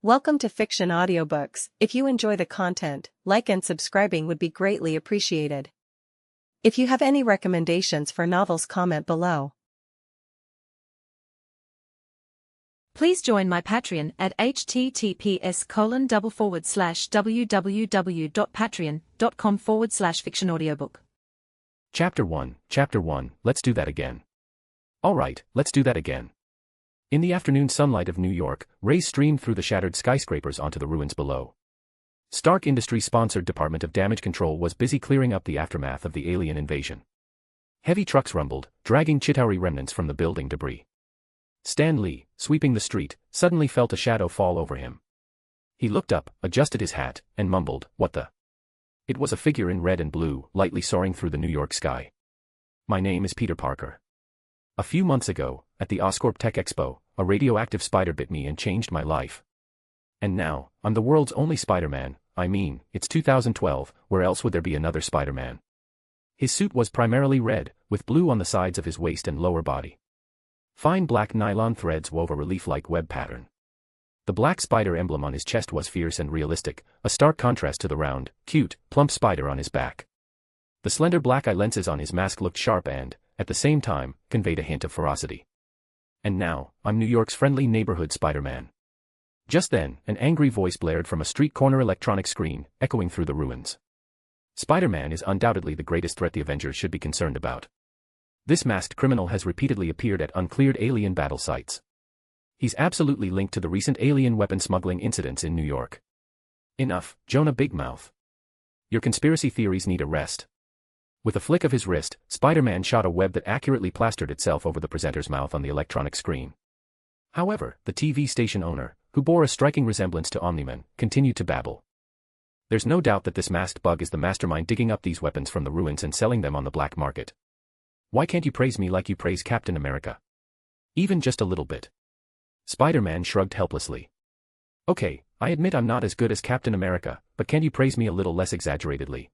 Welcome to Fiction Audiobooks. If you enjoy the content, like and subscribing would be greatly appreciated. If you have any recommendations for novels, comment below. Please join my Patreon at https://www.patreon.com/fictionaudiobook. Chapter 1, Let's Do That Again. Alright, let's do that again. In the afternoon sunlight of New York, rays streamed through the shattered skyscrapers onto the ruins below. Stark Industries-sponsored Department of Damage Control was busy clearing up the aftermath of the alien invasion. Heavy trucks rumbled, dragging Chitauri remnants from the building debris. Stan Lee, sweeping the street, suddenly felt a shadow fall over him. He looked up, adjusted his hat, and mumbled, "What the?" It was a figure in red and blue, lightly soaring through the New York sky. "My name is Peter Parker. A few months ago, at the Oscorp Tech Expo, a radioactive spider bit me and changed my life. And now, I'm the world's only Spider-Man. I mean, it's 2012, where else would there be another Spider-Man?" His suit was primarily red, with blue on the sides of his waist and lower body. Fine black nylon threads wove a relief-like web pattern. The black spider emblem on his chest was fierce and realistic, a stark contrast to the round, cute, plump spider on his back. The slender black eye lenses on his mask looked sharp and, at the same time, conveyed a hint of ferocity. "And now, I'm New York's friendly neighborhood Spider-Man." Just then, an angry voice blared from a street corner electronic screen, echoing through the ruins. "Spider-Man is undoubtedly the greatest threat the Avengers should be concerned about. This masked criminal has repeatedly appeared at uncleared alien battle sites. He's absolutely linked to the recent alien weapon smuggling incidents in New York." "Enough, Jonah Big Mouth. Your conspiracy theories need a rest." With a flick of his wrist, Spider-Man shot a web that accurately plastered itself over the presenter's mouth on the electronic screen. However, the TV station owner, who bore a striking resemblance to Omni-Man, continued to babble. "There's no doubt that this masked bug is the mastermind digging up these weapons from the ruins and selling them on the black market. Why can't you praise me like you praise Captain America? Even just a little bit." Spider-Man shrugged helplessly. "Okay, I admit I'm not as good as Captain America, but can't you praise me a little less exaggeratedly?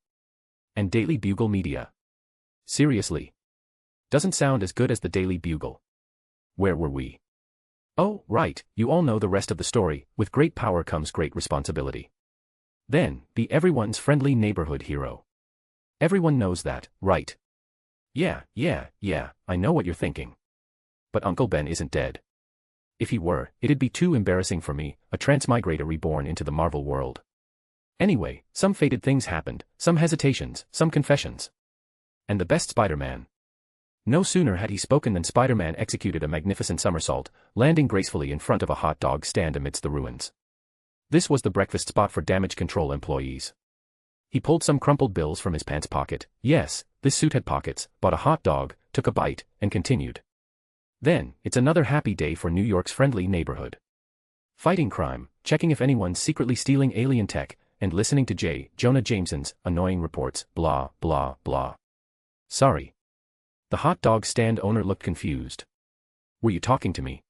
And Daily Bugle Media? Seriously? Doesn't sound as good as the Daily Bugle. Where were we? Oh, right, you all know the rest of the story. With great power comes great responsibility. Then, be everyone's friendly neighborhood hero. Everyone knows that, right? Yeah, I know what you're thinking. But Uncle Ben isn't dead. If he were, it'd be too embarrassing for me, a transmigrator reborn into the Marvel world. Anyway, some fated things happened, some hesitations, some confessions. And the best Spider-Man." No sooner had he spoken than Spider-Man executed a magnificent somersault, landing gracefully in front of a hot dog stand amidst the ruins. This was the breakfast spot for damage control employees. He pulled some crumpled bills from his pants pocket. Yes, this suit had pockets, bought a hot dog, took a bite, and continued. "Then, it's another happy day for New York's friendly neighborhood. Fighting crime, checking if anyone's secretly stealing alien tech, and listening to Jonah Jameson's annoying reports, blah, blah, blah." "Sorry." The hot dog stand owner looked confused. "Were you talking to me?"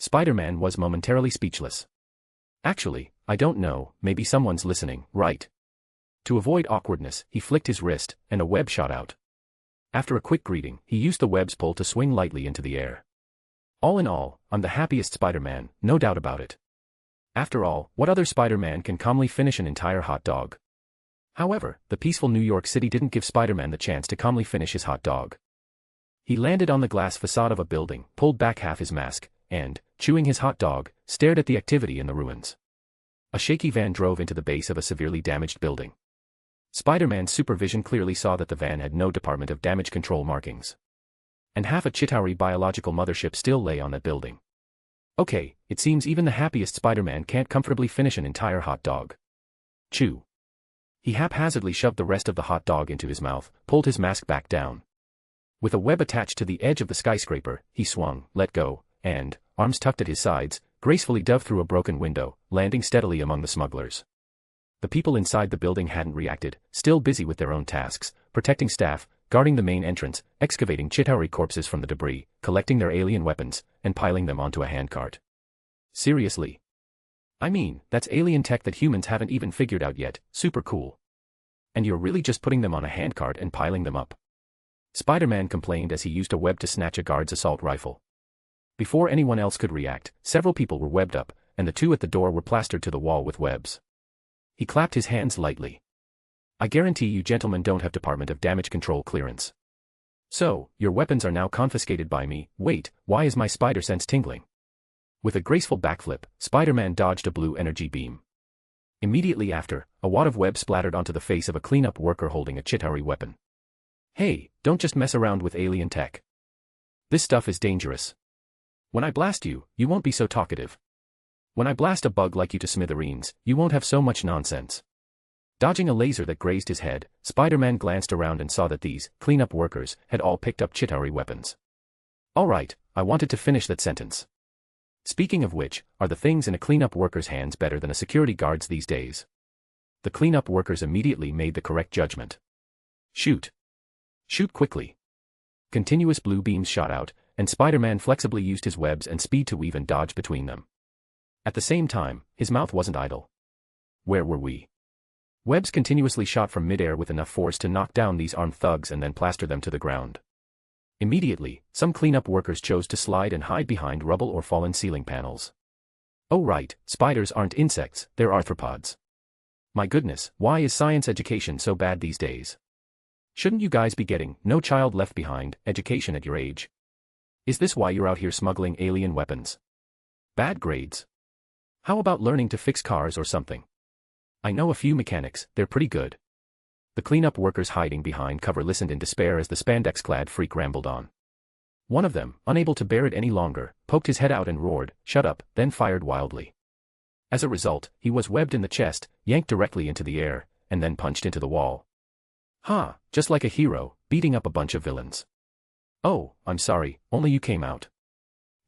Spider-Man was momentarily speechless. "Actually, I don't know, maybe someone's listening, right?" To avoid awkwardness, he flicked his wrist, and a web shot out. After a quick greeting, he used the web's pole to swing lightly into the air. "All in all, I'm the happiest Spider-Man, no doubt about it. After all, what other Spider-Man can calmly finish an entire hot dog?" However, the peaceful New York City didn't give Spider-Man the chance to calmly finish his hot dog. He landed on the glass facade of a building, pulled back half his mask, and, chewing his hot dog, stared at the activity in the ruins. A shaky van drove into the base of a severely damaged building. Spider-Man's supervision clearly saw that the van had no Department of Damage Control markings. And half a Chitauri biological mothership still lay on that building. Okay, it seems even the happiest Spider-Man can't comfortably finish an entire hot dog. Chew. He haphazardly shoved the rest of the hot dog into his mouth, pulled his mask back down. With a web attached to the edge of the skyscraper, he swung, let go, and, arms tucked at his sides, gracefully dove through a broken window, landing steadily among the smugglers. The people inside the building hadn't reacted, still busy with their own tasks, protecting staff, guarding the main entrance, excavating Chitauri corpses from the debris, collecting their alien weapons, and piling them onto a handcart. Seriously? I mean, that's alien tech that humans haven't even figured out yet, super cool. And you're really just putting them on a handcart and piling them up? Spider-Man complained as he used a web to snatch a guard's assault rifle. Before anyone else could react, several people were webbed up, and the two at the door were plastered to the wall with webs. He clapped his hands lightly. I guarantee you gentlemen don't have Department of Damage Control clearance. So, your weapons are now confiscated by me. Wait, why is my spider sense tingling? With a graceful backflip, Spider-Man dodged a blue energy beam. Immediately after, a wad of web splattered onto the face of a cleanup worker holding a Chitauri weapon. Hey, don't just mess around with alien tech. This stuff is dangerous. When I blast you, you won't be so talkative. When I blast a bug like you to smithereens, you won't have so much nonsense. Dodging a laser that grazed his head, Spider-Man glanced around and saw that these cleanup workers had all picked up Chitauri weapons. All right, I wanted to finish that sentence. Speaking of which, are the things in a cleanup worker's hands better than a security guard's these days? The cleanup workers immediately made the correct judgment. Shoot. Shoot quickly. Continuous blue beams shot out, and Spider-Man flexibly used his webs and speed to weave and dodge between them. At the same time, his mouth wasn't idle. Where were we? Webs continuously shot from midair with enough force to knock down these armed thugs and then plaster them to the ground. Immediately, some cleanup workers chose to slide and hide behind rubble or fallen ceiling panels. Oh right, spiders aren't insects, they're arthropods. My goodness, why is science education so bad these days? Shouldn't you guys be getting No Child Left Behind education at your age? Is this why you're out here smuggling alien weapons? Bad grades? How about learning to fix cars or something? I know a few mechanics, they're pretty good. The cleanup workers hiding behind cover listened in despair as the spandex-clad freak rambled on. One of them, unable to bear it any longer, poked his head out and roared, "Shut up," then fired wildly. As a result, he was webbed in the chest, yanked directly into the air, and then punched into the wall. Ha, just like a hero, beating up a bunch of villains. Oh, I'm sorry, only you came out.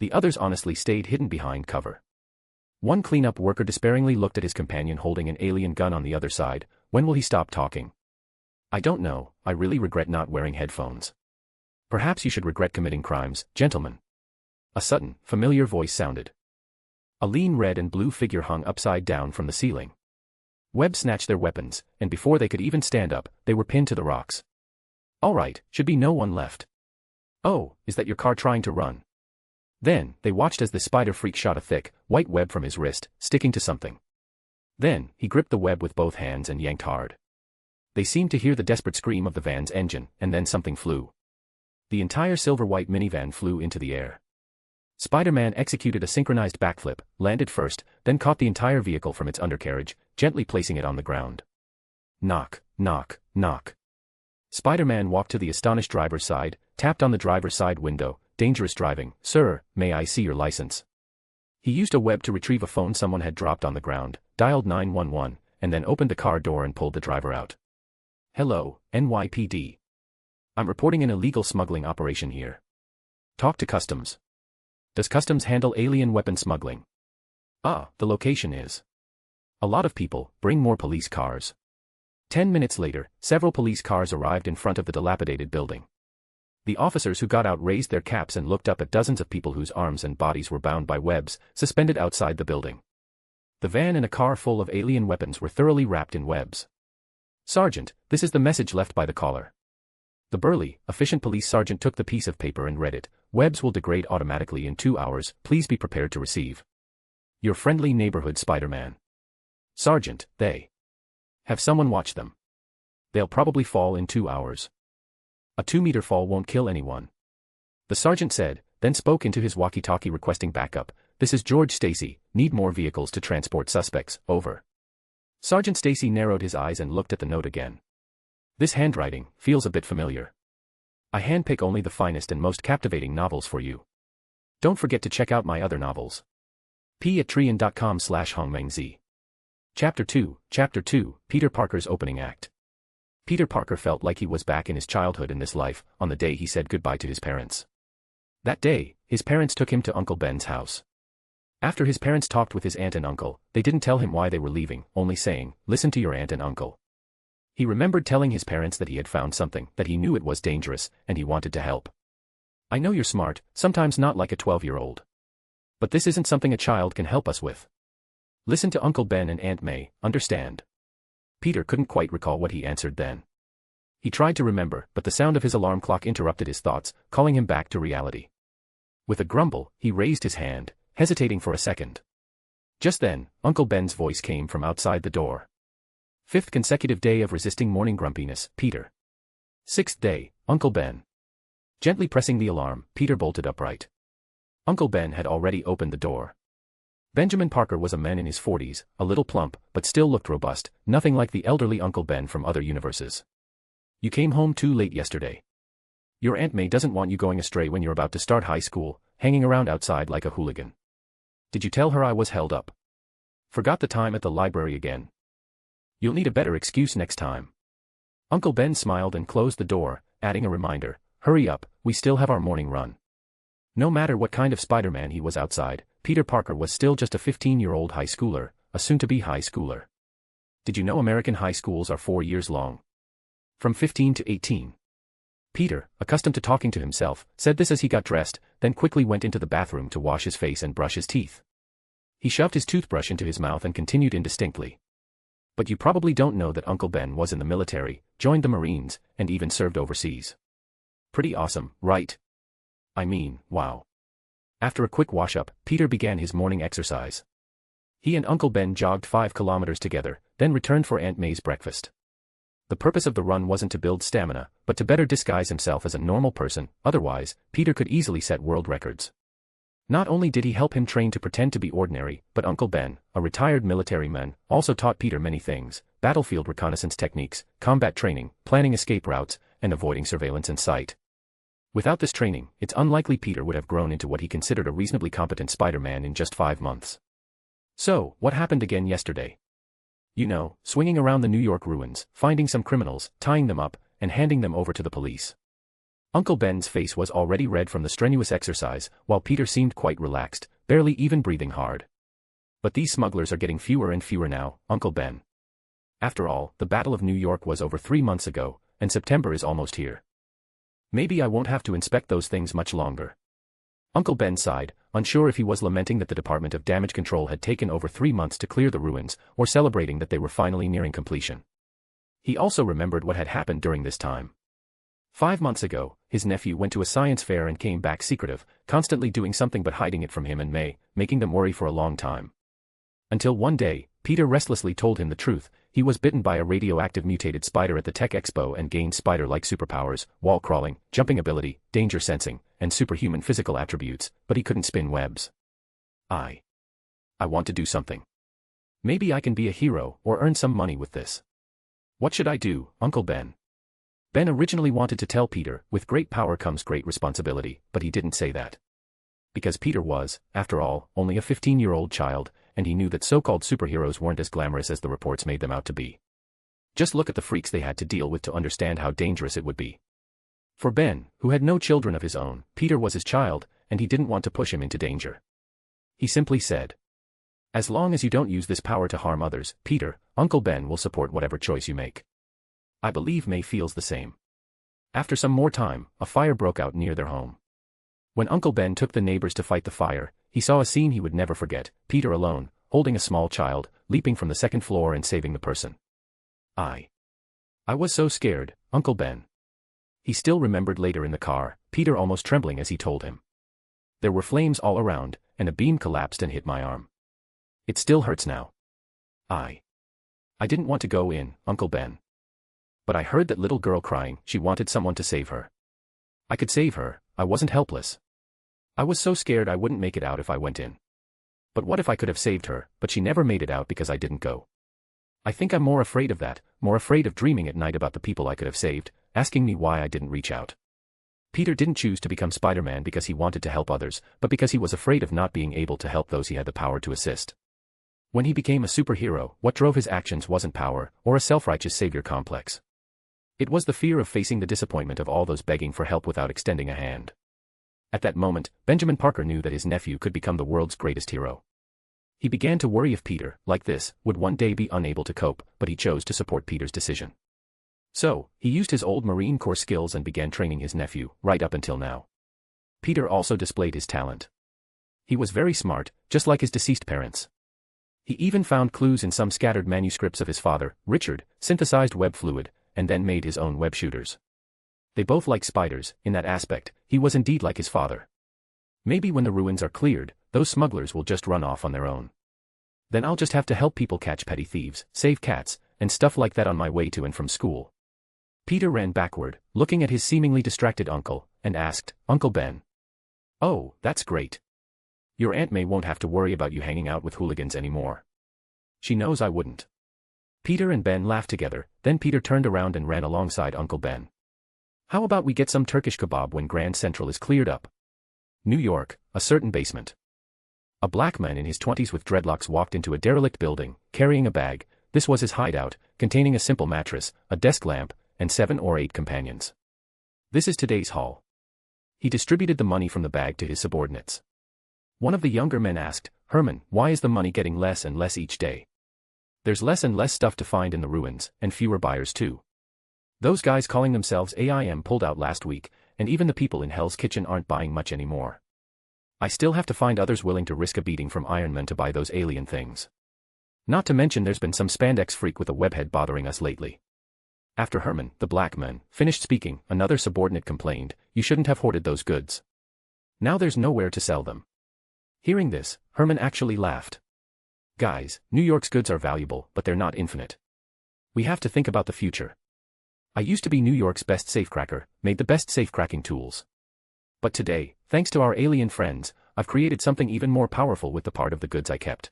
The others honestly stayed hidden behind cover. One cleanup worker despairingly looked at his companion holding an alien gun on the other side. When will he stop talking? I don't know, I really regret not wearing headphones. Perhaps you should regret committing crimes, gentlemen. A sudden, familiar voice sounded. A lean red and blue figure hung upside down from the ceiling. Webb snatched their weapons, and before they could even stand up, they were pinned to the rocks. All right, should be no one left. Oh, is that your car trying to run? Then, they watched as the spider freak shot a thick, white web from his wrist, sticking to something. Then, he gripped the web with both hands and yanked hard. They seemed to hear the desperate scream of the van's engine, and then something flew. The entire silver-white minivan flew into the air. Spider-Man executed a synchronized backflip, landed first, then caught the entire vehicle from its undercarriage, gently placing it on the ground. Knock, knock, knock. Spider-Man walked to the astonished driver's side, tapped on the driver's side window. Dangerous driving, sir, may I see your license? He used a web to retrieve a phone someone had dropped on the ground, dialed 911, and then opened the car door and pulled the driver out. Hello, NYPD. I'm reporting an illegal smuggling operation here. Talk to Customs. Does Customs handle alien weapon smuggling? Ah, the location is. A lot of people, bring more police cars. 10 minutes later, several police cars arrived in front of the dilapidated building. The officers who got out raised their caps and looked up at dozens of people whose arms and bodies were bound by webs, suspended outside the building. The van and a car full of alien weapons were thoroughly wrapped in webs. Sergeant, this is the message left by the caller. The burly, efficient police sergeant took the piece of paper and read it. Webs will degrade automatically in 2 hours, please be prepared to receive. Your friendly neighborhood Spider-Man. Sergeant, they have someone watch them. They'll probably fall in 2 hours. A 2-meter fall won't kill anyone. The sergeant said, then spoke into his walkie-talkie requesting backup. This is George Stacy, need more vehicles to transport suspects, over. Sergeant Stacy narrowed his eyes and looked at the note again. This handwriting feels a bit familiar. I handpick only the finest and most captivating novels for you. Don't forget to check out my other novels. p@trian.com/hongmengzi. Chapter 2, Peter Parker's opening act. Peter Parker felt like he was back in his childhood in this life, on the day he said goodbye to his parents. That day, his parents took him to Uncle Ben's house. After his parents talked with his aunt and uncle, they didn't tell him why they were leaving, only saying, listen to your aunt and uncle. He remembered telling his parents that he had found something, that he knew it was dangerous, and he wanted to help. I know you're smart, sometimes not like a 12-year-old. But this isn't something a child can help us with. Listen to Uncle Ben and Aunt May, understand? Peter couldn't quite recall what he answered then. He tried to remember, but the sound of his alarm clock interrupted his thoughts, calling him back to reality. With a grumble, he raised his hand, hesitating for a second. Just then, Uncle Ben's voice came from outside the door. 5th consecutive day of resisting morning grumpiness, Peter. 6th day, Uncle Ben. Gently pressing the alarm, Peter bolted upright. Uncle Ben had already opened the door. Benjamin Parker was a man in his 40s, a little plump, but still looked robust, nothing like the elderly Uncle Ben from other universes. You came home too late yesterday. Your Aunt May doesn't want you going astray when you're about to start high school, hanging around outside like a hooligan. Did you tell her I was held up? Forgot the time at the library again. You'll need a better excuse next time. Uncle Ben smiled and closed the door, adding a reminder, hurry up, we still have our morning run. No matter what kind of Spider-Man he was outside, Peter Parker was still just a 15-year-old high schooler, a soon-to-be high schooler. Did you know American high schools are 4 years long? From 15 to 18. Peter, accustomed to talking to himself, said this as he got dressed, then quickly went into the bathroom to wash his face and brush his teeth. He shoved his toothbrush into his mouth and continued indistinctly. But you probably don't know that Uncle Ben was in the military, joined the Marines, and even served overseas. Pretty awesome, right? I mean, wow. After a quick wash-up, Peter began his morning exercise. He and Uncle Ben jogged 5 kilometers together, then returned for Aunt May's breakfast. The purpose of the run wasn't to build stamina, but to better disguise himself as a normal person, otherwise, Peter could easily set world records. Not only did he help him train to pretend to be ordinary, but Uncle Ben, a retired military man, also taught Peter many things: battlefield reconnaissance techniques, combat training, planning escape routes, and avoiding surveillance in sight. Without this training, it's unlikely Peter would have grown into what he considered a reasonably competent Spider-Man in just 5 months. So, what happened again yesterday? You know, swinging around the New York ruins, finding some criminals, tying them up, and handing them over to the police. Uncle Ben's face was already red from the strenuous exercise, while Peter seemed quite relaxed, barely even breathing hard. But these smugglers are getting fewer and fewer now, Uncle Ben. After all, the Battle of New York was over 3 months ago, and September is almost here. Maybe I won't have to inspect those things much longer. Uncle Ben sighed, unsure if he was lamenting that the Department of Damage Control had taken over 3 months to clear the ruins, or celebrating that they were finally nearing completion. He also remembered what had happened during this time. 5 months ago, his nephew went to a science fair and came back secretive, constantly doing something but hiding it from him and May, making them worry for a long time. Until one day, Peter restlessly told him the truth: he was bitten by a radioactive mutated spider at the Tech Expo and gained spider-like superpowers, wall crawling, jumping ability, danger sensing, and superhuman physical attributes, but he couldn't spin webs. I want to do something. Maybe I can be a hero, or earn some money with this. What should I do, Uncle Ben? Ben originally wanted to tell Peter, with great power comes great responsibility, but he didn't say that. Because Peter was, after all, only a 15-year-old child, and he knew that so-called superheroes weren't as glamorous as the reports made them out to be. Just look at the freaks they had to deal with to understand how dangerous it would be. For Ben, who had no children of his own, Peter was his child, and he didn't want to push him into danger. He simply said, "As long as you don't use this power to harm others, Peter, Uncle Ben will support whatever choice you make." I believe May feels the same. After some more time, a fire broke out near their home. When Uncle Ben took the neighbors to fight the fire, he saw a scene he would never forget: Peter alone, holding a small child, leaping from the 2nd floor and saving the person. I was so scared, Uncle Ben. He still remembered later in the car, Peter almost trembling as he told him. There were flames all around, and a beam collapsed and hit my arm. It still hurts now. I didn't want to go in, Uncle Ben. But I heard that little girl crying. She wanted someone to save her. I could save her. I wasn't helpless. I was so scared I wouldn't make it out if I went in. But what if I could have saved her, but she never made it out because I didn't go? I think I'm more afraid of that, more afraid of dreaming at night about the people I could have saved, asking me why I didn't reach out. Peter didn't choose to become Spider-Man because he wanted to help others, but because he was afraid of not being able to help those he had the power to assist. When he became a superhero, what drove his actions wasn't power, or a self-righteous savior complex. It was the fear of facing the disappointment of all those begging for help without extending a hand. At that moment, Benjamin Parker knew that his nephew could become the world's greatest hero. He began to worry if Peter, like this, would one day be unable to cope, but he chose to support Peter's decision. So, he used his old Marine Corps skills and began training his nephew, right up until now. Peter also displayed his talent. He was very smart, just like his deceased parents. He even found clues in some scattered manuscripts of his father, Richard, synthesized web fluid, and then made his own web shooters. They both like spiders. In that aspect, he was indeed like his father. Maybe when the ruins are cleared, those smugglers will just run off on their own. Then I'll just have to help people catch petty thieves, save cats, and stuff like that on my way to and from school. Peter ran backward, looking at his seemingly distracted uncle, and asked, "Uncle Ben." "Oh, that's great. Your Aunt May won't have to worry about you hanging out with hooligans anymore. She knows I wouldn't." Peter and Ben laughed together, then Peter turned around and ran alongside Uncle Ben. "How about we get some Turkish kebab when Grand Central is cleared up?" New York, a certain basement. A black man in his 20s with dreadlocks walked into a derelict building, carrying a bag. This was his hideout, containing a simple mattress, a desk lamp, and 7 or 8 companions. "This is today's haul." He distributed the money from the bag to his subordinates. One of the younger men asked, "Herman, why is the money getting less and less each day?" "There's less and less stuff to find in the ruins, and fewer buyers too. Those guys calling themselves AIM pulled out last week, and even the people in Hell's Kitchen aren't buying much anymore. I still have to find others willing to risk a beating from Iron Man to buy those alien things. Not to mention there's been some spandex freak with a webhead bothering us lately." After Herman, the black man, finished speaking, another subordinate complained, "You shouldn't have hoarded those goods. Now there's nowhere to sell them." Hearing this, Herman actually laughed. "Guys, New York's goods are valuable, but they're not infinite. We have to think about the future. I used to be New York's best safecracker, made the best safecracking tools. But today, thanks to our alien friends, I've created something even more powerful with the part of the goods I kept,"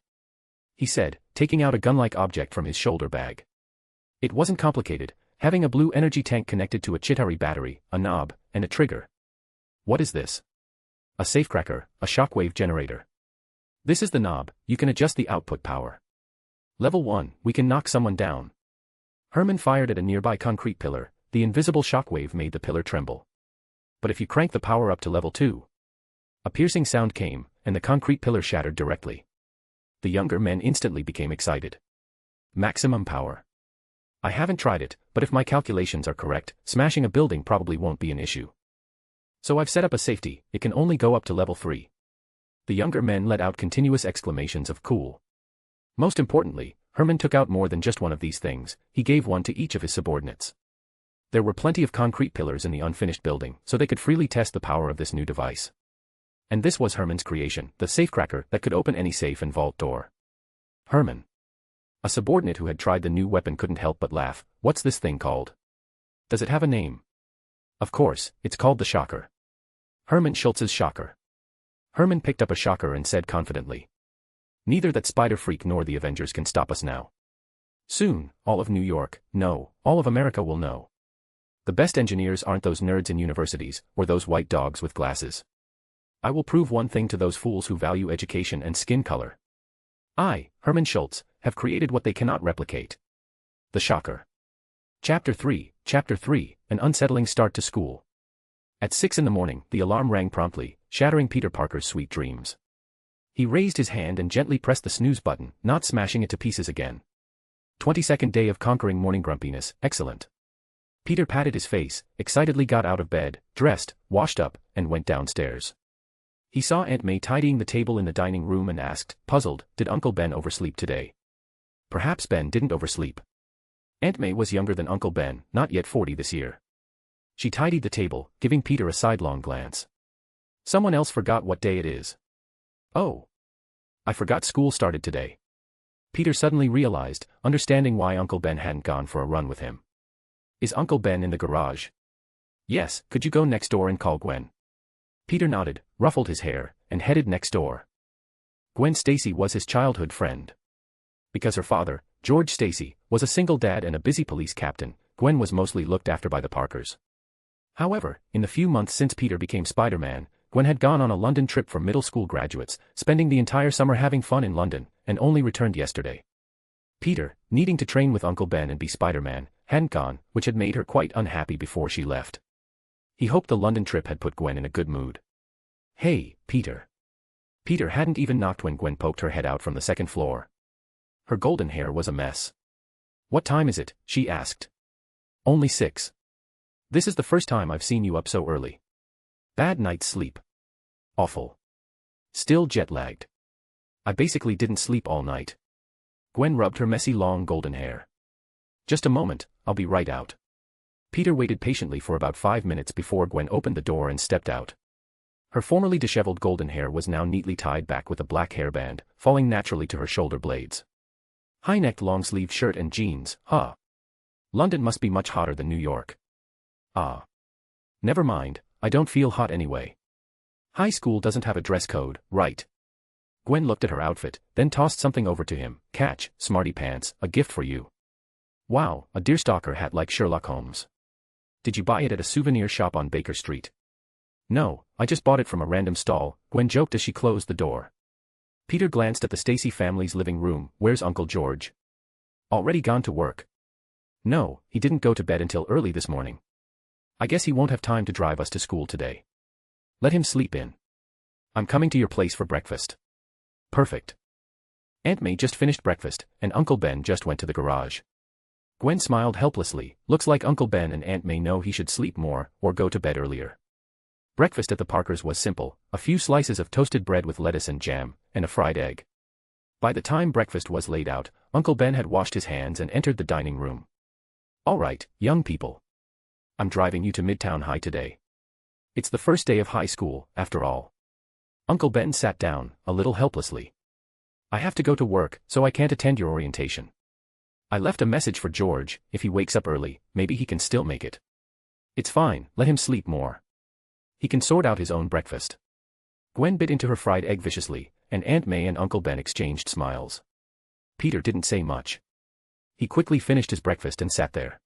he said, taking out a gun-like object from his shoulder bag. It wasn't complicated, having a blue energy tank connected to a Chitauri battery, a knob, and a trigger. "What is this?" "A safecracker, a shockwave generator. This is the knob, you can adjust the output power. Level 1, we can knock someone down." Herman fired at a nearby concrete pillar. The invisible shockwave made the pillar tremble. "But if you crank the power up to level 2. A piercing sound came, and the concrete pillar shattered directly. The younger men instantly became excited. "Maximum power. I haven't tried it, but if my calculations are correct, smashing a building probably won't be an issue. So I've set up a safety, it can only go up to level 3. The younger men let out continuous exclamations of cool. Most importantly, Herman took out more than just one of these things, he gave one to each of his subordinates. There were plenty of concrete pillars in the unfinished building, so they could freely test the power of this new device. And this was Herman's creation, the safecracker that could open any safe and vault door. "Herman." A subordinate who had tried the new weapon couldn't help but laugh. "What's this thing called? Does it have a name?" "Of course, it's called the Shocker. Herman Schultz's Shocker." Herman picked up a shocker and said confidently, "Neither that spider freak nor the Avengers can stop us now. Soon, all of New York, no, all of America will know. The best engineers aren't those nerds in universities, or those white dogs with glasses. I will prove one thing to those fools who value education and skin color. I, Herman Schultz, have created what they cannot replicate. The Shocker." Chapter 3, An Unsettling Start to School. At 6 in the morning, the alarm rang promptly, shattering Peter Parker's sweet dreams. He raised his hand and gently pressed the snooze button, not smashing it to pieces again. 22nd day of conquering morning grumpiness, excellent. Peter patted his face, excitedly got out of bed, dressed, washed up, and went downstairs. He saw Aunt May tidying the table in the dining room and asked, puzzled, did Uncle Ben oversleep today? Perhaps Ben didn't oversleep. Aunt May was younger than Uncle Ben, not yet 40 this year. She tidied the table, giving Peter a sidelong glance. Someone else forgot what day it is. Oh. I forgot school started today. Peter suddenly realized, understanding why Uncle Ben hadn't gone for a run with him. Is Uncle Ben in the garage? Yes, could you go next door and call Gwen? Peter nodded, ruffled his hair, and headed next door. Gwen Stacy was his childhood friend. Because her father, George Stacy, was a single dad and a busy police captain, Gwen was mostly looked after by the Parkers. However, in the few months since Peter became Spider-Man, Gwen had gone on a London trip for middle school graduates, spending the entire summer having fun in London, and only returned yesterday. Peter, needing to train with Uncle Ben and be Spider-Man, hadn't gone, which had made her quite unhappy before she left. He hoped the London trip had put Gwen in a good mood. Hey, Peter. Peter hadn't even knocked when Gwen poked her head out from the second floor. Her golden hair was a mess. What time is it? She asked. Only 6. This is the first time I've seen you up so early. Bad night's sleep. Awful. Still jet-lagged. I basically didn't sleep all night. Gwen rubbed her messy long golden hair. Just a moment, I'll be right out. Peter waited patiently for about 5 minutes before Gwen opened the door and stepped out. Her formerly disheveled golden hair was now neatly tied back with a black hairband, falling naturally to her shoulder blades. High-necked long-sleeved shirt and jeans, huh? London must be much hotter than New York. Ah. Never mind, I don't feel hot anyway. High school doesn't have a dress code, right? Gwen looked at her outfit, then tossed something over to him. Catch, smarty pants, a gift for you. Wow, a deerstalker hat like Sherlock Holmes. Did you buy it at a souvenir shop on Baker Street? No, I just bought it from a random stall, Gwen joked as she closed the door. Peter glanced at the Stacy family's living room. Where's Uncle George? Already gone to work? No, he didn't go to bed until early this morning. I guess he won't have time to drive us to school today. Let him sleep in. I'm coming to your place for breakfast. Perfect. Aunt May just finished breakfast, and Uncle Ben just went to the garage. Gwen smiled helplessly. Looks like Uncle Ben and Aunt May know he should sleep more, or go to bed earlier. Breakfast at the Parkers was simple, a few slices of toasted bread with lettuce and jam, and a fried egg. By the time breakfast was laid out, Uncle Ben had washed his hands and entered the dining room. All right, young people. I'm driving you to Midtown High today. It's the first day of high school, after all. Uncle Ben sat down, a little helplessly. I have to go to work, so I can't attend your orientation. I left a message for George. If he wakes up early, maybe he can still make it. It's fine, let him sleep more. He can sort out his own breakfast. Gwen bit into her fried egg viciously, and Aunt May and Uncle Ben exchanged smiles. Peter didn't say much. He quickly finished his breakfast and sat there.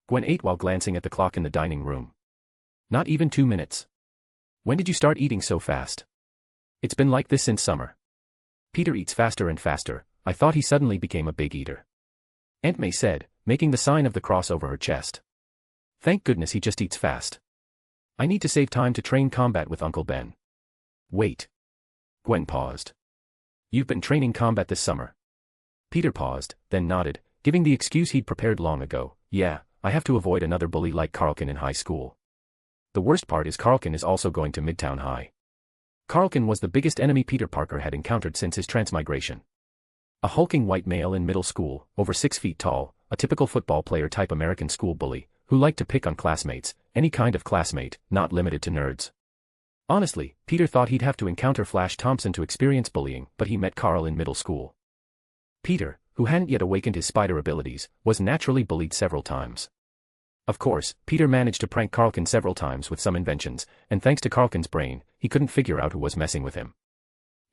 Gwen ate while glancing at the clock in the dining room. Not even 2 minutes. When did you start eating so fast? It's been like this since summer. Peter eats faster and faster. I thought he suddenly became a big eater. Aunt May said, making the sign of the cross over her chest. Thank goodness he just eats fast. I need to save time to train combat with Uncle Ben. Wait. Gwen paused. You've been training combat this summer. Peter paused, then nodded, giving the excuse he'd prepared long ago. Yeah, I have to avoid another bully like Carlkin in high school. The worst part is Carlkin is also going to Midtown High. Carlkin was the biggest enemy Peter Parker had encountered since his transmigration. A hulking white male in middle school, over 6 feet tall, a typical football player type American school bully, who liked to pick on classmates, any kind of classmate, not limited to nerds. Honestly, Peter thought he'd have to encounter Flash Thompson to experience bullying, but he met Carl in middle school. Peter, who hadn't yet awakened his spider abilities, was naturally bullied several times. Of course, Peter managed to prank Carlkin several times with some inventions, and thanks to Carlkin's brain, he couldn't figure out who was messing with him.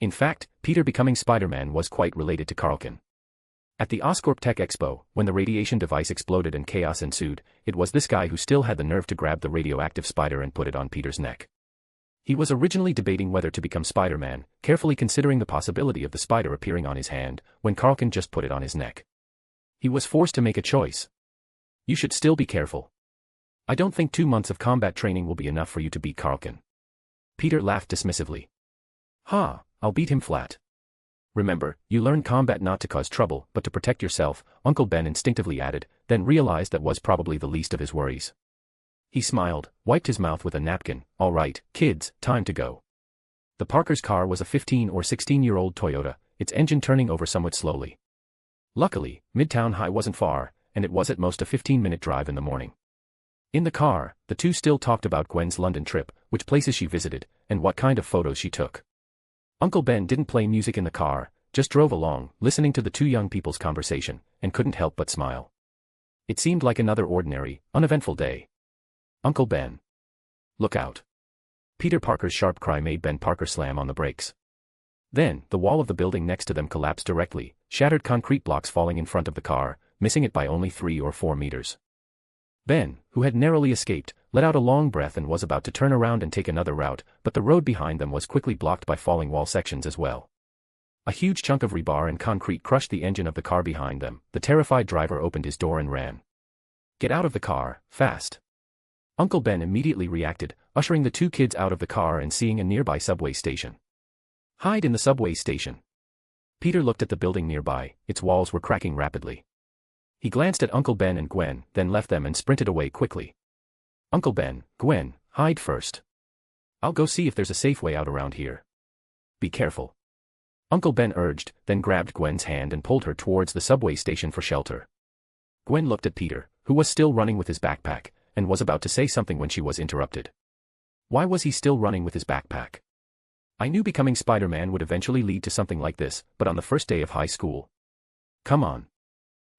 In fact, Peter becoming Spider-Man was quite related to Carlkin. At the Oscorp Tech Expo, when the radiation device exploded and chaos ensued, it was this guy who still had the nerve to grab the radioactive spider and put it on Peter's neck. He was originally debating whether to become Spider-Man, carefully considering the possibility of the spider appearing on his hand, when Carlkin just put it on his neck. He was forced to make a choice. You should still be careful. I don't think 2 months of combat training will be enough for you to beat Carlkin. Peter laughed dismissively. Ha, I'll beat him flat. Remember, you learn combat not to cause trouble, but to protect yourself, Uncle Ben instinctively added, then realized that was probably the least of his worries. He smiled, wiped his mouth with a napkin. All right, kids, time to go. The Parker's car was a 15 or 16-year-old Toyota, its engine turning over somewhat slowly. Luckily, Midtown High wasn't far, and it was at most a 15-minute drive in the morning. In the car, the two still talked about Gwen's London trip, which places she visited, and what kind of photos she took. Uncle Ben didn't play music in the car, just drove along, listening to the two young people's conversation, and couldn't help but smile. It seemed like another ordinary, uneventful day. Uncle Ben. Look out. Peter Parker's sharp cry made Ben Parker slam on the brakes. Then, the wall of the building next to them collapsed directly, shattered concrete blocks falling in front of the car, missing it by only 3 or 4 meters. Ben, who had narrowly escaped, let out a long breath and was about to turn around and take another route, but the road behind them was quickly blocked by falling wall sections as well. A huge chunk of rebar and concrete crushed the engine of the car behind them. The terrified driver opened his door and ran. Get out of the car, fast. Uncle Ben immediately reacted, ushering the two kids out of the car and seeing a nearby subway station. Hide in the subway station. Peter looked at the building nearby, its walls were cracking rapidly. He glanced at Uncle Ben and Gwen, then left them and sprinted away quickly. Uncle Ben, Gwen, hide first. I'll go see if there's a safe way out around here. Be careful. Uncle Ben urged, then grabbed Gwen's hand and pulled her towards the subway station for shelter. Gwen looked at Peter, who was still running with his backpack, and was about to say something when she was interrupted. Why was he still running with his backpack? I knew becoming Spider-Man would eventually lead to something like this, but on the first day of high school. Come on.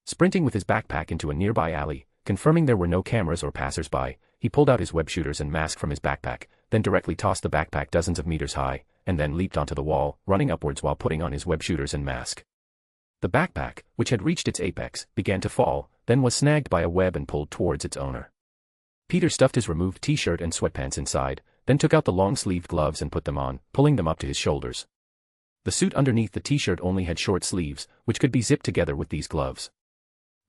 Sprinting with his backpack into a nearby alley, confirming there were no cameras or passers-by, he pulled out his web shooters and mask from his backpack, then directly tossed the backpack dozens of meters high, and then leaped onto the wall, running upwards while putting on his web shooters and mask. The backpack, which had reached its apex, began to fall, then was snagged by a web and pulled towards its owner. Peter stuffed his removed t-shirt and sweatpants inside, then took out the long-sleeved gloves and put them on, pulling them up to his shoulders. The suit underneath the t-shirt only had short sleeves, which could be zipped together with these gloves.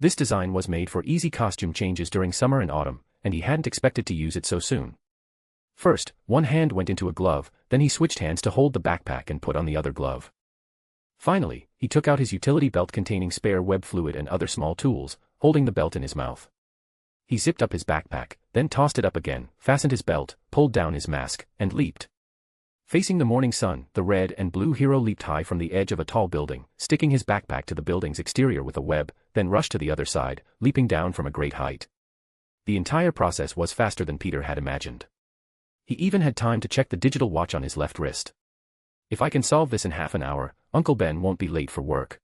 This design was made for easy costume changes during summer and autumn, and he hadn't expected to use it so soon. First, one hand went into a glove, then he switched hands to hold the backpack and put on the other glove. Finally, he took out his utility belt containing spare web fluid and other small tools, holding the belt in his mouth. He zipped up his backpack, then tossed it up again, fastened his belt, pulled down his mask, and leaped. Facing the morning sun, the red and blue hero leaped high from the edge of a tall building, sticking his backpack to the building's exterior with a web, then rushed to the other side, leaping down from a great height. The entire process was faster than Peter had imagined. He even had time to check the digital watch on his left wrist. If I can solve this in half an hour, Uncle Ben won't be late for work.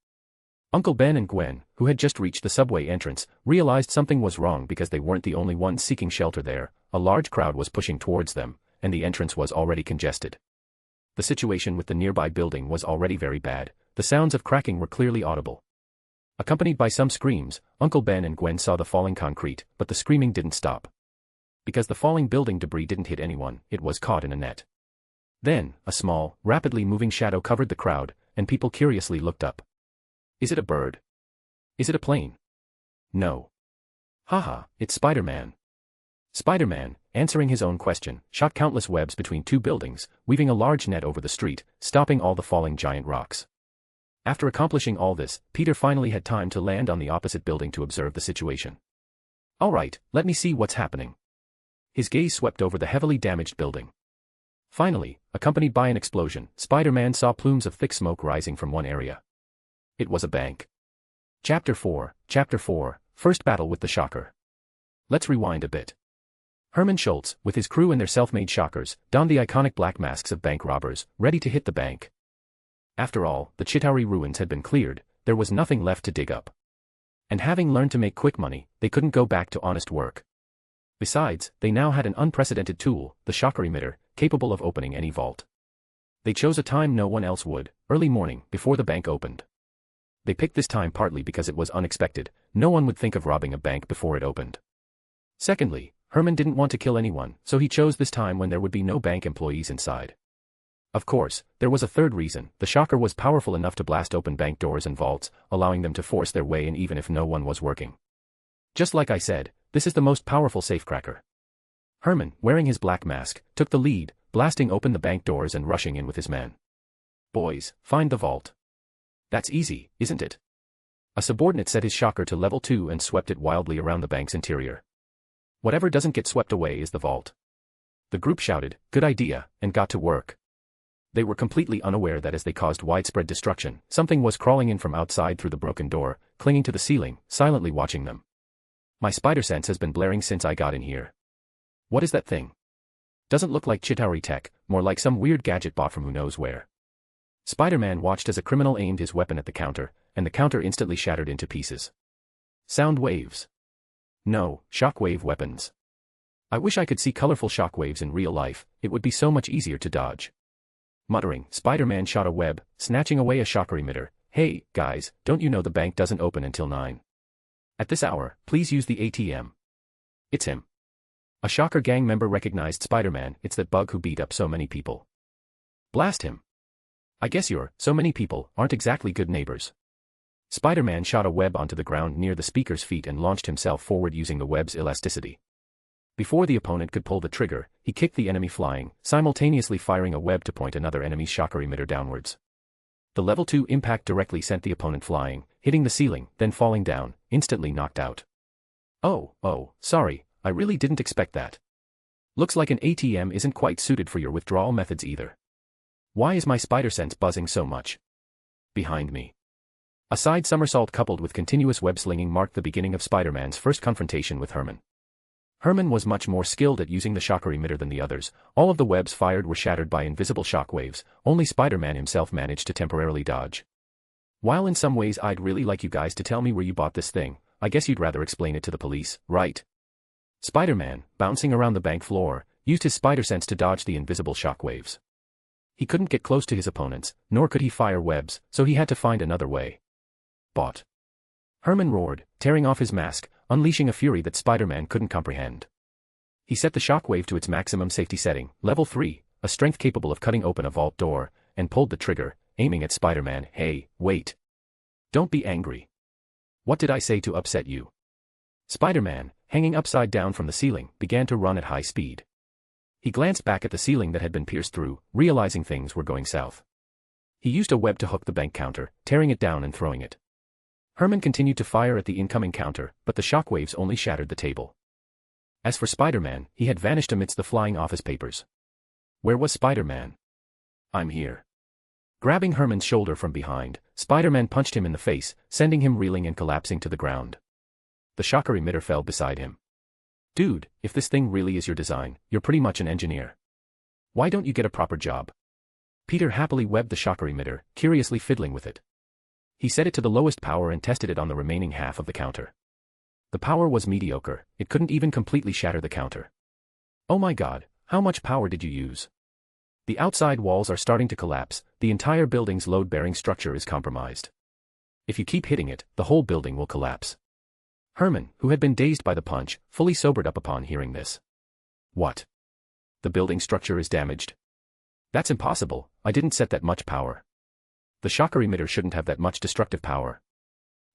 Uncle Ben and Gwen, who had just reached the subway entrance, realized something was wrong because they weren't the only ones seeking shelter there. A large crowd was pushing towards them, and the entrance was already congested. The situation with the nearby building was already very bad. The sounds of cracking were clearly audible. Accompanied by some screams, Uncle Ben and Gwen saw the falling concrete, but the screaming didn't stop. Because the falling building debris didn't hit anyone, it was caught in a net. Then, a small, rapidly moving shadow covered the crowd, and people curiously looked up. Is it a bird? Is it a plane? No. Haha, it's Spider-Man. Spider-Man, answering his own question, shot countless webs between two buildings, weaving a large net over the street, stopping all the falling giant rocks. After accomplishing all this, Peter finally had time to land on the opposite building to observe the situation. All right, let me see what's happening. His gaze swept over the heavily damaged building. Finally, accompanied by an explosion, Spider-Man saw plumes of thick smoke rising from one area. It was a bank. Chapter 4, First Battle with the Shocker. Let's rewind a bit. Herman Schultz, with his crew and their self-made shockers, donned the iconic black masks of bank robbers, ready to hit the bank. After all, the Chitauri ruins had been cleared, there was nothing left to dig up. And having learned to make quick money, they couldn't go back to honest work. Besides, they now had an unprecedented tool, the shocker emitter, capable of opening any vault. They chose a time no one else would, early morning, before the bank opened. They picked this time partly because it was unexpected. No one would think of robbing a bank before it opened. Secondly, Herman didn't want to kill anyone, so he chose this time when there would be no bank employees inside. Of course, there was a third reason. The shocker was powerful enough to blast open bank doors and vaults, allowing them to force their way in even if no one was working. Just like I said, this is the most powerful safecracker. Herman, wearing his black mask, took the lead, blasting open the bank doors and rushing in with his men. Boys, find the vault. That's easy, isn't it? A subordinate set his shocker to level 2 and swept it wildly around the bank's interior. Whatever doesn't get swept away is the vault. The group shouted, "Good idea," and got to work. They were completely unaware that as they caused widespread destruction, something was crawling in from outside through the broken door, clinging to the ceiling, silently watching them. My spider sense has been blaring since I got in here. What is that thing? Doesn't look like Chitauri tech, more like some weird gadget bought from who knows where. Spider-Man watched as a criminal aimed his weapon at the counter, and the counter instantly shattered into pieces. Sound waves. No, shockwave weapons. I wish I could see colorful shockwaves in real life, it would be so much easier to dodge. Muttering, Spider-Man shot a web, snatching away a shocker emitter. Hey, guys, don't you know the bank doesn't open until 9? At this hour, please use the ATM. It's him. A shocker gang member recognized Spider-Man. It's that bug who beat up so many people. Blast him. I guess so many people aren't exactly good neighbors. Spider-Man shot a web onto the ground near the speaker's feet and launched himself forward using the web's elasticity. Before the opponent could pull the trigger, he kicked the enemy flying, simultaneously firing a web to point another enemy's shocker emitter downwards. The level 2 impact directly sent the opponent flying, hitting the ceiling, then falling down, instantly knocked out. Oh, sorry, I really didn't expect that. Looks like an ATM isn't quite suited for your withdrawal methods either. Why is my spider sense buzzing so much? Behind me. A side somersault coupled with continuous web slinging marked the beginning of Spider-Man's first confrontation with Herman. Herman was much more skilled at using the shocker emitter than the others. All of the webs fired were shattered by invisible shockwaves. Only Spider-Man himself managed to temporarily dodge. While in some ways I'd really like you guys to tell me where you bought this thing, I guess you'd rather explain it to the police, right? Spider-Man, bouncing around the bank floor, used his spider sense to dodge the invisible shockwaves. He couldn't get close to his opponents, nor could he fire webs, so he had to find another way. Bought. Herman roared, tearing off his mask, unleashing a fury that Spider-Man couldn't comprehend. He set the shockwave to its maximum safety setting, level 3, a strength capable of cutting open a vault door, and pulled the trigger, aiming at Spider-Man. Hey, wait. Don't be angry. What did I say to upset you? Spider-Man, hanging upside down from the ceiling, began to run at high speed. He glanced back at the ceiling that had been pierced through, realizing things were going south. He used a web to hook the bank counter, tearing it down and throwing it. Herman continued to fire at the incoming counter, but the shockwaves only shattered the table. As for Spider-Man, he had vanished amidst the flying office papers. Where was Spider-Man? I'm here. Grabbing Herman's shoulder from behind, Spider-Man punched him in the face, sending him reeling and collapsing to the ground. The shocker emitter fell beside him. Dude, if this thing really is your design, you're pretty much an engineer. Why don't you get a proper job? Peter happily webbed the shocker emitter, curiously fiddling with it. He set it to the lowest power and tested it on the remaining half of the counter. The power was mediocre, it couldn't even completely shatter the counter. Oh my god, how much power did you use? The outside walls are starting to collapse, the entire building's load-bearing structure is compromised. If you keep hitting it, the whole building will collapse. Herman, who had been dazed by the punch, fully sobered up upon hearing this. What? The building structure is damaged? That's impossible, I didn't set that much power. The shocker emitter shouldn't have that much destructive power.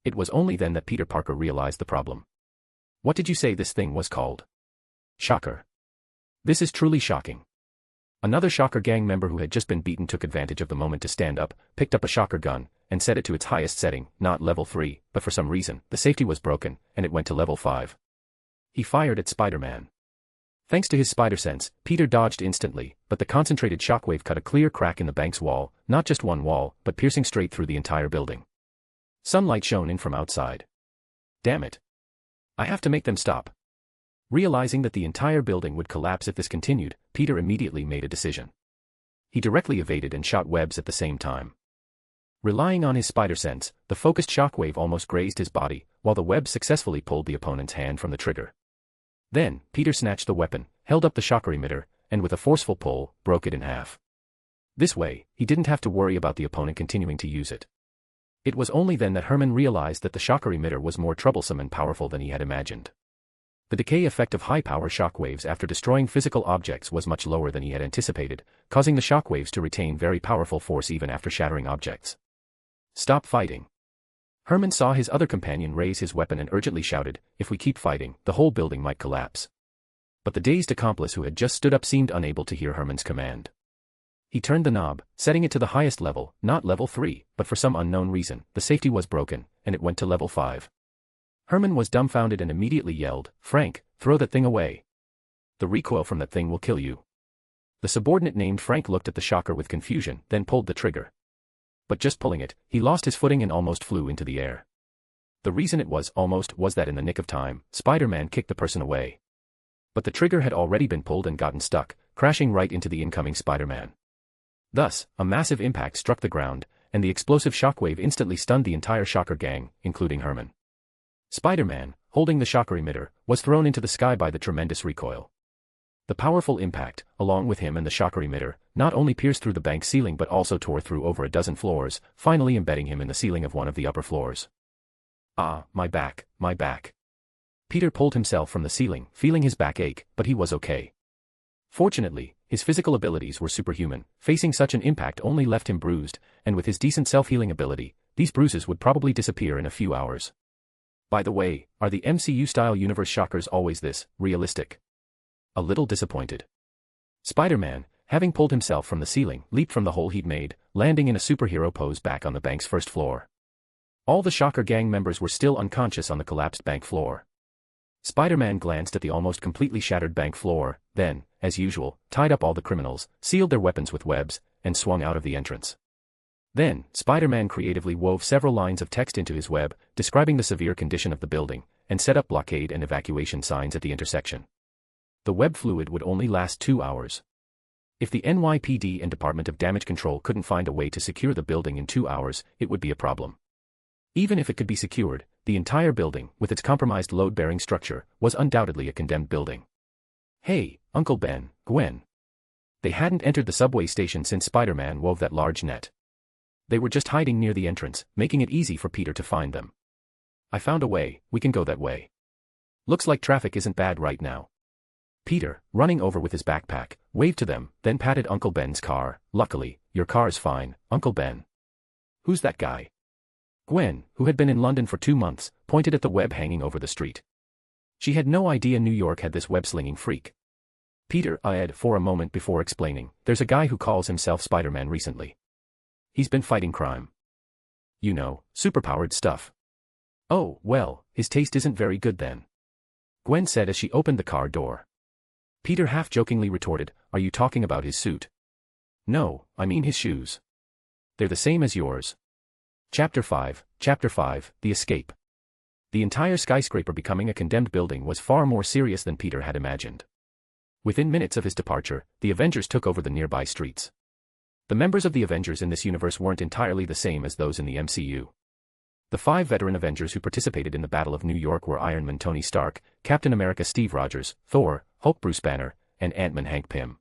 It was only then that Peter Parker realized the problem. What did you say this thing was called? Shocker. This is truly shocking. Another Shocker gang member who had just been beaten took advantage of the moment to stand up, picked up a shocker gun, and set it to its highest setting, not level 3, but for some reason, the safety was broken, and it went to level 5. He fired at Spider-Man. Thanks to his spider sense, Peter dodged instantly, but the concentrated shockwave cut a clear crack in the bank's wall, not just one wall, but piercing straight through the entire building. Sunlight shone in from outside. Damn it. I have to make them stop. Realizing that the entire building would collapse if this continued, Peter immediately made a decision. He directly evaded and shot webs at the same time. Relying on his spider sense, the focused shockwave almost grazed his body, while the web successfully pulled the opponent's hand from the trigger. Then, Peter snatched the weapon, held up the shocker emitter, and with a forceful pull, broke it in half. This way, he didn't have to worry about the opponent continuing to use it. It was only then that Herman realized that the shocker emitter was more troublesome and powerful than he had imagined. The decay effect of high-power shockwaves after destroying physical objects was much lower than he had anticipated, causing the shockwaves to retain very powerful force even after shattering objects. Stop fighting. Herman saw his other companion raise his weapon and urgently shouted, if we keep fighting, the whole building might collapse. But the dazed accomplice who had just stood up seemed unable to hear Herman's command. He turned the knob, setting it to the highest level, not level 3, but for some unknown reason, the safety was broken, and it went to level 5. Herman was dumbfounded and immediately yelled, Frank, throw that thing away. The recoil from that thing will kill you. The subordinate named Frank looked at the shocker with confusion, then pulled the trigger. But just pulling it, he lost his footing and almost flew into the air. The reason it was almost was that in the nick of time, Spider-Man kicked the person away. But the trigger had already been pulled and gotten stuck, crashing right into the incoming Spider-Man. Thus, a massive impact struck the ground, and the explosive shockwave instantly stunned the entire Shocker gang, including Herman. Spider-Man, holding the shocker emitter, was thrown into the sky by the tremendous recoil. The powerful impact, along with him and the shocker emitter, not only pierced through the bank ceiling but also tore through over a dozen floors, finally embedding him in the ceiling of one of the upper floors. Ah, my back, my back. Peter pulled himself from the ceiling, feeling his back ache, but he was okay. Fortunately, his physical abilities were superhuman, facing such an impact only left him bruised, and with his decent self-healing ability, these bruises would probably disappear in a few hours. By the way, are the MCU-style universe shockers always this realistic? A little disappointed. Spider-Man, having pulled himself from the ceiling, leaped from the hole he'd made, landing in a superhero pose back on the bank's first floor. All the Shocker gang members were still unconscious on the collapsed bank floor. Spider-Man glanced at the almost completely shattered bank floor, then, as usual, tied up all the criminals, sealed their weapons with webs, and swung out of the entrance. Then, Spider-Man creatively wove several lines of text into his web, describing the severe condition of the building, and set up blockade and evacuation signs at the intersection. The web fluid would only last 2 hours. If the NYPD and Department of Damage Control couldn't find a way to secure the building in 2 hours, it would be a problem. Even if it could be secured, the entire building, with its compromised load-bearing structure, was undoubtedly a condemned building. Hey, Uncle Ben, Gwen. They hadn't entered the subway station since Spider-Man wove that large net. They were just hiding near the entrance, making it easy for Peter to find them. I found a way, we can go that way. Looks like traffic isn't bad right now. Peter, running over with his backpack, waved to them, then patted Uncle Ben's car. Luckily, your car's fine, Uncle Ben. Who's that guy? Gwen, who had been in London for 2 months, pointed at the web hanging over the street. She had no idea New York had this web-slinging freak. Peter eyed for a moment before explaining, there's a guy who calls himself Spider-Man recently. He's been fighting crime. You know, superpowered stuff. Oh, well, his taste isn't very good then. Gwen said as she opened the car door. Peter half-jokingly retorted, are you talking about his suit? No, I mean his shoes. They're the same as yours. Chapter 5, The Escape. The entire skyscraper becoming a condemned building was far more serious than Peter had imagined. Within minutes of his departure, the Avengers took over the nearby streets. The members of the Avengers in this universe weren't entirely the same as those in the MCU. The 5 veteran Avengers who participated in the Battle of New York were Iron Man Tony Stark, Captain America Steve Rogers, Thor, Hulk Bruce Banner, and Ant-Man Hank Pym.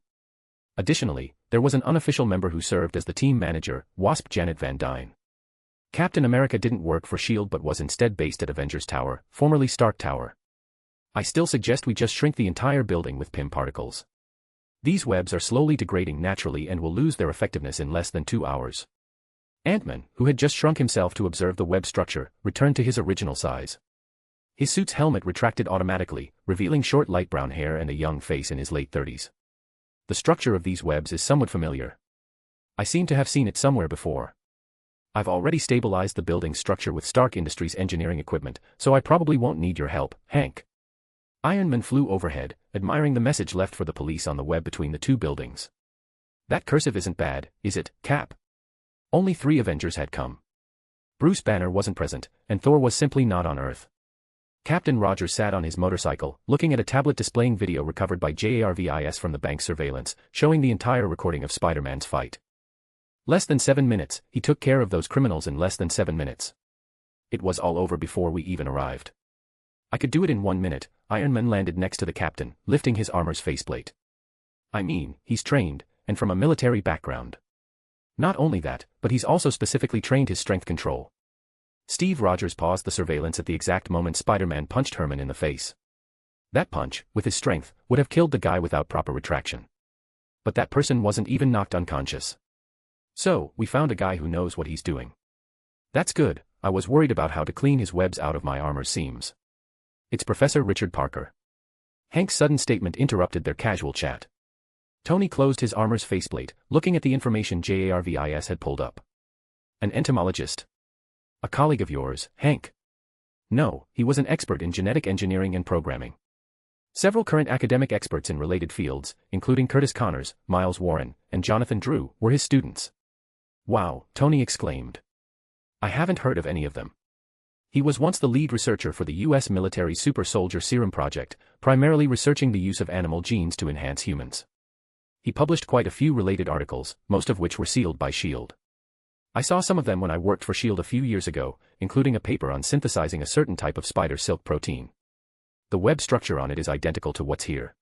Additionally, there was an unofficial member who served as the team manager, Wasp Janet Van Dyne. Captain America didn't work for S.H.I.E.L.D. but was instead based at Avengers Tower, formerly Stark Tower. I still suggest we just shrink the entire building with Pym particles. These webs are slowly degrading naturally and will lose their effectiveness in less than 2 hours. Ant-Man, who had just shrunk himself to observe the web structure, returned to his original size. His suit's helmet retracted automatically, revealing short light brown hair and a young face in his late 30s. The structure of these webs is somewhat familiar. I seem to have seen it somewhere before. I've already stabilized the building's structure with Stark Industries engineering equipment, so I probably won't need your help, Hank. Iron Man flew overhead, admiring the message left for the police on the web between the 2 buildings. That cursive isn't bad, is it, Cap? Only 3 Avengers had come. Bruce Banner wasn't present, and Thor was simply not on Earth. Captain Rogers sat on his motorcycle, looking at a tablet displaying video recovered by JARVIS from the bank's surveillance, showing the entire recording of Spider-Man's fight. Less than 7 minutes, he took care of those criminals in less than 7 minutes. It was all over before we even arrived. I could do it in 1 minute. Iron Man landed next to the captain, lifting his armor's faceplate. I mean, he's trained, and from a military background. Not only that, but he's also specifically trained his strength control. Steve Rogers paused the surveillance at the exact moment Spider-Man punched Herman in the face. That punch, with his strength, would have killed the guy without proper retraction. But that person wasn't even knocked unconscious. So, we found a guy who knows what he's doing. That's good. I was worried about how to clean his webs out of my armor's seams. It's Professor Richard Parker. Hank's sudden statement interrupted their casual chat. Tony closed his armor's faceplate, looking at the information JARVIS had pulled up. An entomologist? A colleague of yours, Hank? No, he was an expert in genetic engineering and programming. Several current academic experts in related fields, including Curtis Connors, Miles Warren, and Jonathan Drew, were his students. Wow, Tony exclaimed. I haven't heard of any of them. He was once the lead researcher for the U.S. military super soldier serum project, primarily researching the use of animal genes to enhance humans. He published quite a few related articles, most of which were sealed by S.H.I.E.L.D. I saw some of them when I worked for S.H.I.E.L.D. a few years ago, including a paper on synthesizing a certain type of spider silk protein. The web structure on it is identical to what's here.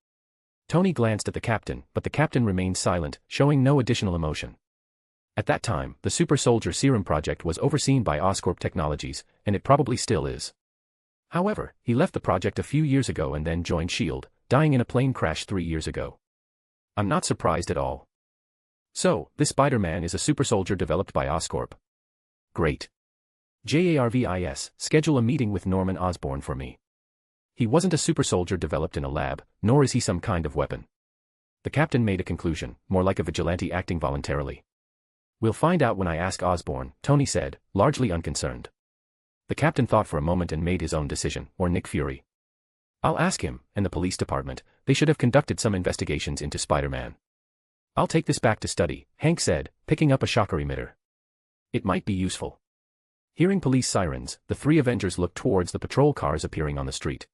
Tony glanced at the captain, but the captain remained silent, showing no additional emotion. At that time, the Super Soldier Serum project was overseen by Oscorp Technologies, and it probably still is. However, he left the project a few years ago and then joined S.H.I.E.L.D., dying in a plane crash 3 years ago. I'm not surprised at all. So, this Spider-Man is a super soldier developed by Oscorp. Great. JARVIS, schedule a meeting with Norman Osborn for me. He wasn't a super soldier developed in a lab, nor is he some kind of weapon. The captain made a conclusion, more like a vigilante acting voluntarily. We'll find out when I ask Osborn, Tony said, largely unconcerned. The captain thought for a moment and made his own decision, or Nick Fury. I'll ask him, and the police department, they should have conducted some investigations into Spider-Man. I'll take this back to study, Hank said, picking up a shocker emitter. It might be useful. Hearing police sirens, the 3 Avengers looked towards the patrol cars appearing on the street.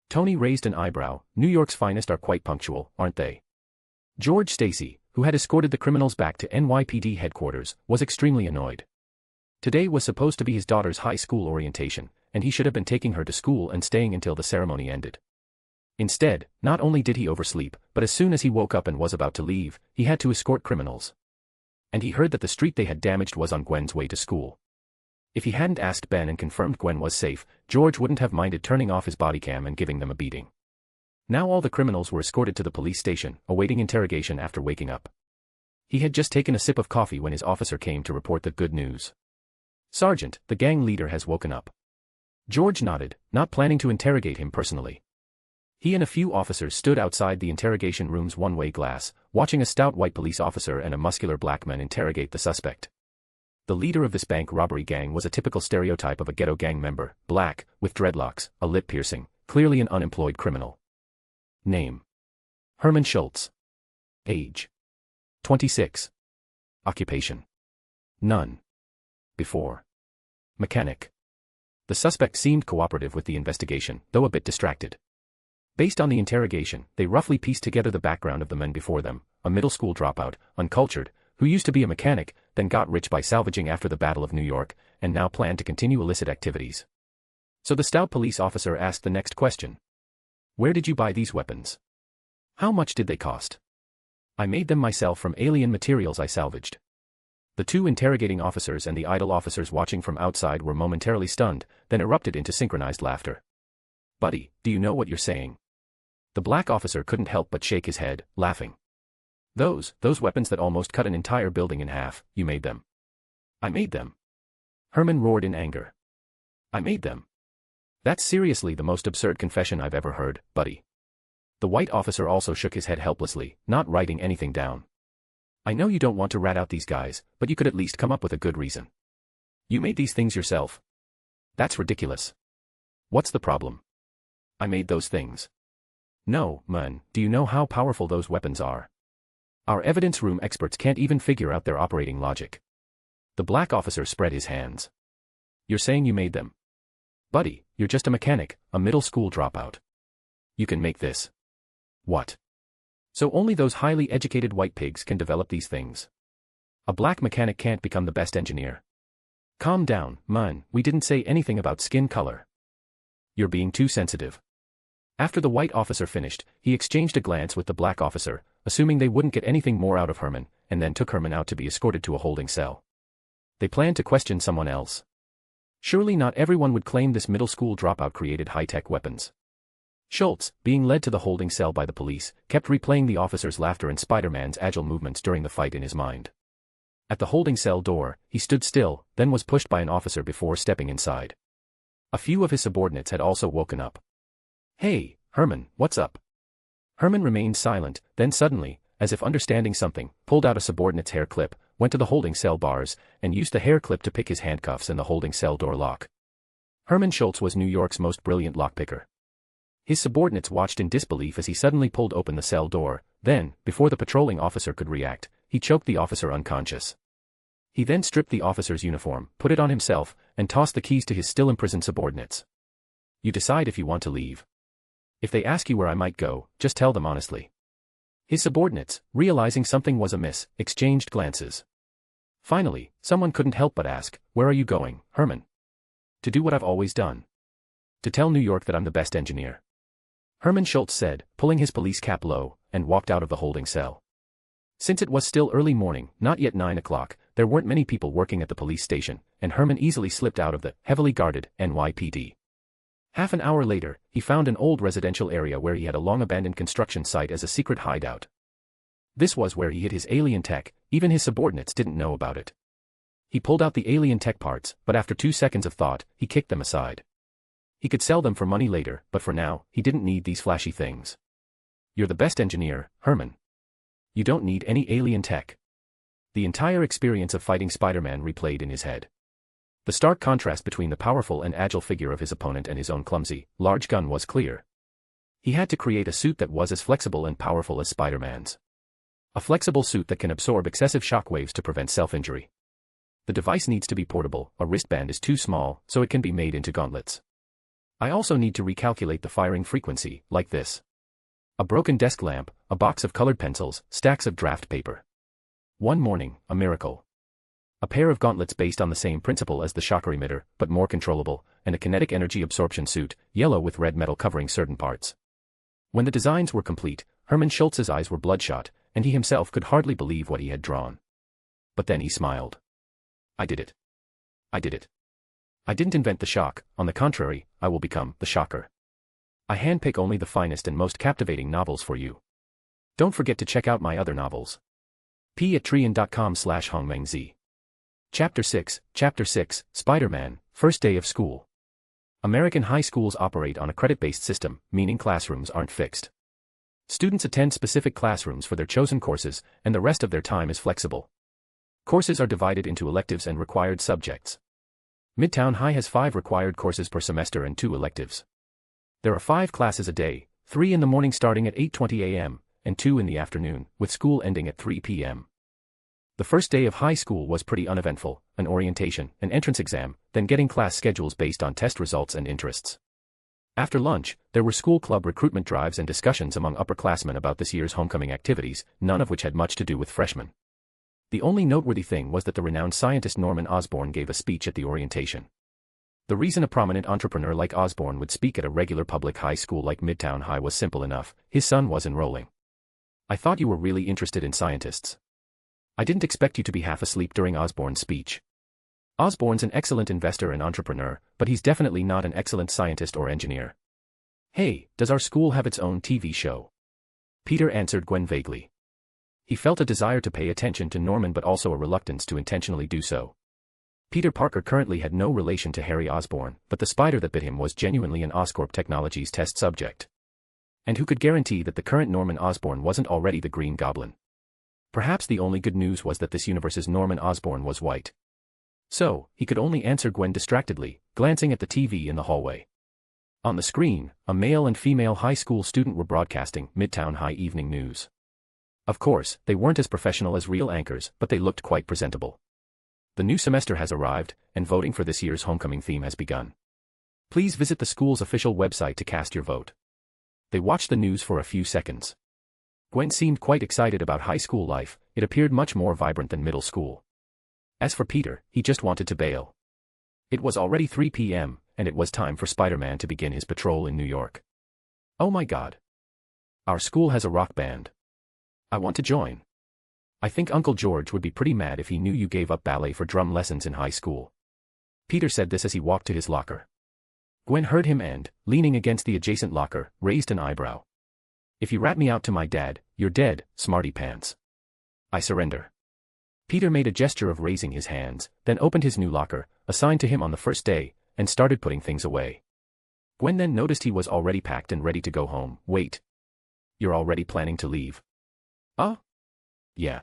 Tony raised an eyebrow. New York's finest are quite punctual, aren't they? George Stacy, who had escorted the criminals back to NYPD headquarters, was extremely annoyed. Today was supposed to be his daughter's high school orientation, and he should have been taking her to school and staying until the ceremony ended. Instead, not only did he oversleep, but as soon as he woke up and was about to leave, he had to escort criminals. And he heard that the street they had damaged was on Gwen's way to school. If he hadn't asked Ben and confirmed Gwen was safe, George wouldn't have minded turning off his body cam and giving them a beating. Now all the criminals were escorted to the police station, awaiting interrogation after waking up. He had just taken a sip of coffee when his officer came to report the good news. "Sergeant, the gang leader has woken up." George nodded, not planning to interrogate him personally. He and a few officers stood outside the interrogation room's one-way glass, watching a stout white police officer and a muscular black man interrogate the suspect. The leader of this bank robbery gang was a typical stereotype of a ghetto gang member, black, with dreadlocks, a lip piercing, clearly an unemployed criminal. Name: Herman Schultz. Age: 26. Occupation: none. Before: mechanic. The suspect seemed cooperative with the investigation, though a bit distracted. Based on the interrogation, they roughly pieced together the background of the men before them: a middle school dropout, uncultured, who used to be a mechanic, then got rich by salvaging after the Battle of New York, and now planned to continue illicit activities. So the stout police officer asked the next question. "Where did you buy these weapons? How much did they cost?" "I made them myself from alien materials I salvaged." The two interrogating officers and the idle officers watching from outside were momentarily stunned, then erupted into synchronized laughter. "Buddy, do you know what you're saying?" The black officer couldn't help but shake his head, laughing. Those weapons that almost cut an entire building in half, you made them." "I made them." Herman roared in anger. "I made them. That's seriously the most absurd confession I've ever heard, buddy." The white officer also shook his head helplessly, not writing anything down. "I know you don't want to rat out these guys, but you could at least come up with a good reason. You made these things yourself. That's ridiculous. What's the problem?" "I made those things." "No, man, do you know how powerful those weapons are? Our evidence room experts can't even figure out their operating logic." The black officer spread his hands. "You're saying you made them? Buddy, you're just a mechanic, a middle school dropout. You can make this." "What? So only those highly educated white pigs can develop these things? A black mechanic can't become the best engineer." "Calm down, man, we didn't say anything about skin color." "You're being too sensitive." After the white officer finished, he exchanged a glance with the black officer, assuming they wouldn't get anything more out of Herman, and then took Herman out to be escorted to a holding cell. They planned to question someone else. Surely not everyone would claim this middle school dropout created high-tech weapons. Schultz, being led to the holding cell by the police, kept replaying the officer's laughter and Spider-Man's agile movements during the fight in his mind. At the holding cell door, he stood still, then was pushed by an officer before stepping inside. A few of his subordinates had also woken up. "Hey, Herman, what's up?" Herman remained silent, then suddenly, as if understanding something, pulled out a subordinate's hair clip, went to the holding cell bars, and used the hair clip to pick his handcuffs and the holding cell door lock. Herman Schultz was New York's most brilliant lockpicker. His subordinates watched in disbelief as he suddenly pulled open the cell door, then, before the patrolling officer could react, he choked the officer unconscious. He then stripped the officer's uniform, put it on himself, and tossed the keys to his still imprisoned subordinates. "You decide if you want to leave. If they ask you where I might go, just tell them honestly." His subordinates, realizing something was amiss, exchanged glances. Finally, someone couldn't help but ask, "Where are you going, Herman?" "To do what I've always done. To tell New York that I'm the best engineer," Herman Schultz said, pulling his police cap low, and walked out of the holding cell. Since it was still early morning, not yet 9 o'clock, there weren't many people working at the police station, and Herman easily slipped out of the heavily guarded NYPD. Half an hour later, he found an old residential area where he had a long-abandoned construction site as a secret hideout. This was where he hid his alien tech, even his subordinates didn't know about it. He pulled out the alien tech parts, but after 2 seconds of thought, he kicked them aside. He could sell them for money later, but for now, he didn't need these flashy things. "You're the best engineer, Herman. You don't need any alien tech." The entire experience of fighting Spider-Man replayed in his head. The stark contrast between the powerful and agile figure of his opponent and his own clumsy, large gun was clear. He had to create a suit that was as flexible and powerful as Spider-Man's. A flexible suit that can absorb excessive shock waves to prevent self-injury. The device needs to be portable, a wristband is too small, so it can be made into gauntlets. I also need to recalculate the firing frequency, like this. A broken desk lamp, a box of colored pencils, stacks of draft paper. One morning, a miracle. A pair of gauntlets based on the same principle as the shocker emitter, but more controllable, and a kinetic energy absorption suit, yellow with red metal covering certain parts. When the designs were complete, Hermann Schultz's eyes were bloodshot, and he himself could hardly believe what he had drawn. But then he smiled. I did it. I did it. I didn't invent the shock, on the contrary, I will become the shocker. I handpick only the finest and most captivating novels for you. Don't forget to check out my other novels. p@trian.com/hongmengzi. Chapter 6, Spider-Man, First Day of School. American high schools operate on a credit-based system, meaning classrooms aren't fixed. Students attend specific classrooms for their chosen courses, and the rest of their time is flexible. Courses are divided into electives and required subjects. Midtown High has 5 required courses per semester and 2 electives. There are 5 classes a day, 3 in the morning starting at 8:20 a.m., and 2 in the afternoon, with school ending at 3 p.m. The first day of high school was pretty uneventful, an orientation, an entrance exam, then getting class schedules based on test results and interests. After lunch, there were school club recruitment drives and discussions among upperclassmen about this year's homecoming activities, none of which had much to do with freshmen. The only noteworthy thing was that the renowned scientist Norman Osborn gave a speech at the orientation. The reason a prominent entrepreneur like Osborn would speak at a regular public high school like Midtown High was simple enough: his son was enrolling. I thought you were really interested in scientists. I didn't expect you to be half asleep during Osborn's speech. Osborn's an excellent investor and entrepreneur, but he's definitely not an excellent scientist or engineer. Hey, does our school have its own TV show? Peter answered Gwen vaguely. He felt a desire to pay attention to Norman but also a reluctance to intentionally do so. Peter Parker currently had no relation to Harry Osborn, but the spider that bit him was genuinely an Oscorp Technologies test subject. And who could guarantee that the current Norman Osborn wasn't already the Green Goblin? Perhaps the only good news was that this universe's Norman Osborn was white. So, he could only answer Gwen distractedly, glancing at the TV in the hallway. On the screen, a male and female high school student were broadcasting Midtown High Evening News. Of course, they weren't as professional as real anchors, but they looked quite presentable. The new semester has arrived, and voting for this year's homecoming theme has begun. Please visit the school's official website to cast your vote. They watched the news for a few seconds. Gwen seemed quite excited about high school life, it appeared much more vibrant than middle school. As for Peter, he just wanted to bail. It was already 3 p.m., and it was time for Spider-Man to begin his patrol in New York. Oh my God. Our school has a rock band. I want to join. I think Uncle George would be pretty mad if he knew you gave up ballet for drum lessons in high school. Peter said this as he walked to his locker. Gwen heard him and, leaning against the adjacent locker, raised an eyebrow. If you rat me out to my dad, you're dead, smarty pants. I surrender. Peter made a gesture of raising his hands, then opened his new locker, assigned to him on the first day, and started putting things away. Gwen then noticed he was already packed and ready to go home. Wait. You're already planning to leave? Yeah.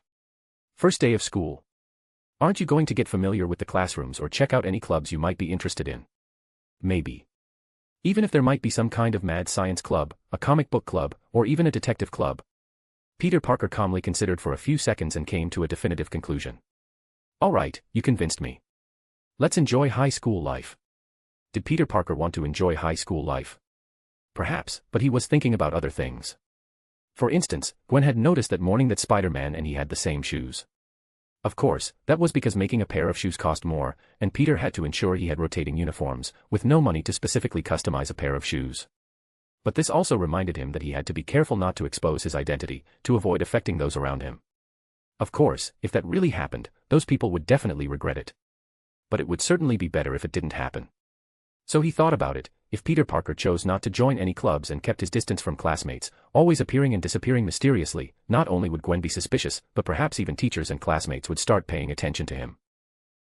First day of school. Aren't you going to get familiar with the classrooms or check out any clubs you might be interested in? Maybe. Even if there might be some kind of mad science club, a comic book club, or even a detective club. Peter Parker calmly considered for a few seconds and came to a definitive conclusion. All right, you convinced me. Let's enjoy high school life. Did Peter Parker want to enjoy high school life? Perhaps, but he was thinking about other things. For instance, Gwen had noticed that morning that Spider-Man and he had the same shoes. Of course, that was because making a pair of shoes cost more, and Peter had to ensure he had rotating uniforms, with no money to specifically customize a pair of shoes. But this also reminded him that he had to be careful not to expose his identity, to avoid affecting those around him. Of course, if that really happened, those people would definitely regret it. But it would certainly be better if it didn't happen. So he thought about it. If Peter Parker chose not to join any clubs and kept his distance from classmates, always appearing and disappearing mysteriously, not only would Gwen be suspicious, but perhaps even teachers and classmates would start paying attention to him.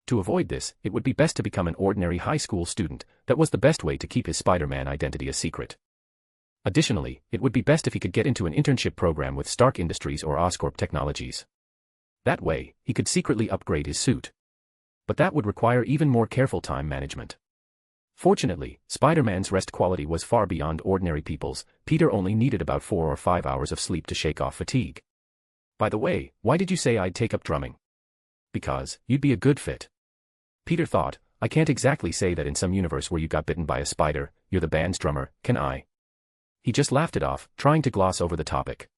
To avoid this, it would be best to become an ordinary high school student. That was the best way to keep his Spider-Man identity a secret. Additionally, it would be best if he could get into an internship program with Stark Industries or Oscorp Technologies. That way, he could secretly upgrade his suit. But that would require even more careful time management. Fortunately, Spider-Man's rest quality was far beyond ordinary people's. Peter only needed about 4 or 5 hours of sleep to shake off fatigue. By the way, why did you say I'd take up drumming? Because, you'd be a good fit. Peter thought, I can't exactly say that in some universe where you got bitten by a spider, you're the band's drummer, can I? He just laughed it off, trying to gloss over the topic.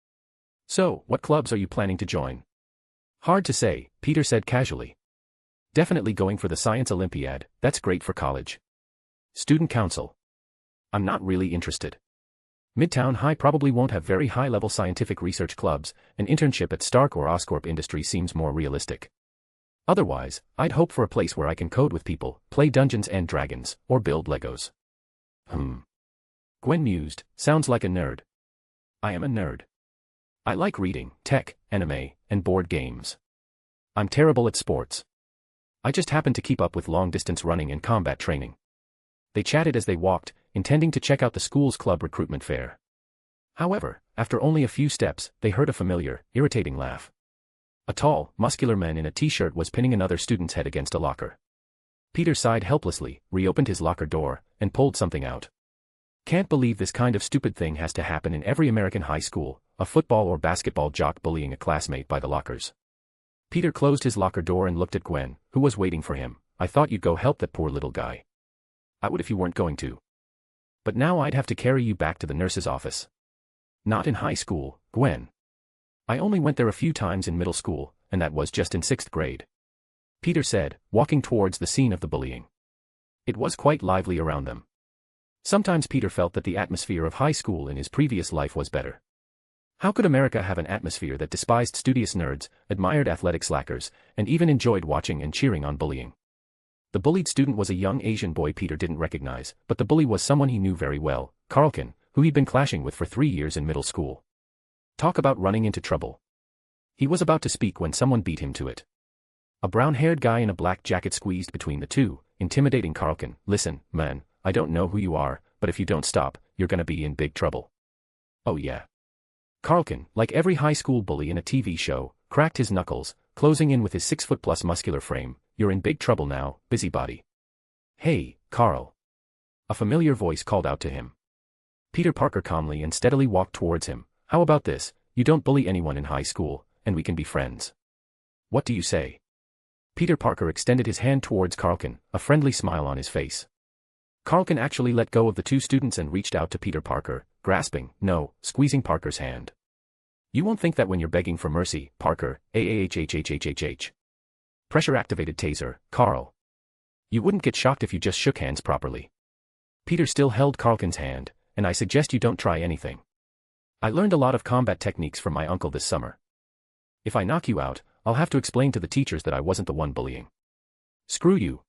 So, what clubs are you planning to join? Hard to say, Peter said casually. Definitely going for the Science Olympiad, that's great for college. Student Council. I'm not really interested. Midtown High probably won't have very high-level scientific research clubs, an internship at Stark or Oscorp Industries seems more realistic. Otherwise, I'd hope for a place where I can code with people, play Dungeons and Dragons, or build Legos. Gwen mused, sounds like a nerd. I am a nerd. I like reading, tech, anime, and board games. I'm terrible at sports. I just happen to keep up with long-distance running and combat training. They chatted as they walked, intending to check out the school's club recruitment fair. However, after only a few steps, they heard a familiar, irritating laugh. A tall, muscular man in a t-shirt was pinning another student's head against a locker. Peter sighed helplessly, reopened his locker door, and pulled something out. Can't believe this kind of stupid thing has to happen in every American high school, a football or basketball jock bullying a classmate by the lockers. Peter closed his locker door and looked at Gwen, who was waiting for him. I thought you'd go help that poor little guy. I would if you weren't going to. But now I'd have to carry you back to the nurse's office. Not in high school, Gwen. I only went there a few times in middle school, and that was just in 6th grade. Peter said, walking towards the scene of the bullying. It was quite lively around them. Sometimes Peter felt that the atmosphere of high school in his previous life was better. How could America have an atmosphere that despised studious nerds, admired athletic slackers, and even enjoyed watching and cheering on bullying? The bullied student was a young Asian boy Peter didn't recognize, but the bully was someone he knew very well, Carlkin, who he'd been clashing with for 3 years in middle school. Talk about running into trouble. He was about to speak when someone beat him to it. A brown-haired guy in a black jacket squeezed between the two, intimidating Carlkin. Listen, man, I don't know who you are, but if you don't stop, you're gonna be in big trouble. Oh yeah. Carlkin, like every high school bully in a TV show, cracked his knuckles, closing in with his 6-foot-plus muscular frame. You're in big trouble now, busybody. Hey, Carl. A familiar voice called out to him. Peter Parker calmly and steadily walked towards him. How about this? You don't bully anyone in high school, and we can be friends. What do you say? Peter Parker extended his hand towards Carlkin, a friendly smile on his face. Carlkin actually let go of the two students and reached out to Peter Parker, grasping, no, squeezing Parker's hand. You won't think that when you're begging for mercy, Parker, AAHHHHHH. Pressure-activated taser, Carl. You wouldn't get shocked if you just shook hands properly. Peter still held Carlkin's hand, and I suggest you don't try anything. I learned a lot of combat techniques from my uncle this summer. If I knock you out, I'll have to explain to the teachers that I wasn't the one bullying. Screw you.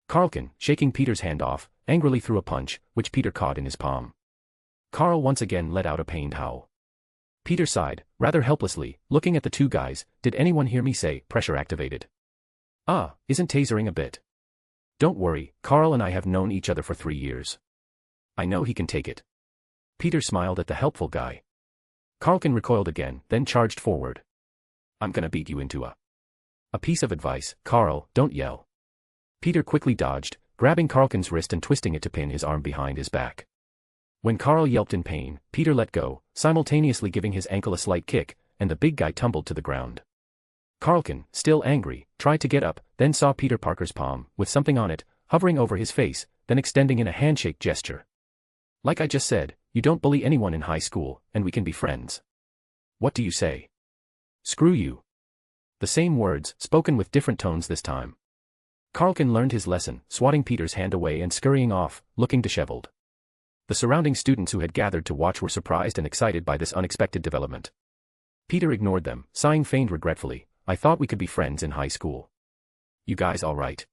Carlkin, shaking Peter's hand off, angrily threw a punch, which Peter caught in his palm. Carl once again let out a pained howl. Peter sighed, rather helplessly, looking at the two guys. Did anyone hear me say, pressure-activated? Isn't tasering a bit? Don't worry, Carl and I have known each other for 3 years. I know he can take it. Peter smiled at the helpful guy. Carlkin recoiled again, then charged forward. I'm gonna beat you into a piece of advice, Carl, don't yell. Peter quickly dodged, grabbing Carlkin's wrist and twisting it to pin his arm behind his back. When Carl yelped in pain, Peter let go, simultaneously giving his ankle a slight kick, and the big guy tumbled to the ground. Carlkin, still angry, tried to get up, then saw Peter Parker's palm, with something on it, hovering over his face, then extending in a handshake gesture. Like I just said, you don't bully anyone in high school, and we can be friends. What do you say? Screw you. The same words, spoken with different tones this time. Carlkin learned his lesson, swatting Peter's hand away and scurrying off, looking disheveled. The surrounding students who had gathered to watch were surprised and excited by this unexpected development. Peter ignored them, sighing feigned regretfully. I thought we could be friends in high school. You guys all right?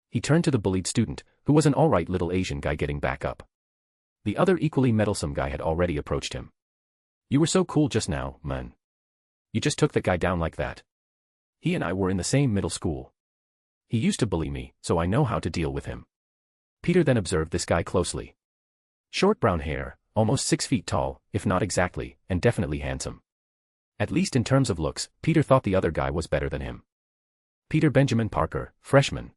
He turned to the bullied student, who was an all-right little Asian guy getting back up. The other equally meddlesome guy had already approached him. You were so cool just now, man. You just took that guy down like that. He and I were in the same middle school. He used to bully me, so I know how to deal with him. Peter then observed this guy closely. Short brown hair, almost 6 feet tall, if not exactly, and definitely handsome. At least in terms of looks, Peter thought the other guy was better than him. Peter Benjamin Parker, freshman.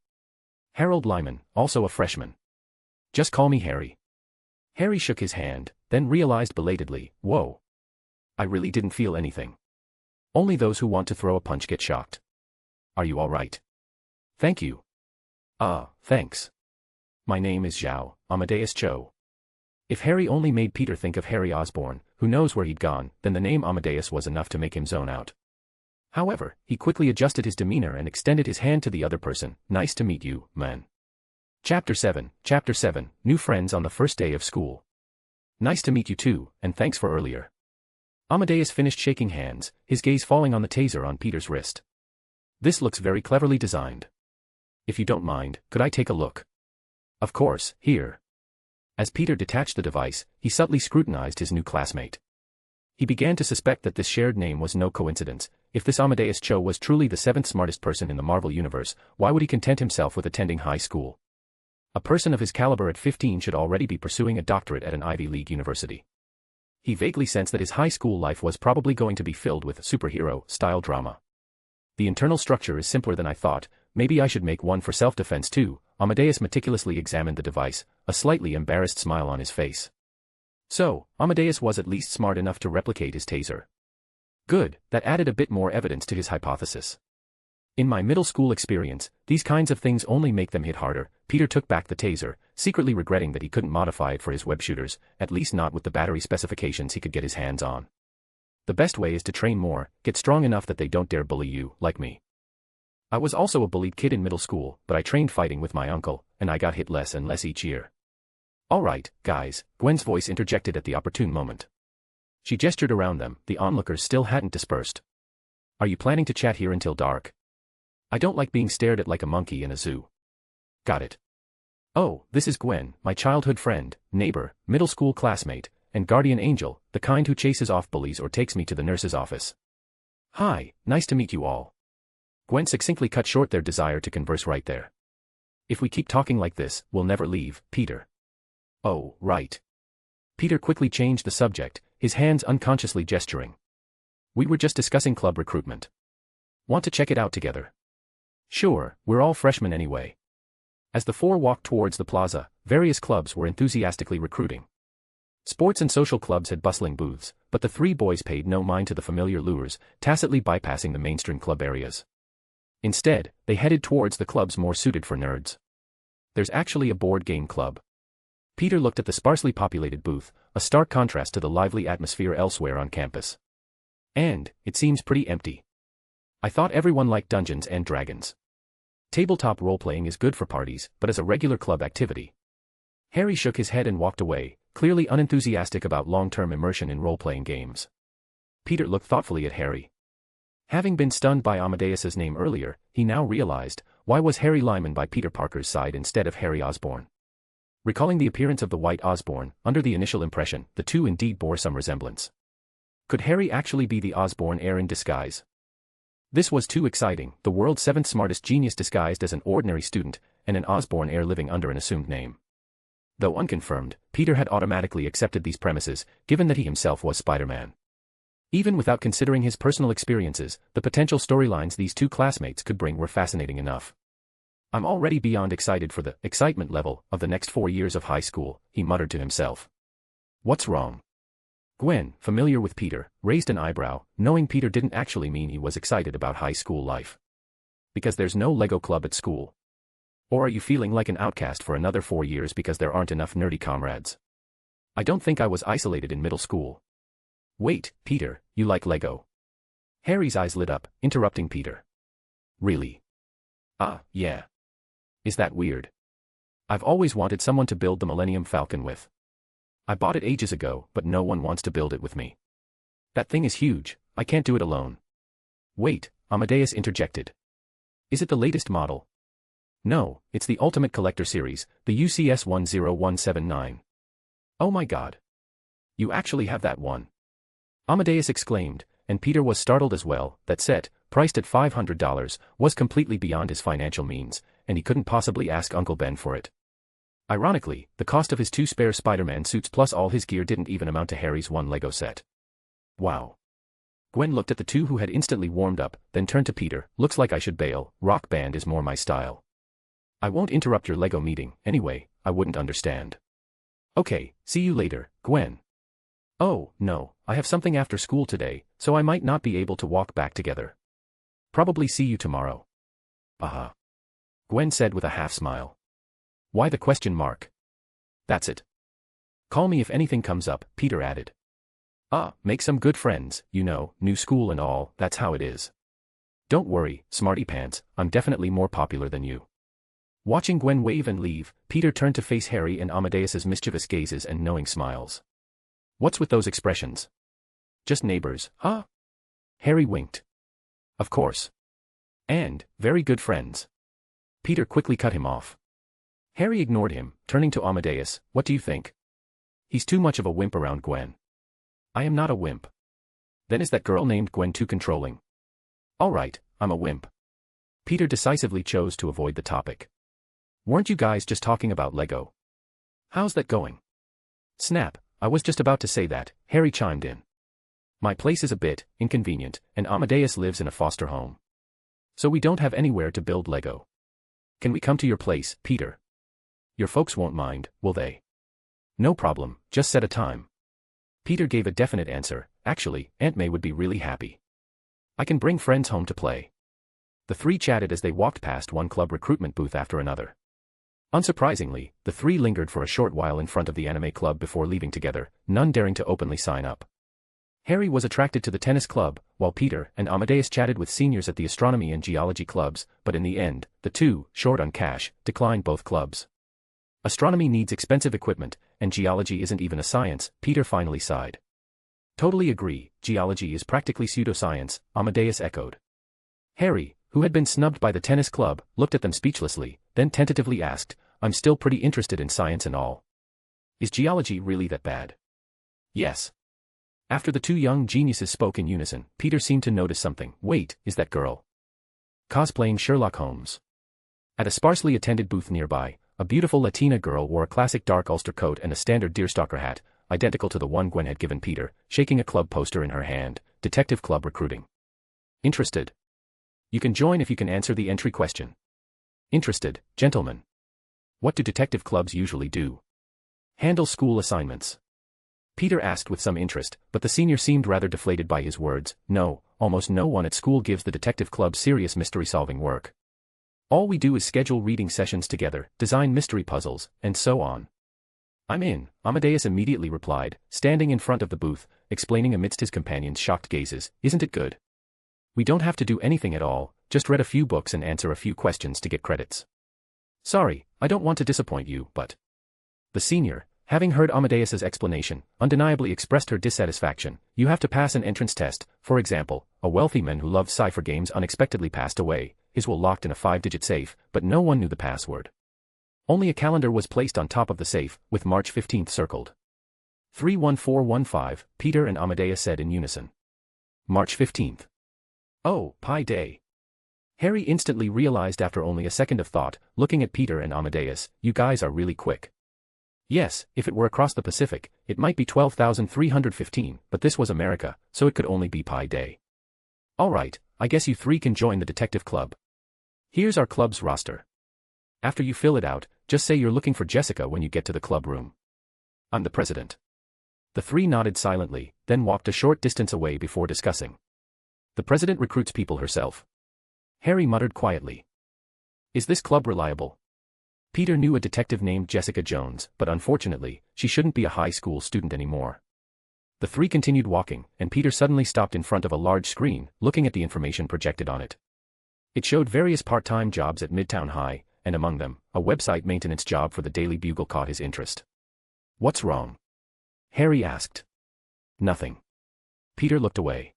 Harold Lyman, also a freshman. Just call me Harry. Harry shook his hand, then realized belatedly, whoa. I really didn't feel anything. Only those who want to throw a punch get shocked. Are you all right? Thank you. Ah, thanks. My name is Zhao, Amadeus Cho. If Harry only made Peter think of Harry Osborn, who knows where he'd gone, then the name Amadeus was enough to make him zone out. However, he quickly adjusted his demeanor and extended his hand to the other person. Nice to meet you, man. Chapter 7, New Friends on the First Day of School. Nice to meet you too, and thanks for earlier. Amadeus finished shaking hands, his gaze falling on the taser on Peter's wrist. This looks very cleverly designed. If you don't mind, could I take a look? Of course, here. As Peter detached the device, he subtly scrutinized his new classmate. He began to suspect that this shared name was no coincidence. If this Amadeus Cho was truly the seventh smartest person in the Marvel Universe, why would he content himself with attending high school? A person of his caliber at 15 should already be pursuing a doctorate at an Ivy League university. He vaguely sensed that his high school life was probably going to be filled with superhero-style drama. The internal structure is simpler than I thought. Maybe I should make one for self-defense too. Amadeus meticulously examined the device, a slightly embarrassed smile on his face. So, Amadeus was at least smart enough to replicate his taser. Good, that added a bit more evidence to his hypothesis. In my middle school experience, these kinds of things only make them hit harder. Peter took back the taser, secretly regretting that he couldn't modify it for his web shooters, at least not with the battery specifications he could get his hands on. The best way is to train more, get strong enough that they don't dare bully you, like me. I was also a bullied kid in middle school, but I trained fighting with my uncle, and I got hit less and less each year. All right, guys, Gwen's voice interjected at the opportune moment. She gestured around them, the onlookers still hadn't dispersed. Are you planning to chat here until dark? I don't like being stared at like a monkey in a zoo. Got it. Oh, this is Gwen, my childhood friend, neighbor, middle school classmate, and guardian angel, the kind who chases off bullies or takes me to the nurse's office. Hi, nice to meet you all. Gwen succinctly cut short their desire to converse right there. If we keep talking like this, we'll never leave, Peter. Oh, right. Peter quickly changed the subject, his hands unconsciously gesturing. We were just discussing club recruitment. Want to check it out together? Sure, we're all freshmen anyway. As the four walked towards the plaza, various clubs were enthusiastically recruiting. Sports and social clubs had bustling booths, but the three boys paid no mind to the familiar lures, tacitly bypassing the mainstream club areas. Instead, they headed towards the clubs more suited for nerds. There's actually a board game club. Peter looked at the sparsely populated booth, a stark contrast to the lively atmosphere elsewhere on campus. And, it seems pretty empty. I thought everyone liked Dungeons and Dragons. Tabletop role-playing is good for parties, but as a regular club activity. Harry shook his head and walked away, clearly unenthusiastic about long-term immersion in role-playing games. Peter looked thoughtfully at Harry. Having been stunned by Amadeus's name earlier, he now realized, why was Harry Lyman by Peter Parker's side instead of Harry Osborn? Recalling the appearance of the white Osborn, under the initial impression, the two indeed bore some resemblance. Could Harry actually be the Osborn heir in disguise? This was too exciting, the world's seventh smartest genius disguised as an ordinary student, and an Osborn heir living under an assumed name. Though unconfirmed, Peter had automatically accepted these premises, given that he himself was Spider-Man. Even without considering his personal experiences, the potential storylines these two classmates could bring were fascinating enough. I'm already beyond excited for the excitement level of the next 4 years of high school, he muttered to himself. What's wrong? Gwen, familiar with Peter, raised an eyebrow, knowing Peter didn't actually mean he was excited about high school life. Because there's no Lego club at school. Or are you feeling like an outcast for another 4 years because there aren't enough nerdy comrades? I don't think I was isolated in middle school. Wait, Peter, you like Lego? Harry's eyes lit up, interrupting Peter. Really? Ah, yeah. Is that weird? I've always wanted someone to build the Millennium Falcon with. I bought it ages ago, but no one wants to build it with me. That thing is huge, I can't do it alone. Wait, Amadeus interjected. Is it the latest model? No, it's the Ultimate Collector Series, the UCS 10179. Oh my god. You actually have that one. Amadeus exclaimed, and Peter was startled as well. That set, priced at $500, was completely beyond his financial means, and he couldn't possibly ask Uncle Ben for it. Ironically, the cost of his 2 spare Spider-Man suits plus all his gear didn't even amount to Harry's one Lego set. Wow. Gwen looked at the two who had instantly warmed up, then turned to Peter. Looks like I should bail, Rock Band is more my style. I won't interrupt your Lego meeting, anyway, I wouldn't understand. Okay, see you later, Gwen. Oh, no, I have something after school today, so I might not be able to walk back together. Probably see you tomorrow. Aha. Gwen said with a half-smile. Why the question mark? That's it. Call me if anything comes up, Peter added. Make some good friends, you know, new school and all, that's how it is. Don't worry, smarty pants, I'm definitely more popular than you. Watching Gwen wave and leave, Peter turned to face Harry and Amadeus's mischievous gazes and knowing smiles. What's with those expressions? Just neighbors, huh? Harry winked. Of course. And, very good friends. Peter quickly cut him off. Harry ignored him, turning to Amadeus, what do you think? He's too much of a wimp around Gwen. I am not a wimp. Then is that girl named Gwen too controlling? All right, I'm a wimp. Peter decisively chose to avoid the topic. Weren't you guys just talking about Lego? How's that going? Snap, I was just about to say that, Harry chimed in. My place is a bit inconvenient, and Amadeus lives in a foster home. So we don't have anywhere to build Lego. Can we come to your place, Peter? Your folks won't mind, will they? No problem, just set a time. Peter gave a definite answer, actually, Aunt May would be really happy. I can bring friends home to play. The three chatted as they walked past one club recruitment booth after another. Unsurprisingly, the three lingered for a short while in front of the anime club before leaving together, none daring to openly sign up. Harry was attracted to the tennis club, while Peter and Amadeus chatted with seniors at the astronomy and geology clubs, but in the end, the two, short on cash, declined both clubs. Astronomy needs expensive equipment, and geology isn't even a science, Peter finally sighed. Totally agree, geology is practically pseudoscience, Amadeus echoed. Harry, who had been snubbed by the tennis club, looked at them speechlessly, then tentatively asked, I'm still pretty interested in science and all. Is geology really that bad? Yes. After the two young geniuses spoke in unison, Peter seemed to notice something. Wait, is that girl cosplaying Sherlock Holmes? At a sparsely attended booth nearby, a beautiful Latina girl wore a classic dark Ulster coat and a standard deerstalker hat, identical to the one Gwen had given Peter, shaking a club poster in her hand, Detective Club Recruiting. Interested? You can join if you can answer the entry question. Interested, gentlemen. What do detective clubs usually do? Handle school assignments. Peter asked with some interest, but the senior seemed rather deflated by his words. No, almost no one at school gives the detective club serious mystery-solving work. All we do is schedule reading sessions together, design mystery puzzles, and so on. I'm in, Amadeus immediately replied, standing in front of the booth, explaining amidst his companions' shocked gazes, isn't it good? We don't have to do anything at all, just read a few books and answer a few questions to get credits. Sorry, I don't want to disappoint you, but... The senior, having heard Amadeus's explanation, undeniably expressed her dissatisfaction. You have to pass an entrance test. For example, a wealthy man who loved cipher games unexpectedly passed away, his will locked in a 5-digit safe, but no one knew the password. Only a calendar was placed on top of the safe, with March 15th circled. 31415, Peter and Amadeus said in unison. March 15th. Oh, Pi Day. Harry instantly realized after only a second of thought, looking at Peter and Amadeus, you guys are really quick. Yes, if it were across the Pacific, it might be 12,315, but this was America, so it could only be Pi Day. Alright, I guess you three can join the detective club. Here's our club's roster. After you fill it out, just say you're looking for Jessica when you get to the club room. I'm the president. The three nodded silently, then walked a short distance away before discussing. The president recruits people herself. Harry muttered quietly. Is this club reliable? Peter knew a detective named Jessica Jones, but unfortunately, she shouldn't be a high school student anymore. The three continued walking, and Peter suddenly stopped in front of a large screen, looking at the information projected on it. It showed various part-time jobs at Midtown High, and among them, a website maintenance job for the Daily Bugle caught his interest. What's wrong? Harry asked. Nothing. Peter looked away.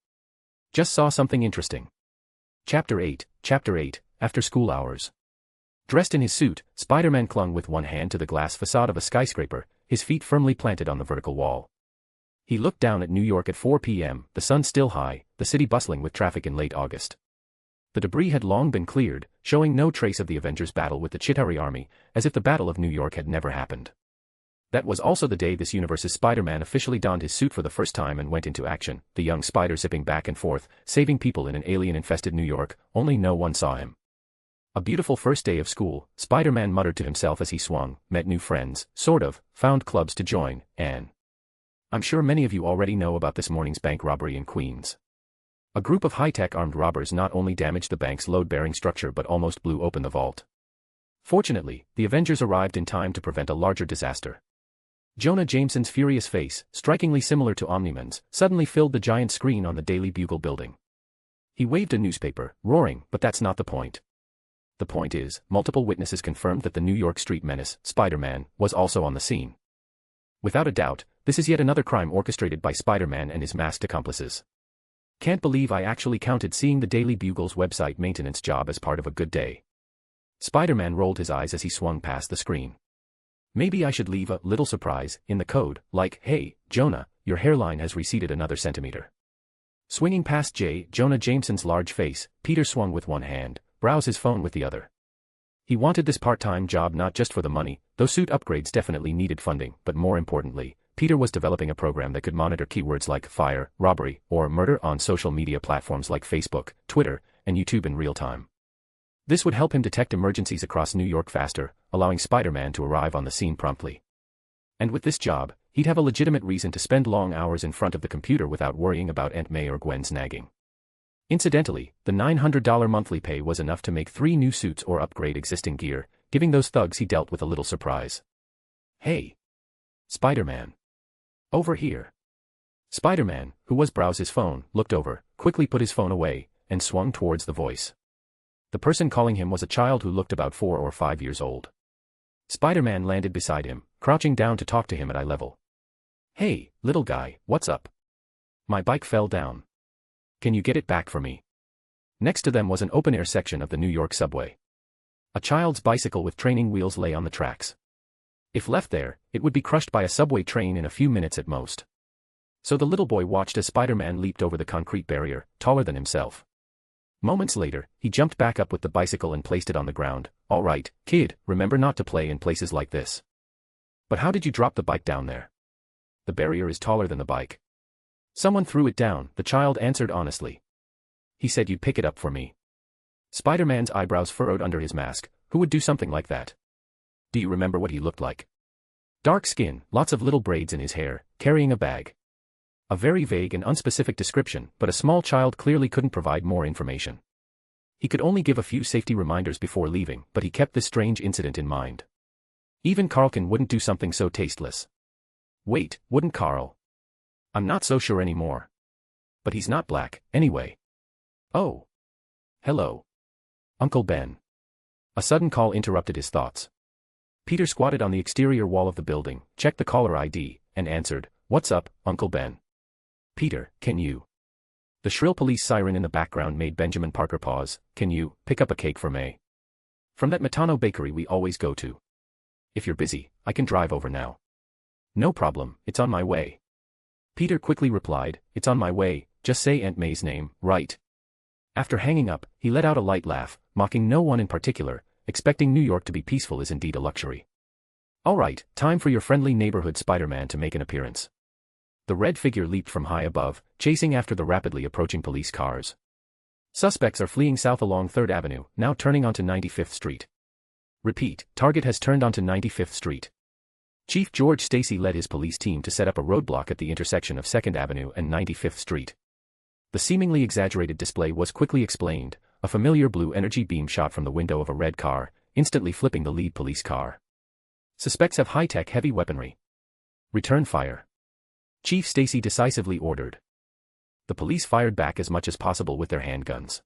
Just saw something interesting. Chapter 8, After School Hours. Dressed in his suit, Spider-Man clung with one hand to the glass facade of a skyscraper, his feet firmly planted on the vertical wall. He looked down at New York at 4 p.m., the sun still high, the city bustling with traffic in late August. The debris had long been cleared, showing no trace of the Avengers' battle with the Chitauri army, as if the Battle of New York had never happened. That was also the day this universe's Spider-Man officially donned his suit for the first time and went into action, the young spider zipping back and forth, saving people in an alien-infested New York, only no one saw him. A beautiful first day of school, Spider-Man muttered to himself as he swung, met new friends, sort of, found clubs to join, and... I'm sure many of you already know about this morning's bank robbery in Queens. A group of high-tech armed robbers not only damaged the bank's load-bearing structure but almost blew open the vault. Fortunately, the Avengers arrived in time to prevent a larger disaster. Jonah Jameson's furious face, strikingly similar to Omni-Man's, suddenly filled the giant screen on the Daily Bugle building. He waved a newspaper, roaring, but that's not the point. The point is, multiple witnesses confirmed that the New York Street menace, Spider-Man, was also on the scene. Without a doubt, this is yet another crime orchestrated by Spider-Man and his masked accomplices. Can't believe I actually counted seeing the Daily Bugle's website maintenance job as part of a good day. Spider-Man rolled his eyes as he swung past the screen. Maybe I should leave a little surprise in the code, like, hey, Jonah, your hairline has receded another centimeter. Swinging past Jonah Jameson's large face, Peter swung with one hand, browsed his phone with the other. He wanted this part-time job not just for the money, though suit upgrades definitely needed funding, but more importantly, Peter was developing a program that could monitor keywords like fire, robbery, or murder on social media platforms like Facebook, Twitter, and YouTube in real time. This would help him detect emergencies across New York faster, allowing Spider-Man to arrive on the scene promptly. And with this job, he'd have a legitimate reason to spend long hours in front of the computer without worrying about Aunt May or Gwen's nagging. Incidentally, the $900 monthly pay was enough to make 3 new suits or upgrade existing gear, giving those thugs he dealt with a little surprise. Hey! Spider-Man! Over here! Spider-Man, who was browsing his phone, looked over, quickly put his phone away, and swung towards the voice. The person calling him was a child who looked about 4 or 5 years old. Spider-Man landed beside him, crouching down to talk to him at eye level. Hey, little guy, what's up? My bike fell down. Can you get it back for me? Next to them was an open-air section of the New York subway. A child's bicycle with training wheels lay on the tracks. If left there, it would be crushed by a subway train in a few minutes at most. So the little boy watched as Spider-Man leaped over the concrete barrier, taller than himself. Moments later, he jumped back up with the bicycle and placed it on the ground. All right, kid, remember not to play in places like this. But how did you drop the bike down there? The barrier is taller than the bike. Someone threw it down, the child answered honestly. He said you'd pick it up for me. Spider-Man's eyebrows furrowed under his mask. Who would do something like that? Do you remember what he looked like? Dark skin, lots of little braids in his hair, carrying a bag. A very vague and unspecific description, but a small child clearly couldn't provide more information. He could only give a few safety reminders before leaving, but he kept this strange incident in mind. Even Carlkin wouldn't do something so tasteless. Wait, wouldn't Carl? I'm not so sure anymore. But he's not black, anyway. Oh. Hello. Uncle Ben. A sudden call interrupted his thoughts. Peter squatted on the exterior wall of the building, checked the caller ID, and answered, "What's up, Uncle Ben?" "Peter, can you?" The shrill police siren in the background made Benjamin Parker pause. "Can you pick up a cake for May? From that Matano bakery we always go to. If you're busy, I can drive over now." "No problem, it's on my way." Peter quickly replied, "It's on my way, just say Aunt May's name, right?" After hanging up, he let out a light laugh, mocking no one in particular. Expecting New York to be peaceful is indeed a luxury. All right, time for your friendly neighborhood Spider-Man to make an appearance. The red figure leaped from high above, chasing after the rapidly approaching police cars. Suspects are fleeing south along 3rd Avenue, now turning onto 95th Street. Repeat, target has turned onto 95th Street. Chief George Stacy led his police team to set up a roadblock at the intersection of 2nd Avenue and 95th Street. The seemingly exaggerated display was quickly explained. A familiar blue energy beam shot from the window of a red car, instantly flipping the lead police car. Suspects have high-tech heavy weaponry. Return fire. Chief Stacy decisively ordered. The police fired back as much as possible with their handguns.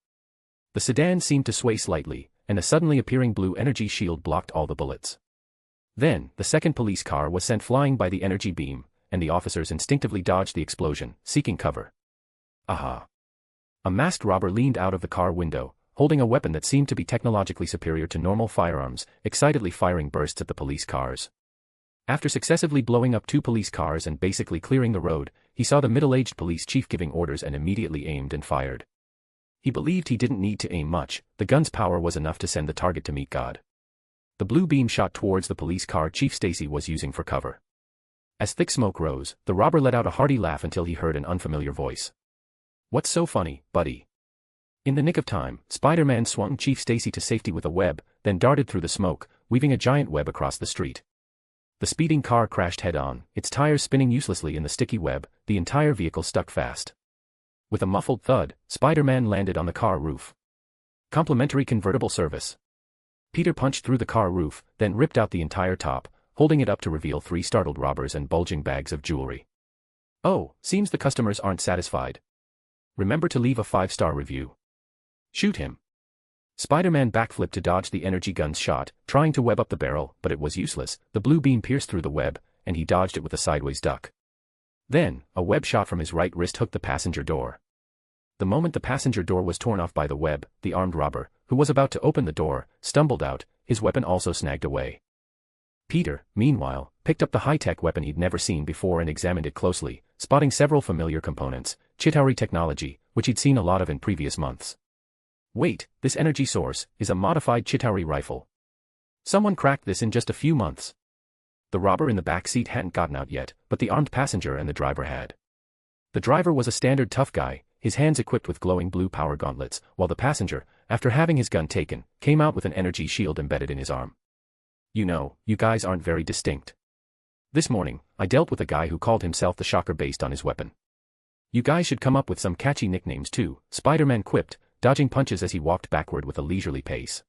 The sedan seemed to sway slightly, and a suddenly appearing blue energy shield blocked all the bullets. Then, the second police car was sent flying by the energy beam, and the officers instinctively dodged the explosion, seeking cover. Aha! A masked robber leaned out of the car window, holding a weapon that seemed to be technologically superior to normal firearms, excitedly firing bursts at the police cars. After successively blowing up 2 police cars and basically clearing the road, he saw the middle-aged police chief giving orders and immediately aimed and fired. He believed he didn't need to aim much, the gun's power was enough to send the target to meet God. The blue beam shot towards the police car Chief Stacy was using for cover. As thick smoke rose, the robber let out a hearty laugh until he heard an unfamiliar voice. "What's so funny, buddy?" In the nick of time, Spider-Man swung Chief Stacy to safety with a web, then darted through the smoke, weaving a giant web across the street. The speeding car crashed head-on, its tires spinning uselessly in the sticky web, the entire vehicle stuck fast. With a muffled thud, Spider-Man landed on the car roof. Complimentary convertible service. Peter punched through the car roof, then ripped out the entire top, holding it up to reveal 3 startled robbers and bulging bags of jewelry. Oh, seems the customers aren't satisfied. Remember to leave a 5-star review. Shoot him. Spider-Man backflipped to dodge the energy gun's shot, trying to web up the barrel, but it was useless. The blue beam pierced through the web, and he dodged it with a sideways duck. Then, a web shot from his right wrist hooked the passenger door. The moment the passenger door was torn off by the web, the armed robber, who was about to open the door, stumbled out, his weapon also snagged away. Peter, meanwhile, picked up the high-tech weapon he'd never seen before and examined it closely, spotting several familiar components, Chitauri technology, which he'd seen a lot of in previous months. Wait, this energy source is a modified Chitauri rifle. Someone cracked this in just a few months. The robber in the back seat hadn't gotten out yet, but the armed passenger and the driver had. The driver was a standard tough guy, his hands equipped with glowing blue power gauntlets, while the passenger, after having his gun taken, came out with an energy shield embedded in his arm. You know, you guys aren't very distinct. This morning, I dealt with a guy who called himself the Shocker based on his weapon. You guys should come up with some catchy nicknames too, Spider-Man quipped, dodging punches as he walked backward with a leisurely pace.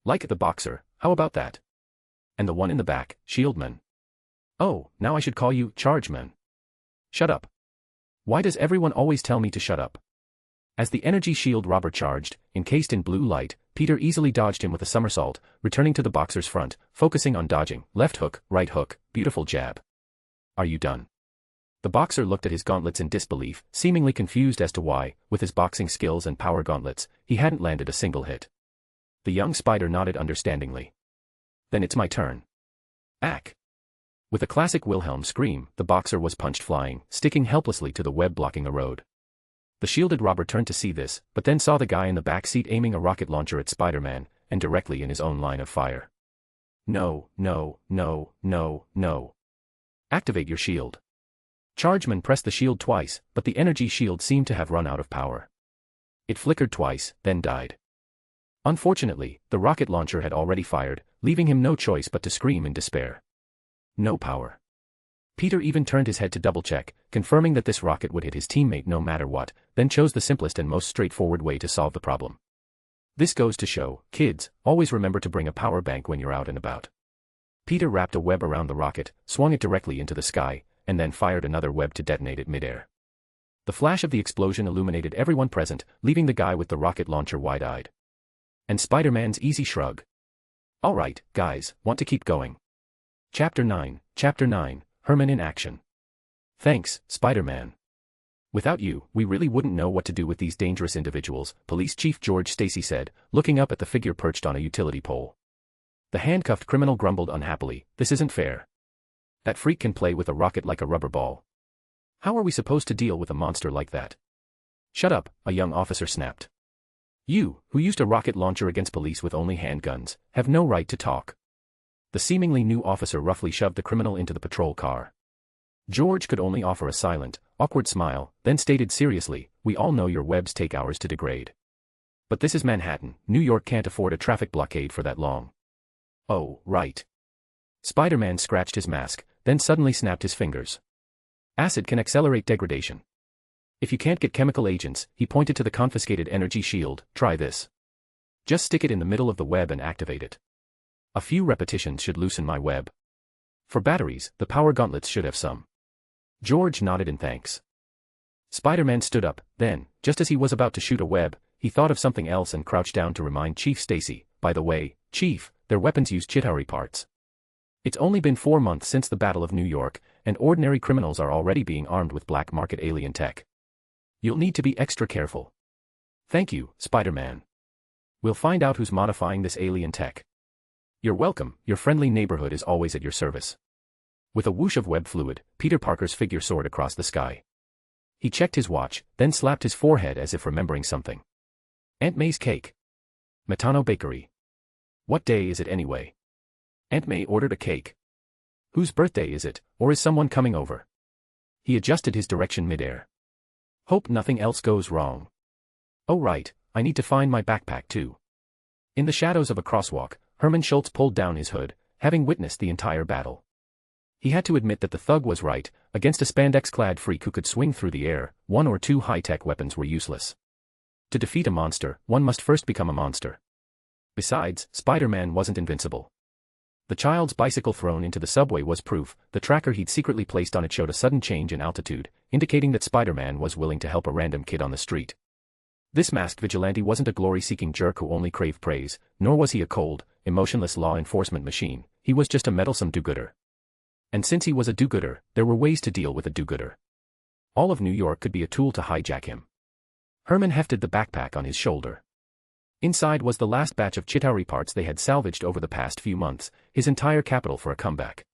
Like the Boxer, how about that? And the one in the back, Shieldman. Oh, now I should call you Chargeman. Shut up. Why does everyone always tell me to shut up? As the energy shield robber charged, encased in blue light, Peter easily dodged him with a somersault, returning to the Boxer's front, focusing on dodging, left hook, right hook, beautiful jab. Are you done? The Boxer looked at his gauntlets in disbelief, seemingly confused as to why, with his boxing skills and power gauntlets, he hadn't landed a single hit. The young Spider nodded understandingly. Then it's my turn. Ack. With a classic Wilhelm scream, the Boxer was punched flying, sticking helplessly to the web blocking a road. The shielded robber turned to see this, but then saw the guy in the back seat aiming a rocket launcher at Spider-Man, and directly in his own line of fire. No, no, no, no, no. Activate your shield. Chargeman pressed the shield twice, but the energy shield seemed to have run out of power. It flickered twice, then died. Unfortunately, the rocket launcher had already fired, leaving him no choice but to scream in despair. No power. Peter even turned his head to double-check, confirming that this rocket would hit his teammate no matter what, then chose the simplest and most straightforward way to solve the problem. This goes to show, kids, always remember to bring a power bank when you're out and about. Peter wrapped a web around the rocket, swung it directly into the sky, and then fired another web to detonate it midair. The flash of the explosion illuminated everyone present, leaving the guy with the rocket launcher wide-eyed. And Spider-Man's easy shrug. All right, guys, want to keep going. Chapter 9, Herman in action. Thanks, Spider-Man. Without you, we really wouldn't know what to do with these dangerous individuals, Police Chief George Stacy said, looking up at the figure perched on a utility pole. The handcuffed criminal grumbled unhappily, this isn't fair. That freak can play with a rocket like a rubber ball. How are we supposed to deal with a monster like that? Shut up, a young officer snapped. You, who used a rocket launcher against police with only handguns, have no right to talk. The seemingly new officer roughly shoved the criminal into the patrol car. George could only offer a silent, awkward smile, then stated seriously, we all know your webs take hours to degrade. But this is Manhattan, New York can't afford a traffic blockade for that long. Oh, right. Spider-Man scratched his mask, then suddenly snapped his fingers. Acid can accelerate degradation. If you can't get chemical agents, he pointed to the confiscated energy shield, try this. Just stick it in the middle of the web and activate it. A few repetitions should loosen my web. For batteries, the power gauntlets should have some. George nodded in thanks. Spider-Man stood up, then, just as he was about to shoot a web, he thought of something else and crouched down to remind Chief Stacy, by the way, Chief, their weapons use Chitauri parts. It's only been 4 months since the Battle of New York, and ordinary criminals are already being armed with black market alien tech. You'll need to be extra careful. Thank you, Spider-Man. We'll find out who's modifying this alien tech. You're welcome, your friendly neighborhood is always at your service. With a whoosh of web fluid, Peter Parker's figure soared across the sky. He checked his watch, then slapped his forehead as if remembering something. Aunt May's cake. Matano Bakery. What day is it anyway? Aunt May ordered a cake. Whose birthday is it, or is someone coming over? He adjusted his direction midair. Hope nothing else goes wrong. Oh right, I need to find my backpack too. In the shadows of a crosswalk, Herman Schultz pulled down his hood, having witnessed the entire battle. He had to admit that the thug was right, against a spandex-clad freak who could swing through the air, 1 or 2 high-tech weapons were useless. To defeat a monster, one must first become a monster. Besides, Spider-Man wasn't invincible. The child's bicycle thrown into the subway was proof. The tracker he'd secretly placed on it showed a sudden change in altitude, indicating that Spider-Man was willing to help a random kid on the street. This masked vigilante wasn't a glory-seeking jerk who only craved praise, nor was he a cold, emotionless law enforcement machine. He was just a meddlesome do-gooder. And since he was a do-gooder, there were ways to deal with a do-gooder. All of New York could be a tool to hijack him. Herman hefted the backpack on his shoulder. Inside was the last batch of Chitauri parts they had salvaged over the past few months, his entire capital for a comeback.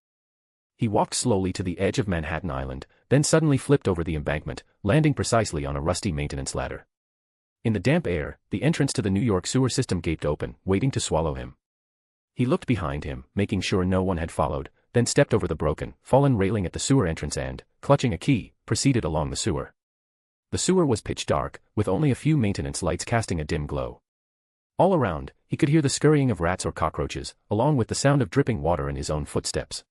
He walked slowly to the edge of Manhattan Island, then suddenly flipped over the embankment, landing precisely on a rusty maintenance ladder. In the damp air, the entrance to the New York sewer system gaped open, waiting to swallow him. He looked behind him, making sure no one had followed, then stepped over the broken, fallen railing at the sewer entrance and, clutching a key, proceeded along the sewer. The sewer was pitch dark, with only a few maintenance lights casting a dim glow. All around, he could hear the scurrying of rats or cockroaches, along with the sound of dripping water and his own footsteps.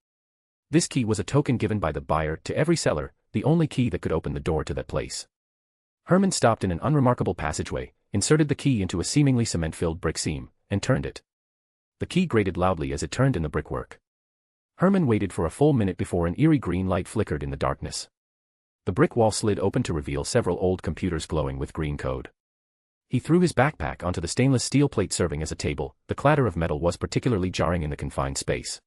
This key was a token given by the buyer to every seller, the only key that could open the door to that place. Herman stopped in an unremarkable passageway, inserted the key into a seemingly cement-filled brick seam, and turned it. The key grated loudly as it turned in the brickwork. Herman waited for a full minute before an eerie green light flickered in the darkness. The brick wall slid open to reveal several old computers glowing with green code. He threw his backpack onto the stainless steel plate serving as a table. The clatter of metal was particularly jarring in the confined space.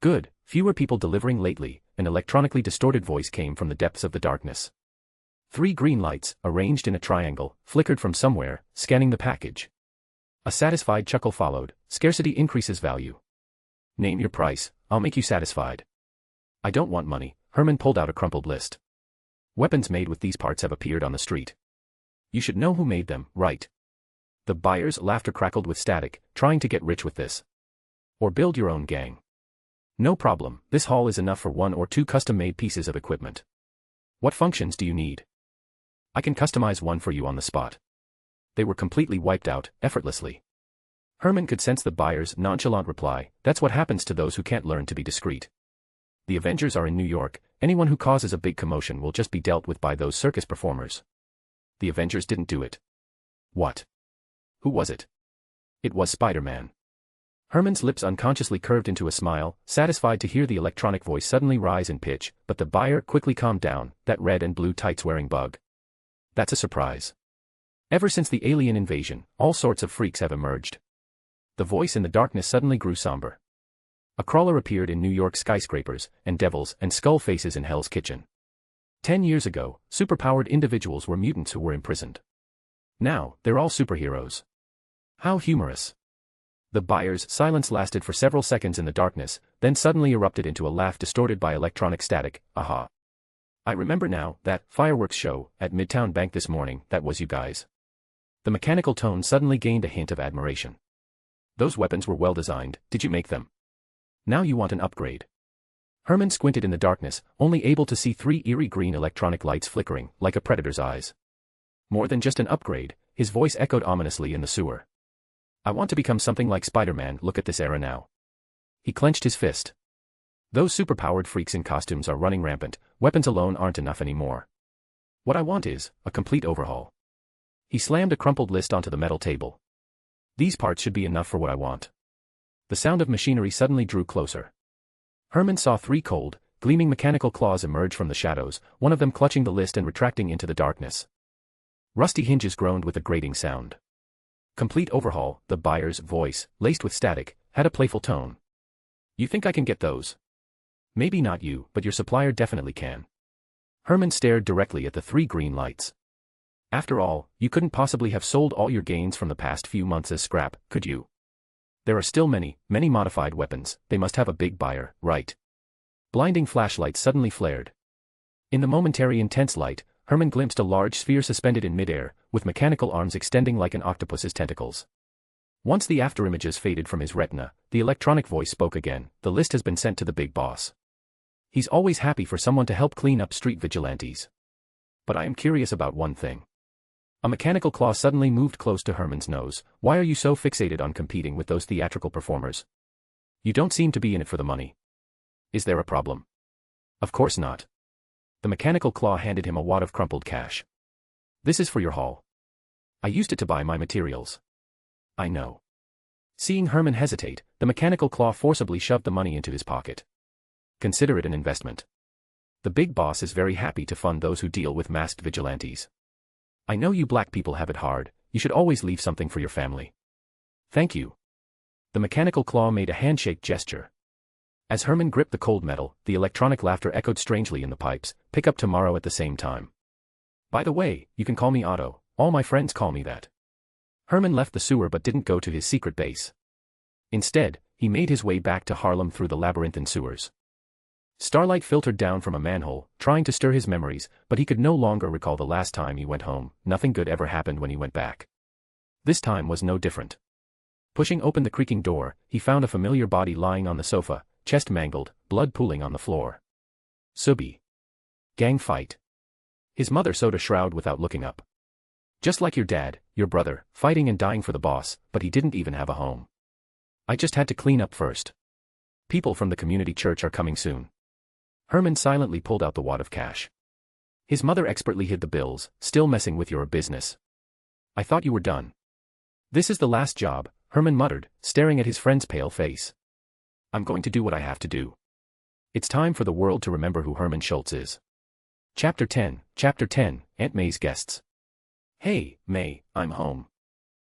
Good, fewer people delivering lately, an electronically distorted voice came from the depths of the darkness. 3 green lights, arranged in a triangle, flickered from somewhere, scanning the package. A satisfied chuckle followed. Scarcity increases value. Name your price, I'll make you satisfied. I don't want money. Herman pulled out a crumpled list. Weapons made with these parts have appeared on the street. You should know who made them, right? The buyer's laughter crackled with static, trying to get rich with this. Or build your own gang. No problem, this haul is enough for 1 or 2 custom-made pieces of equipment. What functions do you need? I can customize one for you on the spot. They were completely wiped out, effortlessly. Herman could sense the buyer's nonchalant reply. That's what happens to those who can't learn to be discreet. The Avengers are in New York. Anyone who causes a big commotion will just be dealt with by those circus performers. The Avengers didn't do it. What? Who was it? It was Spider-Man. Herman's lips unconsciously curved into a smile, satisfied to hear the electronic voice suddenly rise in pitch, but the buyer quickly calmed down. That red and blue tights-wearing bug. That's a surprise. Ever since the alien invasion, all sorts of freaks have emerged. The voice in the darkness suddenly grew somber. A crawler appeared in New York skyscrapers, and devils and skull faces in Hell's Kitchen. 10 years ago, superpowered individuals were mutants who were imprisoned. Now, they're all superheroes. How humorous. The buyer's silence lasted for several seconds in the darkness, then suddenly erupted into a laugh distorted by electronic static. Aha. I remember now, that fireworks show at Midtown Bank this morning, that was you guys. The mechanical tone suddenly gained a hint of admiration. Those weapons were well designed. Did you make them? Now you want an upgrade. Herman squinted in the darkness, only able to see 3 eerie green electronic lights flickering, like a predator's eyes. More than just an upgrade, his voice echoed ominously in the sewer. I want to become something like Spider-Man. Look at this era now. He clenched his fist. Those superpowered freaks in costumes are running rampant. Weapons alone aren't enough anymore. What I want is a complete overhaul. He slammed a crumpled list onto the metal table. These parts should be enough for what I want. The sound of machinery suddenly drew closer. Herman saw 3 cold, gleaming mechanical claws emerge from the shadows, one of them clutching the list and retracting into the darkness. Rusty hinges groaned with a grating sound. Complete overhaul, the buyer's voice, laced with static, had a playful tone. You think I can get those? Maybe not you, but your supplier definitely can. Herman stared directly at the 3 green lights. After all, you couldn't possibly have sold all your gains from the past few months as scrap, could you? There are still many modified weapons. They must have a big buyer, right? Blinding flashlights suddenly flared. In the momentary intense light, Herman glimpsed a large sphere suspended in midair, with mechanical arms extending like an octopus's tentacles. Once the afterimages faded from his retina, the electronic voice spoke again. The list has been sent to the big boss. He's always happy for someone to help clean up street vigilantes. But I am curious about one thing. A mechanical claw suddenly moved close to Herman's nose. Why are you so fixated on competing with those theatrical performers? You don't seem to be in it for the money. Is there a problem? Of course not. The mechanical claw handed him a wad of crumpled cash. This is for your haul. I used it to buy my materials. I know. Seeing Herman hesitate, the mechanical claw forcibly shoved the money into his pocket. Consider it an investment. The big boss is very happy to fund those who deal with masked vigilantes. I know you black people have it hard, you should always leave something for your family. Thank you. The mechanical claw made a handshake gesture. As Herman gripped the cold metal, the electronic laughter echoed strangely in the pipes. Pick up tomorrow at the same time. By the way, you can call me Otto, all my friends call me that. Herman left the sewer but didn't go to his secret base. Instead, he made his way back to Harlem through the labyrinthine sewers. Starlight filtered down from a manhole, trying to stir his memories, but he could no longer recall the last time he went home. Nothing good ever happened when he went back. This time was no different. Pushing open the creaking door, he found a familiar body lying on the sofa, chest mangled, blood pooling on the floor. Subi. Gang fight. His mother sewed a shroud without looking up. Just like your dad, your brother, fighting and dying for the boss, but he didn't even have a home. I just had to clean up first. People from the community church are coming soon. Herman silently pulled out the wad of cash. His mother expertly hid the bills, still messing with your business. I thought you were done. This is the last job, Herman muttered, staring at his friend's pale face. I'm going to do what I have to do. It's time for the world to remember who Herman Schultz is. Chapter 10, Aunt May's Guests. Hey, May, I'm home.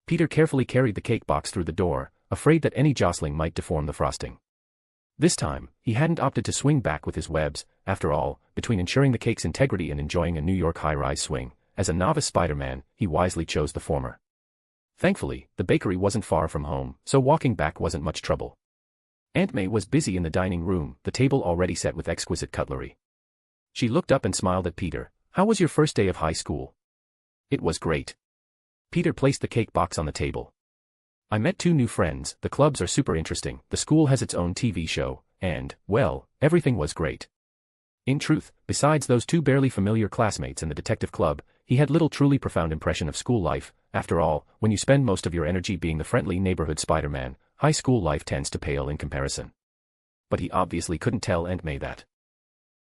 Peter carefully carried the cake box through the door, afraid that any jostling might deform the frosting. This time, he hadn't opted to swing back with his webs. After all, between ensuring the cake's integrity and enjoying a New York high-rise swing, as a novice Spider-Man, he wisely chose the former. Thankfully, the bakery wasn't far from home, so walking back wasn't much trouble. Aunt May was busy in the dining room, the table already set with exquisite cutlery. She looked up and smiled at Peter. How was your first day of high school? It was great. Peter placed the cake box on the table. I met 2 new friends, the clubs are super interesting, the school has its own TV show, and, well, everything was great. In truth, besides those 2 barely familiar classmates in the detective club, he had little truly profound impression of school life. After all, when you spend most of your energy being the friendly neighborhood Spider-Man, high school life tends to pale in comparison. But he obviously couldn't tell Aunt May that.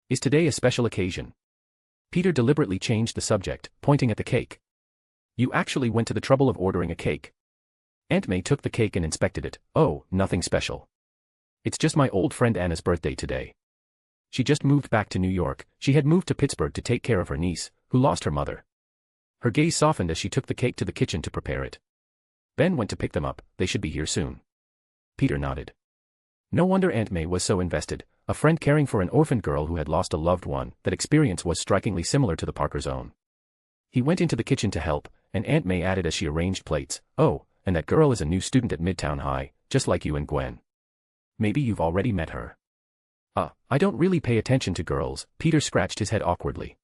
Is today a special occasion? Peter deliberately changed the subject, pointing at the cake. You actually went to the trouble of ordering a cake. Aunt May took the cake and inspected it. Oh, nothing special. It's just my old friend Anna's birthday today. She just moved back to New York. She had moved to Pittsburgh to take care of her niece, who lost her mother. Her gaze softened as she took the cake to the kitchen to prepare it. Ben went to pick them up, they should be here soon. Peter nodded. No wonder Aunt May was so invested, a friend caring for an orphaned girl who had lost a loved one. That experience was strikingly similar to the Parker's own. He went into the kitchen to help, and Aunt May added as she arranged plates, oh, and that girl is a new student at Midtown High, just like you and Gwen. Maybe you've already met her. I don't really pay attention to girls, Peter scratched his head awkwardly.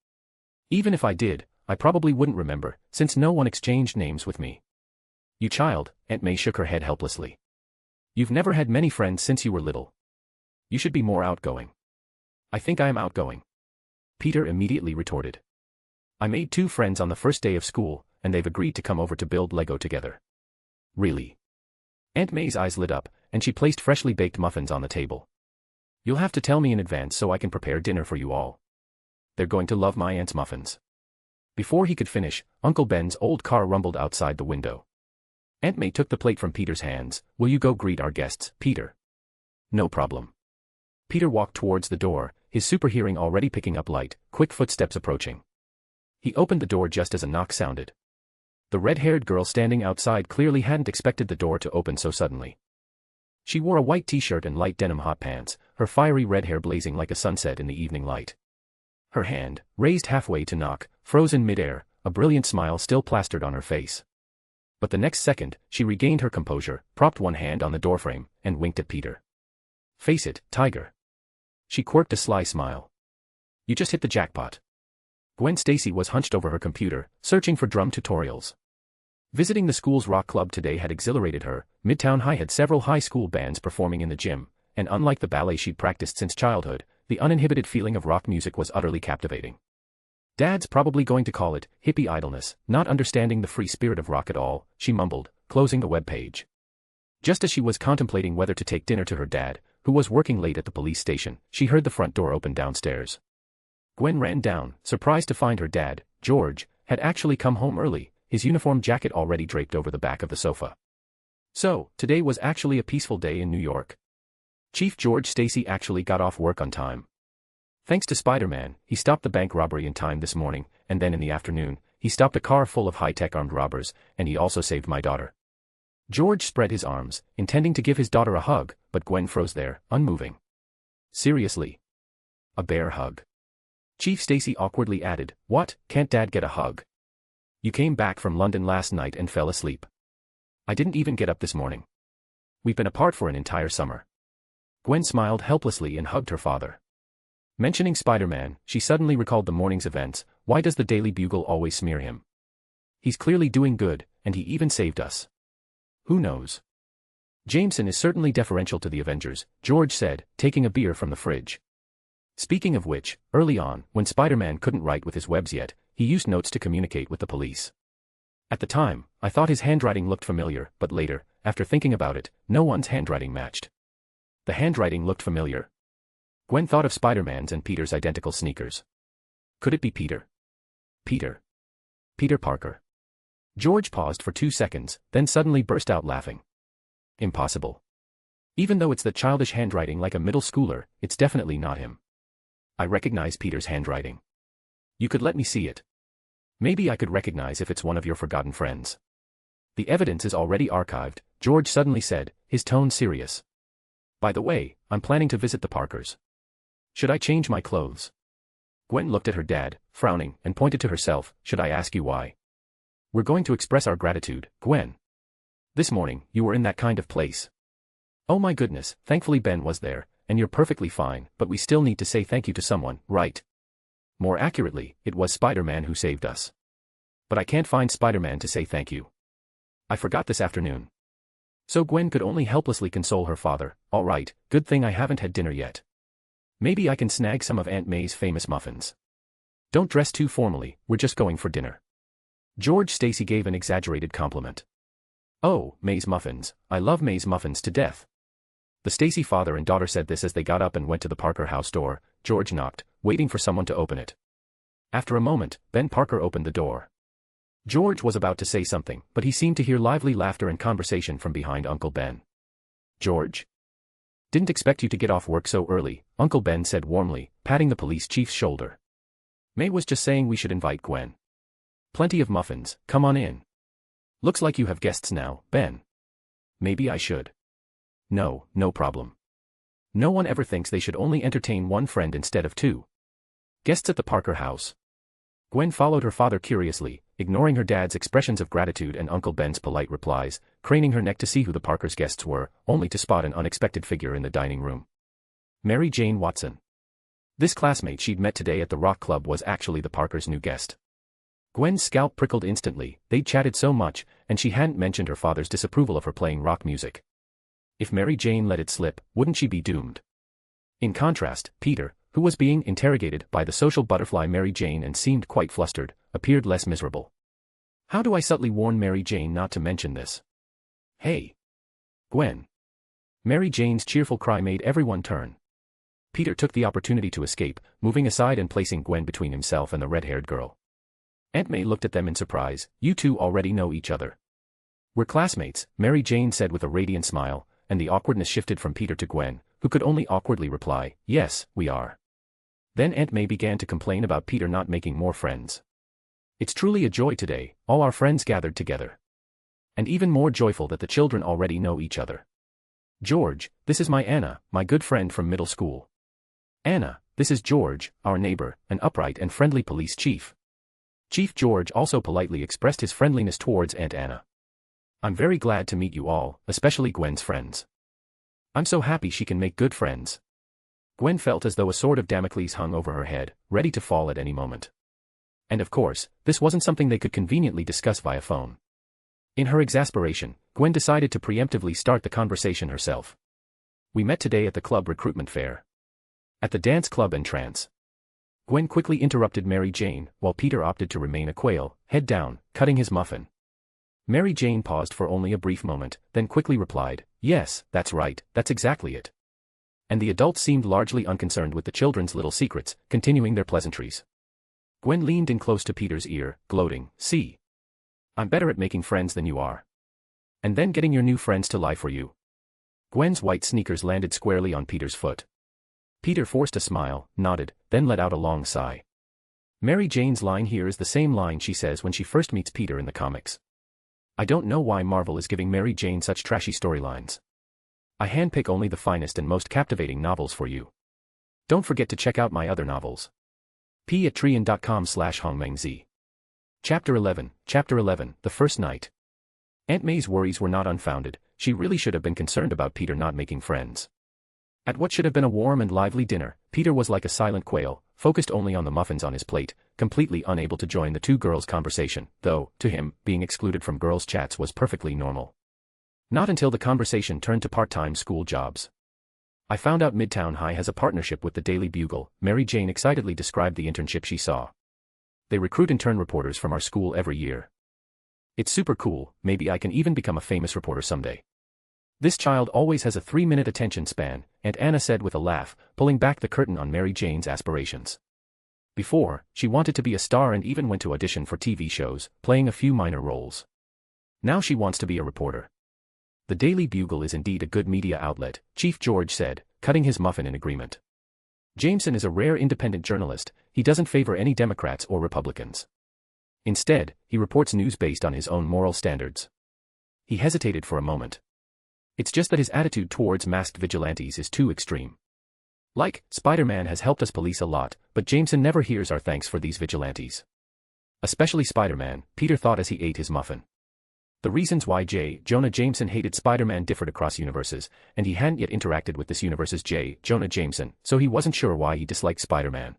Even if I did, I probably wouldn't remember, since no one exchanged names with me. You child, Aunt May shook her head helplessly. You've never had many friends since you were little. You should be more outgoing. I think I am outgoing. Peter immediately retorted. I made 2 friends on the first day of school, and they've agreed to come over to build Lego together. Really? Aunt May's eyes lit up, and she placed freshly baked muffins on the table. You'll have to tell me in advance so I can prepare dinner for you all. They're going to love my aunt's muffins. Before he could finish, Uncle Ben's old car rumbled outside the window. Aunt May took the plate from Peter's hands. Will you go greet our guests, Peter? No problem. Peter walked towards the door, his super hearing already picking up light, quick footsteps approaching. He opened the door just as a knock sounded. The red-haired girl standing outside clearly hadn't expected the door to open so suddenly. She wore a white t-shirt and light denim hot pants, her fiery red hair blazing like a sunset in the evening light. Her hand, raised halfway to knock, froze in midair, a brilliant smile still plastered on her face. But the next second, she regained her composure, propped one hand on the doorframe, and winked at Peter. Face it, Tiger. She quirked a sly smile. You just hit the jackpot. Gwen Stacy was hunched over her computer, searching for drum tutorials. Visiting the school's rock club today had exhilarated her. Midtown High had several high school bands performing in the gym, and unlike the ballet she'd practiced since childhood, the uninhibited feeling of rock music was utterly captivating. Dad's probably going to call it hippie idleness, not understanding the free spirit of rock at all, she mumbled, closing the web page. Just as she was contemplating whether to take dinner to her dad, who was working late at the police station, she heard the front door open downstairs. Gwen ran down, surprised to find her dad, George, had actually come home early, his uniform jacket already draped over the back of the sofa. So, today was actually a peaceful day in New York. Chief George Stacy actually got off work on time. Thanks to Spider-Man, he stopped the bank robbery in time this morning, and then in the afternoon, he stopped a car full of high-tech armed robbers, and he also saved my daughter. George spread his arms, intending to give his daughter a hug, but Gwen froze there, unmoving. Seriously? A bear hug? Chief Stacy awkwardly added, "What, can't Dad get a hug? You came back from London last night and fell asleep. I didn't even get up this morning. We've been apart for an entire summer." Gwen smiled helplessly and hugged her father. Mentioning Spider-Man, she suddenly recalled the morning's events. Why does the Daily Bugle always smear him? He's clearly doing good, and he even saved us. Who knows? Jameson is certainly deferential to the Avengers, George said, taking a beer from the fridge. Speaking of which, early on, when Spider-Man couldn't write with his webs yet, he used notes to communicate with the police. At the time, I thought his handwriting looked familiar, but later, after thinking about it, no one's handwriting matched. The handwriting looked familiar. Gwen thought of Spider-Man's and Peter's identical sneakers. Could it be Peter? Peter. Peter Parker. George paused for 2 seconds, then suddenly burst out laughing. Impossible. Even though it's the childish handwriting like a middle schooler, it's definitely not him. I recognize Peter's handwriting. You could let me see it. Maybe I could recognize if it's one of your forgotten friends. The evidence is already archived, George suddenly said, his tone serious. By the way, I'm planning to visit the Parkers. Should I change my clothes? Gwen looked at her dad, frowning, and pointed to herself. Should I ask you why? We're going to express our gratitude, Gwen. This morning, you were in that kind of place. Oh my goodness, thankfully Ben was there, and you're perfectly fine, but we still need to say thank you to someone, right? More accurately, it was Spider-Man who saved us. But I can't find Spider-Man to say thank you. I forgot this afternoon. So Gwen could only helplessly console her father. All right, good thing I haven't had dinner yet. Maybe I can snag some of Aunt May's famous muffins. Don't dress too formally, we're just going for dinner. George Stacy gave an exaggerated compliment. Oh, May's muffins, I love May's muffins to death. The Stacy father and daughter said this as they got up and went to the Parker house door. George knocked, waiting for someone to open it. After a moment, Ben Parker opened the door. George was about to say something, but he seemed to hear lively laughter and conversation from behind Uncle Ben. George? Didn't expect you to get off work so early, Uncle Ben said warmly, patting the police chief's shoulder. May was just saying we should invite Gwen. Plenty of muffins, come on in. Looks like you have guests now, Ben. Maybe I should. No, no problem. No one ever thinks they should only entertain one friend instead of two. Guests at the Parker house. Gwen followed her father curiously, ignoring her dad's expressions of gratitude and Uncle Ben's polite replies, craning her neck to see who the Parkers' guests were, only to spot an unexpected figure in the dining room. Mary Jane Watson. This classmate she'd met today at the rock club was actually the Parkers' new guest. Gwen's scalp prickled instantly. They'd chatted so much, and she hadn't mentioned her father's disapproval of her playing rock music. If Mary Jane let it slip, wouldn't she be doomed? In contrast, Peter, who was being interrogated by the social butterfly Mary Jane and seemed quite flustered, appeared less miserable. How do I subtly warn Mary Jane not to mention this? Hey! Gwen! Mary Jane's cheerful cry made everyone turn. Peter took the opportunity to escape, moving aside and placing Gwen between himself and the red-haired girl. Aunt May looked at them in surprise. You two already know each other. We're classmates, Mary Jane said with a radiant smile, and the awkwardness shifted from Peter to Gwen, who could only awkwardly reply, yes, we are. Then Aunt May began to complain about Peter not making more friends. It's truly a joy today, all our friends gathered together. And even more joyful that the children already know each other. George, this is my Anna, my good friend from middle school. Anna, this is George, our neighbor, an upright and friendly police chief. Chief George also politely expressed his friendliness towards Aunt Anna. I'm very glad to meet you all, especially Gwen's friends. I'm so happy she can make good friends. Gwen felt as though a sword of Damocles hung over her head, ready to fall at any moment. And of course, this wasn't something they could conveniently discuss via phone. In her exasperation, Gwen decided to preemptively start the conversation herself. We met today at the club recruitment fair. At the dance club entrance. Gwen quickly interrupted Mary Jane, while Peter opted to remain a quail, head down, cutting his muffin. Mary Jane paused for only a brief moment, then quickly replied, yes, that's right, that's exactly it. And the adults seemed largely unconcerned with the children's little secrets, continuing their pleasantries. Gwen leaned in close to Peter's ear, gloating, see. I'm better at making friends than you are. And then getting your new friends to lie for you. Gwen's white sneakers landed squarely on Peter's foot. Peter forced a smile, nodded, then let out a long sigh. Mary Jane's line here is the same line she says when she first meets Peter in the comics. I don't know why Marvel is giving Mary Jane such trashy storylines. I handpick only the finest and most captivating novels for you. Don't forget to check out my other novels. p@trian.com/hongmengzi. Chapter 11, The First Night. Aunt May's worries were not unfounded. She really should have been concerned about Peter not making friends. At what should have been a warm and lively dinner, Peter was like a silent quail, focused only on the muffins on his plate, completely unable to join the two girls' conversation, though, to him, being excluded from girls' chats was perfectly normal. Not until the conversation turned to part-time school jobs. I found out Midtown High has a partnership with the Daily Bugle. Mary Jane excitedly described the internship she saw. They recruit intern reporters from our school every year. It's super cool, maybe I can even become a famous reporter someday. This child always has a 3-minute attention span, Aunt Anna said with a laugh, pulling back the curtain on Mary Jane's aspirations. Before, she wanted to be a star and even went to audition for TV shows, playing a few minor roles. Now she wants to be a reporter. The Daily Bugle is indeed a good media outlet, Chief George said, cutting his muffin in agreement. Jameson is a rare independent journalist. He doesn't favor any Democrats or Republicans. Instead, he reports news based on his own moral standards. He hesitated for a moment. It's just that his attitude towards masked vigilantes is too extreme. Like, Spider-Man has helped us police a lot, but Jameson never hears our thanks for these vigilantes. Especially Spider-Man, Peter thought as he ate his muffin. The reasons why J. Jonah Jameson hated Spider-Man differed across universes, and he hadn't yet interacted with this universe's J. Jonah Jameson, so he wasn't sure why he disliked Spider-Man.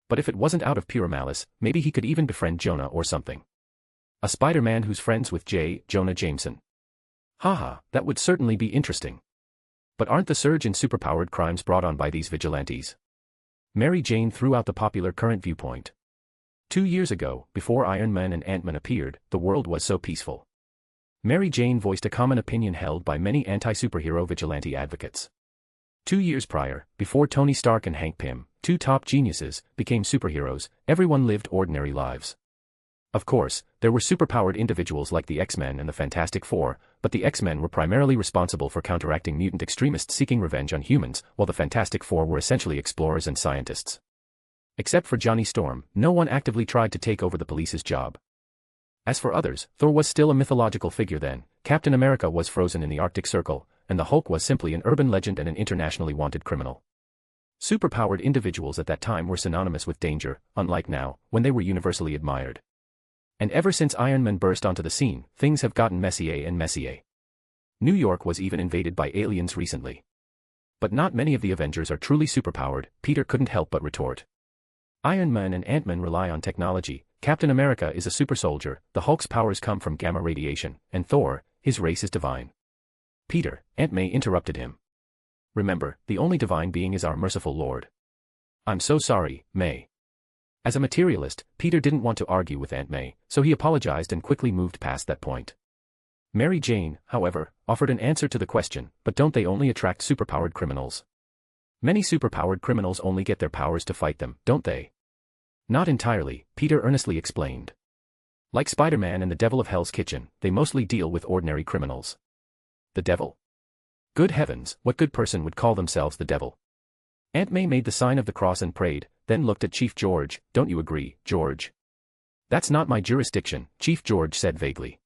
But if it wasn't out of pure malice, maybe he could even befriend Jonah or something. A Spider-Man who's friends with J. Jonah Jameson. Haha, that would certainly be interesting. But aren't the surge in superpowered crimes brought on by these vigilantes? Mary Jane threw out the popular current viewpoint. 2 years ago, before Iron Man and Ant-Man appeared, the world was so peaceful. Mary Jane voiced a common opinion held by many anti-superhero vigilante advocates. 2 years prior, before Tony Stark and Hank Pym, two top geniuses, became superheroes, everyone lived ordinary lives. Of course, there were superpowered individuals like the X-Men and the Fantastic Four, but the X-Men were primarily responsible for counteracting mutant extremists seeking revenge on humans, while the Fantastic Four were essentially explorers and scientists. Except for Johnny Storm, no one actively tried to take over the police's job. As for others, Thor was still a mythological figure then, Captain America was frozen in the Arctic Circle, and the Hulk was simply an urban legend and an internationally wanted criminal. Superpowered individuals at that time were synonymous with danger, unlike now, when they were universally admired. And ever since Iron Man burst onto the scene, things have gotten messier and messier. New York was even invaded by aliens recently. But not many of the Avengers are truly superpowered, Peter couldn't help but retort. Iron Man and Ant-Man rely on technology, Captain America is a super soldier, the Hulk's powers come from gamma radiation, and Thor, his race is divine. Peter, Aunt May interrupted him. Remember, the only divine being is our merciful Lord. I'm so sorry, May. As a materialist, Peter didn't want to argue with Aunt May, so he apologized and quickly moved past that point. Mary Jane, however, offered an answer to the question, but don't they only attract superpowered criminals? Many superpowered criminals only get their powers to fight them, don't they? Not entirely, Peter earnestly explained. Like Spider-Man and the Devil of Hell's Kitchen, they mostly deal with ordinary criminals. The devil? Good heavens, what good person would call themselves the devil? Aunt May made the sign of the cross and prayed, then looked at Chief George. Don't you agree, George? That's not my jurisdiction, Chief George said vaguely.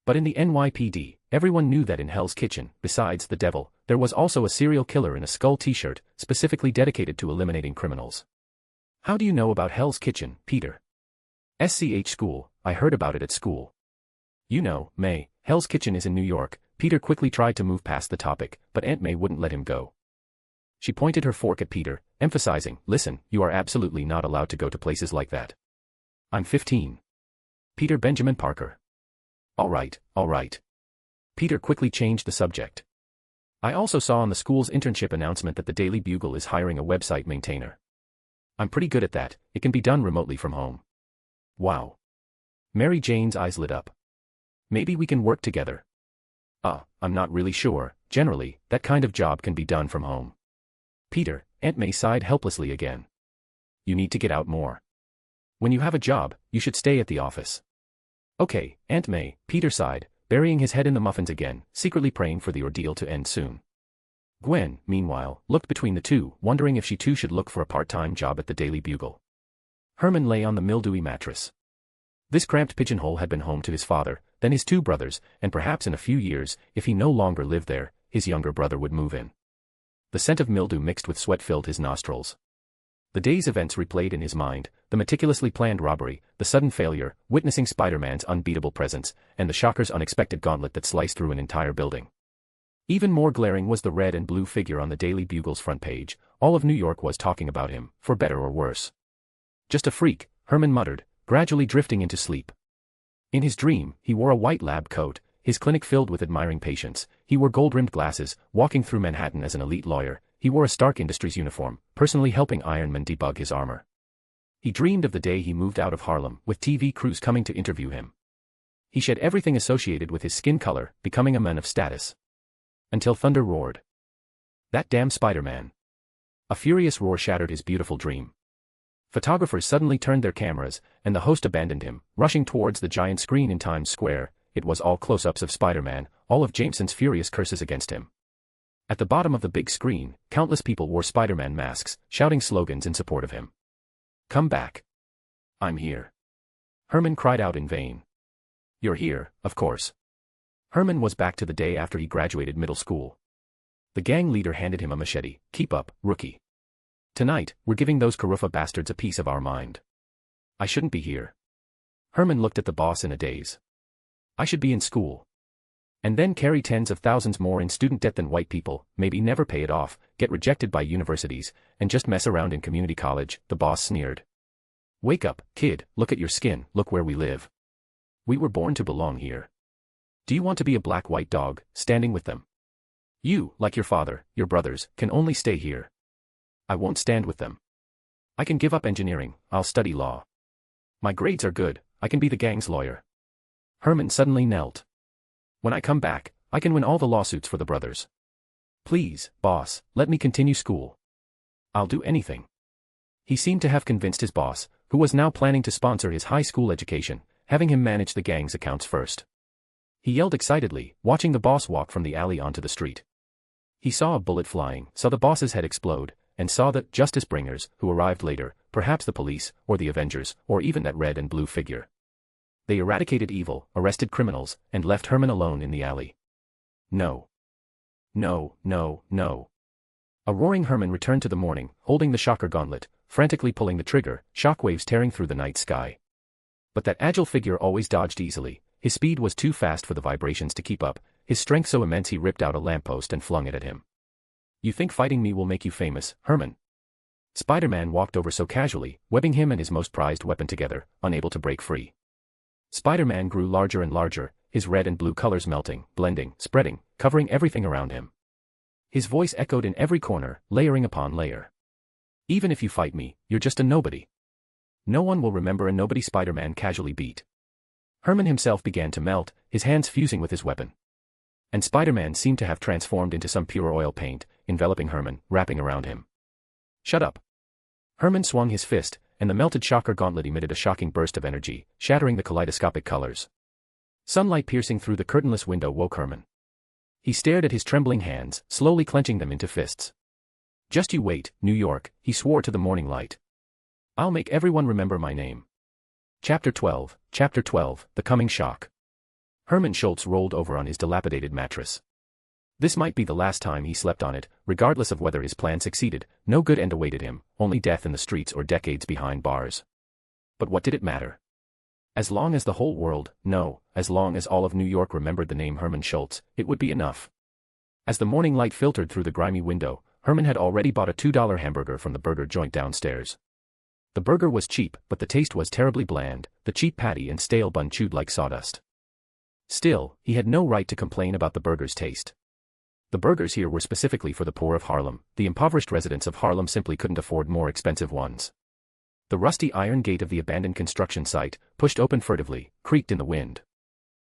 But in the NYPD, everyone knew that in Hell's Kitchen, besides the devil, there was also a serial killer in a skull t-shirt, specifically dedicated to eliminating criminals. How do you know about Hell's Kitchen, Peter? SCH school, I heard about it at school. You know, May, Hell's Kitchen is in New York. Peter quickly tried to move past the topic, but Aunt May wouldn't let him go. She pointed her fork at Peter, emphasizing, listen, you are absolutely not allowed to go to places like that. I'm 15. Peter Benjamin Parker. All right. Peter quickly changed the subject. I also saw on the school's internship announcement that the Daily Bugle is hiring a website maintainer. I'm pretty good at that, it can be done remotely from home. Wow. Mary Jane's eyes lit up. Maybe we can work together. I'm not really sure, generally, that kind of job can be done from home. Peter, Aunt May sighed helplessly again. You need to get out more. When you have a job, you should stay at the office. Okay, Aunt May, Peter sighed, burying his head in the muffins again, secretly praying for the ordeal to end soon. Gwen, meanwhile, looked between the two, wondering if she too should look for a part-time job at the Daily Bugle. Herman lay on the mildewy mattress. This cramped pigeonhole had been home to his father, then his two brothers, and perhaps in a few years, if he no longer lived there, his younger brother would move in. The scent of mildew mixed with sweat filled his nostrils. The day's events replayed in his mind, the meticulously planned robbery, the sudden failure, witnessing Spider-Man's unbeatable presence, and the shocker's unexpected gauntlet that sliced through an entire building. Even more glaring was the red and blue figure on the Daily Bugle's front page. All of New York was talking about him, for better or worse. Just a freak, Herman muttered, gradually drifting into sleep. In his dream, he wore a white lab coat, his clinic filled with admiring patients. He wore gold-rimmed glasses, walking through Manhattan as an elite lawyer. He wore a Stark Industries uniform, personally helping Iron Man debug his armor. He dreamed of the day he moved out of Harlem, with TV crews coming to interview him. He shed everything associated with his skin color, becoming a man of status. Until thunder roared. That damn Spider-Man. A furious roar shattered his beautiful dream. Photographers suddenly turned their cameras, and the host abandoned him, rushing towards the giant screen in Times Square. It was all close-ups of Spider-Man, all of Jameson's furious curses against him. At the bottom of the big screen, countless people wore Spider-Man masks, shouting slogans in support of him. Come back. I'm here. Herman cried out in vain. You're here, of course. Herman was back to the day after he graduated middle school. The gang leader handed him a machete. Keep up, rookie. Tonight, we're giving those Karufa bastards a piece of our mind. I shouldn't be here. Herman looked at the boss in a daze. I should be in school. And then carry tens of thousands more in student debt than white people, maybe never pay it off, get rejected by universities, and just mess around in community college, the boss sneered. Wake up, kid, look at your skin, look where we live. We were born to belong here. Do you want to be a black white dog, standing with them? You, like your father, your brothers, can only stay here. I won't stand with them. I can give up engineering, I'll study law. My grades are good, I can be the gang's lawyer. Herman suddenly knelt. When I come back, I can win all the lawsuits for the brothers. Please, boss, let me continue school. I'll do anything. He seemed to have convinced his boss, who was now planning to sponsor his high school education, having him manage the gang's accounts first. He yelled excitedly, watching the boss walk from the alley onto the street. He saw a bullet flying, saw the boss's head explode, and saw the justice bringers, who arrived later, perhaps the police, or the Avengers, or even that red and blue figure. They eradicated evil, arrested criminals, and left Herman alone in the alley. No. No, no, no. A roaring Herman returned to the morning, holding the shocker gauntlet, frantically pulling the trigger, shockwaves tearing through the night sky. But that agile figure always dodged easily. His speed was too fast for the vibrations to keep up, his strength so immense he ripped out a lamppost and flung it at him. You think fighting me will make you famous, Herman? Spider-Man walked over so casually, webbing him and his most prized weapon together, unable to break free. Spider-Man grew larger and larger, his red and blue colors melting, blending, spreading, covering everything around him. His voice echoed in every corner, layering upon layer. Even if you fight me, you're just a nobody. No one will remember a nobody Spider-Man casually beat. Herman himself began to melt, his hands fusing with his weapon. And Spider-Man seemed to have transformed into some pure oil paint, enveloping Herman, wrapping around him. Shut up. Herman swung his fist, and the melted shocker gauntlet emitted a shocking burst of energy, shattering the kaleidoscopic colors. Sunlight piercing through the curtainless window woke Herman. He stared at his trembling hands, slowly clenching them into fists. Just you wait, New York, he swore to the morning light. I'll make everyone remember my name. Chapter 12, The Coming Shock. Herman Schultz rolled over on his dilapidated mattress. This might be the last time he slept on it, regardless of whether his plan succeeded. No good end awaited him, only death in the streets or decades behind bars. But what did it matter? As long as the whole world, no, as long as all of New York remembered the name Herman Schultz, it would be enough. As the morning light filtered through the grimy window, Herman had already bought a $2 hamburger from the burger joint downstairs. The burger was cheap, but the taste was terribly bland, the cheap patty and stale bun chewed like sawdust. Still, he had no right to complain about the burger's taste. The burgers here were specifically for the poor of Harlem, the impoverished residents of Harlem simply couldn't afford more expensive ones. The rusty iron gate of the abandoned construction site, pushed open furtively, creaked in the wind.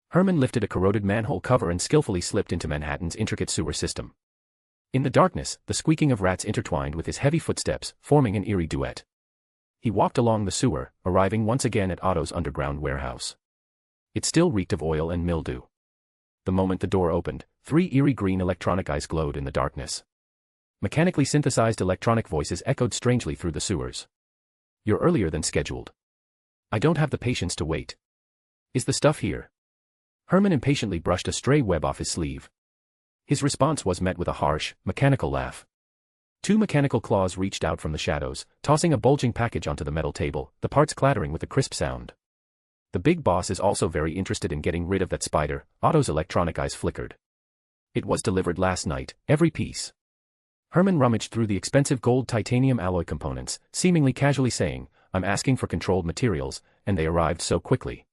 Herman lifted a corroded manhole cover and skillfully slipped into Manhattan's intricate sewer system. In the darkness, the squeaking of rats intertwined with his heavy footsteps, forming an eerie duet. He walked along the sewer, arriving once again at Otto's underground warehouse. It still reeked of oil and mildew. The moment the door opened, 3 eerie green electronic eyes glowed in the darkness. Mechanically synthesized electronic voices echoed strangely through the sewers. "You're earlier than scheduled. I don't have the patience to wait. Is the stuff here?" Herman impatiently brushed a stray web off his sleeve. His response was met with a harsh, mechanical laugh. 2 mechanical claws reached out from the shadows, tossing a bulging package onto the metal table, the parts clattering with a crisp sound. "The big boss is also very interested in getting rid of that spider." Otto's electronic eyes flickered. "It was delivered last night, every piece." Herman rummaged through the expensive gold titanium alloy components, seemingly casually saying, "I'm asking for controlled materials, and they arrived so quickly.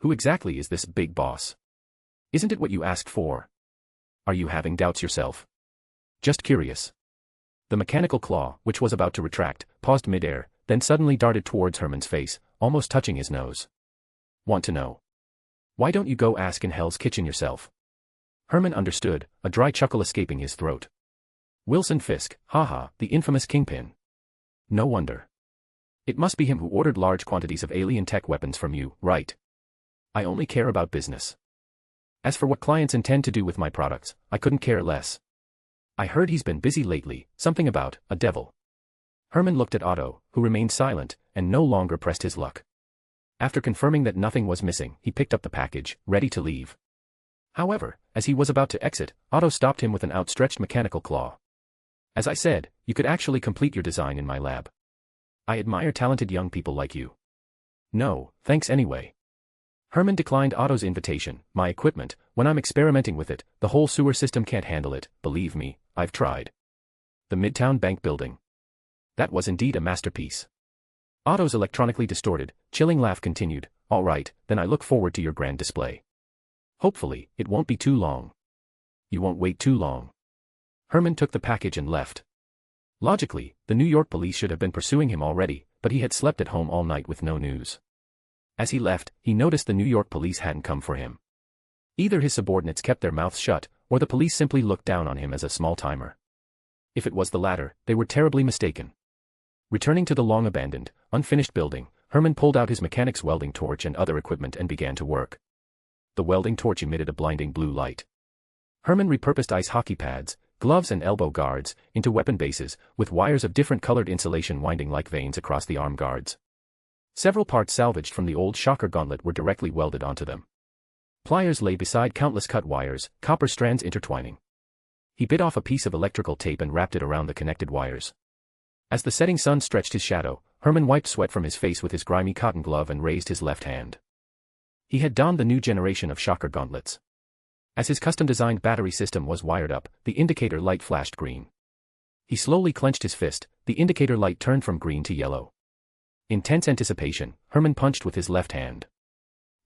Who exactly is this big boss? Isn't it what you asked for? Are you having doubts yourself?" "Just curious." The mechanical claw, which was about to retract, paused midair, then suddenly darted towards Herman's face, almost touching his nose. "Want to know? Why don't you go ask in Hell's Kitchen yourself?" Herman understood, a dry chuckle escaping his throat. "Wilson Fisk, haha, the infamous kingpin. No wonder. It must be him who ordered large quantities of alien tech weapons from you, right? I only care about business. As for what clients intend to do with my products, I couldn't care less. I heard he's been busy lately, something about a devil." Herman looked at Otto, who remained silent, and no longer pressed his luck. After confirming that nothing was missing, he picked up the package, ready to leave. However, as he was about to exit, Otto stopped him with an outstretched mechanical claw. "As I said, you could actually complete your design in my lab. I admire talented young people like you." "No, thanks anyway." Herman declined Otto's invitation. "My equipment, when I'm experimenting with it, the whole sewer system can't handle it, believe me, I've tried." The Midtown Bank building. That was indeed a masterpiece. Otto's electronically distorted, chilling laugh continued. "All right, then I look forward to your grand display. Hopefully, it won't be too long." "You won't wait too long." Herman took the package and left. Logically, the New York police should have been pursuing him already, but he had slept at home all night with no news. As he left, he noticed the New York police hadn't come for him. Either his subordinates kept their mouths shut, or the police simply looked down on him as a small-timer. If it was the latter, they were terribly mistaken. Returning to the long-abandoned, unfinished building, Herman pulled out his mechanic's welding torch and other equipment and began to work. The welding torch emitted a blinding blue light. Herman repurposed ice hockey pads, gloves and elbow guards, into weapon bases, with wires of different colored insulation winding like veins across the arm guards. Several parts salvaged from the old shocker gauntlet were directly welded onto them. Pliers lay beside countless cut wires, copper strands intertwining. He bit off a piece of electrical tape and wrapped it around the connected wires. As the setting sun stretched his shadow, Herman wiped sweat from his face with his grimy cotton glove and raised his left hand. He had donned the new generation of shocker gauntlets. As his custom-designed battery system was wired up, the indicator light flashed green. He slowly clenched his fist, the indicator light turned from green to yellow. In tense anticipation, Herman punched with his left hand.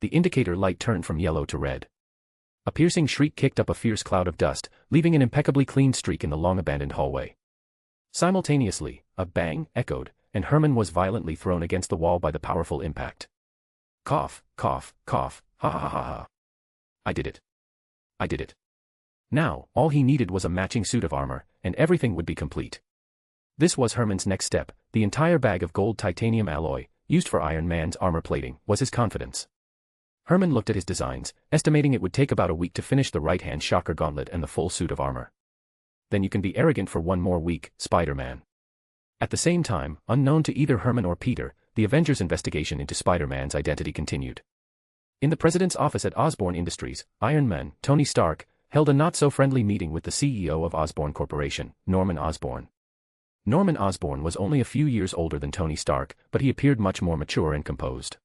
The indicator light turned from yellow to red. A piercing shriek kicked up a fierce cloud of dust, leaving an impeccably clean streak in the long-abandoned hallway. Simultaneously, a bang echoed, and Herman was violently thrown against the wall by the powerful impact. Cough, cough, cough, ha ha ha ha. I did it. I did it. Now, all he needed was a matching suit of armor, and everything would be complete. This was Herman's next step. The entire bag of gold titanium alloy, used for Iron Man's armor plating, was his confidence. Herman looked at his designs, estimating it would take about a week to finish the right-hand shocker gauntlet and the full suit of armor. Then you can be arrogant for one more week, Spider-Man. At the same time, unknown to either Herman or Peter, the Avengers' investigation into Spider-Man's identity continued. In the president's office at Osborn Industries, Iron Man, Tony Stark, held a not-so-friendly meeting with the CEO of Osborn Corporation, Norman Osborn. Norman Osborn was only a few years older than Tony Stark, but he appeared much more mature and composed.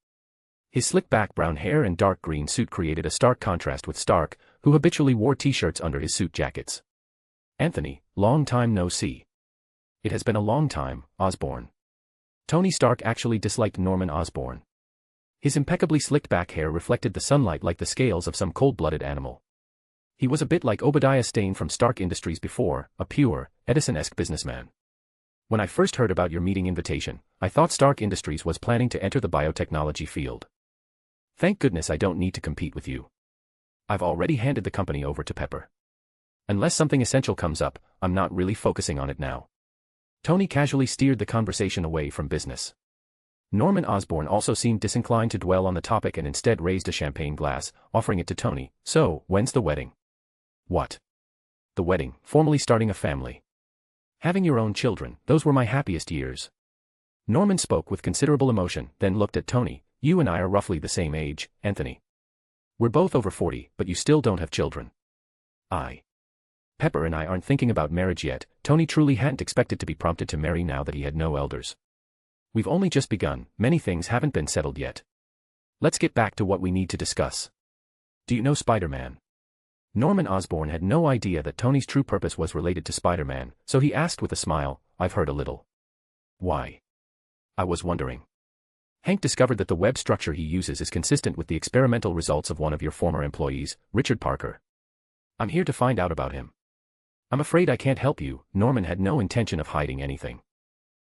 His slick-back brown hair and dark green suit created a stark contrast with Stark, who habitually wore t-shirts under his suit jackets. "Anthony, long time no see." "It has been a long time, Osborn." Tony Stark actually disliked Norman Osborn. His impeccably slicked-back hair reflected the sunlight like the scales of some cold-blooded animal. He was a bit like Obadiah Stane from Stark Industries before, a pure, Edison-esque businessman. "When I first heard about your meeting invitation, I thought Stark Industries was planning to enter the biotechnology field. Thank goodness I don't need to compete with you. I've already handed the company over to Pepper. Unless something essential comes up, I'm not really focusing on it now." Tony casually steered the conversation away from business. Norman Osborn also seemed disinclined to dwell on the topic and instead raised a champagne glass, offering it to Tony. So, when's the wedding? What? The wedding, formally starting a family. Having your own children, those were my happiest years. Norman spoke with considerable emotion, then looked at Tony. You and I are roughly the same age, Anthony. We're both over 40, but you still don't have children. Pepper and I aren't thinking about marriage yet. Tony truly hadn't expected to be prompted to marry now that he had no elders. We've only just begun, many things haven't been settled yet. Let's get back to what we need to discuss. Do you know Spider-Man? Norman Osborn had no idea that Tony's true purpose was related to Spider-Man, so he asked with a smile, I've heard a little. Why? I was wondering. Hank discovered that the web structure he uses is consistent with the experimental results of one of your former employees, Richard Parker. I'm here to find out about him. I'm afraid I can't help you. Norman had no intention of hiding anything.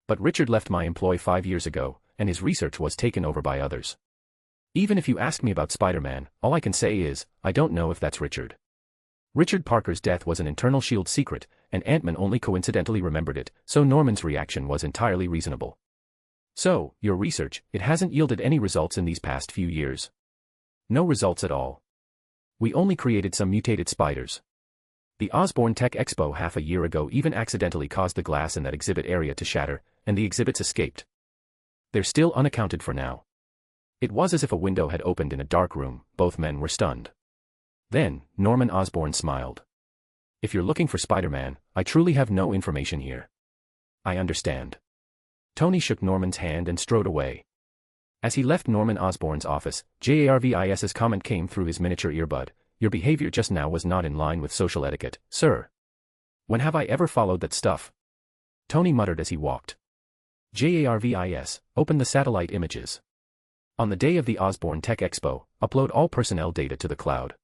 But Richard left my employ 5 years ago, and his research was taken over by others. Even if you ask me about Spider-Man, all I can say is, I don't know if that's Richard. Richard Parker's death was an internal S.H.I.E.L.D. secret, and Ant-Man only coincidentally remembered it, so Norman's reaction was entirely reasonable. So, your research, it hasn't yielded any results in these past few years. No results at all. We only created some mutated spiders. The Osborn Tech Expo half a year ago even accidentally caused the glass in that exhibit area to shatter, and the exhibits escaped. They're still unaccounted for now. It was as if a window had opened in a dark room. Both men were stunned. Then, Norman Osborn smiled. If you're looking for Spider-Man, I truly have no information here. I understand. Tony shook Norman's hand and strode away. As he left Norman Osborn's office, Jarvis's comment came through his miniature earbud. Your behavior just now was not in line with social etiquette, sir. When have I ever followed that stuff? Tony muttered as he walked. Jarvis, open the satellite images. On the day of the Osborn Tech Expo, upload all personnel data to the cloud.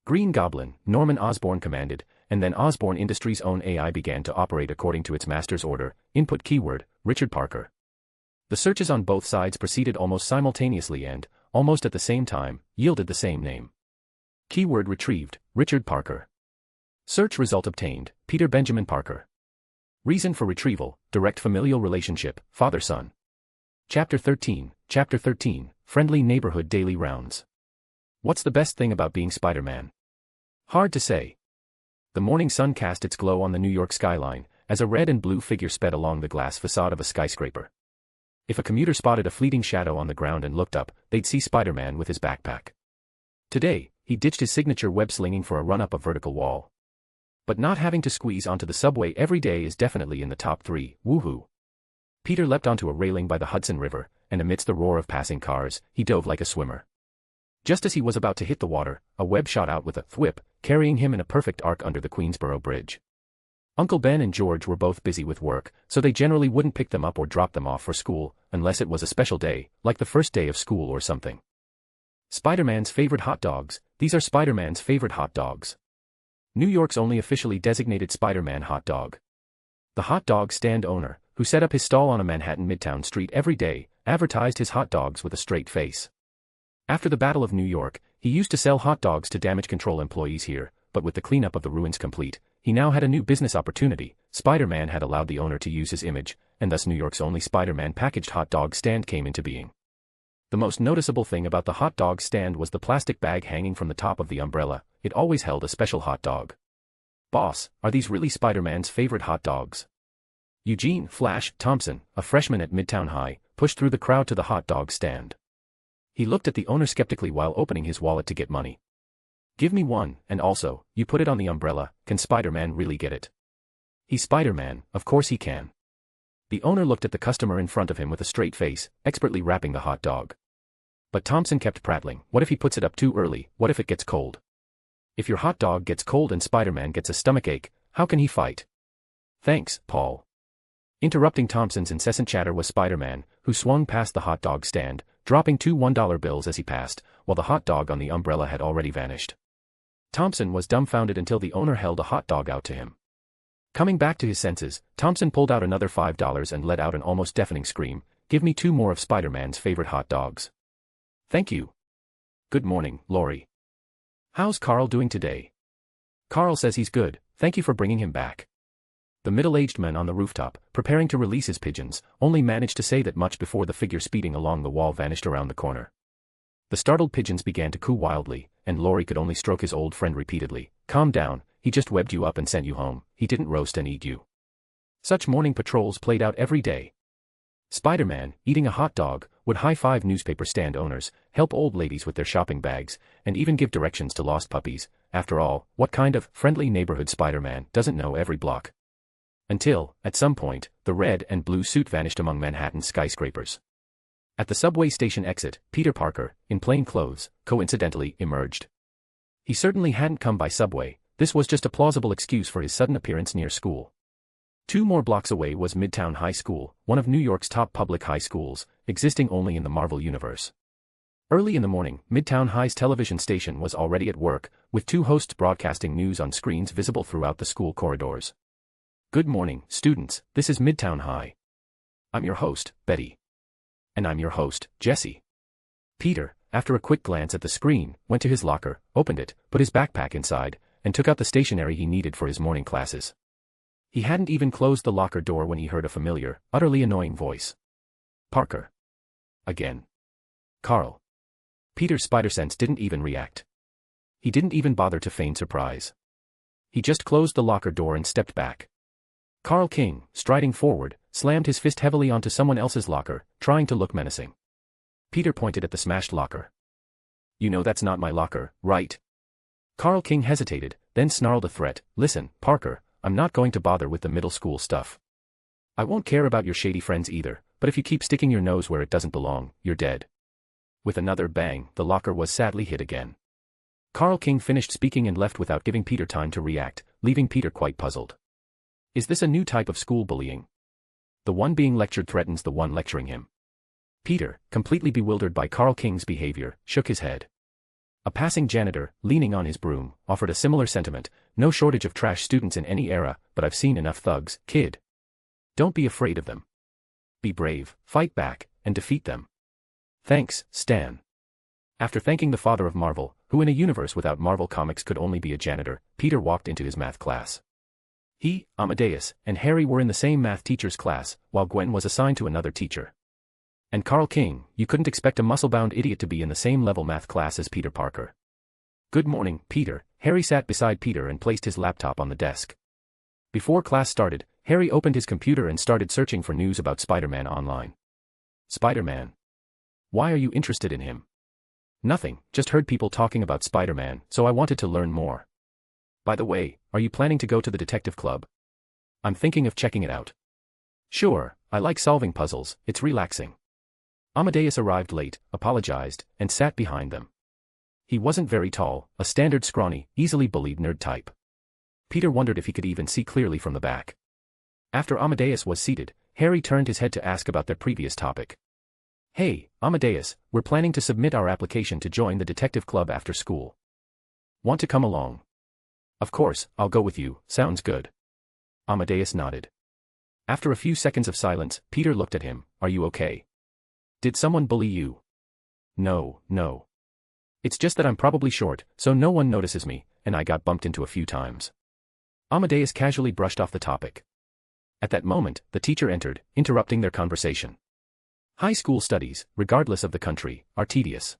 Green Goblin, Norman Osborn commanded, and then Osborn Industries' own AI began to operate according to its master's order. Input keyword, Richard Parker. The searches on both sides proceeded almost simultaneously and, almost at the same time, yielded the same name. Keyword retrieved, Richard Parker. Search result obtained, Peter Benjamin Parker. Reason for retrieval, direct familial relationship, father-son. Chapter 13, Friendly Neighborhood Daily Rounds. What's the best thing about being Spider-Man? Hard to say. The morning sun cast its glow on the New York skyline, as a red and blue figure sped along the glass facade of a skyscraper. If a commuter spotted a fleeting shadow on the ground and looked up, they'd see Spider-Man with his backpack. Today, he ditched his signature web-slinging for a run-up a vertical wall. But not having to squeeze onto the subway every day is definitely in the top 3, woohoo. Peter leapt onto a railing by the Hudson River, and amidst the roar of passing cars, he dove like a swimmer. Just as he was about to hit the water, a web shot out with a thwip, carrying him in a perfect arc under the Queensboro Bridge. Uncle Ben and George were both busy with work, so they generally wouldn't pick them up or drop them off for school, unless it was a special day, like the first day of school or something. Spider-Man's favorite hot dogs. These are Spider-Man's favorite hot dogs. New York's only officially designated Spider-Man hot dog. The hot dog stand owner, who set up his stall on a Manhattan Midtown street every day, advertised his hot dogs with a straight face. After the Battle of New York, he used to sell hot dogs to damage control employees here, but with the cleanup of the ruins complete, he now had a new business opportunity. Spider-Man had allowed the owner to use his image, and thus New York's only Spider-Man packaged hot dog stand came into being. The most noticeable thing about the hot dog stand was the plastic bag hanging from the top of the umbrella. It always held a special hot dog. Boss, are these really Spider-Man's favorite hot dogs? Eugene Flash Thompson, a freshman at Midtown High, pushed through the crowd to the hot dog stand. He looked at the owner skeptically while opening his wallet to get money. Give me one, and also, you put it on the umbrella. Can Spider-Man really get it? He's Spider-Man, of course he can. The owner looked at the customer in front of him with a straight face, expertly wrapping the hot dog. But Thompson kept prattling. What if he puts it up too early? What if it gets cold? If your hot dog gets cold and Spider-Man gets a stomachache, how can he fight? Thanks, Paul. Interrupting Thompson's incessant chatter was Spider-Man, who swung past the hot dog stand, dropping 2 $1 bills as he passed, while the hot dog on the umbrella had already vanished. Thompson was dumbfounded until the owner held a hot dog out to him. Coming back to his senses, Thompson pulled out another $5 and let out an almost deafening scream. Give me 2 more of Spider-Man's favorite hot dogs. Thank you. Good morning, Laurie. How's Carl doing today? Carl says he's good, thank you for bringing him back. The middle-aged man on the rooftop, preparing to release his pigeons, only managed to say that much before the figure speeding along the wall vanished around the corner. The startled pigeons began to coo wildly, and Laurie could only stroke his old friend repeatedly. Calm down, he just webbed you up and sent you home, he didn't roast and eat you. Such morning patrols played out every day. Spider-Man, eating a hot dog, would high-five newspaper stand owners, help old ladies with their shopping bags, and even give directions to lost puppies. After all, what kind of friendly neighborhood Spider-Man doesn't know every block? Until, at some point, the red and blue suit vanished among Manhattan's skyscrapers. At the subway station exit, Peter Parker, in plain clothes, coincidentally emerged. He certainly hadn't come by subway. This was just a plausible excuse for his sudden appearance near school. 2 more blocks away was Midtown High School, one of New York's top public high schools, existing only in the Marvel Universe. Early in the morning, Midtown High's television station was already at work, with 2 hosts broadcasting news on screens visible throughout the school corridors. Good morning, students, this is Midtown High. I'm your host, Betty. And I'm your host, Jesse. Peter, after a quick glance at the screen, went to his locker, opened it, put his backpack inside, and took out the stationery he needed for his morning classes. He hadn't even closed the locker door when he heard a familiar, utterly annoying voice. Parker. Again. Carl. Peter's spider sense didn't even react. He didn't even bother to feign surprise. He just closed the locker door and stepped back. Carl King, striding forward, slammed his fist heavily onto someone else's locker, trying to look menacing. Peter pointed at the smashed locker. You know that's not my locker, right? Carl King hesitated, then snarled a threat. Listen, Parker, I'm not going to bother with the middle school stuff. I won't care about your shady friends either, but if you keep sticking your nose where it doesn't belong, you're dead. With another bang, the locker was sadly hit again. Carl King finished speaking and left without giving Peter time to react, leaving Peter quite puzzled. Is this a new type of school bullying? The one being lectured threatens the one lecturing him. Peter, completely bewildered by Carl King's behavior, shook his head. A passing janitor, leaning on his broom, offered a similar sentiment. No shortage of trash students in any era, but I've seen enough thugs, kid. Don't be afraid of them. Be brave, fight back, and defeat them. Thanks, Stan. After thanking the father of Marvel, who in a universe without Marvel comics could only be a janitor, Peter walked into his math class. He, Amadeus, and Harry were in the same math teacher's class, while Gwen was assigned to another teacher. And Carl King, you couldn't expect a muscle-bound idiot to be in the same level math class as Peter Parker. Good morning, Peter. Harry sat beside Peter and placed his laptop on the desk. Before class started, Harry opened his computer and started searching for news about Spider-Man online. Spider-Man. Why are you interested in him? Nothing, just heard people talking about Spider-Man, so I wanted to learn more. By the way, are you planning to go to the detective club? I'm thinking of checking it out. Sure, I like solving puzzles, it's relaxing. Amadeus arrived late, apologized, and sat behind them. He wasn't very tall, a standard scrawny, easily bullied nerd type. Peter wondered if he could even see clearly from the back. After Amadeus was seated, Harry turned his head to ask about their previous topic. Hey, Amadeus, we're planning to submit our application to join the detective club after school. Want to come along? Of course, I'll go with you, sounds good. Amadeus nodded. After a few seconds of silence, Peter looked at him. Are you okay? Did someone bully you? No. It's just that I'm probably short, so no one notices me, and I got bumped into a few times. Amadeus casually brushed off the topic. At that moment, the teacher entered, interrupting their conversation. High school studies, regardless of the country, are tedious.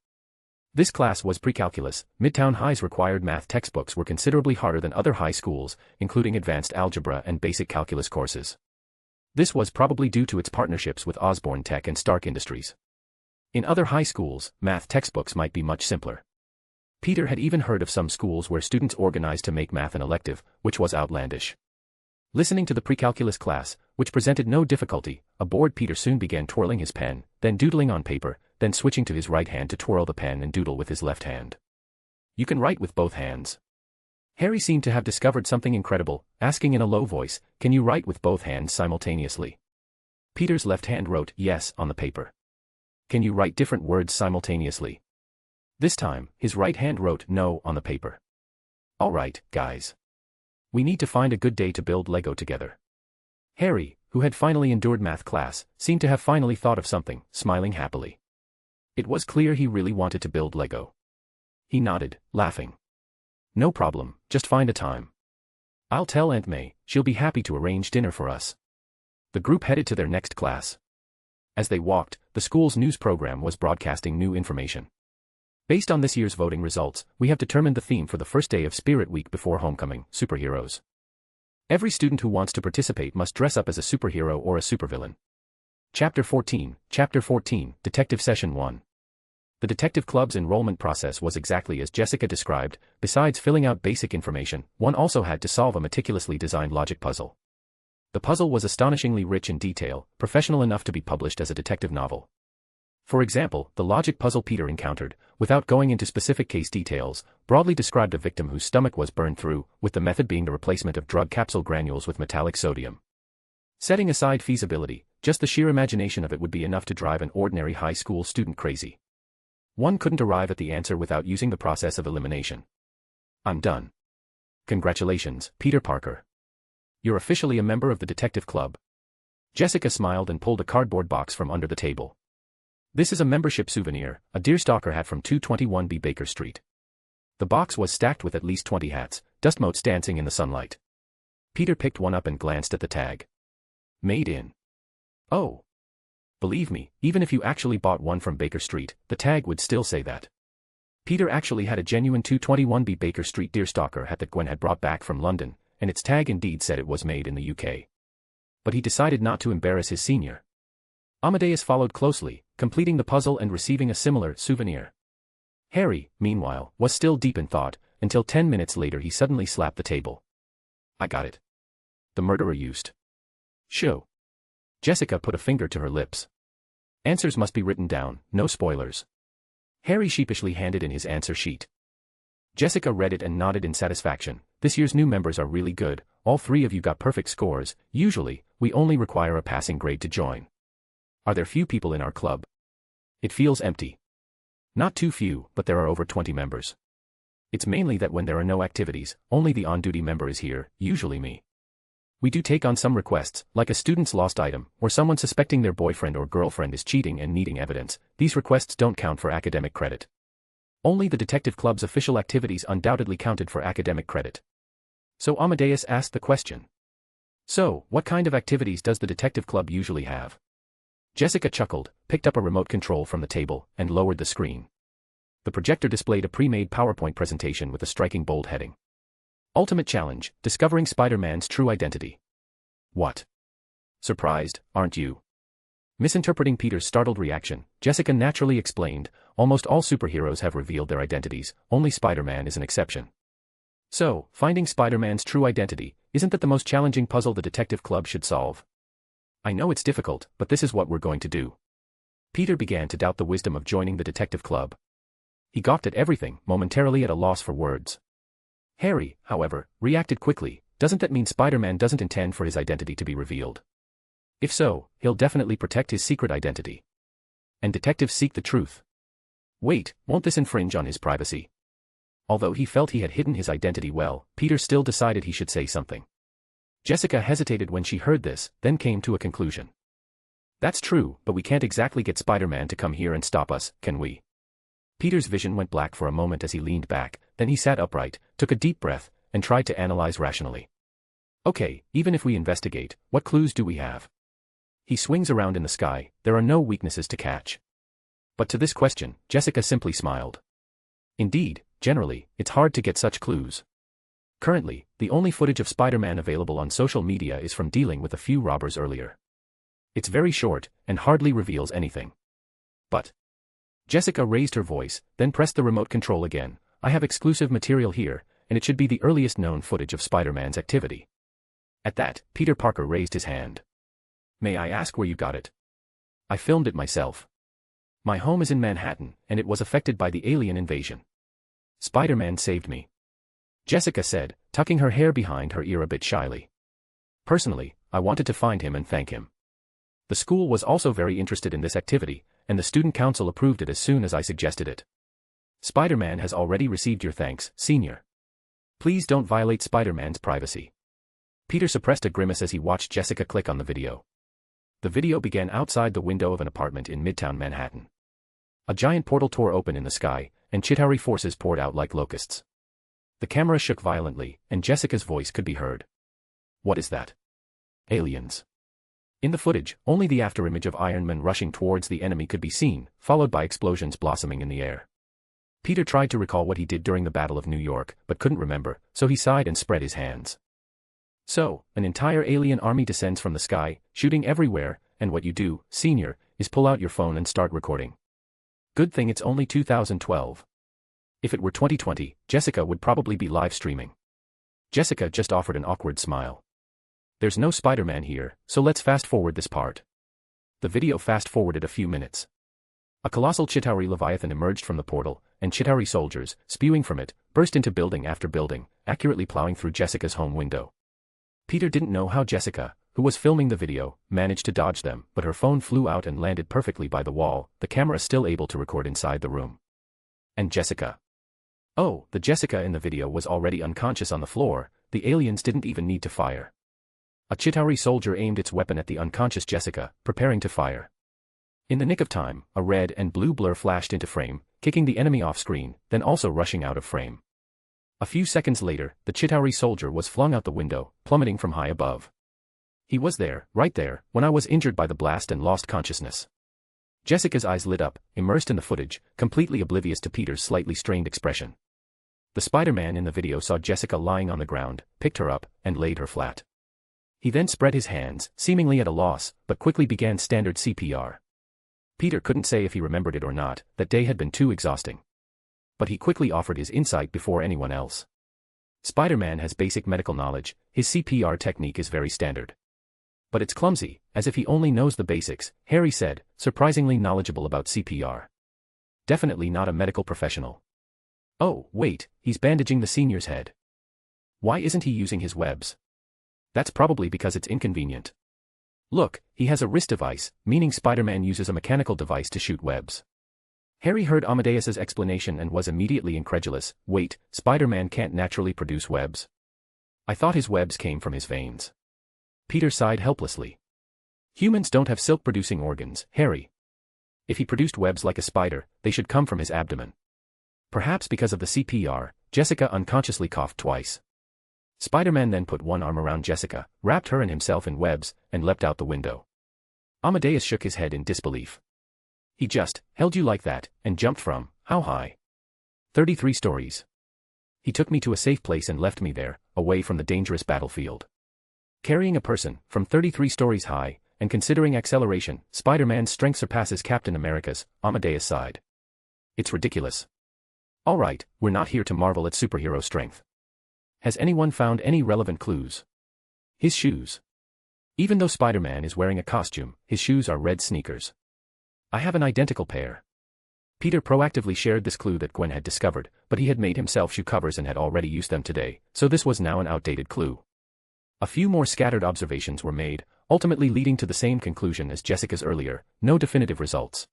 This class was pre-calculus. Midtown High's required math textbooks were considerably harder than other high schools, including advanced algebra and basic calculus courses. This was probably due to its partnerships with Osborn Tech and Stark Industries. In other high schools, math textbooks might be much simpler. Peter had even heard of some schools where students organized to make math an elective, which was outlandish. Listening to the pre-calculus class, which presented no difficulty, aboard Peter soon began twirling his pen, then doodling on paper, then switching to his right hand to twirl the pen and doodle with his left hand. You can write with both hands. Harry seemed to have discovered something incredible, asking in a low voice, can you write with both hands simultaneously? Peter's left hand wrote yes on the paper. Can you write different words simultaneously? This time, his right hand wrote no on the paper. All right, guys. We need to find a good day to build Lego together. Harry, who had finally endured math class, seemed to have finally thought of something, smiling happily. It was clear he really wanted to build Lego. He nodded, laughing. No problem, just find a time. I'll tell Aunt May, she'll be happy to arrange dinner for us. The group headed to their next class. As they walked, the school's news program was broadcasting new information. Based on this year's voting results, we have determined the theme for the first day of Spirit Week before homecoming, superheroes. Every student who wants to participate must dress up as a superhero or a supervillain. Chapter 14, Detective Session 1. The detective club's enrollment process was exactly as Jessica described. Besides filling out basic information, one also had to solve a meticulously designed logic puzzle. The puzzle was astonishingly rich in detail, professional enough to be published as a detective novel. For example, the logic puzzle Peter encountered, without going into specific case details, broadly described a victim whose stomach was burned through, with the method being the replacement of drug capsule granules with metallic sodium. Setting aside feasibility, just the sheer imagination of it would be enough to drive an ordinary high school student crazy. One couldn't arrive at the answer without using the process of elimination. I'm done. Congratulations, Peter Parker. You're officially a member of the detective club. Jessica smiled and pulled a cardboard box from under the table. This is a membership souvenir, a deerstalker hat from 221B Baker Street. The box was stacked with at least 20 hats, dust motes dancing in the sunlight. Peter picked one up and glanced at the tag. Made in. Oh. Believe me, even if you actually bought one from Baker Street, the tag would still say that. Peter actually had a genuine 221B Baker Street deerstalker hat that Gwen had brought back from London, and its tag indeed said it was made in the UK. But he decided not to embarrass his senior. Amadeus followed closely, completing the puzzle and receiving a similar souvenir. Harry, meanwhile, was still deep in thought, until 10 minutes later he suddenly slapped the table. I got it. The murderer used. Show. Jessica put a finger to her lips. Answers must be written down, no spoilers. Harry sheepishly handed in his answer sheet. Jessica read it and nodded in satisfaction. This year's new members are really good, all three of you got perfect scores. Usually, we only require a passing grade to join. Are there few people in our club? It feels empty. Not too few, but there are over 20 members. It's mainly that when there are no activities, only the on-duty member is here, usually me. We do take on some requests, like a student's lost item, or someone suspecting their boyfriend or girlfriend is cheating and needing evidence. These requests don't count for academic credit. Only the detective club's official activities undoubtedly counted for academic credit. So Amadeus asked the question. So, what kind of activities does the detective club usually have? Jessica chuckled, picked up a remote control from the table, and lowered the screen. The projector displayed a pre-made PowerPoint presentation with a striking bold heading. Ultimate Challenge, Discovering Spider-Man's True Identity. What? Surprised, aren't you? Misinterpreting Peter's startled reaction, Jessica naturally explained, almost all superheroes have revealed their identities, only Spider-Man is an exception. So, finding Spider-Man's true identity, isn't that the most challenging puzzle the detective club should solve? I know it's difficult, but this is what we're going to do. Peter began to doubt the wisdom of joining the detective club. He gawked at everything, momentarily at a loss for words. Harry, however, reacted quickly. Doesn't that mean Spider-Man doesn't intend for his identity to be revealed? If so, he'll definitely protect his secret identity. And detectives seek the truth. Wait, won't this infringe on his privacy? Although he felt he had hidden his identity well, Peter still decided he should say something. Jessica hesitated when she heard this, then came to a conclusion. That's true, but we can't exactly get Spider-Man to come here and stop us, can we? Peter's vision went black for a moment as he leaned back, then he sat upright, took a deep breath, and tried to analyze rationally. Okay, even if we investigate, what clues do we have? He swings around in the sky, there are no weaknesses to catch. But to this question, Jessica simply smiled. Indeed, generally, it's hard to get such clues. Currently, the only footage of Spider-Man available on social media is from dealing with a few robbers earlier. It's very short, and hardly reveals anything. But Jessica raised her voice, then pressed the remote control again. I have exclusive material here, and it should be the earliest known footage of Spider-Man's activity. At that, Peter Parker raised his hand. May I ask where you got it? I filmed it myself. My home is in Manhattan, and it was affected by the alien invasion. Spider-Man saved me. Jessica said, tucking her hair behind her ear a bit shyly. Personally, I wanted to find him and thank him. The school was also very interested in this activity, and the student council approved it as soon as I suggested it. Spider-Man has already received your thanks, Senior. Please don't violate Spider-Man's privacy. Peter suppressed a grimace as he watched Jessica click on the video. The video began outside the window of an apartment in Midtown Manhattan. A giant portal tore open in the sky, and Chitauri forces poured out like locusts. The camera shook violently, and Jessica's voice could be heard. What is that? Aliens. In the footage, only the afterimage of Iron Man rushing towards the enemy could be seen, followed by explosions blossoming in the air. Peter tried to recall what he did during the Battle of New York, but couldn't remember, so he sighed and spread his hands. So, an entire alien army descends from the sky, shooting everywhere, and what you do, Senior, is pull out your phone and start recording. Good thing it's only 2012. If it were 2020, Jessica would probably be live streaming. Jessica just offered an awkward smile. There's no Spider-Man here, so let's fast-forward this part. The video fast-forwarded a few minutes. A colossal Chitauri Leviathan emerged from the portal, and Chitauri soldiers, spewing from it, burst into building after building, accurately plowing through Jessica's home window. Peter didn't know how Jessica, who was filming the video, managed to dodge them, but her phone flew out and landed perfectly by the wall, the camera still able to record inside the room. And Jessica. Oh, the Jessica in the video was already unconscious on the floor, the aliens didn't even need to fire. A Chitauri soldier aimed its weapon at the unconscious Jessica, preparing to fire. In the nick of time, a red and blue blur flashed into frame, kicking the enemy off screen, then also rushing out of frame. A few seconds later, the Chitauri soldier was flung out the window, plummeting from high above. He was there, right there, when I was injured by the blast and lost consciousness. Jessica's eyes lit up, immersed in the footage, completely oblivious to Peter's slightly strained expression. The Spider-Man in the video saw Jessica lying on the ground, picked her up, and laid her flat. He then spread his hands, seemingly at a loss, but quickly began standard CPR. Peter couldn't say if he remembered it or not, that day had been too exhausting. But he quickly offered his insight before anyone else. Spider-Man has basic medical knowledge, his CPR technique is very standard. But it's clumsy, as if he only knows the basics, Harry said, surprisingly knowledgeable about CPR. Definitely not a medical professional. Oh, wait, he's bandaging the senior's head. Why isn't he using his webs? That's probably because it's inconvenient. Look, he has a wrist device, meaning Spider-Man uses a mechanical device to shoot webs. Harry heard Amadeus's explanation and was immediately incredulous. Wait, Spider-Man can't naturally produce webs? I thought his webs came from his veins. Peter sighed helplessly. Humans don't have silk-producing organs, Harry. If he produced webs like a spider, they should come from his abdomen. Perhaps because of the CPR, Jessica unconsciously coughed twice. Spider-Man then put one arm around Jessica, wrapped her and himself in webs, and leapt out the window. Amadeus shook his head in disbelief. He just held you like that, and jumped from, how high? 33 stories. He took me to a safe place and left me there, away from the dangerous battlefield. Carrying a person, from 33 stories high, and considering acceleration, Spider-Man's strength surpasses Captain America's, Amadeus sighed. It's ridiculous. Alright, we're not here to marvel at superhero strength. Has anyone found any relevant clues? His shoes. Even though Spider-Man is wearing a costume, his shoes are red sneakers. I have an identical pair. Peter proactively shared this clue that Gwen had discovered, but he had made himself shoe covers and had already used them today, so this was now an outdated clue. A few more scattered observations were made, ultimately leading to the same conclusion as Jessica's earlier, no definitive results.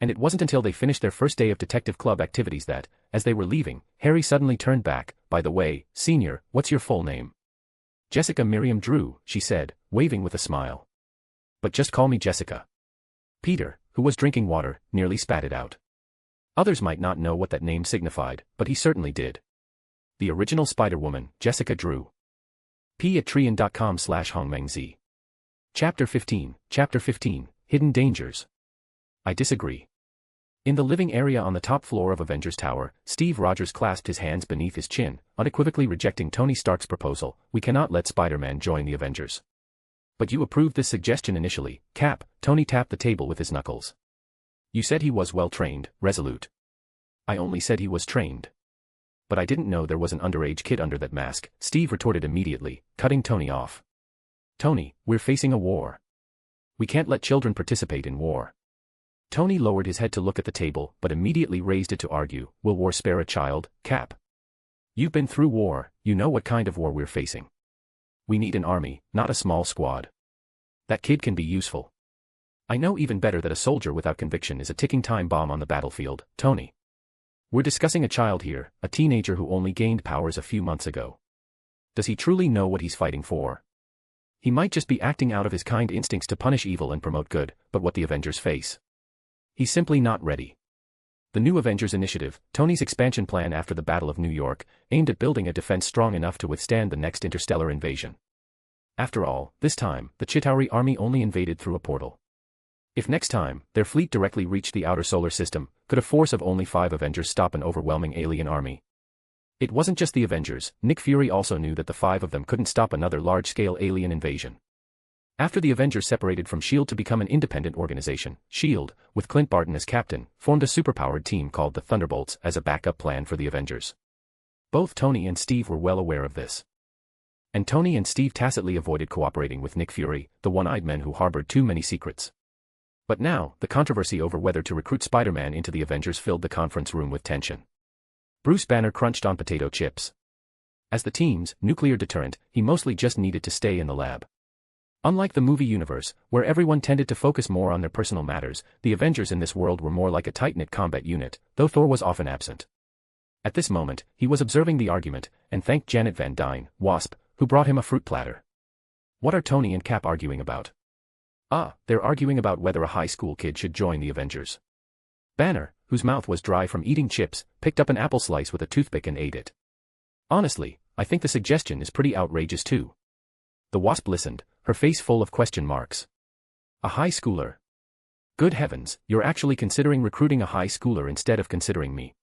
And it wasn't until they finished their first day of Detective Club activities that, as they were leaving, Harry suddenly turned back. By the way, Senior, what's your full name? Jessica Miriam Drew, she said, waving with a smile. But just call me Jessica. Peter, who was drinking water, nearly spat it out. Others might not know what that name signified, but he certainly did. The original Spider-Woman, Jessica Drew. p@trian.com/hongmengzi. Chapter 15, Hidden Dangers. I disagree. In the living area on the top floor of Avengers Tower, Steve Rogers clasped his hands beneath his chin, unequivocally rejecting Tony Stark's proposal. We cannot let Spider-Man join the Avengers. But you approved this suggestion initially, Cap. Tony tapped the table with his knuckles. You said he was well-trained, resolute. I only said he was trained. But I didn't know there was an underage kid under that mask, Steve retorted immediately, cutting Tony off. Tony, we're facing a war. We can't let children participate in war. Tony lowered his head to look at the table, but immediately raised it to argue. Will war spare a child, Cap? You've been through war, you know what kind of war we're facing. We need an army, not a small squad. That kid can be useful. I know even better that a soldier without conviction is a ticking time bomb on the battlefield, Tony. We're discussing a child here, a teenager who only gained powers a few months ago. Does he truly know what he's fighting for? He might just be acting out of his kind instincts to punish evil and promote good, but what the Avengers face? He's simply not ready. The new Avengers initiative, Tony's expansion plan after the Battle of New York, aimed at building a defense strong enough to withstand the next interstellar invasion. After all, this time, the Chitauri army only invaded through a portal. If next time, their fleet directly reached the outer solar system, could a force of only 5 Avengers stop an overwhelming alien army? It wasn't just the Avengers, Nick Fury also knew that the 5 of them couldn't stop another large-scale alien invasion. After the Avengers separated from S.H.I.E.L.D. to become an independent organization, S.H.I.E.L.D., with Clint Barton as captain, formed a superpowered team called the Thunderbolts as a backup plan for the Avengers. Both Tony and Steve were well aware of this. And Tony and Steve tacitly avoided cooperating with Nick Fury, the one-eyed man who harbored too many secrets. But now, the controversy over whether to recruit Spider-Man into the Avengers filled the conference room with tension. Bruce Banner crunched on potato chips. As the team's nuclear deterrent, he mostly just needed to stay in the lab. Unlike the movie universe, where everyone tended to focus more on their personal matters, the Avengers in this world were more like a tight-knit combat unit, though Thor was often absent. At this moment, he was observing the argument, and thanked Janet Van Dyne, Wasp, who brought him a fruit platter. What are Tony and Cap arguing about? They're arguing about whether a high school kid should join the Avengers. Banner, whose mouth was dry from eating chips, picked up an apple slice with a toothpick and ate it. Honestly, I think the suggestion is pretty outrageous too. The Wasp listened, her face full of question marks. A high schooler? Good heavens, you're actually considering recruiting a high schooler instead of considering me.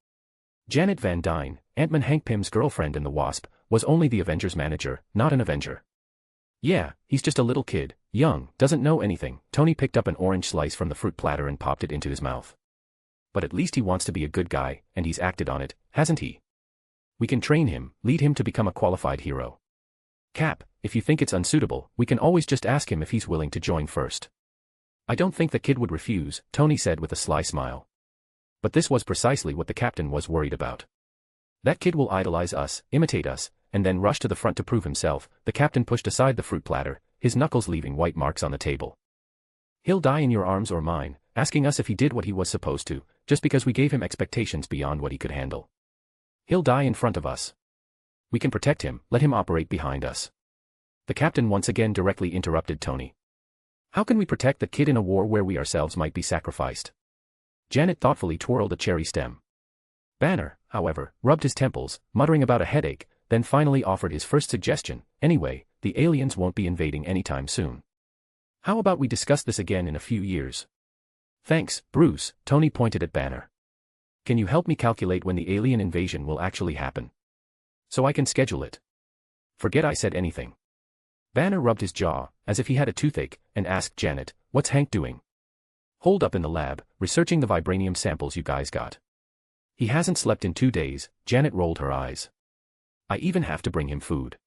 Janet Van Dyne, Ant-Man Hank Pym's girlfriend in the Wasp, was only the Avengers manager, not an Avenger. Yeah, he's just a little kid, young, doesn't know anything. Tony picked up an orange slice from the fruit platter and popped it into his mouth. But at least he wants to be a good guy, and he's acted on it, hasn't he? We can train him, lead him to become a qualified hero. Cap, if you think it's unsuitable, we can always just ask him if he's willing to join first. I don't think the kid would refuse, Tony said with a sly smile. But this was precisely what the captain was worried about. That kid will idolize us, imitate us, and then rush to the front to prove himself. The captain pushed aside the fruit platter, his knuckles leaving white marks on the table. He'll die in your arms or mine, asking us if he did what he was supposed to, just because we gave him expectations beyond what he could handle. He'll die in front of us. We can protect him, let him operate behind us. The captain once again directly interrupted Tony. How can we protect the kid in a war where we ourselves might be sacrificed? Janet thoughtfully twirled a cherry stem. Banner, however, rubbed his temples, muttering about a headache, then finally offered his first suggestion. Anyway, the aliens won't be invading anytime soon. How about we discuss this again in a few years? Thanks, Bruce, Tony pointed at Banner. Can you help me calculate when the alien invasion will actually happen? So I can schedule it. Forget I said anything. Banner rubbed his jaw, as if he had a toothache, and asked Janet, what's Hank doing? Holed up in the lab, researching the vibranium samples you guys got. He hasn't slept in 2 days, Janet rolled her eyes. I even have to bring him food.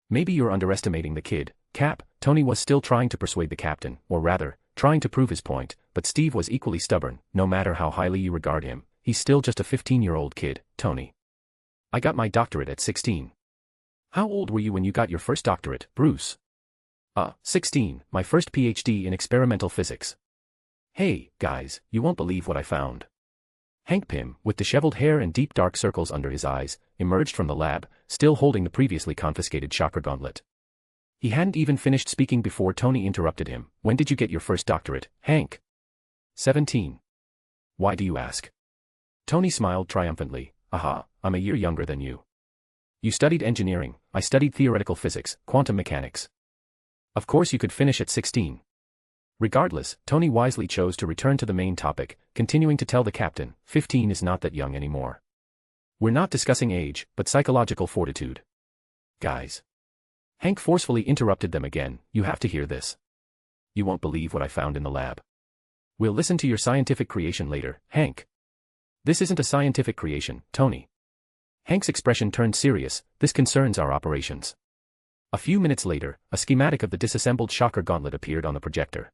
Maybe you're underestimating the kid, Cap. Tony was still trying to persuade the captain, or rather, trying to prove his point, but Steve was equally stubborn. No matter how highly you regard him, he's still just a 15-year-old kid, Tony. I got my doctorate at 16. How old were you when you got your first doctorate, Bruce? 16, my first PhD in experimental physics. Hey, guys, you won't believe what I found. Hank Pym, with disheveled hair and deep dark circles under his eyes, emerged from the lab, still holding the previously confiscated chakra gauntlet. He hadn't even finished speaking before Tony interrupted him. When did you get your first doctorate, Hank? 17. Why do you ask? Tony smiled triumphantly. Aha, I'm a year younger than you. You studied engineering, I studied theoretical physics, quantum mechanics. Of course you could finish at 16. Regardless, Tony wisely chose to return to the main topic, continuing to tell the captain, 15 is not that young anymore. We're not discussing age, but psychological fortitude. Guys. Hank forcefully interrupted them again, you have to hear this. You won't believe what I found in the lab. We'll listen to your scientific creation later, Hank. This isn't a scientific creation, Tony. Hank's expression turned serious, this concerns our operations. A few minutes later, a schematic of the disassembled chakra gauntlet appeared on the projector.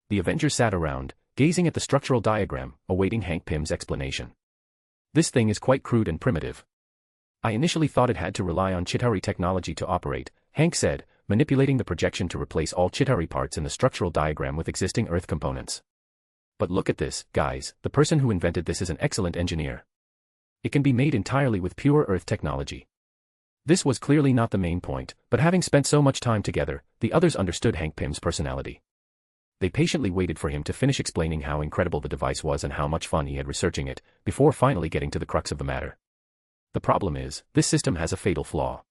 The Avengers sat around, gazing at the structural diagram, awaiting Hank Pym's explanation. This thing is quite crude and primitive. I initially thought it had to rely on Chitauri technology to operate, Hank said, manipulating the projection to replace all Chitauri parts in the structural diagram with existing Earth components. But look at this, guys, the person who invented this is an excellent engineer. It can be made entirely with pure Earth technology. This was clearly not the main point, but having spent so much time together, the others understood Hank Pym's personality. They patiently waited for him to finish explaining how incredible the device was and how much fun he had researching it, before finally getting to the crux of the matter. The problem is, this system has a fatal flaw.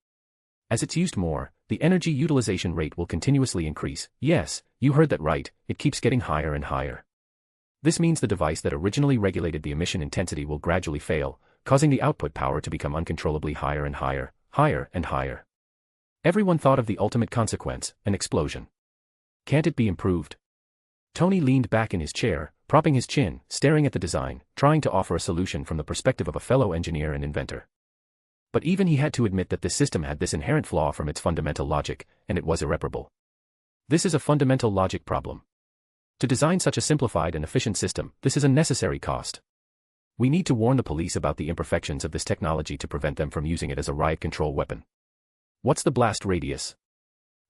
As it's used more, the energy utilization rate will continuously increase. Yes, you heard that right, it keeps getting higher and higher. This means the device that originally regulated the emission intensity will gradually fail, causing the output power to become uncontrollably higher and higher, higher and higher. Everyone thought of the ultimate consequence, an explosion. Can't it be improved? Tony leaned back in his chair, propping his chin, staring at the design, trying to offer a solution from the perspective of a fellow engineer and inventor. But even he had to admit that this system had this inherent flaw from its fundamental logic, and it was irreparable. This is a fundamental logic problem. To design such a simplified and efficient system, this is a necessary cost. We need to warn the police about the imperfections of this technology to prevent them from using it as a riot control weapon. What's the blast radius?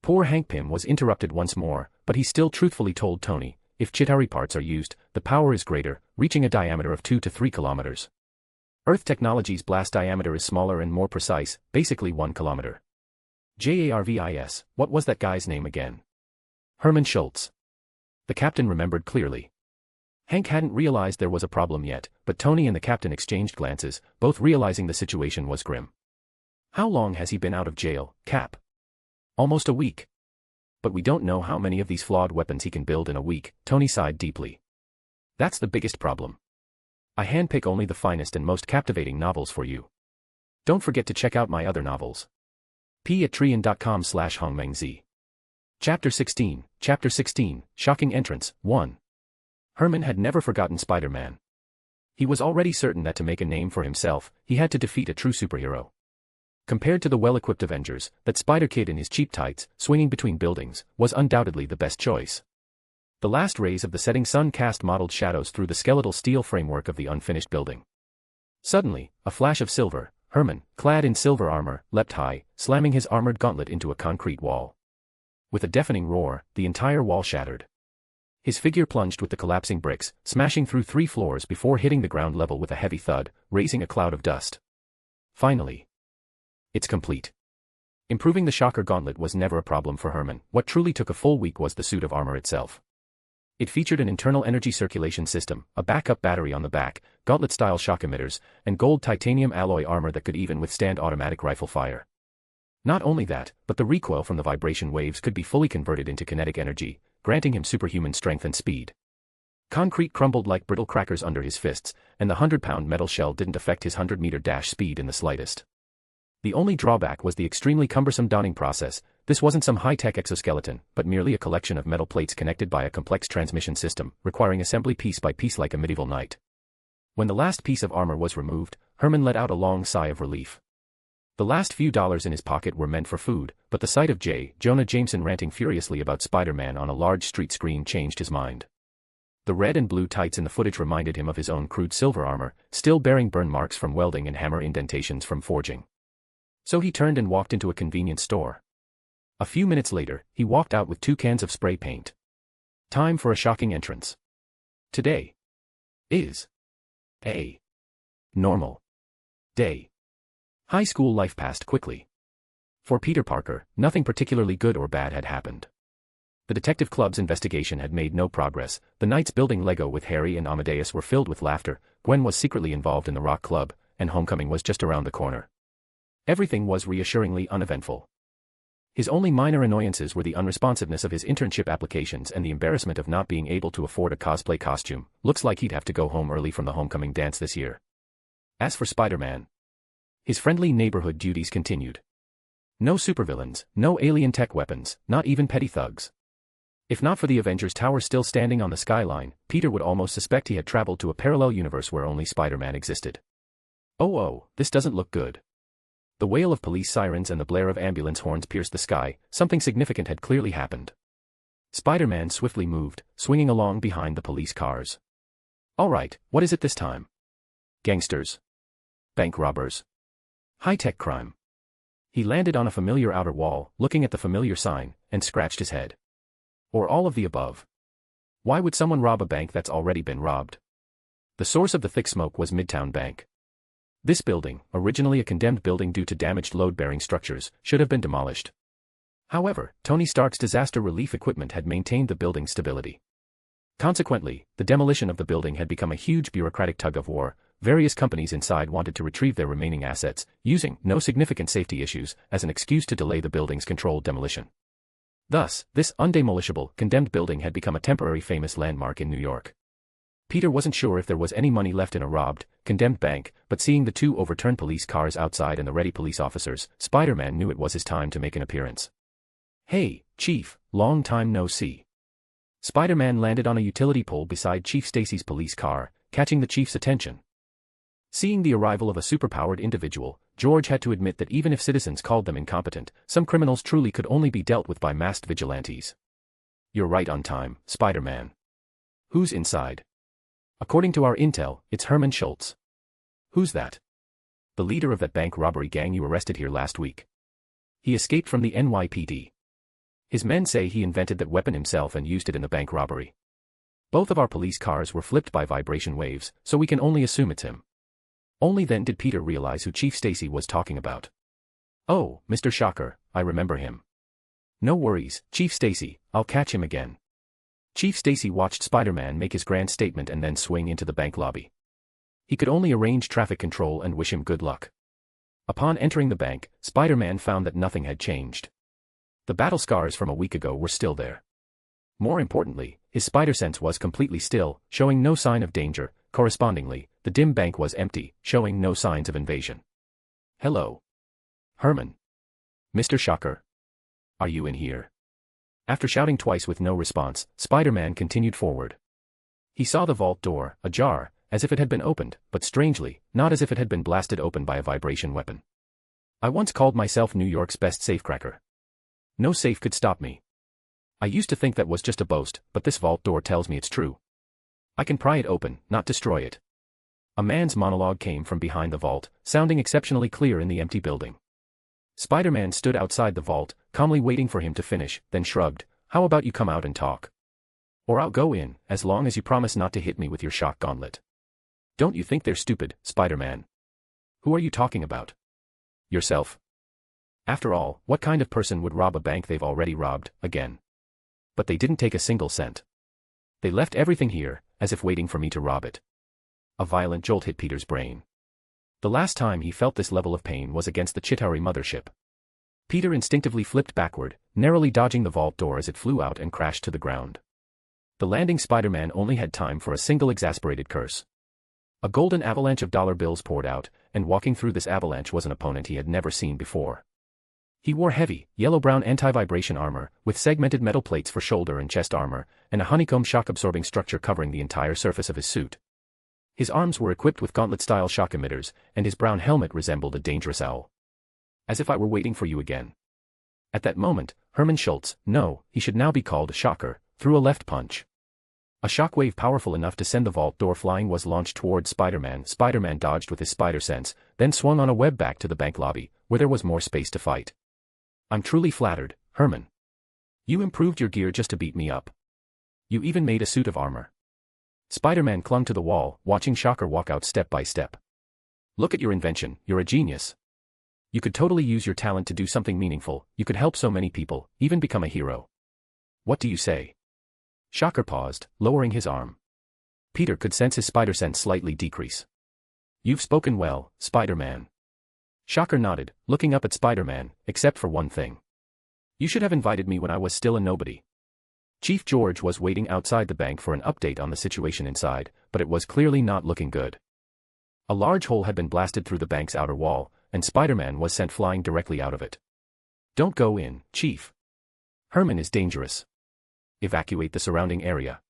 Poor Hank Pym was interrupted once more, but he still truthfully told Tony, if Chitauri parts are used, the power is greater, reaching a diameter of 2 to 3 kilometers. Earth Technology's blast diameter is smaller and more precise, basically 1 kilometer. JARVIS, what was that guy's name again? Herman Schultz. The captain remembered clearly. Hank hadn't realized there was a problem yet, but Tony and the captain exchanged glances, both realizing the situation was grim. How long has he been out of jail, Cap? Almost a week. But we don't know how many of these flawed weapons he can build in a week, Tony sighed deeply. That's the biggest problem. I handpick only the finest and most captivating novels for you. Don't forget to check out my other novels. p@trian.com/hongmengzi. Chapter 16, Shocking Entrance, 1. Herman had never forgotten Spider-Man. He was already certain that to make a name for himself, he had to defeat a true superhero. Compared to the well-equipped Avengers, that Spider-Kid in his cheap tights, swinging between buildings, was undoubtedly the best choice. The last rays of the setting sun cast mottled shadows through the skeletal steel framework of the unfinished building. Suddenly, a flash of silver, Herman, clad in silver armor, leapt high, slamming his armored gauntlet into a concrete wall. With a deafening roar, the entire wall shattered. His figure plunged with the collapsing bricks, smashing through 3 floors before hitting the ground level with a heavy thud, raising a cloud of dust. Finally. It's complete. Improving the shocker gauntlet was never a problem for Herman. What truly took a full week was the suit of armor itself. It featured an internal energy circulation system, a backup battery on the back, gauntlet-style shock emitters, and gold titanium alloy armor that could even withstand automatic rifle fire. Not only that, but the recoil from the vibration waves could be fully converted into kinetic energy, granting him superhuman strength and speed. Concrete crumbled like brittle crackers under his fists, and the 100-pound metal shell didn't affect his 100-meter dash speed in the slightest. The only drawback was the extremely cumbersome donning process. This wasn't some high-tech exoskeleton, but merely a collection of metal plates connected by a complex transmission system, requiring assembly piece by piece like a medieval knight. When the last piece of armor was removed, Herman let out a long sigh of relief. The last few dollars in his pocket were meant for food, but the sight of J. Jonah Jameson ranting furiously about Spider-Man on a large street screen changed his mind. The red and blue tights in the footage reminded him of his own crude silver armor, still bearing burn marks from welding and hammer indentations from forging. So he turned and walked into a convenience store. A few minutes later, he walked out with 2 cans of spray paint. Time for a shocking entrance. Today is a normal day. High school life passed quickly. For Peter Parker, nothing particularly good or bad had happened. The detective club's investigation had made no progress, the knights building Lego with Harry and Amadeus were filled with laughter, Gwen was secretly involved in the rock club, and homecoming was just around the corner. Everything was reassuringly uneventful. His only minor annoyances were the unresponsiveness of his internship applications and the embarrassment of not being able to afford a cosplay costume. Looks like he'd have to go home early from the homecoming dance this year. As for Spider-Man, his friendly neighborhood duties continued. No supervillains, no alien tech weapons, not even petty thugs. If not for the Avengers tower still standing on the skyline, Peter would almost suspect he had traveled to a parallel universe where only Spider-Man existed. Oh, this doesn't look good. The wail of police sirens and the blare of ambulance horns pierced the sky. Something significant had clearly happened. Spider-Man swiftly moved, swinging along behind the police cars. All right, what is it this time? Gangsters. Bank robbers. High-tech crime. He landed on a familiar outer wall, looking at the familiar sign, and scratched his head. Or all of the above. Why would someone rob a bank that's already been robbed? The source of the thick smoke was Midtown Bank. This building, originally a condemned building due to damaged load-bearing structures, should have been demolished. However, Tony Stark's disaster relief equipment had maintained the building's stability. Consequently, the demolition of the building had become a huge bureaucratic tug-of-war. Various companies inside wanted to retrieve their remaining assets, using no significant safety issues as an excuse to delay the building's controlled demolition. Thus, this undemolishable, condemned building had become a temporary famous landmark in New York. Peter wasn't sure if there was any money left in a robbed, condemned bank, but seeing the 2 overturned police cars outside and the ready police officers, Spider-Man knew it was his time to make an appearance. "Hey, Chief, long time no see." Spider-Man landed on a utility pole beside Chief Stacy's police car, catching the chief's attention. Seeing the arrival of a superpowered individual, George had to admit that even if citizens called them incompetent, some criminals truly could only be dealt with by masked vigilantes. "You're right on time, Spider-Man. Who's inside?" "According to our intel, it's Herman Schultz." "Who's that?" "The leader of that bank robbery gang you arrested here last week. He escaped from the NYPD. His men say he invented that weapon himself and used it in the bank robbery. Both of our police cars were flipped by vibration waves, so we can only assume it's him." Only then did Peter realize who Chief Stacy was talking about. "Oh, Mr. Shocker, I remember him." "No worries, Chief Stacy, I'll catch him again." Chief Stacy watched Spider-Man make his grand statement and then swing into the bank lobby. He could only arrange traffic control and wish him good luck. Upon entering the bank, Spider-Man found that nothing had changed. The battle scars from a week ago were still there. More importantly, his spider sense was completely still, showing no sign of danger. Correspondingly, the dim bank was empty, showing no signs of invasion. "Hello. Herman. Mr. Shocker. Are you in here?" After shouting twice with no response, Spider-Man continued forward. He saw the vault door, ajar, as if it had been opened, but strangely, not as if it had been blasted open by a vibration weapon. "I once called myself New York's best safecracker. No safe could stop me. I used to think that was just a boast, but this vault door tells me it's true. I can pry it open, not destroy it." A man's monologue came from behind the vault, sounding exceptionally clear in the empty building. Spider-Man stood outside the vault, calmly waiting for him to finish, then shrugged. "How about you come out and talk? Or I'll go in, as long as you promise not to hit me with your shock gauntlet." "Don't you think they're stupid, Spider-Man?" "Who are you talking about?" "Yourself. After all, what kind of person would rob a bank they've already robbed, again? But they didn't take a single cent. They left everything here, as if waiting for me to rob it." A violent jolt hit Peter's brain. The last time he felt this level of pain was against the Chitauri mothership. Peter instinctively flipped backward, narrowly dodging the vault door as it flew out and crashed to the ground. The landing Spider-Man only had time for a single exasperated curse. A golden avalanche of dollar bills poured out, and walking through this avalanche was an opponent he had never seen before. He wore heavy, yellow-brown anti-vibration armor, with segmented metal plates for shoulder and chest armor, and a honeycomb shock-absorbing structure covering the entire surface of his suit. His arms were equipped with gauntlet-style shock emitters, and his brown helmet resembled a dangerous owl. "As if I were waiting for you again." At that moment, Herman Schultz, no, he should now be called Shocker, threw a left punch. A shockwave powerful enough to send the vault door flying was launched toward Spider-Man. Spider-Man dodged with his spider sense, then swung on a web back to the bank lobby, where there was more space to fight. "I'm truly flattered, Herman. You improved your gear just to beat me up. You even made a suit of armor." Spider-Man clung to the wall, watching Shocker walk out step by step. "Look at your invention, you're a genius. You could totally use your talent to do something meaningful, you could help so many people, even become a hero. What do you say?" Shocker paused, lowering his arm. Peter could sense his spider sense slightly decrease. "You've spoken well, Spider-Man." Shocker nodded, looking up at Spider-Man, "except for one thing. You should have invited me when I was still a nobody." Chief George was waiting outside the bank for an update on the situation inside, but it was clearly not looking good. A large hole had been blasted through the bank's outer wall, and Spider-Man was sent flying directly out of it. "Don't go in, Chief. Herman is dangerous. Evacuate the surrounding area."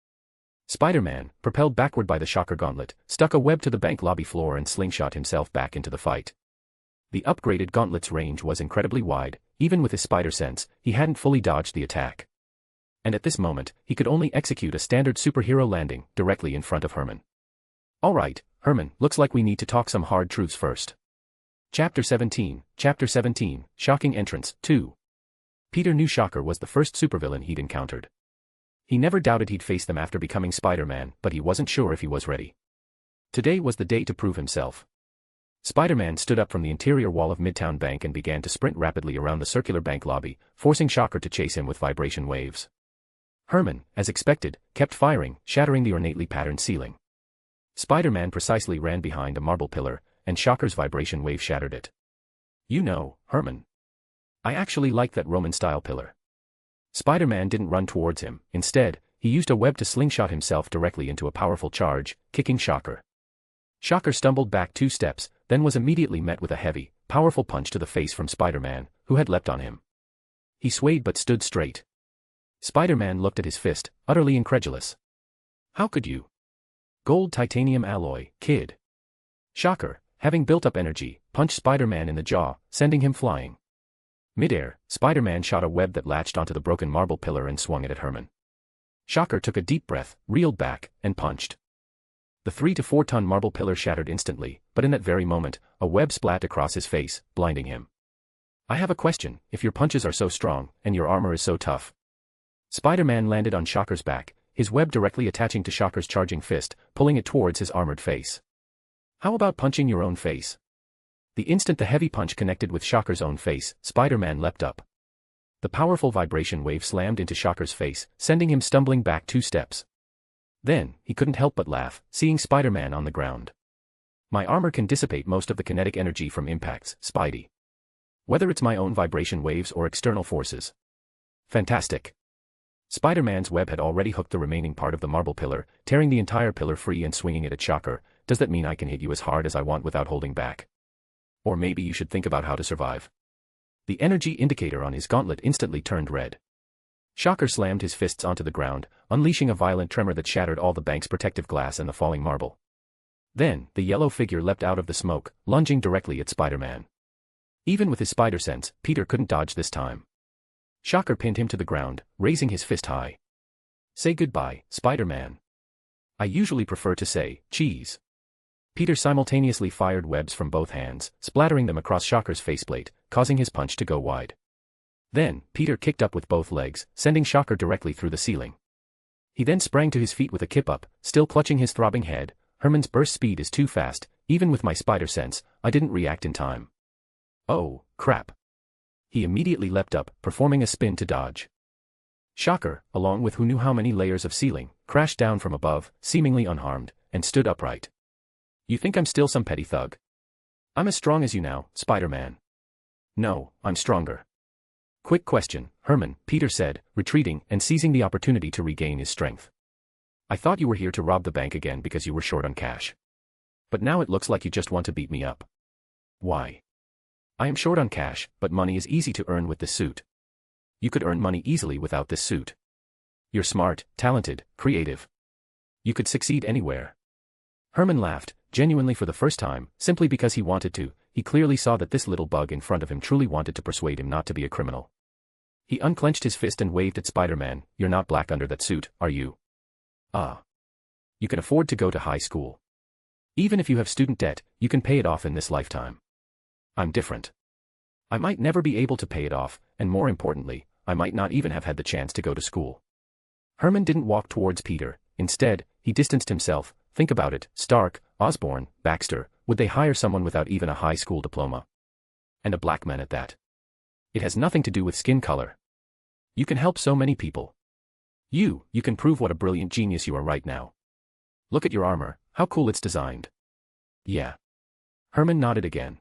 Spider-Man, propelled backward by the Shocker gauntlet, stuck a web to the bank lobby floor and slingshot himself back into the fight. The upgraded gauntlet's range was incredibly wide. Even with his spider sense, he hadn't fully dodged the attack. And at this moment, he could only execute a standard superhero landing, directly in front of Herman. "All right, Herman, looks like we need to talk some hard truths first." Chapter 17, Shocking Entrance, 2. Peter knew Shocker was the first supervillain he'd encountered. He never doubted he'd face them after becoming Spider-Man, but he wasn't sure if he was ready. Today was the day to prove himself. Spider-Man stood up from the interior wall of Midtown Bank and began to sprint rapidly around the circular bank lobby, forcing Shocker to chase him with vibration waves. Herman, as expected, kept firing, shattering the ornately patterned ceiling. Spider-Man precisely ran behind a marble pillar, and Shocker's vibration wave shattered it. You know, Herman, I actually like that Roman-style pillar. Spider-Man didn't run towards him. Instead, he used a web to slingshot himself directly into a powerful charge, kicking Shocker. Shocker stumbled back 2 steps, then was immediately met with a heavy, powerful punch to the face from Spider-Man, who had leapt on him. He swayed but stood straight. Spider-Man looked at his fist, utterly incredulous. How could you? Gold titanium alloy, kid. Shocker, having built up energy, punched Spider-Man in the jaw, sending him flying. Mid-air, Spider-Man shot a web that latched onto the broken marble pillar and swung it at Herman. Shocker took a deep breath, reeled back, and punched. The 3 to 4 ton marble pillar shattered instantly, but in that very moment, a web splat across his face, blinding him. I have a question: if your punches are so strong, and your armor is so tough. Spider-Man landed on Shocker's back, his web directly attaching to Shocker's charging fist, pulling it towards his armored face. How about punching your own face? The instant the heavy punch connected with Shocker's own face, Spider-Man leapt up. The powerful vibration wave slammed into Shocker's face, sending him stumbling back 2 steps. Then, he couldn't help but laugh, seeing Spider-Man on the ground. My armor can dissipate most of the kinetic energy from impacts, Spidey. Whether it's my own vibration waves or external forces. Fantastic. Spider-Man's web had already hooked the remaining part of the marble pillar, tearing the entire pillar free and swinging it at Shocker. Does that mean I can hit you as hard as I want without holding back? Or maybe you should think about how to survive. The energy indicator on his gauntlet instantly turned red. Shocker slammed his fists onto the ground, unleashing a violent tremor that shattered all the bank's protective glass and the falling marble. Then, the yellow figure leapt out of the smoke, lunging directly at Spider-Man. Even with his spider sense, Peter couldn't dodge this time. Shocker pinned him to the ground, raising his fist high. Say goodbye, Spider-Man. I usually prefer to say, cheese. Peter simultaneously fired webs from both hands, splattering them across Shocker's faceplate, causing his punch to go wide. Then, Peter kicked up with both legs, sending Shocker directly through the ceiling. He then sprang to his feet with a kip-up, still clutching his throbbing head. Herman's burst speed is too fast, even with my spider sense, I didn't react in time. Oh, crap. He immediately leapt up, performing a spin to dodge. Shocker, along with who knew how many layers of ceiling, crashed down from above, seemingly unharmed, and stood upright. You think I'm still some petty thug? I'm as strong as you now, Spider-Man. No, I'm stronger. Quick question, Herman, Peter said, retreating and seizing the opportunity to regain his strength. I thought you were here to rob the bank again because you were short on cash. But now it looks like you just want to beat me up. Why? I am short on cash, but money is easy to earn with this suit. You could earn money easily without this suit. You're smart, talented, creative. You could succeed anywhere. Herman laughed, genuinely for the first time, simply because he wanted to. He clearly saw that this little bug in front of him truly wanted to persuade him not to be a criminal. He unclenched his fist and waved at Spider-Man. You're not black under that suit, are you? Ah. You can afford to go to high school. Even if you have student debt, you can pay it off in this lifetime. I'm different. I might never be able to pay it off, and more importantly, I might not even have had the chance to go to school. Herman didn't walk towards Peter. Instead, he distanced himself. Think about it, Stark, Osborn, Baxter, would they hire someone without even a high school diploma? And a black man at that. It has nothing to do with skin color. You can help so many people. You can prove what a brilliant genius you are right now. Look at your armor, how cool it's designed. Yeah. Herman nodded again.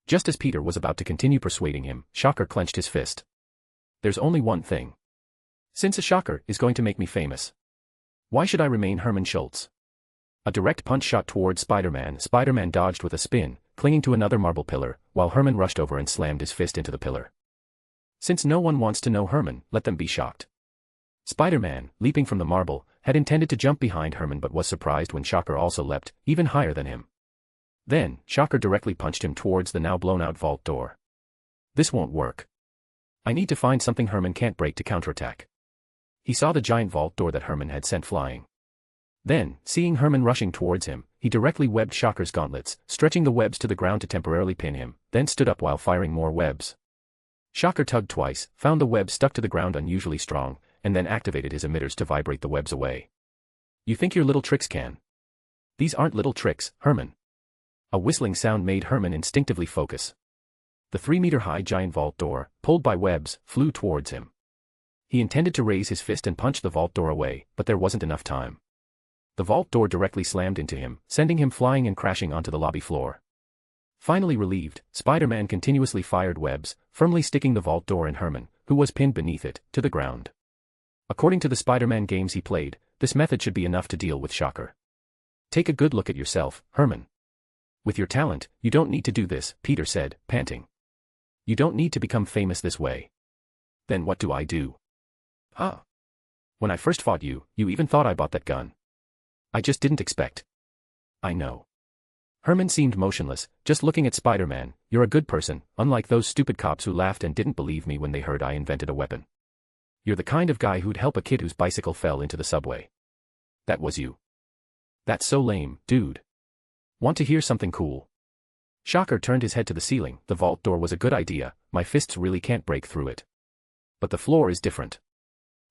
Just as Peter was about to continue persuading him, Shocker clenched his fist. There's only one thing. Since a Shocker is going to make me famous, why should I remain Herman Schultz? A direct punch shot towards Spider-Man. Spider-Man dodged with a spin, clinging to another marble pillar, while Herman rushed over and slammed his fist into the pillar. Since no one wants to know Herman, let them be shocked. Spider-Man, leaping from the marble, had intended to jump behind Herman but was surprised when Shocker also leapt, even higher than him. Then, Shocker directly punched him towards the now blown-out vault door. This won't work. I need to find something Herman can't break to counterattack. He saw the giant vault door that Herman had sent flying. Then, seeing Herman rushing towards him, he directly webbed Shocker's gauntlets, stretching the webs to the ground to temporarily pin him, then stood up while firing more webs. Shocker tugged twice, found the web stuck to the ground unusually strong, and then activated his emitters to vibrate the webs away. You think your little tricks can? These aren't little tricks, Herman. A whistling sound made Herman instinctively focus. The 3-meter-high giant vault door, pulled by webs, flew towards him. He intended to raise his fist and punch the vault door away, but there wasn't enough time. The vault door directly slammed into him, sending him flying and crashing onto the lobby floor. Finally relieved, Spider-Man continuously fired webs, firmly sticking the vault door and Herman, who was pinned beneath it, to the ground. According to the Spider-Man games he played, this method should be enough to deal with Shocker. Take a good look at yourself, Herman. With your talent, you don't need to do this, Peter said, panting. You don't need to become famous this way. Then what do I do? Huh? When I first fought you, you even thought I bought that gun. I just didn't expect. I know. Herman seemed motionless, just looking at Spider-Man. You're a good person, unlike those stupid cops who laughed and didn't believe me when they heard I invented a weapon. You're the kind of guy who'd help a kid whose bicycle fell into the subway. That was you. That's so lame, dude. Want to hear something cool? Shocker turned his head to the ceiling. The vault door was a good idea, my fists really can't break through it. But the floor is different.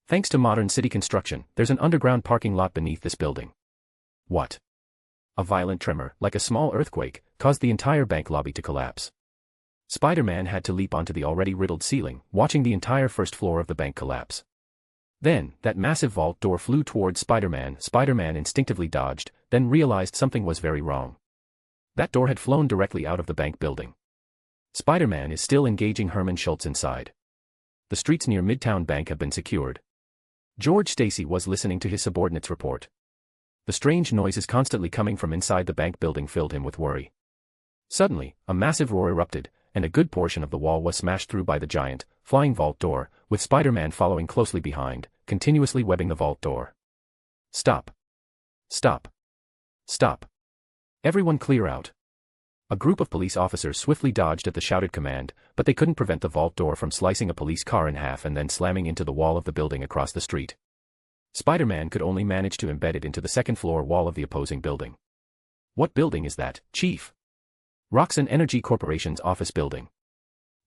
Thanks to modern city construction, there's an underground parking lot beneath this building. What? A violent tremor, like a small earthquake, caused the entire bank lobby to collapse. Spider-Man had to leap onto the already riddled ceiling, watching the entire first floor of the bank collapse. Then, that massive vault door flew towards Spider-Man. Spider-Man instinctively dodged, then realized something was very wrong. That door had flown directly out of the bank building. Spider-Man is still engaging Herman Schultz inside. The streets near Midtown Bank have been secured. George Stacy was listening to his subordinate's report. The strange noises constantly coming from inside the bank building filled him with worry. Suddenly, a massive roar erupted, and a good portion of the wall was smashed through by the giant, flying vault door, with Spider-Man following closely behind, continuously webbing the vault door. Stop. Stop. Stop. Everyone clear out. A group of police officers swiftly dodged at the shouted command, but they couldn't prevent the vault door from slicing a police car in half and then slamming into the wall of the building across the street. Spider-Man could only manage to embed it into the second-floor wall of the opposing building. What building is that, Chief? Roxxon Energy Corporation's office building.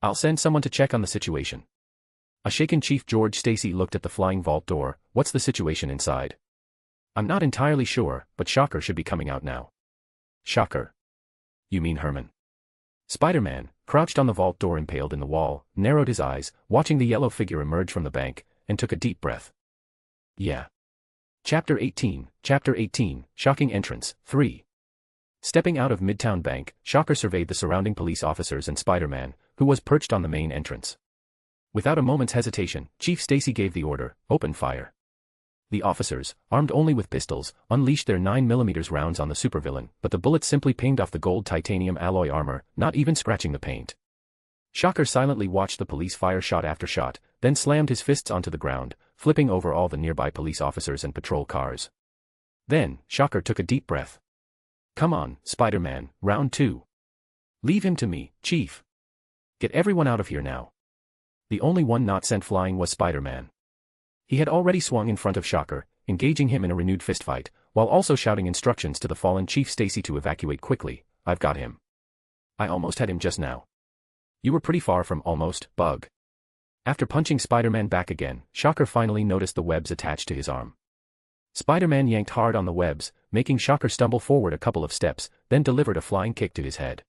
I'll send someone to check on the situation. A shaken Chief George Stacy looked at the flying vault door. What's the situation inside? I'm not entirely sure, but Shocker should be coming out now. Shocker? You mean Herman? Spider-Man, crouched on the vault door impaled in the wall, narrowed his eyes, watching the yellow figure emerge from the bank, and took a deep breath. Yeah. Chapter 18, Shocking Entrance, 3. Stepping out of Midtown Bank, Shocker surveyed the surrounding police officers and Spider-Man, who was perched on the main entrance. Without a moment's hesitation, Chief Stacy gave the order, open fire. The officers, armed only with pistols, unleashed their 9mm rounds on the supervillain, but the bullets simply pinged off the gold titanium alloy armor, not even scratching the paint. Shocker silently watched the police fire shot after shot, then slammed his fists onto the ground, flipping over all the nearby police officers and patrol cars. Then, Shocker took a deep breath. Come on, Spider-Man, round 2. Leave him to me, Chief. Get everyone out of here now. The only one not sent flying was Spider-Man. He had already swung in front of Shocker, engaging him in a renewed fistfight, while also shouting instructions to the fallen Chief Stacy to evacuate quickly. I've got him. I almost had him just now. You were pretty far from almost, Bug. After punching Spider-Man back again, Shocker finally noticed the webs attached to his arm. Spider-Man yanked hard on the webs, making Shocker stumble forward a couple of steps, then delivered a flying kick to his head.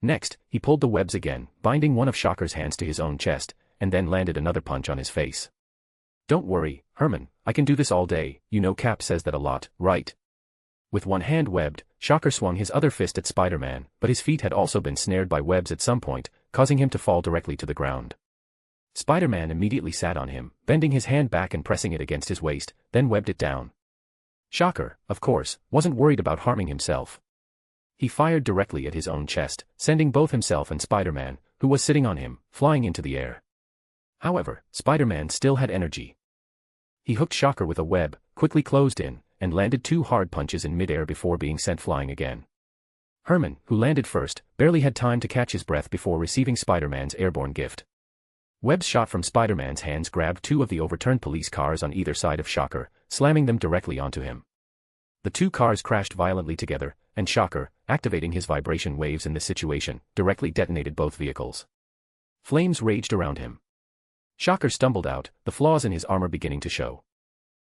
Next, he pulled the webs again, binding one of Shocker's hands to his own chest, and then landed another punch on his face. Don't worry, Herman, I can do this all day, you know Cap says that a lot, right? With one hand webbed, Shocker swung his other fist at Spider-Man, but his feet had also been snared by webs at some point, causing him to fall directly to the ground. Spider-Man immediately sat on him, bending his hand back and pressing it against his waist, then webbed it down. Shocker, of course, wasn't worried about harming himself. He fired directly at his own chest, sending both himself and Spider-Man, who was sitting on him, flying into the air. However, Spider-Man still had energy. He hooked Shocker with a web, quickly closed in, and landed 2 hard punches in midair before being sent flying again. Herman, who landed first, barely had time to catch his breath before receiving Spider-Man's airborne gift. Webs shot from Spider-Man's hands grabbed 2 of the overturned police cars on either side of Shocker, slamming them directly onto him. The 2 cars crashed violently together, and Shocker, activating his vibration waves in this situation, directly detonated both vehicles. Flames raged around him. Shocker stumbled out, the flaws in his armor beginning to show.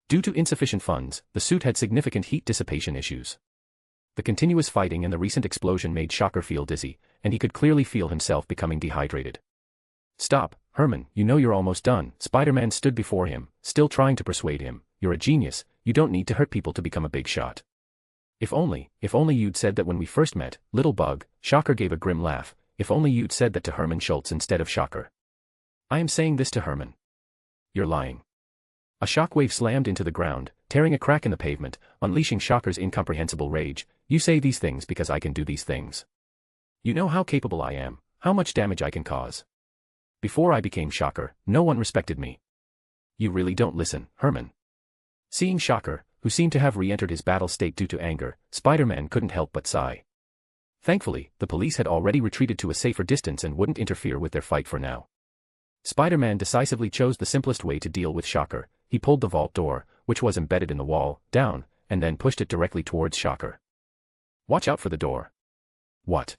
Due to insufficient funds, the suit had significant heat dissipation issues. The continuous fighting and the recent explosion made Shocker feel dizzy, and he could clearly feel himself becoming dehydrated. Stop, Herman, you know you're almost done." Spider-Man stood before him, still trying to persuade him. "You're a genius, you don't need to hurt people to become a big shot." If only you'd said that when we first met, little bug." Shocker gave a grim laugh. "If only you'd said that to Herman Schultz instead of Shocker." "I am saying this to Herman." "You're lying." A shockwave slammed into the ground, tearing a crack in the pavement, unleashing Shocker's incomprehensible rage. "You say these things because I can do these things. You know how capable I am, how much damage I can cause. Before I became Shocker, no one respected me." "You really don't listen, Herman." Seeing Shocker, who seemed to have re-entered his battle state due to anger, Spider-Man couldn't help but sigh. Thankfully, the police had already retreated to a safer distance and wouldn't interfere with their fight for now. Spider-Man decisively chose the simplest way to deal with Shocker. He pulled the vault door, which was embedded in the wall, down, and then pushed it directly towards Shocker. "Watch out for the door." "What?"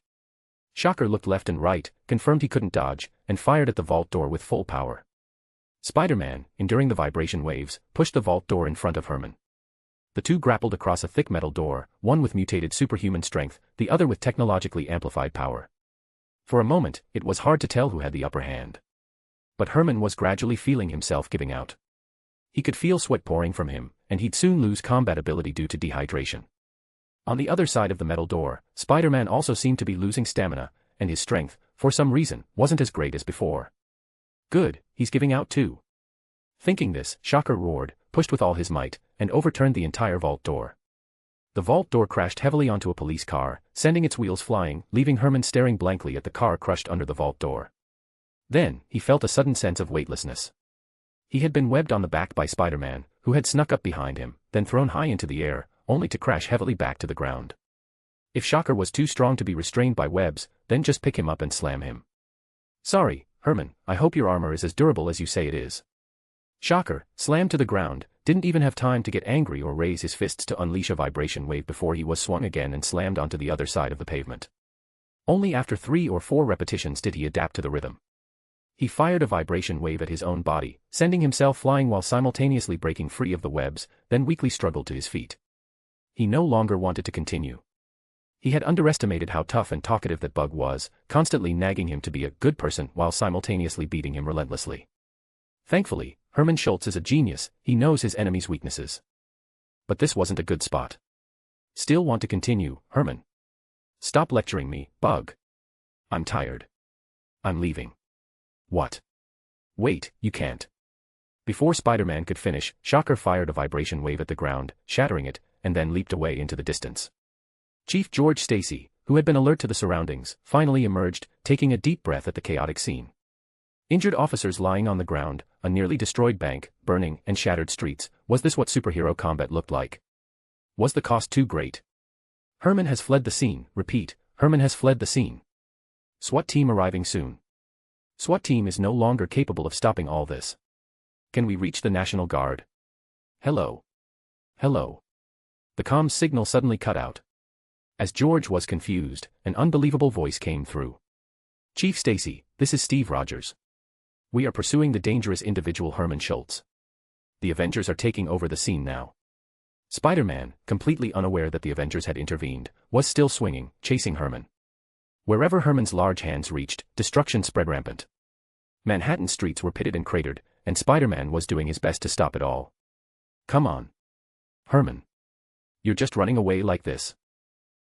Shocker looked left and right, confirmed he couldn't dodge, and fired at the vault door with full power. Spider-Man, enduring the vibration waves, pushed the vault door in front of Herman. The two grappled across a thick metal door, one with mutated superhuman strength, the other with technologically amplified power. For a moment, it was hard to tell who had the upper hand. But Herman was gradually feeling himself giving out. He could feel sweat pouring from him, and he'd soon lose combat ability due to dehydration. On the other side of the metal door, Spider-Man also seemed to be losing stamina, and his strength, for some reason, wasn't as great as before. "Good, he's giving out too." Thinking this, Shocker roared, pushed with all his might, and overturned the entire vault door. The vault door crashed heavily onto a police car, sending its wheels flying, leaving Herman staring blankly at the car crushed under the vault door. Then, he felt a sudden sense of weightlessness. He had been webbed on the back by Spider-Man, who had snuck up behind him, then thrown high into the air, only to crash heavily back to the ground. If Shocker was too strong to be restrained by webs, then just pick him up and slam him. "Sorry, Herman, I hope your armor is as durable as you say it is." Shocker, slammed to the ground, didn't even have time to get angry or raise his fists to unleash a vibration wave before he was swung again and slammed onto the other side of the pavement. Only after 3 or 4 repetitions did he adapt to the rhythm. He fired a vibration wave at his own body, sending himself flying while simultaneously breaking free of the webs, then weakly struggled to his feet. He no longer wanted to continue. He had underestimated how tough and talkative that bug was, constantly nagging him to be a good person while simultaneously beating him relentlessly. Thankfully, Herman Schultz is a genius, he knows his enemy's weaknesses. But this wasn't a good spot. "Still want to continue, Herman? Stop lecturing me, bug. I'm tired. I'm leaving." "What?" "Wait, you can't." Before Spider-Man could finish, Shocker fired a vibration wave at the ground, shattering it, and then leaped away into the distance. Chief George Stacy, who had been alert to the surroundings, finally emerged, taking a deep breath at the chaotic scene. Injured officers lying on the ground, a nearly destroyed bank, burning, and shattered streets. Was this what superhero combat looked like? Was the cost too great? Herman has fled the scene. Repeat, Herman has fled the scene. SWAT team arriving soon. SWAT team is no longer capable of stopping all this. Can we reach the National Guard? Hello. Hello. The comms signal suddenly cut out. As George was confused, an unbelievable voice came through. "Chief Stacy, this is Steve Rogers. We are pursuing the dangerous individual Herman Schultz. The Avengers are taking over the scene now." Spider-Man, completely unaware that the Avengers had intervened, was still swinging, chasing Herman. Wherever Herman's large hands reached, destruction spread rampant. Manhattan streets were pitted and cratered, and Spider-Man was doing his best to stop it all. "Come on. Herman. You're just running away like this.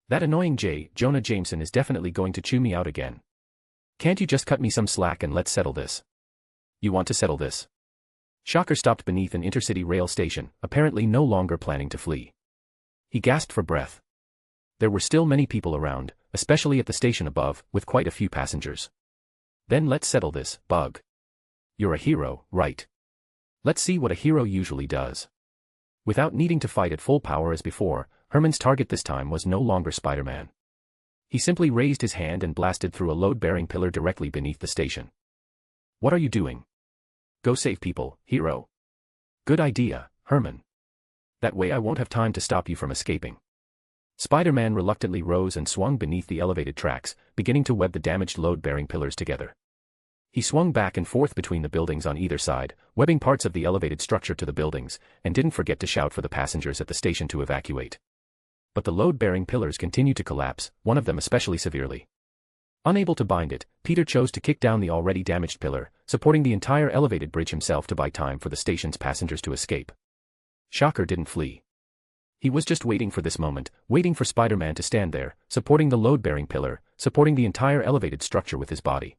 That annoying Jonah Jameson is definitely going to chew me out again. Can't you just cut me some slack and let's settle this?" "You want to settle this?" Shocker stopped beneath an intercity rail station, apparently no longer planning to flee. He gasped for breath. There were still many people around, especially at the station above, with quite a few passengers. "Then let's settle this, Bug. You're a hero, right? Let's see what a hero usually does." Without needing to fight at full power as before, Herman's target this time was no longer Spider-Man. He simply raised his hand and blasted through a load-bearing pillar directly beneath the station. "What are you doing? Go save people, hero." "Good idea, Herman. That way I won't have time to stop you from escaping." Spider-Man reluctantly rose and swung beneath the elevated tracks, beginning to web the damaged load-bearing pillars together. He swung back and forth between the buildings on either side, webbing parts of the elevated structure to the buildings, and didn't forget to shout for the passengers at the station to evacuate. But the load-bearing pillars continued to collapse, one of them especially severely. Unable to bind it, Peter chose to kick down the already damaged pillar, supporting the entire elevated bridge himself to buy time for the station's passengers to escape. Shocker didn't flee. He was just waiting for this moment, waiting for Spider-Man to stand there, supporting the load-bearing pillar, supporting the entire elevated structure with his body.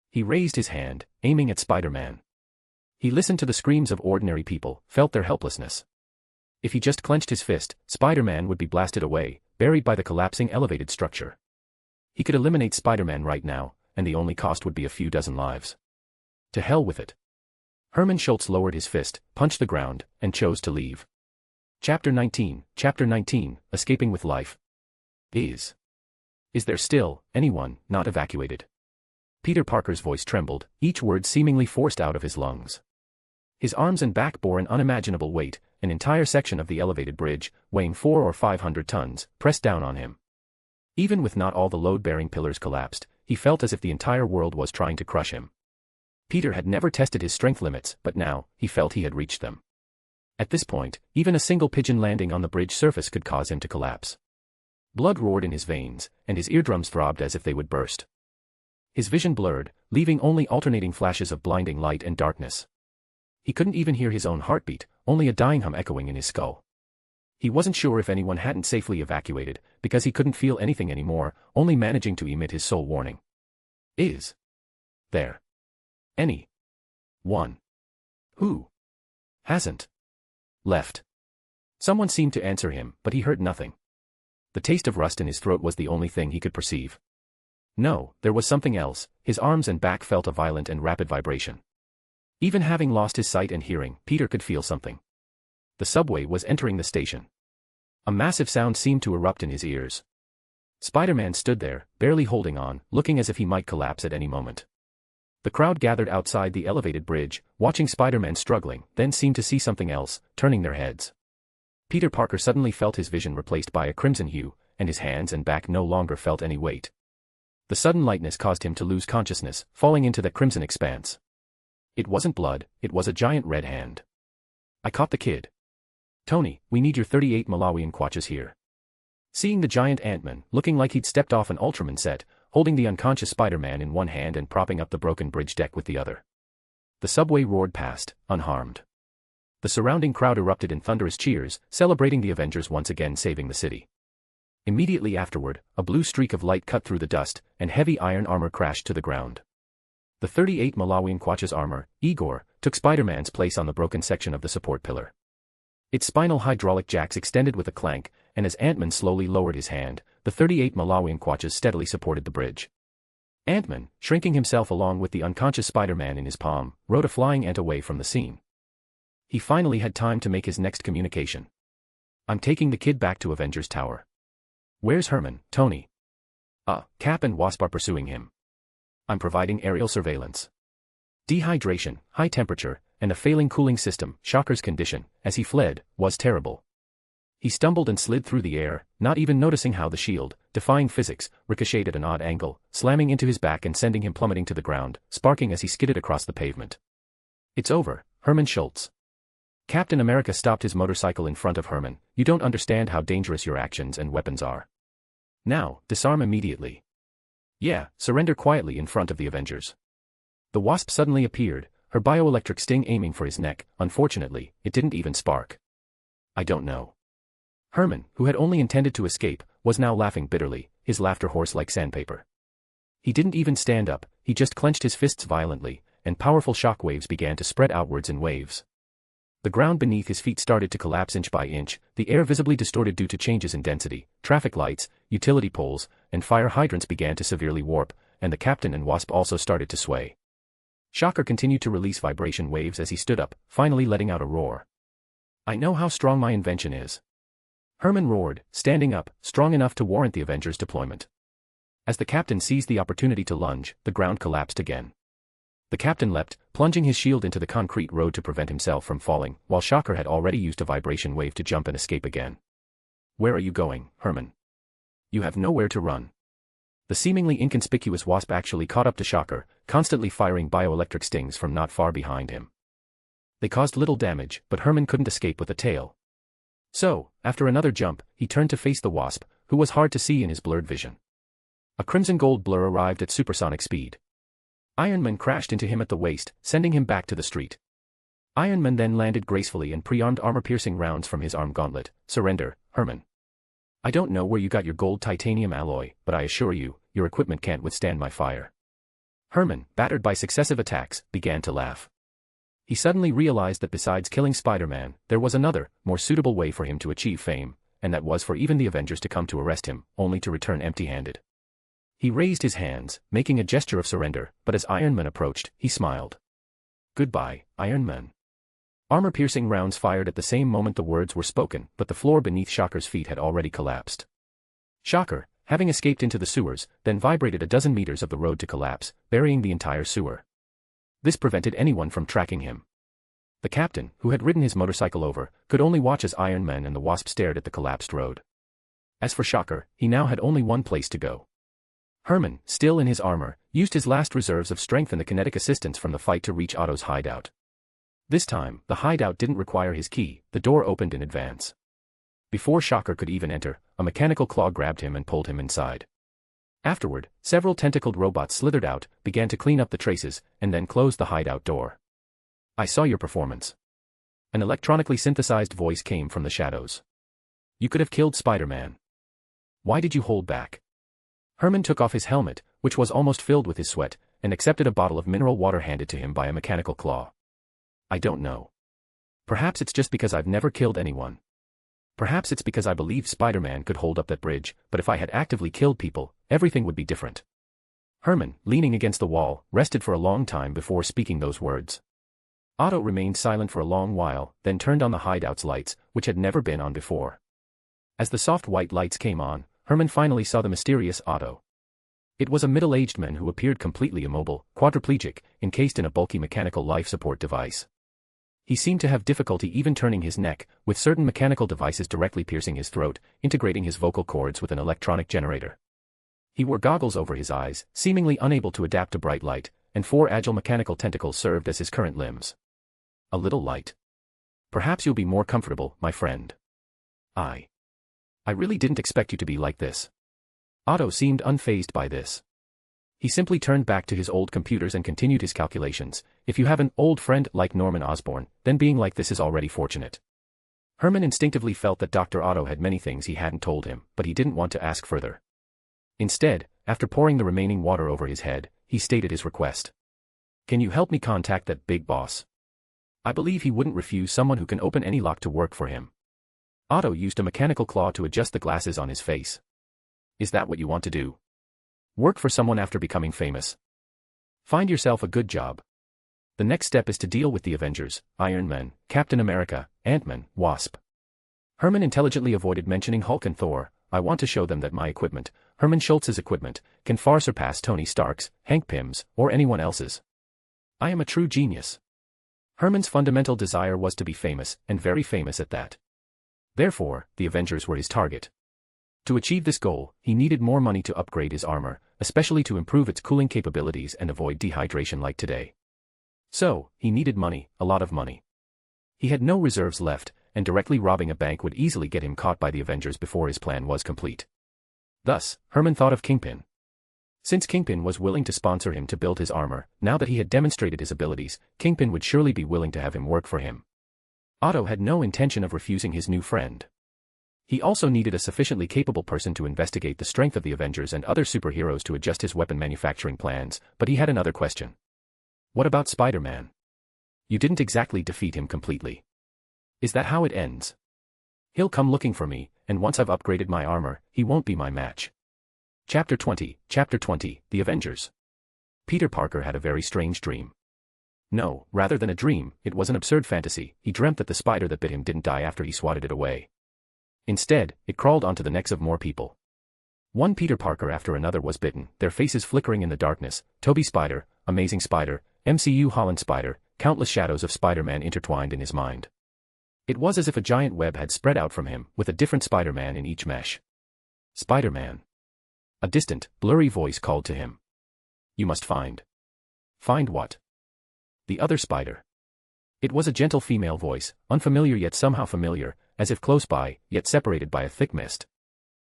He raised his hand, aiming at Spider-Man. He listened to the screams of ordinary people, felt their helplessness. If he just clenched his fist, Spider-Man would be blasted away, buried by the collapsing elevated structure. He could eliminate Spider-Man right now, and the only cost would be a few dozen lives. To hell with it. Herman Schultz lowered his fist, punched the ground, and chose to leave. Chapter 19, Escaping with Life. Is there still anyone not evacuated? Peter Parker's voice trembled, each word seemingly forced out of his lungs. His arms and back bore an unimaginable weight, an entire section of the elevated bridge, weighing 400 or 500 tons, pressed down on him. Even with not all the load-bearing pillars collapsed, he felt as if the entire world was trying to crush him. Peter had never tested his strength limits, but now, he felt he had reached them. At this point, even a single pigeon landing on the bridge surface could cause him to collapse. Blood roared in his veins, and his eardrums throbbed as if they would burst. His vision blurred, leaving only alternating flashes of blinding light and darkness. He couldn't even hear his own heartbeat, only a dying hum echoing in his skull. He wasn't sure if anyone hadn't safely evacuated, because he couldn't feel anything anymore, only managing to emit his sole warning. Is there any one who hasn't left? Someone seemed to answer him, but he heard nothing. The taste of rust in his throat was the only thing he could perceive. No, there was something else. His arms and back felt a violent and rapid vibration. Even having lost his sight and hearing, Peter could feel something. The subway was entering the station. A massive sound seemed to erupt in his ears. Spider-Man stood there, barely holding on, looking as if he might collapse at any moment. The crowd gathered outside the elevated bridge, watching Spider-Man struggling, then seemed to see something else, turning their heads. Peter Parker suddenly felt his vision replaced by a crimson hue, and his hands and back no longer felt any weight. The sudden lightness caused him to lose consciousness, falling into the crimson expanse. It wasn't blood, it was a giant red hand. I caught the kid. Tony, we need your 38 Malawian kwaches here. Seeing the giant Ant-Man, looking like he'd stepped off an Ultraman set, holding the unconscious Spider-Man in one hand and propping up the broken bridge deck with the other. The subway roared past, unharmed. The surrounding crowd erupted in thunderous cheers, celebrating the Avengers once again saving the city. Immediately afterward, a blue streak of light cut through the dust, and heavy iron armor crashed to the ground. The 38 Malawian kwaches armor, Igor, took Spider-Man's place on the broken section of the support pillar. Its spinal hydraulic jacks extended with a clank, and as Ant-Man slowly lowered his hand, the 38 Malawian kwaches steadily supported the bridge. Ant-Man, shrinking himself along with the unconscious Spider-Man in his palm, rode a flying ant away from the scene. He finally had time to make his next communication. I'm taking the kid back to Avengers Tower. Where's Herman, Tony? Cap and Wasp are pursuing him. I'm providing aerial surveillance. Dehydration, high temperature, and a failing cooling system. Shocker's condition, as he fled, was terrible. He stumbled and slid through the air, not even noticing how the shield, defying physics, ricocheted at an odd angle, slamming into his back and sending him plummeting to the ground, sparking as he skidded across the pavement. It's over, Herman Schultz. Captain America stopped his motorcycle in front of Herman. You don't understand how dangerous your actions and weapons are. Now, disarm immediately. Yeah, surrender quietly in front of the Avengers. The Wasp suddenly appeared, her bioelectric sting aiming for his neck. Unfortunately, it didn't even spark. I don't know. Herman, who had only intended to escape, was now laughing bitterly, his laughter hoarse like sandpaper. He didn't even stand up, he just clenched his fists violently, and powerful shock waves began to spread outwards in waves. The ground beneath his feet started to collapse inch by inch, the air visibly distorted due to changes in density, traffic lights, utility poles, and fire hydrants began to severely warp, and the Captain and Wasp also started to sway. Shocker continued to release vibration waves as he stood up, finally letting out a roar. I know how strong my invention is. Herman roared, standing up, strong enough to warrant the Avengers' deployment. As the Captain seized the opportunity to lunge, the ground collapsed again. The Captain leapt, plunging his shield into the concrete road to prevent himself from falling, while Shocker had already used a vibration wave to jump and escape again. Where are you going, Herman? You have nowhere to run. The seemingly inconspicuous Wasp actually caught up to Shocker, constantly firing bioelectric stings from not far behind him. They caused little damage, but Herman couldn't escape with a tail. So, after another jump, he turned to face the Wasp, who was hard to see in his blurred vision. A crimson-gold blur arrived at supersonic speed. Iron Man crashed into him at the waist, sending him back to the street. Iron Man then landed gracefully and pre-armed armor-piercing rounds from his arm gauntlet. Surrender, Herman. I don't know where you got your gold titanium alloy, but I assure you, your equipment can't withstand my fire. Herman, battered by successive attacks, began to laugh. He suddenly realized that besides killing Spider-Man, there was another, more suitable way for him to achieve fame, and that was for even the Avengers to come to arrest him, only to return empty-handed. He raised his hands, making a gesture of surrender, but as Iron Man approached, he smiled. Goodbye, Iron Man. Armor-piercing rounds fired at the same moment the words were spoken, but the floor beneath Shocker's feet had already collapsed. Shocker, having escaped into the sewers, then vibrated a dozen meters of the road to collapse, burying the entire sewer. This prevented anyone from tracking him. The captain, who had ridden his motorcycle over, could only watch as Iron Man and the Wasp stared at the collapsed road. As for Shocker, he now had only one place to go. Herman, still in his armor, used his last reserves of strength and the kinetic assistance from the fight to reach Otto's hideout. This time, the hideout didn't require his key, the door opened in advance. Before Shocker could even enter, a mechanical claw grabbed him and pulled him inside. Afterward, several tentacled robots slithered out, began to clean up the traces, and then closed the hideout door. I saw your performance. An electronically synthesized voice came from the shadows. You could have killed Spider-Man. Why did you hold back? Herman took off his helmet, which was almost filled with his sweat, and accepted a bottle of mineral water handed to him by a mechanical claw. I don't know. Perhaps it's just because I've never killed anyone. Perhaps it's because I believe Spider-Man could hold up that bridge, but if I had actively killed people, everything would be different. Herman, leaning against the wall, rested for a long time before speaking those words. Otto remained silent for a long while, then turned on the hideout's lights, which had never been on before. As the soft white lights came on, Herman finally saw the mysterious Otto. It was a middle-aged man who appeared completely immobile, quadriplegic, encased in a bulky mechanical life support device. He seemed to have difficulty even turning his neck, with certain mechanical devices directly piercing his throat, integrating his vocal cords with an electronic generator. He wore goggles over his eyes, seemingly unable to adapt to bright light, and 4 agile mechanical tentacles served as his current limbs. A little light. Perhaps you'll be more comfortable, my friend. I really didn't expect you to be like this. Otto seemed unfazed by this. He simply turned back to his old computers and continued his calculations. If you have an old friend like Norman Osborn, then being like this is already fortunate. Herman instinctively felt that Dr. Otto had many things he hadn't told him, but he didn't want to ask further. Instead, after pouring the remaining water over his head, he stated his request. Can you help me contact that big boss? I believe he wouldn't refuse someone who can open any lock to work for him. Otto used a mechanical claw to adjust the glasses on his face. Is that what you want to do? Work for someone after becoming famous? Find yourself a good job. The next step is to deal with the Avengers, Iron Man, Captain America, Ant-Man, Wasp. Herman intelligently avoided mentioning Hulk and Thor. I want to show them that my equipment, Herman Schultz's equipment, can far surpass Tony Stark's, Hank Pym's, or anyone else's. I am a true genius. Herman's fundamental desire was to be famous, and very famous at that. Therefore, the Avengers were his target. To achieve this goal, he needed more money to upgrade his armor, especially to improve its cooling capabilities and avoid dehydration like today. So, he needed money, a lot of money. He had no reserves left, and directly robbing a bank would easily get him caught by the Avengers before his plan was complete. Thus, Herman thought of Kingpin. Since Kingpin was willing to sponsor him to build his armor, now that he had demonstrated his abilities, Kingpin would surely be willing to have him work for him. Otto had no intention of refusing his new friend. He also needed a sufficiently capable person to investigate the strength of the Avengers and other superheroes to adjust his weapon manufacturing plans, but he had another question. What about Spider-Man? You didn't exactly defeat him completely. Is that how it ends? He'll come looking for me, and once I've upgraded my armor, he won't be my match. Chapter 20, The Avengers. Peter Parker had a very strange dream. No, rather than a dream, it was an absurd fantasy. He dreamt that the spider that bit him didn't die after he swatted it away. Instead, it crawled onto the necks of more people. One Peter Parker after another was bitten, their faces flickering in the darkness. Toby Spider, Amazing Spider, MCU Holland Spider, countless shadows of Spider-Man intertwined in his mind. It was as if a giant web had spread out from him, with a different Spider-Man in each mesh. Spider-Man. A distant, blurry voice called to him. You must find. Find what? The other spider. It was a gentle female voice, unfamiliar yet somehow familiar, as if close by, yet separated by a thick mist.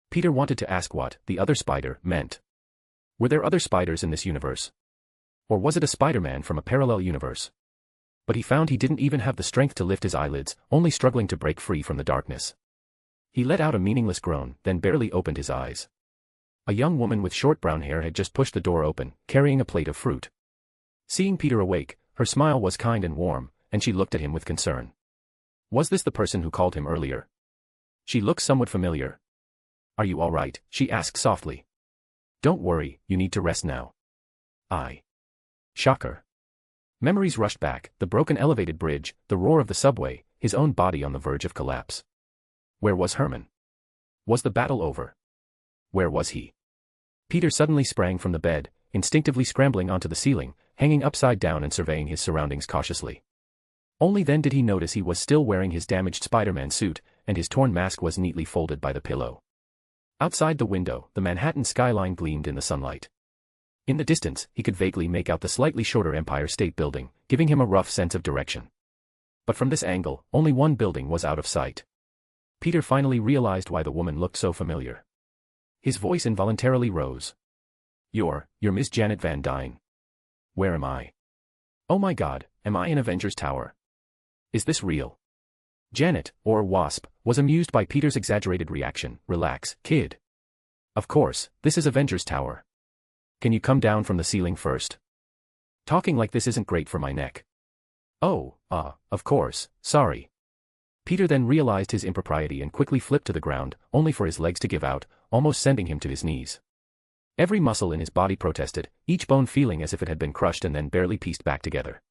Peter wanted to ask what the other spider meant. Were there other spiders in this universe? Or was it a Spider-Man from a parallel universe? But he found he didn't even have the strength to lift his eyelids, only struggling to break free from the darkness. He let out a meaningless groan, then barely opened his eyes. A young woman with short brown hair had just pushed the door open, carrying a plate of fruit. Seeing Peter awake, her smile was kind and warm, and she looked at him with concern. Was this the person who called him earlier? She looked somewhat familiar. Are you all right? She asked softly. Don't worry, you need to rest now. Shocker. Memories rushed back, the broken elevated bridge, the roar of the subway, his own body on the verge of collapse. Where was Herman? Was the battle over? Where was he? Peter suddenly sprang from the bed, instinctively scrambling onto the ceiling, hanging upside down and surveying his surroundings cautiously. Only then did he notice he was still wearing his damaged Spider-Man suit, and his torn mask was neatly folded by the pillow. Outside the window, the Manhattan skyline gleamed in the sunlight. In the distance, he could vaguely make out the slightly shorter Empire State Building, giving him a rough sense of direction. But from this angle, only one building was out of sight. Peter finally realized why the woman looked so familiar. His voice involuntarily rose. You're Miss Janet Van Dyne. Where am I? Oh my God, am I in Avengers Tower? Is this real? Janet, or Wasp, was amused by Peter's exaggerated reaction. Relax, kid. Of course, this is Avengers Tower. Can you come down from the ceiling first? Talking like this isn't great for my neck. Oh, of course, sorry. Peter then realized his impropriety and quickly flipped to the ground, only for his legs to give out, almost sending him to his knees. Every muscle in his body protested, each bone feeling as if it had been crushed and then barely pieced back together.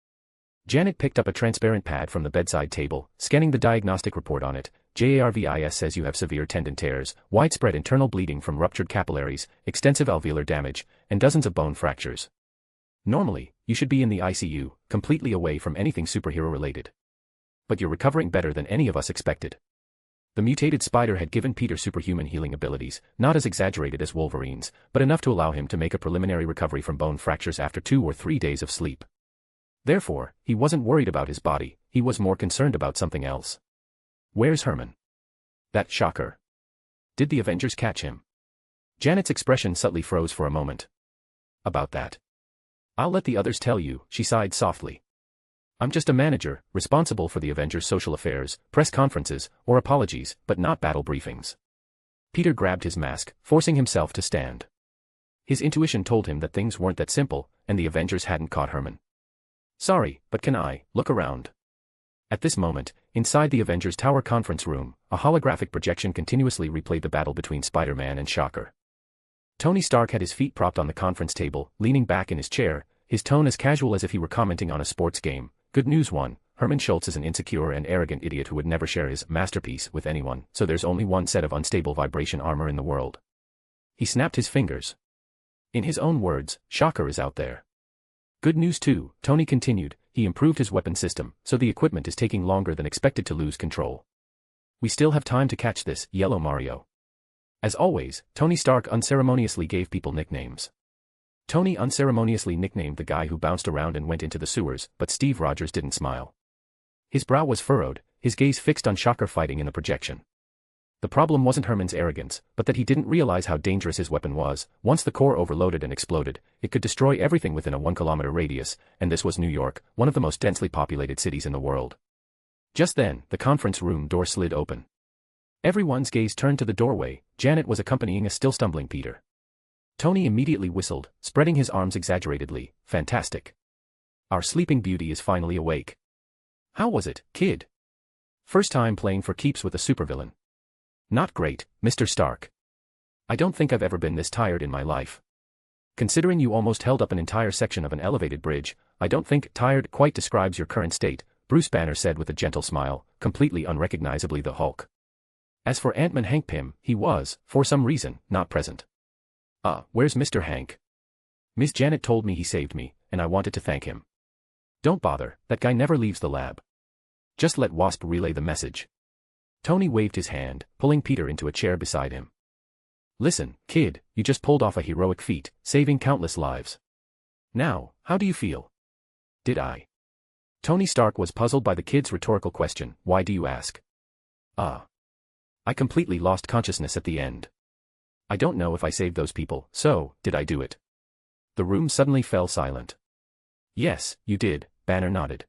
Janet picked up a transparent pad from the bedside table, scanning the diagnostic report on it. JARVIS says you have severe tendon tears, widespread internal bleeding from ruptured capillaries, extensive alveolar damage, and dozens of bone fractures. Normally, you should be in the ICU, completely away from anything superhero-related. But you're recovering better than any of us expected. The mutated spider had given Peter superhuman healing abilities, not as exaggerated as Wolverine's, but enough to allow him to make a preliminary recovery from bone fractures after 2 or 3 days of sleep. Therefore, he wasn't worried about his body, he was more concerned about something else. Where's Herman? That shocker. Did the Avengers catch him? Janet's expression subtly froze for a moment. About that. I'll let the others tell you, she sighed softly. I'm just a manager, responsible for the Avengers' social affairs, press conferences, or apologies, but not battle briefings. Peter grabbed his mask, forcing himself to stand. His intuition told him that things weren't that simple, and the Avengers hadn't caught Herman. Sorry, but can I look around? At this moment, inside the Avengers Tower conference room, a holographic projection continuously replayed the battle between Spider-Man and Shocker. Tony Stark had his feet propped on the conference table, leaning back in his chair, his tone as casual as if he were commenting on a sports game. Good news 1, Herman Schultz is an insecure and arrogant idiot who would never share his masterpiece with anyone, so there's only one set of unstable vibration armor in the world. He snapped his fingers. In his own words, Shocker is out there. Good news 2, Tony continued, he improved his weapon system, so the equipment is taking longer than expected to lose control. We still have time to catch this, Yellow Mario. As always, Tony Stark unceremoniously gave people nicknames. Tony unceremoniously nicknamed the guy who bounced around and went into the sewers, but Steve Rogers didn't smile. His brow was furrowed, his gaze fixed on Shocker fighting in the projection. The problem wasn't Herman's arrogance, but that he didn't realize how dangerous his weapon was. Once the core overloaded and exploded, it could destroy everything within a 1-kilometer radius, and this was New York, one of the most densely populated cities in the world. Just then, the conference room door slid open. Everyone's gaze turned to the doorway. Janet was accompanying a still stumbling Peter. Tony immediately whistled, spreading his arms exaggeratedly. Fantastic. Our sleeping beauty is finally awake. How was it, kid? First time playing for keeps with a supervillain. Not great, Mr. Stark. I don't think I've ever been this tired in my life. Considering you almost held up an entire section of an elevated bridge, I don't think tired quite describes your current state, Bruce Banner said with a gentle smile, completely unrecognizably the Hulk. As for Ant-Man Hank Pym, he was, for some reason, not present. Where's Mr. Hank? Miss Janet told me he saved me, and I wanted to thank him. Don't bother, that guy never leaves the lab. Just let Wasp relay the message. Tony waved his hand, pulling Peter into a chair beside him. Listen, kid, you just pulled off a heroic feat, saving countless lives. Now, how do you feel? Did I? Tony Stark was puzzled by the kid's rhetorical question. Why do you ask? I completely lost consciousness at the end. I don't know if I saved those people, so, did I do it? The room suddenly fell silent. Yes, you did, Banner nodded.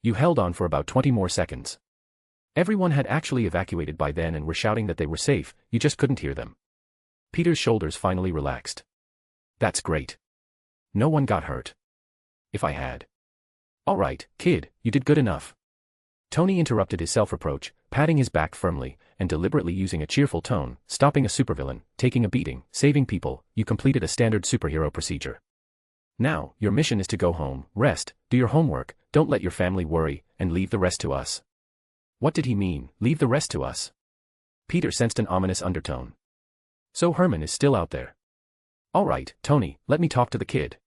You held on for about 20 more seconds. Everyone had actually evacuated by then and were shouting that they were safe, you just couldn't hear them. Peter's shoulders finally relaxed. That's great. No one got hurt. If I had. All right, kid, you did good enough. Tony interrupted his self-reproach, patting his back firmly, and deliberately using a cheerful tone, stopping a supervillain, taking a beating, saving people, you completed a standard superhero procedure. Now, your mission is to go home, rest, do your homework, don't let your family worry, and leave the rest to us. What did he mean, leave the rest to us? Peter sensed an ominous undertone. So Herman is still out there. All right, Tony, let me talk to the kid.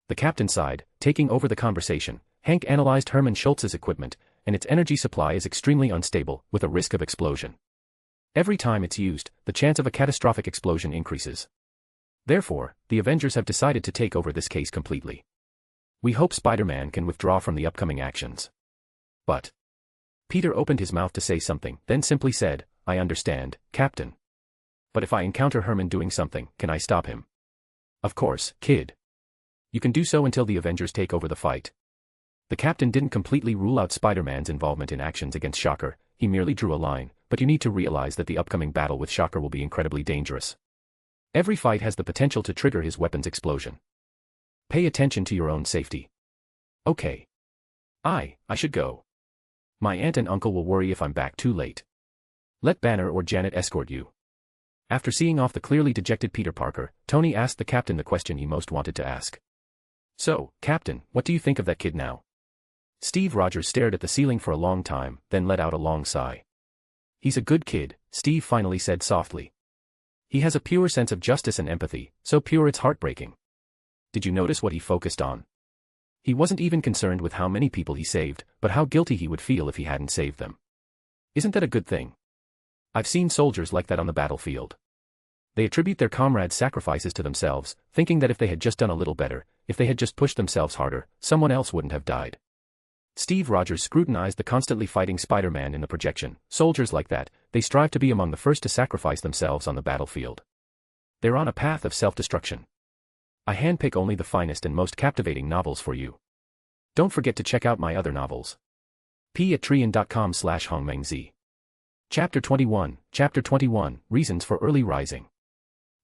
The captain sighed, taking over the conversation. Hank analyzed Herman Schultz's equipment, and its energy supply is extremely unstable, with a risk of explosion. Every time it's used, the chance of a catastrophic explosion increases. Therefore, the Avengers have decided to take over this case completely. We hope Spider-Man can withdraw from the upcoming actions. But Peter opened his mouth to say something, then simply said, I understand, Captain. But if I encounter Herman doing something, can I stop him? Of course, kid. You can do so until the Avengers take over the fight. The captain didn't completely rule out Spider-Man's involvement in actions against Shocker, he merely drew a line, but you need to realize that the upcoming battle with Shocker will be incredibly dangerous. Every fight has the potential to trigger his weapon's explosion. Pay attention to your own safety. Okay. I should go. My aunt and uncle will worry if I'm back too late. Let Banner or Janet escort you. After seeing off the clearly dejected Peter Parker, Tony asked the captain the question he most wanted to ask. So, Captain, what do you think of that kid now? Steve Rogers stared at the ceiling for a long time, then let out a long sigh. He's a good kid, Steve finally said softly. He has a pure sense of justice and empathy, so pure it's heartbreaking. Did you notice what he focused on? He wasn't even concerned with how many people he saved, but how guilty he would feel if he hadn't saved them. Isn't that a good thing? I've seen soldiers like that on the battlefield. They attribute their comrades' sacrifices to themselves, thinking that if they had just done a little better, if they had just pushed themselves harder, someone else wouldn't have died. Steve Rogers scrutinized the constantly fighting Spider-Man in the projection. Soldiers like that, they strive to be among the first to sacrifice themselves on the battlefield. They're on a path of self-destruction. I handpick only the finest and most captivating novels for you. Don't forget to check out my other novels. p@trian.com/hongmengzi. Chapter 21, Reasons for Early Rising.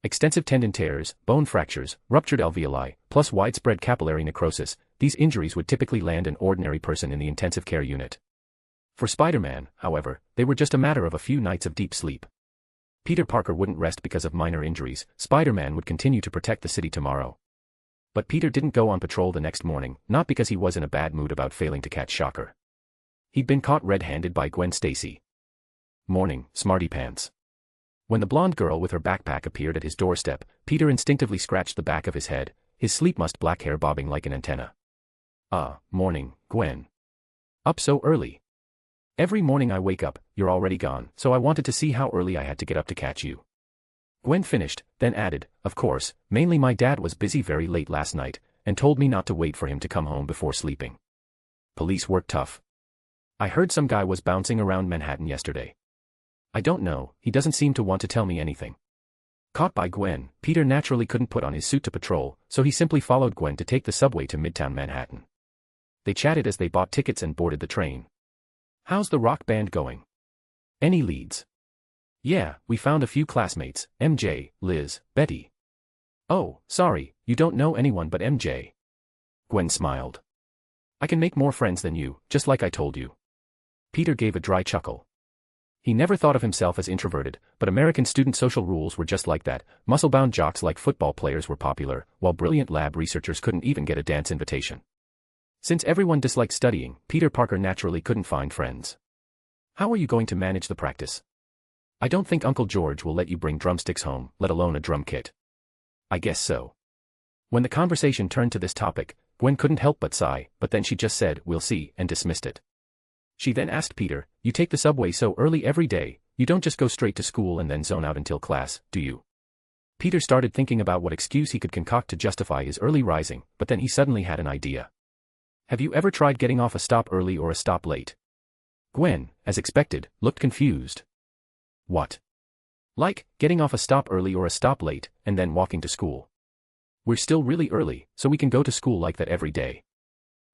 Extensive tendon tears, bone fractures, ruptured alveoli, plus widespread capillary necrosis, these injuries would typically land an ordinary person in the intensive care unit. For Spider-Man, however, they were just a matter of a few nights of deep sleep. Peter Parker wouldn't rest because of minor injuries, Spider-Man would continue to protect the city tomorrow. But Peter didn't go on patrol the next morning, not because he was in a bad mood about failing to catch Shocker. He'd been caught red-handed by Gwen Stacy. Morning, smarty pants. When the blonde girl with her backpack appeared at his doorstep, Peter instinctively scratched the back of his head, his sleep-mussed black hair bobbing like an antenna. Morning, Gwen. Up so early. Every morning I wake up, you're already gone, so I wanted to see how early I had to get up to catch you. Gwen finished, then added, of course, mainly my dad was busy very late last night, and told me not to wait for him to come home before sleeping. Police work tough. I heard some guy was bouncing around Manhattan yesterday. I don't know, he doesn't seem to want to tell me anything. Caught by Gwen, Peter naturally couldn't put on his suit to patrol, so he simply followed Gwen to take the subway to Midtown Manhattan. They chatted as they bought tickets and boarded the train. How's the rock band going? Any leads? Yeah, we found a few classmates, MJ, Liz, Betty. Oh, sorry, you don't know anyone but MJ. Gwen smiled. I can make more friends than you, just like I told you. Peter gave a dry chuckle. He never thought of himself as introverted, but American student social rules were just like that. Muscle-bound jocks like football players were popular, while brilliant lab researchers couldn't even get a dance invitation. Since everyone disliked studying, Peter Parker naturally couldn't find friends. How are you going to manage the practice? I don't think Uncle George will let you bring drumsticks home, let alone a drum kit. I guess so. When the conversation turned to this topic, Gwen couldn't help but sigh, but then she just said, we'll see, and dismissed it. She then asked Peter, you take the subway so early every day, you don't just go straight to school and then zone out until class, do you? Peter started thinking about what excuse he could concoct to justify his early rising, but then he suddenly had an idea. Have you ever tried getting off a stop early or a stop late? Gwen, as expected, looked confused. What? Like, getting off a stop early or a stop late, and then walking to school. We're still really early, so we can go to school like that every day.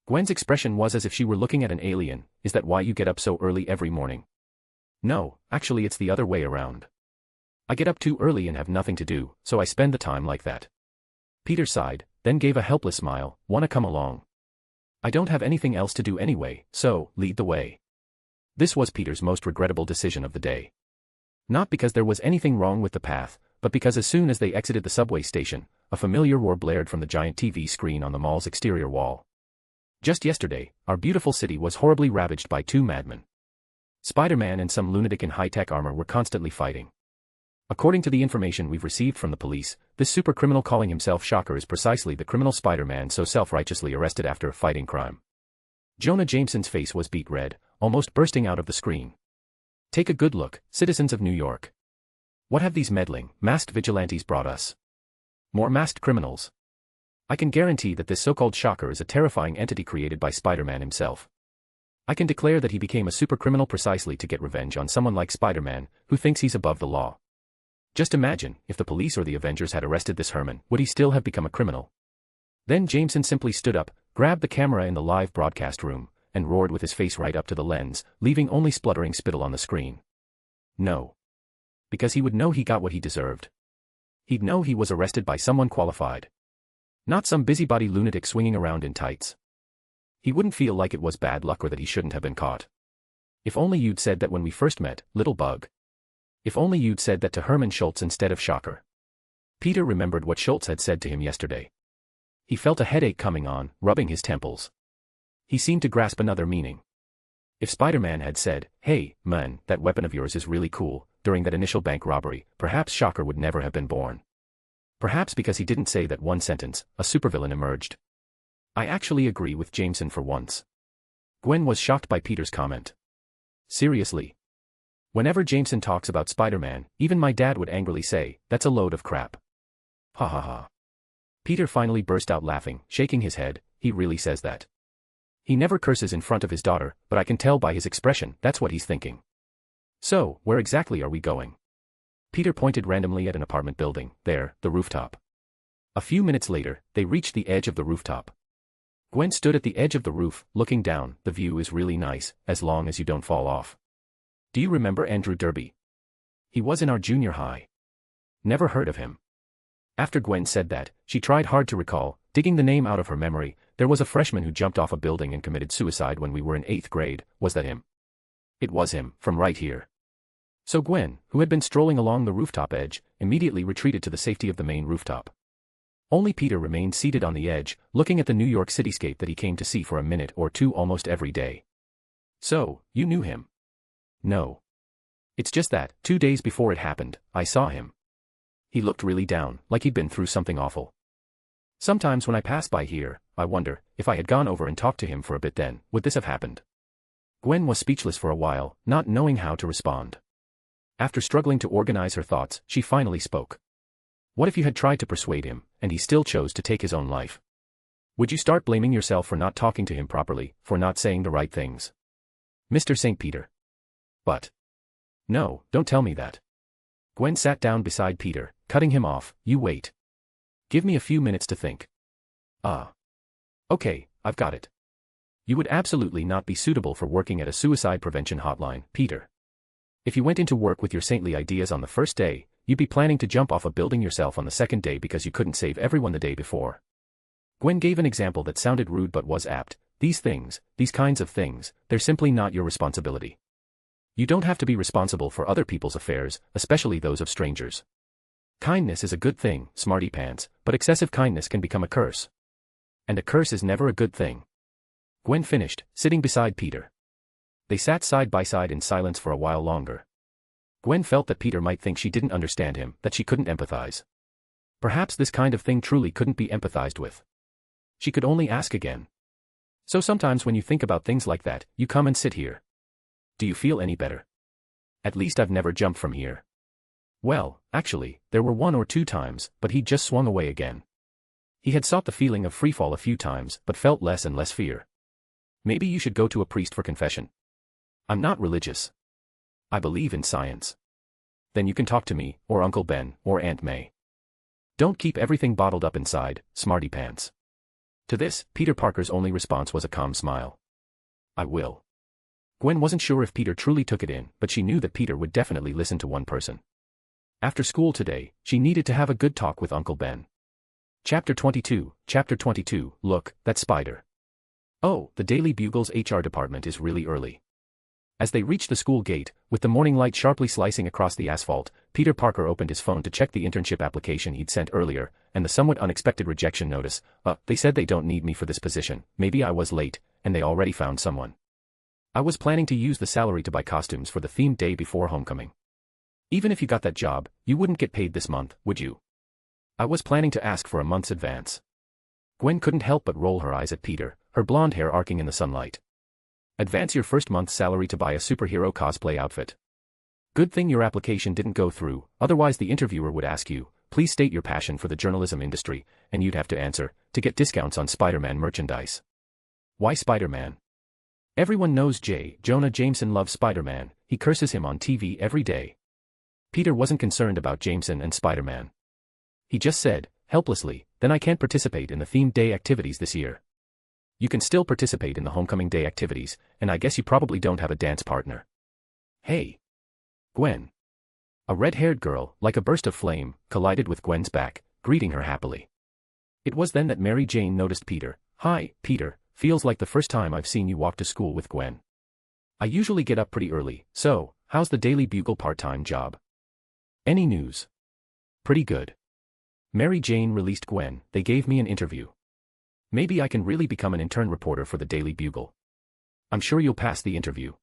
Gwen's expression was as if she were looking at an alien. Is that why you get up so early every morning? No, actually it's the other way around. I get up too early and have nothing to do, so I spend the time like that. Peter sighed, then gave a helpless smile. Wanna come along? I don't have anything else to do anyway, so, lead the way. This was Peter's most regrettable decision of the day. Not because there was anything wrong with the path, but because as soon as they exited the subway station, a familiar roar blared from the giant TV screen on the mall's exterior wall. Just yesterday, our beautiful city was horribly ravaged by two madmen. Spider-Man and some lunatic in high-tech armor were constantly fighting. According to the information we've received from the police, this supercriminal calling himself Shocker is precisely the criminal Spider-Man so self-righteously arrested after fighting crime. Jonah Jameson's face was beet red, almost bursting out of the screen. Take a good look, citizens of New York. What have these meddling, masked vigilantes brought us? More masked criminals. I can guarantee that this so-called Shocker is a terrifying entity created by Spider-Man himself. I can declare that he became a supercriminal precisely to get revenge on someone like Spider-Man, who thinks he's above the law. Just imagine, if the police or the Avengers had arrested this Herman, would he still have become a criminal? Then Jameson simply stood up, grabbed the camera in the live broadcast room, and roared with his face right up to the lens, leaving only spluttering spittle on the screen. No. Because he would know he got what he deserved. He'd know he was arrested by someone qualified. Not some busybody lunatic swinging around in tights. He wouldn't feel like it was bad luck or that he shouldn't have been caught. If only you'd said that when we first met, little bug. If only you'd said that to Herman Schultz instead of Shocker. Peter remembered what Schultz had said to him yesterday. He felt a headache coming on, rubbing his temples. He seemed to grasp another meaning. If Spider-Man had said, "Hey, man, that weapon of yours is really cool," during that initial bank robbery, perhaps Shocker would never have been born. Perhaps because he didn't say that one sentence, a supervillain emerged. I actually agree with Jameson for once. Gwen was shocked by Peter's comment. Seriously? Whenever Jameson talks about Spider-Man, even my dad would angrily say, "That's a load of crap." Ha ha ha. Peter finally burst out laughing, shaking his head. He really says that. He never curses in front of his daughter, but I can tell by his expression that's what he's thinking. So, where exactly are we going? Peter pointed randomly at an apartment building. There, the rooftop. A few minutes later, they reached the edge of the rooftop. Gwen stood at the edge of the roof, looking down. The view is really nice, as long as you don't fall off. Do you remember Andrew Derby? He was in our junior high. Never heard of him. After Gwen said that, she tried hard to recall, digging the name out of her memory. There was a freshman who jumped off a building and committed suicide when we were in 8th grade. Was that him? It was him, from right here. So Gwen, who had been strolling along the rooftop edge, immediately retreated to the safety of the main rooftop. Only Peter remained seated on the edge, looking at the New York cityscape that he came to see for a minute or two almost every day. So, you knew him? No. It's just that, 2 days before it happened, I saw him. He looked really down, like he'd been through something awful. Sometimes when I pass by here, I wonder, if I had gone over and talked to him for a bit then, would this have happened? Gwen was speechless for a while, not knowing how to respond. After struggling to organize her thoughts, she finally spoke. What if you had tried to persuade him, and he still chose to take his own life? Would you start blaming yourself for not talking to him properly, for not saying the right things? Mr. St. Peter. But. No, don't tell me that. Gwen sat down beside Peter, cutting him off. You wait. Give me a few minutes to think. Ah. Okay, I've got it. You would absolutely not be suitable for working at a suicide prevention hotline, Peter. If you went into work with your saintly ideas on the first day, you'd be planning to jump off a building yourself on the second day because you couldn't save everyone the day before. Gwen gave an example that sounded rude but was apt. These things, these kinds of things, they're simply not your responsibility. You don't have to be responsible for other people's affairs, especially those of strangers. Kindness is a good thing, smarty pants, but excessive kindness can become a curse. And a curse is never a good thing. Gwen finished, sitting beside Peter. They sat side by side in silence for a while longer. Gwen felt that Peter might think she didn't understand him, that she couldn't empathize. Perhaps this kind of thing truly couldn't be empathized with. She could only ask again. So sometimes when you think about things like that, you come and sit here. Do you feel any better? At least I've never jumped from here. Well, actually, there were 1 or 2 times, but he'd just swung away again. He had sought the feeling of freefall a few times, but felt less and less fear. Maybe you should go to a priest for confession. I'm not religious. I believe in science. Then you can talk to me, or Uncle Ben, or Aunt May. Don't keep everything bottled up inside, smarty pants. To this, Peter Parker's only response was a calm smile. I will. Gwen wasn't sure if Peter truly took it in, but she knew that Peter would definitely listen to one person. After school today, she needed to have a good talk with Uncle Ben. Chapter 22, Look, that spider. Oh, the Daily Bugle's HR department is really early. As they reached the school gate, with the morning light sharply slicing across the asphalt, Peter Parker opened his phone to check the internship application he'd sent earlier, and the somewhat unexpected rejection notice. They said they don't need me for this position, maybe I was late, and they already found someone. I was planning to use the salary to buy costumes for the themed day before homecoming. Even if you got that job, you wouldn't get paid this month, would you? I was planning to ask for a month's advance. Gwen couldn't help but roll her eyes at Peter, her blonde hair arcing in the sunlight. Advance your first month's salary to buy a superhero cosplay outfit. Good thing your application didn't go through, otherwise the interviewer would ask you, please state your passion for the journalism industry, and you'd have to answer, to get discounts on Spider-Man merchandise. Why Spider-Man? Everyone knows J. Jonah Jameson loves Spider-Man, he curses him on TV every day. Peter wasn't concerned about Jameson and Spider-Man. He just said, helplessly, then I can't participate in the themed day activities this year. You can still participate in the homecoming day activities, and I guess you probably don't have a dance partner. Hey. Gwen. A red-haired girl, like a burst of flame, collided with Gwen's back, greeting her happily. It was then that Mary Jane noticed Peter. Hi, Peter, feels like the first time I've seen you walk to school with Gwen. I usually get up pretty early, so, how's the Daily Bugle part-time job? Any news? Pretty good. Mary Jane released Gwen, they gave me an interview. Maybe I can really become an intern reporter for the Daily Bugle. I'm sure you'll pass the interview.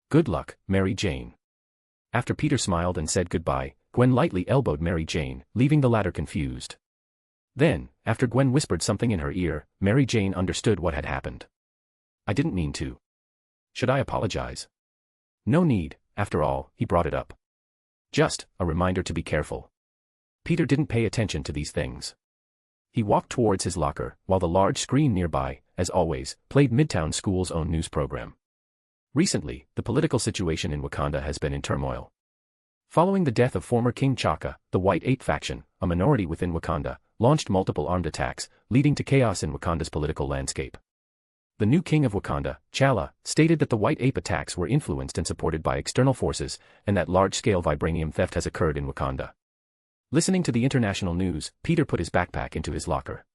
Good luck, Mary Jane. After Peter smiled and said goodbye, Gwen lightly elbowed Mary Jane, leaving the latter confused. Then, after Gwen whispered something in her ear, Mary Jane understood what had happened. I didn't mean to. Should I apologize? No need, after all, he brought it up. Just a reminder to be careful. Peter didn't pay attention to these things. He walked towards his locker, while the large screen nearby, as always, played Midtown School's own news program. Recently, the political situation in Wakanda has been in turmoil. Following the death of former King T'Chaka, the White Ape faction, a minority within Wakanda, launched multiple armed attacks, leading to chaos in Wakanda's political landscape. The new king of Wakanda, T'Challa, stated that the White Ape attacks were influenced and supported by external forces, and that large-scale vibranium theft has occurred in Wakanda. Listening to the international news, Peter put his backpack into his locker.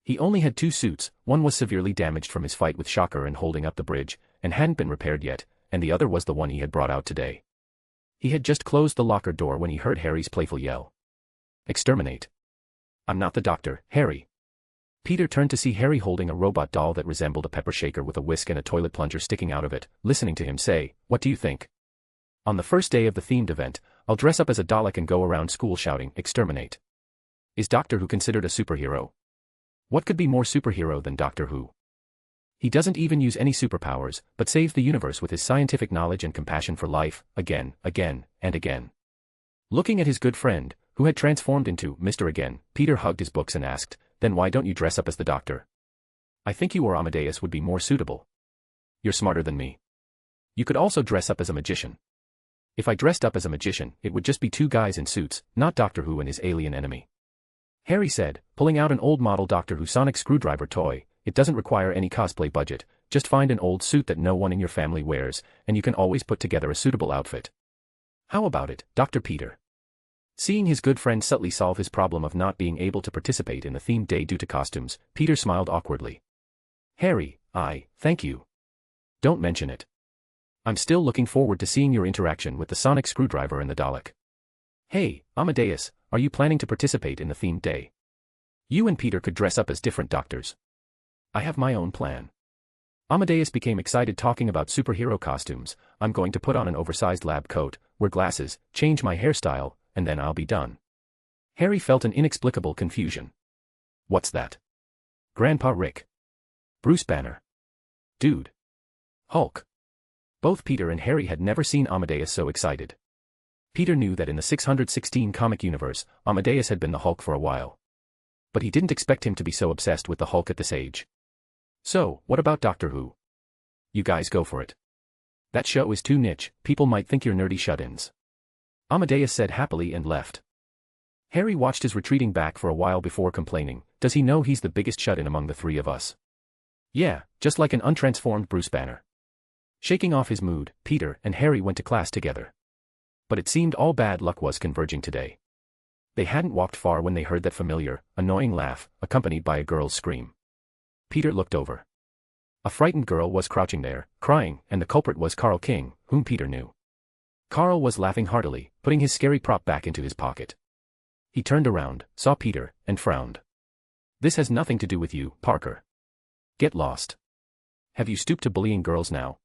He only had 2 suits, one was severely damaged from his fight with Shocker and holding up the bridge, and hadn't been repaired yet, and the other was the one he had brought out today. He had just closed the locker door when he heard Harry's playful yell. Exterminate. I'm not the doctor, Harry. Peter turned to see Harry holding a robot doll that resembled a pepper shaker with a whisk and a toilet plunger sticking out of it, listening to him say, what do you think? On the first day of the themed event, I'll dress up as a Dalek and go around school shouting, exterminate. Is Doctor Who considered a superhero? What could be more superhero than Doctor Who? He doesn't even use any superpowers, but saves the universe with his scientific knowledge and compassion for life, again, and again. Looking at his good friend, who had transformed into Mr. Again, Peter hugged his books and asked, then why don't you dress up as the Doctor? I think you or Amadeus would be more suitable. You're smarter than me. You could also dress up as a magician. If I dressed up as a magician, it would just be 2 guys in suits, not Doctor Who and his alien enemy. Harry said, pulling out an old model Doctor Who sonic screwdriver toy. It doesn't require any cosplay budget, just find an old suit that no one in your family wears, and you can always put together a suitable outfit. How about it, Dr. Peter? Seeing his good friend subtly solve his problem of not being able to participate in the themed day due to costumes, Peter smiled awkwardly. Harry, thank you. Don't mention it. I'm still looking forward to seeing your interaction with the sonic screwdriver and the Dalek. Hey, Amadeus, are you planning to participate in the themed day? You and Peter could dress up as different doctors. I have my own plan. Amadeus became excited talking about superhero costumes. I'm going to put on an oversized lab coat, wear glasses, change my hairstyle, and then I'll be done. Harry felt an inexplicable confusion. What's that? Grandpa Rick. Bruce Banner. Dude. Hulk. Both Peter and Harry had never seen Amadeus so excited. Peter knew that in the 616 comic universe, Amadeus had been the Hulk for a while. But he didn't expect him to be so obsessed with the Hulk at this age. So, what about Doctor Who? You guys go for it. That show is too niche, people might think you're nerdy shut-ins. Amadeus said happily and left. Harry watched his retreating back for a while before complaining, does he know he's the biggest shut-in among the three of us? Yeah, just like an untransformed Bruce Banner. Shaking off his mood, Peter and Harry went to class together. But it seemed all bad luck was converging today. They hadn't walked far when they heard that familiar, annoying laugh, accompanied by a girl's scream. Peter looked over. A frightened girl was crouching there, crying, and the culprit was Carl King, whom Peter knew. Carl was laughing heartily, putting his scary prop back into his pocket. He turned around, saw Peter, and frowned. This has nothing to do with you, Parker. Get lost. Have you stooped to bullying girls now?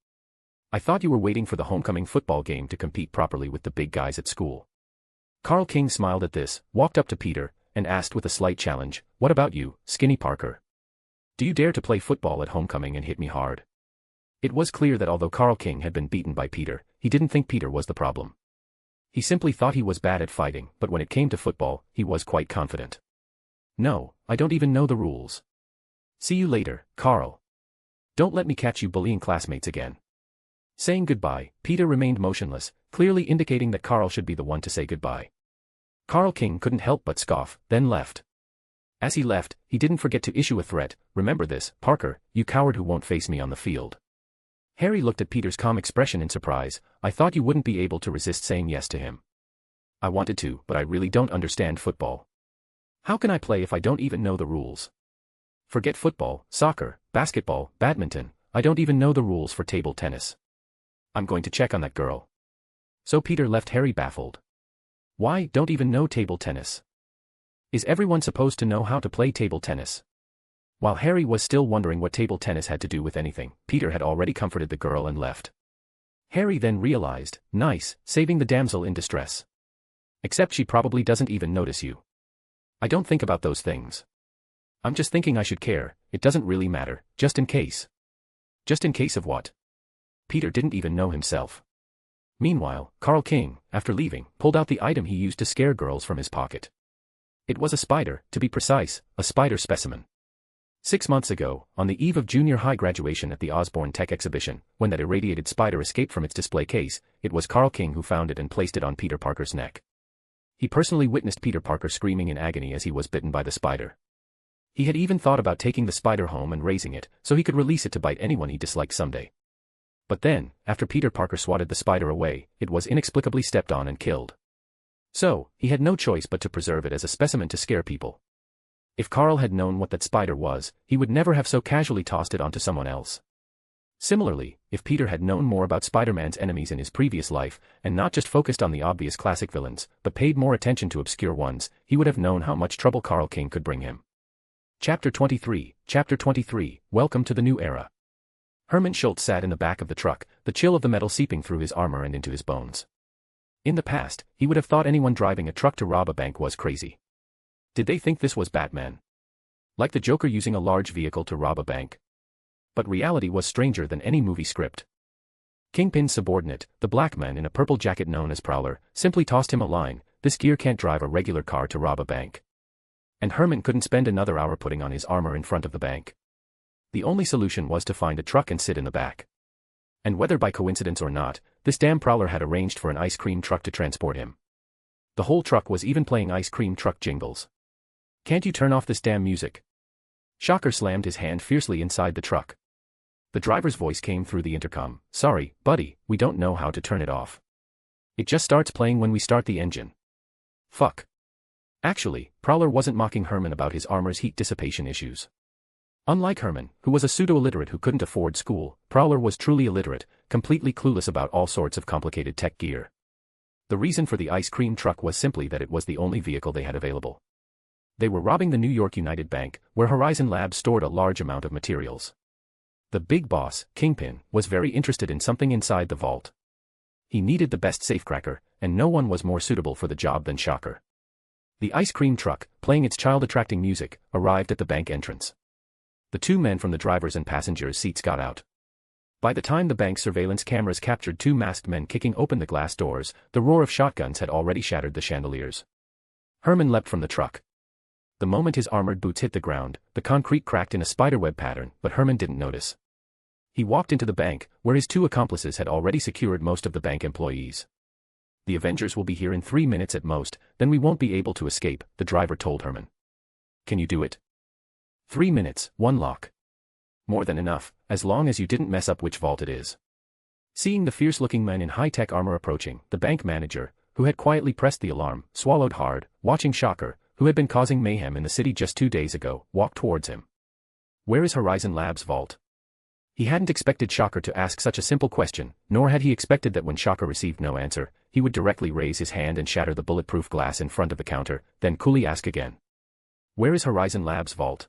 I thought you were waiting for the homecoming football game to compete properly with the big guys at school. Carl King smiled at this, walked up to Peter, and asked with a slight challenge, what about you, Skinny Parker? Do you dare to play football at homecoming and hit me hard? It was clear that although Carl King had been beaten by Peter, he didn't think Peter was the problem. He simply thought he was bad at fighting, but when it came to football, he was quite confident. No, I don't even know the rules. See you later, Carl. Don't let me catch you bullying classmates again. Saying goodbye, Peter remained motionless, clearly indicating that Carl should be the one to say goodbye. Carl King couldn't help but scoff, then left. As he left, he didn't forget to issue a threat, remember this, Parker, you coward who won't face me on the field. Harry looked at Peter's calm expression in surprise, I thought you wouldn't be able to resist saying yes to him. I wanted to, but I really don't understand football. How can I play if I don't even know the rules? Forget football, soccer, basketball, badminton, I don't even know the rules for table tennis. I'm going to check on that girl. So Peter left Harry baffled. Why, don't even know table tennis? Is everyone supposed to know how to play table tennis? While Harry was still wondering what table tennis had to do with anything, Peter had already comforted the girl and left. Harry then realized, nice, saving the damsel in distress. Except she probably doesn't even notice you. I don't think about those things. I'm just thinking I should care, it doesn't really matter, just in case. Just in case of what? Peter didn't even know himself. Meanwhile, Carl King, after leaving, pulled out the item he used to scare girls from his pocket. It was a spider, to be precise, a spider specimen. 6 months ago, on the eve of junior high graduation at the Osborn Tech exhibition, when that irradiated spider escaped from its display case, it was Carl King who found it and placed it on Peter Parker's neck. He personally witnessed Peter Parker screaming in agony as he was bitten by the spider. He had even thought about taking the spider home and raising it, so he could release it to bite anyone he disliked someday. But then, after Peter Parker swatted the spider away, it was inexplicably stepped on and killed. So, he had no choice but to preserve it as a specimen to scare people. If Carl had known what that spider was, he would never have so casually tossed it onto someone else. Similarly, if Peter had known more about Spider-Man's enemies in his previous life, and not just focused on the obvious classic villains, but paid more attention to obscure ones, he would have known how much trouble Carl King could bring him. Chapter 23, Welcome to the New Era. Herman Schultz sat in the back of the truck, the chill of the metal seeping through his armor and into his bones. In the past, he would have thought anyone driving a truck to rob a bank was crazy. Did they think this was Batman? Like the Joker using a large vehicle to rob a bank? But reality was stranger than any movie script. Kingpin's subordinate, the black man in a purple jacket known as Prowler, simply tossed him a line, this gear can't drive a regular car to rob a bank. And Herman couldn't spend another hour putting on his armor in front of the bank. The only solution was to find a truck and sit in the back. And whether by coincidence or not, this damn Prowler had arranged for an ice cream truck to transport him. The whole truck was even playing ice cream truck jingles. Can't you turn off this damn music? Shocker slammed his hand fiercely inside the truck. The driver's voice came through the intercom, sorry, buddy, we don't know how to turn it off. It just starts playing when we start the engine. Fuck. Actually, Prowler wasn't mocking Herman about his armor's heat dissipation issues. Unlike Herman, who was a pseudo-illiterate who couldn't afford school, Prowler was truly illiterate, completely clueless about all sorts of complicated tech gear. The reason for the ice cream truck was simply that it was the only vehicle they had available. They were robbing the New York United Bank, where Horizon Labs stored a large amount of materials. The big boss, Kingpin, was very interested in something inside the vault. He needed the best safecracker, and no one was more suitable for the job than Shocker. The ice cream truck, playing its child-attracting music, arrived at the bank entrance. The two men from the driver's and passengers' seats got out. By the time the bank's surveillance cameras captured two masked men kicking open the glass doors, the roar of shotguns had already shattered the chandeliers. Herman leapt from the truck. The moment his armored boots hit the ground, the concrete cracked in a spiderweb pattern, but Herman didn't notice. He walked into the bank, where his two accomplices had already secured most of the bank employees. The Avengers will be here in 3 minutes at most, then we won't be able to escape, the driver told Herman. Can you do it? 3 minutes, one lock. More than enough, as long as you didn't mess up which vault it is. Seeing the fierce-looking men in high-tech armor approaching, the bank manager, who had quietly pressed the alarm, swallowed hard, watching Shocker, who had been causing mayhem in the city just 2 days ago, walk towards him. Where is Horizon Labs' vault? He hadn't expected Shocker to ask such a simple question, nor had he expected that when Shocker received no answer, he would directly raise his hand and shatter the bulletproof glass in front of the counter, then coolly ask again. Where is Horizon Labs' vault?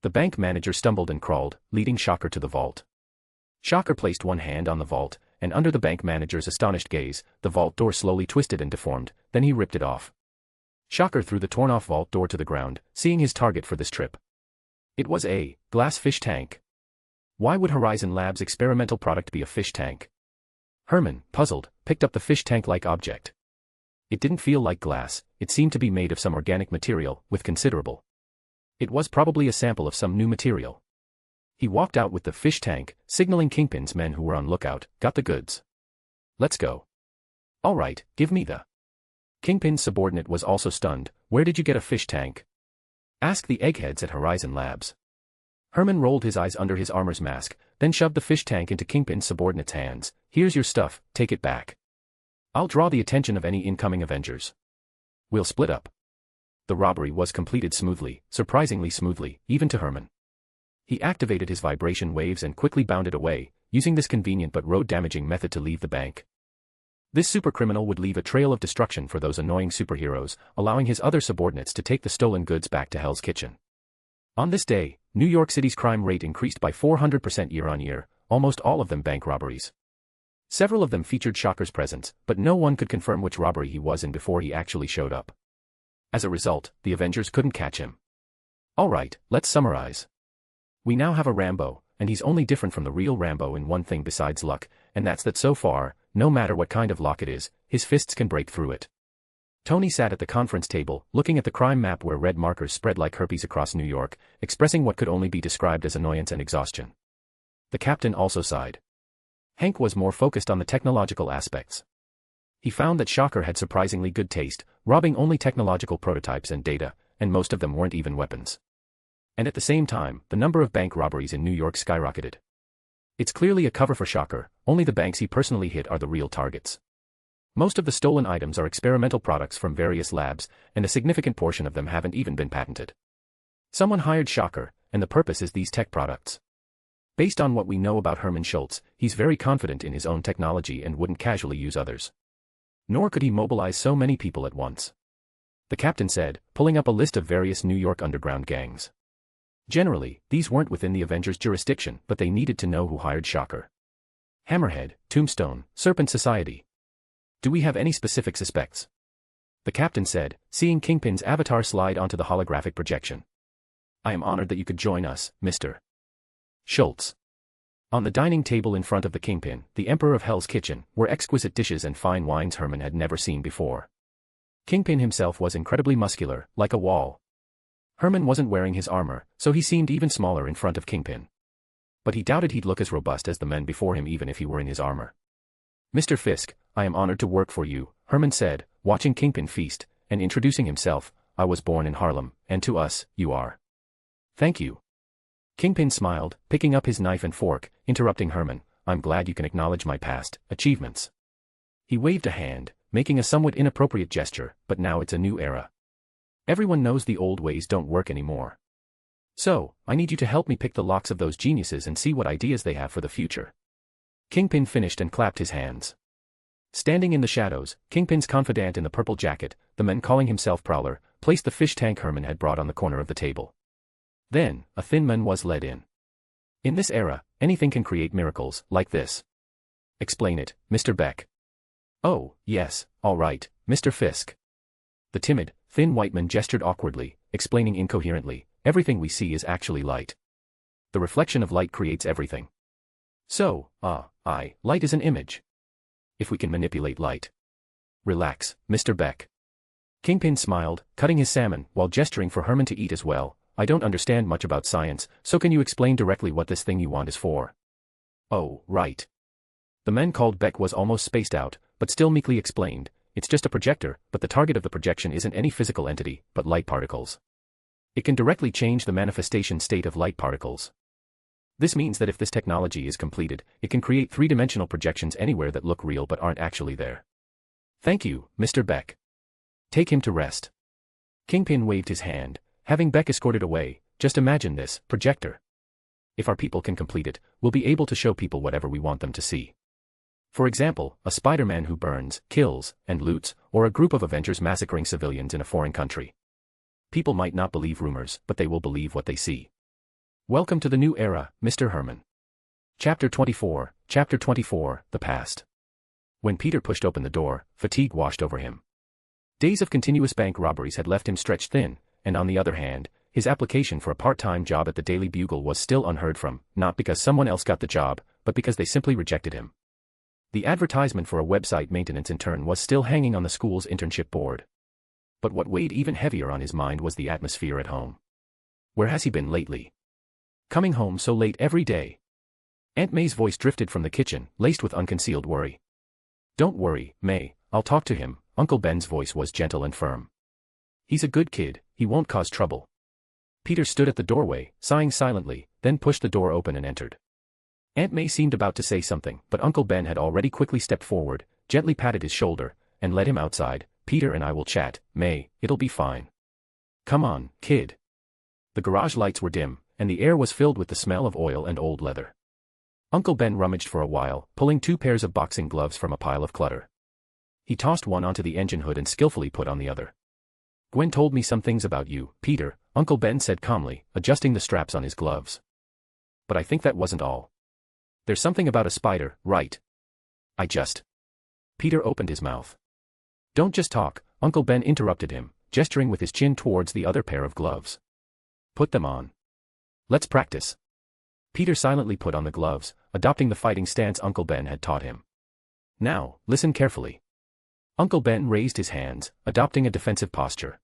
The bank manager stumbled and crawled, leading Shocker to the vault. Shocker placed one hand on the vault, and under the bank manager's astonished gaze, the vault door slowly twisted and deformed, then he ripped it off. Shocker threw the torn-off vault door to the ground, seeing his target for this trip. It was a glass fish tank. Why would Horizon Labs' experimental product be a fish tank? Herman, puzzled, picked up the fish tank-like object. It didn't feel like glass, it seemed to be made of some organic material, with considerable. It was probably a sample of some new material. He walked out with the fish tank, signaling Kingpin's men who were on lookout, got the goods. Let's go. All right, give me the. Kingpin's subordinate was also stunned. Where did you get a fish tank? Asked the eggheads at Horizon Labs. Herman rolled his eyes under his armor's mask, then shoved the fish tank into Kingpin's subordinate's hands. Here's your stuff, take it back. I'll draw the attention of any incoming Avengers. We'll split up. The robbery was completed smoothly, surprisingly smoothly, even to Herman. He activated his vibration waves and quickly bounded away, using this convenient but road-damaging method to leave the bank. This supercriminal would leave a trail of destruction for those annoying superheroes, allowing his other subordinates to take the stolen goods back to Hell's Kitchen. On this day, New York City's crime rate increased by 400% year-on-year, almost all of them bank robberies. Several of them featured Shocker's presence, but no one could confirm which robbery he was in before he actually showed up. As a result, the Avengers couldn't catch him. Alright, let's summarize. We now have a Rambo, and he's only different from the real Rambo in one thing besides luck, and that's that so far, no matter what kind of lock it is, his fists can break through it. Tony sat at the conference table, looking at the crime map where red markers spread like herpes across New York, expressing what could only be described as annoyance and exhaustion. The captain also sighed. Hank was more focused on the technological aspects. He found that Shocker had surprisingly good taste, robbing only technological prototypes and data, and most of them weren't even weapons. And at the same time, the number of bank robberies in New York skyrocketed. It's clearly a cover for Shocker, only the banks he personally hit are the real targets. Most of the stolen items are experimental products from various labs, and a significant portion of them haven't even been patented. Someone hired Shocker, and the purpose is these tech products. Based on what we know about Herman Schultz, he's very confident in his own technology and wouldn't casually use others. Nor could he mobilize so many people at once. The captain said, pulling up a list of various New York underground gangs. Generally, these weren't within the Avengers' jurisdiction, but they needed to know who hired Shocker. Hammerhead, Tombstone, Serpent Society. Do we have any specific suspects? The captain said, seeing Kingpin's avatar slide onto the holographic projection. I am honored that you could join us, Mr. Schultz. On the dining table in front of the Kingpin, the Emperor of Hell's Kitchen, were exquisite dishes and fine wines Herman had never seen before. Kingpin himself was incredibly muscular, like a wall. Herman wasn't wearing his armor, so he seemed even smaller in front of Kingpin. But he doubted he'd look as robust as the men before him even if he were in his armor. Mr. Fisk, I am honored to work for you, Herman said, watching Kingpin feast, and introducing himself. I was born in Harlem, and to us, you are. Thank you. Kingpin smiled, picking up his knife and fork, interrupting Herman. I'm glad you can acknowledge my past achievements. He waved a hand, making a somewhat inappropriate gesture, but now it's a new era. Everyone knows the old ways don't work anymore. So, I need you to help me pick the locks of those geniuses and see what ideas they have for the future. Kingpin finished and clapped his hands. Standing in the shadows, Kingpin's confidant in the purple jacket, the man calling himself Prowler, placed the fish tank Herman had brought on the corner of the table. Then, a thin man was led in. In this era, anything can create miracles, like this. Explain it, Mr. Beck. Oh, yes, all right, Mr. Fisk. The timid, thin white man gestured awkwardly, explaining incoherently, everything we see is actually light. The reflection of light creates everything. So, light is an image. If we can manipulate light. Relax, Mr. Beck. Kingpin smiled, cutting his salmon, while gesturing for Herman to eat as well. I don't understand much about science, so can you explain directly what this thing you want is for? Oh, right. The man called Beck was almost spaced out, but still meekly explained, "It's just a projector, but the target of the projection isn't any physical entity, but light particles. It can directly change the manifestation state of light particles. This means that if this technology is completed, it can create three-dimensional projections anywhere that look real but aren't actually there. Thank you, Mr. Beck. Take him to rest." Kingpin waved his hand, having Beck escorted away. "Just imagine this, projector. If our people can complete it, we'll be able to show people whatever we want them to see. For example, a Spider-Man who burns, kills, and loots, or a group of Avengers massacring civilians in a foreign country. People might not believe rumors, but they will believe what they see. Welcome to the new era, Mr. Herman." Chapter 24, The Past. When Peter pushed open the door, fatigue washed over him. Days of continuous bank robberies had left him stretched thin, and on the other hand, his application for a part-time job at the Daily Bugle was still unheard from, not because someone else got the job, but because they simply rejected him. The advertisement for a website maintenance intern was still hanging on the school's internship board. But what weighed even heavier on his mind was the atmosphere at home. Where has he been lately? Coming home so late every day. Aunt May's voice drifted from the kitchen, laced with unconcealed worry. "Don't worry, May, I'll talk to him." Uncle Ben's voice was gentle and firm. "He's a good kid, he won't cause trouble." Peter stood at the doorway, sighing silently, then pushed the door open and entered. Aunt May seemed about to say something, but Uncle Ben had already quickly stepped forward, gently patted his shoulder, and led him outside. "Peter and I will chat, May, it'll be fine. Come on, kid." The garage lights were dim, and the air was filled with the smell of oil and old leather. Uncle Ben rummaged for a while, pulling 2 pairs of boxing gloves from a pile of clutter. He tossed one onto the engine hood and skillfully put on the other. "Gwen told me some things about you, Peter," Uncle Ben said calmly, adjusting the straps on his gloves. "But I think that wasn't all. There's something about a spider, right?" Peter opened his mouth. "Don't just talk," Uncle Ben interrupted him, gesturing with his chin towards the other pair of gloves. "Put them on. Let's practice." Peter silently put on the gloves, adopting the fighting stance Uncle Ben had taught him. "Now, listen carefully." Uncle Ben raised his hands, adopting a defensive posture.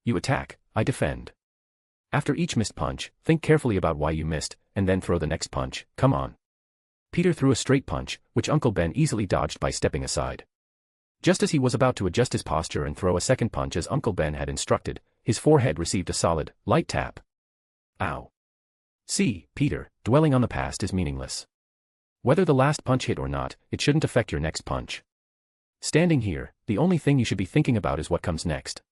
"You attack, I defend. After each missed punch, think carefully about why you missed, and then throw the next punch. Come on." Peter threw a straight punch, which Uncle Ben easily dodged by stepping aside. Just as he was about to adjust his posture and throw a second punch as Uncle Ben had instructed, his forehead received a solid, light tap. "Ow." "See, Peter, dwelling on the past is meaningless. Whether the last punch hit or not, it shouldn't affect your next punch. Standing here, the only thing you should be thinking about is what comes next."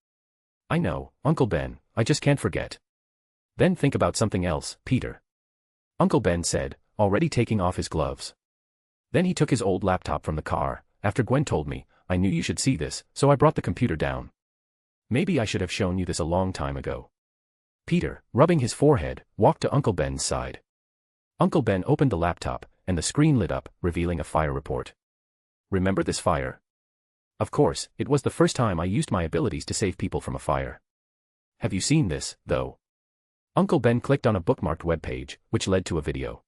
"I know, Uncle Ben, I just can't forget." "Then think about something else, Peter," Uncle Ben said, already taking off his gloves. Then he took his old laptop from the car. "After Gwen told me, I knew you should see this, so I brought the computer down. Maybe I should have shown you this a long time ago." Peter, rubbing his forehead, walked to Uncle Ben's side. Uncle Ben opened the laptop, and the screen lit up, revealing a fire report. "Remember this fire?" "Of course, it was the first time I used my abilities to save people from a fire." "Have you seen this, though?" Uncle Ben clicked on a bookmarked web page, which led to a video.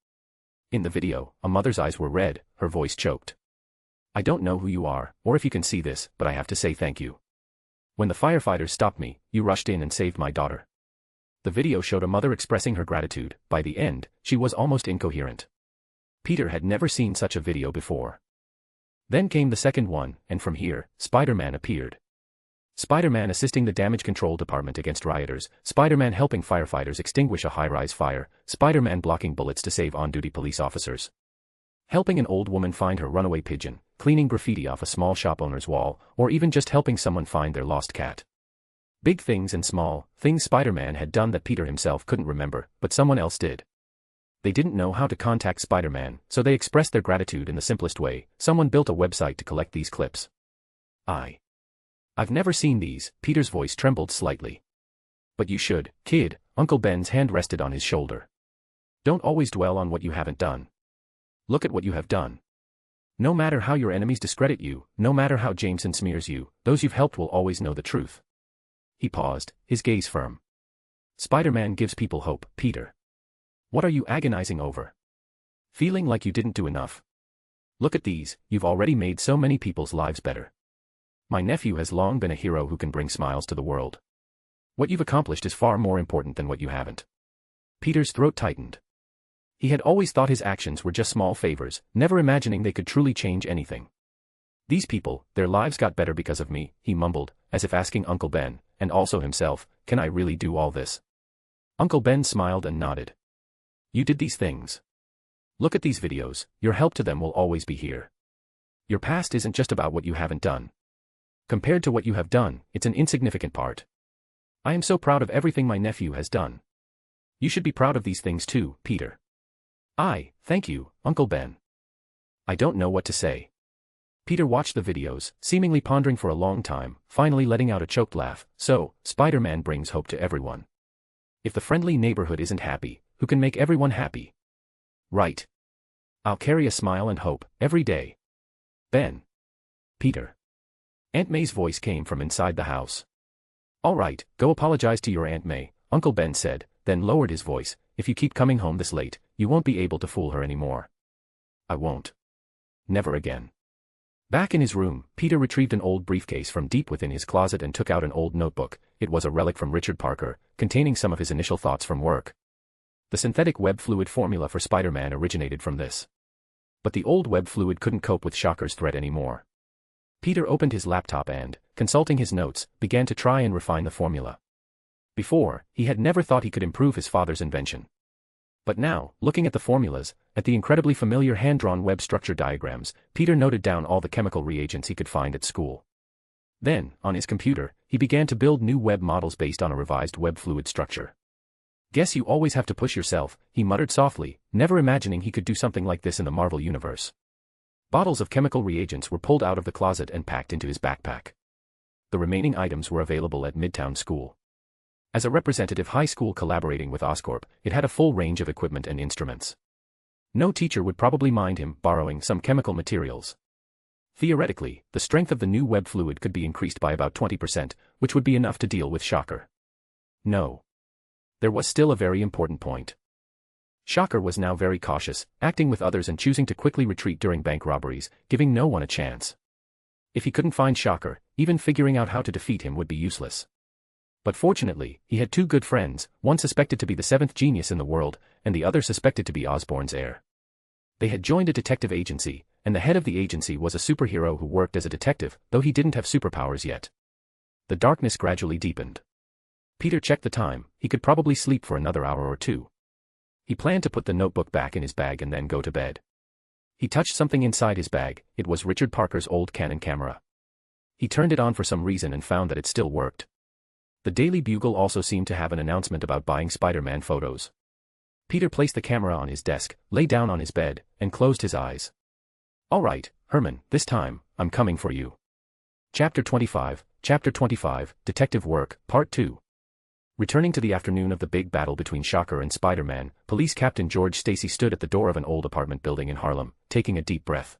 In the video, a mother's eyes were red, her voice choked. "I don't know who you are, or if you can see this, but I have to say thank you. When the firefighters stopped me, you rushed in and saved my daughter." The video showed a mother expressing her gratitude. By the end, she was almost incoherent. Peter had never seen such a video before. Then came the second one, and from here, Spider-Man appeared. Spider-Man assisting the damage control department against rioters, Spider-Man helping firefighters extinguish a high-rise fire, Spider-Man blocking bullets to save on-duty police officers. Helping an old woman find her runaway pigeon, cleaning graffiti off a small shop owner's wall, or even just helping someone find their lost cat. Big things and small things Spider-Man had done that Peter himself couldn't remember, but someone else did. They didn't know how to contact Spider-Man, so they expressed their gratitude in the simplest way. Someone built a website to collect these clips. I've never seen these, Peter's voice trembled slightly. "But you should, kid," Uncle Ben's hand rested on his shoulder. "Don't always dwell on what you haven't done. Look at what you have done. No matter how your enemies discredit you, no matter how Jameson smears you, those you've helped will always know the truth." He paused, his gaze firm. "Spider-Man gives people hope, Peter. What are you agonizing over? Feeling like you didn't do enough? Look at these, you've already made so many people's lives better. My nephew has long been a hero who can bring smiles to the world. What you've accomplished is far more important than what you haven't." Peter's throat tightened. He had always thought his actions were just small favors, never imagining they could truly change anything. These people, their lives got better because of me, he mumbled, as if asking Uncle Ben, and also himself, can I really do all this? Uncle Ben smiled and nodded. You did these things. Look at these videos, your help to them will always be here. Your past isn't just about what you haven't done. Compared to what you have done, it's an insignificant part. I am so proud of everything my nephew has done. You should be proud of these things too, Peter. Thank you, Uncle Ben. I don't know what to say. Peter watched the videos, seemingly pondering for a long time, finally letting out a choked laugh. So, Spider-Man brings hope to everyone. If the friendly neighborhood isn't happy, who can make everyone happy? Right. I'll carry a smile and hope, every day. Ben. Peter. Aunt May's voice came from inside the house. All right, go apologize to your Aunt May, Uncle Ben said, then lowered his voice. If you keep coming home this late, you won't be able to fool her anymore. I won't. Never again. Back in his room, Peter retrieved an old briefcase from deep within his closet and took out an old notebook. It was a relic from Richard Parker, containing some of his initial thoughts from work. The synthetic web fluid formula for Spider-Man originated from this. But the old web fluid couldn't cope with Shocker's threat anymore. Peter opened his laptop and, consulting his notes, began to try and refine the formula. Before, he had never thought he could improve his father's invention. But now, looking at the formulas, at the incredibly familiar hand-drawn web structure diagrams, Peter noted down all the chemical reagents he could find at school. Then, on his computer, he began to build new web models based on a revised web fluid structure. Guess you always have to push yourself, he muttered softly, never imagining he could do something like this in the Marvel Universe. Bottles of chemical reagents were pulled out of the closet and packed into his backpack. The remaining items were available at Midtown School. As a representative high school collaborating with Oscorp, it had a full range of equipment and instruments. No teacher would probably mind him borrowing some chemical materials. Theoretically, the strength of the new web fluid could be increased by about 20%, which would be enough to deal with Shocker. No. There was still a very important point. Shocker was now very cautious, acting with others and choosing to quickly retreat during bank robberies, giving no one a chance. If he couldn't find Shocker, even figuring out how to defeat him would be useless. But fortunately, he had two good friends, one suspected to be the seventh genius in the world, and the other suspected to be Osborn's heir. They had joined a detective agency, and the head of the agency was a superhero who worked as a detective, though he didn't have superpowers yet. The darkness gradually deepened. Peter checked the time, he could probably sleep for another hour or two. He planned to put the notebook back in his bag and then go to bed. He touched something inside his bag. It was Richard Parker's old Canon camera. He turned it on for some reason and found that it still worked. The Daily Bugle also seemed to have an announcement about buying Spider-Man photos. Peter placed the camera on his desk, lay down on his bed, and closed his eyes. All right, Herman, this time, I'm coming for you. Chapter 25, Detective Work, Part 2. Returning to the afternoon of the big battle between Shocker and Spider-Man, Police Captain George Stacy stood at the door of an old apartment building in Harlem, taking a deep breath.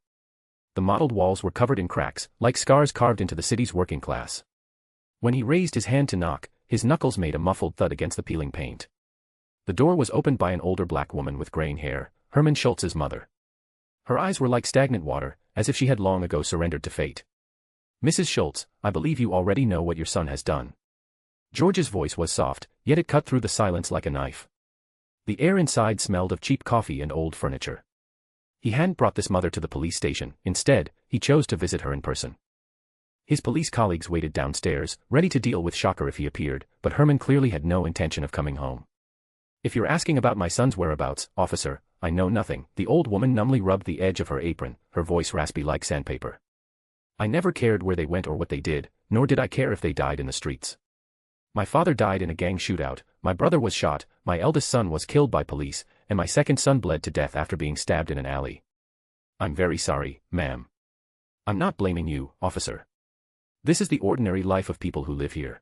The mottled walls were covered in cracks, like scars carved into the city's working class. When he raised his hand to knock, his knuckles made a muffled thud against the peeling paint. The door was opened by an older black woman with graying hair, Herman Schultz's mother. Her eyes were like stagnant water, as if she had long ago surrendered to fate. Mrs. Schultz, I believe you already know what your son has done. George's voice was soft, yet it cut through the silence like a knife. The air inside smelled of cheap coffee and old furniture. He hadn't brought this mother to the police station. Instead, he chose to visit her in person. His police colleagues waited downstairs, ready to deal with Shocker if he appeared, but Herman clearly had no intention of coming home. If you're asking about my son's whereabouts, officer, I know nothing. The old woman numbly rubbed the edge of her apron, her voice raspy like sandpaper. I never cared where they went or what they did, nor did I care if they died in the streets. My father died in a gang shootout, my brother was shot, my eldest son was killed by police, and my second son bled to death after being stabbed in an alley. I'm very sorry, ma'am. I'm not blaming you, officer. This is the ordinary life of people who live here.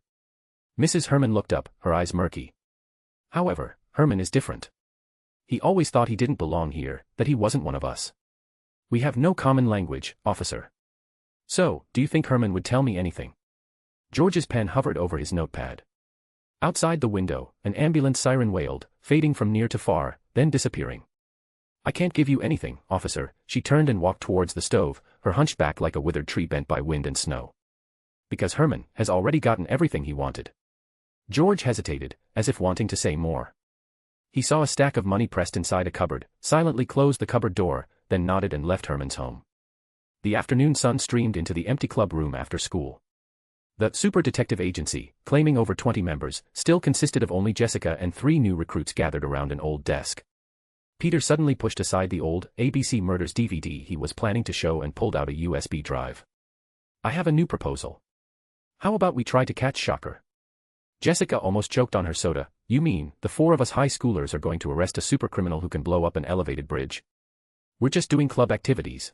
Mrs. Herman looked up, her eyes murky. However, Herman is different. He always thought he didn't belong here, that he wasn't one of us. We have no common language, officer. So, do you think Herman would tell me anything? George's pen hovered over his notepad. Outside the window, an ambulance siren wailed, fading from near to far, then disappearing. I can't give you anything, officer. She turned and walked towards the stove, her hunched back like a withered tree bent by wind and snow. Because Herman has already gotten everything he wanted. George hesitated, as if wanting to say more. He saw a stack of money pressed inside a cupboard, silently closed the cupboard door, then nodded and left Herman's home. The afternoon sun streamed into the empty club room after school. The super detective agency, claiming over 20 members, still consisted of only Jessica and 3 new recruits gathered around an old desk. Peter suddenly pushed aside the old ABC Murders DVD he was planning to show and pulled out a USB drive. I have a new proposal. How about we try to catch Shocker? Jessica almost choked on her soda. You mean, the 4 of us high schoolers are going to arrest a supercriminal who can blow up an elevated bridge? We're just doing club activities.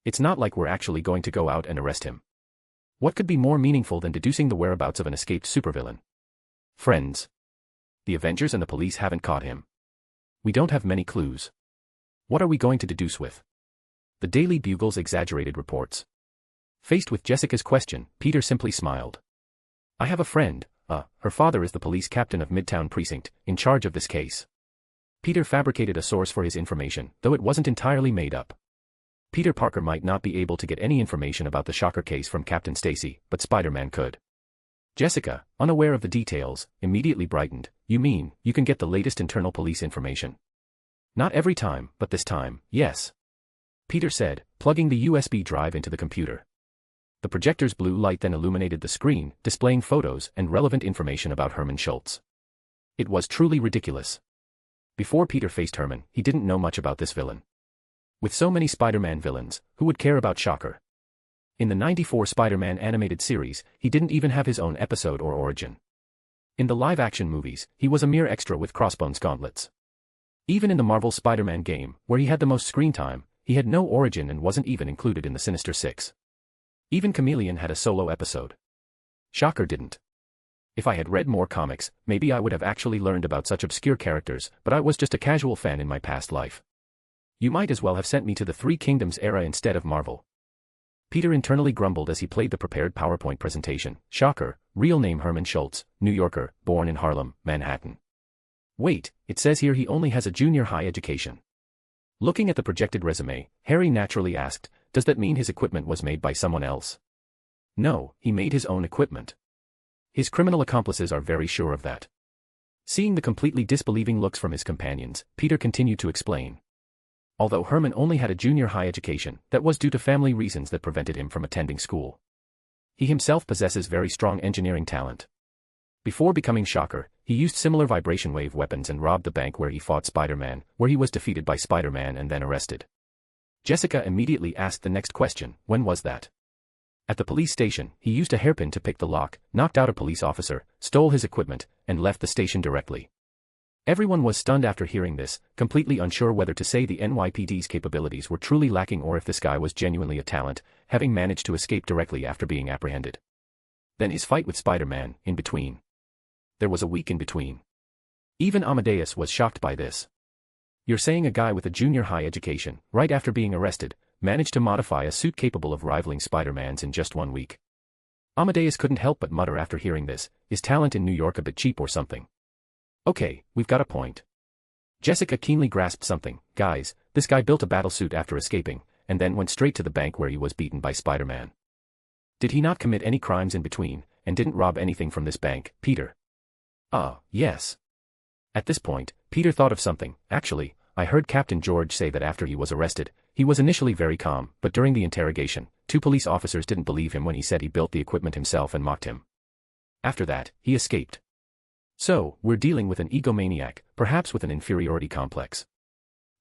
It's not like we're actually going to go out and arrest him. What could be more meaningful than deducing the whereabouts of an escaped supervillain? Friends. The Avengers and the police haven't caught him. We don't have many clues. What are we going to deduce with? The Daily Bugle's exaggerated reports. Faced with Jessica's question, Peter simply smiled. I have a friend, her father is the police captain of Midtown Precinct, in charge of this case. Peter fabricated a source for his information, though it wasn't entirely made up. Peter Parker might not be able to get any information about the Shocker case from Captain Stacy, but Spider-Man could. Jessica, unaware of the details, immediately brightened. You mean, you can get the latest internal police information? Not every time, but this time, yes. Peter said, plugging the USB drive into the computer. The projector's blue light then illuminated the screen, displaying photos and relevant information about Herman Schultz. It was truly ridiculous. Before Peter faced Herman, he didn't know much about this villain. With so many Spider-Man villains, who would care about Shocker? In the '94 Spider-Man animated series, he didn't even have his own episode or origin. In the live-action movies, he was a mere extra with Crossbones gauntlets. Even in the Marvel Spider-Man game, where he had the most screen time, he had no origin and wasn't even included in the Sinister Six. Even Chameleon had a solo episode. Shocker didn't. If I had read more comics, maybe I would have actually learned about such obscure characters, but I was just a casual fan in my past life. You might as well have sent me to the Three Kingdoms era instead of Marvel. Peter internally grumbled as he played the prepared PowerPoint presentation. Shocker, real name Herman Schultz, New Yorker, born in Harlem, Manhattan. Wait, it says here he only has a junior high education. Looking at the projected resume, Harry naturally asked, does that mean his equipment was made by someone else? No, he made his own equipment. His criminal accomplices are very sure of that. Seeing the completely disbelieving looks from his companions, Peter continued to explain. Although Herman only had a junior high education, that was due to family reasons that prevented him from attending school. He himself possesses very strong engineering talent. Before becoming Shocker, he used similar vibration wave weapons and robbed the bank where he fought Spider-Man, where he was defeated by Spider-Man and then arrested. Jessica immediately asked the next question, when was that? At the police station, he used a hairpin to pick the lock, knocked out a police officer, stole his equipment, and left the station directly. Everyone was stunned after hearing this, completely unsure whether to say the NYPD's capabilities were truly lacking or if this guy was genuinely a talent, having managed to escape directly after being apprehended. Then his fight with Spider-Man, in between. There was a week in between. Even Amadeus was shocked by this. You're saying a guy with a junior high education, right after being arrested, managed to modify a suit capable of rivaling Spider-Man's in just 1 week? Amadeus couldn't help but mutter after hearing this, is talent in New York a bit cheap or something? Okay, we've got a point. Jessica keenly grasped something. Guys, this guy built a battlesuit after escaping, and then went straight to the bank where he was beaten by Spider-Man. Did he not commit any crimes in between, and didn't rob anything from this bank, Peter? Yes. At this point, Peter thought of something. Actually, I heard Captain George say that after he was arrested, he was initially very calm, but during the interrogation, 2 police officers didn't believe him when he said he built the equipment himself and mocked him. After that, he escaped. So, we're dealing with an egomaniac, perhaps with an inferiority complex.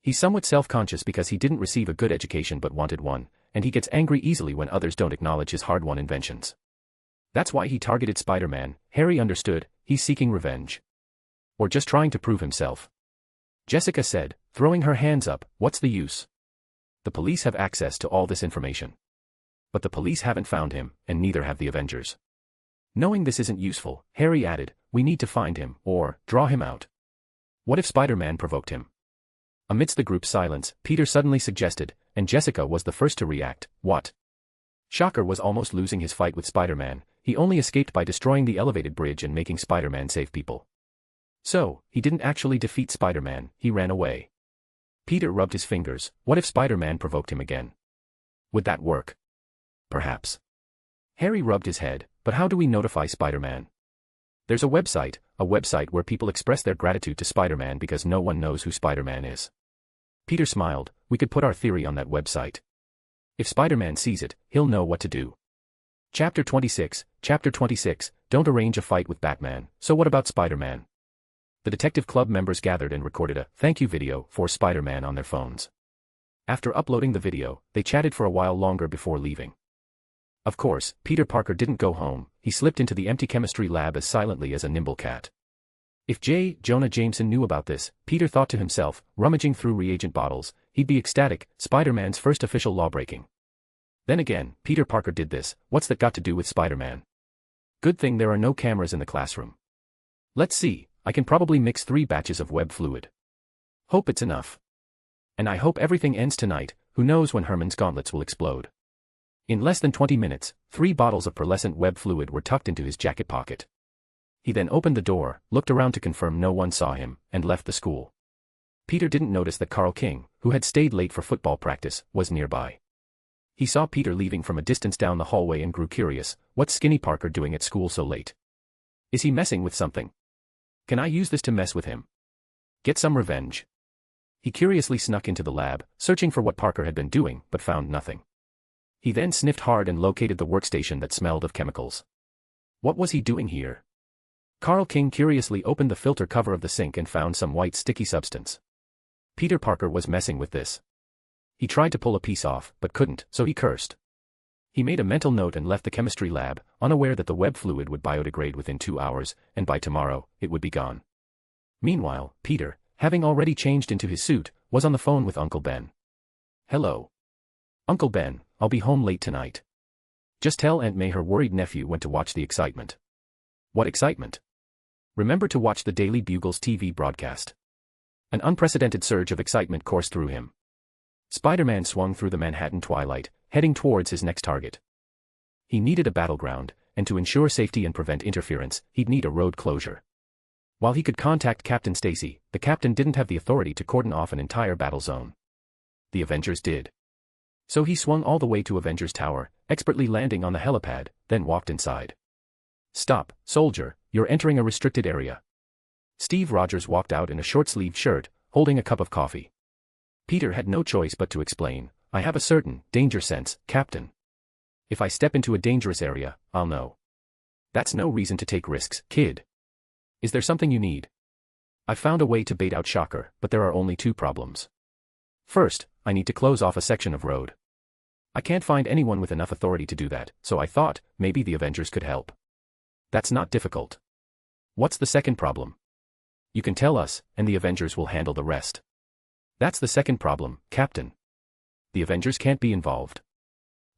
He's somewhat self-conscious because he didn't receive a good education but wanted one, and he gets angry easily when others don't acknowledge his hard-won inventions. That's why he targeted Spider-Man. Harry understood, he's seeking revenge. Or just trying to prove himself. Jessica said, throwing her hands up, what's the use? The police have access to all this information. But the police haven't found him, and neither have the Avengers. Knowing this isn't useful, Harry added, we need to find him, or draw him out. What if Spider-Man provoked him? Amidst the group's silence, Peter suddenly suggested, and Jessica was the first to react, what? Shocker was almost losing his fight with Spider-Man, he only escaped by destroying the elevated bridge and making Spider-Man save people. So, he didn't actually defeat Spider-Man, he ran away. Peter rubbed his fingers. What if Spider-Man provoked him again? Would that work? Perhaps. Harry rubbed his head, but how do we notify Spider-Man? There's a website where people express their gratitude to Spider-Man because no one knows who Spider-Man is. Peter smiled, we could put our theory on that website. If Spider-Man sees it, he'll know what to do. Chapter 26, don't arrange a fight with Batman, so what about Spider-Man? The Detective Club members gathered and recorded a thank you video for Spider-Man on their phones. After uploading the video, they chatted for a while longer before leaving. Of course, Peter Parker didn't go home, he slipped into the empty chemistry lab as silently as a nimble cat. If J. Jonah Jameson knew about this, Peter thought to himself, rummaging through reagent bottles, he'd be ecstatic, Spider-Man's first official lawbreaking. Then again, Peter Parker did this, what's that got to do with Spider-Man? Good thing there are no cameras in the classroom. Let's see, I can probably mix 3 batches of web fluid. Hope it's enough. And I hope everything ends tonight, who knows when Herman's gauntlets will explode. In less than 20 minutes, 3 bottles of pearlescent web fluid were tucked into his jacket pocket. He then opened the door, looked around to confirm no one saw him, and left the school. Peter didn't notice that Carl King, who had stayed late for football practice, was nearby. He saw Peter leaving from a distance down the hallway and grew curious, what's Skinny Parker doing at school so late? Is he messing with something? Can I use this to mess with him? Get some revenge. He curiously snuck into the lab, searching for what Parker had been doing, but found nothing. He then sniffed hard and located the workstation that smelled of chemicals. What was he doing here? Carl King curiously opened the filter cover of the sink and found some white sticky substance. Peter Parker was messing with this. He tried to pull a piece off, but couldn't, so he cursed. He made a mental note and left the chemistry lab, unaware that the web fluid would biodegrade within 2 hours, and by tomorrow, it would be gone. Meanwhile, Peter, having already changed into his suit, was on the phone with Uncle Ben. Hello. Uncle Ben, I'll be home late tonight. Just tell Aunt May her worried nephew went to watch the excitement. What excitement? Remember to watch the Daily Bugle's TV broadcast. An unprecedented surge of excitement coursed through him. Spider-Man swung through the Manhattan twilight, heading towards his next target. He needed a battleground, and to ensure safety and prevent interference, he'd need a road closure. While he could contact Captain Stacy, the captain didn't have the authority to cordon off an entire battle zone. The Avengers did. So he swung all the way to Avengers Tower, expertly landing on the helipad, then walked inside. Stop, soldier, you're entering a restricted area. Steve Rogers walked out in a short-sleeved shirt, holding a cup of coffee. Peter had no choice but to explain, I have a certain danger sense, Captain. If I step into a dangerous area, I'll know. That's no reason to take risks, kid. Is there something you need? I found a way to bait out Shocker, but there are only 2 problems. First, I need to close off a section of road. I can't find anyone with enough authority to do that, so I thought, maybe the Avengers could help. That's not difficult. What's the second problem? You can tell us, and the Avengers will handle the rest. That's the second problem, Captain. The Avengers can't be involved.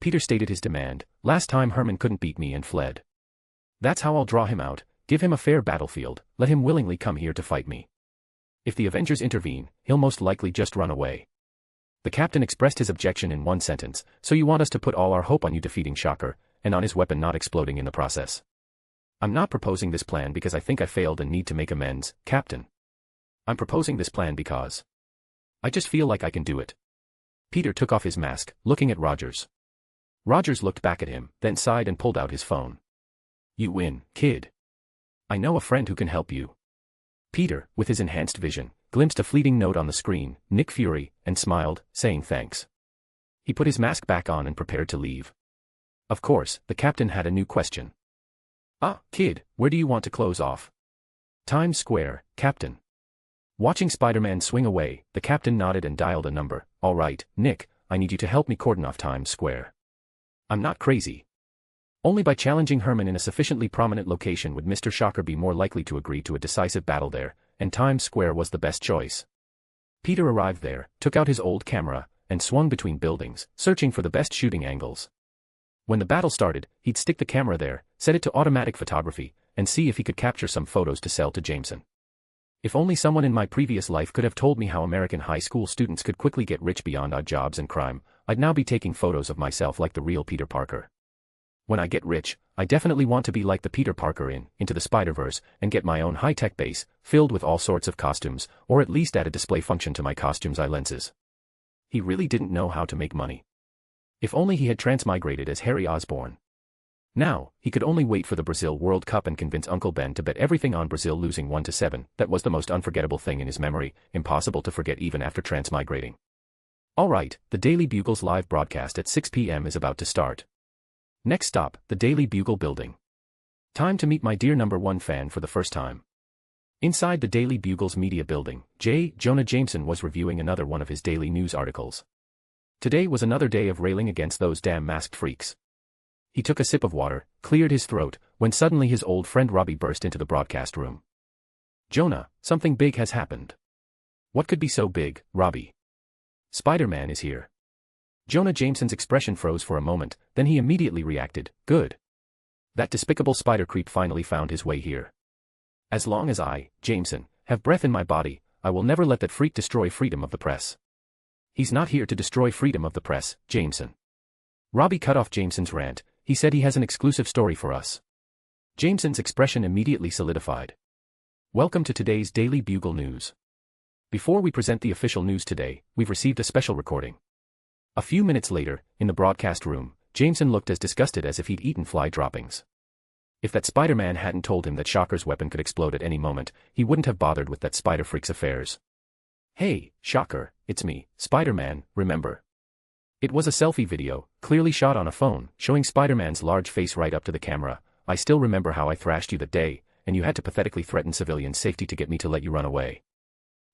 Peter stated his demand, last time Herman couldn't beat me and fled. That's how I'll draw him out, give him a fair battlefield, let him willingly come here to fight me. If the Avengers intervene, he'll most likely just run away. The captain expressed his objection in one sentence, so you want us to put all our hope on you defeating Shocker, and on his weapon not exploding in the process. I'm not proposing this plan because I think I failed and need to make amends, Captain. I'm proposing this plan because I just feel like I can do it. Peter took off his mask, looking at Rogers. Rogers looked back at him, then sighed and pulled out his phone. You win, kid. I know a friend who can help you. Peter, with his enhanced vision, glimpsed a fleeting note on the screen, Nick Fury, and smiled, saying thanks. He put his mask back on and prepared to leave. Of course, the captain had a new question. Ah, kid, where do you want to close off? Times Square, Captain. Watching Spider-Man swing away, the captain nodded and dialed a number. All right, Nick, I need you to help me cordon off Times Square. I'm not crazy. Only by challenging Herman in a sufficiently prominent location would Mr. Shocker be more likely to agree to a decisive battle there, and Times Square was the best choice. Peter arrived there, took out his old camera, and swung between buildings, searching for the best shooting angles. When the battle started, he'd stick the camera there, set it to automatic photography, and see if he could capture some photos to sell to Jameson. If only someone in my previous life could have told me how American high school students could quickly get rich beyond odd jobs and crime, I'd now be taking photos of myself like the real Peter Parker. When I get rich, I definitely want to be like the Peter Parker in Into the Spider-Verse and get my own high-tech base, filled with all sorts of costumes, or at least add a display function to my costume's eye lenses. He really didn't know how to make money. If only he had transmigrated as Harry Osborn. Now, he could only wait for the Brazil World Cup and convince Uncle Ben to bet everything on Brazil losing 1-7. That was the most unforgettable thing in his memory, impossible to forget even after transmigrating. Alright, the Daily Bugle's live broadcast at 6 p.m. is about to start. Next stop, the Daily Bugle building. Time to meet my dear number one fan for the first time. Inside the Daily Bugle's media building, Jonah Jameson was reviewing another one of his daily news articles. Today was another day of railing against those damn masked freaks. He took a sip of water, cleared his throat, when suddenly his old friend Robbie burst into the broadcast room. Jonah, something big has happened. What could be so big, Robbie? Spider-Man is here. Jonah Jameson's expression froze for a moment, then he immediately reacted, good. That despicable spider creep finally found his way here. As long as I, Jameson, have breath in my body, I will never let that freak destroy freedom of the press. He's not here to destroy freedom of the press, Jameson. Robbie cut off Jameson's rant. He said he has an exclusive story for us. Jameson's expression immediately solidified. Welcome to today's Daily Bugle News. Before we present the official news today, we've received a special recording. A few minutes later, in the broadcast room, Jameson looked as disgusted as if he'd eaten fly droppings. If that Spider-Man hadn't told him that Shocker's weapon could explode at any moment, he wouldn't have bothered with that spider freak's affairs. Hey, Shocker, it's me, Spider-Man, remember? It was a selfie video, clearly shot on a phone, showing Spider-Man's large face right up to the camera. I still remember how I thrashed you that day, and you had to pathetically threaten civilian safety to get me to let you run away.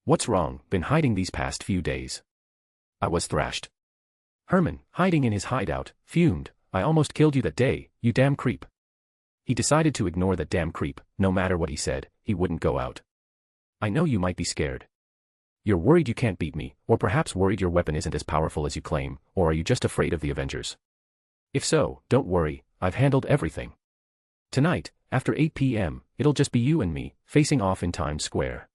What's wrong? Been hiding these past few days. I was thrashed. Herman, hiding in his hideout, fumed. I almost killed you that day, you damn creep. He decided to ignore that damn creep. No matter what he said, he wouldn't go out. I know you might be scared. You're worried you can't beat me, or perhaps worried your weapon isn't as powerful as you claim, or are you just afraid of the Avengers? If so, don't worry, I've handled everything. Tonight, after 8 p.m., it'll just be you and me, facing off in Times Square.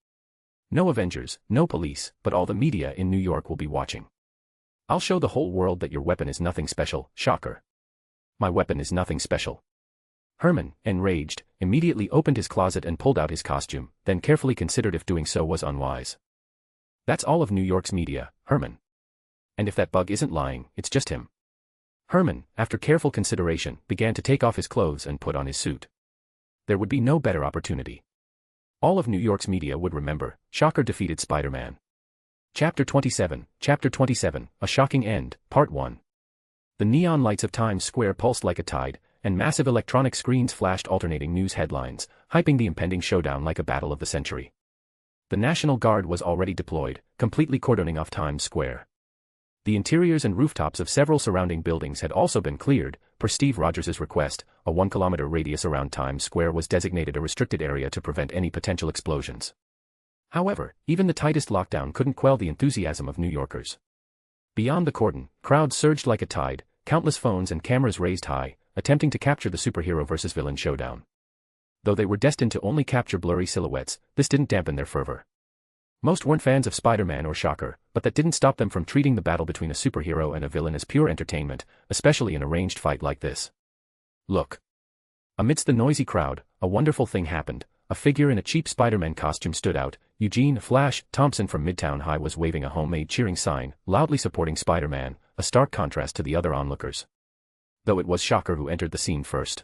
No Avengers, no police, but all the media in New York will be watching. I'll show the whole world that your weapon is nothing special, Shocker. My weapon is nothing special. Herman, enraged, immediately opened his closet and pulled out his costume, then carefully considered if doing so was unwise. That's all of New York's media, Herman. And if that bug isn't lying, it's just him. Herman, after careful consideration, began to take off his clothes and put on his suit. There would be no better opportunity. All of New York's media would remember, Shocker defeated Spider-Man. Chapter 27, A Shocking End, Part 1. The neon lights of Times Square pulsed like a tide, and massive electronic screens flashed alternating news headlines, hyping the impending showdown like a battle of the century. The National Guard was already deployed, completely cordoning off Times Square. The interiors and rooftops of several surrounding buildings had also been cleared. Per Steve Rogers' request, a 1-kilometer radius around Times Square was designated a restricted area to prevent any potential explosions. However, even the tightest lockdown couldn't quell the enthusiasm of New Yorkers. Beyond the cordon, crowds surged like a tide, countless phones and cameras raised high, attempting to capture the superhero versus villain showdown. Though they were destined to only capture blurry silhouettes, this didn't dampen their fervor. Most weren't fans of Spider-Man or Shocker, but that didn't stop them from treating the battle between a superhero and a villain as pure entertainment, especially an arranged fight like this. Look. Amidst the noisy crowd, a wonderful thing happened. A figure in a cheap Spider-Man costume stood out. Eugene Flash Thompson from Midtown High was waving a homemade cheering sign, loudly supporting Spider-Man, a stark contrast to the other onlookers. Though it was Shocker who entered the scene first.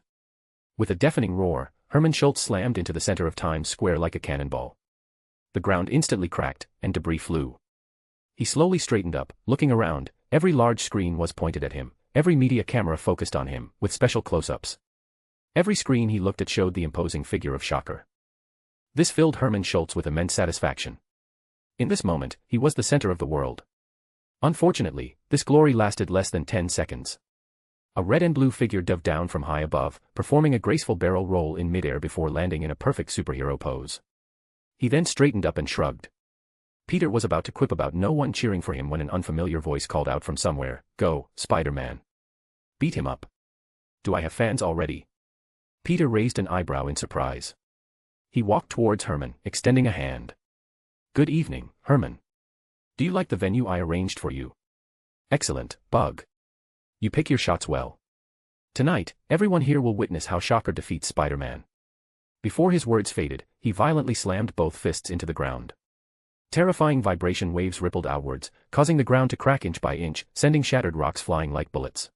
With a deafening roar, Herman Schultz slammed into the center of Times Square like a cannonball. The ground instantly cracked, and debris flew. He slowly straightened up, looking around. Every large screen was pointed at him, every media camera focused on him, with special close-ups. Every screen he looked at showed the imposing figure of Shocker. This filled Herman Schultz with immense satisfaction. In this moment, he was the center of the world. Unfortunately, this glory lasted less than 10 seconds. A red and blue figure dove down from high above, performing a graceful barrel roll in midair before landing in a perfect superhero pose. He then straightened up and shrugged. Peter was about to quip about no one cheering for him when an unfamiliar voice called out from somewhere, "Go, Spider-Man. Beat him up." Do I have fans already? Peter raised an eyebrow in surprise. He walked towards Herman, extending a hand. Good evening, Herman. Do you like the venue I arranged for you? Excellent, Bug. You pick your shots well. Tonight, everyone here will witness how Shocker defeats Spider-Man. Before his words faded, he violently slammed both fists into the ground. Terrifying vibration waves rippled outwards, causing the ground to crack inch by inch, sending shattered rocks flying like bullets.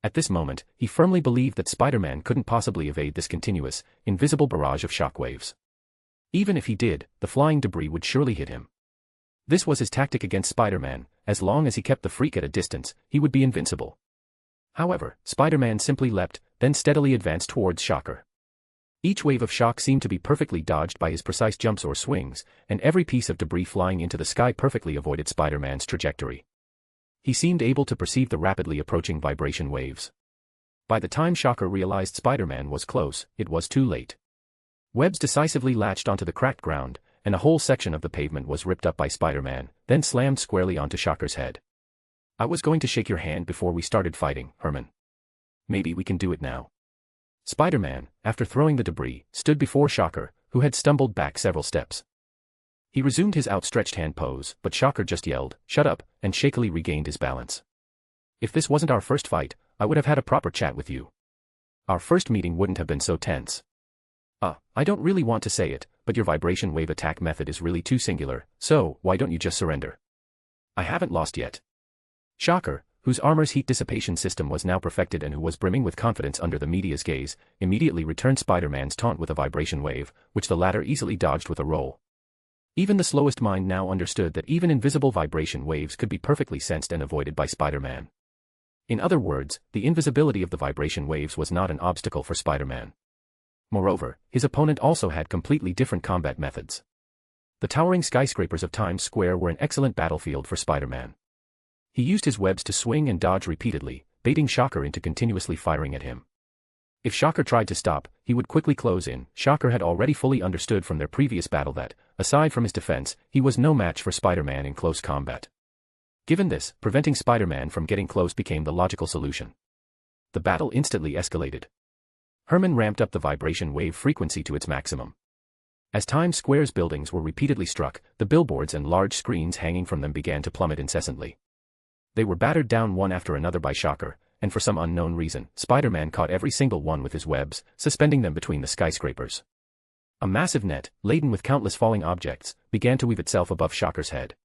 At this moment, he firmly believed that Spider-Man couldn't possibly evade this continuous, invisible barrage of shockwaves. Even if he did, the flying debris would surely hit him. This was his tactic against Spider-Man. As long as he kept the freak at a distance, he would be invincible. However, Spider-Man simply leapt, then steadily advanced towards Shocker. Each wave of shock seemed to be perfectly dodged by his precise jumps or swings, and every piece of debris flying into the sky perfectly avoided Spider-Man's trajectory. He seemed able to perceive the rapidly approaching vibration waves. By the time Shocker realized Spider-Man was close, it was too late. Webs decisively latched onto the cracked ground, and a whole section of the pavement was ripped up by Spider-Man, then slammed squarely onto Shocker's head. "I was going to shake your hand before we started fighting, Herman. Maybe we can do it now." Spider-Man, after throwing the debris, stood before Shocker, who had stumbled back several steps. He resumed his outstretched hand pose, but Shocker just yelled, "Shut up," and shakily regained his balance. "If this wasn't our first fight, I would have had a proper chat with you. Our first meeting wouldn't have been so tense. I don't really want to say it, but your vibration wave attack method is really too singular, so why don't you just surrender?" "I haven't lost yet." Shocker, whose armor's heat dissipation system was now perfected and who was brimming with confidence under the media's gaze, immediately returned Spider-Man's taunt with a vibration wave, which the latter easily dodged with a roll. Even the slowest mind now understood that even invisible vibration waves could be perfectly sensed and avoided by Spider-Man. In other words, the invisibility of the vibration waves was not an obstacle for Spider-Man. Moreover, his opponent also had completely different combat methods. The towering skyscrapers of Times Square were an excellent battlefield for Spider-Man. He used his webs to swing and dodge repeatedly, baiting Shocker into continuously firing at him. If Shocker tried to stop, he would quickly close in. Shocker had already fully understood from their previous battle that, aside from his defense, he was no match for Spider-Man in close combat. Given this, preventing Spider-Man from getting close became the logical solution. The battle instantly escalated. Herman ramped up the vibration wave frequency to its maximum. As Times Square's buildings were repeatedly struck, the billboards and large screens hanging from them began to plummet incessantly. They were battered down one after another by Shocker, and for some unknown reason, Spider-Man caught every single one with his webs, suspending them between the skyscrapers. A massive net, laden with countless falling objects, began to weave itself above Shocker's head.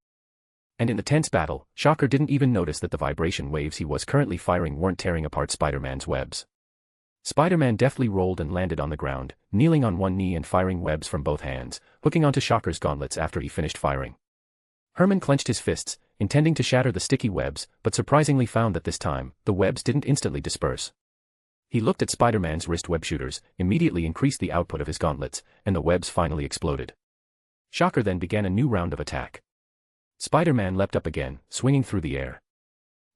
And in the tense battle, Shocker didn't even notice that the vibration waves he was currently firing weren't tearing apart Spider-Man's webs. Spider-Man deftly rolled and landed on the ground, kneeling on one knee and firing webs from both hands, hooking onto Shocker's gauntlets after he finished firing. Herman clenched his fists, intending to shatter the sticky webs, but surprisingly found that this time, the webs didn't instantly disperse. He looked at Spider-Man's wrist web shooters, immediately increased the output of his gauntlets, and the webs finally exploded. Shocker then began a new round of attack. Spider-Man leapt up again, swinging through the air.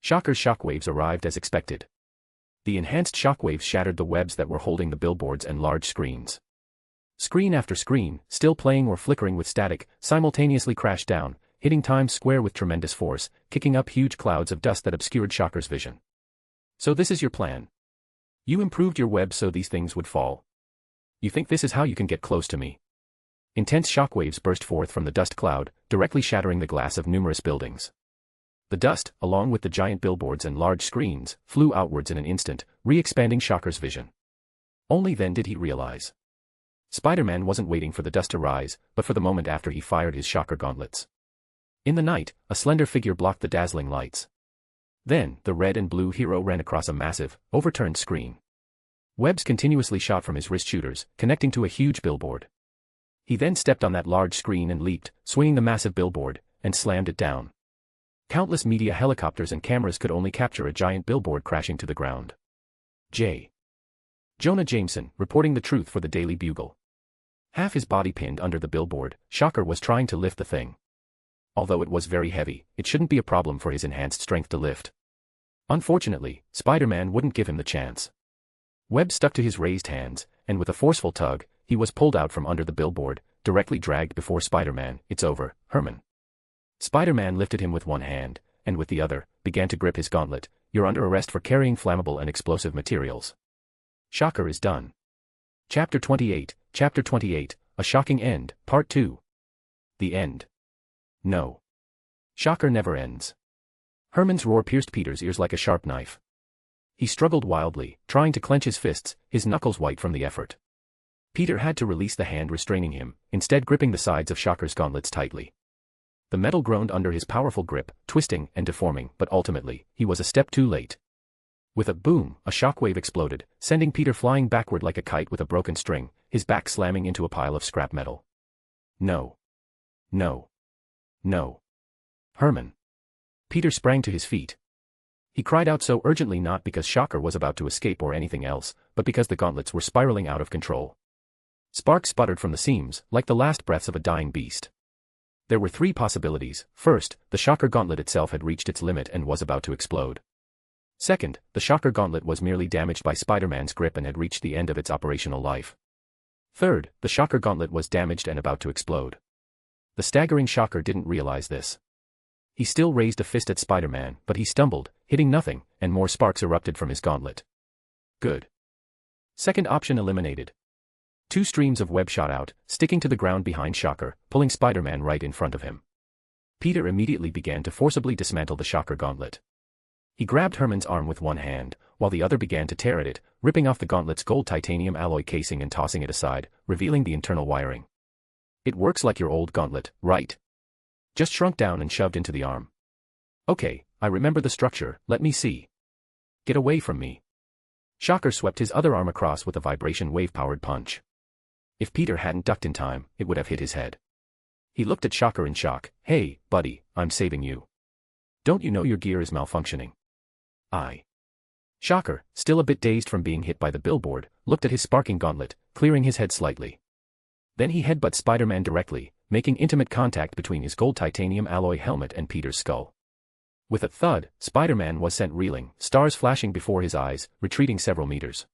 Shocker's shockwaves arrived as expected. The enhanced shockwaves shattered the webs that were holding the billboards and large screens. Screen after screen, still playing or flickering with static, simultaneously crashed down, hitting Times Square with tremendous force, kicking up huge clouds of dust that obscured Shocker's vision. "So this is your plan? You improved your web so these things would fall? You think this is how you can get close to me?" Intense shockwaves burst forth from the dust cloud, directly shattering the glass of numerous buildings. The dust, along with the giant billboards and large screens, flew outwards in an instant, re-expanding Shocker's vision. Only then did he realize. Spider-Man wasn't waiting for the dust to rise, but for the moment after he fired his Shocker gauntlets. In the night, a slender figure blocked the dazzling lights. Then, the red and blue hero ran across a massive, overturned screen. Webs continuously shot from his wrist shooters, connecting to a huge billboard. He then stepped on that large screen and leaped, swinging the massive billboard, and slammed it down. Countless media helicopters and cameras could only capture a giant billboard crashing to the ground. Jonah Jameson, reporting the truth for the Daily Bugle. Half his body pinned under the billboard, Shocker was trying to lift the thing. Although it was very heavy, it shouldn't be a problem for his enhanced strength to lift. Unfortunately, Spider-Man wouldn't give him the chance. Web stuck to his raised hands, and with a forceful tug, he was pulled out from under the billboard, directly dragged before Spider-Man. "It's over, Herman." Spider-Man lifted him with one hand, and with the other, began to grip his gauntlet. "You're under arrest for carrying flammable and explosive materials. Shocker is done." Chapter 28, A Shocking End, Part 2. The End. No. Shocker never ends. Herman's roar pierced Peter's ears like a sharp knife. He struggled wildly, trying to clench his fists, his knuckles white from the effort. Peter had to release the hand restraining him, instead gripping the sides of Shocker's gauntlets tightly. The metal groaned under his powerful grip, twisting and deforming, but ultimately, he was a step too late. With a boom, a shockwave exploded, sending Peter flying backward like a kite with a broken string, his back slamming into a pile of scrap metal. No. No. No. Herman. Peter sprang to his feet. He cried out so urgently not because Shocker was about to escape or anything else, but because the gauntlets were spiraling out of control. Sparks sputtered from the seams, like the last breaths of a dying beast. There were three possibilities. First, the Shocker gauntlet itself had reached its limit and was about to explode. Second, the Shocker gauntlet was merely damaged by Spider-Man's grip and had reached the end of its operational life. Third, the Shocker gauntlet was damaged and about to explode. The staggering Shocker didn't realize this. He still raised a fist at Spider-Man, but he stumbled, hitting nothing, and more sparks erupted from his gauntlet. Good. Second option eliminated. Two streams of web shot out, sticking to the ground behind Shocker, pulling Spider-Man right in front of him. Peter immediately began to forcibly dismantle the Shocker gauntlet. He grabbed Herman's arm with one hand, while the other began to tear at it, ripping off the gauntlet's gold titanium alloy casing and tossing it aside, revealing the internal wiring. It works like your old gauntlet, right? Just shrunk down and shoved into the arm. Okay, I remember the structure, let me see. Get away from me. Shocker swept his other arm across with a vibration wave-powered punch. If Peter hadn't ducked in time, it would have hit his head. He looked at Shocker in shock. Hey, buddy, I'm saving you. Don't you know your gear is malfunctioning? Shocker, still a bit dazed from being hit by the billboard, looked at his sparking gauntlet, clearing his head slightly. Then he headbutted Spider-Man directly, making intimate contact between his gold titanium alloy helmet and Peter's skull. With a thud, Spider-Man was sent reeling, stars flashing before his eyes, retreating several meters.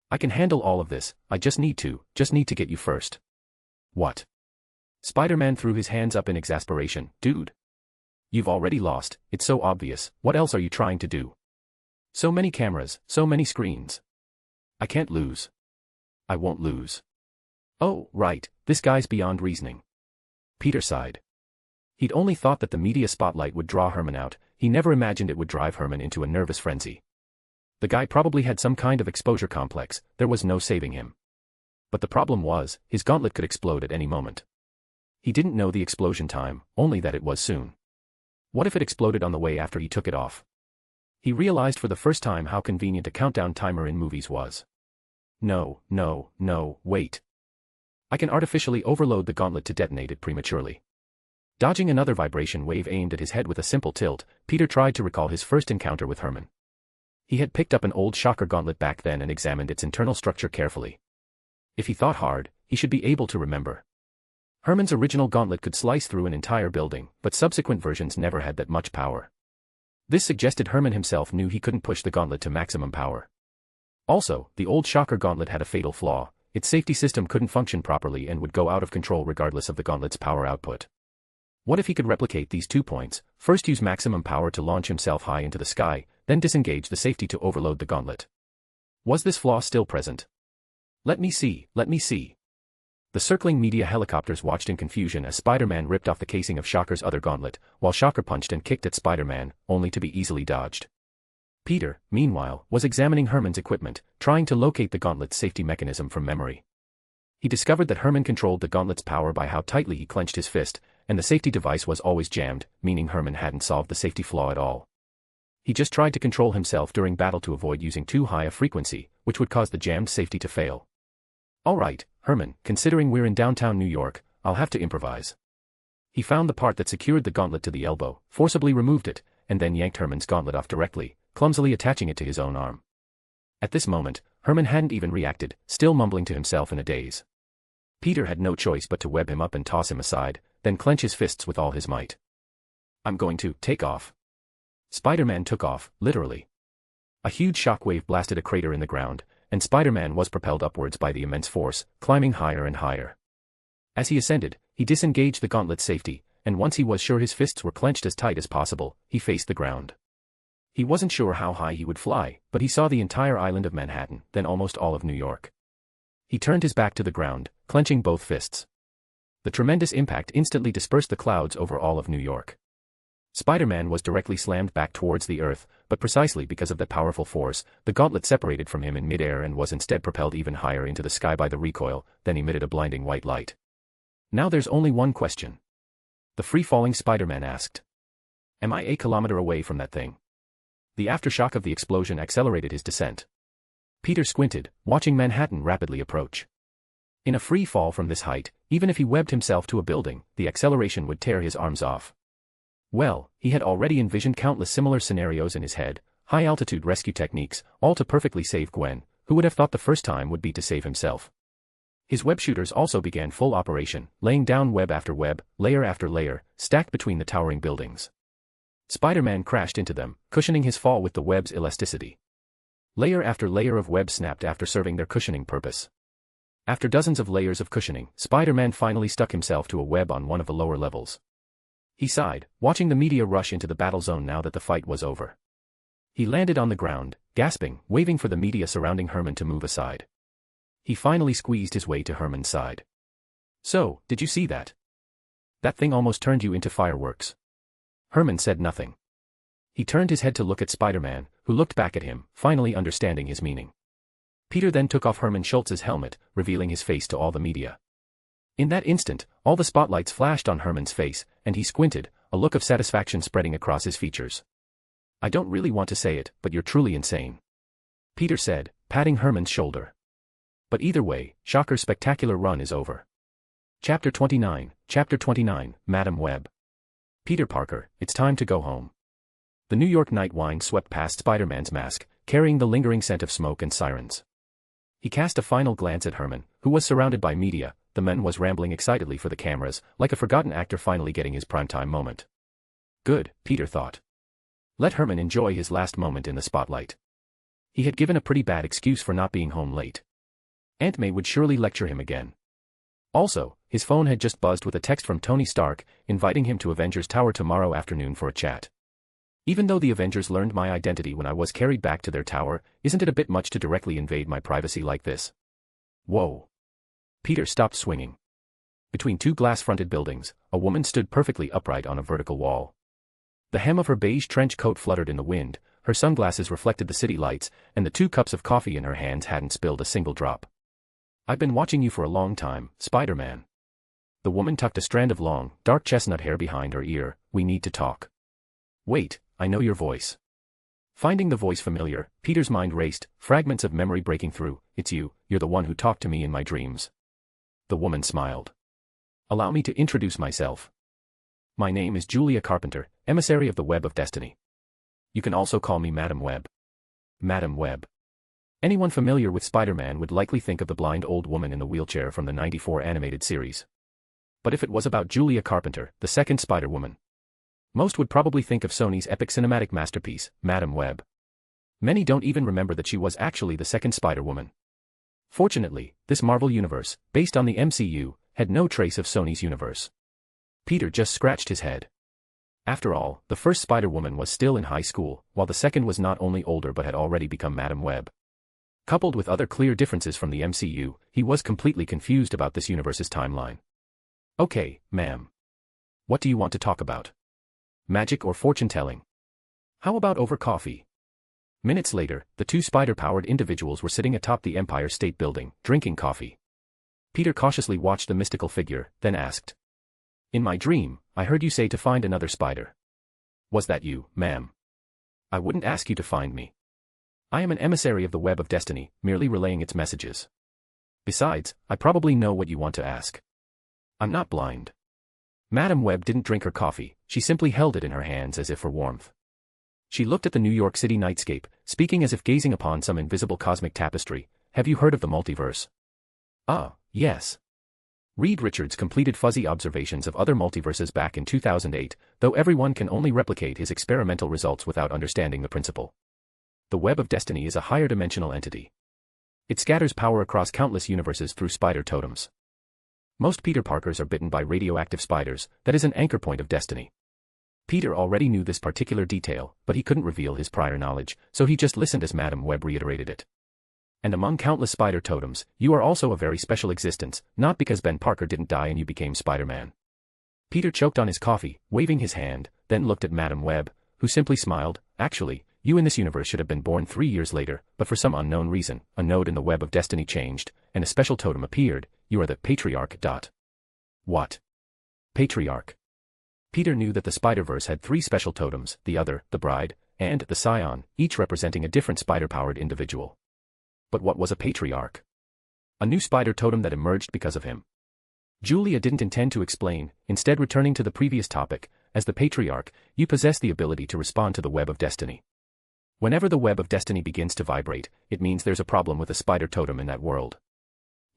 I can handle all of this, I just need to get you first. What? Spider-Man threw his hands up in exasperation. Dude. You've already lost, it's so obvious, what else are you trying to do? So many cameras, so many screens. I can't lose. I won't lose. Oh, right, this guy's beyond reasoning. Peter sighed. He'd only thought that the media spotlight would draw Herman out, he never imagined it would drive Herman into a nervous frenzy. The guy probably had some kind of exposure complex, there was no saving him. But the problem was, his gauntlet could explode at any moment. He didn't know the explosion time, only that it was soon. What if it exploded on the way after he took it off? He realized for the first time how convenient a countdown timer in movies was. No, wait. I can artificially overload the gauntlet to detonate it prematurely. Dodging another vibration wave aimed at his head with a simple tilt, Peter tried to recall his first encounter with Herman. He had picked up an old Shocker gauntlet back then and examined its internal structure carefully. If he thought hard, he should be able to remember. Herman's original gauntlet could slice through an entire building, but subsequent versions never had that much power. This suggested Herman himself knew he couldn't push the gauntlet to maximum power. Also, the old Shocker gauntlet had a fatal flaw, its safety system couldn't function properly and would go out of control regardless of the gauntlet's power output. What if he could replicate these 2 points, first use maximum power to launch himself high into the sky, then disengage the safety to overload the gauntlet? Was this flaw still present? Let me see. The circling media helicopters watched in confusion as Spider-Man ripped off the casing of Shocker's other gauntlet, while Shocker punched and kicked at Spider-Man, only to be easily dodged. Peter, meanwhile, was examining Herman's equipment, trying to locate the gauntlet's safety mechanism from memory. He discovered that Herman controlled the gauntlet's power by how tightly he clenched his fist, and the safety device was always jammed, meaning Herman hadn't solved the safety flaw at all. He just tried to control himself during battle to avoid using too high a frequency, which would cause the jammed safety to fail. Alright, Herman, considering we're in downtown New York, I'll have to improvise. He found the part that secured the gauntlet to the elbow, forcibly removed it, and then yanked Herman's gauntlet off directly, clumsily attaching it to his own arm. At this moment, Herman hadn't even reacted, still mumbling to himself in a daze. Peter had no choice but to web him up and toss him aside, then clench his fists with all his might. I'm going to take off. Spider-Man took off, literally. A huge shockwave blasted a crater in the ground, and Spider-Man was propelled upwards by the immense force, climbing higher and higher. As he ascended, he disengaged the gauntlet's safety, and once he was sure his fists were clenched as tight as possible, he faced the ground. He wasn't sure how high he would fly, but he saw the entire island of Manhattan, then almost all of New York. He turned his back to the ground, clenching both fists. The tremendous impact instantly dispersed the clouds over all of New York. Spider-Man was directly slammed back towards the earth, but precisely because of that powerful force, the gauntlet separated from him in midair and was instead propelled even higher into the sky by the recoil, then emitted a blinding white light. Now there's only one question. The free-falling Spider-Man asked. Am I a kilometer away from that thing? The aftershock of the explosion accelerated his descent. Peter squinted, watching Manhattan rapidly approach. In a free fall from this height, even if he webbed himself to a building, the acceleration would tear his arms off. Well, he had already envisioned countless similar scenarios in his head, high-altitude rescue techniques, all to perfectly save Gwen, who would have thought the first time would be to save himself. His web shooters also began full operation, laying down web after web, layer after layer, stacked between the towering buildings. Spider-Man crashed into them, cushioning his fall with the web's elasticity. Layer after layer of web snapped after serving their cushioning purpose. After dozens of layers of cushioning, Spider-Man finally stuck himself to a web on one of the lower levels. He sighed, watching the media rush into the battle zone now that the fight was over. He landed on the ground, gasping, waving for the media surrounding Herman to move aside. He finally squeezed his way to Herman's side. "So, did you see that? That thing almost turned you into fireworks." Herman said nothing. He turned his head to look at Spider-Man, who looked back at him, finally understanding his meaning. Peter then took off Herman Schultz's helmet, revealing his face to all the media. In that instant, all the spotlights flashed on Herman's face, and he squinted, a look of satisfaction spreading across his features. "I don't really want to say it, but you're truly insane," Peter said, patting Herman's shoulder. "But either way, Shocker's spectacular run is over." Chapter 29, Madam Web. Peter Parker, it's time to go home. The New York night wind swept past Spider-Man's mask, carrying the lingering scent of smoke and sirens. He cast a final glance at Herman, who was surrounded by media. The man was rambling excitedly for the cameras, like a forgotten actor finally getting his primetime moment. Good, Peter thought. Let Herman enjoy his last moment in the spotlight. He had given a pretty bad excuse for not being home late. Aunt May would surely lecture him again. Also, his phone had just buzzed with a text from Tony Stark, inviting him to Avengers Tower tomorrow afternoon for a chat. Even though the Avengers learned my identity when I was carried back to their tower, isn't it a bit much to directly invade my privacy like this? Whoa. Peter stopped swinging. Between two glass-fronted buildings, a woman stood perfectly upright on a vertical wall. The hem of her beige trench coat fluttered in the wind, her sunglasses reflected the city lights, and the 2 cups of coffee in her hands hadn't spilled a single drop. "I've been watching you for a long time, Spider-Man." The woman tucked a strand of long, dark chestnut hair behind her ear. "We need to talk." "Wait, I know your voice." Finding the voice familiar, Peter's mind raced, fragments of memory breaking through. "It's you, you're the one who talked to me in my dreams." The woman smiled. "Allow me to introduce myself. My name is Julia Carpenter, emissary of the Web of Destiny. You can also call me Madam Web." Madam Web. Anyone familiar with Spider-Man would likely think of the blind old woman in the wheelchair from the '94 animated series. But if it was about Julia Carpenter, the second Spider-Woman, most would probably think of Sony's epic cinematic masterpiece, Madam Web. Many don't even remember that she was actually the second Spider-Woman. Fortunately, this Marvel universe, based on the MCU, had no trace of Sony's universe. Peter just scratched his head. After all, the first Spider-Woman was still in high school, while the second was not only older but had already become Madam Web. Coupled with other clear differences from the MCU, he was completely confused about this universe's timeline. "Okay, ma'am. What do you want to talk about? Magic or fortune-telling? How about over coffee?" Minutes later, the 2 spider-powered individuals were sitting atop the Empire State Building, drinking coffee. Peter cautiously watched the mystical figure, then asked, "In my dream, I heard you say to find another spider. Was that you, ma'am?" "I wouldn't ask you to find me. I am an emissary of the Web of Destiny, merely relaying its messages. Besides, I probably know what you want to ask. I'm not blind." Madam Web didn't drink her coffee, she simply held it in her hands as if for warmth. She looked at the New York City nightscape, speaking as if gazing upon some invisible cosmic tapestry. "Have you heard of the multiverse?" "Ah, yes. Reed Richards completed fuzzy observations of other multiverses back in 2008, though everyone can only replicate his experimental results without understanding the principle. The Web of Destiny is a higher dimensional entity. It scatters power across countless universes through spider totems. Most Peter Parkers are bitten by radioactive spiders, that is an anchor point of destiny. Peter already knew this particular detail, but he couldn't reveal his prior knowledge, so he just listened as Madam Web reiterated it. "And among countless spider totems, you are also a very special existence, not because Ben Parker didn't die and you became Spider-Man." Peter choked on his coffee, waving his hand, then looked at Madam Web, who simply smiled. "Actually, you in this universe should have been born 3 years later, but for some unknown reason, a node in the Web of Destiny changed, and a special totem appeared. You are the Patriarch. What? Patriarch? Peter knew that the Spider-Verse had 3 special totems, the Other, the Bride, and the Scion, each representing a different spider-powered individual. But what was a Patriarch? A new spider totem that emerged because of him. Julia didn't intend to explain, instead returning to the previous topic. as the patriarch, you possess the ability to respond to the web of destiny. Whenever the web of destiny begins to vibrate, it means there's a problem with a spider totem in that world.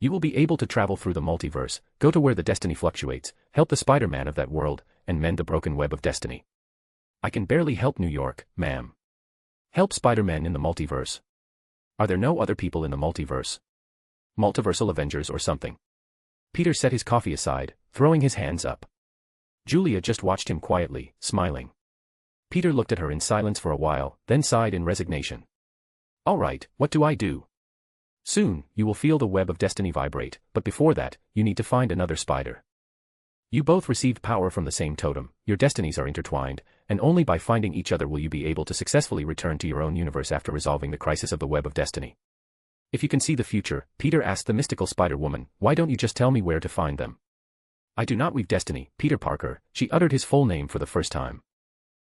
You will be able to travel through the multiverse, go to where the destiny fluctuates, help the Spider-Man of that world, and mend the broken web of destiny. I can barely help New York, ma'am. Help Spider-Man in the multiverse. Are there no other people in the multiverse? Multiversal Avengers or something? Peter set his coffee aside, throwing his hands up. Julia just watched him quietly, smiling. Peter looked at her in silence for a while, then sighed in resignation. All right, what do I do? Soon, you will feel the web of destiny vibrate, but before that, you need to find another spider. You both received power from the same totem, your destinies are intertwined, and only by finding each other will you be able to successfully return to your own universe after resolving the crisis of the web of destiny. If you can see the future, Peter asked the mystical Spider-Woman, why don't you just tell me where to find them? I do not weave destiny, Peter Parker, she uttered his full name for the first time.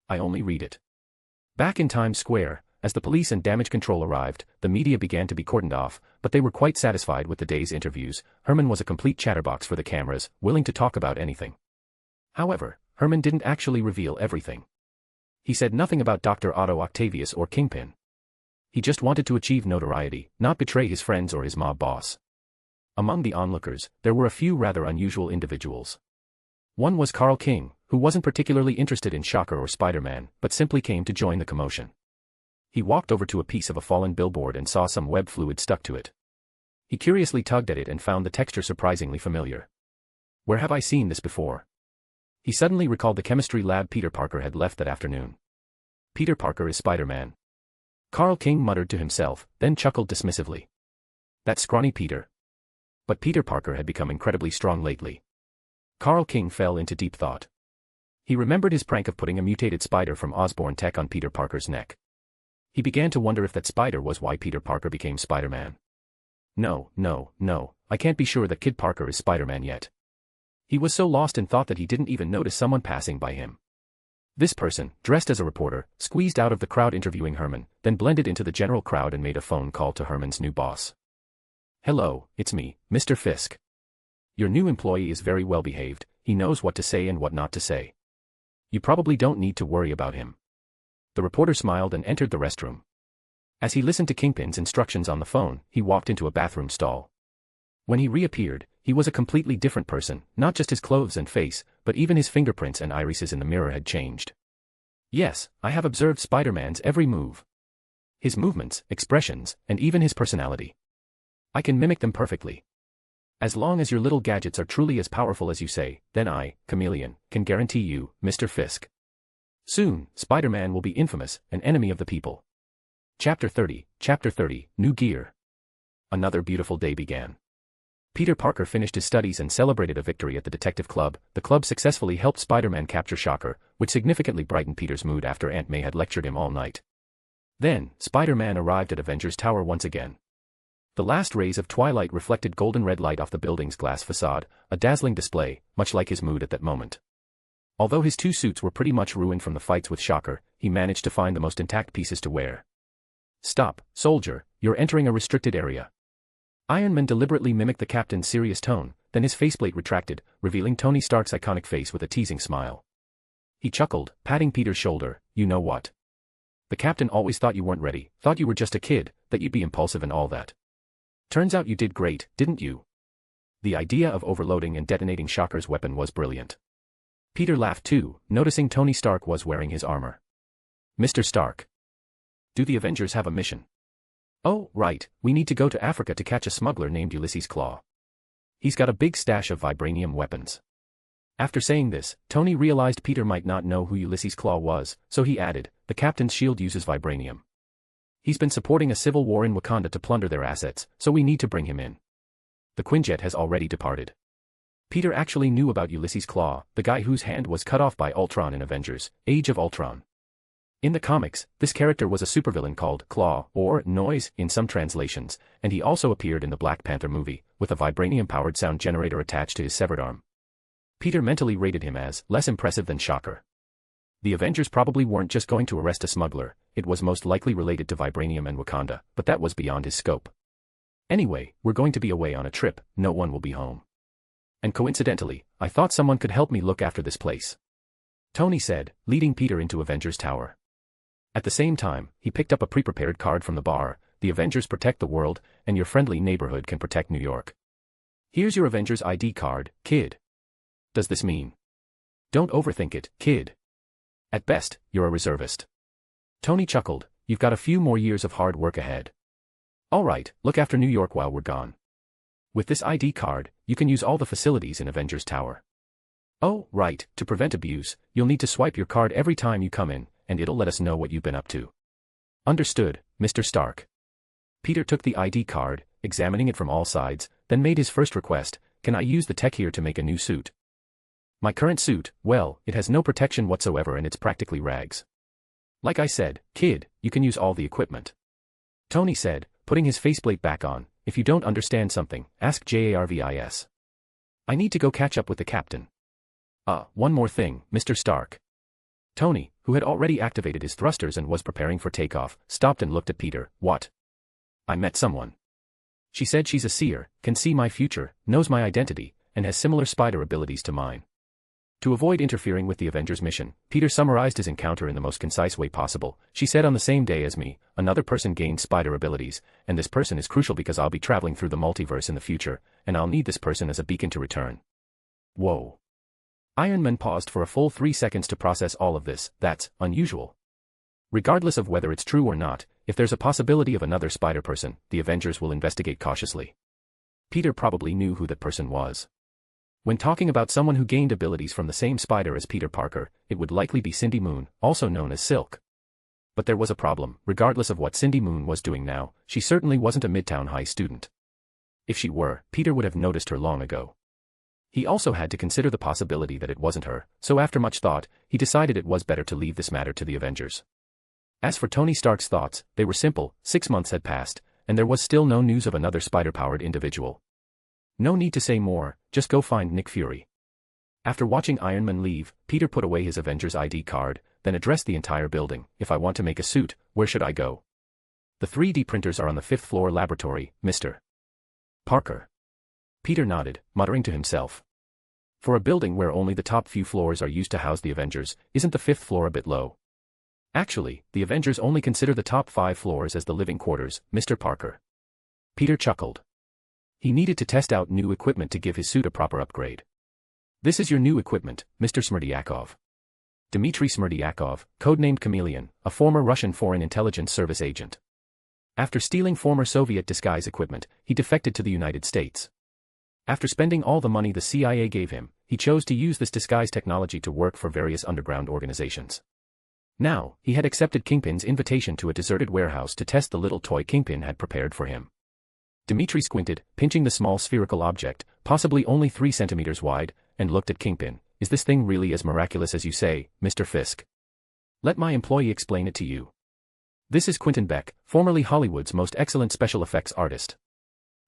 I only read it. Back in Times Square, as the police and damage control arrived, the media began to be cordoned off, but they were quite satisfied with the day's interviews. Herman was a complete chatterbox for the cameras, willing to talk about anything. However, Herman didn't actually reveal everything. He said nothing about Dr. Otto Octavius or Kingpin. He just wanted to achieve notoriety, not betray his friends or his mob boss. Among the onlookers, there were a few rather unusual individuals. One was Carl King, who wasn't particularly interested in Shocker or Spider-Man, but simply came to join the commotion. He walked over to a piece of a fallen billboard and saw some web fluid stuck to it. He curiously tugged at it and found the texture surprisingly familiar. Where have I seen this before? He suddenly recalled the chemistry lab Peter Parker had left that afternoon. Peter Parker is Spider-Man. Carl King muttered to himself, then chuckled dismissively. That scrawny Peter. But Peter Parker had become incredibly strong lately. Carl King fell into deep thought. He remembered his prank of putting a mutated spider from Osborn Tech on Peter Parker's neck. He began to wonder if that spider was why Peter Parker became Spider-Man. No, I can't be sure that Kid Parker is Spider-Man yet. He was so lost in thought that he didn't even notice someone passing by him. This person, dressed as a reporter, squeezed out of the crowd interviewing Herman, then blended into the general crowd and made a phone call to Herman's new boss. Hello, it's me, Mr. Fisk. Your new employee is very well behaved, he knows what to say and what not to say. You probably don't need to worry about him. The reporter smiled and entered the restroom. As he listened to Kingpin's instructions on the phone, he walked into a bathroom stall. When he reappeared, he was a completely different person, not just his clothes and face, but even his fingerprints and irises in the mirror had changed. Yes, I have observed Spider-Man's every move. His movements, expressions, and even his personality. I can mimic them perfectly. As long as your little gadgets are truly as powerful as you say, then I, Chameleon, can guarantee you, Mr. Fisk. Soon, Spider-Man will be infamous, an enemy of the people. Chapter 30, New Gear. Another beautiful day began. Peter Parker finished his studies and celebrated a victory at the detective club. The club successfully helped Spider-Man capture Shocker, which significantly brightened Peter's mood after Aunt May had lectured him all night. Then, Spider-Man arrived at Avengers Tower once again. The last rays of twilight reflected golden red light off the building's glass facade, a dazzling display, much like his mood at that moment. Although his two suits were pretty much ruined from the fights with Shocker, he managed to find the most intact pieces to wear. Stop, soldier, you're entering a restricted area. Iron Man deliberately mimicked the captain's serious tone, then his faceplate retracted, revealing Tony Stark's iconic face with a teasing smile. He chuckled, patting Peter's shoulder, you know what? The captain always thought you weren't ready, thought you were just a kid, that you'd be impulsive and all that. Turns out you did great, didn't you? The idea of overloading and detonating Shocker's weapon was brilliant. Peter laughed too, noticing Tony Stark was wearing his armor. Mr. Stark. Do the Avengers have a mission? Oh, right, we need to go to Africa to catch a smuggler named Ulysses Claw. He's got a big stash of vibranium weapons. After saying this, Tony realized Peter might not know who Ulysses Claw was, so he added, the captain's shield uses vibranium. He's been supporting a civil war in Wakanda to plunder their assets, so we need to bring him in. The Quinjet has already departed. Peter actually knew about Ulysses Claw, the guy whose hand was cut off by Ultron in Avengers, Age of Ultron. In the comics, this character was a supervillain called Claw, or Noise, in some translations, and he also appeared in the Black Panther movie, with a vibranium-powered sound generator attached to his severed arm. Peter mentally rated him as less impressive than Shocker. The Avengers probably weren't just going to arrest a smuggler, it was most likely related to vibranium and Wakanda, but that was beyond his scope. Anyway, we're going to be away on a trip, no one will be home. And coincidentally, I thought someone could help me look after this place. Tony said, leading Peter into Avengers Tower. At the same time, he picked up a pre-prepared card from the bar. The Avengers protect the world, and your friendly neighborhood can protect New York. Here's your Avengers ID card, kid. Does this mean? Don't overthink it, kid. At best, you're a reservist. Tony chuckled, you've got a few more years of hard work ahead. All right, look after New York while we're gone. With this ID card, you can use all the facilities in Avengers Tower. Oh, right, to prevent abuse, you'll need to swipe your card every time you come in, and it'll let us know what you've been up to. Understood, Mr. Stark. Peter took the ID card, examining it from all sides, then made his first request, can I use the tech here to make a new suit? My current suit, well, it has no protection whatsoever and it's practically rags. Like I said, kid, you can use all the equipment. Tony said, putting his faceplate back on, if you don't understand something, ask Jarvis. I need to go catch up with the captain. One more thing, Mr. Stark. Tony, who had already activated his thrusters and was preparing for takeoff, stopped and looked at Peter. What? I met someone. She said she's a seer, can see my future, knows my identity, and has similar spider abilities to mine. To avoid interfering with the Avengers mission, Peter summarized his encounter in the most concise way possible. She said on the same day as me, another person gained spider abilities, and this person is crucial because I'll be traveling through the multiverse in the future, and I'll need this person as a beacon to return. Whoa. Iron Man paused for a full 3 seconds to process all of this. That's unusual. Regardless of whether it's true or not, if there's a possibility of another spider person, the Avengers will investigate cautiously. Peter probably knew who that person was. When talking about someone who gained abilities from the same spider as Peter Parker, it would likely be Cindy Moon, also known as Silk. But there was a problem. Regardless of what Cindy Moon was doing now, she certainly wasn't a Midtown High student. If she were, Peter would have noticed her long ago. He also had to consider the possibility that it wasn't her, so after much thought, he decided it was better to leave this matter to the Avengers. As for Tony Stark's thoughts, they were simple. 6 months had passed, and there was still no news of another spider-powered individual. No need to say more, just go find Nick Fury. After watching Iron Man leave, Peter put away his Avengers ID card, then addressed the entire building. If I want to make a suit, where should I go? The 3D printers are on the 5th floor laboratory, Mr. Parker. Peter nodded, muttering to himself. For a building where only the top few floors are used to house the Avengers, isn't the 5th floor a bit low? Actually, the Avengers only consider the top 5 floors as the living quarters, Mr. Parker. Peter chuckled. He needed to test out new equipment to give his suit a proper upgrade. This is your new equipment, Mr. Smerdyakov. Dmitry Smerdyakov, codenamed Chameleon, a former Russian Foreign Intelligence Service agent. After stealing former Soviet disguise equipment, he defected to the United States. After spending all the money the CIA gave him, he chose to use this disguise technology to work for various underground organizations. Now, he had accepted Kingpin's invitation to a deserted warehouse to test the little toy Kingpin had prepared for him. Dmitry squinted, pinching the small spherical object, possibly only 3 centimeters wide, and looked at Kingpin. Is this thing really as miraculous as you say, Mr. Fisk? Let my employee explain it to you. This is Quentin Beck, formerly Hollywood's most excellent special effects artist.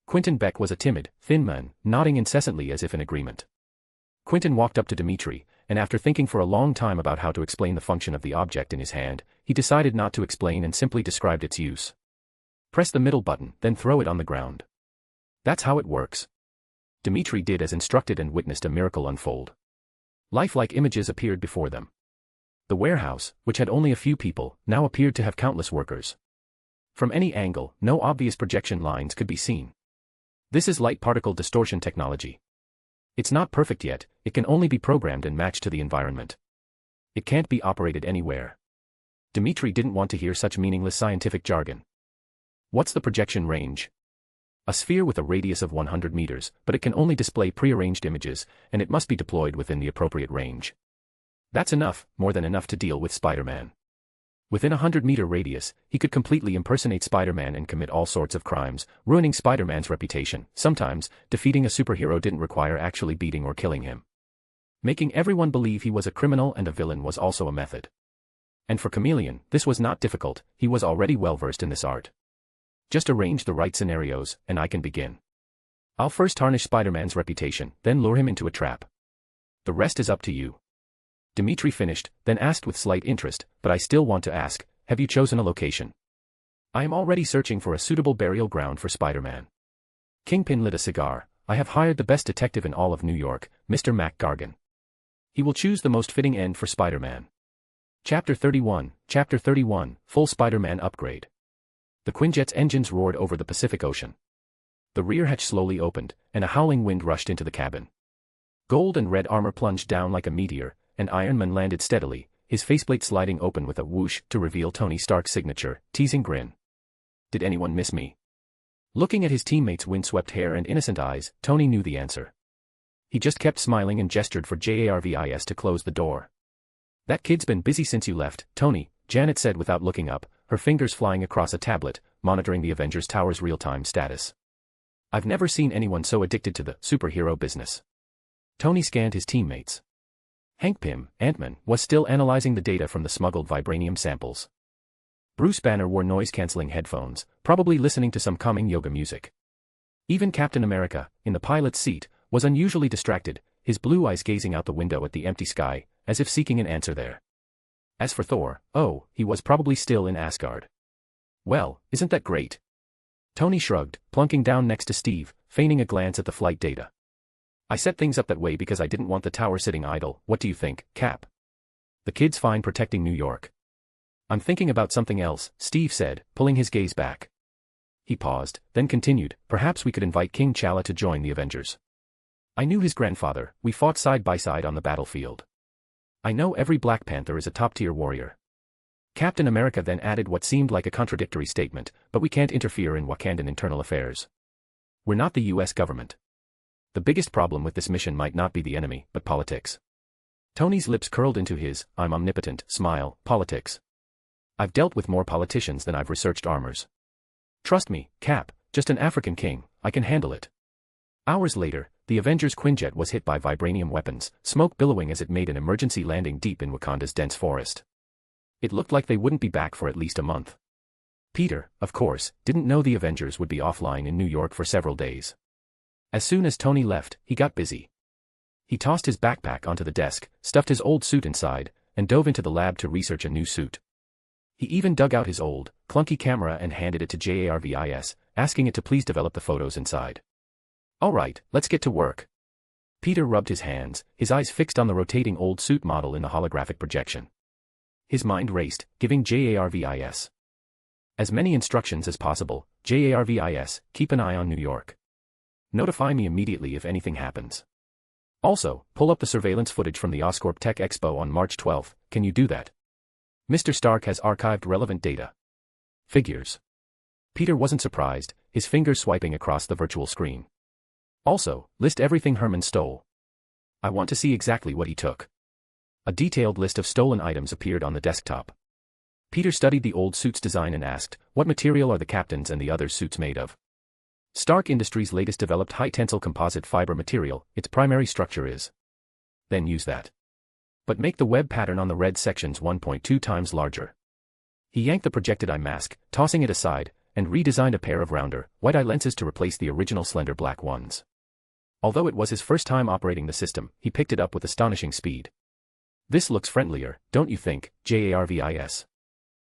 Quentin Beck was a timid, thin man, nodding incessantly as if in agreement. Quentin walked up to Dmitry, and after thinking for a long time about how to explain the function of the object in his hand, he decided not to explain and simply described its use. Press the middle button, then throw it on the ground. That's how it works. Dmitry did as instructed and witnessed a miracle unfold. Lifelike images appeared before them. The warehouse, which had only a few people, now appeared to have countless workers. From any angle, no obvious projection lines could be seen. This is light particle distortion technology. It's not perfect yet, it can only be programmed and matched to the environment. It can't be operated anywhere. Dmitry didn't want to hear such meaningless scientific jargon. What's the projection range? A sphere with a radius of 100 meters, but it can only display prearranged images, and it must be deployed within the appropriate range. That's enough, more than enough to deal with Spider-Man. Within a 100-meter radius, he could completely impersonate Spider-Man and commit all sorts of crimes, ruining Spider-Man's reputation. Sometimes, defeating a superhero didn't require actually beating or killing him. Making everyone believe he was a criminal and a villain was also a method. And for Chameleon, this was not difficult, he was already well-versed in this art. Just arrange the right scenarios, and I can begin. I'll first tarnish Spider-Man's reputation, then lure him into a trap. The rest is up to you. Dmitry finished, then asked with slight interest, but I still want to ask, have you chosen a location? I am already searching for a suitable burial ground for Spider-Man. Kingpin lit a cigar. I have hired the best detective in all of New York, Mr. Mac Gargan. He will choose the most fitting end for Spider-Man. Chapter 31, Full Spider-Man Upgrade. The Quinjet's engines roared over the Pacific Ocean. The rear hatch slowly opened, and a howling wind rushed into the cabin. Gold and red armor plunged down like a meteor, and Iron Man landed steadily, his faceplate sliding open with a whoosh to reveal Tony Stark's signature, teasing grin. Did anyone miss me? Looking at his teammates' windswept hair and innocent eyes, Tony knew the answer. He just kept smiling and gestured for Jarvis to close the door. That kid's been busy since you left, Tony, Janet said without looking up, her fingers flying across a tablet, monitoring the Avengers Tower's real-time status. I've never seen anyone so addicted to the superhero business. Tony scanned his teammates. Hank Pym, Ant-Man, was still analyzing the data from the smuggled vibranium samples. Bruce Banner wore noise-canceling headphones, probably listening to some calming yoga music. Even Captain America, in the pilot's seat, was unusually distracted, his blue eyes gazing out the window at the empty sky, as if seeking an answer there. As for Thor, he was probably still in Asgard. Well, isn't that great? Tony shrugged, plunking down next to Steve, feigning a glance at the flight data. I set things up that way because I didn't want the tower sitting idle. What do you think, Cap? The kid's fine protecting New York. I'm thinking about something else, Steve said, pulling his gaze back. He paused, then continued, perhaps we could invite King T'Challa to join the Avengers. I knew his grandfather, we fought side by side on the battlefield. I know every Black Panther is a top-tier warrior. Captain America then added what seemed like a contradictory statement, but we can't interfere in Wakandan internal affairs. We're not the US government. The biggest problem with this mission might not be the enemy, but politics. Tony's lips curled into his, I'm omnipotent, smile, politics. I've dealt with more politicians than I've researched armors. Trust me, Cap, just an African king, I can handle it. Hours later, the Avengers Quinjet was hit by vibranium weapons, smoke billowing as it made an emergency landing deep in Wakanda's dense forest. It looked like they wouldn't be back for at least a month. Peter, of course, didn't know the Avengers would be offline in New York for several days. As soon as Tony left, he got busy. He tossed his backpack onto the desk, stuffed his old suit inside, and dove into the lab to research a new suit. He even dug out his old, clunky camera and handed it to Jarvis, asking it to please develop the photos inside. All right, let's get to work. Peter rubbed his hands, his eyes fixed on the rotating old suit model in the holographic projection. His mind raced, giving Jarvis as many instructions as possible. Jarvis, keep an eye on New York. Notify me immediately if anything happens. Also, pull up the surveillance footage from the Oscorp Tech Expo on March 12th, can you do that? Mr. Stark has archived relevant data. Figures. Peter wasn't surprised, his fingers swiping across the virtual screen. Also, list everything Herman stole. I want to see exactly what he took. A detailed list of stolen items appeared on the desktop. Peter studied the old suit's design and asked, what material are the captain's and the other suits made of? Stark Industries' latest developed high-tensile composite fiber material, its primary structure is. Then use that. But make the web pattern on the red sections 1.2 times larger. He yanked the projected eye mask, tossing it aside, and redesigned a pair of rounder, white eye lenses to replace the original slender black ones. Although it was his first time operating the system, he picked it up with astonishing speed. This looks friendlier, don't you think, Jarvis?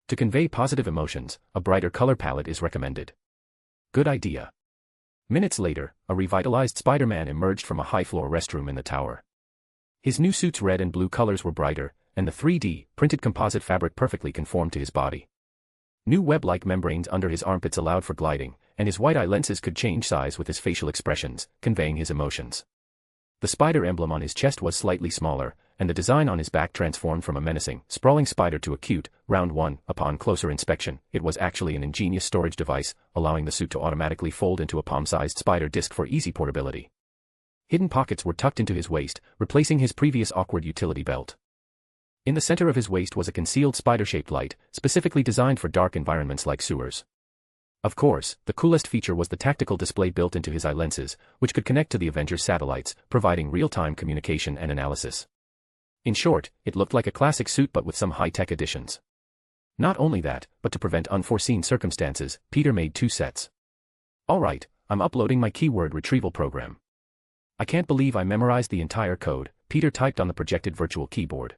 To convey positive emotions, a brighter color palette is recommended. Good idea. Minutes later, a revitalized Spider-Man emerged from a high-floor restroom in the tower. His new suit's red and blue colors were brighter, and the 3D, printed composite fabric perfectly conformed to his body. New web-like membranes under his armpits allowed for gliding, and his white eye lenses could change size with his facial expressions, conveying his emotions. The spider emblem on his chest was slightly smaller, and the design on his back transformed from a menacing, sprawling spider to a cute, round one. Upon closer inspection, it was actually an ingenious storage device, allowing the suit to automatically fold into a palm-sized spider disc for easy portability. Hidden pockets were tucked into his waist, replacing his previous awkward utility belt. In the center of his waist was a concealed spider-shaped light, specifically designed for dark environments like sewers. Of course, the coolest feature was the tactical display built into his eye lenses, which could connect to the Avengers satellites, providing real-time communication and analysis. In short, it looked like a classic suit but with some high-tech additions. Not only that, but to prevent unforeseen circumstances, Peter made 2 sets. All right, I'm uploading my keyword retrieval program. I can't believe I memorized the entire code, Peter typed on the projected virtual keyboard.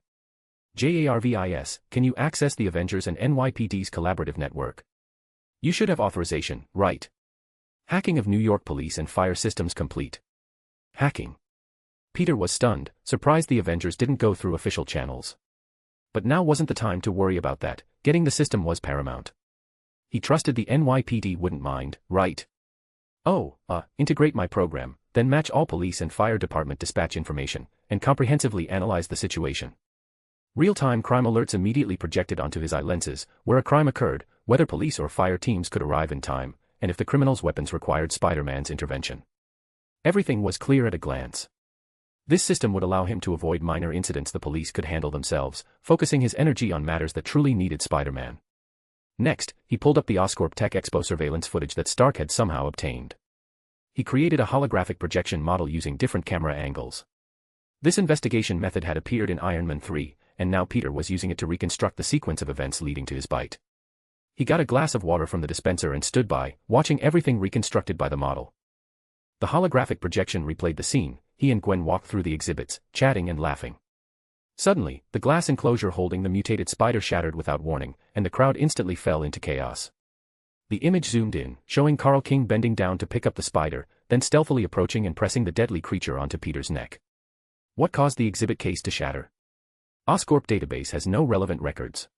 Jarvis, can you access the Avengers and NYPD's collaborative network? You should have authorization, right? Hacking of New York police and fire systems complete. Hacking. Peter was stunned, surprised the Avengers didn't go through official channels. But now wasn't the time to worry about that, getting the system was paramount. He trusted the NYPD wouldn't mind, right? Oh, integrate my program, then match all police and fire department dispatch information, and comprehensively analyze the situation. Real-time crime alerts immediately projected onto his eye lenses, where a crime occurred, whether police or fire teams could arrive in time, and if the criminal's weapons required Spider-Man's intervention. Everything was clear at a glance. This system would allow him to avoid minor incidents the police could handle themselves, focusing his energy on matters that truly needed Spider-Man. Next, he pulled up the Oscorp Tech Expo surveillance footage that Stark had somehow obtained. He created a holographic projection model using different camera angles. This investigation method had appeared in Iron Man 3, and now Peter was using it to reconstruct the sequence of events leading to his bite. He got a glass of water from the dispenser and stood by, watching everything reconstructed by the model. The holographic projection replayed the scene. He and Gwen walked through the exhibits, chatting and laughing. Suddenly, the glass enclosure holding the mutated spider shattered without warning, and the crowd instantly fell into chaos. The image zoomed in, showing Carl King bending down to pick up the spider, then stealthily approaching and pressing the deadly creature onto Peter's neck. What caused the exhibit case to shatter? Oscorp database has no relevant records.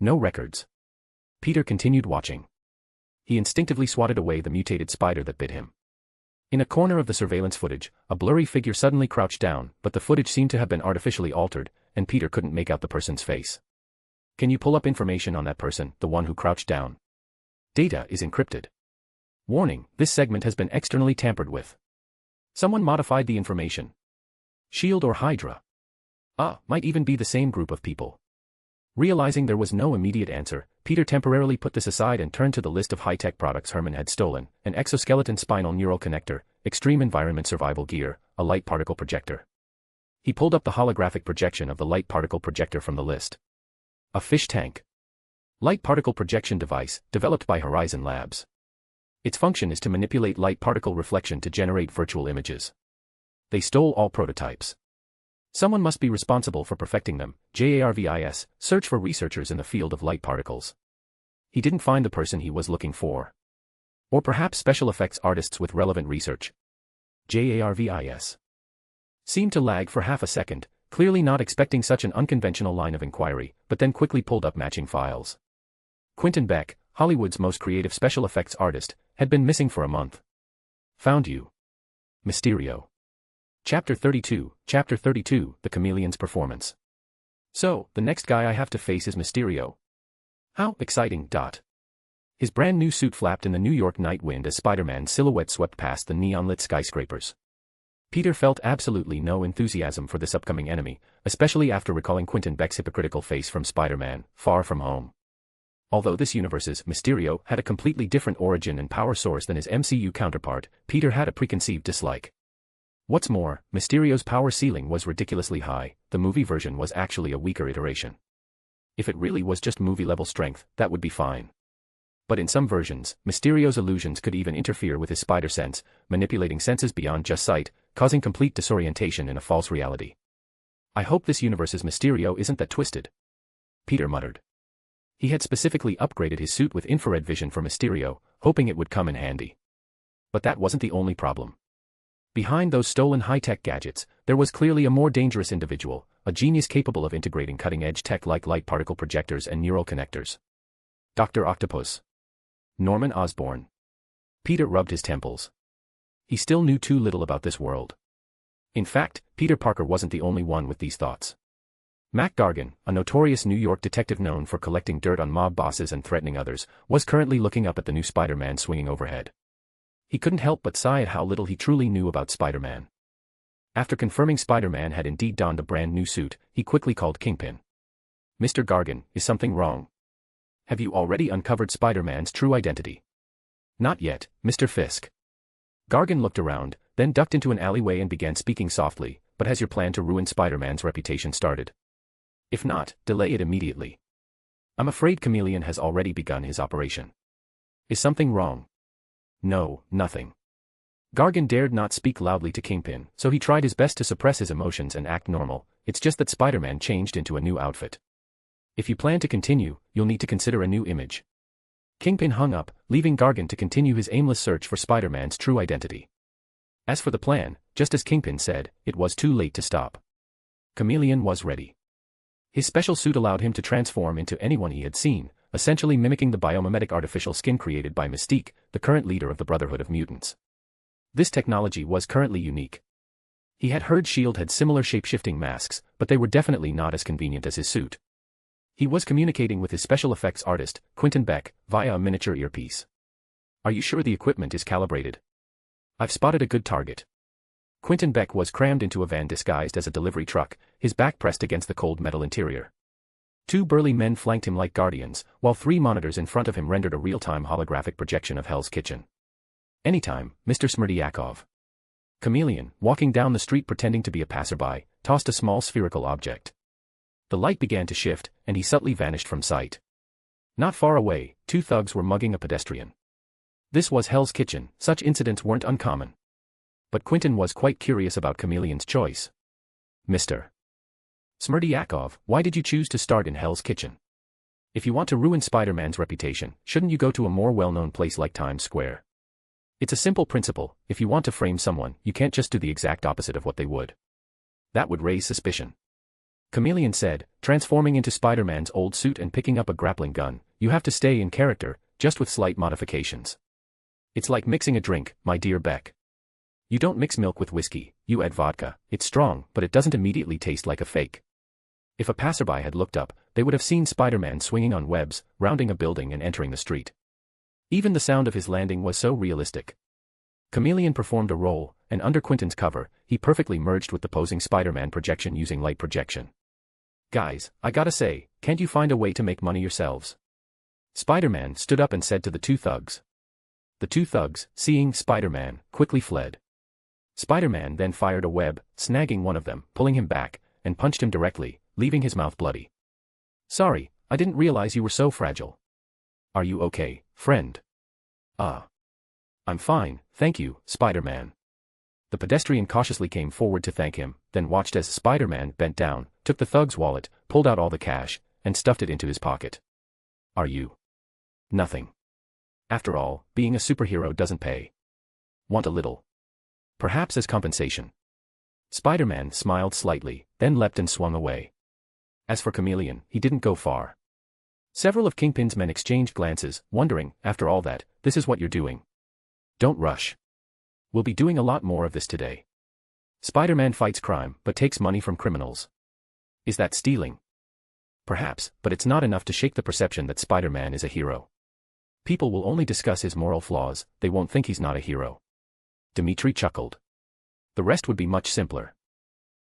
No records. Peter continued watching. He instinctively swatted away the mutated spider that bit him. In a corner of the surveillance footage, a blurry figure suddenly crouched down, but the footage seemed to have been artificially altered, and Peter couldn't make out the person's face. Can you pull up information on that person, the one who crouched down? Data is encrypted. Warning, this segment has been externally tampered with. Someone modified the information. SHIELD or Hydra? Might even be the same group of people. Realizing there was no immediate answer, Peter temporarily put this aside and turned to the list of high-tech products Herman had stolen: an exoskeleton spinal neural connector, extreme environment survival gear, a light particle projector. He pulled up the holographic projection of the light particle projector from the list. A fish tank. Light particle projection device, developed by Horizon Labs. Its function is to manipulate light particle reflection to generate virtual images. They stole all prototypes. Someone must be responsible for perfecting them. JARVIS, search for researchers in the field of light particles. He didn't find the person he was looking for. Or perhaps special effects artists with relevant research. JARVIS. Seemed to lag for half a second, clearly not expecting such an unconventional line of inquiry, but then quickly pulled up matching files. Quentin Beck, Hollywood's most creative special effects artist, had been missing for a month. Found you. Mysterio. Chapter 32, The Chameleon's Performance. So, the next guy I have to face is Mysterio. How exciting. His brand new suit flapped in the New York night wind as Spider-Man's silhouette swept past the neon-lit skyscrapers. Peter felt absolutely no enthusiasm for this upcoming enemy, especially after recalling Quentin Beck's hypocritical face from Spider-Man, Far From Home. Although this universe's Mysterio had a completely different origin and power source than his MCU counterpart, Peter had a preconceived dislike. What's more, Mysterio's power ceiling was ridiculously high. The movie version was actually a weaker iteration. If it really was just movie-level strength, that would be fine. But in some versions, Mysterio's illusions could even interfere with his spider sense, manipulating senses beyond just sight, causing complete disorientation in a false reality. I hope this universe's Mysterio isn't that twisted. Peter muttered. He had specifically upgraded his suit with infrared vision for Mysterio, hoping it would come in handy. But that wasn't the only problem. Behind those stolen high-tech gadgets, there was clearly a more dangerous individual, a genius capable of integrating cutting-edge tech like light particle projectors and neural connectors. Dr. Octopus. Norman Osborn. Peter rubbed his temples. He still knew too little about this world. In fact, Peter Parker wasn't the only one with these thoughts. Mac Gargan, a notorious New York detective known for collecting dirt on mob bosses and threatening others, was currently looking up at the new Spider-Man swinging overhead. He couldn't help but sigh at how little he truly knew about Spider-Man. After confirming Spider-Man had indeed donned a brand new suit, he quickly called Kingpin. Mr. Gargan, is something wrong? Have you already uncovered Spider-Man's true identity? Not yet, Mr. Fisk. Gargan looked around, then ducked into an alleyway and began speaking softly, but has your plan to ruin Spider-Man's reputation started? If not, delay it immediately. I'm afraid Chameleon has already begun his operation. Is something wrong? No, nothing. Gargan dared not speak loudly to Kingpin, so he tried his best to suppress his emotions and act normal. It's just that Spider-Man changed into a new outfit. If you plan to continue, you'll need to consider a new image. Kingpin hung up, leaving Gargan to continue his aimless search for Spider-Man's true identity. As for the plan, just as Kingpin said, it was too late to stop. Chameleon was ready. His special suit allowed him to transform into anyone he had seen, essentially mimicking the biomimetic artificial skin created by Mystique, the current leader of the Brotherhood of Mutants. This technology was currently unique. He had heard S.H.I.E.L.D. had similar shape-shifting masks, but they were definitely not as convenient as his suit. He was communicating with his special effects artist, Quentin Beck, via a miniature earpiece. "Are you sure the equipment is calibrated? I've spotted a good target." Quentin Beck was crammed into a van disguised as a delivery truck, his back pressed against the cold metal interior. Two burly men flanked him like guardians, while three monitors in front of him rendered a real-time holographic projection of Hell's Kitchen. "Anytime, Mr. Smirdyakov." Chameleon, walking down the street pretending to be a passerby, tossed a small spherical object. The light began to shift, and he subtly vanished from sight. Not far away, two thugs were mugging a pedestrian. This was Hell's Kitchen, such incidents weren't uncommon. But Quentin was quite curious about Chameleon's choice. "Mr. Smirdyakov, why did you choose to start in Hell's Kitchen? If you want to ruin Spider-Man's reputation, shouldn't you go to a more well-known place like Times Square? It's a simple principle, if you want to frame someone, you can't just do the exact opposite of what they would. That would raise suspicion." Chameleon said, transforming into Spider-Man's old suit and picking up a grappling gun. "You have to stay in character, just with slight modifications. It's like mixing a drink, my dear Beck. You don't mix milk with whiskey, you add vodka. It's strong, but it doesn't immediately taste like a fake." If a passerby had looked up, they would have seen Spider-Man swinging on webs, rounding a building and entering the street. Even the sound of his landing was so realistic. Chameleon performed a role, and under Quentin's cover, he perfectly merged with the posing Spider-Man projection using light projection. "Guys, I gotta say, can't you find a way to make money yourselves?" Spider-Man stood up and said to the two thugs. The two thugs, seeing Spider-Man, quickly fled. Spider-Man then fired a web, snagging one of them, pulling him back, and punched him directly, leaving his mouth bloody. "Sorry, I didn't realize you were so fragile. Are you okay, friend?" I'm fine, thank you, Spider-Man." The pedestrian cautiously came forward to thank him, then watched as Spider-Man bent down, took the thug's wallet, pulled out all the cash, and stuffed it into his pocket. "Are you?" "Nothing. After all, being a superhero doesn't pay. Want a little? Perhaps as compensation." Spider-Man smiled slightly, then leapt and swung away. As for Chameleon, he didn't go far. Several of Kingpin's men exchanged glances, wondering, after all that, this is what you're doing. Don't rush. We'll be doing a lot more of this today. Spider-Man fights crime, but takes money from criminals. Is that stealing? Perhaps, but it's not enough to shake the perception that Spider-Man is a hero. People will only discuss his moral flaws, they won't think he's not a hero. Dimitri chuckled. The rest would be much simpler.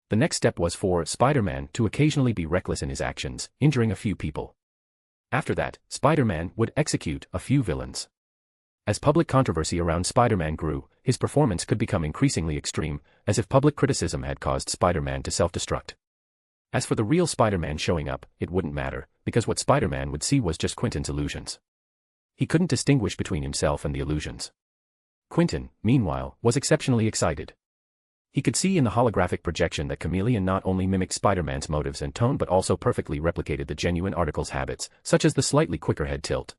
The next step was for Spider-Man to occasionally be reckless in his actions, injuring a few people. After that, Spider-Man would execute a few villains. As public controversy around Spider-Man grew, his performance could become increasingly extreme, as if public criticism had caused Spider-Man to self-destruct. As for the real Spider-Man showing up, it wouldn't matter, because what Spider-Man would see was just Quentin's illusions. He couldn't distinguish between himself and the illusions. Quentin, meanwhile, was exceptionally excited. He could see in the holographic projection that Chameleon not only mimicked Spider-Man's motives and tone but also perfectly replicated the genuine article's habits, such as the slightly quicker head tilt.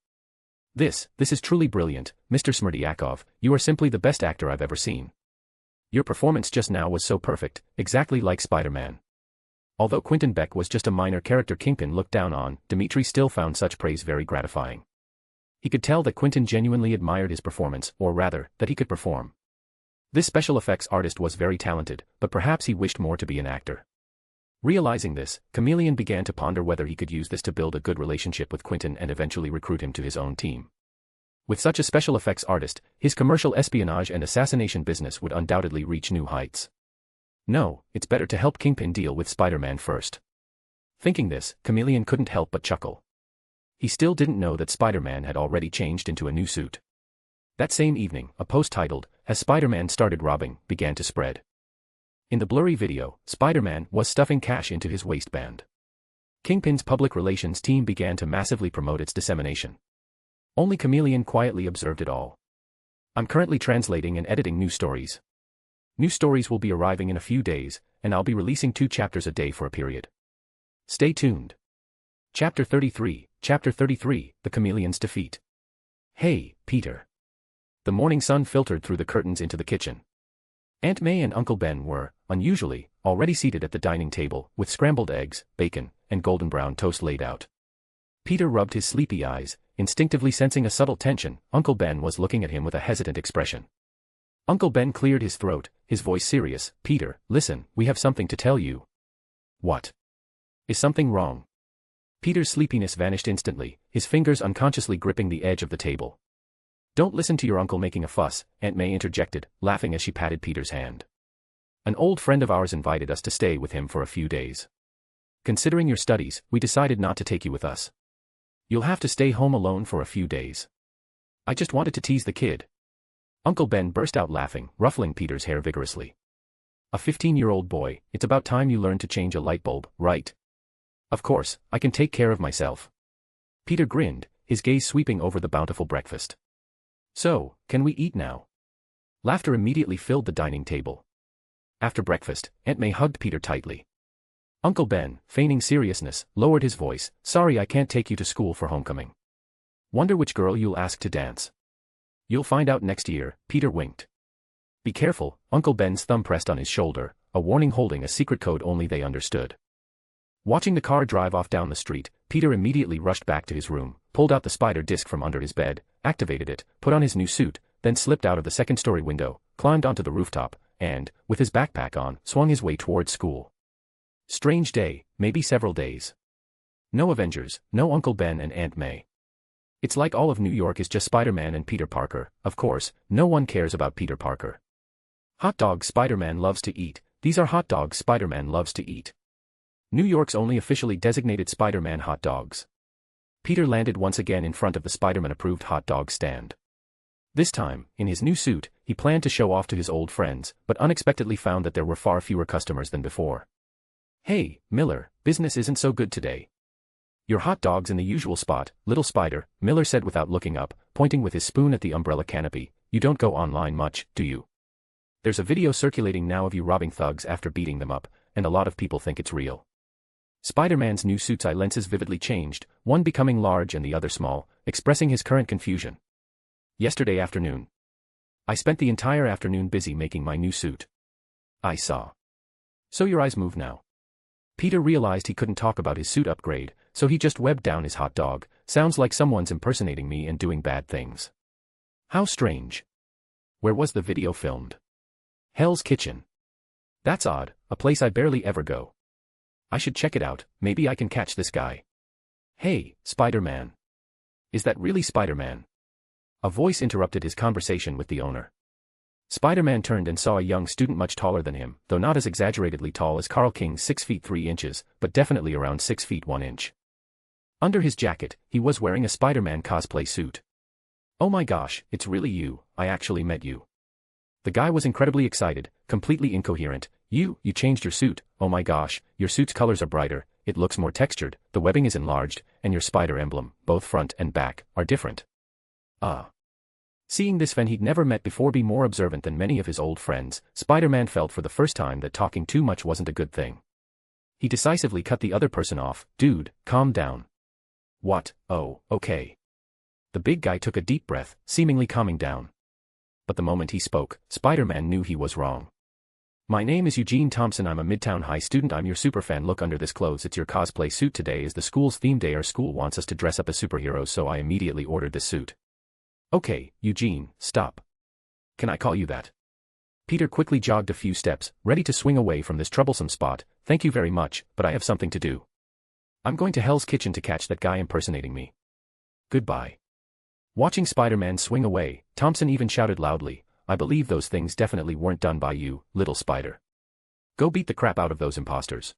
This is truly brilliant, Mr. Smirdyakov, you are simply the best actor I've ever seen. Your performance just now was so perfect, exactly like Spider-Man." Although Quentin Beck was just a minor character Kingpin looked down on, Dimitri still found such praise very gratifying. He could tell that Quentin genuinely admired his performance, or rather, that he could perform. This special effects artist was very talented, but perhaps he wished more to be an actor. Realizing this, Chameleon began to ponder whether he could use this to build a good relationship with Quentin and eventually recruit him to his own team. With such a special effects artist, his commercial espionage and assassination business would undoubtedly reach new heights. No, it's better to help Kingpin deal with Spider-Man first. Thinking this, Chameleon couldn't help but chuckle. He still didn't know that Spider-Man had already changed into a new suit. That same evening, a post titled, "Has Spider-Man Started Robbing?" began to spread. In the blurry video, Spider-Man was stuffing cash into his waistband. Kingpin's public relations team began to massively promote its dissemination. Only Chameleon quietly observed it all. "I'm currently translating and editing new stories. New stories will be arriving in a few days, and I'll be releasing 2 chapters a day for a period. Stay tuned." Chapter 33, The Chameleon's Defeat. "Hey, Peter." The morning sun filtered through the curtains into the kitchen. Aunt May and Uncle Ben were, unusually, already seated at the dining table, with scrambled eggs, bacon, and golden brown toast laid out. Peter rubbed his sleepy eyes, instinctively sensing a subtle tension. Uncle Ben was looking at him with a hesitant expression. Uncle Ben cleared his throat, his voice serious. "Peter, listen, we have something to tell you." "What? Is something wrong?" Peter's sleepiness vanished instantly, his fingers unconsciously gripping the edge of the table. "Don't listen to your uncle making a fuss," Aunt May interjected, laughing as she patted Peter's hand. "An old friend of ours invited us to stay with him for a few days. Considering your studies, we decided not to take you with us. You'll have to stay home alone for a few days." "I just wanted to tease the kid." Uncle Ben burst out laughing, ruffling Peter's hair vigorously. "A 15-year-old boy, it's about time you learned to change a light bulb, right? Of course, I can take care of myself." Peter grinned, his gaze sweeping over the bountiful breakfast. "So, can we eat now?" Laughter immediately filled the dining table. After breakfast, Aunt May hugged Peter tightly. Uncle Ben, feigning seriousness, lowered his voice. "Sorry I can't take you to school for homecoming. Wonder which girl you'll ask to dance." "You'll find out next year," Peter winked. "Be careful," Uncle Ben's thumb pressed on his shoulder, a warning holding a secret code only they understood. Watching the car drive off down the street, Peter immediately rushed back to his room, pulled out the spider disc from under his bed, activated it, put on his new suit, then slipped out of the second-story window, climbed onto the rooftop, and, with his backpack on, swung his way towards school. Strange day, maybe several days. No Avengers, no Uncle Ben and Aunt May. It's like all of New York is just Spider-Man and Peter Parker. Of course, no one cares about Peter Parker. Hot dogs Spider-Man loves to eat. These are hot dogs Spider-Man loves to eat. New York's only officially designated Spider-Man hot dogs. Peter landed once again in front of the Spider-Man-approved hot dog stand. This time, in his new suit, he planned to show off to his old friends, but unexpectedly found that there were far fewer customers than before. "Hey, Miller, business isn't so good today. Your hot dog's in the usual spot, little spider," Miller said without looking up, pointing with his spoon at the umbrella canopy. "You don't go online much, do you? There's a video circulating now of you robbing thugs after beating them up, and a lot of people think it's real." Spider-Man's new suit's eye lenses vividly changed, one becoming large and the other small, expressing his current confusion. "Yesterday afternoon. I spent the entire afternoon busy making my new suit. I saw." "So your eyes move now?" Peter realized he couldn't talk about his suit upgrade, so he just webbed down his hot dog. "Sounds like someone's impersonating me and doing bad things." "How strange. Where was the video filmed?" "Hell's Kitchen." "That's odd, a place I barely ever go. I should check it out, maybe I can catch this guy." "Hey, Spider-Man. Is that really Spider-Man?" A voice interrupted his conversation with the owner. Spider-Man turned and saw a young student much taller than him, though not as exaggeratedly tall as Carl King's 6 feet 3 inches, but definitely around 6 feet 1 inch. Under his jacket, he was wearing a Spider-Man cosplay suit. "Oh my gosh, it's really you, I actually met you." The guy was incredibly excited, completely incoherent. You changed your suit, oh my gosh, your suit's colors are brighter, it looks more textured, the webbing is enlarged, and your spider emblem, both front and back, are different." Seeing this fan he'd never met before be more observant than many of his old friends, Spider-Man felt for the first time that talking too much wasn't a good thing. He decisively cut the other person off. "Dude, calm down." "What? Oh, okay." The big guy took a deep breath, seemingly calming down. But the moment he spoke, Spider-Man knew he was wrong. "My name is Eugene Thompson, I'm a Midtown High student, I'm your superfan, look under this clothes, it's your cosplay suit, today is the school's theme day, our school wants us to dress up as superheroes, so I immediately ordered this suit." "Okay, Eugene, stop. Can I call you that?" Peter quickly jogged a few steps, ready to swing away from this troublesome spot. "Thank you very much, but I have something to do. I'm going to Hell's Kitchen to catch that guy impersonating me. Goodbye." Watching Spider-Man swing away, Thompson even shouted loudly, "I believe those things definitely weren't done by you, little spider. Go beat the crap out of those imposters."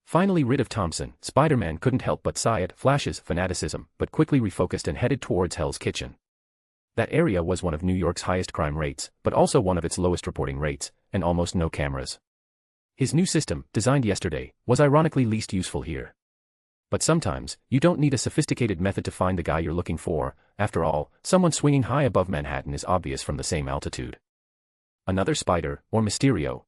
Finally rid of Thompson, Spider-Man couldn't help but sigh at Flash's fanaticism, but quickly refocused and headed towards Hell's Kitchen. That area was one of New York's highest crime rates, but also one of its lowest reporting rates, and almost no cameras. His new system, designed yesterday, was ironically least useful here. But sometimes, you don't need a sophisticated method to find the guy you're looking for. After all, someone swinging high above Manhattan is obvious from the same altitude. Another spider, or Mysterio.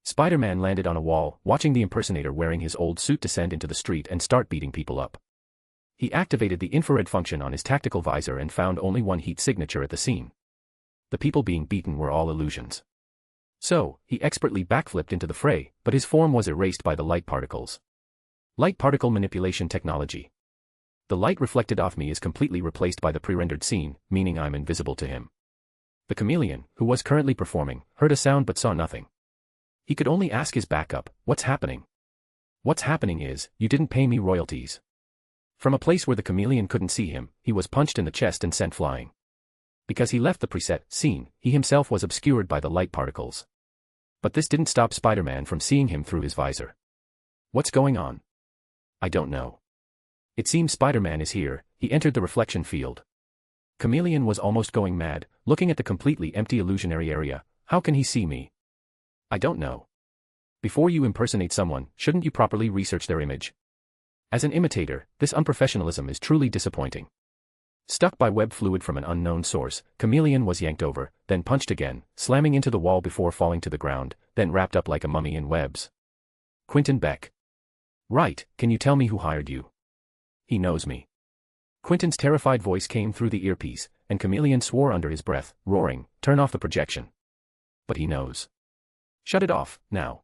Spider-Man landed on a wall, watching the impersonator wearing his old suit descend into the street and start beating people up. He activated the infrared function on his tactical visor and found only one heat signature at the scene. The people being beaten were all illusions. So, he expertly backflipped into the fray, but his form was erased by the light particles. Light particle manipulation technology. The light reflected off me is completely replaced by the pre-rendered scene, meaning I'm invisible to him. The chameleon, who was currently performing, heard a sound but saw nothing. He could only ask his backup, "What's happening?" "What's happening is, you didn't pay me royalties." From a place where the chameleon couldn't see him, he was punched in the chest and sent flying. Because he left the preset scene, he himself was obscured by the light particles. But this didn't stop Spider-Man from seeing him through his visor. What's going on? I don't know. It seems Spider-Man is here. He entered the reflection field. Chameleon was almost going mad, looking at the completely empty illusionary area. How can he see me? I don't know. Before you impersonate someone, shouldn't you properly research their image? As an imitator, this unprofessionalism is truly disappointing. Stuck by web fluid from an unknown source, Chameleon was yanked over, then punched again, slamming into the wall before falling to the ground, then wrapped up like a mummy in webs. Quentin Beck. Right, can you tell me who hired you? He knows me. Quentin's terrified voice came through the earpiece, and Chameleon swore under his breath, roaring, "Turn off the projection." But he knows. Shut it off, now.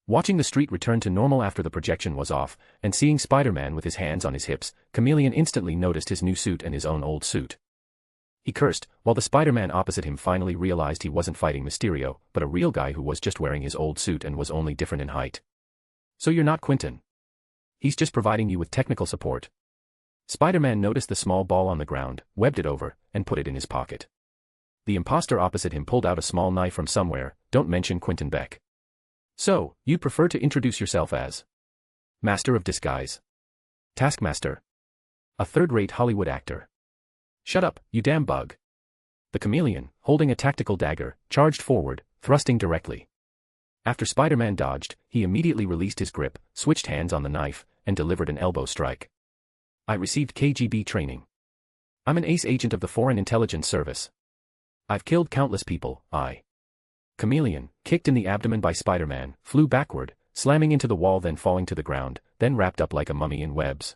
Watching the street return to normal after the projection was off, and seeing Spider-Man with his hands on his hips, Chameleon instantly noticed his new suit and his own old suit. He cursed, while the Spider-Man opposite him finally realized he wasn't fighting Mysterio, but a real guy who was just wearing his old suit and was only different in height. So you're not Quentin. He's just providing you with technical support. Spider-Man noticed the small ball on the ground, webbed it over, and put it in his pocket. The imposter opposite him pulled out a small knife from somewhere. Don't mention Quentin Beck. So, you'd prefer to introduce yourself as Master of Disguise? Taskmaster? A third-rate Hollywood actor? Shut up, you damn bug. The chameleon, holding a tactical dagger, charged forward, thrusting directly. After Spider-Man dodged, he immediately released his grip, switched hands on the knife, and delivered an elbow strike. I received KGB training. I'm an ace agent of the Foreign Intelligence Service. I've killed countless people. Chameleon, kicked in the abdomen by Spider-Man, flew backward, slamming into the wall then falling to the ground, then wrapped up like a mummy in webs.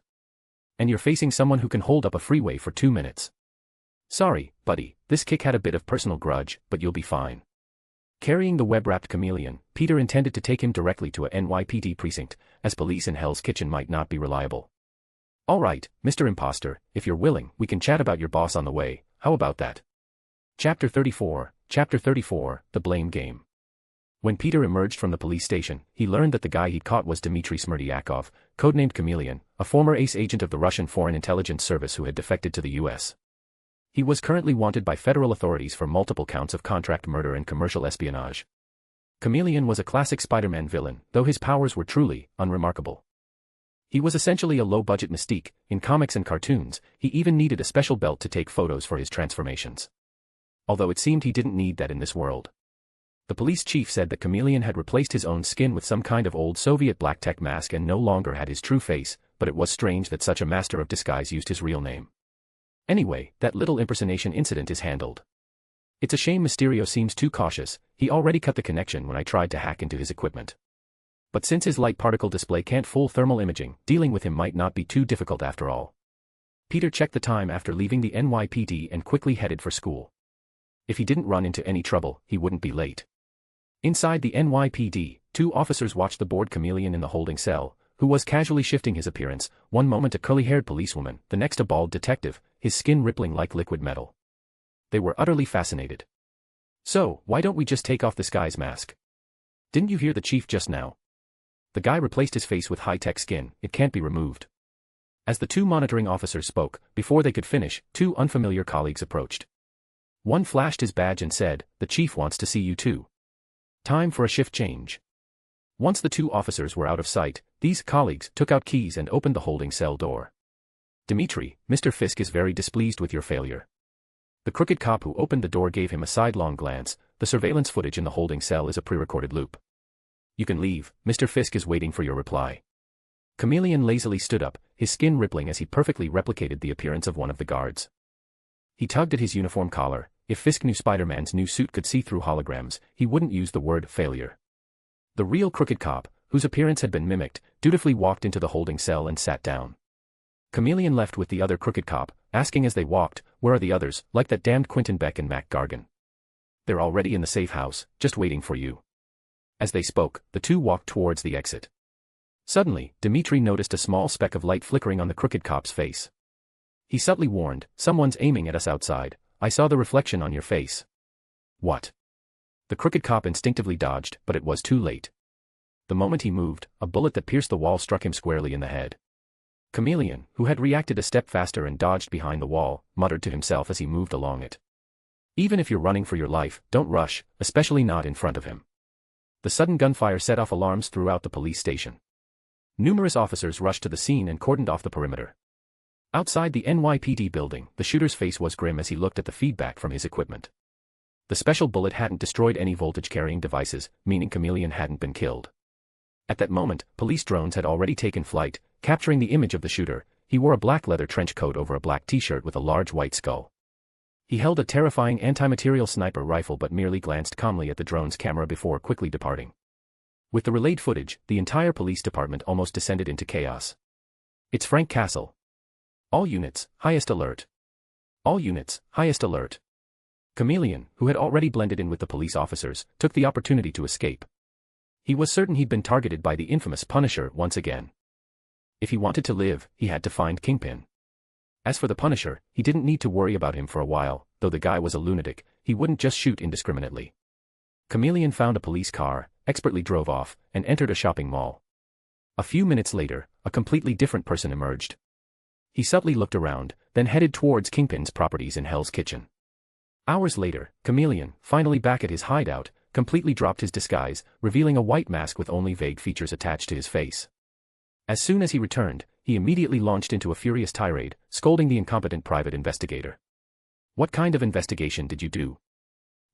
And you're facing someone who can hold up a freeway for 2 minutes. Sorry, buddy, this kick had a bit of personal grudge, but you'll be fine. Carrying the web-wrapped chameleon, Peter intended to take him directly to a NYPD precinct, as police in Hell's Kitchen might not be reliable. All right, Mr. Imposter, if you're willing, we can chat about your boss on the way. How about that? Chapter 34, The Blame Game. When Peter emerged from the police station, he learned that the guy he'd caught was Dmitry Smerdyakov, codenamed Chameleon, a former ace agent of the Russian Foreign Intelligence Service who had defected to the US. He was currently wanted by federal authorities for multiple counts of contract murder and commercial espionage. Chameleon was a classic Spider-Man villain, though his powers were truly unremarkable. He was essentially a low-budget Mystique. In comics and cartoons, he even needed a special belt to take photos for his transformations. Although it seemed he didn't need that in this world. The police chief said that Chameleon had replaced his own skin with some kind of old Soviet black tech mask and no longer had his true face, but it was strange that such a master of disguise used his real name. Anyway, that little impersonation incident is handled. It's a shame Mysterio seems too cautious. He already cut the connection when I tried to hack into his equipment. But since his light particle display can't fool thermal imaging, dealing with him might not be too difficult after all. Peter checked the time after leaving the NYPD and quickly headed for school. If he didn't run into any trouble, he wouldn't be late. Inside the NYPD, 2 officers watched the bored chameleon in the holding cell, who was casually shifting his appearance, one moment a curly-haired policewoman, the next a bald detective, his skin rippling like liquid metal. They were utterly fascinated. So, why don't we just take off this guy's mask? Didn't you hear the chief just now? The guy replaced his face with high-tech skin, it can't be removed. As the 2 monitoring officers spoke, before they could finish, 2 unfamiliar colleagues approached. One flashed his badge and said, "The chief wants to see you too. Time for a shift change." Once the 2 officers were out of sight, these colleagues took out keys and opened the holding cell door. "Dmitry, Mr. Fisk is very displeased with your failure." The crooked cop who opened the door gave him a sidelong glance. The surveillance footage in the holding cell is a pre-recorded loop. "You can leave, Mr. Fisk is waiting for your reply." Chameleon lazily stood up, his skin rippling as he perfectly replicated the appearance of one of the guards. He tugged at his uniform collar. If Fisk knew Spider-Man's new suit could see through holograms, he wouldn't use the word failure. The real crooked cop, whose appearance had been mimicked, dutifully walked into the holding cell and sat down. Chameleon left with the other crooked cop, asking as they walked, "Where are the others, like that damned Quentin Beck and Mac Gargan?" They're already in the safe house, just waiting for you. As they spoke, the two walked towards the exit. Suddenly, Dmitri noticed a small speck of light flickering on the crooked cop's face. He subtly warned, "Someone's aiming at us outside. I saw the reflection on your face." "What?" The crooked cop instinctively dodged, but it was too late. The moment he moved, a bullet that pierced the wall struck him squarely in the head. Chameleon, who had reacted a step faster and dodged behind the wall, muttered to himself as he moved along it. "Even if you're running for your life, don't rush, especially not in front of him." The sudden gunfire set off alarms throughout the police station. Numerous officers rushed to the scene and cordoned off the perimeter. Outside the NYPD building, the shooter's face was grim as he looked at the feedback from his equipment. The special bullet hadn't destroyed any voltage-carrying devices, meaning Chameleon hadn't been killed. At that moment, police drones had already taken flight, capturing the image of the shooter. He wore a black leather trench coat over a black t-shirt with a large white skull. He held a terrifying anti-material sniper rifle but merely glanced calmly at the drone's camera before quickly departing. With the relayed footage, the entire police department almost descended into chaos. "It's Frank Castle. All units, highest alert. All units, highest alert." Chameleon, who had already blended in with the police officers, took the opportunity to escape. He was certain he'd been targeted by the infamous Punisher once again. If he wanted to live, he had to find Kingpin. As for the Punisher, he didn't need to worry about him for a while. Though the guy was a lunatic, he wouldn't just shoot indiscriminately. Chameleon found a police car, expertly drove off, and entered a shopping mall. A few minutes later, a completely different person emerged. He subtly looked around, then headed towards Kingpin's properties in Hell's Kitchen. Hours later, Chameleon, finally back at his hideout, completely dropped his disguise, revealing a white mask with only vague features attached to his face. As soon as he returned, he immediately launched into a furious tirade, scolding the incompetent private investigator. "What kind of investigation did you do?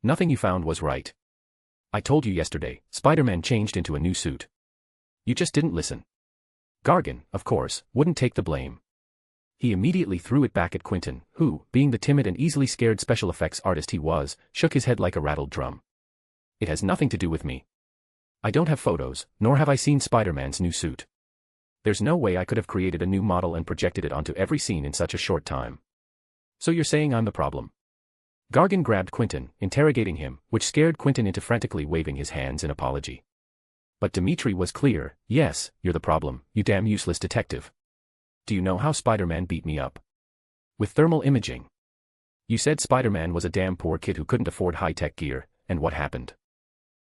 Nothing you found was right. I told you yesterday, Spider-Man changed into a new suit. You just didn't listen." Gargan, of course, wouldn't take the blame. He immediately threw it back at Quentin, who, being the timid and easily scared special effects artist he was, shook his head like a rattled drum. "It has nothing to do with me. I don't have photos, nor have I seen Spider-Man's new suit. There's no way I could have created a new model and projected it onto every scene in such a short time. So you're saying I'm the problem?" Gargan grabbed Quentin, interrogating him, which scared Quentin into frantically waving his hands in apology. But Dmitri was clear. "Yes, you're the problem, you damn useless detective. Do you know how Spider-Man beat me up? With thermal imaging. You said Spider-Man was a damn poor kid who couldn't afford high-tech gear, and what happened?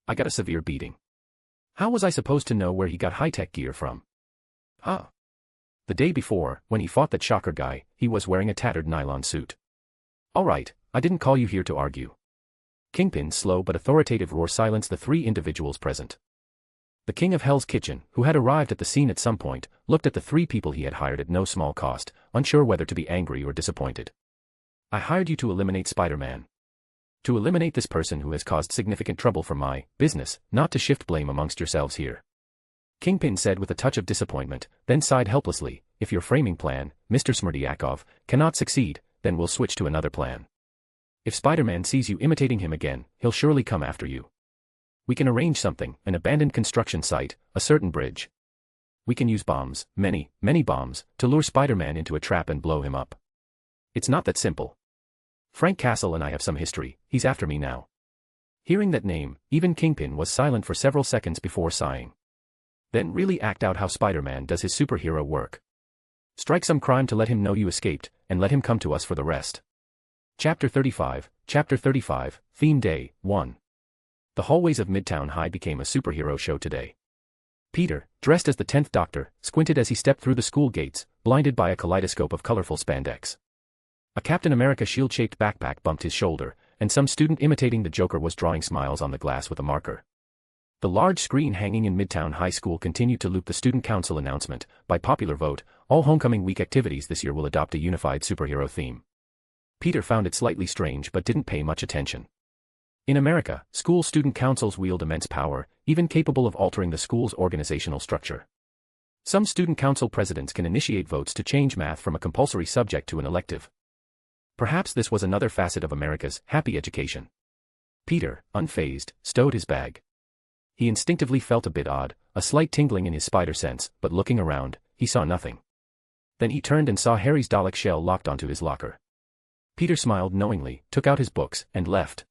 I got a severe beating. How was I supposed to know where he got high-tech gear from? Huh? The day before, when he fought that shocker guy, he was wearing a tattered nylon suit. All right, I didn't call you here to argue." Kingpin's slow but authoritative roar silenced the three individuals present. The king of Hell's Kitchen, who had arrived at the scene at some point, looked at the three people he had hired at no small cost, unsure whether to be angry or disappointed. "I hired you to eliminate Spider-Man. To eliminate this person who has caused significant trouble for my business, not to shift blame amongst yourselves here." Kingpin said with a touch of disappointment, then sighed helplessly. "If your framing plan, Mr. Smerdyakov, cannot succeed, then we'll switch to another plan. If Spider-Man sees you imitating him again, he'll surely come after you. We can arrange something, an abandoned construction site, a certain bridge. We can use bombs, many, many bombs, to lure Spider-Man into a trap and blow him up. It's not that simple. Frank Castle and I have some history, he's after me now." Hearing that name, even Kingpin was silent for several seconds before sighing. "Then really act out how Spider-Man does his superhero work. Strike some crime to let him know you escaped, and let him come to us for the rest." Chapter 35, Theme Day, 1. The hallways of Midtown High became a superhero show today. Peter, dressed as the 10th Doctor, squinted as he stepped through the school gates, blinded by a kaleidoscope of colorful spandex. A Captain America shield-shaped backpack bumped his shoulder, and some student imitating the Joker was drawing smiles on the glass with a marker. The large screen hanging in Midtown High School continued to loop the student council announcement. By popular vote, all homecoming week activities this year will adopt a unified superhero theme. Peter found it slightly strange but didn't pay much attention. In America, school student councils wield immense power, even capable of altering the school's organizational structure. Some student council presidents can initiate votes to change math from a compulsory subject to an elective. Perhaps this was another facet of America's happy education. Peter, unfazed, stowed his bag. He instinctively felt a bit odd, a slight tingling in his spider sense, but looking around, he saw nothing. Then he turned and saw Harry's Dalek shell locked onto his locker. Peter smiled knowingly, took out his books, and left.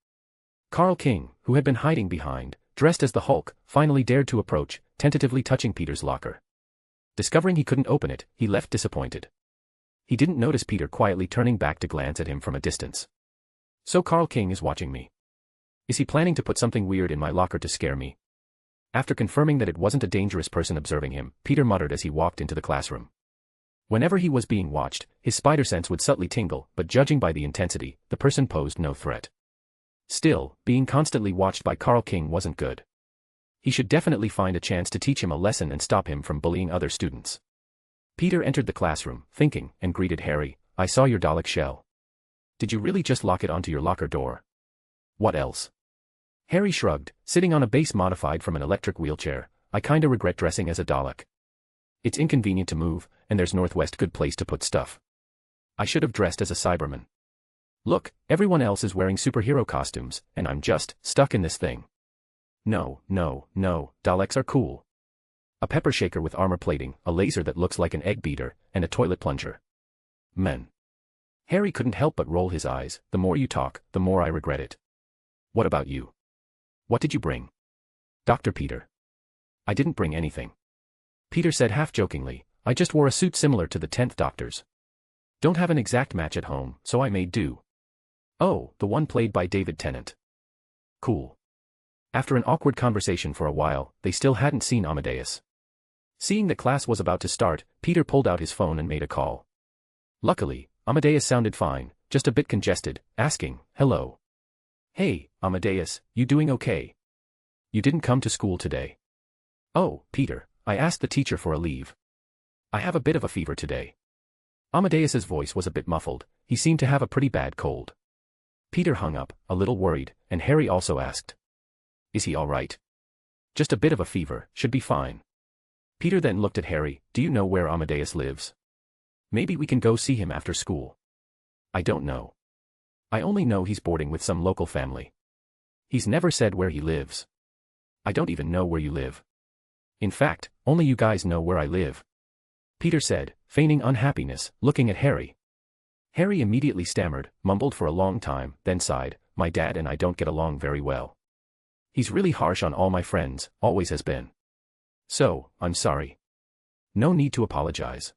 Carl King, who had been hiding behind, dressed as the Hulk, finally dared to approach, tentatively touching Peter's locker. Discovering he couldn't open it, he left disappointed. He didn't notice Peter quietly turning back to glance at him from a distance. So Carl King is watching me. Is he planning to put something weird in my locker to scare me? After confirming that it wasn't a dangerous person observing him, Peter muttered as he walked into the classroom. Whenever he was being watched, his spider sense would subtly tingle, but judging by the intensity, the person posed no threat. Still, being constantly watched by Carl King wasn't good. He should definitely find a chance to teach him a lesson and stop him from bullying other students. Peter entered the classroom, thinking, and greeted Harry, "I saw your Dalek shell. Did you really just lock it onto your locker door?" "What else?" Harry shrugged, sitting on a base modified from an electric wheelchair. "I kinda regret dressing as a Dalek. It's inconvenient to move, and there's Northwest good place to put stuff. I should have dressed as a Cyberman. Look, everyone else is wearing superhero costumes, and I'm just stuck in this thing. No, Daleks are cool. A pepper shaker with armor plating, a laser that looks like an egg beater, and a toilet plunger. Men." Harry couldn't help but roll his eyes. "The more you talk, the more I regret it. What about you? What did you bring?" "Dr. Peter." "I didn't bring anything." Peter said half-jokingly, "I just wore a suit similar to the 10th Doctor's. Don't have an exact match at home, so I made do." "Oh, the one played by David Tennant. Cool." After an awkward conversation for a while, they still hadn't seen Amadeus. Seeing that class was about to start, Peter pulled out his phone and made a call. Luckily, Amadeus sounded fine, just a bit congested, asking, "Hello. Hey, Amadeus, you doing okay? You didn't come to school today?" "Oh, Peter, I asked the teacher for a leave. I have a bit of a fever today." Amadeus's voice was a bit muffled. He seemed to have a pretty bad cold. Peter hung up, a little worried, and Harry also asked, "Is he all right?" "Just a bit of a fever, should be fine." Peter then looked at Harry. "Do you know where Amadeus lives? Maybe we can go see him after school." "I don't know. I only know he's boarding with some local family. He's never said where he lives. I don't even know where you live. In fact, only you guys know where I live," Peter said, feigning unhappiness, looking at Harry. Harry immediately stammered, mumbled for a long time, then sighed, "My dad and I don't get along very well. He's really harsh on all my friends, always has been. So, I'm sorry." "No need to apologize."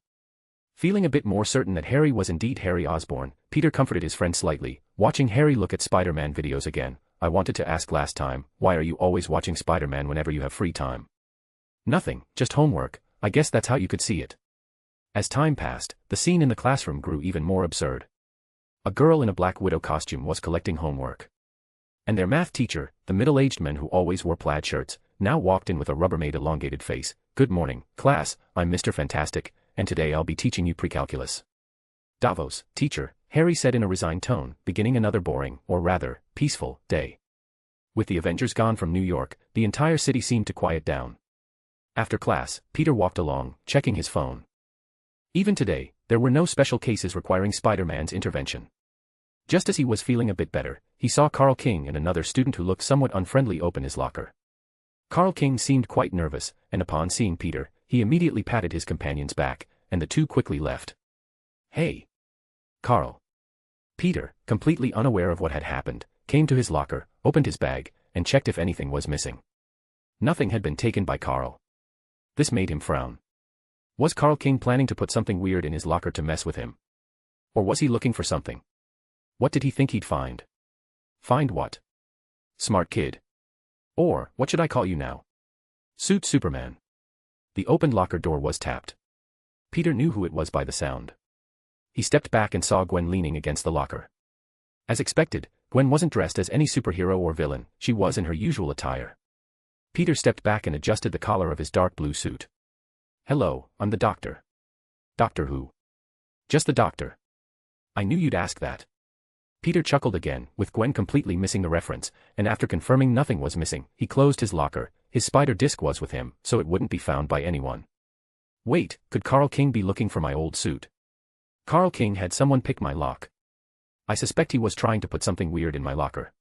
Feeling a bit more certain that Harry was indeed Harry Osborn, Peter comforted his friend slightly, watching Harry look at Spider-Man videos again. "I wanted to ask last time, why are you always watching Spider-Man whenever you have free time?" "Nothing, just homework, I guess that's how you could see it." As time passed, the scene in the classroom grew even more absurd. A girl in a Black Widow costume was collecting homework. And their math teacher, the middle-aged man who always wore plaid shirts, now walked in with a Rubbermaid elongated face. "Good morning, class, I'm Mr. Fantastic, and today I'll be teaching you precalculus." "Davos, teacher," Harry said in a resigned tone, beginning another boring, or rather, peaceful, day. With the Avengers gone from New York, the entire city seemed to quiet down. After class, Peter walked along, checking his phone. Even today, there were no special cases requiring Spider-Man's intervention. Just as he was feeling a bit better, he saw Carl King and another student who looked somewhat unfriendly open his locker. Carl King seemed quite nervous, and upon seeing Peter, he immediately patted his companion's back, and the two quickly left. "Hey, Carl." Peter, completely unaware of what had happened, came to his locker, opened his bag, and checked if anything was missing. Nothing had been taken by Carl. This made him frown. Was Carl King planning to put something weird in his locker to mess with him? Or was he looking for something? What did he think he'd find? Find what? Smart kid. Or, what should I call you now? Suit Superman. The opened locker door was tapped. Peter knew who it was by the sound. He stepped back and saw Gwen leaning against the locker. As expected, Gwen wasn't dressed as any superhero or villain, she was in her usual attire. Peter stepped back and adjusted the collar of his dark blue suit. "Hello, I'm the doctor." "Doctor who?" "Just the doctor." "I knew you'd ask that." Peter chuckled again, with Gwen completely missing the reference, and after confirming nothing was missing, he closed his locker. His spider disc was with him, so it wouldn't be found by anyone. Wait, could Carl King be looking for my old suit? Carl King had someone pick my lock. I suspect he was trying to put something weird in my locker.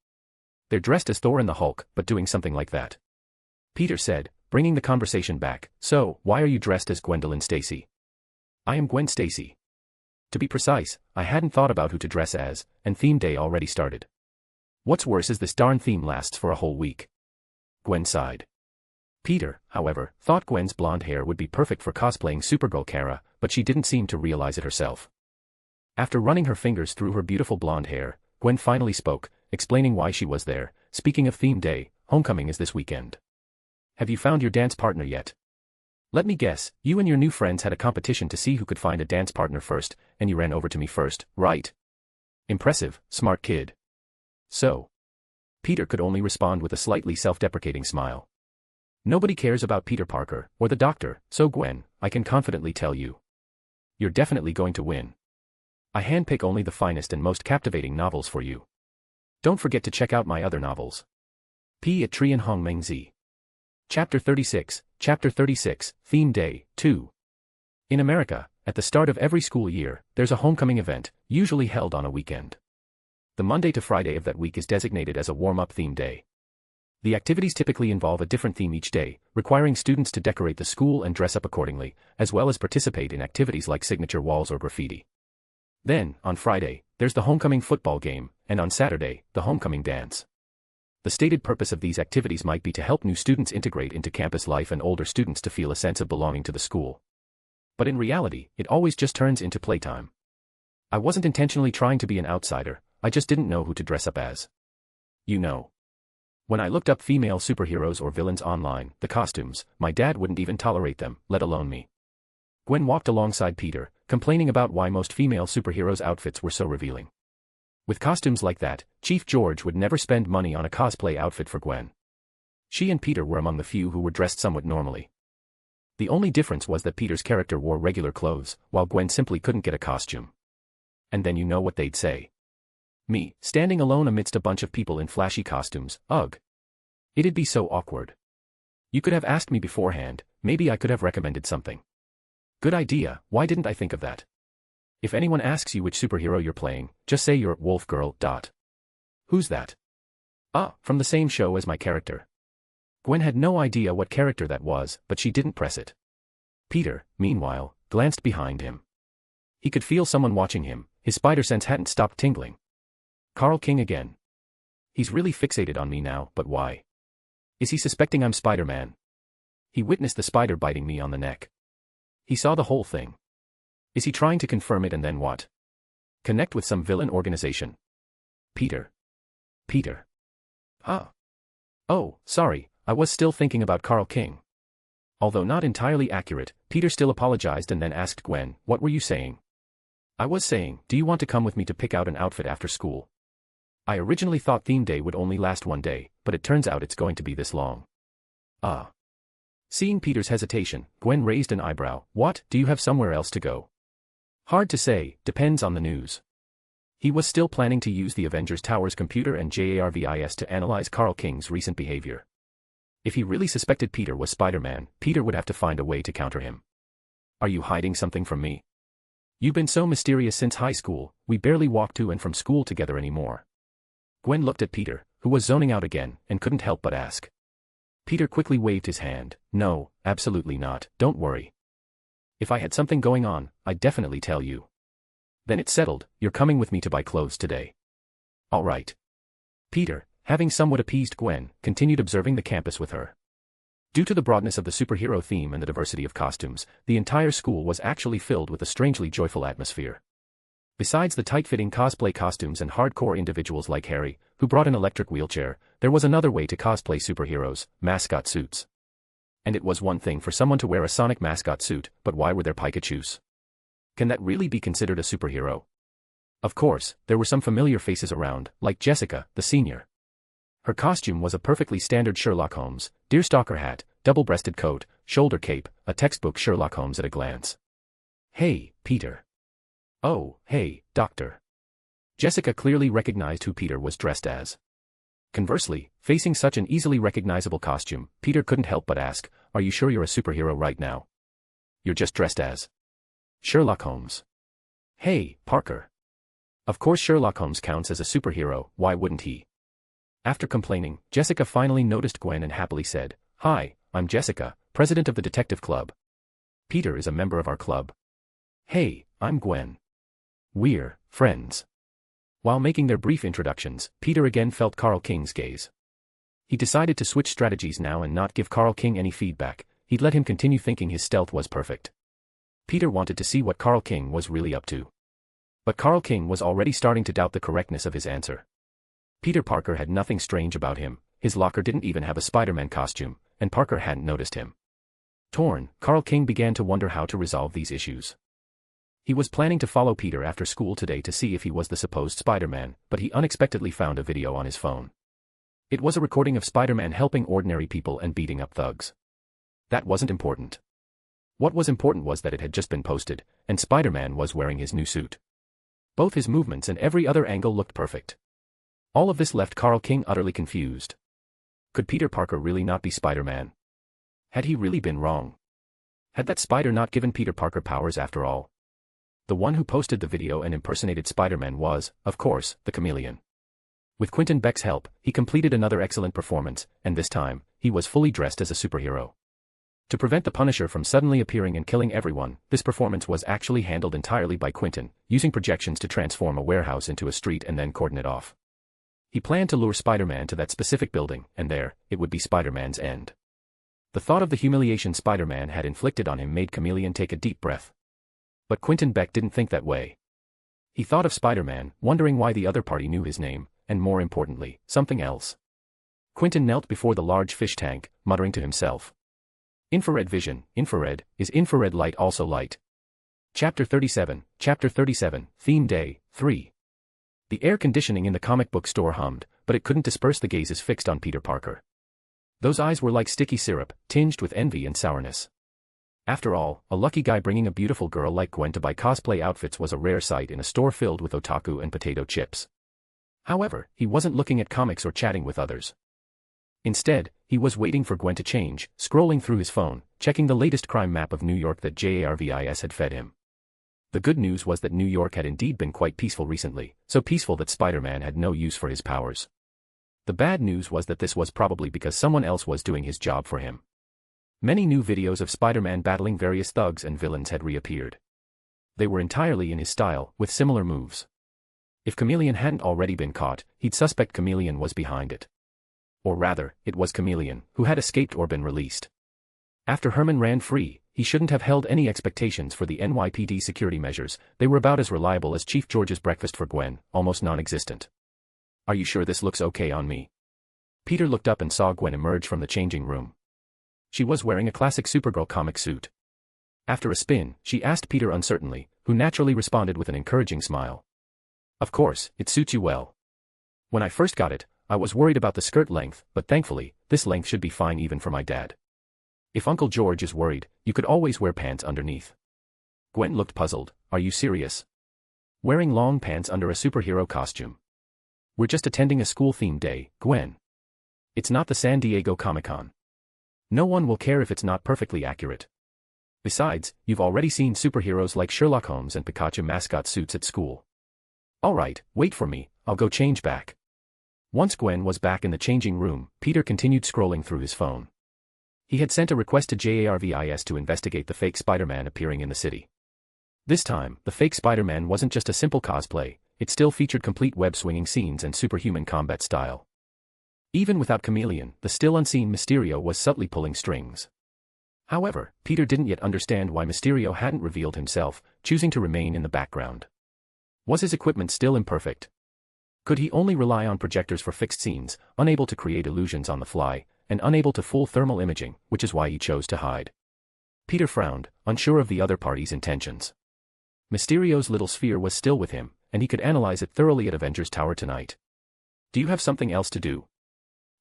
They're dressed as Thor and the Hulk, but doing something like that. Peter said, bringing the conversation back. "So, why are you dressed as Gwendolyn Stacy?" "I am Gwen Stacy. To be precise, I hadn't thought about who to dress as, and theme day already started." What's worse is this darn theme lasts for a whole week. Gwen sighed. Peter, however, thought Gwen's blonde hair would be perfect for cosplaying Supergirl Kara, but she didn't seem to realize it herself. After running her fingers through her beautiful blonde hair, Gwen finally spoke, explaining why she was there. Speaking of theme day, homecoming is this weekend. Have you found your dance partner yet? Let me guess, you and your new friends had a competition to see who could find a dance partner first, and you ran over to me first, right? Impressive, smart kid. So. Peter could only respond with a slightly self-deprecating smile. Nobody cares about Peter Parker, or the Doctor, so Gwen, I can confidently tell you. You're definitely going to win. I handpick only the finest and most captivating novels for you. Don't forget to check out my other novels. P. at Trian Hong Meng Zi. Chapter 36, Theme Day, 2. In America, at the start of every school year, there's a homecoming event, usually held on a weekend. The Monday to Friday of that week is designated as a warm-up theme day. The activities typically involve a different theme each day, requiring students to decorate the school and dress up accordingly, as well as participate in activities like signature walls or graffiti. Then, on Friday, there's the homecoming football game, and on Saturday, the homecoming dance. The stated purpose of these activities might be to help new students integrate into campus life and older students to feel a sense of belonging to the school. But in reality, it always just turns into playtime. I wasn't intentionally trying to be an outsider, I just didn't know who to dress up as. You know. When I looked up female superheroes or villains online, the costumes, my dad wouldn't even tolerate them, let alone me. Gwen walked alongside Peter, complaining about why most female superheroes' outfits were so revealing. With costumes like that, Chief George would never spend money on a cosplay outfit for Gwen. She and Peter were among the few who were dressed somewhat normally. The only difference was that Peter's character wore regular clothes, while Gwen simply couldn't get a costume. And then you know what they'd say. Me, standing alone amidst a bunch of people in flashy costumes, ugh. It'd be so awkward. You could have asked me beforehand, maybe I could have recommended something. Good idea, why didn't I think of that? If anyone asks you which superhero you're playing, just say you're Wolf Girl. Who's that? Ah, from the same show as my character. Gwen had no idea what character that was, but she didn't press it. Peter, meanwhile, glanced behind him. He could feel someone watching him, his spider sense hadn't stopped tingling. Carl King again. He's really fixated on me now, but why? Is he suspecting I'm Spider-Man? He witnessed the spider biting me on the neck. He saw the whole thing. Is he trying to confirm it and then what? Connect with some villain organization? Peter. Ah. Oh, sorry, I was still thinking about Carl King. Although not entirely accurate, Peter still apologized and then asked Gwen, what were you saying? I was saying, do you want to come with me to pick out an outfit after school? I originally thought theme day would only last one day, but it turns out it's going to be this long. Ah. Seeing Peter's hesitation, Gwen raised an eyebrow. What, do you have somewhere else to go? Hard to say, depends on the news. He was still planning to use the Avengers Tower's computer and JARVIS to analyze Carl King's recent behavior. If he really suspected Peter was Spider-Man, Peter would have to find a way to counter him. Are you hiding something from me? You've been so mysterious since high school, we barely walk to and from school together anymore. Gwen looked at Peter, who was zoning out again, and couldn't help but ask. Peter quickly waved his hand. No, absolutely not, don't worry. If I had something going on, I'd definitely tell you. Then it's settled, you're coming with me to buy clothes today. All right. Peter, having somewhat appeased Gwen, continued observing the campus with her. Due to the broadness of the superhero theme and the diversity of costumes, the entire school was actually filled with a strangely joyful atmosphere. Besides the tight-fitting cosplay costumes and hardcore individuals like Harry, who brought an electric wheelchair, there was another way to cosplay superheroes, mascot suits. And it was one thing for someone to wear a Sonic mascot suit, but why were there Pikachus? Can that really be considered a superhero? Of course, there were some familiar faces around, like Jessica, the senior. Her costume was a perfectly standard Sherlock Holmes, deerstalker hat, double-breasted coat, shoulder cape, a textbook Sherlock Holmes at a glance. Hey, Peter. Oh, hey, Doctor. Jessica clearly recognized who Peter was dressed as. Conversely, facing such an easily recognizable costume, Peter couldn't help but ask, are you sure you're a superhero right now? You're just dressed as Sherlock Holmes. Hey, Parker. Of course Sherlock Holmes counts as a superhero, why wouldn't he? After complaining, Jessica finally noticed Gwen and happily said, Hi, I'm Jessica, president of the detective club. Peter is a member of our club. Hey, I'm Gwen. We're friends. While making their brief introductions, Peter again felt Carl King's gaze. He decided to switch strategies now and not give Carl King any feedback. He'd let him continue thinking his stealth was perfect. Peter wanted to see what Carl King was really up to. But Carl King was already starting to doubt the correctness of his answer. Peter Parker had nothing strange about him, his locker didn't even have a Spider-Man costume, and Parker hadn't noticed him. Torn, Carl King began to wonder how to resolve these issues. He was planning to follow Peter after school today to see if he was the supposed Spider-Man, but he unexpectedly found a video on his phone. It was a recording of Spider-Man helping ordinary people and beating up thugs. That wasn't important. What was important was that it had just been posted, and Spider-Man was wearing his new suit. Both his movements and every other angle looked perfect. All of this left Carl King utterly confused. Could Peter Parker really not be Spider-Man? Had he really been wrong? Had that spider not given Peter Parker powers after all? The one who posted the video and impersonated Spider-Man was, of course, the Chameleon. With Quentin Beck's help, he completed another excellent performance, and this time, he was fully dressed as a superhero. To prevent the Punisher from suddenly appearing and killing everyone, this performance was actually handled entirely by Quentin, using projections to transform a warehouse into a street and then cordon it off. He planned to lure Spider-Man to that specific building, and there, it would be Spider-Man's end. The thought of the humiliation Spider-Man had inflicted on him made Chameleon take a deep breath. But Quentin Beck didn't think that way. He thought of Spider-Man, wondering why the other party knew his name, and more importantly, something else. Quentin knelt before the large fish tank, muttering to himself. Infrared vision, infrared, is infrared light also light? Chapter 37, Theme Day, 3. The air conditioning in the comic book store hummed, but it couldn't disperse the gazes fixed on Peter Parker. Those eyes were like sticky syrup, tinged with envy and sourness. After all, a lucky guy bringing a beautiful girl like Gwen to buy cosplay outfits was a rare sight in a store filled with otaku and potato chips. However, he wasn't looking at comics or chatting with others. Instead, he was waiting for Gwen to change, scrolling through his phone, checking the latest crime map of New York that Jarvis had fed him. The good news was that New York had indeed been quite peaceful recently, so peaceful that Spider-Man had no use for his powers. The bad news was that this was probably because someone else was doing his job for him. Many new videos of Spider-Man battling various thugs and villains had reappeared. They were entirely in his style, with similar moves. If Chameleon hadn't already been caught, he'd suspect Chameleon was behind it. Or rather, it was Chameleon, who had escaped or been released. After Herman ran free, he shouldn't have held any expectations for the NYPD security measures. They were about as reliable as Chief George's breakfast for Gwen, almost non-existent. Are you sure this looks okay on me? Peter looked up and saw Gwen emerge from the changing room. She was wearing a classic Supergirl comic suit. After a spin, she asked Peter uncertainly, who naturally responded with an encouraging smile. Of course, it suits you well. When I first got it, I was worried about the skirt length, but thankfully, this length should be fine even for my dad. If Uncle George is worried, you could always wear pants underneath. Gwen looked puzzled. Are you serious? Wearing long pants under a superhero costume? We're just attending a school-themed day, Gwen. It's not the San Diego Comic-Con. No one will care if it's not perfectly accurate. Besides, you've already seen superheroes like Sherlock Holmes and Pikachu mascot suits at school. All right, wait for me, I'll go change back. Once Gwen was back in the changing room, Peter continued scrolling through his phone. He had sent a request to Jarvis to investigate the fake Spider-Man appearing in the city. This time, the fake Spider-Man wasn't just a simple cosplay, it still featured complete web-swinging scenes and superhuman combat style. Even without Chameleon, the still unseen Mysterio was subtly pulling strings. However, Peter didn't yet understand why Mysterio hadn't revealed himself, choosing to remain in the background. Was his equipment still imperfect? Could he only rely on projectors for fixed scenes, unable to create illusions on the fly, and unable to fool thermal imaging, which is why he chose to hide? Peter frowned, unsure of the other party's intentions. Mysterio's little sphere was still with him, and he could analyze it thoroughly at Avengers Tower tonight. Do you have something else to do?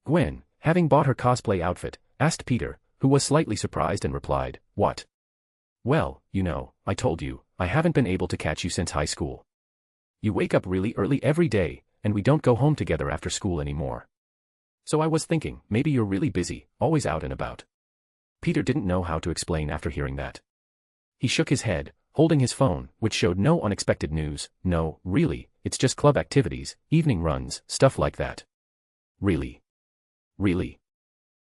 Gwen, having bought her cosplay outfit, asked Peter, who was slightly surprised and replied, What? Well, you know, I told you, I haven't been able to catch you since high school. You wake up really early every day, and we don't go home together after school anymore. So I was thinking, maybe you're really busy, always out and about. Peter didn't know how to explain after hearing that. He shook his head, holding his phone, which showed no unexpected news. No, really, it's just club activities, evening runs, stuff like that. Really? Really?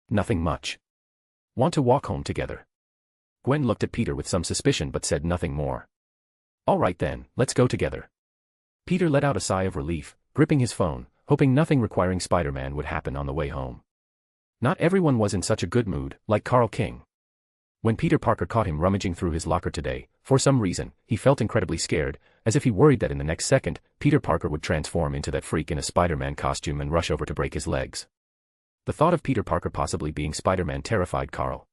Nothing much. Want to walk home together? Gwen looked at Peter with some suspicion but said nothing more. All right then, let's go together. Peter let out a sigh of relief, gripping his phone, hoping nothing requiring Spider-Man would happen on the way home. Not everyone was in such a good mood, like Carl King. When Peter Parker caught him rummaging through his locker today, for some reason, he felt incredibly scared, as if he worried that in the next second, Peter Parker would transform into that freak in a Spider-Man costume and rush over to break his legs. The thought of Peter Parker possibly being Spider-Man terrified Carl.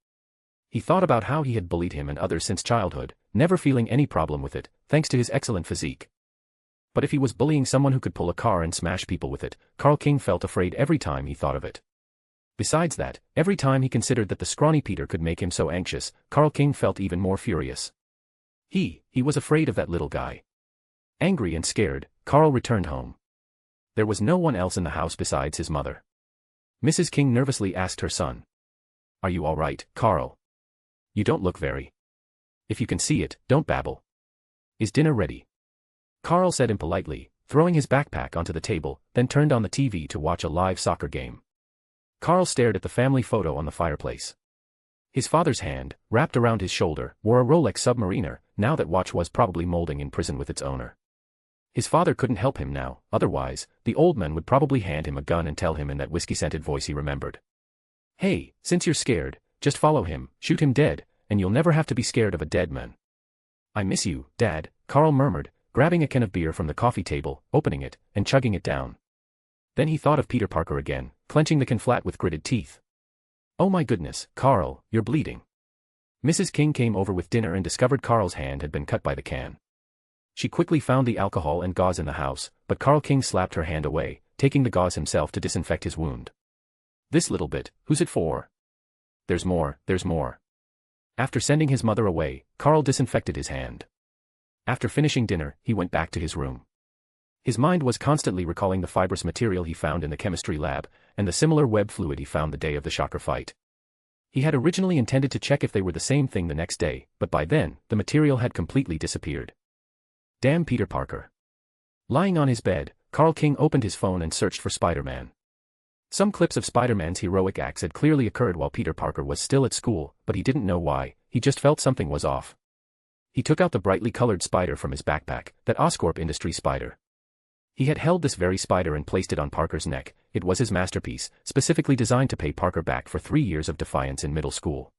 He thought about how he had bullied him and others since childhood, never feeling any problem with it, thanks to his excellent physique. But if he was bullying someone who could pull a car and smash people with it, Carl King felt afraid every time he thought of it. Besides that, every time he considered that the scrawny Peter could make him so anxious, Carl King felt even more furious. He was afraid of that little guy. Angry and scared, Carl returned home. There was no one else in the house besides his mother. Mrs. King nervously asked her son. "Are you all right, Carl? You don't look very. If you can see it, don't babble. Is dinner ready?" Carl said impolitely, throwing his backpack onto the table, then turned on the TV to watch a live soccer game. Carl stared at the family photo on the fireplace. His father's hand, wrapped around his shoulder, wore a Rolex Submariner, now that watch was probably molding in prison with its owner. His father couldn't help him now, otherwise, the old man would probably hand him a gun and tell him in that whiskey-scented voice he remembered. "Hey, since you're scared, just follow him, shoot him dead, and you'll never have to be scared of a dead man." "I miss you, Dad," Carl murmured, grabbing a can of beer from the coffee table, opening it, and chugging it down. Then he thought of Peter Parker again, clenching the can flat with gritted teeth. "Oh my goodness, Carl, you're bleeding." Mrs. King came over with dinner and discovered Carl's hand had been cut by the can. She quickly found the alcohol and gauze in the house, but Carl King slapped her hand away, taking the gauze himself to disinfect his wound. "This little bit, who's it for?" There's more. After sending his mother away, Carl disinfected his hand. After finishing dinner, he went back to his room. His mind was constantly recalling the fibrous material he found in the chemistry lab, and the similar web fluid he found the day of the shocker fight. He had originally intended to check if they were the same thing the next day, but by then, the material had completely disappeared. Damn Peter Parker. Lying on his bed, Carl King opened his phone and searched for Spider-Man. Some clips of Spider-Man's heroic acts had clearly occurred while Peter Parker was still at school, but he didn't know why, he just felt something was off. He took out the brightly colored spider from his backpack, that Oscorp industry spider. He had held this very spider and placed it on Parker's neck. It was his masterpiece, specifically designed to pay Parker back for 3 years of defiance in middle school.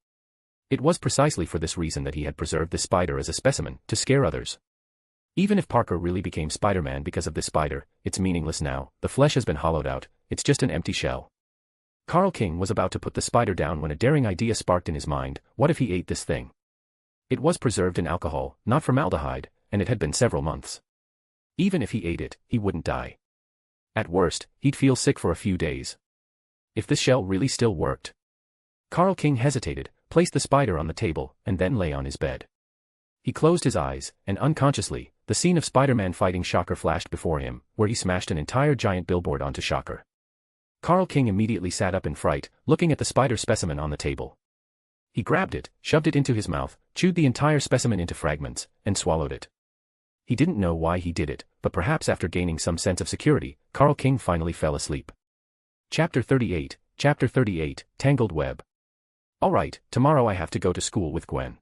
It was precisely for this reason that he had preserved this spider as a specimen, to scare others. Even if Parker really became Spider-Man because of this spider, it's meaningless now, the flesh has been hollowed out, it's just an empty shell. Carl King was about to put the spider down when a daring idea sparked in his mind. What if he ate this thing? It was preserved in alcohol, not formaldehyde, and it had been several months. Even if he ate it, he wouldn't die. At worst, he'd feel sick for a few days. If this shell really still worked. Carl King hesitated, placed the spider on the table, and then lay on his bed. He closed his eyes, and unconsciously, the scene of Spider-Man fighting Shocker flashed before him, where he smashed an entire giant billboard onto Shocker. Carl King immediately sat up in fright, looking at the spider specimen on the table. He grabbed it, shoved it into his mouth, chewed the entire specimen into fragments, and swallowed it. He didn't know why he did it, but perhaps after gaining some sense of security, Carl King finally fell asleep. Chapter 38, Tangled Web. Alright, tomorrow I have to go to school with Gwen.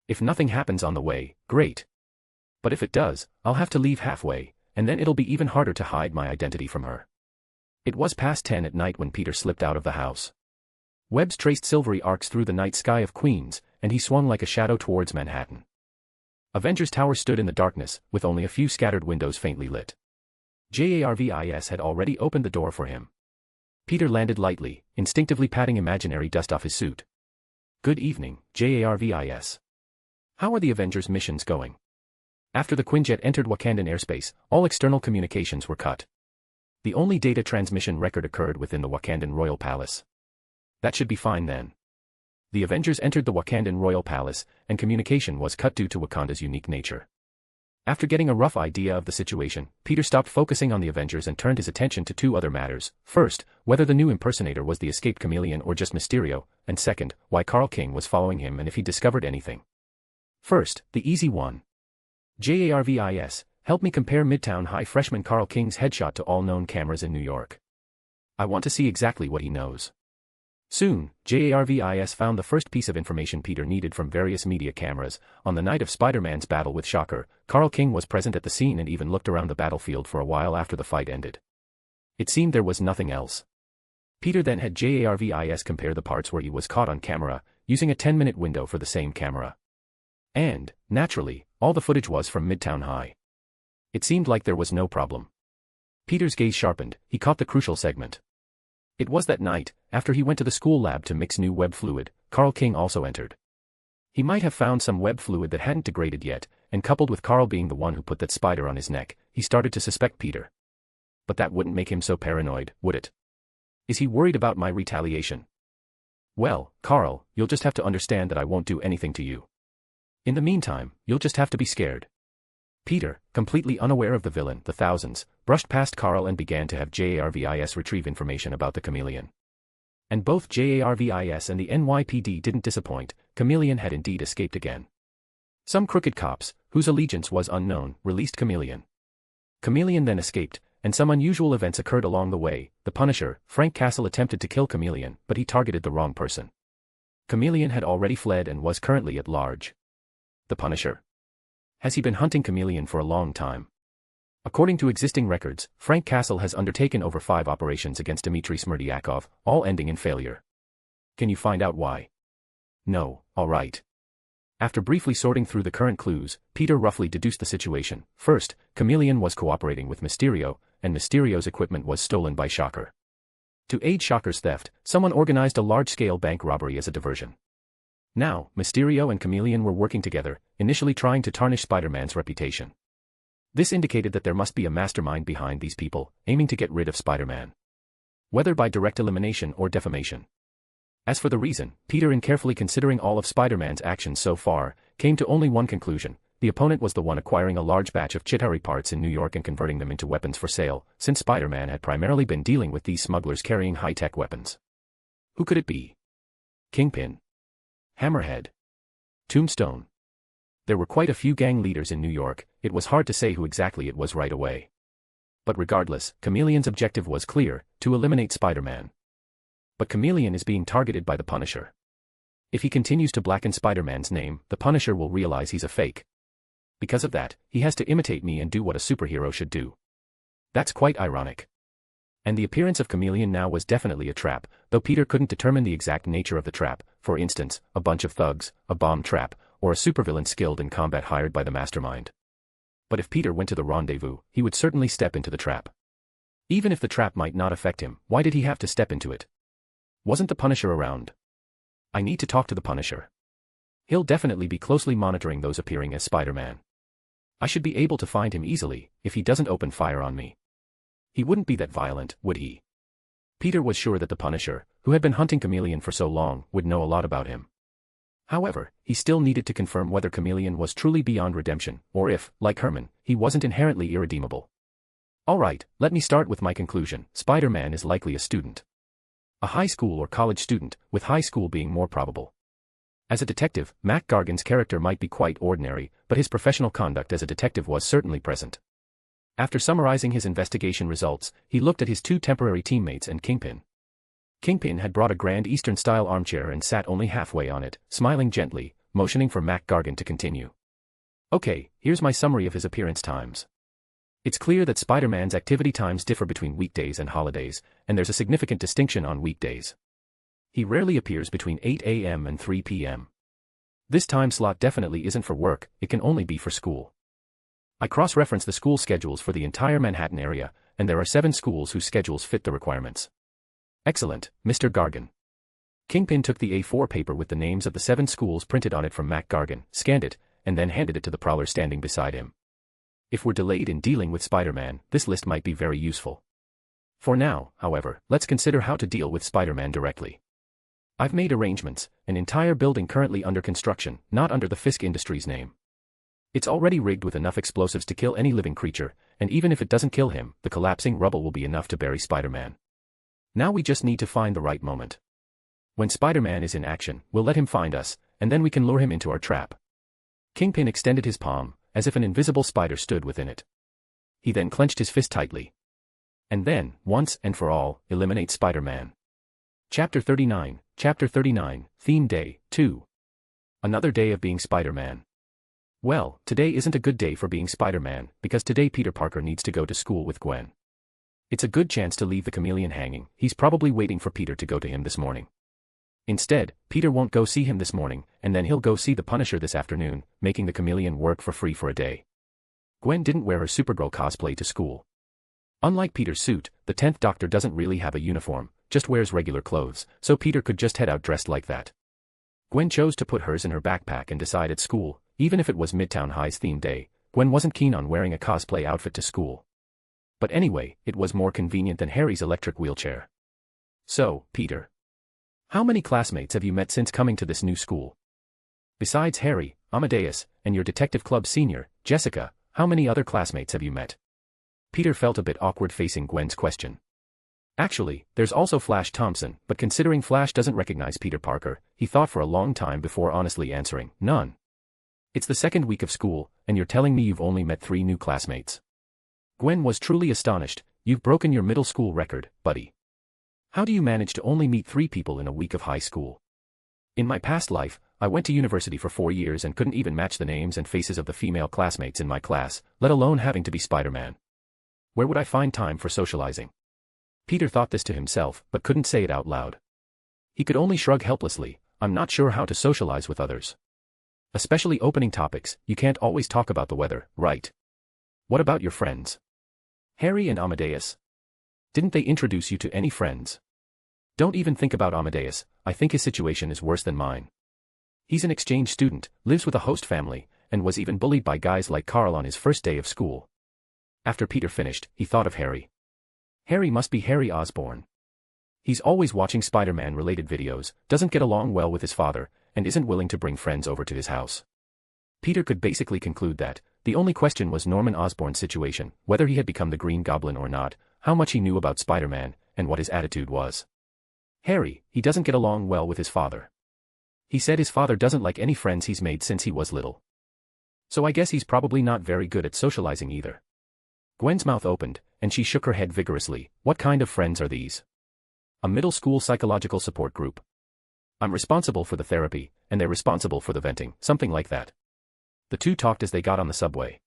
If nothing happens on the way, great. But if it does, I'll have to leave halfway, and then it'll be even harder to hide my identity from her. It was past 10 at night when Peter slipped out of the house. Webs traced silvery arcs through the night sky of Queens, and he swung like a shadow towards Manhattan. Avengers Tower stood in the darkness, with only a few scattered windows faintly lit. Jarvis had already opened the door for him. Peter landed lightly, instinctively patting imaginary dust off his suit. "Good evening, Jarvis. How are the Avengers missions going?" After the Quinjet entered Wakandan airspace, all external communications were cut. The only data transmission record occurred within the Wakandan Royal Palace. That should be fine then. The Avengers entered the Wakandan Royal Palace, and communication was cut due to Wakanda's unique nature. After getting a rough idea of the situation, Peter stopped focusing on the Avengers and turned his attention to 2 other matters. First, whether the new impersonator was the escaped chameleon or just Mysterio, and second, why Carl King was following him and if he discovered anything. First, the easy one. Jarvis, help me compare Midtown High freshman Carl King's headshot to all known cameras in New York. I want to see exactly what he knows. Soon, JARVIS found the first piece of information Peter needed from various media cameras. On the night of Spider-Man's battle with Shocker, Carl King was present at the scene and even looked around the battlefield for a while after the fight ended. It seemed there was nothing else. Peter then had JARVIS compare the parts where he was caught on camera, using a 10-minute window for the same camera. And, naturally, all the footage was from Midtown High. It seemed like there was no problem. Peter's gaze sharpened, he caught the crucial segment. It was that night, after he went to the school lab to mix new web fluid, Carl King also entered. He might have found some web fluid that hadn't degraded yet, and coupled with Carl being the one who put that spider on his neck, he started to suspect Peter. But that wouldn't make him so paranoid, would it? Is he worried about my retaliation? Well, Carl, you'll just have to understand that I won't do anything to you. In the meantime, you'll just have to be scared. Peter, completely unaware of the villain, the thousands, brushed past Carl and began to have JARVIS retrieve information about the chameleon. And both JARVIS and the NYPD didn't disappoint. Chameleon had indeed escaped again. Some crooked cops, whose allegiance was unknown, released Chameleon. Chameleon then escaped, and some unusual events occurred along the way. The Punisher, Frank Castle, attempted to kill Chameleon, but he targeted the wrong person. Chameleon had already fled and was currently at large. The Punisher? Has he been hunting Chameleon for a long time? According to existing records, Frank Castle has undertaken over 5 operations against Dmitry Smerdyakov, all ending in failure. Can you find out why? No, alright. After briefly sorting through the current clues, Peter roughly deduced the situation. First, Chameleon was cooperating with Mysterio, and Mysterio's equipment was stolen by Shocker. To aid Shocker's theft, someone organized a large-scale bank robbery as a diversion. Now, Mysterio and Chameleon were working together, initially trying to tarnish Spider-Man's reputation. This indicated that there must be a mastermind behind these people, aiming to get rid of Spider-Man. Whether by direct elimination or defamation. As for the reason, Peter, in carefully considering all of Spider-Man's actions so far, came to only one conclusion: the opponent was the one acquiring a large batch of Chitauri parts in New York and converting them into weapons for sale, since Spider-Man had primarily been dealing with these smugglers carrying high-tech weapons. Who could it be? Kingpin? Hammerhead? Tombstone? There were quite a few gang leaders in New York. It was hard to say who exactly it was right away. But regardless, Chameleon's objective was clear: to eliminate Spider-Man. But Chameleon is being targeted by the Punisher. If he continues to blacken Spider-Man's name, the Punisher will realize he's a fake. Because of that, he has to imitate me and do what a superhero should do. That's quite ironic. And the appearance of Chameleon now was definitely a trap, though Peter couldn't determine the exact nature of the trap. For instance, a bunch of thugs, a bomb trap, or a supervillain skilled in combat hired by the mastermind. But if Peter went to the rendezvous, he would certainly step into the trap. Even if the trap might not affect him, why did he have to step into it? Wasn't the Punisher around? I need to talk to the Punisher. He'll definitely be closely monitoring those appearing as Spider-Man. I should be able to find him easily, if he doesn't open fire on me. He wouldn't be that violent, would he? Peter was sure that the Punisher, who had been hunting Chameleon for so long, would know a lot about him. However, he still needed to confirm whether Chameleon was truly beyond redemption, or if, like Herman, he wasn't inherently irredeemable. Alright, let me start with my conclusion: Spider-Man is likely a student. A high school or college student, with high school being more probable. As a detective, Mac Gargan's character might be quite ordinary, but his professional conduct as a detective was certainly present. After summarizing his investigation results, he looked at his 2 temporary teammates and Kingpin. Kingpin had brought a Grand Eastern-style armchair and sat only halfway on it, smiling gently, motioning for Mac Gargan to continue. Okay, here's my summary of his appearance times. It's clear that Spider-Man's activity times differ between weekdays and holidays, and there's a significant distinction on weekdays. He rarely appears between 8 a.m. and 3 p.m. This time slot definitely isn't for work, it can only be for school. I cross-referenced the school schedules for the entire Manhattan area, and there are 7 schools whose schedules fit the requirements. Excellent, Mr. Gargan. Kingpin took the A4 paper with the names of the 7 schools printed on it from Mac Gargan, scanned it, and then handed it to the prowler standing beside him. If we're delayed in dealing with Spider-Man, this list might be very useful. For now, however, let's consider how to deal with Spider-Man directly. I've made arrangements: an entire building currently under construction, not under the Fisk Industries name. It's already rigged with enough explosives to kill any living creature, and even if it doesn't kill him, the collapsing rubble will be enough to bury Spider-Man. Now we just need to find the right moment. When Spider-Man is in action, we'll let him find us, and then we can lure him into our trap. Kingpin extended his palm, as if an invisible spider stood within it. He then clenched his fist tightly. And then, once and for all, eliminate Spider-Man. Chapter 39, Theme Day, 2. Another day of being Spider-Man. Well, today isn't a good day for being Spider-Man, because today Peter Parker needs to go to school with Gwen. It's a good chance to leave the chameleon hanging. He's probably waiting for Peter to go to him this morning. Instead, Peter won't go see him this morning, and then he'll go see the Punisher this afternoon, making the chameleon work for free for a day. Gwen didn't wear her Supergirl cosplay to school. Unlike Peter's suit, the 10th Doctor doesn't really have a uniform, just wears regular clothes, so Peter could just head out dressed like that. Gwen chose to put hers in her backpack and decide at school, even if it was Midtown High's theme day, Gwen wasn't keen on wearing a cosplay outfit to school. But anyway, it was more convenient than Harry's electric wheelchair. So, Peter, how many classmates have you met since coming to this new school? Besides Harry, Amadeus, and your detective club senior, Jessica, how many other classmates have you met? Peter felt a bit awkward facing Gwen's question. Actually, there's also Flash Thompson, but considering Flash doesn't recognize Peter Parker, he thought for a long time before honestly answering, none. It's the second week of school, and you're telling me you've only met 3 new classmates. Gwen was truly astonished. You've broken your middle school record, buddy. How do you manage to only meet 3 people in a week of high school? In my past life, I went to university for 4 years and couldn't even match the names and faces of the female classmates in my class, let alone having to be Spider-Man. Where would I find time for socializing? Peter thought this to himself, but couldn't say it out loud. He could only shrug helplessly. I'm not sure how to socialize with others. Especially opening topics, you can't always talk about the weather, right? What about your friends? Harry and Amadeus? Didn't they introduce you to any friends? Don't even think about Amadeus. I think his situation is worse than mine. He's an exchange student, lives with a host family, and was even bullied by guys like Carl on his first day of school. After Peter finished, he thought of Harry. Harry must be Harry Osborn. He's always watching Spider-Man-related videos, doesn't get along well with his father, and isn't willing to bring friends over to his house. Peter could basically conclude that the only question was Norman Osborn's situation, whether he had become the Green Goblin or not, how much he knew about Spider-Man, and what his attitude was. Harry, he doesn't get along well with his father. He said his father doesn't like any friends he's made since he was little. So I guess he's probably not very good at socializing either. Gwen's mouth opened, and she shook her head vigorously. What kind of friends are these? A middle school psychological support group. I'm responsible for the therapy, and they're responsible for the venting, something like that. The two talked as they got on the subway.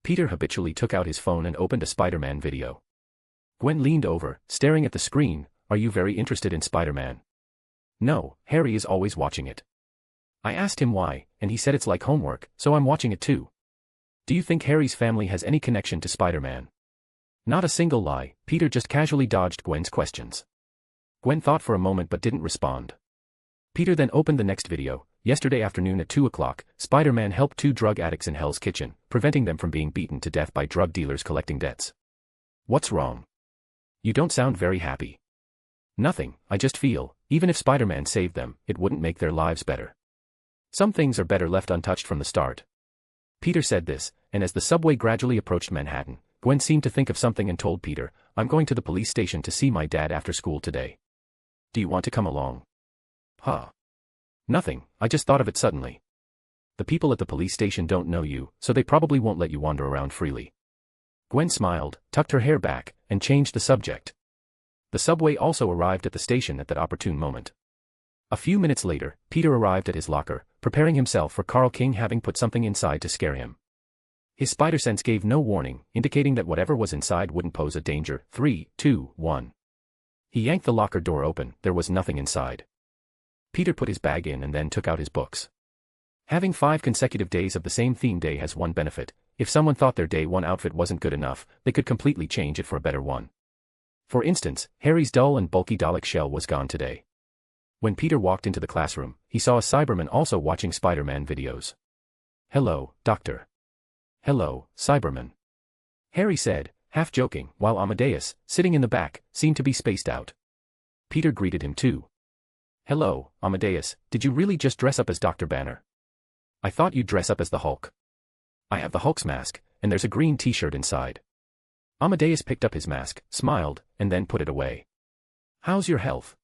Peter habitually took out his phone and opened a Spider-Man video. Gwen leaned over, staring at the screen. Are you very interested in Spider-Man? No, Harry is always watching it. I asked him why, and he said it's like homework, so I'm watching it too. Do you think Harry's family has any connection to Spider-Man? Not a single lie. Peter just casually dodged Gwen's questions. Gwen thought for a moment but didn't respond. Peter then opened the next video. Yesterday afternoon at 2 o'clock, Spider-Man helped 2 drug addicts in Hell's Kitchen, preventing them from being beaten to death by drug dealers collecting debts. What's wrong? You don't sound very happy. Nothing, I just feel, even if Spider-Man saved them, it wouldn't make their lives better. Some things are better left untouched from the start. Peter said this, and as the subway gradually approached Manhattan, Gwen seemed to think of something and told Peter, I'm going to the police station to see my dad after school today. Do you want to come along? Huh. Nothing, I just thought of it suddenly. The people at the police station don't know you, so they probably won't let you wander around freely. Gwen smiled, tucked her hair back, and changed the subject. The subway also arrived at the station at that opportune moment. A few minutes later, Peter arrived at his locker, preparing himself for Carl King having put something inside to scare him. His spider sense gave no warning, indicating that whatever was inside wouldn't pose a danger. 3, 2, 1. He yanked the locker door open. There was nothing inside. Peter put his bag in and then took out his books. Having 5 consecutive days of the same theme day has one benefit. If someone thought their day 1 outfit wasn't good enough, they could completely change it for a better one. For instance, Harry's dull and bulky Dalek shell was gone today. When Peter walked into the classroom, he saw a Cyberman also watching Spider-Man videos. Hello, Doctor. Hello, Cyberman. Harry said, half joking, while Amadeus, sitting in the back, seemed to be spaced out. Peter greeted him too. Hello, Amadeus, did you really just dress up as Dr. Banner? I thought you'd dress up as the Hulk. I have the Hulk's mask, and there's a green t-shirt inside. Amadeus picked up his mask, smiled, and then put it away. How's your health?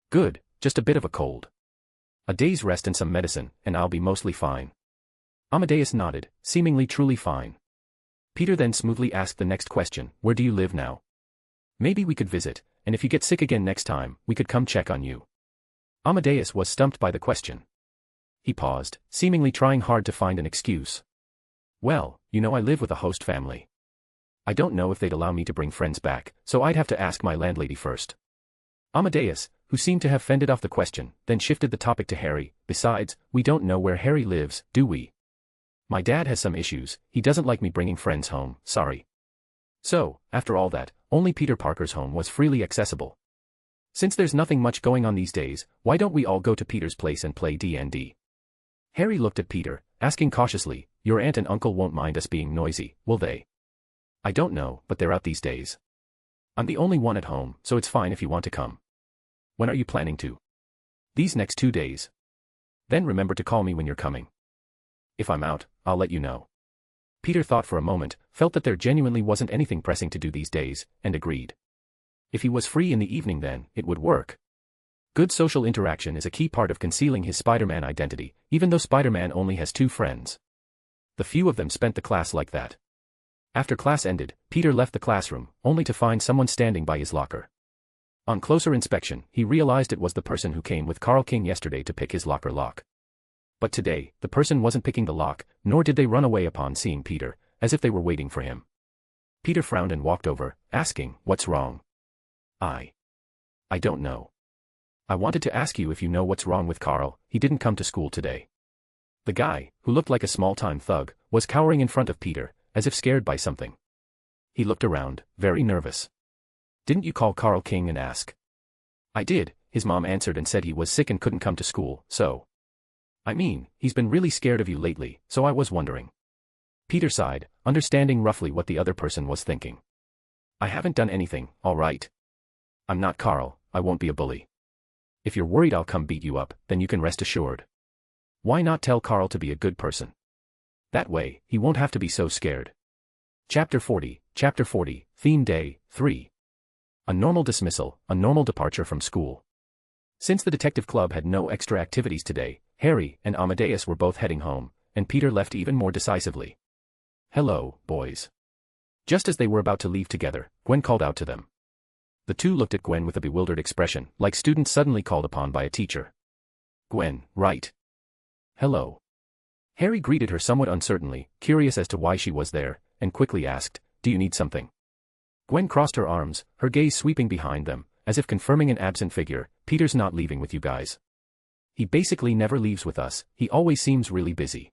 Good, just a bit of a cold. A day's rest and some medicine, and I'll be mostly fine. Amadeus nodded, seemingly truly fine. Peter then smoothly asked the next question, where do you live now? Maybe we could visit, and if you get sick again next time, we could come check on you. Amadeus was stumped by the question. He paused, seemingly trying hard to find an excuse. Well, I live with a host family. I don't know if they'd allow me to bring friends back, so I'd have to ask my landlady first. Amadeus, who seemed to have fended off the question, then shifted the topic to Harry. Besides, we don't know where Harry lives, do we? My dad has some issues, he doesn't like me bringing friends home, sorry. So, after all that, only Peter Parker's home was freely accessible. Since there's nothing much going on these days, why don't we all go to Peter's place and play D&D? Harry looked at Peter, asking cautiously, your aunt and uncle won't mind us being noisy, will they? I don't know, but they're out these days. I'm the only one at home, so it's fine if you want to come. When are you planning to? These next 2 days. Then remember to call me when you're coming. If I'm out, I'll let you know. Peter thought for a moment, felt that there genuinely wasn't anything pressing to do these days, and agreed. If he was free in the evening then, it would work. Good social interaction is a key part of concealing his Spider-Man identity, even though Spider-Man only has 2 friends. The few of them spent the class like that. After class ended, Peter left the classroom, only to find someone standing by his locker. On closer inspection, he realized it was the person who came with Carl King yesterday to pick his locker lock. But today, the person wasn't picking the lock, nor did they run away upon seeing Peter, as if they were waiting for him. Peter frowned and walked over, asking, what's wrong? I don't know. I wanted to ask you if you know what's wrong with Carl, he didn't come to school today. The guy, who looked like a small-time thug, was cowering in front of Peter, as if scared by something. He looked around, very nervous. Didn't you call Carl King and ask? I did, his mom answered and said he was sick and couldn't come to school, so. I mean, he's been really scared of you lately, so I was wondering. Peter sighed, understanding roughly what the other person was thinking. I haven't done anything, all right. I'm not Carl, I won't be a bully. If you're worried I'll come beat you up, then you can rest assured. Why not tell Carl to be a good person? That way, he won't have to be so scared. Chapter 40, Theme Day, 3. A normal dismissal, a normal departure from school. Since the detective club had no extra activities today, Harry and Amadeus were both heading home, and Peter left even more decisively. Hello, boys. Just as they were about to leave together, Gwen called out to them. The two looked at Gwen with a bewildered expression, like students suddenly called upon by a teacher. Gwen, right. Hello. Harry greeted her somewhat uncertainly, curious as to why she was there, and quickly asked, do you need something? Gwen crossed her arms, her gaze sweeping behind them, as if confirming an absent figure, Peter's not leaving with you guys. He basically never leaves with us, he always seems really busy.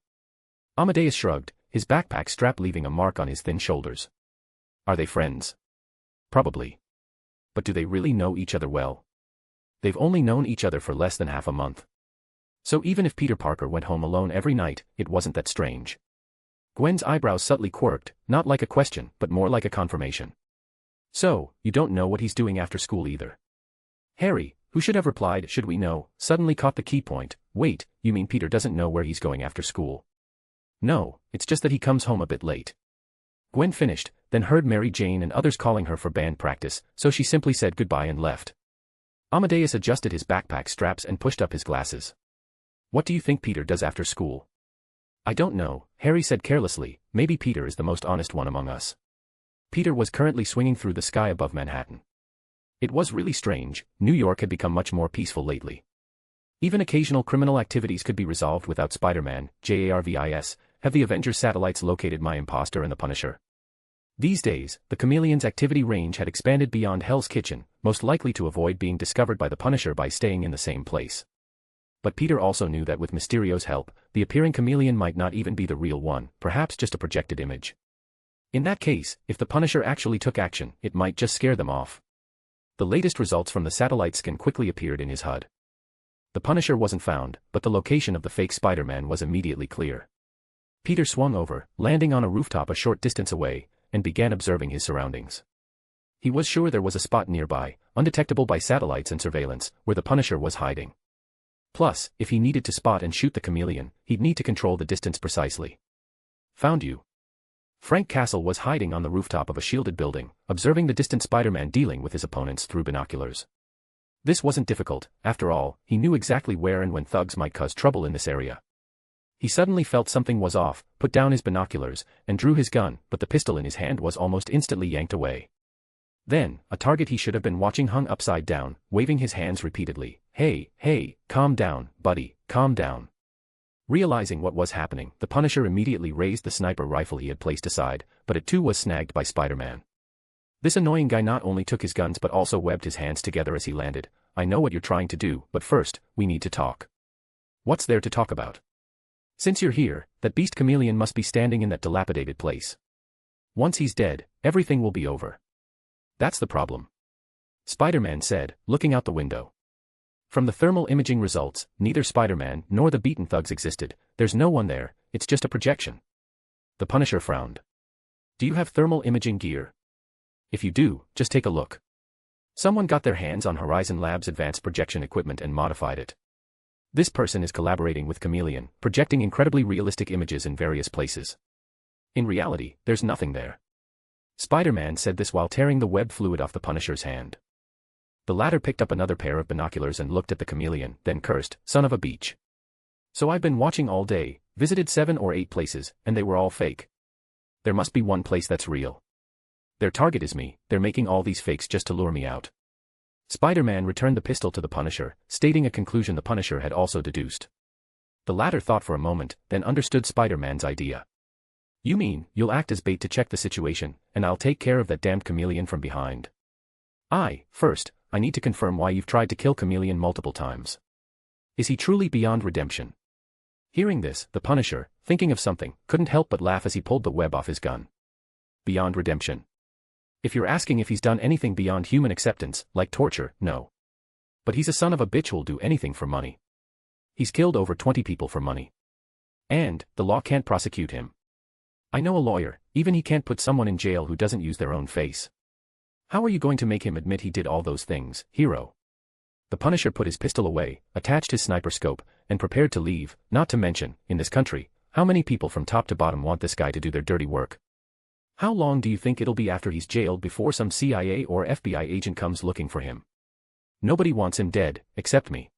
Amadeus shrugged, his backpack strap leaving a mark on his thin shoulders. Are they friends? Probably. But do they really know each other well? They've only known each other for less than half a month. So even if Peter Parker went home alone every night, it wasn't that strange. Gwen's eyebrows subtly quirked, not like a question, but more like a confirmation. So, you don't know what he's doing after school either. Harry, who should have replied, should we know, suddenly caught the key point. Wait, you mean Peter doesn't know where he's going after school? No, it's just that he comes home a bit late. Gwen finished, then heard Mary Jane and others calling her for band practice, so she simply said goodbye and left. Amadeus adjusted his backpack straps and pushed up his glasses. What do you think Peter does after school? I don't know, Harry said carelessly, maybe Peter is the most honest one among us. Peter was currently swinging through the sky above Manhattan. It was really strange, New York had become much more peaceful lately. Even occasional criminal activities could be resolved without Spider-Man, JARVIS, have the Avengers satellites located my imposter and the Punisher. These days, the Chameleon's activity range had expanded beyond Hell's Kitchen, most likely to avoid being discovered by the Punisher by staying in the same place. But Peter also knew that with Mysterio's help, the appearing chameleon might not even be the real one, perhaps just a projected image. In that case, if the Punisher actually took action, it might just scare them off. The latest results from the satellite scan quickly appeared in his HUD. The Punisher wasn't found, but the location of the fake Spider-Man was immediately clear. Peter swung over, landing on a rooftop a short distance away, and began observing his surroundings. He was sure there was a spot nearby, undetectable by satellites and surveillance, where the Punisher was hiding. Plus, if he needed to spot and shoot the chameleon, he'd need to control the distance precisely. Found you. Frank Castle was hiding on the rooftop of a shielded building, observing the distant Spider-Man dealing with his opponents through binoculars. This wasn't difficult, after all, he knew exactly where and when thugs might cause trouble in this area. He suddenly felt something was off, put down his binoculars, and drew his gun, but the pistol in his hand was almost instantly yanked away. Then, a target he should have been watching hung upside down, waving his hands repeatedly. Hey, hey, calm down, buddy, calm down. Realizing what was happening, the Punisher immediately raised the sniper rifle he had placed aside, but it too was snagged by Spider-Man. This annoying guy not only took his guns but also webbed his hands together as he landed. I know what you're trying to do, but first, we need to talk. What's there to talk about? Since you're here, that beast Chameleon must be standing in that dilapidated place. Once he's dead, everything will be over. That's the problem. Spider-Man said, looking out the window. From the thermal imaging results, neither Spider-Man nor the beaten thugs existed. There's no one there, it's just a projection. The Punisher frowned. Do you have thermal imaging gear? If you do, just take a look. Someone got their hands on Horizon Labs' advanced projection equipment and modified it. This person is collaborating with Chameleon, projecting incredibly realistic images in various places. In reality, there's nothing there. Spider-Man said this while tearing the web fluid off the Punisher's hand. The latter picked up another pair of binoculars and looked at the Chameleon, then cursed, son of a beach. So I've been watching all day, visited 7 or 8 places, and they were all fake. There must be one place that's real. Their target is me, they're making all these fakes just to lure me out. Spider-Man returned the pistol to the Punisher, stating a conclusion the Punisher had also deduced. The latter thought for a moment, then understood Spider-Man's idea. You mean, you'll act as bait to check the situation, and I'll take care of that damned Chameleon from behind. First, I need to confirm why you've tried to kill Chameleon multiple times. Is he truly beyond redemption? Hearing this, the Punisher, thinking of something, couldn't help but laugh as he pulled the web off his gun. Beyond redemption. If you're asking if he's done anything beyond human acceptance, like torture, no. But he's a son of a bitch who'll do anything for money. He's killed over 20 people for money. And, the law can't prosecute him. I know a lawyer, even he can't put someone in jail who doesn't use their own face. How are you going to make him admit he did all those things, hero? The Punisher put his pistol away, attached his sniper scope, and prepared to leave, not to mention, in this country, how many people from top to bottom want this guy to do their dirty work? How long do you think it'll be after he's jailed before some CIA or FBI agent comes looking for him? Nobody wants him dead, except me.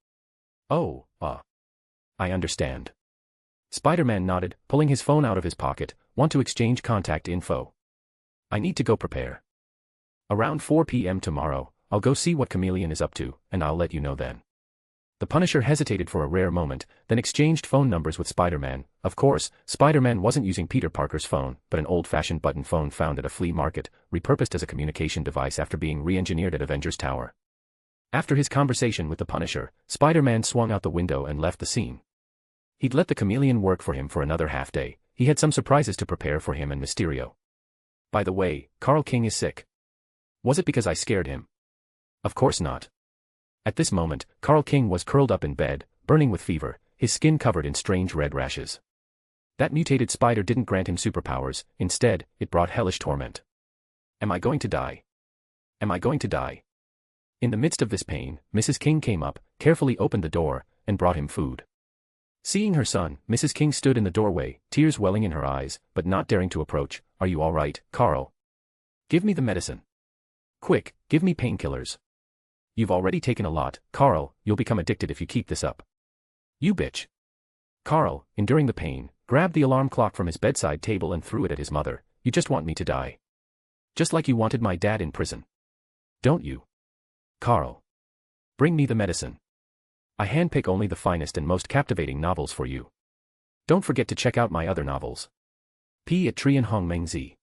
Oh, I understand. Spider-Man nodded, pulling his phone out of his pocket. Want to exchange contact info? I need to go prepare. Around 4 p.m. tomorrow, I'll go see what Chameleon is up to, and I'll let you know then. The Punisher hesitated for a rare moment, then exchanged phone numbers with Spider-Man. Of course, Spider-Man wasn't using Peter Parker's phone, but an old-fashioned button phone found at a flea market, repurposed as a communication device after being re-engineered at Avengers Tower. After his conversation with the Punisher, Spider-Man swung out the window and left the scene. He'd let the Chameleon work for him for another half-day. He had some surprises to prepare for him and Mysterio. By the way, Carl King is sick. Was it because I scared him? Of course not. At this moment, Carl King was curled up in bed, burning with fever, his skin covered in strange red rashes. That mutated spider didn't grant him superpowers, instead, it brought hellish torment. Am I going to die? Am I going to die? In the midst of this pain, Mrs. King came up, carefully opened the door, and brought him food. Seeing her son, Mrs. King stood in the doorway, tears welling in her eyes, but not daring to approach. Are you all right, Carl? Give me the medicine. Quick, give me painkillers. You've already taken a lot, Carl, you'll become addicted if you keep this up. You bitch. Carl, enduring the pain, grabbed the alarm clock from his bedside table and threw it at his mother. You just want me to die. Just like you wanted my dad in prison. Don't you? Carl. Bring me the medicine. I handpick only the finest and most captivating novels for you. Don't forget to check out my other novels. P. at Trian Hong Meng Zi.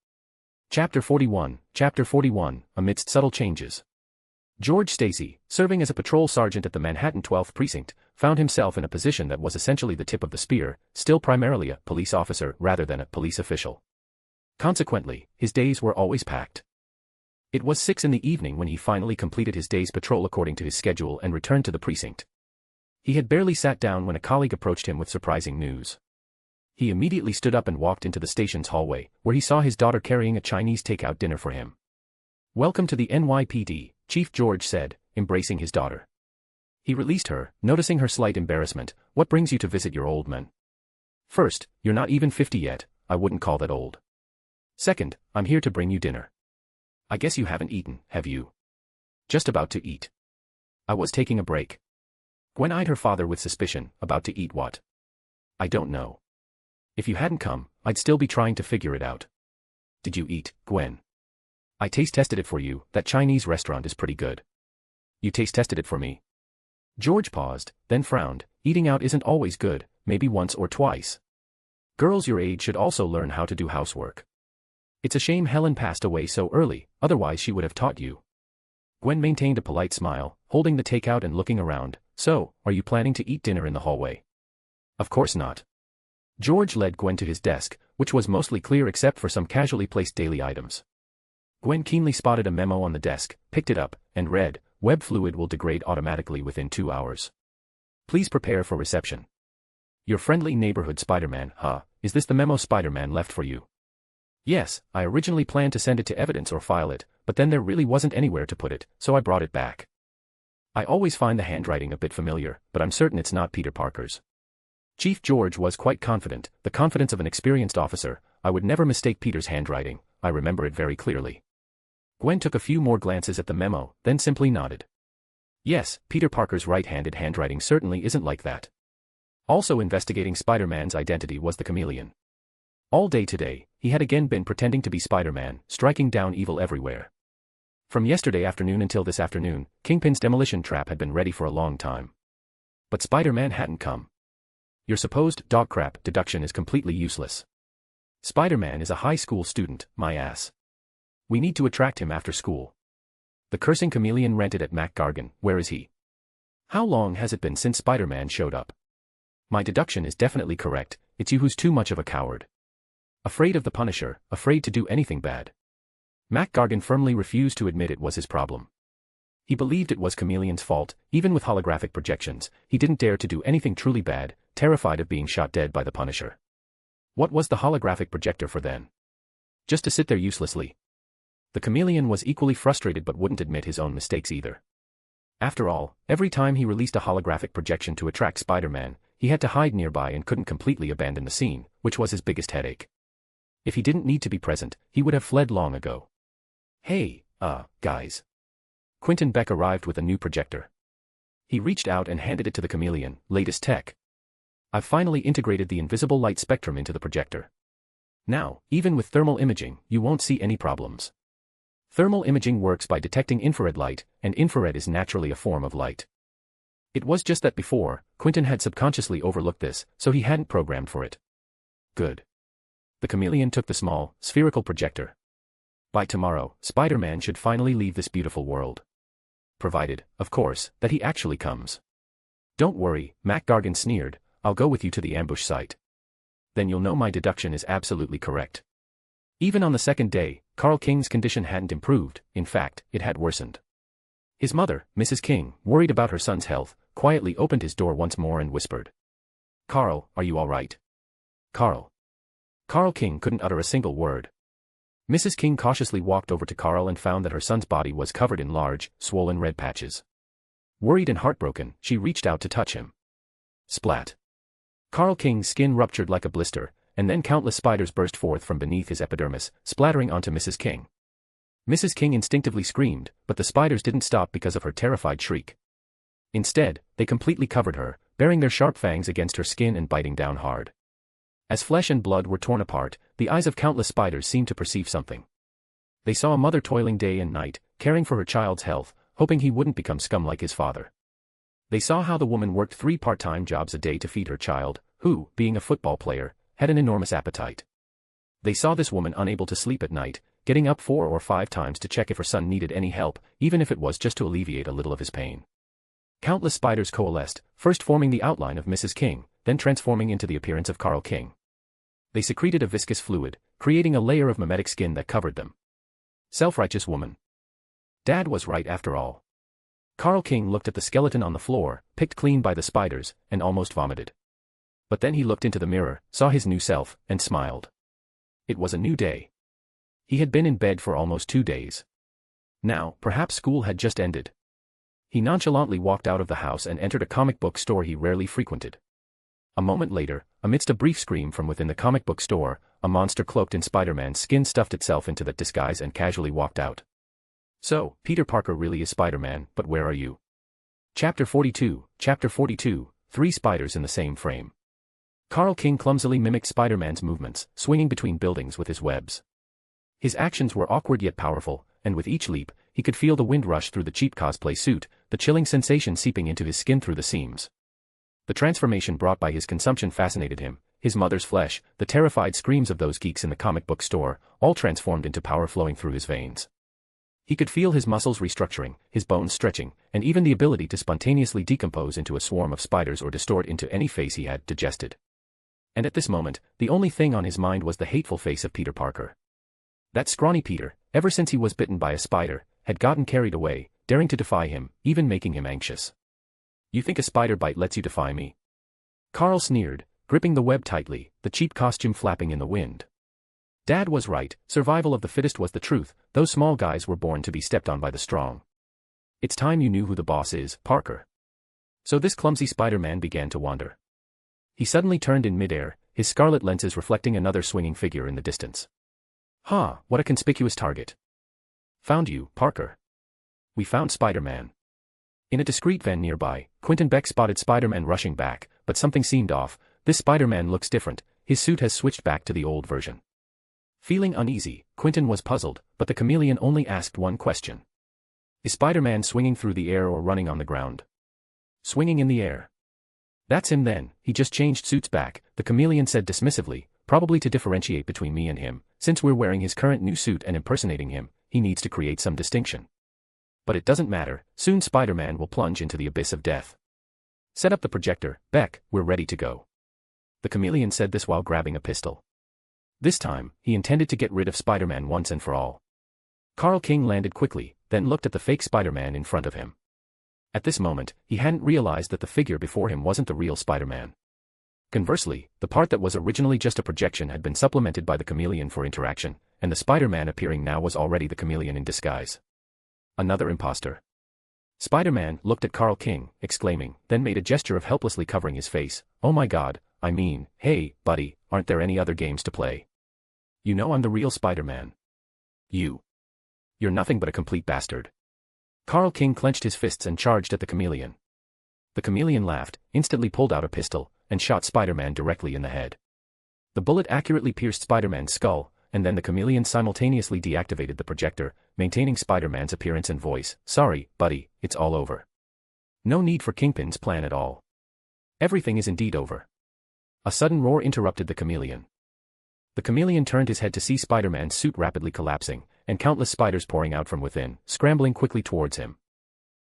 Chapter 41, Amidst Subtle Changes. George Stacy, serving as a patrol sergeant at the Manhattan 12th Precinct, found himself in a position that was essentially the tip of the spear, still primarily a police officer rather than a police official. Consequently, his days were always packed. It was 6 p.m. when he finally completed his day's patrol according to his schedule and returned to the precinct. He had barely sat down when a colleague approached him with surprising news. He immediately stood up and walked into the station's hallway, where he saw his daughter carrying a Chinese takeout dinner for him. Welcome to the NYPD, Chief George said, embracing his daughter. He released her, noticing her slight embarrassment. What brings you to visit your old man? First, you're not even 50 yet, I wouldn't call that old. Second, I'm here to bring you dinner. I guess you haven't eaten, have you? Just about to eat. I was taking a break. Gwen eyed her father with suspicion. About to eat what? I don't know. If you hadn't come, I'd still be trying to figure it out. Did you eat, Gwen? I taste tested it for you, that Chinese restaurant is pretty good. You taste tested it for me. George paused, then frowned. Eating out isn't always good, maybe once or twice. Girls your age should also learn how to do housework. It's a shame Helen passed away so early, otherwise she would have taught you. Gwen maintained a polite smile, holding the takeout and looking around. So, are you planning to eat dinner in the hallway? Of course not. George led Gwen to his desk, which was mostly clear except for some casually placed daily items. Gwen keenly spotted a memo on the desk, picked it up, and read, "Web fluid will degrade automatically within 2 hours. Please prepare for reception. Your friendly neighborhood Spider-Man, huh? Is this the memo Spider-Man left for you?" Yes, I originally planned to send it to evidence or file it, but then there really wasn't anywhere to put it, so I brought it back. I always find the handwriting a bit familiar, but I'm certain it's not Peter Parker's. Chief George was quite confident, the confidence of an experienced officer. I would never mistake Peter's handwriting, I remember it very clearly. Gwen took a few more glances at the memo, then simply nodded. Yes, Peter Parker's right-handed handwriting certainly isn't like that. Also investigating Spider-Man's identity was the chameleon. All day today, he had again been pretending to be Spider-Man, striking down evil everywhere. From yesterday afternoon until this afternoon, Kingpin's demolition trap had been ready for a long time. But Spider-Man hadn't come. Your supposed dog crap deduction is completely useless. Spider-Man is a high school student, my ass. We need to attract him after school. The cursing chameleon rented at Mac Gargan, where is he? How long has it been since Spider-Man showed up? My deduction is definitely correct, it's you who's too much of a coward. Afraid of the Punisher, afraid to do anything bad. Mac Gargan firmly refused to admit it was his problem. He believed it was Chameleon's fault, even with holographic projections, he didn't dare to do anything truly bad, terrified of being shot dead by the Punisher. What was the holographic projector for then? Just to sit there uselessly. The Chameleon was equally frustrated but wouldn't admit his own mistakes either. After all, every time he released a holographic projection to attract Spider-Man, he had to hide nearby and couldn't completely abandon the scene, which was his biggest headache. If he didn't need to be present, he would have fled long ago. Hey, guys. Quentin Beck arrived with a new projector. He reached out and handed it to the chameleon, latest tech. I've finally integrated the invisible light spectrum into the projector. Now, even with thermal imaging, you won't see any problems. Thermal imaging works by detecting infrared light, and infrared is naturally a form of light. It was just that before, Quentin had subconsciously overlooked this, so he hadn't programmed for it. Good. The chameleon took the small, spherical projector. By tomorrow, Spider-Man should finally leave this beautiful world. Provided, of course, that he actually comes. Don't worry, Mac Gargan sneered, I'll go with you to the ambush site. Then you'll know my deduction is absolutely correct. Even on the second day, Carl King's condition hadn't improved, in fact, it had worsened. His mother, Mrs. King, worried about her son's health, quietly opened his door once more and whispered. Carl, are you all right? Carl. Carl King couldn't utter a single word. Mrs. King cautiously walked over to Carl and found that her son's body was covered in large, swollen red patches. Worried and heartbroken, she reached out to touch him. Splat. Carl King's skin ruptured like a blister, and then countless spiders burst forth from beneath his epidermis, splattering onto Mrs. King. Mrs. King instinctively screamed, but the spiders didn't stop because of her terrified shriek. Instead, they completely covered her, baring their sharp fangs against her skin and biting down hard. As flesh and blood were torn apart, the eyes of countless spiders seemed to perceive something. They saw a mother toiling day and night, caring for her child's health, hoping he wouldn't become scum like his father. They saw how the woman worked 3 part-time jobs a day to feed her child, who, being a football player, had an enormous appetite. They saw this woman unable to sleep at night, getting up 4 or 5 times to check if her son needed any help, even if it was just to alleviate a little of his pain. Countless spiders coalesced, first forming the outline of Mrs. King, then transforming into the appearance of Carl King. They secreted a viscous fluid, creating a layer of mimetic skin that covered them. Self-righteous woman. Dad was right after all. Carl King looked at the skeleton on the floor, picked clean by the spiders, and almost vomited. But then he looked into the mirror, saw his new self, and smiled. It was a new day. He had been in bed for almost 2 days. Now, perhaps school had just ended. He nonchalantly walked out of the house and entered a comic book store he rarely frequented. A moment later, amidst a brief scream from within the comic book store, a monster cloaked in Spider-Man's skin stuffed itself into that disguise and casually walked out. So, Peter Parker really is Spider-Man, but where are you? Chapter 42, 3 spiders in the same frame. Carl King clumsily mimicked Spider-Man's movements, swinging between buildings with his webs. His actions were awkward yet powerful, and with each leap, he could feel the wind rush through the cheap cosplay suit, the chilling sensation seeping into his skin through the seams. The transformation brought by his consumption fascinated him, his mother's flesh, the terrified screams of those geeks in the comic book store, all transformed into power flowing through his veins. He could feel his muscles restructuring, his bones stretching, and even the ability to spontaneously decompose into a swarm of spiders or distort into any face he had digested. And at this moment, the only thing on his mind was the hateful face of Peter Parker. That scrawny Peter, ever since he was bitten by a spider, had gotten carried away, daring to defy him, even making him anxious. "You think a spider bite lets you defy me?" Carl sneered, gripping the web tightly, the cheap costume flapping in the wind. Dad was right, survival of the fittest was the truth, those small guys were born to be stepped on by the strong. "It's time you knew who the boss is, Parker." So this clumsy Spider-Man began to wander. He suddenly turned in midair, his scarlet lenses reflecting another swinging figure in the distance. "Ha, what a conspicuous target. Found you, Parker." "We found Spider-Man." In a discreet van nearby, Quentin Beck spotted Spider-Man rushing back, but something seemed off. "This Spider-Man looks different, his suit has switched back to the old version." Feeling uneasy, Quentin was puzzled, but the chameleon only asked one question. "Is Spider-Man swinging through the air or running on the ground?" "Swinging in the air." "That's him then, he just changed suits back," the chameleon said dismissively, "probably to differentiate between me and him. Since we're wearing his current new suit and impersonating him, he needs to create some distinction. But it doesn't matter, soon Spider-Man will plunge into the abyss of death. Set up the projector, Beck, we're ready to go." The chameleon said this while grabbing a pistol. This time, he intended to get rid of Spider-Man once and for all. Carl King landed quickly, then looked at the fake Spider-Man in front of him. At this moment, he hadn't realized that the figure before him wasn't the real Spider-Man. Conversely, the part that was originally just a projection had been supplemented by the chameleon for interaction, and the Spider-Man appearing now was already the chameleon in disguise. Another imposter. Spider-Man looked at Carl King, exclaiming, then made a gesture of helplessly covering his face. "Oh my god, I mean, hey, buddy, aren't there any other games to play? You know I'm the real Spider-Man." You're nothing but a complete bastard." Carl King clenched his fists and charged at the chameleon. The chameleon laughed, instantly pulled out a pistol, and shot Spider-Man directly in the head. The bullet accurately pierced Spider-Man's skull, and then the chameleon simultaneously deactivated the projector, maintaining Spider-Man's appearance and voice. "Sorry, buddy, it's all over. No need for Kingpin's plan at all. Everything is indeed over." A sudden roar interrupted the chameleon. The chameleon turned his head to see Spider-Man's suit rapidly collapsing, and countless spiders pouring out from within, scrambling quickly towards him.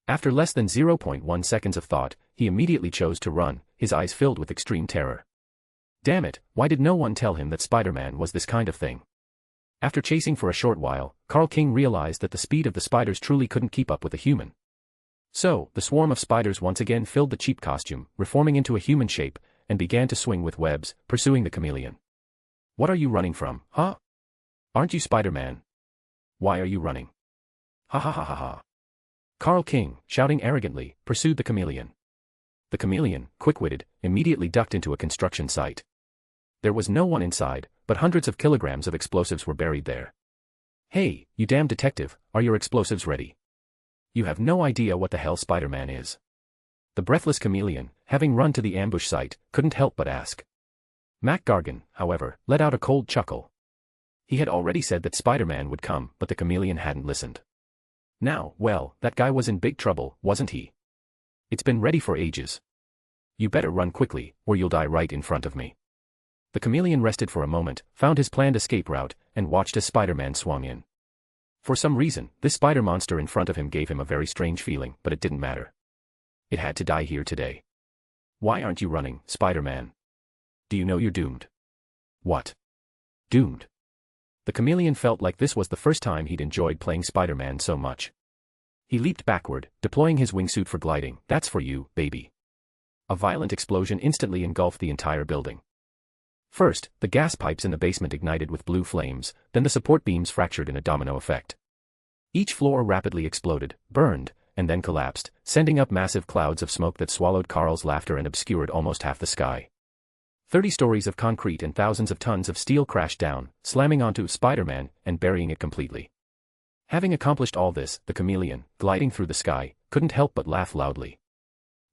After less than 0.1 seconds of thought, he immediately chose to run, his eyes filled with extreme terror. Damn it, why did no one tell him that Spider-Man was this kind of thing? After chasing for a short while, Carl King realized that the speed of the spiders truly couldn't keep up with a human. So, the swarm of spiders once again filled the cheap costume, reforming into a human shape, and began to swing with webs, pursuing the chameleon. "What are you running from, huh? Aren't you Spider-Man? Why are you running? Ha ha ha ha ha." Carl King, shouting arrogantly, pursued the chameleon. The chameleon, quick-witted, immediately ducked into a construction site. There was no one inside, but hundreds of kilograms of explosives were buried there. "Hey, you damn detective, are your explosives ready? You have no idea what the hell Spider-Man is." The breathless chameleon, having run to the ambush site, couldn't help but ask. Mac Gargan, however, let out a cold chuckle. He had already said that Spider-Man would come, but the chameleon hadn't listened. Now, well, that guy was in big trouble, wasn't he? "It's been ready for ages. You better run quickly, or you'll die right in front of me." The chameleon rested for a moment, found his planned escape route, and watched as Spider-Man swung in. For some reason, this spider monster in front of him gave him a very strange feeling, but it didn't matter. It had to die here today. "Why aren't you running, Spider-Man? Do you know you're doomed?" "What? Doomed?" The chameleon felt like this was the first time he'd enjoyed playing Spider-Man so much. He leaped backward, deploying his wingsuit for gliding. "That's for you, baby." A violent explosion instantly engulfed the entire building. First, the gas pipes in the basement ignited with blue flames, then the support beams fractured in a domino effect. Each floor rapidly exploded, burned, and then collapsed, sending up massive clouds of smoke that swallowed Carl's laughter and obscured almost half the sky. 30 stories of concrete and thousands of tons of steel crashed down, slamming onto Spider-Man and burying it completely. Having accomplished all this, the chameleon, gliding through the sky, couldn't help but laugh loudly.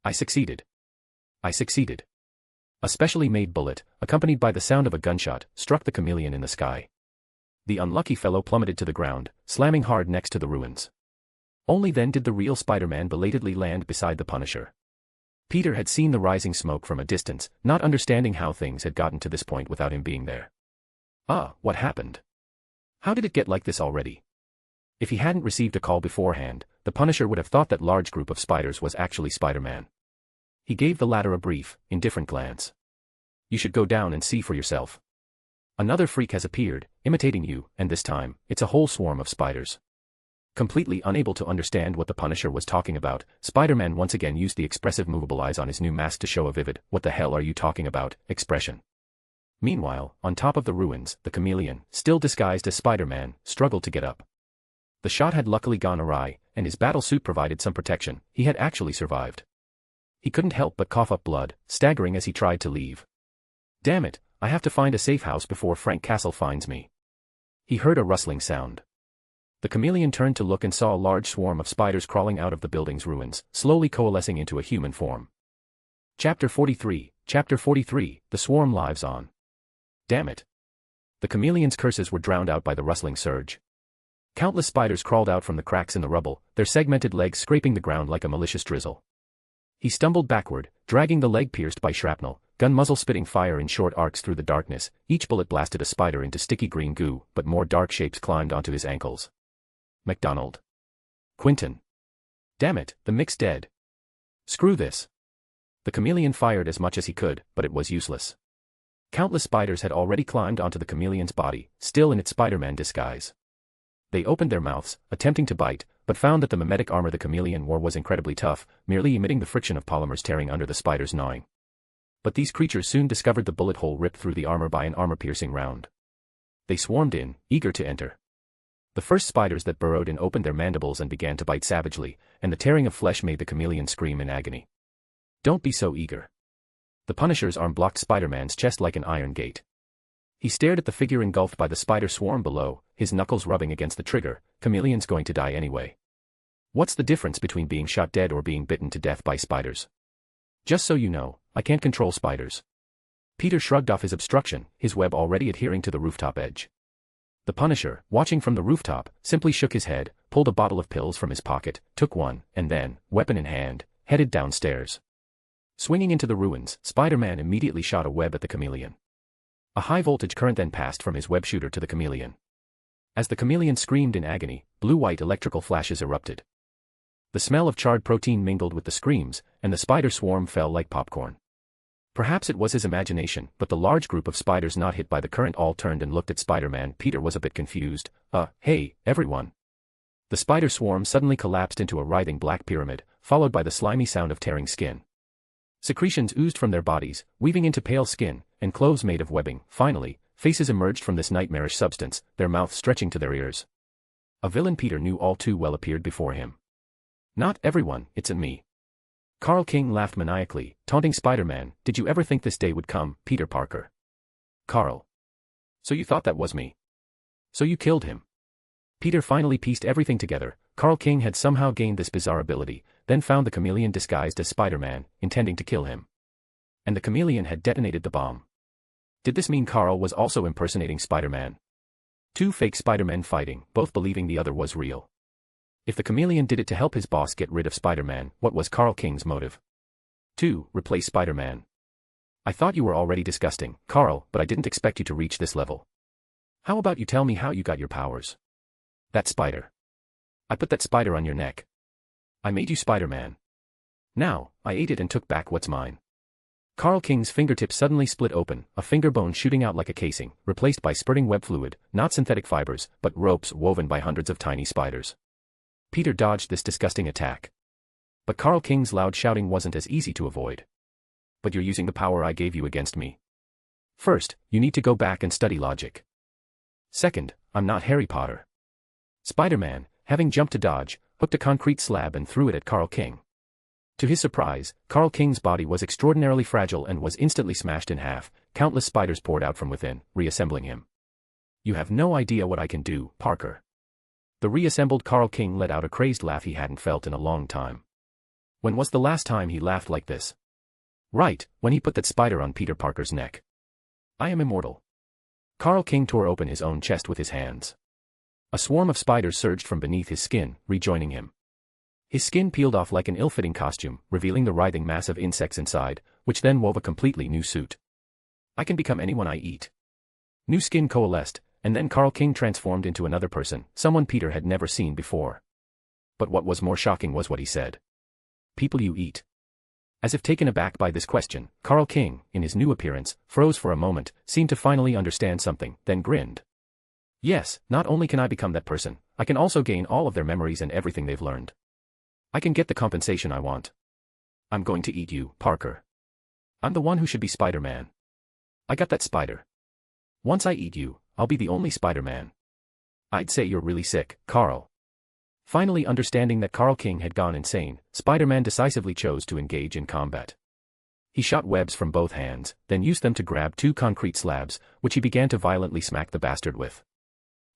"I succeeded. I succeeded." A specially made bullet, accompanied by the sound of a gunshot, struck the chameleon in the sky. The unlucky fellow plummeted to the ground, slamming hard next to the ruins. Only then did the real Spider-Man belatedly land beside the Punisher. Peter had seen the rising smoke from a distance, not understanding how things had gotten to this point without him being there. What happened? How did it get like this already? If he hadn't received a call beforehand, the Punisher would have thought that large group of spiders was actually Spider-Man. He gave the latter a brief, indifferent glance. You should go down and see for yourself. Another freak has appeared, imitating you, and this time, it's a whole swarm of spiders. Completely unable to understand what the Punisher was talking about, Spider-Man once again used the expressive movable eyes on his new mask to show a vivid, "What the hell are you talking about?" expression. Meanwhile, on top of the ruins, the chameleon, still disguised as Spider-Man, struggled to get up. The shot had luckily gone awry, and his battle suit provided some protection. He had actually survived. He couldn't help but cough up blood, staggering as he tried to leave. Damn it, I have to find a safe house before Frank Castle finds me. He heard a rustling sound. The chameleon turned to look and saw a large swarm of spiders crawling out of the building's ruins, slowly coalescing into a human form. Chapter 43, The Swarm Lives On. Damn it. The chameleon's curses were drowned out by the rustling surge. Countless spiders crawled out from the cracks in the rubble, their segmented legs scraping the ground like a malicious drizzle. He stumbled backward, dragging the leg pierced by shrapnel, gun muzzle spitting fire in short arcs through the darkness. Each bullet blasted a spider into sticky green goo, but more dark shapes climbed onto his ankles. MacDonald. Quinton. Damn it, the Mick's dead. Screw this. The chameleon fired as much as he could, but it was useless. Countless spiders had already climbed onto the chameleon's body, still in its Spider-Man disguise. They opened their mouths, attempting to bite, but found that the mimetic armor the chameleon wore was incredibly tough, merely emitting the friction of polymers tearing under the spider's gnawing. But these creatures soon discovered the bullet hole ripped through the armor by an armor-piercing round. They swarmed in, eager to enter. The first spiders that burrowed in opened their mandibles and began to bite savagely, and the tearing of flesh made the chameleon scream in agony. Don't be so eager. The Punisher's arm blocked Spider-Man's chest like an iron gate. He stared at the figure engulfed by the spider swarm below, his knuckles rubbing against the trigger. Chameleon's going to die anyway. What's the difference between being shot dead or being bitten to death by spiders? Just so you know, I can't control spiders. Peter shrugged off his obstruction, his web already adhering to the rooftop edge. The Punisher, watching from the rooftop, simply shook his head, pulled a bottle of pills from his pocket, took one, and then, weapon in hand, headed downstairs. Swinging into the ruins, Spider-Man immediately shot a web at the chameleon. A high-voltage current then passed from his web shooter to the chameleon. As the chameleon screamed in agony, blue-white electrical flashes erupted. The smell of charred protein mingled with the screams, and the spider swarm fell like popcorn. Perhaps it was his imagination, but the large group of spiders not hit by the current all turned and looked at Spider-Man. Peter was a bit confused. Hey, everyone. The spider swarm suddenly collapsed into a writhing black pyramid, followed by the slimy sound of tearing skin. Secretions oozed from their bodies, weaving into pale skin, and clothes made of webbing. Finally, faces emerged from this nightmarish substance, their mouths stretching to their ears. A villain Peter knew all too well appeared before him. Not everyone, it's me. Carl King laughed maniacally, taunting Spider-Man. Did you ever think this day would come, Peter Parker? Carl. So you thought that was me? So you killed him? Peter finally pieced everything together. Carl King had somehow gained this bizarre ability, then found the chameleon disguised as Spider-Man, intending to kill him. And the chameleon had detonated the bomb. Did this mean Carl was also impersonating Spider-Man? Two fake Spider-Men fighting, both believing the other was real. If the chameleon did it to help his boss get rid of Spider-Man, what was Carl King's motive? 2. Replace Spider-Man. I thought you were already disgusting, Carl, but I didn't expect you to reach this level. How about you tell me how you got your powers? That spider. I put that spider on your neck. I made you Spider-Man. Now, I ate it and took back what's mine. Carl King's fingertip suddenly split open, a finger bone shooting out like a casing, replaced by spurting web fluid, not synthetic fibers, but ropes woven by hundreds of tiny spiders. Peter dodged this disgusting attack. But Carl King's loud shouting wasn't as easy to avoid. But you're using the power I gave you against me. First, you need to go back and study logic. Second, I'm not Harry Potter. Spider-Man, having jumped to dodge, hooked a concrete slab and threw it at Carl King. To his surprise, Carl King's body was extraordinarily fragile and was instantly smashed in half. Countless spiders poured out from within, reassembling him. You have no idea what I can do, Parker. The reassembled Carl King let out a crazed laugh he hadn't felt in a long time. When was the last time he laughed like this? Right, when he put that spider on Peter Parker's neck. I am immortal. Carl King tore open his own chest with his hands. A swarm of spiders surged from beneath his skin, rejoining him. His skin peeled off like an ill-fitting costume, revealing the writhing mass of insects inside, which then wove a completely new suit. I can become anyone I eat. New skin coalesced, and then Carl King transformed into another person, someone Peter had never seen before. But what was more shocking was what he said. People you eat. As if taken aback by this question, Carl King, in his new appearance, froze for a moment, seemed to finally understand something, then grinned. Yes, not only can I become that person, I can also gain all of their memories and everything they've learned. I can get the compensation I want. I'm going to eat you, Parker. I'm the one who should be Spider-Man. I got that spider. Once I eat you, I'll be the only Spider-Man. I'd say you're really sick, Carl. Finally understanding that Carl King had gone insane, Spider-Man decisively chose to engage in combat. He shot webs from both hands, then used them to grab 2 concrete slabs, which he began to violently smack the bastard with.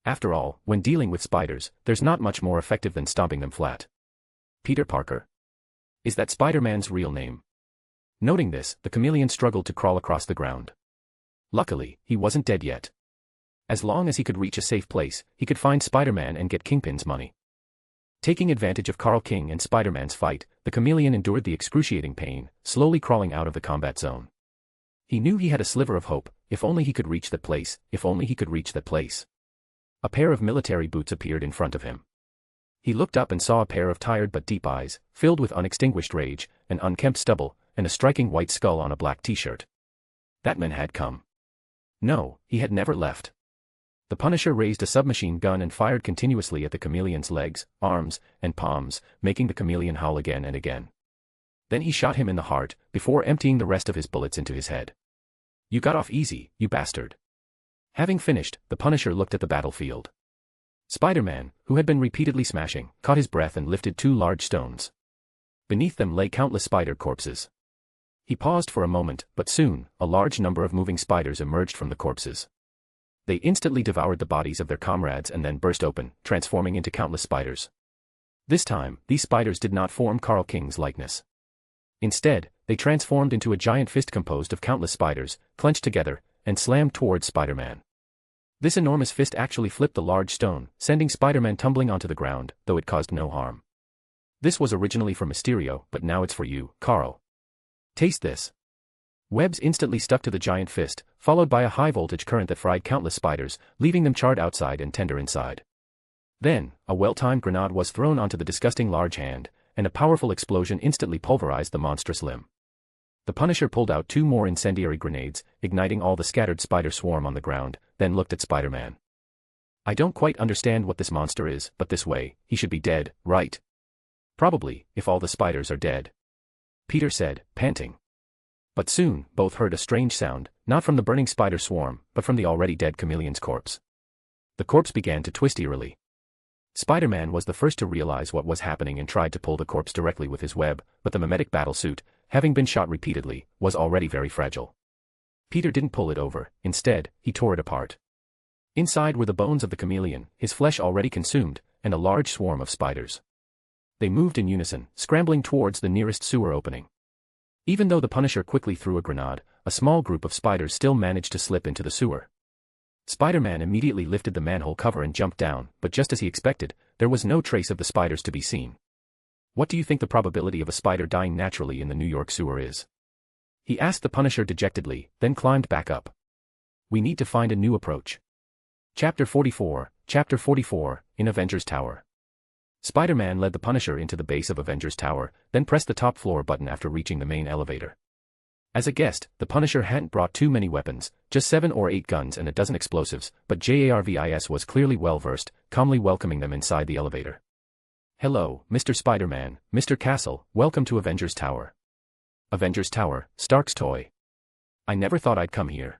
After all, when dealing with spiders, there's not much more effective than stomping them flat. Peter Parker. Is that Spider-Man's real name? Noting this, the chameleon struggled to crawl across the ground. Luckily, he wasn't dead yet. As long as he could reach a safe place, he could find Spider-Man and get Kingpin's money. Taking advantage of Carl King and Spider-Man's fight, the chameleon endured the excruciating pain, slowly crawling out of the combat zone. He knew he had a sliver of hope, if only he could reach that place, if only he could reach that place. A pair of military boots appeared in front of him. He looked up and saw a pair of tired but deep eyes, filled with unextinguished rage, an unkempt stubble, and a striking white skull on a black t-shirt. That man had come. No, he had never left. The Punisher raised a submachine gun and fired continuously at the chameleon's legs, arms, and palms, making the chameleon howl again and again. Then he shot him in the heart, before emptying the rest of his bullets into his head. You got off easy, you bastard. Having finished, the Punisher looked at the battlefield. Spider-Man, who had been repeatedly smashing, caught his breath and lifted 2 large stones. Beneath them lay countless spider corpses. He paused for a moment, but soon, a large number of moving spiders emerged from the corpses. They instantly devoured the bodies of their comrades and then burst open, transforming into countless spiders. This time, these spiders did not form Carl King's likeness. Instead, they transformed into a giant fist composed of countless spiders, clenched together, and slammed towards Spider-Man. This enormous fist actually flipped the large stone, sending Spider-Man tumbling onto the ground, though it caused no harm. This was originally for Mysterio, but now it's for you, Carl. Taste this. Webs instantly stuck to the giant fist, followed by a high-voltage current that fried countless spiders, leaving them charred outside and tender inside. Then, a well-timed grenade was thrown onto the disgusting large hand, and a powerful explosion instantly pulverized the monstrous limb. The Punisher pulled out 2 more incendiary grenades, igniting all the scattered spider swarm on the ground, then looked at Spider-Man. I don't quite understand what this monster is, but this way, he should be dead, right? Probably, if all the spiders are dead. Peter said, panting. But soon, both heard a strange sound, not from the burning spider swarm, but from the already dead chameleon's corpse. The corpse began to twist eerily. Spider-Man was the first to realize what was happening and tried to pull the corpse directly with his web, but the mimetic battle suit, having been shot repeatedly, was already very fragile. Peter didn't pull it over, instead, he tore it apart. Inside were the bones of the chameleon, his flesh already consumed, and a large swarm of spiders. They moved in unison, scrambling towards the nearest sewer opening. Even though the Punisher quickly threw a grenade, a small group of spiders still managed to slip into the sewer. Spider-Man immediately lifted the manhole cover and jumped down, but just as he expected, there was no trace of the spiders to be seen. What do you think the probability of a spider dying naturally in the New York sewer is? He asked the Punisher dejectedly, then climbed back up. We need to find a new approach. Chapter 44, in Avengers Tower. Spider-Man led the Punisher into the base of Avengers Tower, then pressed the top floor button after reaching the main elevator. As a guest, the Punisher hadn't brought too many weapons, just 7 or 8 guns and a dozen explosives, but Jarvis was clearly well-versed, calmly welcoming them inside the elevator. Hello, Mr. Spider-Man, Mr. Castle, welcome to Avengers Tower. Avengers Tower, Stark's toy. I never thought I'd come here.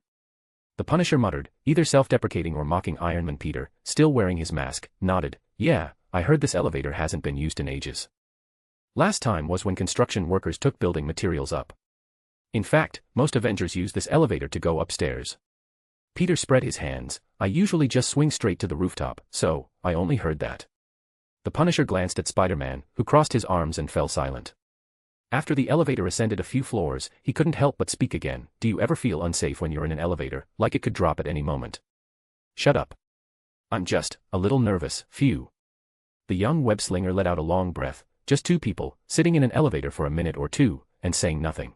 The Punisher muttered, either self-deprecating or mocking Iron Man. Peter, still wearing his mask, nodded, yeah, I heard this elevator hasn't been used in ages. Last time was when construction workers took building materials up. In fact, most Avengers use this elevator to go upstairs. Peter spread his hands, I usually just swing straight to the rooftop, so, I only heard that. The Punisher glanced at Spider-Man, who crossed his arms and fell silent. After the elevator ascended a few floors, he couldn't help but speak again. Do you ever feel unsafe when you're in an elevator, like it could drop at any moment? Shut up. I'm just a little nervous, phew. The young web slinger let out a long breath, just two people, sitting in an elevator for a minute or two, and saying nothing.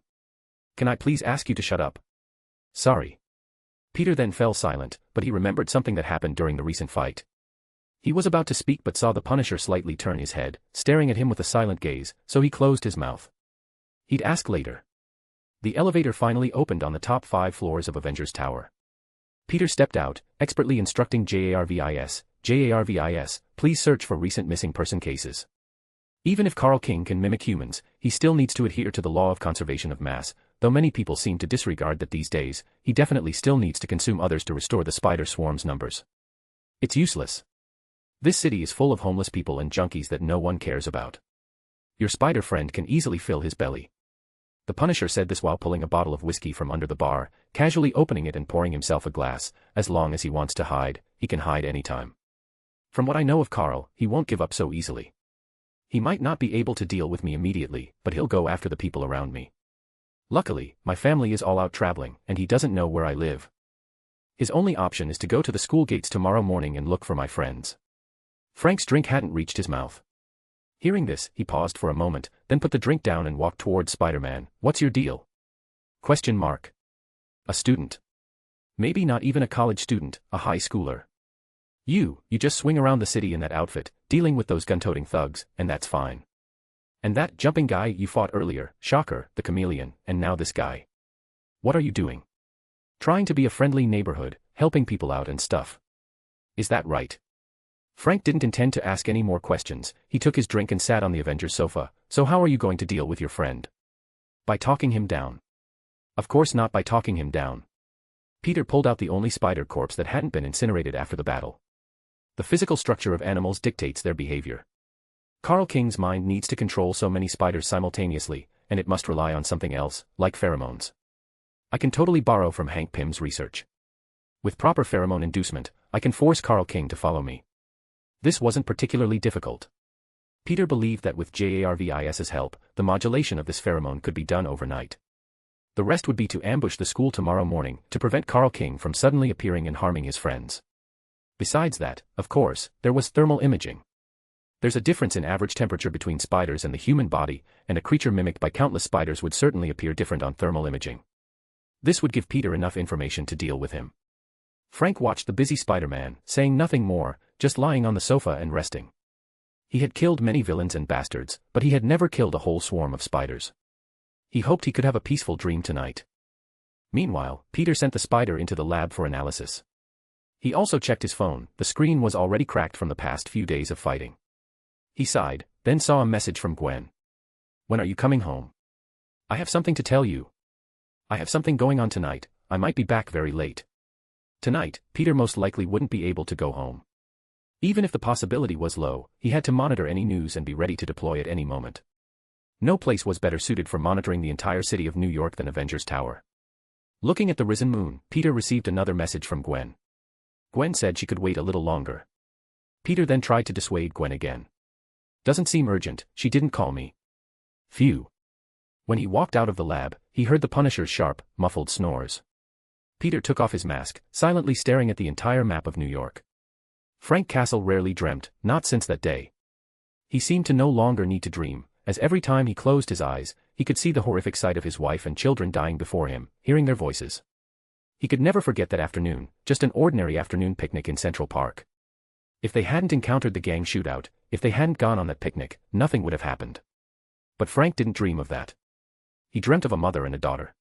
Can I please ask you to shut up? Sorry. Peter then fell silent, but he remembered something that happened during the recent fight. He was about to speak but saw the Punisher slightly turn his head, staring at him with a silent gaze, so he closed his mouth. He'd ask later. The elevator finally opened on the top 5 floors of Avengers Tower. Peter stepped out, expertly instructing JARVIS, please search for recent missing person cases. Even if Carl King can mimic humans, he still needs to adhere to the law of conservation of mass, though many people seem to disregard that these days, he definitely still needs to consume others to restore the spider swarm's numbers. It's useless. This city is full of homeless people and junkies that no one cares about. Your spider friend can easily fill his belly. The Punisher said this while pulling a bottle of whiskey from under the bar, casually opening it and pouring himself a glass. As long as he wants to hide, he can hide anytime. From what I know of Carl, he won't give up so easily. He might not be able to deal with me immediately, but he'll go after the people around me. Luckily, my family is all out traveling, and he doesn't know where I live. His only option is to go to the school gates tomorrow morning and look for my friends. Frank's drink hadn't reached his mouth. Hearing this, he paused for a moment, then put the drink down and walked towards Spider-Man. What's your deal? Question mark. A student. Maybe not even a college student, a high schooler. You just swing around the city in that outfit, dealing with those gun-toting thugs, and that's fine. And that jumping guy you fought earlier, Shocker, the chameleon, and now this guy. What are you doing? Trying to be a friendly neighborhood, helping people out and stuff. Is that right? Frank didn't intend to ask any more questions. He took his drink and sat on the Avengers sofa. So how are you going to deal with your friend? By talking him down. Of course not by talking him down. Peter pulled out the only spider corpse that hadn't been incinerated after the battle. The physical structure of animals dictates their behavior. Carl King's mind needs to control so many spiders simultaneously, and it must rely on something else, like pheromones. I can totally borrow from Hank Pym's research. With proper pheromone inducement, I can force Carl King to follow me. This wasn't particularly difficult. Peter believed that with JARVIS's help, the modulation of this pheromone could be done overnight. The rest would be to ambush the school tomorrow morning to prevent Carl King from suddenly appearing and harming his friends. Besides that, of course, there was thermal imaging. There's a difference in average temperature between spiders and the human body, and a creature mimicked by countless spiders would certainly appear different on thermal imaging. This would give Peter enough information to deal with him. Frank watched the busy Spider-Man, saying nothing more, just lying on the sofa and resting. He had killed many villains and bastards, but he had never killed a whole swarm of spiders. He hoped he could have a peaceful dream tonight. Meanwhile, Peter sent the spider into the lab for analysis. He also checked his phone. The screen was already cracked from the past few days of fighting. He sighed, then saw a message from Gwen. When are you coming home? I have something to tell you. I have something going on tonight. I might be back very late. Tonight, Peter most likely wouldn't be able to go home. Even if the possibility was low, he had to monitor any news and be ready to deploy at any moment. No place was better suited for monitoring the entire city of New York than Avengers Tower. Looking at the risen moon, Peter received another message from Gwen. Gwen said she could wait a little longer. Peter then tried to dissuade Gwen again. Doesn't seem urgent, she didn't call me. Phew. When he walked out of the lab, he heard the Punisher's sharp, muffled snores. Peter took off his mask, silently staring at the entire map of New York. Frank Castle rarely dreamt, not since that day. He seemed to no longer need to dream, as every time he closed his eyes, he could see the horrific sight of his wife and children dying before him, hearing their voices. He could never forget that afternoon, just an ordinary afternoon picnic in Central Park. If they hadn't encountered the gang shootout, if they hadn't gone on that picnic, nothing would have happened. But Frank didn't dream of that. He dreamt of a mother and a daughter.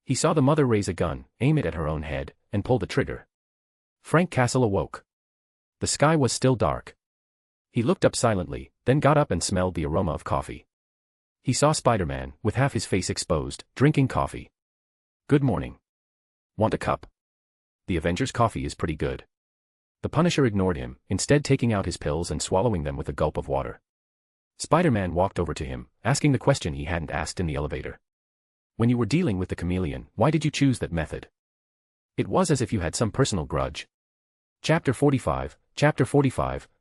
He saw the mother raise a gun, aim it at her own head, and pull the trigger. Frank Castle awoke. The sky was still dark. He looked up silently, then got up and smelled the aroma of coffee. He saw Spider-Man, with half his face exposed, drinking coffee. Good morning. Want a cup? The Avengers coffee is pretty good. The Punisher ignored him, instead taking out his pills and swallowing them with a gulp of water. Spider-Man walked over to him, asking the question he hadn't asked in the elevator. When you were dealing with the chameleon, why did you choose that method? It was as if you had some personal grudge. Chapter 45,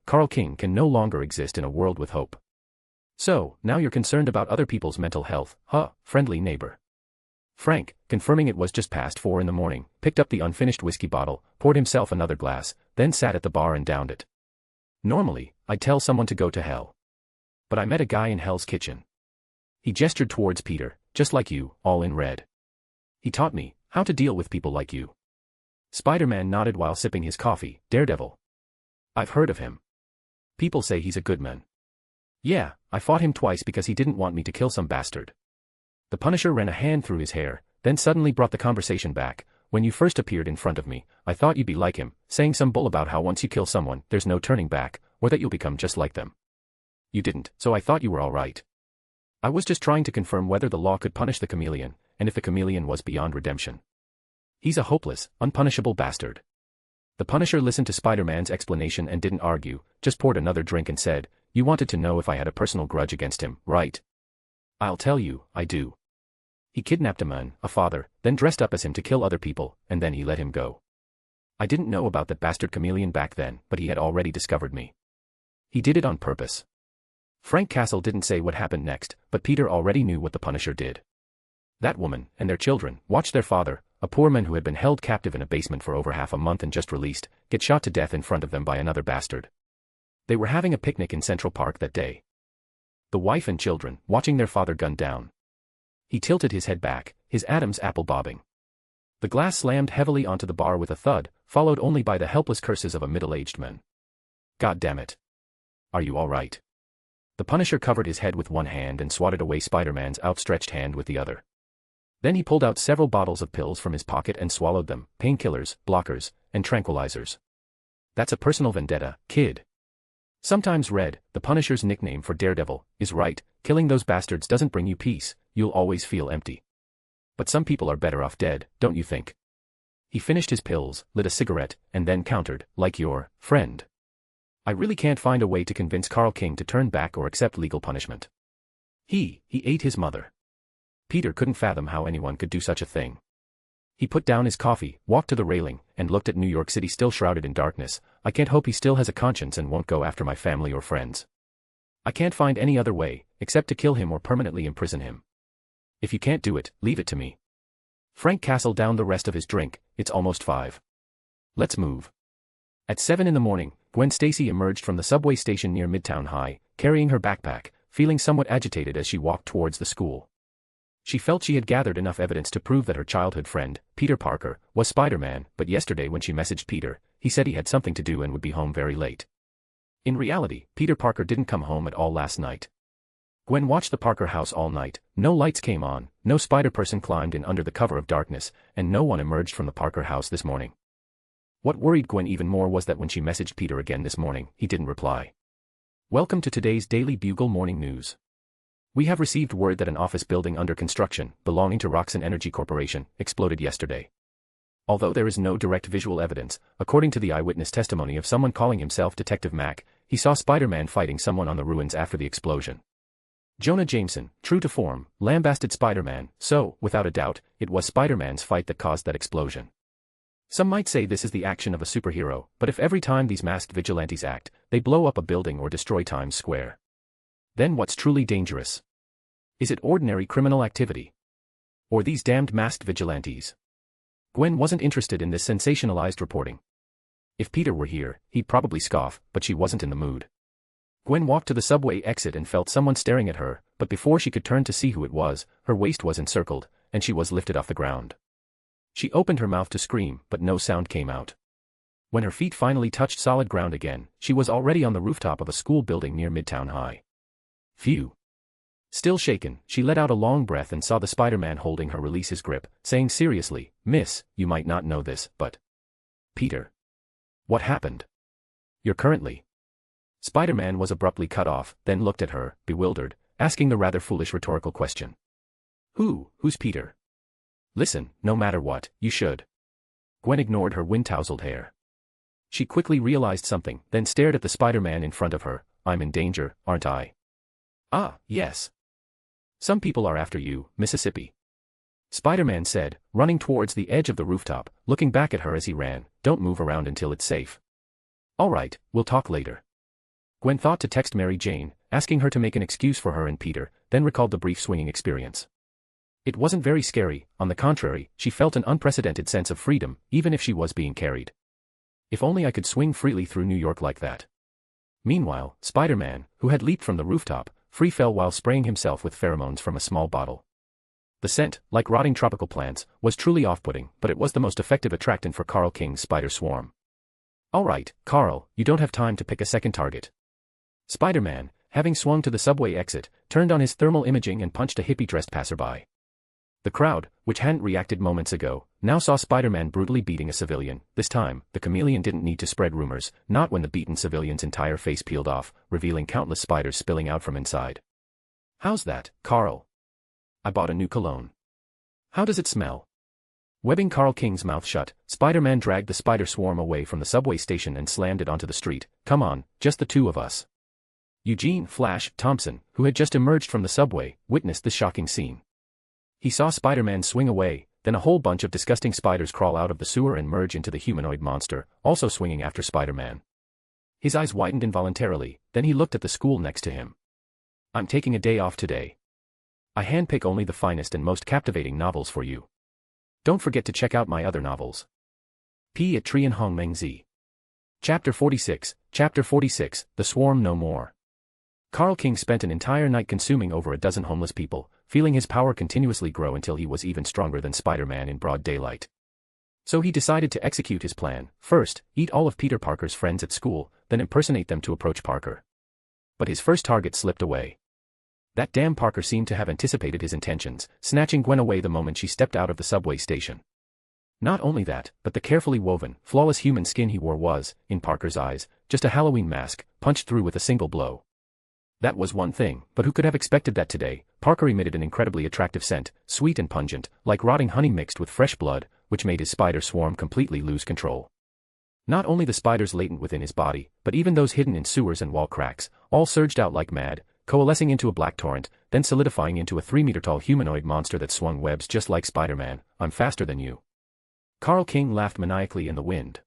Carl King can no longer exist in a world with hope. So, now you're concerned about other people's mental health, huh, friendly neighbor? Frank, confirming it was just past 4 in the morning, picked up the unfinished whiskey bottle, poured himself another glass, then sat at the bar and downed it. Normally, I'd tell someone to go to hell. But I met a guy in Hell's Kitchen. He gestured towards Peter, just like you, all in red. He taught me how to deal with people like you. Spider-Man nodded while sipping his coffee. Daredevil. I've heard of him. People say he's a good man. Yeah, I fought him twice because he didn't want me to kill some bastard. The Punisher ran a hand through his hair, then suddenly brought the conversation back. When you first appeared in front of me, I thought you'd be like him, saying some bull about how once you kill someone, there's no turning back, or that you'll become just like them. You didn't, so I thought you were all right. I was just trying to confirm whether the law could punish the chameleon, and if the chameleon was beyond redemption. He's a hopeless, unpunishable bastard. The Punisher listened to Spider-Man's explanation and didn't argue, just poured another drink and said, "You wanted to know if I had a personal grudge against him, right? I'll tell you, I do. He kidnapped a man, a father, then dressed up as him to kill other people, and then he let him go. I didn't know about that bastard chameleon back then, but he had already discovered me. He did it on purpose." Frank Castle didn't say what happened next, but Peter already knew what the Punisher did. That woman, and their children, watched their father, a poor man who had been held captive in a basement for over half a month and just released, get shot to death in front of them by another bastard. They were having a picnic in Central Park that day. The wife and children, watching their father gunned down. He tilted his head back, his Adam's apple bobbing. The glass slammed heavily onto the bar with a thud, followed only by the helpless curses of a middle-aged man. God damn it. Are you all right? The Punisher covered his head with one hand and swatted away Spider-Man's outstretched hand with the other. Then he pulled out several bottles of pills from his pocket and swallowed them, painkillers, blockers, and tranquilizers. That's a personal vendetta, kid. Sometimes Red, the Punisher's nickname for Daredevil, is right. Killing those bastards doesn't bring you peace, you'll always feel empty. But some people are better off dead, don't you think? He finished his pills, lit a cigarette, and then countered, like your friend. I really can't find a way to convince Carl King to turn back or accept legal punishment. He ate his mother. Peter couldn't fathom how anyone could do such a thing. He put down his coffee, walked to the railing, and looked at New York City still shrouded in darkness. I can't hope he still has a conscience and won't go after my family or friends. I can't find any other way, except to kill him or permanently imprison him. If you can't do it, leave it to me. Frank Castle downed the rest of his drink. It's almost 5. Let's move. At 7 in the morning, Gwen Stacy emerged from the subway station near Midtown High, carrying her backpack, feeling somewhat agitated as she walked towards the school. She felt she had gathered enough evidence to prove that her childhood friend, Peter Parker, was Spider-Man, but yesterday when she messaged Peter, he said he had something to do and would be home very late. In reality, Peter Parker didn't come home at all last night. Gwen watched the Parker house all night. No lights came on, no Spider-Person climbed in under the cover of darkness, and no one emerged from the Parker house this morning. What worried Gwen even more was that when she messaged Peter again this morning, he didn't reply. Welcome to today's Daily Bugle Morning News. We have received word that an office building under construction, belonging to Roxxon Energy Corporation, exploded yesterday. Although there is no direct visual evidence, according to the eyewitness testimony of someone calling himself Detective Mac, he saw Spider-Man fighting someone on the ruins after the explosion. Jonah Jameson, true to form, lambasted Spider-Man, so, without a doubt, it was Spider-Man's fight that caused that explosion. Some might say this is the action of a superhero, but if every time these masked vigilantes act, they blow up a building or destroy Times Square, then what's truly dangerous? Is it ordinary criminal activity? Or these damned masked vigilantes? Gwen wasn't interested in this sensationalized reporting. If Peter were here, he'd probably scoff, but she wasn't in the mood. Gwen walked to the subway exit and felt someone staring at her, but before she could turn to see who it was, her waist was encircled, and she was lifted off the ground. She opened her mouth to scream, but no sound came out. When her feet finally touched solid ground again, she was already on the rooftop of a school building near Midtown High. Phew. Still shaken, she let out a long breath and saw the Spider-Man holding her release his grip, saying seriously, "Miss, you might not know this, but..." Peter. What happened? You're currently... Spider-Man was abruptly cut off, then looked at her, bewildered, asking the rather foolish rhetorical question. Who's Peter? Listen, no matter what, you should. Gwen ignored her wind-tousled hair. She quickly realized something, then stared at the Spider-Man in front of her. I'm in danger, aren't I? Ah, yes. Some people are after you, Mississippi. Spider-Man said, running towards the edge of the rooftop, looking back at her as he ran. Don't move around until it's safe. All right, we'll talk later. Gwen thought to text Mary Jane, asking her to make an excuse for her and Peter, then recalled the brief swinging experience. It wasn't very scary, on the contrary, she felt an unprecedented sense of freedom, even if she was being carried. If only I could swing freely through New York like that. Meanwhile, Spider-Man, who had leaped from the rooftop, free fell while spraying himself with pheromones from a small bottle. The scent, like rotting tropical plants, was truly off-putting, but it was the most effective attractant for Carl King's spider swarm. Alright, Carl, you don't have time to pick a second target. Spider-Man, having swung to the subway exit, turned on his thermal imaging and punched a hippie-dressed passerby. The crowd, which hadn't reacted moments ago, now saw Spider-Man brutally beating a civilian. This time, the chameleon didn't need to spread rumors, not when the beaten civilian's entire face peeled off, revealing countless spiders spilling out from inside. How's that, Carl? I bought a new cologne. How does it smell? Webbing Carl King's mouth shut, Spider-Man dragged the spider swarm away from the subway station and slammed it onto the street. Come on, just the two of us. Eugene Flash Thompson, who had just emerged from the subway, witnessed the shocking scene. He saw Spider-Man swing away, then a whole bunch of disgusting spiders crawl out of the sewer and merge into the humanoid monster, also swinging after Spider-Man. His eyes widened involuntarily, then he looked at the school next to him. I'm taking a day off today. I handpick only the finest and most captivating novels for you. Don't forget to check out my other novels. P. at Trian Hong Meng Zi. Chapter 46, The Swarm No More. Carl King spent an entire night consuming over a dozen homeless people, feeling his power continuously grow until he was even stronger than Spider-Man in broad daylight. So he decided to execute his plan. First, eat all of Peter Parker's friends at school, then impersonate them to approach Parker. But his first target slipped away. That damn Parker seemed to have anticipated his intentions, snatching Gwen away the moment she stepped out of the subway station. Not only that, but the carefully woven, flawless human skin he wore was, in Parker's eyes, just a Halloween mask, punched through with a single blow. That was one thing, but who could have expected that today? Parker emitted an incredibly attractive scent, sweet and pungent, like rotting honey mixed with fresh blood, which made his spider swarm completely lose control. Not only the spiders latent within his body, but even those hidden in sewers and wall cracks, all surged out like mad, coalescing into a black torrent, then solidifying into a 3-meter-tall humanoid monster that swung webs just like Spider-Man. I'm faster than you. Carl King laughed maniacally in the wind.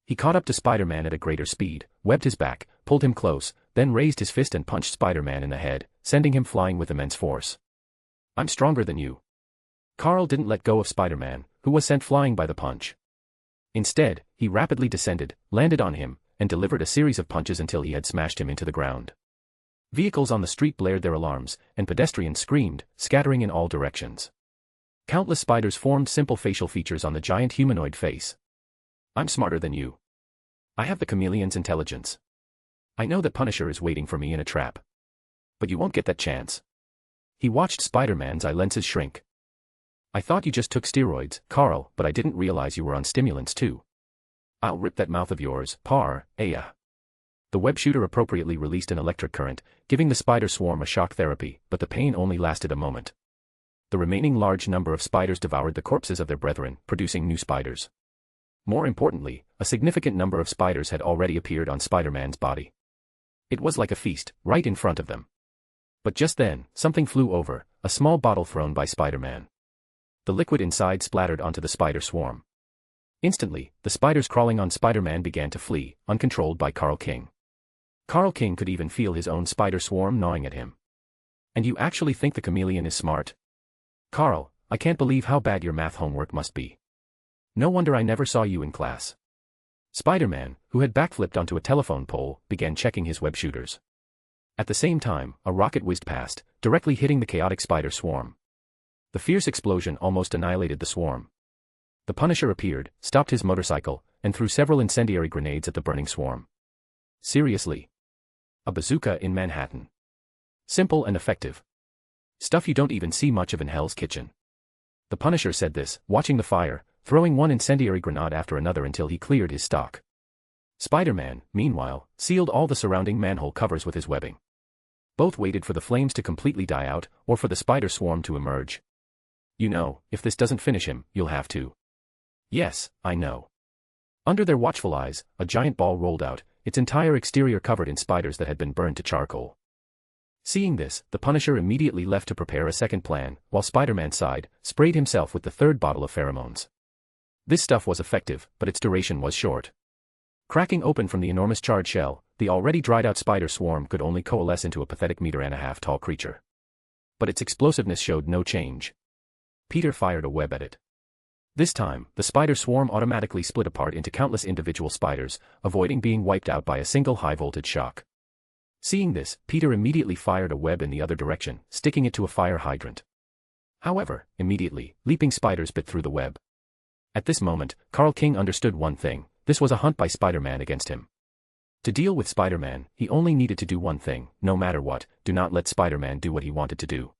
He caught up to Spider-Man at a greater speed, webbed his back, pulled him close, then raised his fist and punched Spider-Man in the head, sending him flying with immense force. I'm stronger than you. Carl didn't let go of Spider-Man, who was sent flying by the punch. Instead, he rapidly descended, landed on him, and delivered a series of punches until he had smashed him into the ground. Vehicles on the street blared their alarms, and pedestrians screamed, scattering in all directions. Countless spiders formed simple facial features on the giant humanoid face. I'm smarter than you. I have the chameleon's intelligence. I know that Punisher is waiting for me in a trap. But you won't get that chance. He watched Spider-Man's eye lenses shrink. I thought you just took steroids, Carl, but I didn't realize you were on stimulants too. I'll rip that mouth of yours, Aya. The web shooter appropriately released an electric current, giving the spider swarm a shock therapy, but the pain only lasted a moment. The remaining large number of spiders devoured the corpses of their brethren, producing new spiders. More importantly, a significant number of spiders had already appeared on Spider-Man's body. It was like a feast, right in front of them. But just then, something flew over, a small bottle thrown by Spider-Man. The liquid inside splattered onto the spider swarm. Instantly, the spiders crawling on Spider-Man began to flee, uncontrolled by Carl King. Carl King could even feel his own spider swarm gnawing at him. And you actually think the chameleon is smart? Carl, I can't believe how bad your math homework must be. No wonder I never saw you in class. Spider-Man, who had backflipped onto a telephone pole, began checking his web shooters. At the same time, a rocket whizzed past, directly hitting the chaotic spider swarm. The fierce explosion almost annihilated the swarm. The Punisher appeared, stopped his motorcycle, and threw several incendiary grenades at the burning swarm. Seriously? A bazooka in Manhattan. Simple and effective. Stuff you don't even see much of in Hell's Kitchen. The Punisher said this, watching the fire, throwing one incendiary grenade after another until he cleared his stock. Spider-Man, meanwhile, sealed all the surrounding manhole covers with his webbing. Both waited for the flames to completely die out, or for the spider swarm to emerge. You know, if this doesn't finish him, you'll have to. Yes, I know. Under their watchful eyes, a giant ball rolled out, its entire exterior covered in spiders that had been burned to charcoal. Seeing this, the Punisher immediately left to prepare a second plan, while Spider-Man sighed, sprayed himself with the third bottle of pheromones. This stuff was effective, but its duration was short. Cracking open from the enormous charred shell, the already dried-out spider swarm could only coalesce into a pathetic 1.5 meter tall creature. But its explosiveness showed no change. Peter fired a web at it. This time, the spider swarm automatically split apart into countless individual spiders, avoiding being wiped out by a single high-voltage shock. Seeing this, Peter immediately fired a web in the other direction, sticking it to a fire hydrant. However, immediately, leaping spiders bit through the web. At this moment, Carl King understood one thing: this was a hunt by Spider-Man against him. To deal with Spider-Man, he only needed to do one thing: no matter what, do not let Spider-Man do what he wanted to do.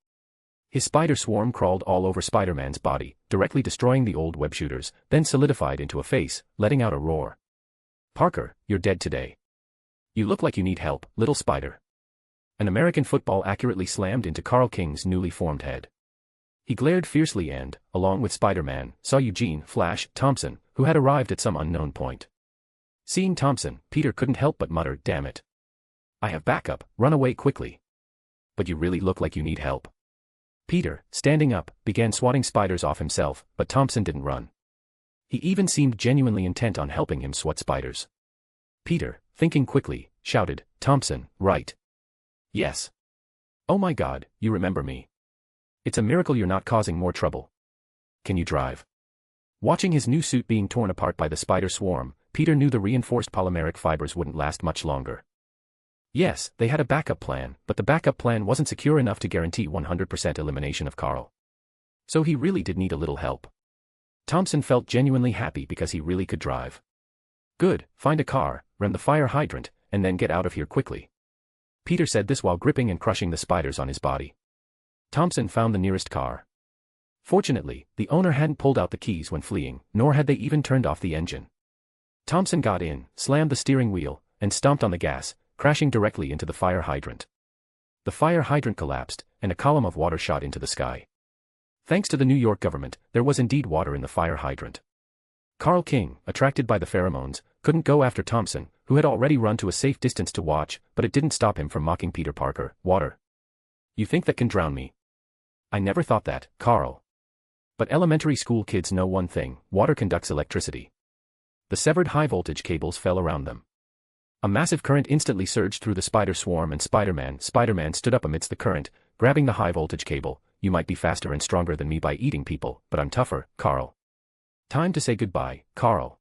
His spider swarm crawled all over Spider-Man's body, directly destroying the old web shooters, then solidified into a face, letting out a roar. "Parker, you're dead today. You look like you need help, little spider." An American football accurately slammed into Carl King's newly formed head. He glared fiercely and, along with Spider-Man, saw Eugene "Flash" Thompson, who had arrived at some unknown point. Seeing Thompson, Peter couldn't help but mutter, "Damn it. I have backup, run away quickly." "But you really look like you need help." Peter, standing up, began swatting spiders off himself, but Thompson didn't run. He even seemed genuinely intent on helping him swat spiders. Peter, thinking quickly, shouted, "Thompson, right? Yes. Oh my God, you remember me. It's a miracle you're not causing more trouble. Can you drive?" Watching his new suit being torn apart by the spider swarm, Peter knew the reinforced polymeric fibers wouldn't last much longer. Yes, they had a backup plan, but the backup plan wasn't secure enough to guarantee 100% elimination of Carl. So he really did need a little help. Thompson felt genuinely happy because he really could drive. "Good, find a car, ram the fire hydrant, and then get out of here quickly." Peter said this while gripping and crushing the spiders on his body. Thompson found the nearest car. Fortunately, the owner hadn't pulled out the keys when fleeing, nor had they even turned off the engine. Thompson got in, slammed the steering wheel, and stomped on the gas, crashing directly into the fire hydrant. The fire hydrant collapsed, and a column of water shot into the sky. Thanks to the New York government, there was indeed water in the fire hydrant. Carl King, attracted by the pheromones, couldn't go after Thompson, who had already run to a safe distance to watch, but it didn't stop him from mocking Peter Parker. "Water? You think that can drown me?" "I never thought that, Carl. But elementary school kids know one thing: water conducts electricity." The severed high-voltage cables fell around them. A massive current instantly surged through the spider swarm and Spider-Man stood up amidst the current, grabbing the high-voltage cable. "You might be faster and stronger than me by eating people, but I'm tougher, Carl. Time to say goodbye, Carl."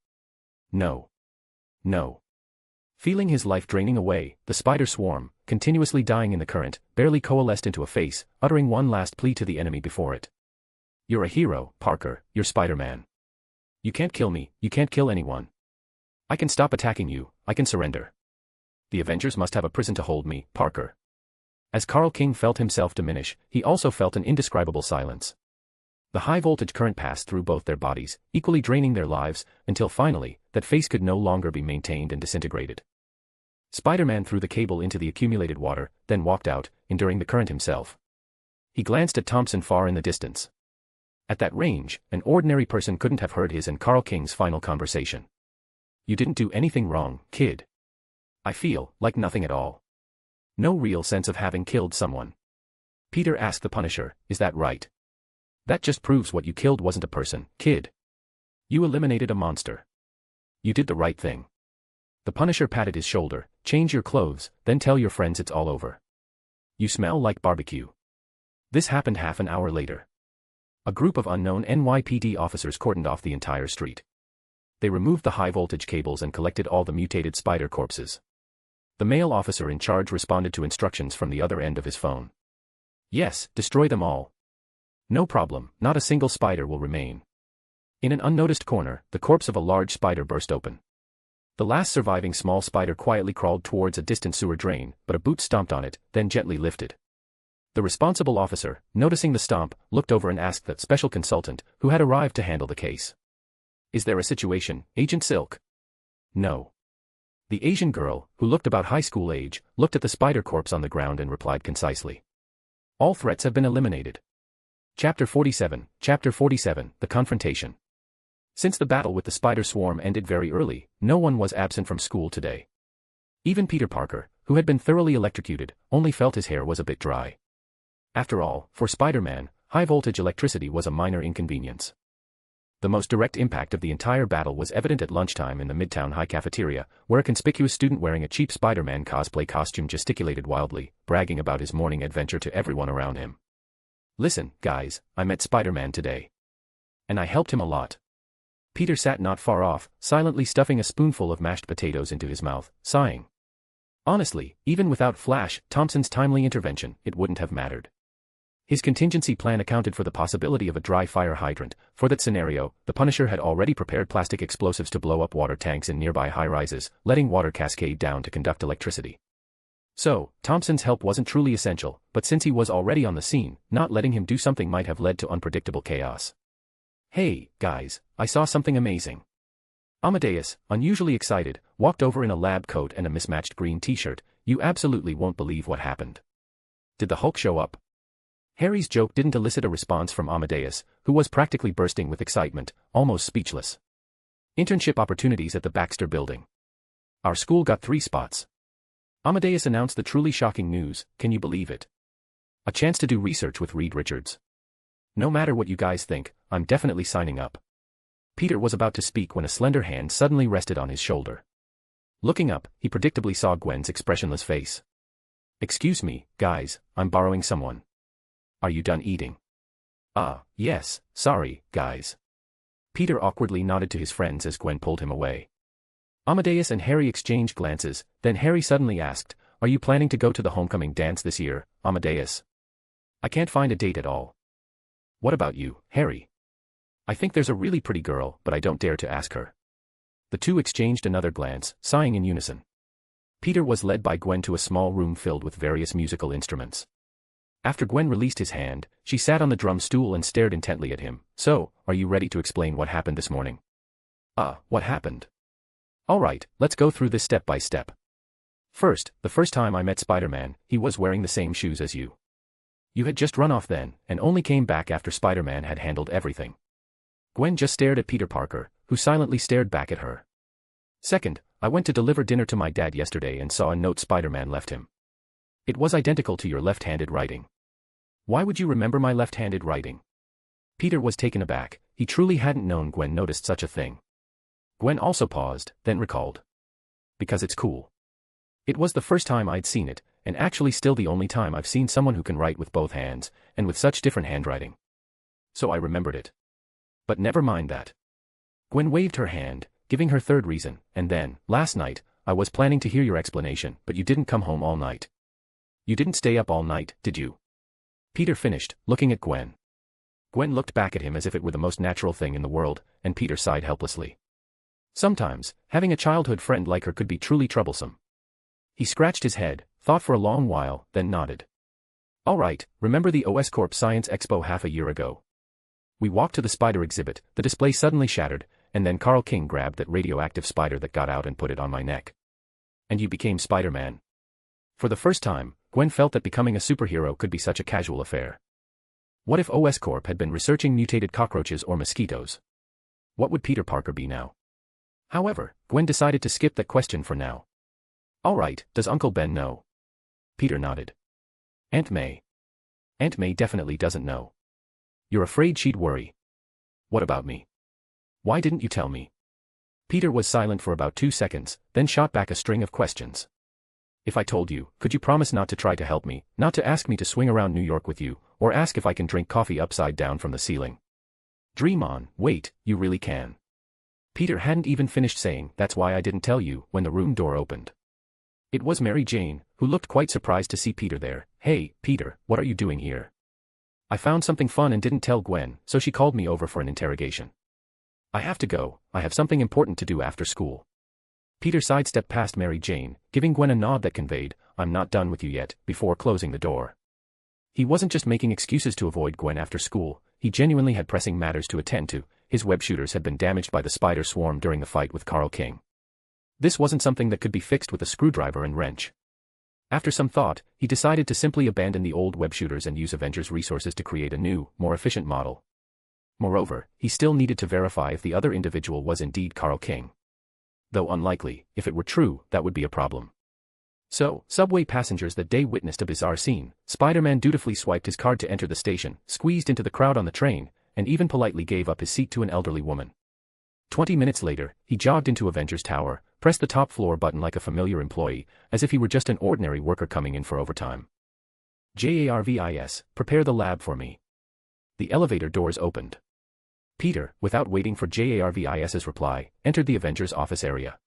"No. No." Feeling his life draining away, the spider swarm, continuously dying in the current, barely coalesced into a face, uttering one last plea to the enemy before it. "You're a hero, Parker, you're Spider-Man. You can't kill me, you can't kill anyone. I can stop attacking you, I can surrender. The Avengers must have a prison to hold me, Parker." As Carl King felt himself diminish, he also felt an indescribable silence. The high-voltage current passed through both their bodies, equally draining their lives, until finally, that face could no longer be maintained and disintegrated. Spider-Man threw the cable into the accumulated water, then walked out, enduring the current himself. He glanced at Thompson far in the distance. At that range, an ordinary person couldn't have heard his and Carl King's final conversation. "You didn't do anything wrong, kid. I feel like nothing at all. No real sense of having killed someone." Peter asked the Punisher, "Is that right?" "That just proves what you killed wasn't a person, kid. You eliminated a monster. You did the right thing." The Punisher patted his shoulder. "Change your clothes, then tell your friends it's all over. You smell like barbecue." This happened half an hour later. A group of unknown NYPD officers cordoned off the entire street. They removed the high-voltage cables and collected all the mutated spider corpses. The male officer in charge responded to instructions from the other end of his phone. "Yes, destroy them all. No problem, not a single spider will remain." In an unnoticed corner, the corpse of a large spider burst open. The last surviving small spider quietly crawled towards a distant sewer drain, but a boot stomped on it, then gently lifted. The responsible officer, noticing the stomp, looked over and asked that special consultant, who had arrived to handle the case. "Is there a situation, Agent Silk?" "No." The Asian girl, who looked about high school age, looked at the spider corpse on the ground and replied concisely. "All threats have been eliminated." Chapter 47, The Confrontation. Since the battle with the spider swarm ended very early, no one was absent from school today. Even Peter Parker, who had been thoroughly electrocuted, only felt his hair was a bit dry. After all, for Spider-Man, high-voltage electricity was a minor inconvenience. The most direct impact of the entire battle was evident at lunchtime in the Midtown High cafeteria, where a conspicuous student wearing a cheap Spider-Man cosplay costume gesticulated wildly, bragging about his morning adventure to everyone around him. Listen, guys, I met Spider-Man today. And I helped him a lot. Peter sat not far off, silently stuffing a spoonful of mashed potatoes into his mouth, sighing. Honestly, even without Flash Thompson's timely intervention, it wouldn't have mattered. His contingency plan accounted for the possibility of a dry fire hydrant. For that scenario, the Punisher had already prepared plastic explosives to blow up water tanks in nearby high-rises, letting water cascade down to conduct electricity. So, Thompson's help wasn't truly essential, but since he was already on the scene, not letting him do something might have led to unpredictable chaos. Hey, guys, I saw something amazing. Amadeus, unusually excited, walked over in a lab coat and a mismatched green t-shirt. You absolutely won't believe what happened. Did the Hulk show up? Harry's joke didn't elicit a response from Amadeus, who was practically bursting with excitement, almost speechless. Internship opportunities at the Baxter Building. Our school got 3 spots. Amadeus announced the truly shocking news. Can you believe it? A chance to do research with Reed Richards. No matter what you guys think, I'm definitely signing up. Peter was about to speak when a slender hand suddenly rested on his shoulder. Looking up, he predictably saw Gwen's expressionless face. Excuse me, guys, I'm borrowing someone. Are you done eating? Yes, sorry, guys. Peter awkwardly nodded to his friends as Gwen pulled him away. Amadeus and Harry exchanged glances, then Harry suddenly asked, Are you planning to go to the homecoming dance this year, Amadeus? I can't find a date at all. What about you, Harry? I think there's a really pretty girl, but I don't dare to ask her. The two exchanged another glance, sighing in unison. Peter was led by Gwen to a small room filled with various musical instruments. After Gwen released his hand, she sat on the drum stool and stared intently at him. So, are you ready to explain what happened this morning? What happened? All right, let's go through this step by step. First, the first time I met Spider-Man, he was wearing the same shoes as you. You had just run off then, and only came back after Spider-Man had handled everything. Gwen just stared at Peter Parker, who silently stared back at her. Second, I went to deliver dinner to my dad yesterday and saw a note Spider-Man left him. It was identical to your left-handed writing. Why would you remember my left-handed writing? Peter was taken aback. He truly hadn't known Gwen noticed such a thing. Gwen also paused, then recalled. Because it's cool. It was the first time I'd seen it, and actually still the only time I've seen someone who can write with both hands, and with such different handwriting. So I remembered it. But never mind that. Gwen waved her hand, giving her third reason, and then, last night, I was planning to hear your explanation, but you didn't come home all night. You didn't stay up all night, did you? Peter finished, looking at Gwen. Gwen looked back at him as if it were the most natural thing in the world, and Peter sighed helplessly. Sometimes, having a childhood friend like her could be truly troublesome. He scratched his head, thought for a long while, then nodded. All right, remember the Oscorp Science Expo half a year ago? We walked to the spider exhibit, the display suddenly shattered, and then Carl King grabbed that radioactive spider that got out and put it on my neck. And you became Spider-Man. For the first time, Gwen felt that becoming a superhero could be such a casual affair. What if Oscorp had been researching mutated cockroaches or mosquitoes? What would Peter Parker be now? However, Gwen decided to skip that question for now. All right, does Uncle Ben know? Peter nodded. Aunt May. Aunt May definitely doesn't know. You're afraid she'd worry. What about me? Why didn't you tell me? Peter was silent for about 2 seconds, then shot back a string of questions. If I told you, could you promise not to try to help me, not to ask me to swing around New York with you, or ask if I can drink coffee upside down from the ceiling? Dream on, wait, you really can. Peter hadn't even finished saying, that's why I didn't tell you, when the room door opened. It was Mary Jane, who looked quite surprised to see Peter there. Hey, Peter, what are you doing here? I found something fun and didn't tell Gwen, so she called me over for an interrogation. I have to go, I have something important to do after school. Peter sidestepped past Mary Jane, giving Gwen a nod that conveyed, I'm not done with you yet, before closing the door. He wasn't just making excuses to avoid Gwen after school, he genuinely had pressing matters to attend to. His web shooters had been damaged by the spider swarm during the fight with Carl King. This wasn't something that could be fixed with a screwdriver and wrench. After some thought, he decided to simply abandon the old web shooters and use Avengers resources to create a new, more efficient model. Moreover, he still needed to verify if the other individual was indeed Carl King. Though unlikely, if it were true, that would be a problem. So, subway passengers that day witnessed a bizarre scene. Spider-Man dutifully swiped his card to enter the station, squeezed into the crowd on the train, and even politely gave up his seat to an elderly woman. 20 minutes later, he jogged into Avengers Tower, pressed the top floor button like a familiar employee, as if he were just an ordinary worker coming in for overtime. JARVIS, prepare the lab for me. The elevator doors opened. Peter, without waiting for Jarvis's reply, entered the Avengers' office area.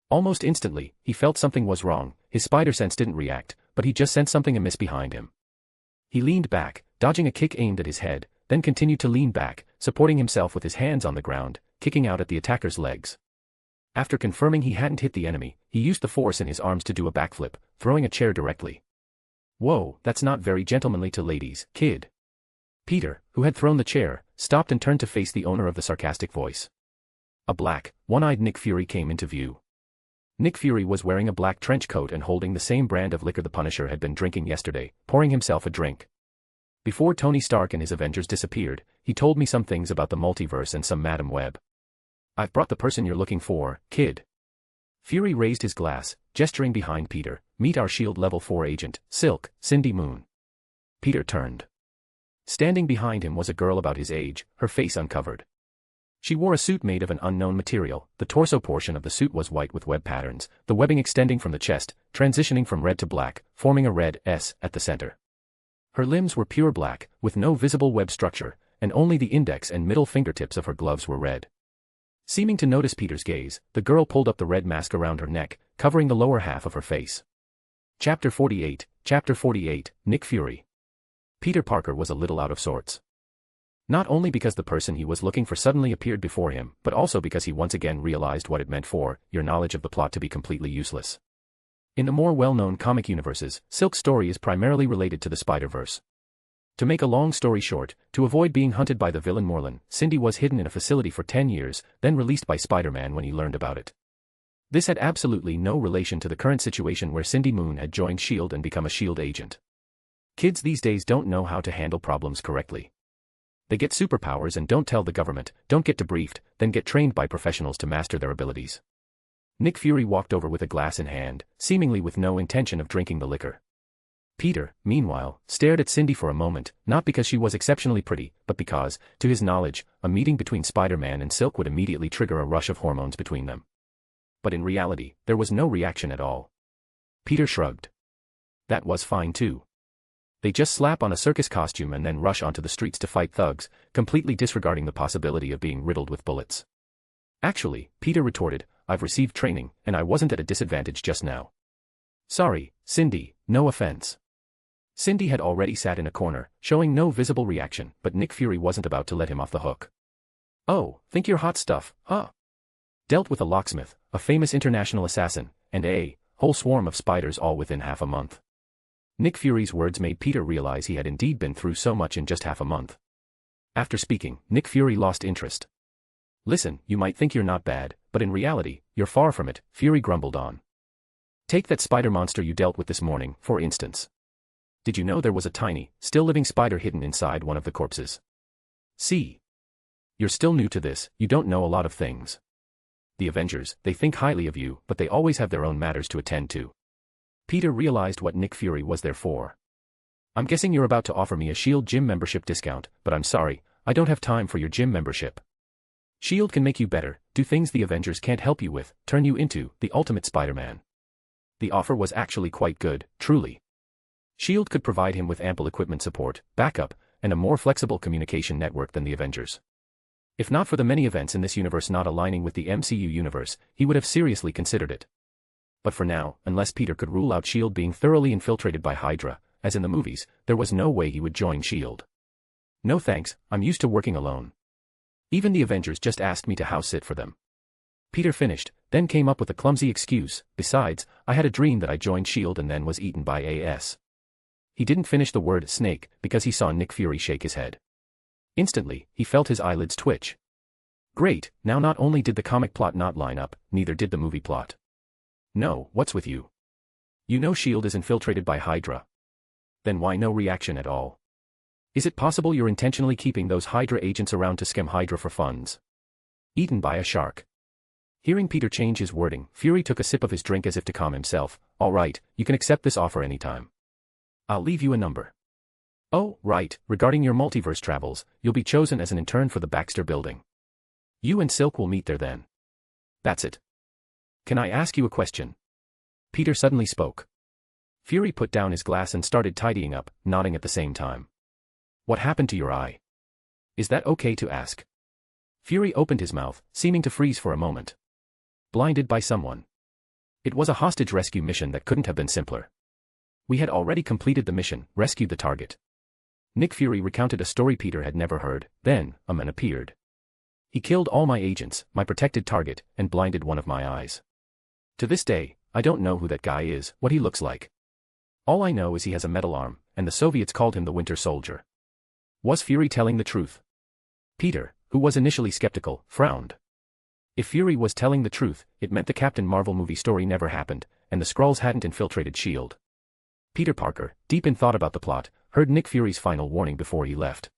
Almost instantly, he felt something was wrong. His spider sense didn't react, but he just sensed something amiss behind him. He leaned back, dodging a kick aimed at his head, then continued to lean back, supporting himself with his hands on the ground, kicking out at the attacker's legs. After confirming he hadn't hit the enemy, he used the force in his arms to do a backflip, throwing a chair directly. Whoa, that's not very gentlemanly to ladies, kid. Peter, who had thrown the chair, stopped and turned to face the owner of the sarcastic voice. A black, one-eyed Nick Fury came into view. Nick Fury was wearing a black trench coat and holding the same brand of liquor the Punisher had been drinking yesterday, pouring himself a drink. Before Tony Stark and his Avengers disappeared, he told me some things about the multiverse and some Madam Web. I've brought the person you're looking for, kid. Fury raised his glass, gesturing behind Peter. Meet our SHIELD Level 4 agent, Silk, Cindy Moon. Peter turned. Standing behind him was a girl about his age, her face uncovered. She wore a suit made of an unknown material. The torso portion of the suit was white with web patterns, the webbing extending from the chest, transitioning from red to black, forming a red S at the center. Her limbs were pure black, with no visible web structure, and only the index and middle fingertips of her gloves were red. Seeming to notice Peter's gaze, the girl pulled up the red mask around her neck, covering the lower half of her face. Chapter 48, Nick Fury. Peter Parker was a little out of sorts. Not only because the person he was looking for suddenly appeared before him, but also because he once again realized what it meant for your knowledge of the plot to be completely useless. In the more well-known comic universes, Silk's story is primarily related to the Spider-Verse. To make a long story short, to avoid being hunted by the villain Morlun, Cindy was hidden in a facility for 10 years, then released by Spider-Man when he learned about it. This had absolutely no relation to the current situation where Cindy Moon had joined SHIELD and become a SHIELD agent. Kids these days don't know how to handle problems correctly. They get superpowers and don't tell the government, don't get debriefed, then get trained by professionals to master their abilities. Nick Fury walked over with a glass in hand, seemingly with no intention of drinking the liquor. Peter, meanwhile, stared at Cindy for a moment, not because she was exceptionally pretty, but because, to his knowledge, a meeting between Spider-Man and Silk would immediately trigger a rush of hormones between them. But in reality, there was no reaction at all. Peter shrugged. That was fine too. They just slap on a circus costume and then rush onto the streets to fight thugs, completely disregarding the possibility of being riddled with bullets. Actually, Peter retorted, I've received training, and I wasn't at a disadvantage just now. Sorry, Cindy, no offense. Cindy had already sat in a corner, showing no visible reaction, but Nick Fury wasn't about to let him off the hook. Oh, think you're hot stuff, huh? Dealt with a locksmith, a famous international assassin, and a whole swarm of spiders all within half a month. Nick Fury's words made Peter realize he had indeed been through so much in just half a month. After speaking, Nick Fury lost interest. Listen, you might think you're not bad, but in reality, you're far from it, Fury grumbled on. Take that spider monster you dealt with this morning, for instance. Did you know there was a tiny, still-living spider hidden inside one of the corpses? See? You're still new to this, you don't know a lot of things. The Avengers, they think highly of you, but they always have their own matters to attend to. Peter realized what Nick Fury was there for. I'm guessing you're about to offer me a SHIELD gym membership discount, but I'm sorry, I don't have time for your gym membership. SHIELD can make you better, do things the Avengers can't help you with, turn you into the ultimate Spider-Man. The offer was actually quite good, truly. SHIELD could provide him with ample equipment support, backup, and a more flexible communication network than the Avengers. If not for the many events in this universe not aligning with the MCU universe, he would have seriously considered it. But for now, unless Peter could rule out SHIELD being thoroughly infiltrated by Hydra, as in the movies, there was no way he would join SHIELD. No thanks, I'm used to working alone. Even the Avengers just asked me to house sit for them. Peter finished, then came up with a clumsy excuse, besides, I had a dream that I joined SHIELD and then was eaten by AS. He didn't finish the word snake, because he saw Nick Fury shake his head. Instantly, he felt his eyelids twitch. Great, now not only did the comic plot not line up, neither did the movie plot. No, what's with you? You know SHIELD is infiltrated by Hydra. Then why no reaction at all? Is it possible you're intentionally keeping those Hydra agents around to scam Hydra for funds? Eaten by a shark. Hearing Peter change his wording, Fury took a sip of his drink as if to calm himself. All right, you can accept this offer anytime. I'll leave you a number. Oh, right, regarding your multiverse travels, you'll be chosen as an intern for the Baxter Building. You and Silk will meet there then. That's it. Can I ask you a question? Peter suddenly spoke. Fury put down his glass and started tidying up, nodding at the same time. What happened to your eye? Is that okay to ask? Fury opened his mouth, seeming to freeze for a moment. Blinded by someone. It was a hostage rescue mission that couldn't have been simpler. We had already completed the mission, rescued the target. Nick Fury recounted a story Peter had never heard. Then, a man appeared. He killed all my agents, my protected target, and blinded one of my eyes. To this day, I don't know who that guy is, what he looks like. All I know is he has a metal arm, and the Soviets called him the Winter Soldier. Was Fury telling the truth? Peter, who was initially skeptical, frowned. If Fury was telling the truth, it meant the Captain Marvel movie story never happened, and the Skrulls hadn't infiltrated S.H.I.E.L.D. Peter Parker, deep in thought about the plot, heard Nick Fury's final warning before he left.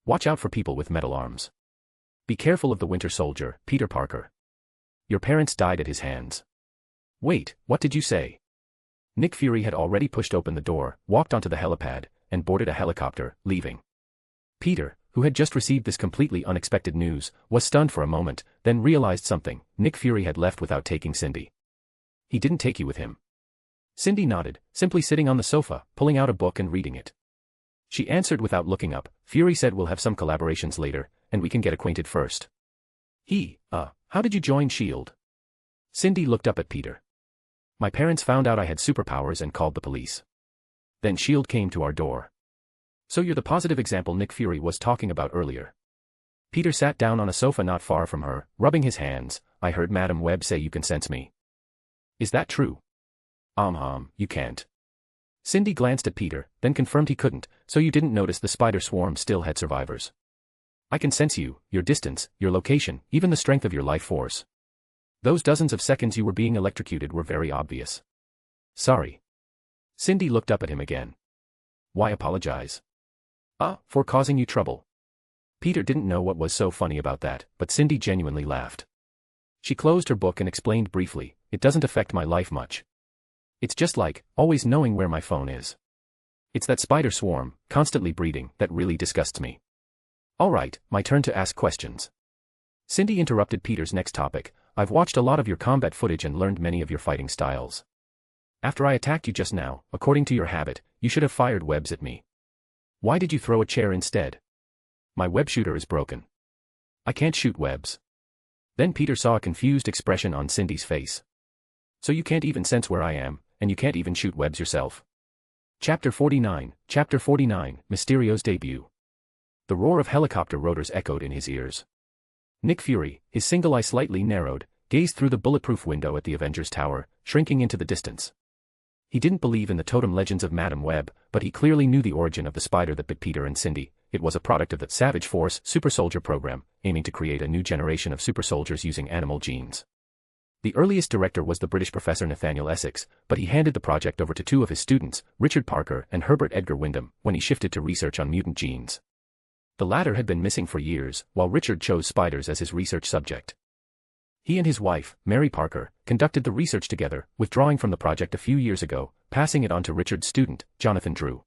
Watch out for people with metal arms. Be careful of the Winter Soldier, Peter Parker. Your parents died at his hands. Wait, what did you say? Nick Fury had already pushed open the door, walked onto the helipad, and boarded a helicopter, leaving. Peter, who had just received this completely unexpected news, was stunned for a moment, then realized something. Nick Fury had left without taking Cindy. He didn't take you with him. Cindy nodded, simply sitting on the sofa, pulling out a book and reading it. She answered without looking up. Fury said we'll have some collaborations later, and we can get acquainted first. How did you join S.H.I.E.L.D.? Cindy looked up at Peter. My parents found out I had superpowers and called the police. Then S.H.I.E.L.D. came to our door. So you're the positive example Nick Fury was talking about earlier. Peter sat down on a sofa not far from her, rubbing his hands. I heard Madam Webb say you can sense me. Is that true? You can't. Cindy glanced at Peter, then confirmed he couldn't. So you didn't notice the spider swarm still had survivors. I can sense you, your distance, your location, even the strength of your life force. Those dozens of seconds you were being electrocuted were very obvious. Sorry. Cindy looked up at him again. Why apologize? For causing you trouble. Peter didn't know what was so funny about that, but Cindy genuinely laughed. She closed her book and explained briefly, it doesn't affect my life much. It's just like, always knowing where my phone is. It's that spider swarm, constantly breeding, that really disgusts me. Alright, my turn to ask questions. Cindy interrupted Peter's next topic. I've watched a lot of your combat footage and learned many of your fighting styles. After I attacked you just now, according to your habit, you should have fired webs at me. Why did you throw a chair instead? My web shooter is broken. I can't shoot webs. Then Peter saw a confused expression on Cindy's face. So you can't even sense where I am, and you can't even shoot webs yourself. Chapter 49, Mysterio's debut. The roar of helicopter rotors echoed in his ears. Nick Fury, his single eye slightly narrowed, gazed through the bulletproof window at the Avengers tower, shrinking into the distance. He didn't believe in the totem legends of Madam Web, but he clearly knew the origin of the spider that bit Peter and Cindy. It was a product of the Savage Force Super Soldier program, aiming to create a new generation of super soldiers using animal genes. The earliest director was the British professor Nathaniel Essex, but he handed the project over to two of his students, Richard Parker and Herbert Edgar Wyndham, when he shifted to research on mutant genes. The latter had been missing for years, while Richard chose spiders as his research subject. He and his wife, Mary Parker, conducted the research together, withdrawing from the project a few years ago, passing it on to Richard's student, Jonathan Drew.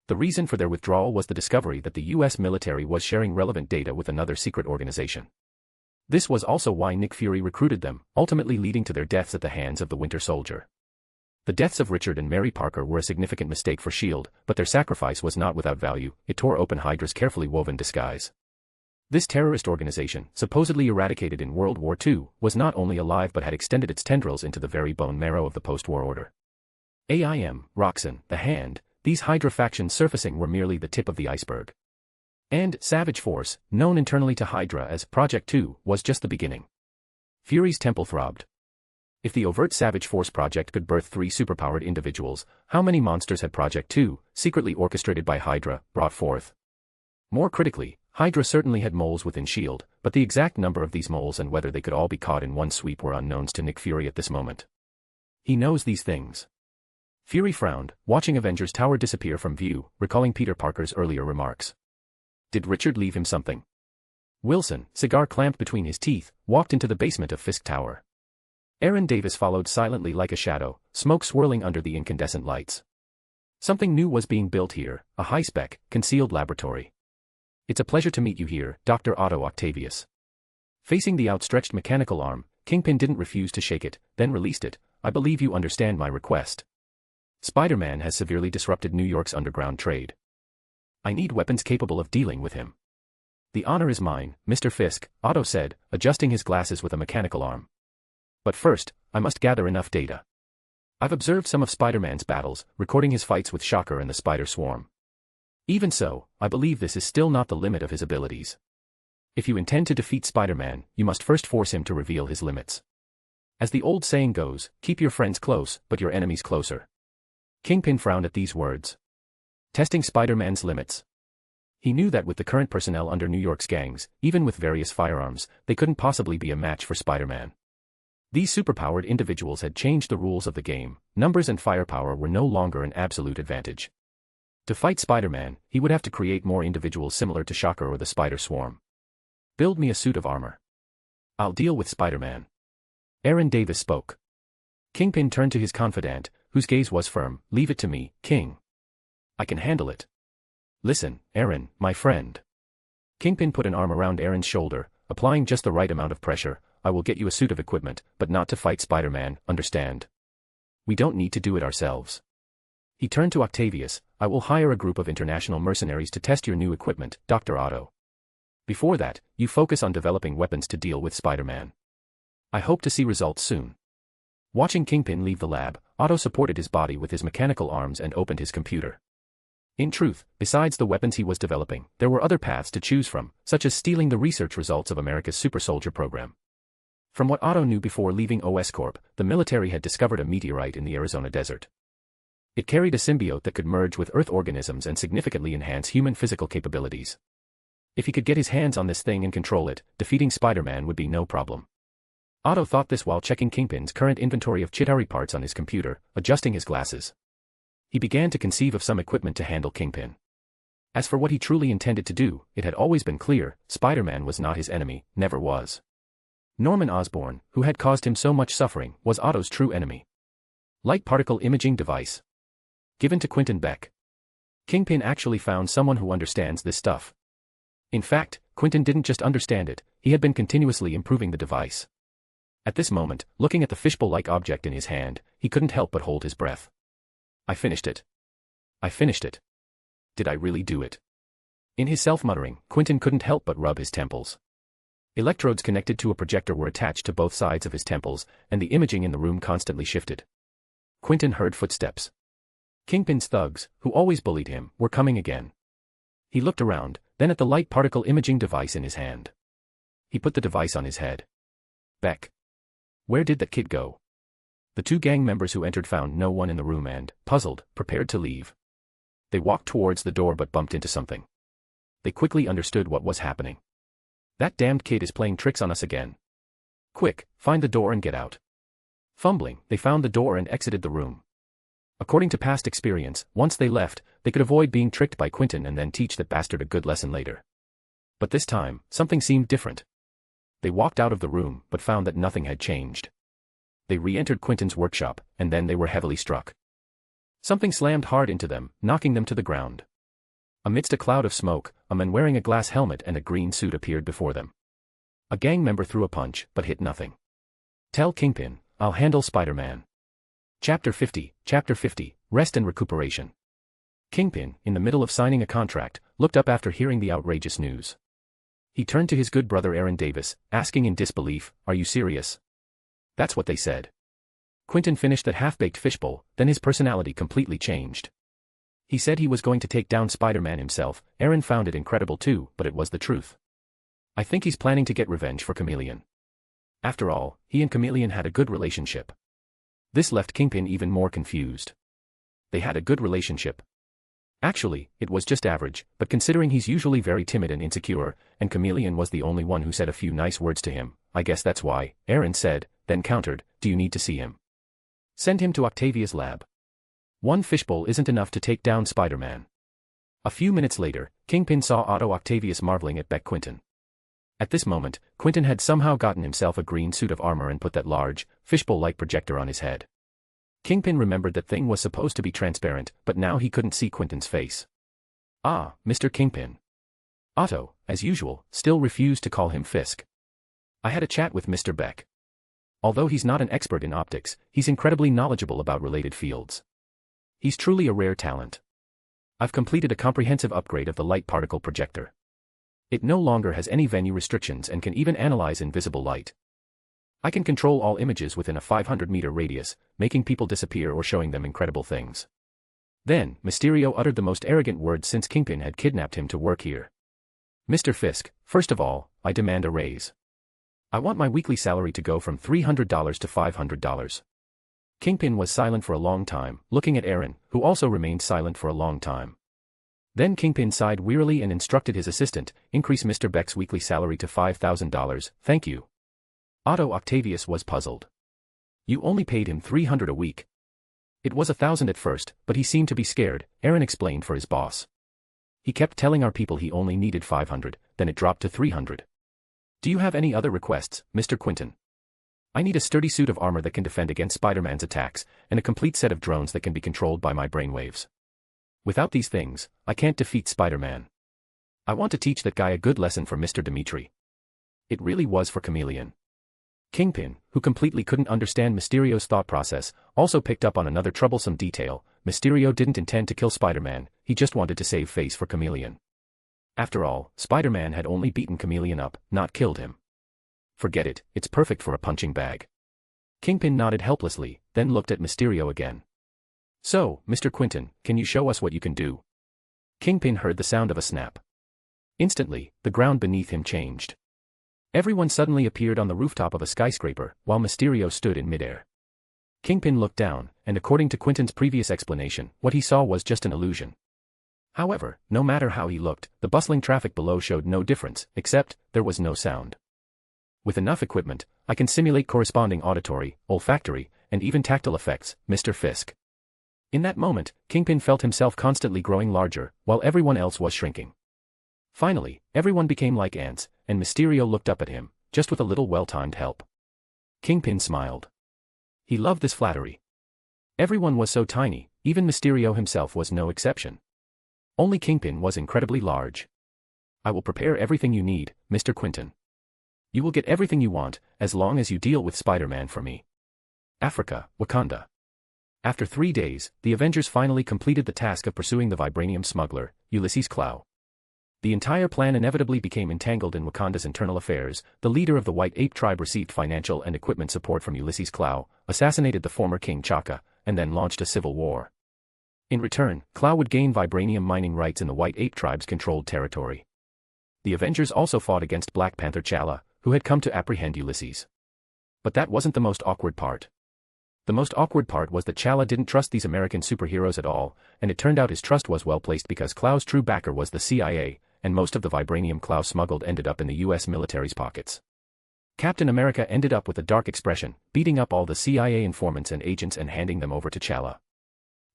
The reason for their withdrawal was the discovery that the U.S. military was sharing relevant data with another secret organization. This was also why Nick Fury recruited them, ultimately leading to their deaths at the hands of the Winter Soldier. The deaths of Richard and Mary Parker were a significant mistake for S.H.I.E.L.D., but their sacrifice was not without value. It tore open Hydra's carefully woven disguise. This terrorist organization, supposedly eradicated in World War II, was not only alive but had extended its tendrils into the very bone marrow of the post-war order. AIM, Roxxon, the Hand, these Hydra factions surfacing were merely the tip of the iceberg. And Savage Force, known internally to Hydra as Project 2, was just the beginning. Fury's temple throbbed. If the overt Savage Force project could birth 3 superpowered individuals, how many monsters had Project 2, secretly orchestrated by Hydra, brought forth? More critically, Hydra certainly had moles within S.H.I.E.L.D., but the exact number of these moles and whether they could all be caught in one sweep were unknowns to Nick Fury at this moment. He knows these things. Fury frowned, watching Avengers Tower disappear from view, recalling Peter Parker's earlier remarks. Did Richard leave him something? Wilson, cigar clamped between his teeth, walked into the basement of Fisk Tower. Aaron Davis followed silently like a shadow, smoke swirling under the incandescent lights. Something new was being built here, a high-spec, concealed laboratory. It's a pleasure to meet you here, Dr. Otto Octavius. Facing the outstretched mechanical arm, Kingpin didn't refuse to shake it, then released it. I believe you understand my request. Spider-Man has severely disrupted New York's underground trade. I need weapons capable of dealing with him. The honor is mine, Mr. Fisk, Otto said, adjusting his glasses with a mechanical arm. But first, I must gather enough data. I've observed some of Spider-Man's battles, recording his fights with Shocker and the Spider Swarm. Even so, I believe this is still not the limit of his abilities. If you intend to defeat Spider-Man, you must first force him to reveal his limits. As the old saying goes, keep your friends close, but your enemies closer. Kingpin frowned at these words. Testing Spider-Man's limits. He knew that with the current personnel under New York's gangs, even with various firearms, they couldn't possibly be a match for Spider-Man. These superpowered individuals had changed the rules of the game. Numbers and firepower were no longer an absolute advantage. To fight Spider-Man, he would have to create more individuals similar to Shocker or the Spider Swarm. Build me a suit of armor. I'll deal with Spider-Man. Aaron Davis spoke. Kingpin turned to his confidant, whose gaze was firm. Leave it to me, King. I can handle it. Listen, Aaron, my friend. Kingpin put an arm around Aaron's shoulder, applying just the right amount of pressure. I will get you a suit of equipment, but not to fight Spider-Man, understand? We don't need to do it ourselves. He turned to Octavius. I will hire a group of international mercenaries to test your new equipment, Dr. Otto. Before that, you focus on developing weapons to deal with Spider-Man. I hope to see results soon. Watching Kingpin leave the lab, Otto supported his body with his mechanical arms and opened his computer. In truth, besides the weapons he was developing, there were other paths to choose from, such as stealing the research results of America's super soldier program. From what Otto knew before leaving Oscorp, the military had discovered a meteorite in the Arizona desert. It carried a symbiote that could merge with Earth organisms and significantly enhance human physical capabilities. If he could get his hands on this thing and control it, defeating Spider-Man would be no problem. Otto thought this while checking Kingpin's current inventory of Chitauri parts on his computer, adjusting his glasses. He began to conceive of some equipment to handle Kingpin. As for what he truly intended to do, it had always been clear, Spider-Man was not his enemy, never was. Norman Osborn, who had caused him so much suffering, was Otto's true enemy. Light particle imaging device. Given to Quentin Beck. Kingpin actually found someone who understands this stuff. In fact, Quentin didn't just understand it, he had been continuously improving the device. At this moment, looking at the fishbowl-like object in his hand, he couldn't help but hold his breath. I finished it. I finished it. Did I really do it? In his self-muttering, Quentin couldn't help but rub his temples. Electrodes connected to a projector were attached to both sides of his temples, and the imaging in the room constantly shifted. Quentin heard footsteps. Kingpin's thugs, who always bullied him, were coming again. He looked around, then at the light particle imaging device in his hand. He put the device on his head. Beck. Where did that kid go? The two gang members who entered found no one in the room and, puzzled, prepared to leave. They walked towards the door but bumped into something. They quickly understood what was happening. That damned kid is playing tricks on us again. Quick, find the door and get out. Fumbling, they found the door and exited the room. According to past experience, once they left, they could avoid being tricked by Quentin and then teach that bastard a good lesson later. But this time, something seemed different. They walked out of the room but found that nothing had changed. They re-entered Quentin's workshop, and then they were heavily struck. Something slammed hard into them, knocking them to the ground. Amidst a cloud of smoke, a man wearing a glass helmet and a green suit appeared before them. A gang member threw a punch, but hit nothing. Tell Kingpin, I'll handle Spider-Man. Chapter 50, Rest and Recuperation. Kingpin, in the middle of signing a contract, looked up after hearing the outrageous news. He turned to his good brother Aaron Davis, asking in disbelief, Are you serious? That's what they said. Quentin finished that half-baked fishbowl, then his personality completely changed. He said he was going to take down Spider-Man himself. Aaron found it incredible too, but it was the truth. I think he's planning to get revenge for Chameleon. After all, he and Chameleon had a good relationship. This left Kingpin even more confused. They had a good relationship. Actually, it was just average, but considering he's usually very timid and insecure, and Chameleon was the only one who said a few nice words to him, I guess that's why, Aaron said, then countered, do you need to see him? Send him to Octavia's lab. One fishbowl isn't enough to take down Spider-Man. A few minutes later, Kingpin saw Otto Octavius marveling at Beck Quentin. At this moment, Quentin had somehow gotten himself a green suit of armor and put that large, fishbowl-like projector on his head. Kingpin remembered that thing was supposed to be transparent, but now he couldn't see Quentin's face. Ah, Mr. Kingpin. Otto, as usual, still refused to call him Fisk. I had a chat with Mr. Beck. Although he's not an expert in optics, he's incredibly knowledgeable about related fields. He's truly a rare talent. I've completed a comprehensive upgrade of the light particle projector. It no longer has any venue restrictions and can even analyze invisible light. I can control all images within a 500-meter radius, making people disappear or showing them incredible things. Then, Mysterio uttered the most arrogant words since Kingpin had kidnapped him to work here. Mr. Fisk, first of all, I demand a raise. I want my weekly salary to go from $300 to $500. Kingpin was silent for a long time, looking at Aaron, who also remained silent for a long time. Then Kingpin sighed wearily and instructed his assistant, increase Mr. Beck's weekly salary to $5,000, thank you. Otto Octavius was puzzled. You only paid him $300 a week. It was $1,000 at first, but he seemed to be scared, Aaron explained for his boss. He kept telling our people he only needed $500, then it dropped to $300. Do you have any other requests, Mr. Quinton? I need a sturdy suit of armor that can defend against Spider-Man's attacks, and a complete set of drones that can be controlled by my brainwaves. Without these things, I can't defeat Spider-Man. I want to teach that guy a good lesson for Mr. Dimitri. It really was for Chameleon. Kingpin, who completely couldn't understand Mysterio's thought process, also picked up on another troublesome detail. Mysterio didn't intend to kill Spider-Man, he just wanted to save face for Chameleon. After all, Spider-Man had only beaten Chameleon up, not killed him. Forget it, it's perfect for a punching bag. Kingpin nodded helplessly, then looked at Mysterio again. So, Mr. Quinton, can you show us what you can do? Kingpin heard the sound of a snap. Instantly, the ground beneath him changed. Everyone suddenly appeared on the rooftop of a skyscraper, while Mysterio stood in midair. Kingpin looked down, and according to Quinton's previous explanation, what he saw was just an illusion. However, no matter how he looked, the bustling traffic below showed no difference, except, there was no sound. With enough equipment, I can simulate corresponding auditory, olfactory, and even tactile effects, Mr. Fisk. In that moment, Kingpin felt himself constantly growing larger, while everyone else was shrinking. Finally, everyone became like ants, and Mysterio looked up at him, just with a little well-timed help. Kingpin smiled. He loved this flattery. Everyone was so tiny, even Mysterio himself was no exception. Only Kingpin was incredibly large. I will prepare everything you need, Mr. Quinton. You will get everything you want, as long as you deal with Spider-Man for me. Africa, Wakanda. After 3 days, the Avengers finally completed the task of pursuing the vibranium smuggler, Ulysses Klaue. The entire plan inevitably became entangled in Wakanda's internal affairs. The leader of the White Ape tribe received financial and equipment support from Ulysses Klaue, assassinated the former King Chaka, and then launched a civil war. In return, Klaue would gain vibranium mining rights in the White Ape tribe's controlled territory. The Avengers also fought against Black Panther T'Challa, who had come to apprehend Ulysses. But that wasn't the most awkward part. The most awkward part was that T'Challa didn't trust these American superheroes at all, and it turned out his trust was well placed because Klaue's true backer was the CIA, and most of the vibranium Klaue smuggled ended up in the US military's pockets. Captain America ended up with a dark expression, beating up all the CIA informants and agents and handing them over to T'Challa.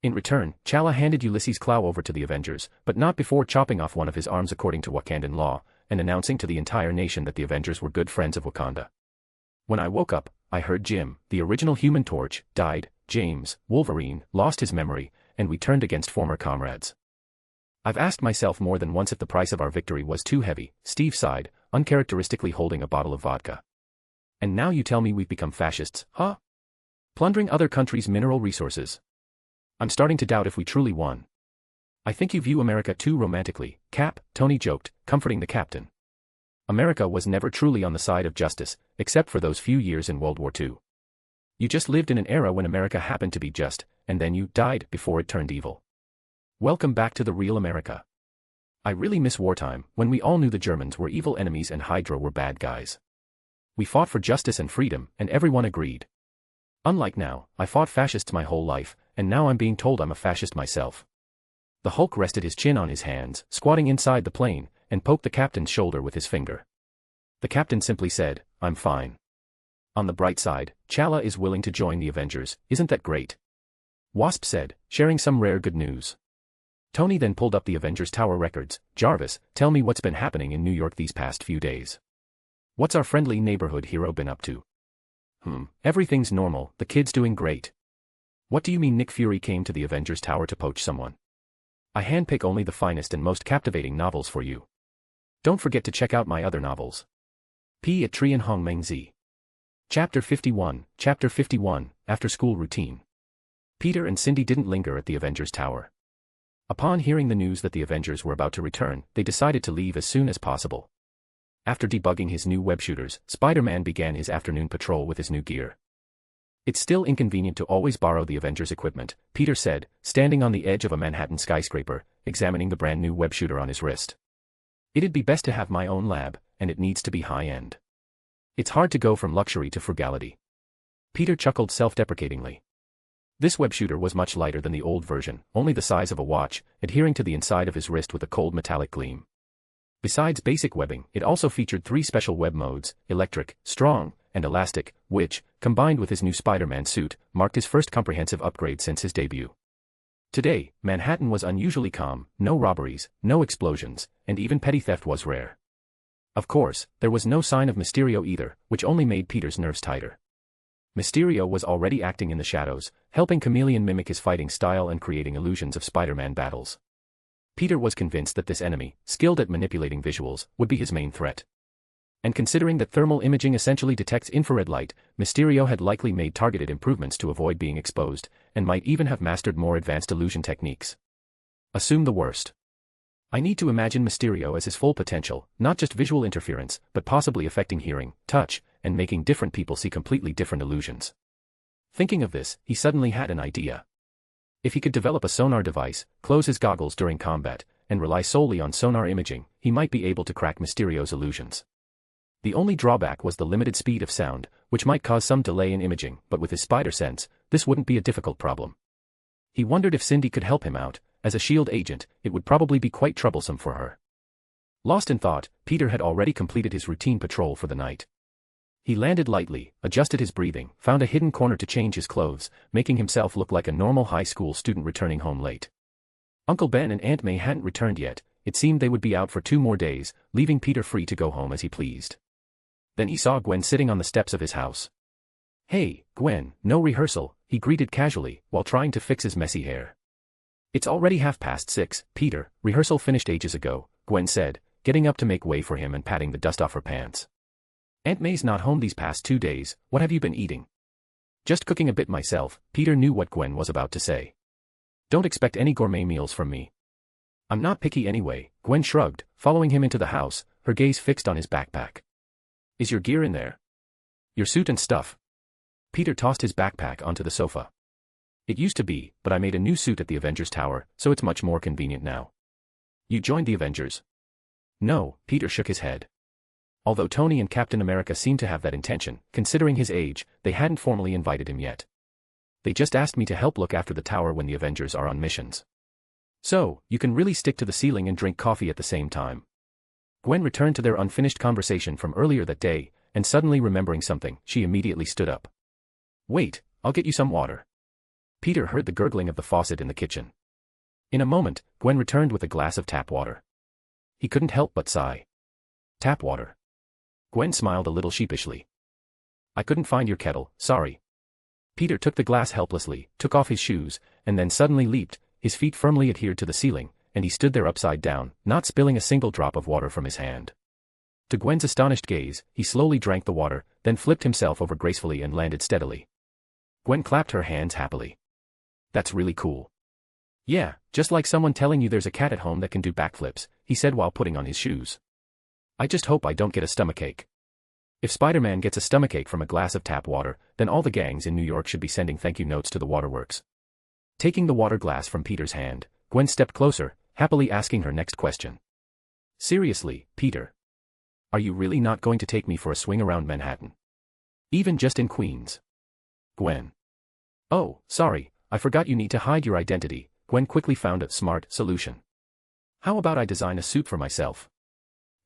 In return, T'Challa handed Ulysses Klaue over to the Avengers, but not before chopping off one of his arms according to Wakandan law, and announcing to the entire nation that the Avengers were good friends of Wakanda. When I woke up, I heard Jim, the original Human Torch, died, James, Wolverine, lost his memory, and we turned against former comrades. I've asked myself more than once if the price of our victory was too heavy, Steve sighed, uncharacteristically holding a bottle of vodka. And now you tell me we've become fascists, huh? Plundering other countries' mineral resources. I'm starting to doubt if we truly won. I think you view America too romantically, Cap, Tony joked, comforting the captain. America was never truly on the side of justice, except for those few years in World War II. You just lived in an era when America happened to be just, and then you died before it turned evil. Welcome back to the real America. I really miss wartime, when we all knew the Germans were evil enemies and Hydra were bad guys. We fought for justice and freedom, and everyone agreed. Unlike now, I fought fascists my whole life, and now I'm being told I'm a fascist myself. The Hulk rested his chin on his hands, squatting inside the plane, and poked the captain's shoulder with his finger. The captain simply said, I'm fine. On the bright side, T'Challa is willing to join the Avengers, isn't that great? Wasp said, sharing some rare good news. Tony then pulled up the Avengers Tower records. Jarvis, tell me what's been happening in New York these past few days. What's our friendly neighborhood hero been up to? Everything's normal, the kid's doing great. What do you mean Nick Fury came to the Avengers Tower to poach someone? I handpick only the finest and most captivating novels for you. Don't forget to check out my other novels. P. at Trian Hong Meng Z. Chapter 51, After School Routine. Peter and Cindy didn't linger at the Avengers Tower. Upon hearing the news that the Avengers were about to return, they decided to leave as soon as possible. After debugging his new web shooters, Spider-Man began his afternoon patrol with his new gear. "It's still inconvenient to always borrow the Avengers equipment," Peter said, standing on the edge of a Manhattan skyscraper, examining the brand new web shooter on his wrist. "It'd be best to have my own lab, and it needs to be high-end. It's hard to go from luxury to frugality." Peter chuckled self-deprecatingly. This web shooter was much lighter than the old version, only the size of a watch, adhering to the inside of his wrist with a cold metallic gleam. Besides basic webbing, it also featured 3 special web modes, electric, strong, and elastic, which, combined with his new Spider-Man suit, marked his first comprehensive upgrade since his debut. Today, Manhattan was unusually calm, no robberies, no explosions, and even petty theft was rare. Of course, there was no sign of Mysterio either, which only made Peter's nerves tighter. Mysterio was already acting in the shadows, helping Chameleon mimic his fighting style and creating illusions of Spider-Man battles. Peter was convinced that this enemy, skilled at manipulating visuals, would be his main threat. And considering that thermal imaging essentially detects infrared light, Mysterio had likely made targeted improvements to avoid being exposed, and might even have mastered more advanced illusion techniques. Assume the worst. I need to imagine Mysterio as his full potential, not just visual interference, but possibly affecting hearing, touch, and making different people see completely different illusions. Thinking of this, he suddenly had an idea. If he could develop a sonar device, close his goggles during combat, and rely solely on sonar imaging, he might be able to crack Mysterio's illusions. The only drawback was the limited speed of sound, which might cause some delay in imaging, but with his spider sense, this wouldn't be a difficult problem. He wondered if Cindy could help him out. As a S.H.I.E.L.D. agent, it would probably be quite troublesome for her. Lost in thought, Peter had already completed his routine patrol for the night. He landed lightly, adjusted his breathing, found a hidden corner to change his clothes, making himself look like a normal high school student returning home late. Uncle Ben and Aunt May hadn't returned yet. It seemed they would be out for 2 more days, leaving Peter free to go home as he pleased. Then he saw Gwen sitting on the steps of his house. "Hey, Gwen, no rehearsal," he greeted casually, while trying to fix his messy hair. "It's already 6:30, Peter, rehearsal finished ages ago," Gwen said, getting up to make way for him and patting the dust off her pants. "Aunt May's not home these past 2 days, what have you been eating?" "Just cooking a bit myself," Peter knew what Gwen was about to say. "Don't expect any gourmet meals from me." "I'm not picky anyway," Gwen shrugged, following him into the house, her gaze fixed on his backpack. "Is your gear in there? Your suit and stuff?" Peter tossed his backpack onto the sofa. "It used to be, but I made a new suit at the Avengers Tower, so it's much more convenient now." "You joined the Avengers?" "No," Peter shook his head. Although Tony and Captain America seemed to have that intention, considering his age, they hadn't formally invited him yet. "They just asked me to help look after the tower when the Avengers are on missions. So, you can really stick to the ceiling and drink coffee at the same time." Gwen returned to their unfinished conversation from earlier that day, and suddenly remembering something, she immediately stood up. "Wait, I'll get you some water." Peter heard the gurgling of the faucet in the kitchen. In a moment, Gwen returned with a glass of tap water. He couldn't help but sigh. "Tap water?" Gwen smiled a little sheepishly. "I couldn't find your kettle, sorry." Peter took the glass helplessly, took off his shoes, and then suddenly leaped, his feet firmly adhered to the ceiling, and he stood there upside down, not spilling a single drop of water from his hand. To Gwen's astonished gaze, he slowly drank the water, then flipped himself over gracefully and landed steadily. Gwen clapped her hands happily. "That's really cool." "Yeah, just like someone telling you there's a cat at home that can do backflips," he said while putting on his shoes. "I just hope I don't get a stomachache." If Spider-Man gets a stomachache from a glass of tap water, then all the gangs in New York should be sending thank you notes to the waterworks. Taking the water glass from Peter's hand, Gwen stepped closer, happily asking her next question. "Seriously, Peter? Are you really not going to take me for a swing around Manhattan? Even just in Queens?" "Gwen. Oh, sorry, I forgot you need to hide your identity." Gwen quickly found a smart solution. "How about I design a suit for myself?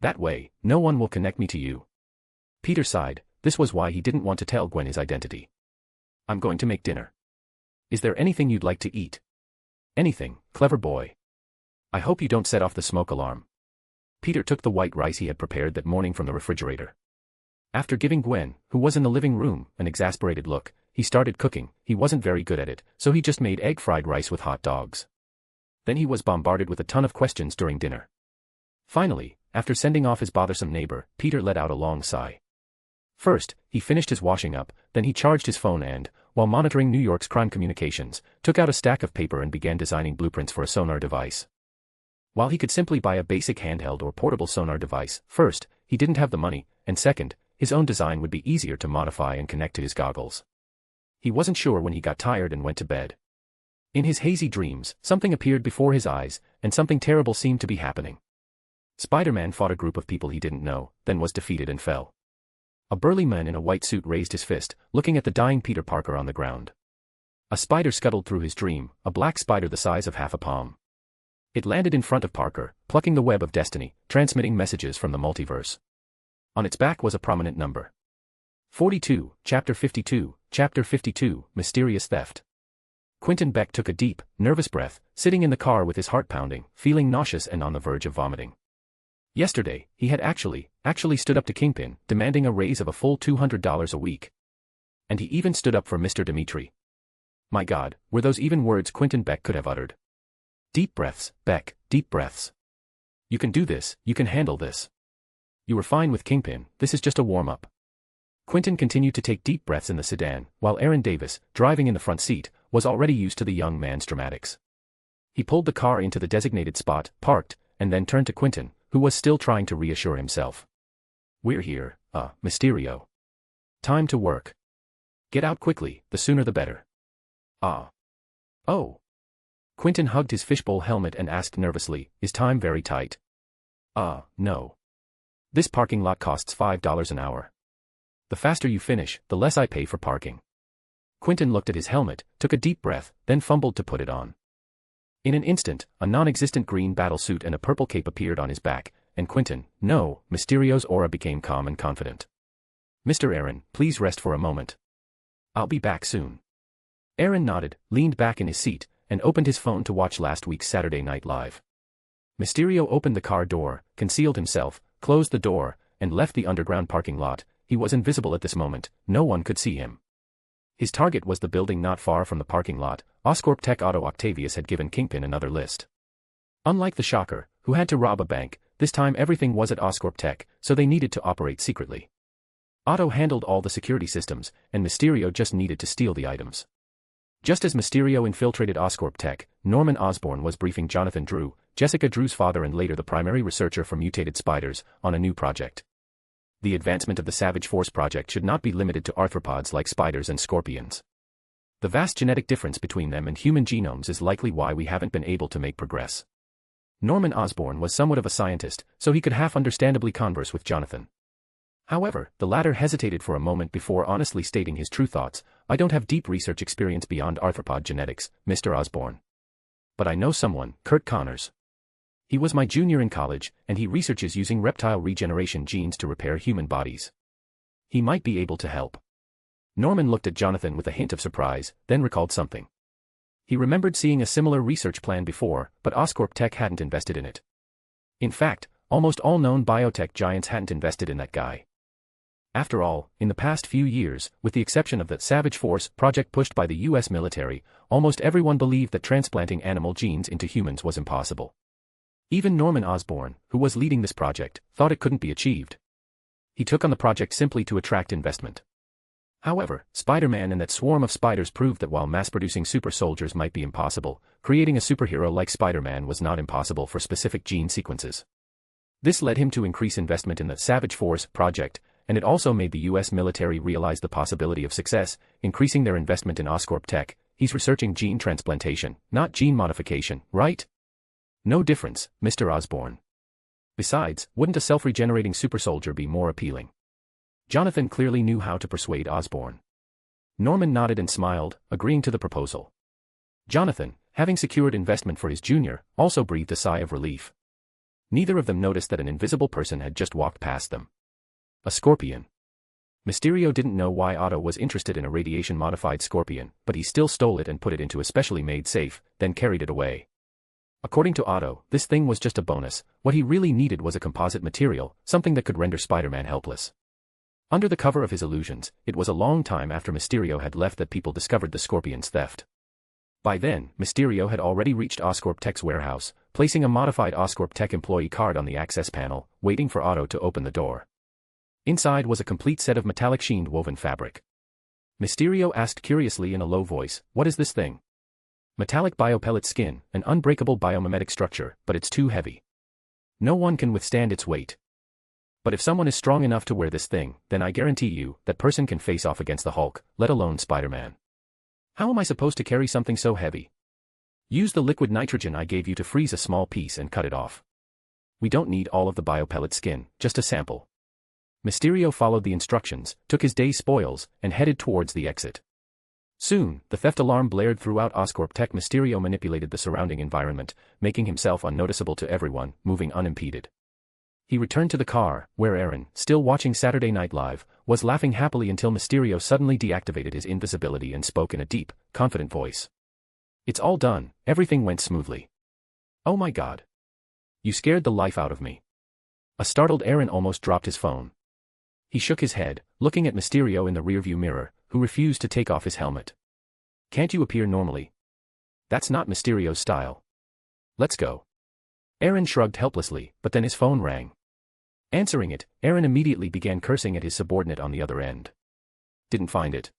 That way, no one will connect me to you." Peter sighed. This was why he didn't want to tell Gwen his identity. "I'm going to make dinner. Is there anything you'd like to eat?" "Anything, clever boy. I hope you don't set off the smoke alarm." Peter took the white rice he had prepared that morning from the refrigerator. After giving Gwen, who was in the living room, an exasperated look, he started cooking. He wasn't very good at it, so he just made egg fried rice with hot dogs. Then he was bombarded with a ton of questions during dinner. Finally, after sending off his bothersome neighbor, Peter let out a long sigh. First, he finished his washing up, then he charged his phone and, while monitoring New York's crime communications, took out a stack of paper and began designing blueprints for a sonar device. While he could simply buy a basic handheld or portable sonar device, first, he didn't have the money, and second, his own design would be easier to modify and connect to his goggles. He wasn't sure when he got tired and went to bed. In his hazy dreams, something appeared before his eyes, and something terrible seemed to be happening. Spider-Man fought a group of people he didn't know, then was defeated and fell. A burly man in a white suit raised his fist, looking at the dying Peter Parker on the ground. A spider scuttled through his dream, a black spider the size of half a palm. It landed in front of Parker, plucking the web of destiny, transmitting messages from the multiverse. On its back was a prominent number. 42, Chapter 52, Chapter 52, Mysterious Theft. Quentin Beck took a deep, nervous breath, sitting in the car with his heart pounding, feeling nauseous and on the verge of vomiting. Yesterday, he had actually stood up to Kingpin, demanding a raise of a full $200 a week. And he even stood up for Mr. Dimitri. My God, were those even words Quentin Beck could have uttered? Deep breaths, Beck, deep breaths. You can do this, you can handle this. You were fine with Kingpin, this is just a warm-up. Quentin continued to take deep breaths in the sedan, while Aaron Davis, driving in the front seat, was already used to the young man's dramatics. He pulled the car into the designated spot, parked, and then turned to Quentin, who was still trying to reassure himself. We're here, Mysterio. Time to work. Get out quickly, the sooner the better. Oh. Quentin hugged his fishbowl helmet and asked nervously, is time very tight? No. This parking lot costs $5 an hour. The faster you finish, the less I pay for parking. Quentin looked at his helmet, took a deep breath, then fumbled to put it on. In an instant, a non-existent green battlesuit and a purple cape appeared on his back, and Quentin, no, Mysterio's aura became calm and confident. Mr. Aaron, please rest for a moment. I'll be back soon. Aaron nodded, leaned back in his seat, and opened his phone to watch last week's Saturday Night Live. Mysterio opened the car door, concealed himself, closed the door, and left the underground parking lot. He was invisible at this moment, no one could see him. His target was the building not far from the parking lot. Oscorp tech Otto Octavius had given Kingpin another list. Unlike the Shocker, who had to rob a bank, this time everything was at Oscorp tech, so they needed to operate secretly. Otto handled all the security systems, and Mysterio just needed to steal the items. Just as Mysterio infiltrated Oscorp tech, Norman Osborn was briefing Jonathan Drew, Jessica Drew's father and later the primary researcher for mutated spiders, on a new project. The advancement of the Savage Force project should not be limited to arthropods like spiders and scorpions. The vast genetic difference between them and human genomes is likely why we haven't been able to make progress. Norman Osborn was somewhat of a scientist, so he could half-understandably converse with Jonathan. However, the latter hesitated for a moment before honestly stating his true thoughts. I don't have deep research experience beyond arthropod genetics, Mr. Osborn. But I know someone, Kurt Connors. He was my junior in college, and he researches using reptile regeneration genes to repair human bodies. He might be able to help. Norman looked at Jonathan with a hint of surprise, then recalled something. He remembered seeing a similar research plan before, but Oscorp Tech hadn't invested in it. In fact, almost all known biotech giants hadn't invested in that guy. After all, in the past few years, with the exception of the Savage Force project pushed by the US military, almost everyone believed that transplanting animal genes into humans was impossible. Even Norman Osborn, who was leading this project, thought it couldn't be achieved. He took on the project simply to attract investment. However, Spider-Man and that swarm of spiders proved that while mass-producing super soldiers might be impossible, creating a superhero like Spider-Man was not impossible for specific gene sequences. This led him to increase investment in the Savage Force project, and it also made the US military realize the possibility of success, increasing their investment in Oscorp Tech. He's researching gene transplantation, not gene modification, right? No difference, Mr. Osborn. Besides, wouldn't a self-regenerating super soldier be more appealing? Jonathan clearly knew how to persuade Osborn. Norman nodded and smiled, agreeing to the proposal. Jonathan, having secured investment for his junior, also breathed a sigh of relief. Neither of them noticed that an invisible person had just walked past them. A scorpion. Mysterio didn't know why Otto was interested in a radiation-modified scorpion, but he still stole it and put it into a specially made safe, then carried it away. According to Otto, this thing was just a bonus. What he really needed was a composite material, something that could render Spider-Man helpless. Under the cover of his illusions, it was a long time after Mysterio had left that people discovered the Scorpion's theft. By then, Mysterio had already reached Oscorp Tech's warehouse, placing a modified Oscorp Tech employee card on the access panel, waiting for Otto to open the door. Inside was a complete set of metallic sheened woven fabric. Mysterio asked curiously in a low voice, what is this thing? Metallic biopellet skin, an unbreakable biomimetic structure, but it's too heavy. No one can withstand its weight. But if someone is strong enough to wear this thing, then I guarantee you, that person can face off against the Hulk, let alone Spider-Man. How am I supposed to carry something so heavy? Use the liquid nitrogen I gave you to freeze a small piece and cut it off. We don't need all of the biopellet skin, just a sample. Mysterio followed the instructions, took his day's spoils, and headed towards the exit. Soon, the theft alarm blared throughout Oscorp Tech. Mysterio manipulated the surrounding environment, making himself unnoticeable to everyone, moving unimpeded. He returned to the car, where Aaron, still watching Saturday Night Live, was laughing happily until Mysterio suddenly deactivated his invisibility and spoke in a deep, confident voice. It's all done, everything went smoothly. Oh my God. You scared the life out of me. A startled Aaron almost dropped his phone. He shook his head, looking at Mysterio in the rearview mirror, who refused to take off his helmet. Can't you appear normally? That's not Mysterio's style. Let's go. Aaron shrugged helplessly, but then his phone rang. Answering it, Aaron immediately began cursing at his subordinate on the other end. Didn't find it.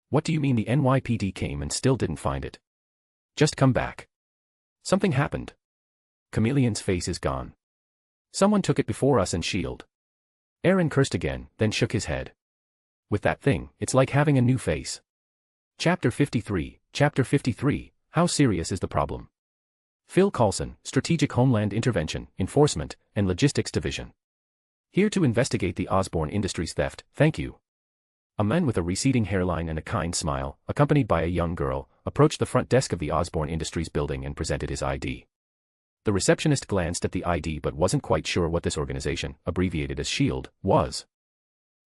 What do you mean the NYPD came and still didn't find it? Just come back. Something happened. Chameleon's face is gone. Someone took it before us and S.H.I.E.L.D. Aaron cursed again, then shook his head. With that thing, it's like having a new face. Chapter 53, How serious is the problem? Phil Coulson, Strategic Homeland Intervention, Enforcement, and Logistics Division. Here to investigate the Osborn Industries theft, thank you. A man with a receding hairline and a kind smile, accompanied by a young girl, approached the front desk of the Osborn Industries building and presented his ID. The receptionist glanced at the ID but wasn't quite sure what this organization, abbreviated as S.H.I.E.L.D., was.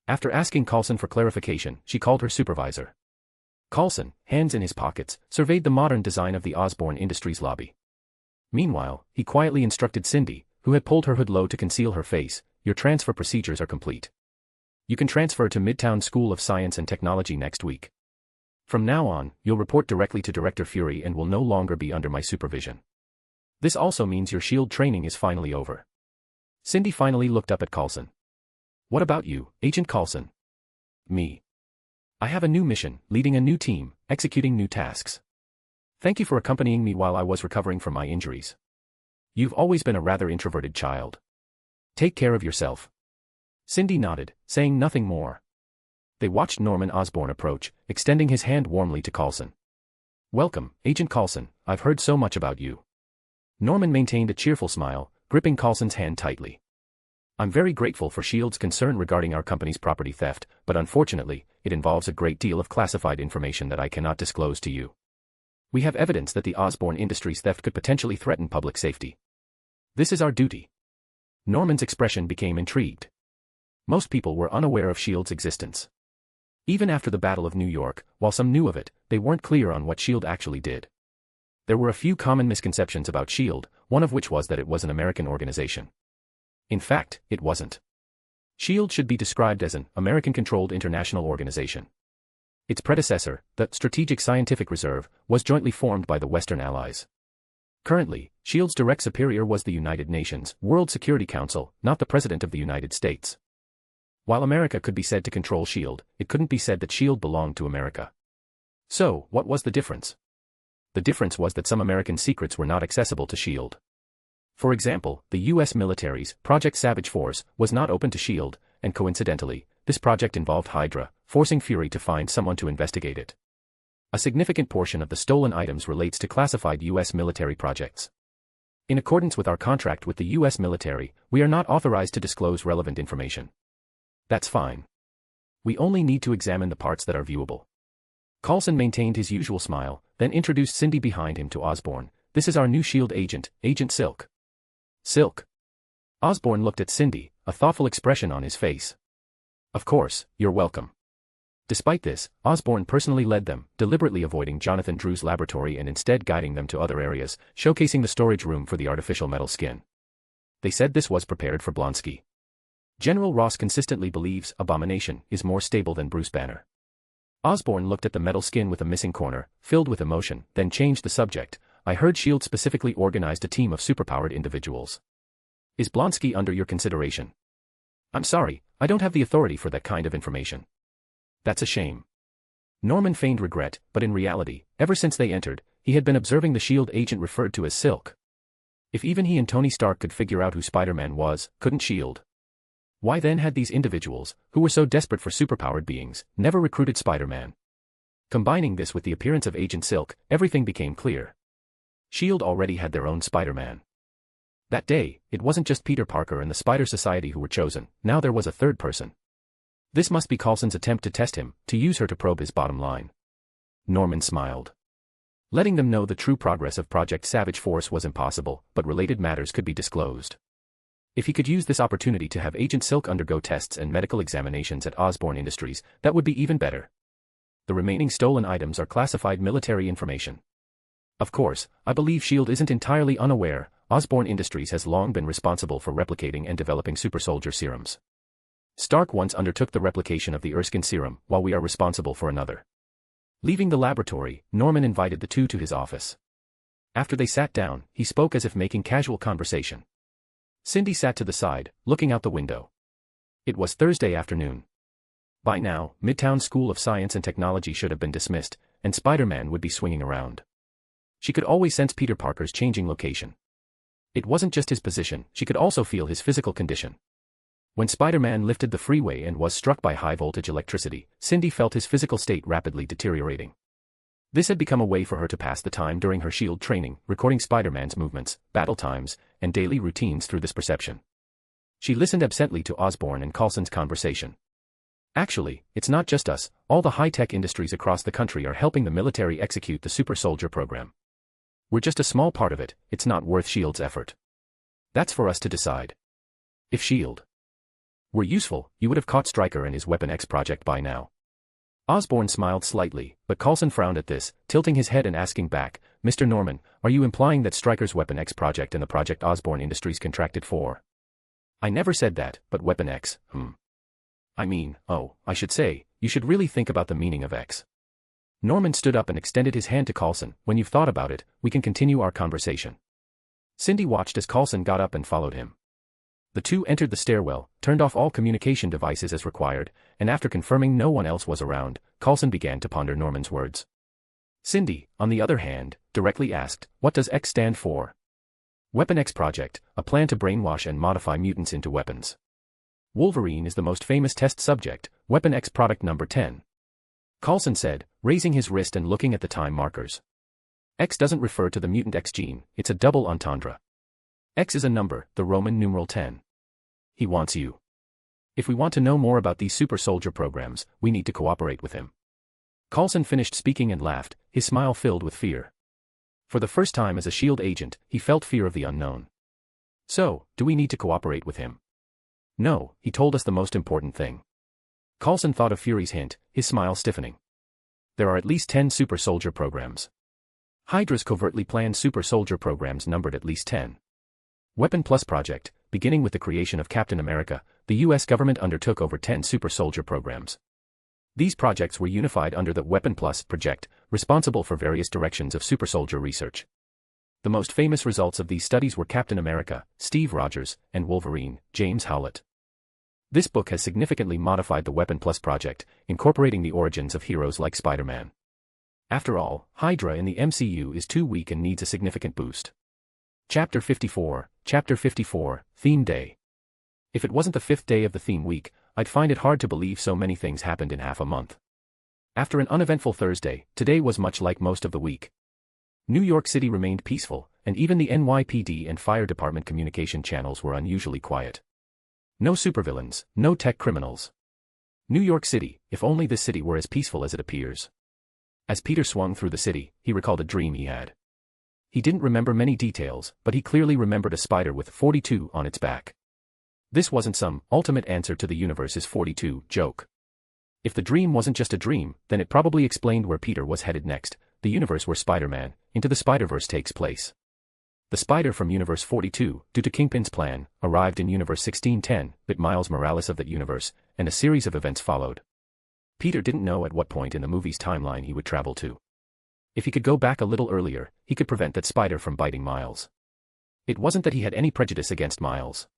After asking Coulson for clarification, she called her supervisor. Coulson, hands in his pockets, surveyed the modern design of the Osborn Industries lobby. Meanwhile, he quietly instructed Cindy, who had pulled her hood low to conceal her face, your transfer procedures are complete. You can transfer to Midtown School of Science and Technology next week. From now on, you'll report directly to Director Fury and will no longer be under my supervision. This also means your S.H.I.E.L.D. training is finally over. Cindy finally looked up at Coulson. What about you, Agent Coulson? Me. I have a new mission, leading a new team, executing new tasks. Thank you for accompanying me while I was recovering from my injuries. You've always been a rather introverted child. Take care of yourself. Cindy nodded, saying nothing more. They watched Norman Osborn approach, extending his hand warmly to Coulson. Welcome, Agent Coulson, I've heard so much about you. Norman maintained a cheerful smile, gripping Coulson's hand tightly. I'm very grateful for S.H.I.E.L.D.'s concern regarding our company's property theft, but unfortunately, it involves a great deal of classified information that I cannot disclose to you. We have evidence that the Osborn Industries theft could potentially threaten public safety. This is our duty. Norman's expression became intrigued. Most people were unaware of S.H.I.E.L.D.'s existence. Even after the Battle of New York, while some knew of it, they weren't clear on what S.H.I.E.L.D. actually did. There were a few common misconceptions about S.H.I.E.L.D., one of which was that it was an American organization. In fact, it wasn't. S.H.I.E.L.D. should be described as an American-controlled international organization. Its predecessor, the Strategic Scientific Reserve, was jointly formed by the Western Allies. Currently, S.H.I.E.L.D.'s direct superior was the United Nations World Security Council, not the President of the United States. While America could be said to control S.H.I.E.L.D., it couldn't be said that S.H.I.E.L.D. belonged to America. So, what was the difference? The difference was that some American secrets were not accessible to S.H.I.E.L.D. For example, the U.S. military's Project Savage Force was not open to S.H.I.E.L.D., and coincidentally, this project involved Hydra, forcing Fury to find someone to investigate it. A significant portion of the stolen items relates to classified U.S. military projects. In accordance with our contract with the U.S. military, we are not authorized to disclose relevant information. That's fine. We only need to examine the parts that are viewable. Coulson maintained his usual smile, then introduced Cindy behind him to Osborn. This is our new S.H.I.E.L.D. agent, Agent Silk. Silk. Osborn looked at Cindy, a thoughtful expression on his face. Of course, you're welcome. Despite this, Osborn personally led them, deliberately avoiding Jonathan Drew's laboratory and instead guiding them to other areas, showcasing the storage room for the artificial metal skin. They said this was prepared for Blonsky. General Ross consistently believes Abomination is more stable than Bruce Banner. Osborn looked at the metal skin with a missing corner, filled with emotion, then changed the subject. I heard S.H.I.E.L.D. specifically organized a team of superpowered individuals. Is Blonsky under your consideration? I'm sorry, I don't have the authority for that kind of information. That's a shame. Norman feigned regret, but in reality, ever since they entered, he had been observing the S.H.I.E.L.D. agent referred to as Silk. If even he and Tony Stark could figure out who Spider-Man was, couldn't S.H.I.E.L.D.? Why then had these individuals, who were so desperate for superpowered beings, never recruited Spider-Man? Combining this with the appearance of Agent Silk, everything became clear. S.H.I.E.L.D. already had their own Spider-Man. That day, it wasn't just Peter Parker and the Spider Society who were chosen, now there was a third person. This must be Coulson's attempt to test him, to use her to probe his bottom line. Norman smiled. Letting them know the true progress of Project Savage Force was impossible, but related matters could be disclosed. If he could use this opportunity to have Agent Silk undergo tests and medical examinations at Osborn Industries, that would be even better. The remaining stolen items are classified military information. Of course, I believe S.H.I.E.L.D. isn't entirely unaware, Osborn Industries has long been responsible for replicating and developing super-soldier serums. Stark once undertook the replication of the Erskine serum, while we are responsible for another. Leaving the laboratory, Norman invited the two to his office. After they sat down, he spoke as if making casual conversation. Cindy sat to the side, looking out the window. It was Thursday afternoon. By now, Midtown School of Science and Technology should have been dismissed, and Spider-Man would be swinging around. She could always sense Peter Parker's changing location. It wasn't just his position, she could also feel his physical condition. When Spider-Man lifted the freeway and was struck by high-voltage electricity, Cindy felt his physical state rapidly deteriorating. This had become a way for her to pass the time during her S.H.I.E.L.D. training, recording Spider-Man's movements, battle times, and daily routines through this perception. She listened absently to Osborn and Coulson's conversation. Actually, it's not just us, all the high-tech industries across the country are helping the military execute the super soldier program. We're just a small part of it, it's not worth S.H.I.E.L.D.'s effort. That's for us to decide. If S.H.I.E.L.D. were useful, you would have caught Stryker and his Weapon X project by now. Osborn smiled slightly, but Coulson frowned at this, tilting his head and asking back, Mr. Norman, are you implying that Stryker's Weapon X project and the project Osborn Industries contracted for? I never said that, but Weapon X, I mean, I should say, you should really think about the meaning of X. Norman stood up and extended his hand to Coulson. When you've thought about it, we can continue our conversation. Cindy watched as Coulson got up and followed him. The two entered the stairwell, turned off all communication devices as required, and after confirming no one else was around, Coulson began to ponder Norman's words. Cindy, on the other hand, directly asked, what does X stand for? Weapon X Project, a plan to brainwash and modify mutants into weapons. Wolverine is the most famous test subject, Weapon X Product Number 10. Coulson said, raising his wrist and looking at the time markers. X doesn't refer to the mutant X gene, it's a double entendre. X is a number, the Roman numeral 10. He wants you. If we want to know more about these super soldier programs, we need to cooperate with him. Coulson finished speaking and laughed, his smile filled with fear. For the first time as a S.H.I.E.L.D. agent, he felt fear of the unknown. So, do we need to cooperate with him? No, he told us the most important thing. Coulson thought of Fury's hint, his smile stiffening. There are at least 10 super soldier programs. Hydra's covertly planned super soldier programs numbered at least 10. Weapon Plus Project, beginning with the creation of Captain America, the U.S. government undertook over 10 super soldier programs. These projects were unified under the Weapon Plus Project, responsible for various directions of super soldier research. The most famous results of these studies were Captain America, Steve Rogers, and Wolverine, James Howlett. This book has significantly modified the Weapon Plus Project, incorporating the origins of heroes like Spider-Man. After all, Hydra in the MCU is too weak and needs a significant boost. Chapter 54, Theme Day. If it wasn't the 5th day of the theme week, I'd find it hard to believe so many things happened in half a month. After an uneventful Thursday, today was much like most of the week. New York City remained peaceful, and even the NYPD and fire department communication channels were unusually quiet. No supervillains, no tech criminals. New York City, if only this city were as peaceful as it appears. As Peter swung through the city, he recalled a dream he had. He didn't remember many details, but he clearly remembered a spider with 42 on its back. This wasn't some ultimate answer to the universe is 42 joke. If the dream wasn't just a dream, then it probably explained where Peter was headed next, the universe where Spider-Man, Into the Spider-Verse takes place. The spider from Universe 42, due to Kingpin's plan, arrived in Universe 1610, bit Miles Morales of that universe, and a series of events followed. Peter didn't know at what point in the movie's timeline he would travel to. If he could go back a little earlier, he could prevent that spider from biting Miles. It wasn't that he had any prejudice against Miles.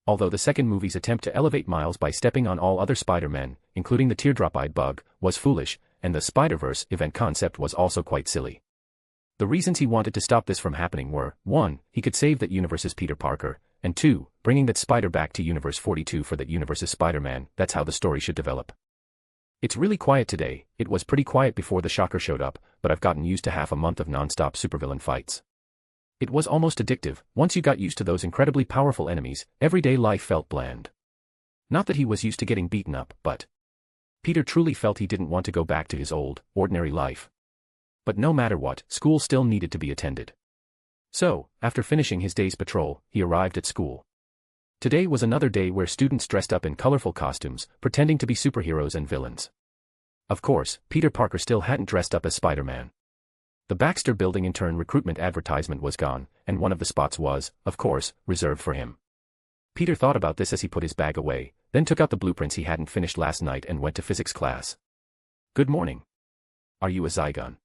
Although the second movie's attempt to elevate Miles by stepping on all other Spider-Men, including the teardrop-eyed bug, was foolish, and the Spider-Verse event concept was also quite silly. The reasons he wanted to stop this from happening were, 1, he could save that universe's Peter Parker, and 2, bringing that Spider back to Universe 42 for that universe's Spider-Man. That's how the story should develop. It's really quiet today. It was pretty quiet before the Shocker showed up, but I've gotten used to half a month of non-stop supervillain fights. It was almost addictive. Once you got used to those incredibly powerful enemies, everyday life felt bland. Not that he was used to getting beaten up, but Peter truly felt he didn't want to go back to his old, ordinary life. But no matter what, school still needed to be attended. So, after finishing his day's patrol, he arrived at school. Today was another day where students dressed up in colorful costumes, pretending to be superheroes and villains. Of course, Peter Parker still hadn't dressed up as Spider-Man. The Baxter Building intern recruitment advertisement was gone, and one of the spots was, of course, reserved for him. Peter thought about this as he put his bag away, then took out the blueprints he hadn't finished last night and went to physics class. Good morning. Are you a Zygon?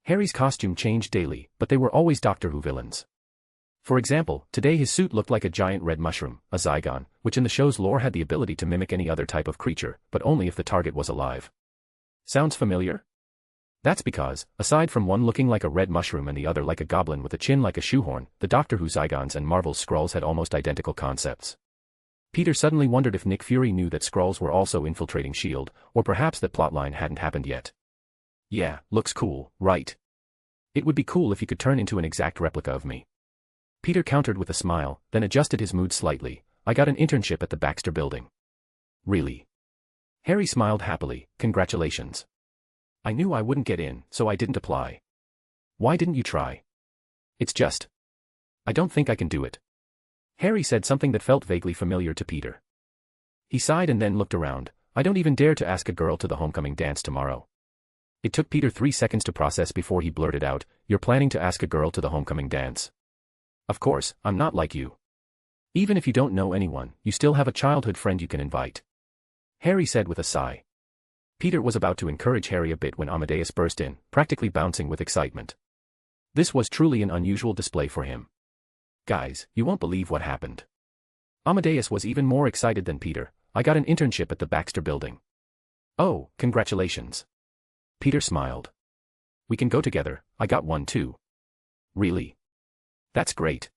Harry's costume changed daily, but they were always Doctor Who villains. For example, today his suit looked like a giant red mushroom, a Zygon, which in the show's lore had the ability to mimic any other type of creature, but only if the target was alive. Sounds familiar? That's because, aside from one looking like a red mushroom and the other like a goblin with a chin like a shoehorn, the Doctor Who Zygons and Marvel's Skrulls had almost identical concepts. Peter suddenly wondered if Nick Fury knew that Skrulls were also infiltrating S.H.I.E.L.D., or perhaps that plotline hadn't happened yet. Yeah, looks cool, right? It would be cool if you could turn into an exact replica of me. Peter countered with a smile, then adjusted his mood slightly. I got an internship at the Baxter Building. Really? Harry smiled happily. Congratulations. I knew I wouldn't get in, so I didn't apply. Why didn't you try? It's just, I don't think I can do it. Harry said something that felt vaguely familiar to Peter. He sighed and then looked around. I don't even dare to ask a girl to the homecoming dance tomorrow. It took Peter 3 seconds to process before he blurted out, you're planning to ask a girl to the homecoming dance? Of course, I'm not like you. Even if you don't know anyone, you still have a childhood friend you can invite. Harry said with a sigh. Peter was about to encourage Harry a bit when Amadeus burst in, practically bouncing with excitement. This was truly an unusual display for him. Guys, you won't believe what happened. Amadeus was even more excited than Peter. I got an internship at the Baxter Building. Oh, congratulations. Peter smiled. We can go together, I got one too. Really? That's great.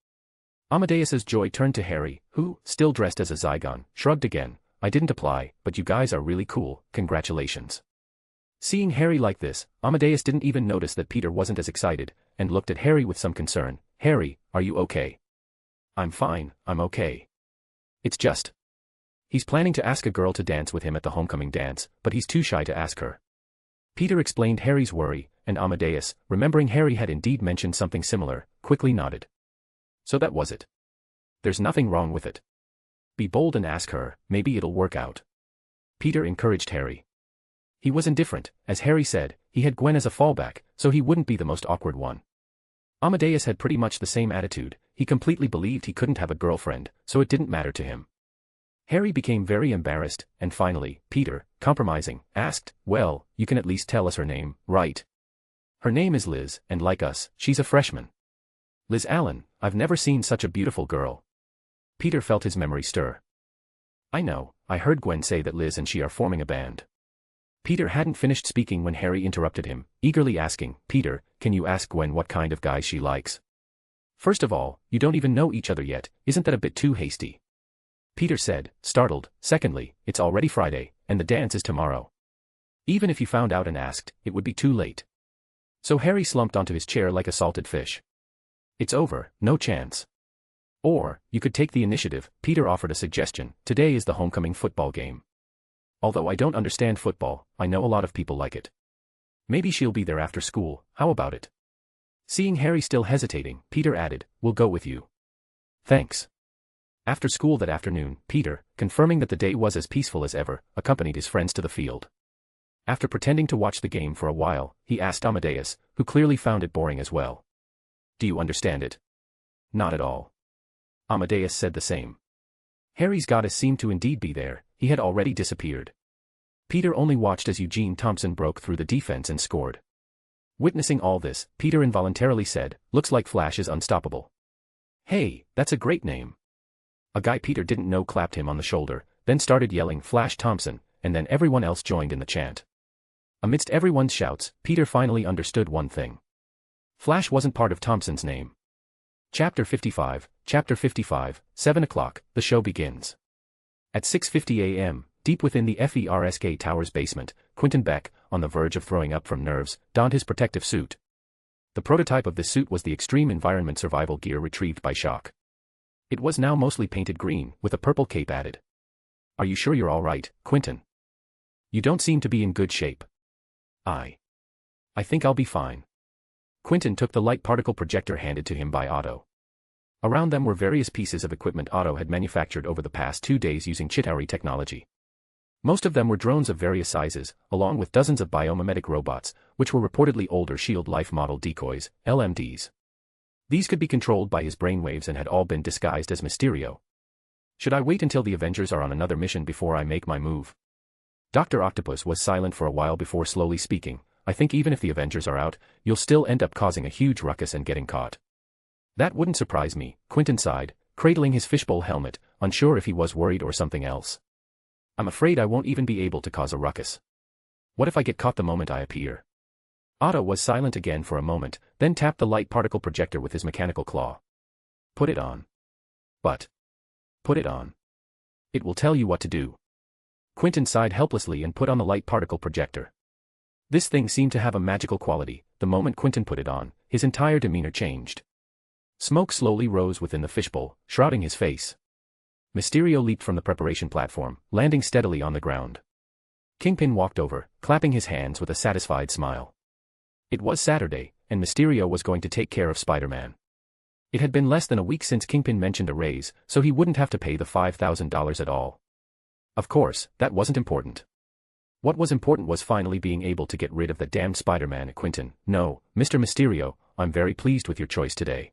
Amadeus's joy turned to Harry, who, still dressed as a Zygon, shrugged again. I didn't apply, but you guys are really cool, congratulations. Seeing Harry like this, Amadeus didn't even notice that Peter wasn't as excited, and looked at Harry with some concern. Harry, are you okay? I'm fine, I'm okay. It's just, he's planning to ask a girl to dance with him at the homecoming dance, but he's too shy to ask her. Peter explained Harry's worry, and Amadeus, remembering Harry had indeed mentioned something similar, quickly nodded. So that was it. There's nothing wrong with it. Be bold and ask her, maybe it'll work out. Peter encouraged Harry. He was indifferent, as Harry said, he had Gwen as a fallback, so he wouldn't be the most awkward one. Amadeus had pretty much the same attitude, he completely believed he couldn't have a girlfriend, so it didn't matter to him. Harry became very embarrassed, and finally, Peter, compromising, asked, well, you can at least tell us her name, right? Her name is Liz, and like us, she's a freshman. Liz Allen, I've never seen such a beautiful girl. Peter felt his memory stir. I know, I heard Gwen say that Liz and she are forming a band. Peter hadn't finished speaking when Harry interrupted him, eagerly asking, Peter, can you ask Gwen what kind of guys she likes? First of all, you don't even know each other yet, isn't that a bit too hasty? Peter said, startled. Secondly, it's already Friday, and the dance is tomorrow. Even if you found out and asked, it would be too late. So Harry slumped onto his chair like a salted fish. It's over, no chance. Or, you could take the initiative. Peter offered a suggestion. Today is the homecoming football game. Although I don't understand football, I know a lot of people like it. Maybe she'll be there after school, how about it? Seeing Harry still hesitating, Peter added, we'll go with you. Thanks. After school that afternoon, Peter, confirming that the day was as peaceful as ever, accompanied his friends to the field. After pretending to watch the game for a while, he asked Amadeus, who clearly found it boring as well. Do you understand it? Not at all. Amadeus said the same. Harry's goddess seemed to indeed be there, he had already disappeared. Peter only watched as Eugene Thompson broke through the defense and scored. Witnessing all this, Peter involuntarily said, looks like Flash is unstoppable. Hey, that's a great name. A guy Peter didn't know clapped him on the shoulder, then started yelling Flash Thompson, and then everyone else joined in the chant. Amidst everyone's shouts, Peter finally understood one thing. Flash wasn't part of Thompson's name. Chapter 55, 7 o'clock, the show begins. At 6:50 a.m., deep within the FERSK Tower's basement, Quentin Beck, on the verge of throwing up from nerves, donned his protective suit. The prototype of this suit was the extreme environment survival gear retrieved by Shock. It was now mostly painted green, with a purple cape added. "Are you sure you're all right, Quentin? You don't seem to be in good shape." I think I'll be fine." Quentin took the light particle projector handed to him by Otto. Around them were various pieces of equipment Otto had manufactured over the past 2 days using Chitauri technology. Most of them were drones of various sizes, along with dozens of biomimetic robots, which were reportedly older Shield Life Model decoys, LMDs. These could be controlled by his brainwaves and had all been disguised as Mysterio. "Should I wait until the Avengers are on another mission before I make my move?" Dr. Octopus was silent for a while before slowly speaking. "I think even if the Avengers are out, you'll still end up causing a huge ruckus and getting caught." "That wouldn't surprise me," Quentin sighed, cradling his fishbowl helmet, unsure if he was worried or something else. "I'm afraid I won't even be able to cause a ruckus. What if I get caught the moment I appear?" Otto was silent again for a moment, then tapped the light particle projector with his mechanical claw. "Put it on." "But put it on. It will tell you what to do." Quentin sighed helplessly and put on the light particle projector. This thing seemed to have a magical quality. The moment Quentin put it on, his entire demeanor changed. Smoke slowly rose within the fishbowl, shrouding his face. Mysterio leaped from the preparation platform, landing steadily on the ground. Kingpin walked over, clapping his hands with a satisfied smile. It was Saturday, and Mysterio was going to take care of Spider-Man. It had been less than a week since Kingpin mentioned a raise, so he wouldn't have to pay the $5,000 at all. Of course, that wasn't important. What was important was finally being able to get rid of the damned Spider-Man. "Quentin, no, Mr. Mysterio, I'm very pleased with your choice today.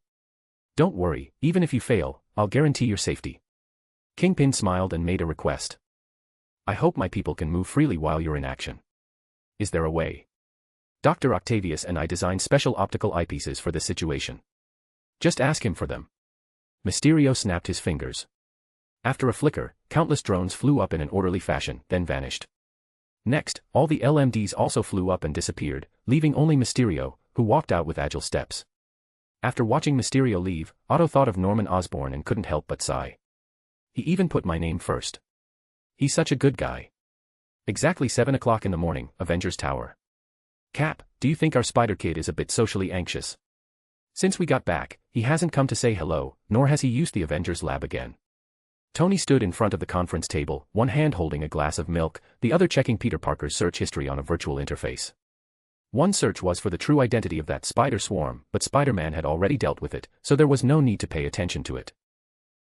Don't worry, even if you fail, I'll guarantee your safety." Kingpin smiled and made a request. "I hope my people can move freely while you're in action. Is there a way? Dr. Octavius and I designed special optical eyepieces for this situation. Just ask him for them." Mysterio snapped his fingers. After a flicker, countless drones flew up in an orderly fashion, then vanished. Next, all the LMDs also flew up and disappeared, leaving only Mysterio, who walked out with agile steps. After watching Mysterio leave, Otto thought of Norman Osborn and couldn't help but sigh. He even put my name first. He's such a good guy. Exactly 7 o'clock in the morning, Avengers Tower. "Cap, do you think our Spider Kid is a bit socially anxious? Since we got back, he hasn't come to say hello, nor has he used the Avengers lab again." Tony stood in front of the conference table, one hand holding a glass of milk, the other checking Peter Parker's search history on a virtual interface. One search was for the true identity of that spider swarm, but Spider-Man had already dealt with it, so there was no need to pay attention to it.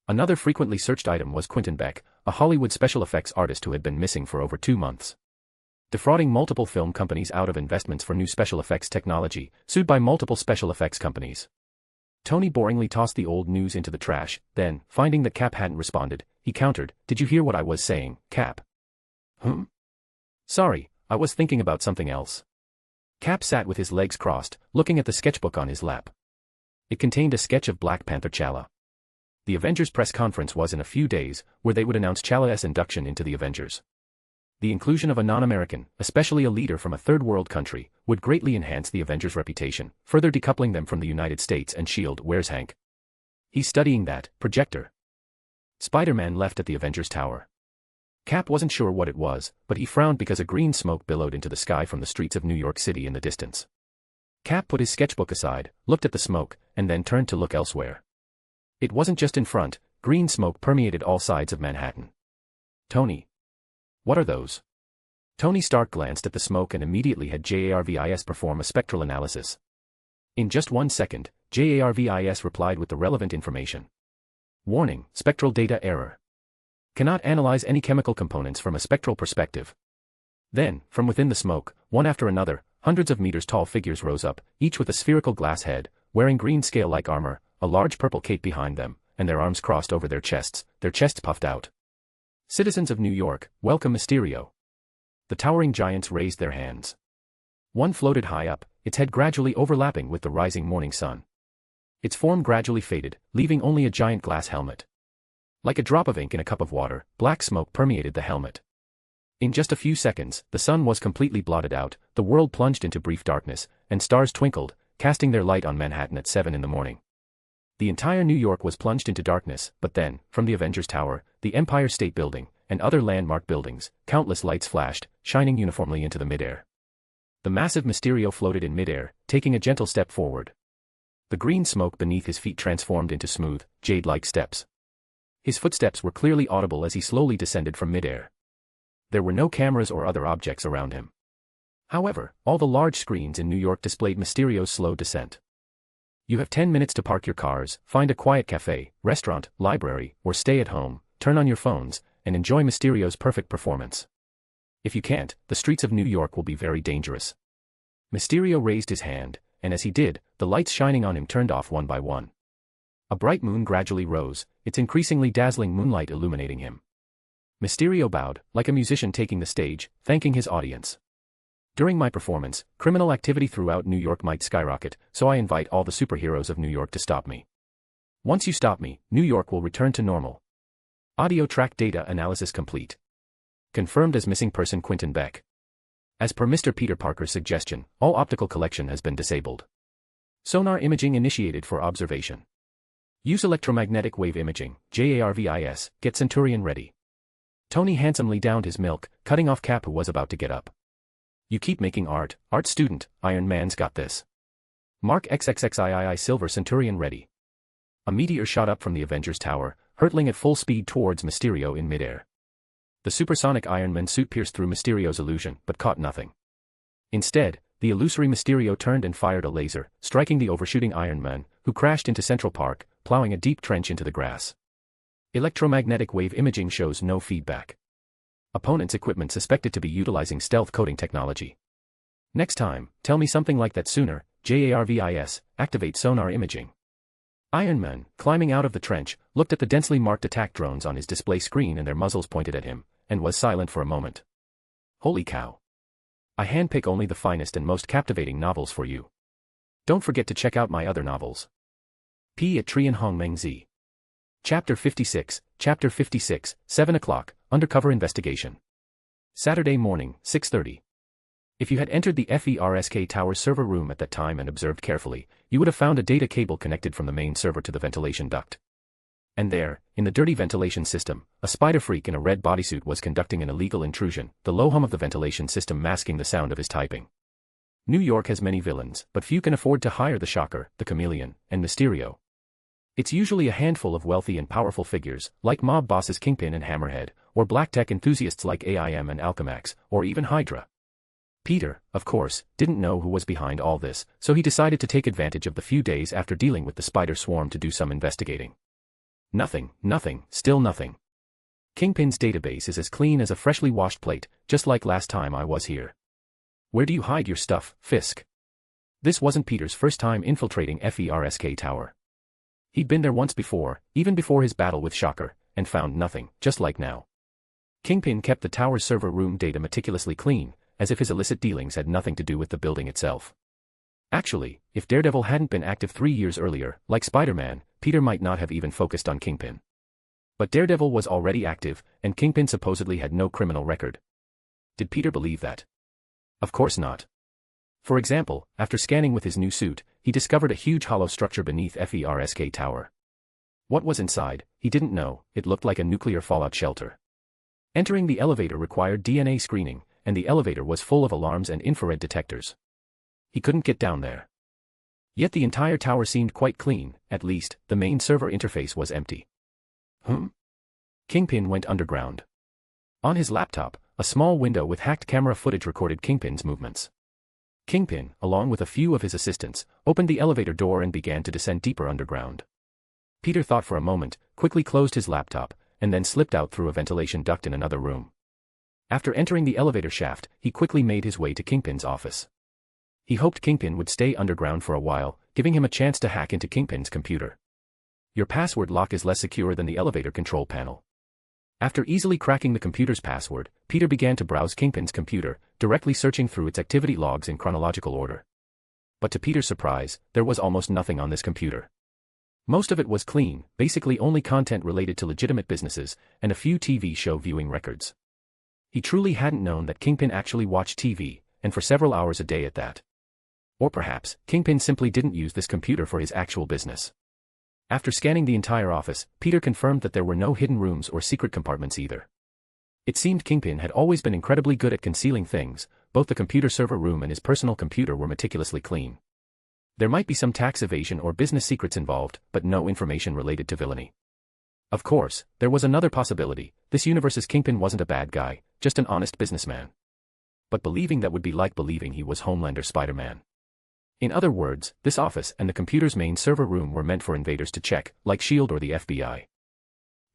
Another frequently searched item was Quentin Beck, a Hollywood special effects artist who had been missing for over 2 months. Defrauding multiple film companies out of investments for new special effects technology, sued by multiple special effects companies. Tony boringly tossed the old news into the trash, then, finding that Cap hadn't responded, he countered, "Did you hear what I was saying, Cap?" "Sorry, I was thinking about something else." Cap sat with his legs crossed, looking at the sketchbook on his lap. It contained a sketch of Black Panther T'Challa. The Avengers press conference was in a few days, where they would announce T'Challa's induction into the Avengers. The inclusion of a non-American, especially a leader from a third-world country, would greatly enhance the Avengers' reputation, further decoupling them from the United States and S.H.I.E.L.D. Where's Hank? He's studying that projector. Spider-Man left at the Avengers Tower. Cap wasn't sure what it was, but he frowned because a green smoke billowed into the sky from the streets of New York City in the distance. Cap put his sketchbook aside, looked at the smoke, and then turned to look elsewhere. It wasn't just in front, green smoke permeated all sides of Manhattan. "Tony. What are those?" Tony Stark glanced at the smoke and immediately had JARVIS perform a spectral analysis. In just 1 second, JARVIS replied with the relevant information. "Warning, spectral data error. Cannot analyze any chemical components from a spectral perspective." Then, from within the smoke, one after another, hundreds of meters tall figures rose up, each with a spherical glass head, wearing green scale-like armor, a large purple cape behind them, and their arms crossed over their chests puffed out. "Citizens of New York, welcome Mysterio." The towering giants raised their hands. One floated high up, its head gradually overlapping with the rising morning sun. Its form gradually faded, leaving only a giant glass helmet. Like a drop of ink in a cup of water, black smoke permeated the helmet. In just a few seconds, the sun was completely blotted out, the world plunged into brief darkness, and stars twinkled, casting their light on Manhattan at 7 in the morning. The entire New York was plunged into darkness, but then, from the Avengers Tower, the Empire State Building, and other landmark buildings, countless lights flashed, shining uniformly into the midair. The massive Mysterio floated in midair, taking a gentle step forward. The green smoke beneath his feet transformed into smooth, jade-like steps. His footsteps were clearly audible as he slowly descended from midair. There were no cameras or other objects around him. However, all the large screens in New York displayed Mysterio's slow descent. You have 10 minutes to park your cars, find a quiet cafe, restaurant, library, or stay at home, turn on your phones, and enjoy Mysterio's perfect performance. If you can't, the streets of New York will be very dangerous. Mysterio raised his hand, and as he did, the lights shining on him turned off one by one. A bright moon gradually rose, its increasingly dazzling moonlight illuminating him. Mysterio bowed, like a musician taking the stage, thanking his audience. During my performance, criminal activity throughout New York might skyrocket, so I invite all the superheroes of New York to stop me. Once you stop me, New York will return to normal. Audio track data analysis complete. Confirmed as missing person Quentin Beck. As per Mr. Peter Parker's suggestion, all optical collection has been disabled. Sonar imaging initiated for observation. Use electromagnetic wave imaging, JARVIS, get Centurion ready. Tony handsomely downed his milk, cutting off Cap who was about to get up. You keep making art student, Iron Man's got this. Mark XXXIII Silver Centurion ready. A meteor shot up from the Avengers Tower, hurtling at full speed towards Mysterio in midair. The supersonic Iron Man suit pierced through Mysterio's illusion, but caught nothing. Instead, the illusory Mysterio turned and fired a laser, striking the overshooting Iron Man, who crashed into Central Park, plowing a deep trench into the grass. Electromagnetic wave imaging shows no feedback. Opponent's equipment suspected to be utilizing stealth coding technology. Next time, tell me something like that sooner, JARVIS, activate sonar imaging. Iron Man, climbing out of the trench, looked at the densely marked attack drones on his display screen and their muzzles pointed at him, and was silent for a moment. Holy cow. I handpick only the finest and most captivating novels for you. Don't forget to check out my other novels. P. at Trian Hong Meng Z. Chapter 56, 7 o'clock, Undercover Investigation. Saturday morning, 6:30. If you had entered the FERSK Tower server room at that time and observed carefully, you would have found a data cable connected from the main server to the ventilation duct. And there, in the dirty ventilation system, a spider freak in a red bodysuit was conducting an illegal intrusion, the low hum of the ventilation system masking the sound of his typing. New York has many villains, but few can afford to hire the Shocker, the Chameleon, and Mysterio. It's usually a handful of wealthy and powerful figures, like mob bosses Kingpin and Hammerhead, or black tech enthusiasts like AIM and Alchemax, or even Hydra. Peter, of course, didn't know who was behind all this, so he decided to take advantage of the few days after dealing with the spider swarm to do some investigating. Nothing, still nothing. Kingpin's database is as clean as a freshly washed plate, just like last time I was here. Where do you hide your stuff, Fisk? This wasn't Peter's first time infiltrating FERSK Tower. He'd been there once before, even before his battle with Shocker, and found nothing, just like now. Kingpin kept the tower's server room data meticulously clean, as if his illicit dealings had nothing to do with the building itself. Actually, if Daredevil hadn't been active 3 years earlier, like Spider-Man, Peter might not have even focused on Kingpin. But Daredevil was already active, and Kingpin supposedly had no criminal record. Did Peter believe that? Of course not. For example, after scanning with his new suit, he discovered a huge hollow structure beneath FERSK Tower. What was inside, he didn't know, it looked like a nuclear fallout shelter. Entering the elevator required DNA screening, and the elevator was full of alarms and infrared detectors. He couldn't get down there. Yet the entire tower seemed quite clean, at least, the main server interface was empty. Kingpin went underground. On his laptop, a small window with hacked camera footage recorded Kingpin's movements. Kingpin, along with a few of his assistants, opened the elevator door and began to descend deeper underground. Peter thought for a moment, quickly closed his laptop, and then slipped out through a ventilation duct in another room. After entering the elevator shaft, he quickly made his way to Kingpin's office. He hoped Kingpin would stay underground for a while, giving him a chance to hack into Kingpin's computer. Your password lock is less secure than the elevator control panel. After easily cracking the computer's password, Peter began to browse Kingpin's computer, directly searching through its activity logs in chronological order. But to Peter's surprise, there was almost nothing on this computer. Most of it was clean, basically only content related to legitimate businesses, and a few TV show viewing records. He truly hadn't known that Kingpin actually watched TV, and for several hours a day at that. Or perhaps, Kingpin simply didn't use this computer for his actual business. After scanning the entire office, Peter confirmed that there were no hidden rooms or secret compartments either. It seemed Kingpin had always been incredibly good at concealing things. Both the computer server room and his personal computer were meticulously clean. There might be some tax evasion or business secrets involved, but no information related to villainy. Of course, there was another possibility. This universe's Kingpin wasn't a bad guy, just an honest businessman. But believing that would be like believing he was Homelander Spider-Man. In other words, this office and the computer's main server room were meant for invaders to check, like S.H.I.E.L.D. or the FBI.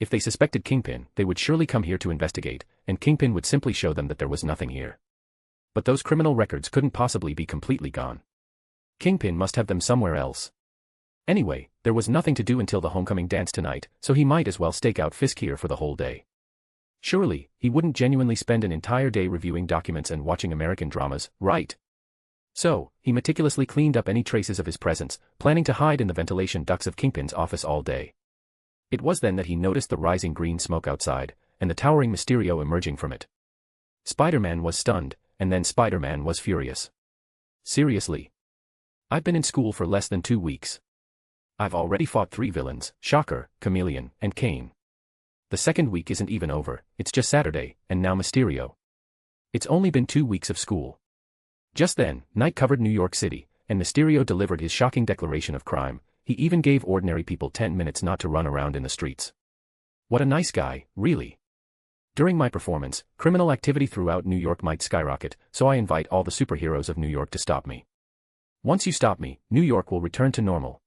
If they suspected Kingpin, they would surely come here to investigate, and Kingpin would simply show them that there was nothing here. But those criminal records couldn't possibly be completely gone. Kingpin must have them somewhere else. Anyway, there was nothing to do until the homecoming dance tonight, so he might as well stake out Fisk here for the whole day. Surely, he wouldn't genuinely spend an entire day reviewing documents and watching American dramas, right? So, he meticulously cleaned up any traces of his presence, planning to hide in the ventilation ducts of Kingpin's office all day. It was then that he noticed the rising green smoke outside, and the towering Mysterio emerging from it. Spider-Man was stunned, and then Spider-Man was furious. Seriously? I've been in school for less than 2 weeks. I've already fought 3 villains, Shocker, Chameleon, and Kane. The second week isn't even over, it's just Saturday, and now Mysterio. It's only been 2 weeks of school. Just then, night covered New York City, and Mysterio delivered his shocking declaration of crime. He even gave ordinary people 10 minutes not to run around in the streets. What a nice guy, really. During my performance, criminal activity throughout New York might skyrocket, so I invite all the superheroes of New York to stop me. Once you stop me, New York will return to normal.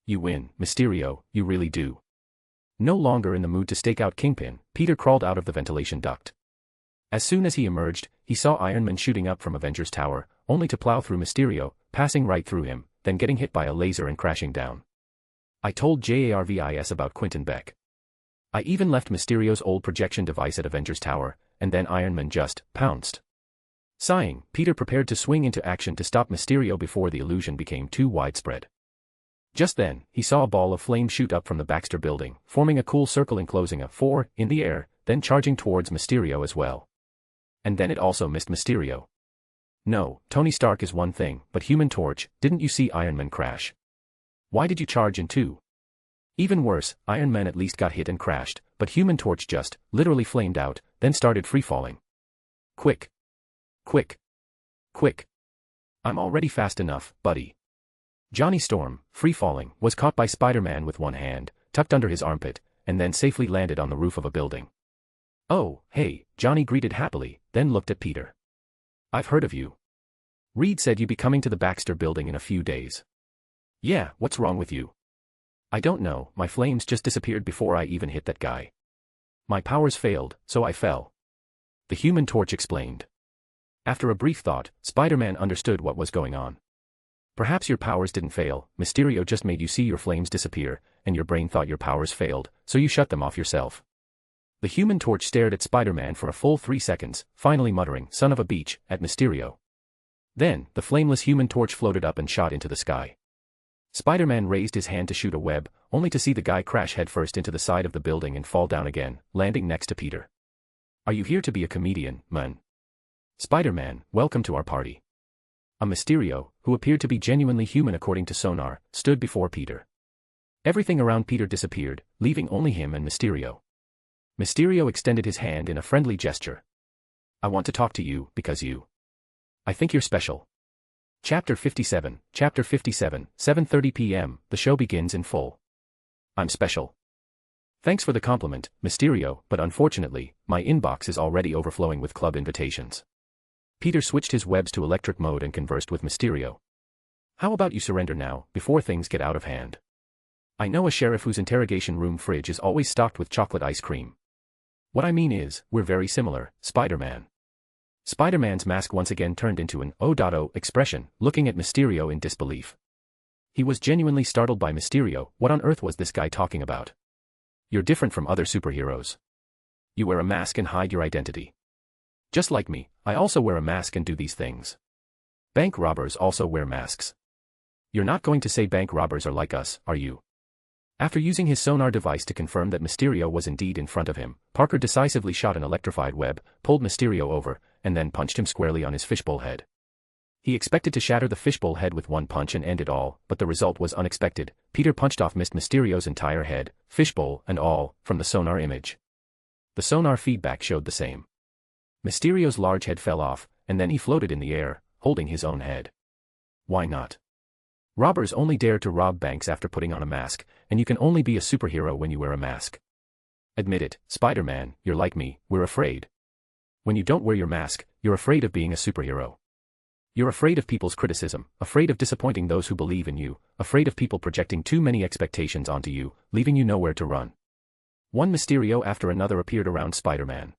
You win, Mysterio, you really do. No longer in the mood to stake out Kingpin, Peter crawled out of the ventilation duct. As soon as he emerged, he saw Iron Man shooting up from Avengers Tower, only to plow through Mysterio, passing right through him, then getting hit by a laser and crashing down. I told Jarvis about Quentin Beck. I even left Mysterio's old projection device at Avengers Tower, and then Iron Man just pounced. Sighing, Peter prepared to swing into action to stop Mysterio before the illusion became too widespread. Just then, he saw a ball of flame shoot up from the Baxter building, forming a cool circle enclosing a 4 in the air, then charging towards Mysterio as well. And then it also missed Mysterio. No, Tony Stark is one thing, but Human Torch, didn't you see Iron Man crash? Why did you charge in 2? Even worse, Iron Man at least got hit and crashed, but Human Torch just, literally flamed out, then started free-falling. Quick. Quick. Quick. I'm already fast enough, buddy. Johnny Storm, free-falling, was caught by Spider-Man with one hand, tucked under his armpit, and then safely landed on the roof of a building. Oh, hey, Johnny greeted happily, then looked at Peter. I've heard of you. Reed said you'd be coming to the Baxter building in a few days. Yeah, what's wrong with you? I don't know, my flames just disappeared before I even hit that guy. My powers failed, so I fell. The Human Torch explained. After a brief thought, Spider-Man understood what was going on. Perhaps your powers didn't fail, Mysterio just made you see your flames disappear, and your brain thought your powers failed, so you shut them off yourself. The Human Torch stared at Spider-Man for a full 3 seconds, finally muttering, "Son of a beach," at Mysterio. Then, the flameless Human Torch floated up and shot into the sky. Spider-Man raised his hand to shoot a web, only to see the guy crash headfirst into the side of the building and fall down again, landing next to Peter. Are you here to be a comedian, man? Spider-Man, welcome to our party. A Mysterio, who appeared to be genuinely human according to sonar, stood before Peter. Everything around Peter disappeared, leaving only him and Mysterio. Mysterio extended his hand in a friendly gesture. I want to talk to you, because you. I think you're special. Chapter 57, 7:30 p.m., the show begins in full. I'm special. Thanks for the compliment, Mysterio, but unfortunately, my inbox is already overflowing with club invitations. Peter switched his webs to electric mode and conversed with Mysterio. How about you surrender now, before things get out of hand? I know a sheriff whose interrogation room fridge is always stocked with chocolate ice cream. What I mean is, we're very similar, Spider-Man. Spider-Man's mask once again turned into an "oh" expression, looking at Mysterio in disbelief. He was genuinely startled by Mysterio. What on earth was this guy talking about? You're different from other superheroes. You wear a mask and hide your identity. Just like me, I also wear a mask and do these things. Bank robbers also wear masks. You're not going to say bank robbers are like us, are you? After using his sonar device to confirm that Mysterio was indeed in front of him, Parker decisively shot an electrified web, pulled Mysterio over, and then punched him squarely on his fishbowl head. He expected to shatter the fishbowl head with one punch and end it all, but the result was unexpected. Peter punched off Mysterio's entire head, fishbowl and all, from the sonar image. The sonar feedback showed the same. Mysterio's large head fell off, and then he floated in the air, holding his own head. Why not? Robbers only dare to rob banks after putting on a mask, and you can only be a superhero when you wear a mask. Admit it, Spider-Man, you're like me, we're afraid. When you don't wear your mask, you're afraid of being a superhero. You're afraid of people's criticism, afraid of disappointing those who believe in you, afraid of people projecting too many expectations onto you, leaving you nowhere to run. One Mysterio after another appeared around Spider-Man.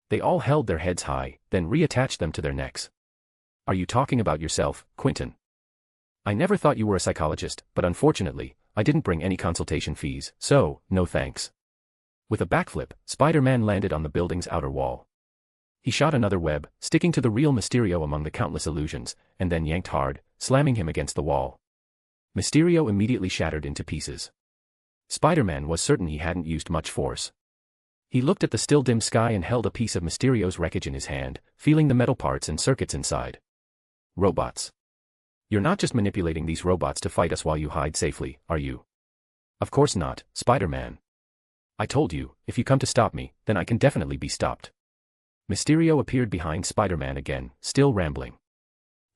They all held their heads high, then reattached them to their necks. Are you talking about yourself, Quentin? I never thought you were a psychologist, but unfortunately, I didn't bring any consultation fees, so, no thanks. With a backflip, Spider-Man landed on the building's outer wall. He shot another web, sticking to the real Mysterio among the countless illusions, and then yanked hard, slamming him against the wall. Mysterio immediately shattered into pieces. Spider-Man was certain he hadn't used much force. He looked at the still dim sky and held a piece of Mysterio's wreckage in his hand, feeling the metal parts and circuits inside. Robots. You're not just manipulating these robots to fight us while you hide safely, are you? Of course not, Spider-Man. I told you, if you come to stop me, then I can definitely be stopped. Mysterio appeared behind Spider-Man again, still rambling.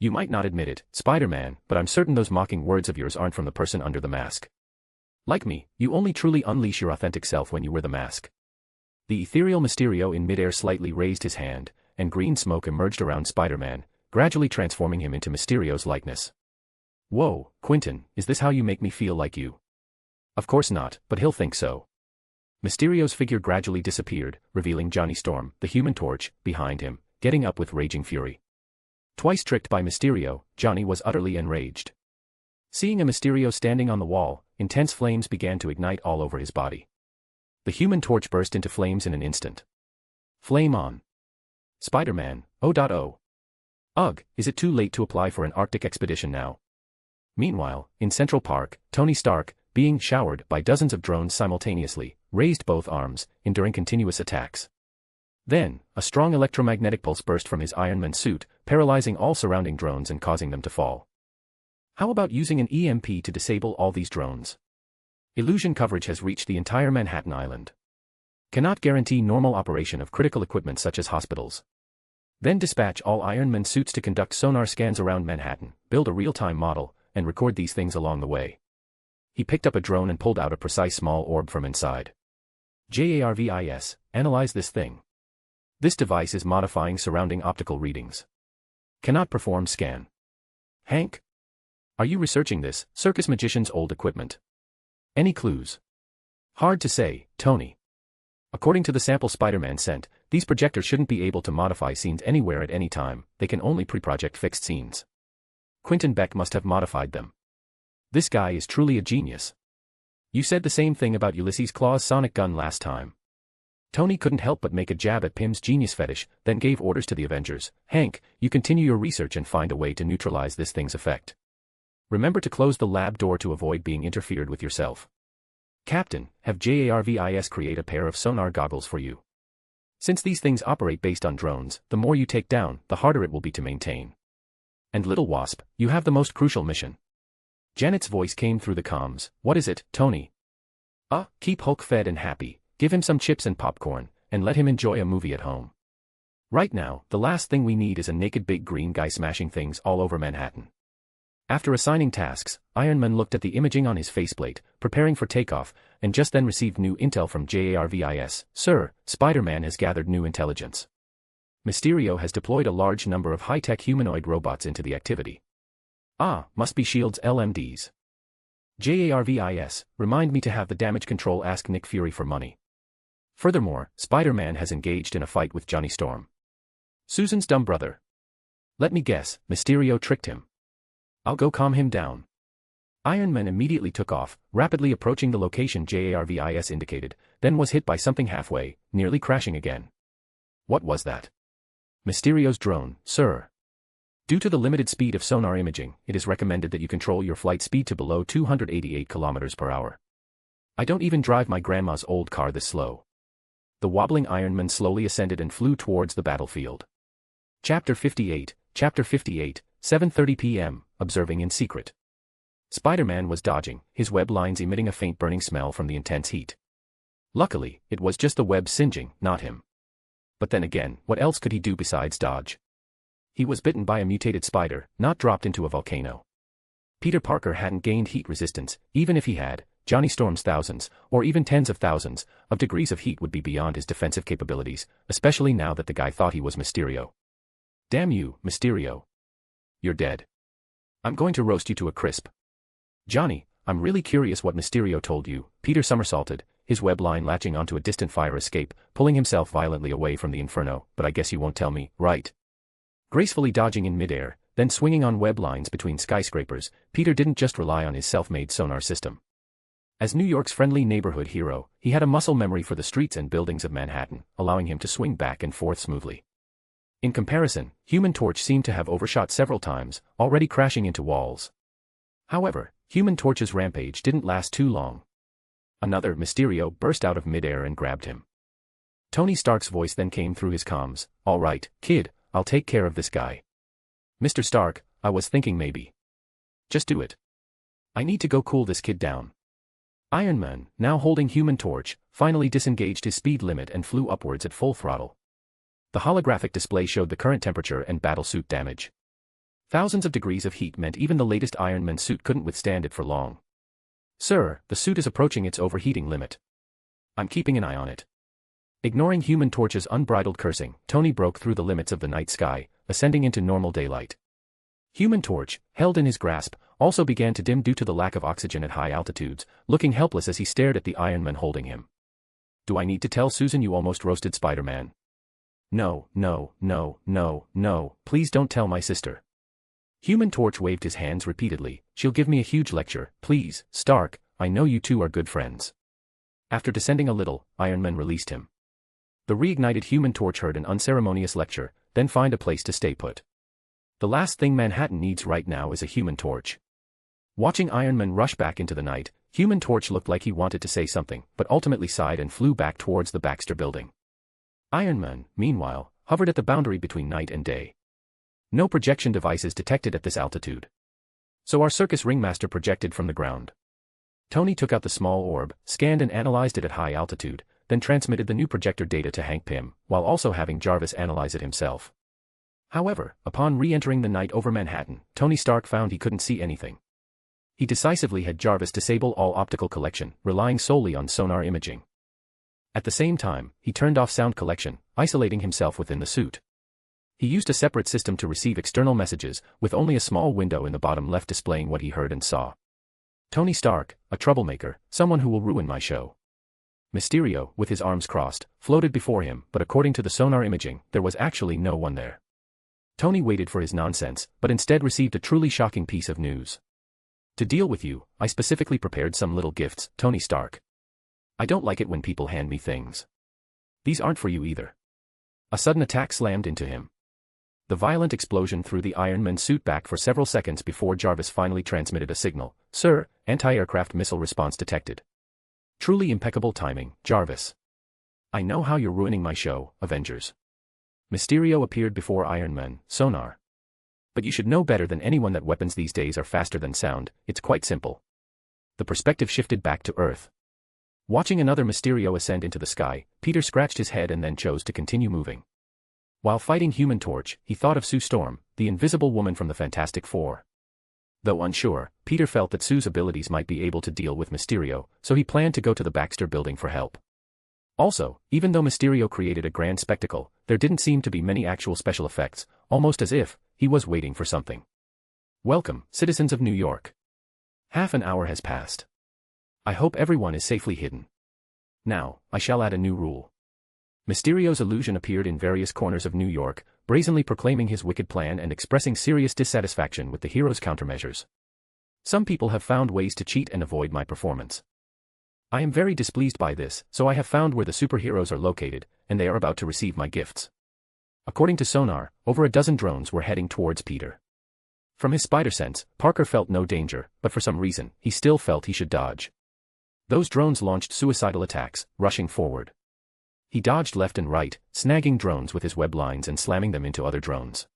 You might not admit it, Spider-Man, but I'm certain those mocking words of yours aren't from the person under the mask. Like me, you only truly unleash your authentic self when you wear the mask. The ethereal Mysterio in midair slightly raised his hand, and green smoke emerged around Spider-Man, gradually transforming him into Mysterio's likeness. Whoa, Quentin, is this how you make me feel like you? Of course not, but he'll think so. Mysterio's figure gradually disappeared, revealing Johnny Storm, the Human Torch, behind him, getting up with raging fury. Twice tricked by Mysterio, Johnny was utterly enraged. Seeing a Mysterio standing on the wall, intense flames began to ignite all over his body. The Human Torch burst into flames in an instant. Flame on. Spider-Man, oh. Ugh, is it too late to apply for an Arctic expedition now? Meanwhile, in Central Park, Tony Stark, being showered by dozens of drones simultaneously, raised both arms, enduring continuous attacks. Then, a strong electromagnetic pulse burst from his Iron Man suit, paralyzing all surrounding drones and causing them to fall. How about using an EMP to disable all these drones? Illusion coverage has reached the entire Manhattan Island. Cannot guarantee normal operation of critical equipment such as hospitals. Then dispatch all Iron Man suits to conduct sonar scans around Manhattan, build a real-time model, and record these things along the way. He picked up a drone and pulled out a precise small orb from inside. JARVIS, analyze this thing. This device is modifying surrounding optical readings. Cannot perform scan. Hank? Are you researching this, circus magician's old equipment? Any clues? Hard to say, Tony. According to the sample Spider-Man sent, these projectors shouldn't be able to modify scenes anywhere at any time, they can only pre-project fixed scenes. Quentin Beck must have modified them. This guy is truly a genius. You said the same thing about Ulysses Claw's sonic gun last time. Tony couldn't help but make a jab at Pym's genius fetish, then gave orders to the Avengers. Hank, you continue your research and find a way to neutralize this thing's effect. Remember to close the lab door to avoid being interfered with yourself. Captain, have JARVIS create a pair of sonar goggles for you. Since these things operate based on drones, the more you take down, the harder it will be to maintain. And Little Wasp, you have the most crucial mission. Janet's voice came through the comms. What is it, Tony? Keep Hulk fed and happy, give him some chips and popcorn, and let him enjoy a movie at home. Right now, the last thing we need is a naked big green guy smashing things all over Manhattan. After assigning tasks, Iron Man looked at the imaging on his faceplate, preparing for takeoff, and just then received new intel from JARVIS. Sir, Spider-Man has gathered new intelligence. Mysterio has deployed a large number of high-tech humanoid robots into the activity. Must be S.H.I.E.L.D.'s LMDs. JARVIS, remind me to have the damage control ask Nick Fury for money. Furthermore, Spider-Man has engaged in a fight with Johnny Storm. Susan's dumb brother. Let me guess, Mysterio tricked him. I'll go calm him down. Iron Man immediately took off, rapidly approaching the location JARVIS indicated, then was hit by something halfway, nearly crashing again. What was that? Mysterio's drone, sir. Due to the limited speed of sonar imaging, it is recommended that you control your flight speed to below 288 km per hour. I don't even drive my grandma's old car this slow. The wobbling Iron Man slowly ascended and flew towards the battlefield. Chapter 58, 7:30 p.m., observing in secret. Spider-Man was dodging, his web lines emitting a faint burning smell from the intense heat. Luckily, it was just the web singeing, not him. But then again, what else could he do besides dodge? He was bitten by a mutated spider, not dropped into a volcano. Peter Parker hadn't gained heat resistance. Even if he had, Johnny Storm's thousands, or even tens of thousands, of degrees of heat would be beyond his defensive capabilities, especially now that the guy thought he was Mysterio. Damn you, Mysterio. You're dead. I'm going to roast you to a crisp. Johnny, I'm really curious what Mysterio told you. Peter somersaulted, his web line latching onto a distant fire escape, pulling himself violently away from the inferno. But I guess you won't tell me, right? Gracefully dodging in midair, then swinging on web lines between skyscrapers, Peter didn't just rely on his self-made sonar system. As New York's friendly neighborhood hero, he had a muscle memory for the streets and buildings of Manhattan, allowing him to swing back and forth smoothly. In comparison, Human Torch seemed to have overshot several times, already crashing into walls. However, Human Torch's rampage didn't last too long. Another Mysterio burst out of midair and grabbed him. Tony Stark's voice then came through his comms. All right, kid, I'll take care of this guy. Mr. Stark, I was thinking maybe. Just do it. I need to go cool this kid down. Iron Man, now holding Human Torch, finally disengaged his speed limit and flew upwards at full throttle. The holographic display showed the current temperature and battlesuit damage. Thousands of degrees of heat meant even the latest Iron Man suit couldn't withstand it for long. Sir, the suit is approaching its overheating limit. I'm keeping an eye on it. Ignoring Human Torch's unbridled cursing, Tony broke through the limits of the night sky, ascending into normal daylight. Human Torch, held in his grasp, also began to dim due to the lack of oxygen at high altitudes, looking helpless as he stared at the Iron Man holding him. Do I need to tell Susan you almost roasted Spider-Man? No, no, no, no, no, please don't tell my sister. Human Torch waved his hands repeatedly. She'll give me a huge lecture, please, Stark, I know you two are good friends. After descending a little, Iron Man released him. The reignited Human Torch heard an unceremonious lecture, then find a place to stay put. The last thing Manhattan needs right now is a Human Torch. Watching Iron Man rush back into the night, Human Torch looked like he wanted to say something, but ultimately sighed and flew back towards the Baxter building. Iron Man, meanwhile, hovered at the boundary between night and day. No projection devices detected at this altitude. So our circus ringmaster projected from the ground. Tony took out the small orb, scanned and analyzed it at high altitude, then transmitted the new projector data to Hank Pym, while also having Jarvis analyze it himself. However, upon re-entering the night over Manhattan, Tony Stark found he couldn't see anything. He decisively had Jarvis disable all optical collection, relying solely on sonar imaging. At the same time, he turned off sound collection, isolating himself within the suit. He used a separate system to receive external messages, with only a small window in the bottom left displaying what he heard and saw. Tony Stark, a troublemaker, someone who will ruin my show. Mysterio, with his arms crossed, floated before him, but according to the sonar imaging, there was actually no one there. Tony waited for his nonsense, but instead received a truly shocking piece of news. To deal with you, I specifically prepared some little gifts, Tony Stark. I don't like it when people hand me things. These aren't for you either. A sudden attack slammed into him. The violent explosion threw the Iron Man suit back for several seconds before Jarvis finally transmitted a signal. Sir, anti-aircraft missile response detected. Truly impeccable timing, Jarvis. I know how you're ruining my show, Avengers. Mysterio appeared before Iron Man, sonar. But you should know better than anyone that weapons these days are faster than sound. It's quite simple. The perspective shifted back to Earth. Watching another Mysterio ascend into the sky, Peter scratched his head and then chose to continue moving. While fighting Human Torch, he thought of Sue Storm, the invisible woman from the Fantastic Four. Though unsure, Peter felt that Sue's abilities might be able to deal with Mysterio, so he planned to go to the Baxter building for help. Also, even though Mysterio created a grand spectacle, there didn't seem to be many actual special effects, almost as if he was waiting for something. Welcome, citizens of New York. Half an hour has passed. I hope everyone is safely hidden. Now, I shall add a new rule. Mysterio's illusion appeared in various corners of New York, brazenly proclaiming his wicked plan and expressing serious dissatisfaction with the hero's countermeasures. Some people have found ways to cheat and avoid my performance. I am very displeased by this, so I have found where the superheroes are located, and they are about to receive my gifts. According to sonar, over a dozen drones were heading towards Peter. From his spider sense, Parker felt no danger, but for some reason, he still felt he should dodge. Those drones launched suicidal attacks, rushing forward. He dodged left and right, snagging drones with his web lines and slamming them into other drones.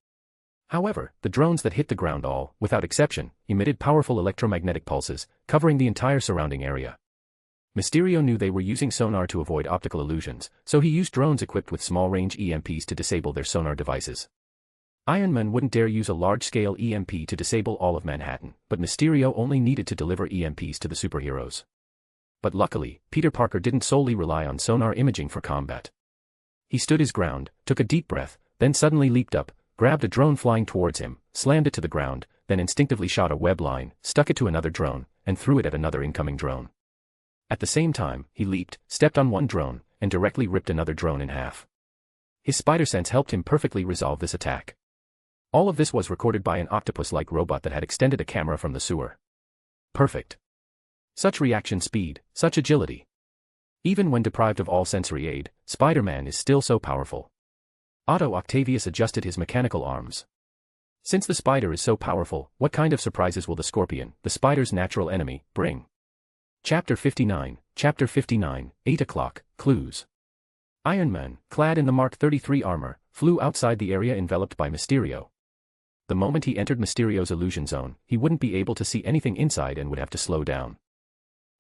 However, the drones that hit the ground all, without exception, emitted powerful electromagnetic pulses, covering the entire surrounding area. Mysterio knew they were using sonar to avoid optical illusions, so he used drones equipped with small-range EMPs to disable their sonar devices. Iron Man wouldn't dare use a large-scale EMP to disable all of Manhattan, but Mysterio only needed to deliver EMPs to the superheroes. But luckily, Peter Parker didn't solely rely on sonar imaging for combat. He stood his ground, took a deep breath, then suddenly leaped up, grabbed a drone flying towards him, slammed it to the ground, then instinctively shot a web line, stuck it to another drone, and threw it at another incoming drone. At the same time, he leaped, stepped on one drone, and directly ripped another drone in half. His spider sense helped him perfectly resolve this attack. All of this was recorded by an octopus-like robot that had extended a camera from the sewer. Perfect. Such reaction speed, such agility. Even when deprived of all sensory aid, Spider-Man is still so powerful. Otto Octavius adjusted his mechanical arms. Since the spider is so powerful, what kind of surprises will the scorpion, the spider's natural enemy, bring? Chapter 59, 8 o'clock, Clues. Iron Man, clad in the Mark 33 armor, flew outside the area enveloped by Mysterio. The moment he entered Mysterio's illusion zone, he wouldn't be able to see anything inside and would have to slow down.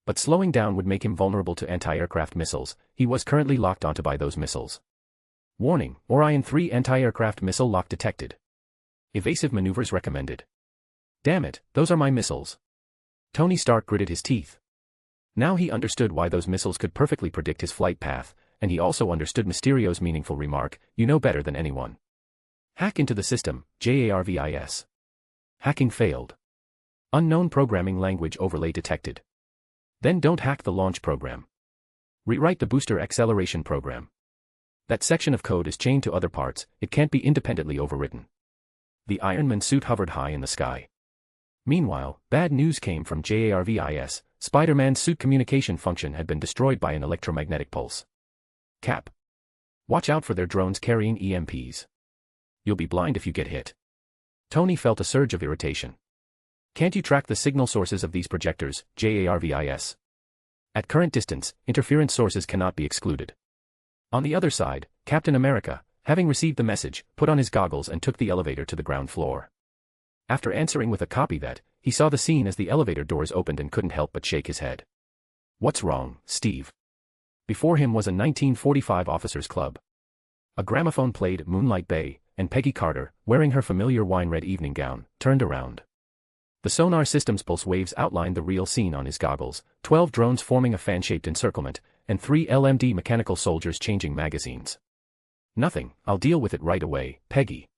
But slowing down would make him vulnerable to anti-aircraft missiles. He was currently locked onto by those missiles. Warning, Orion 3 anti-aircraft missile lock detected. Evasive maneuvers recommended. Damn it, those are my missiles. Tony Stark gritted his teeth. Now he understood why those missiles could perfectly predict his flight path, and he also understood Mysterio's meaningful remark, "You know better than anyone." Hack into the system, JARVIS. Hacking failed. Unknown programming language overlay detected. Then don't hack the launch program. Rewrite the booster acceleration program. That section of code is chained to other parts, it can't be independently overwritten. The Iron Man suit hovered high in the sky. Meanwhile, bad news came from JARVIS. Spider-Man's suit communication function had been destroyed by an electromagnetic pulse. Cap. Watch out for their drones carrying EMPs. You'll be blind if you get hit. Tony felt a surge of irritation. Can't you track the signal sources of these projectors, JARVIS? At current distance, interference sources cannot be excluded. On the other side, Captain America, having received the message, put on his goggles and took the elevator to the ground floor. After answering with a copy that, he saw the scene as the elevator doors opened and couldn't help but shake his head. What's wrong, Steve? Before him was a 1945 officers' club. A gramophone played Moonlight Bay, and Peggy Carter, wearing her familiar wine-red evening gown, turned around. The sonar system's pulse waves outlined the real scene on his goggles, 12 drones forming a fan-shaped encirclement, and 3 LMD mechanical soldiers changing magazines. Nothing, I'll deal with it right away, Peggy.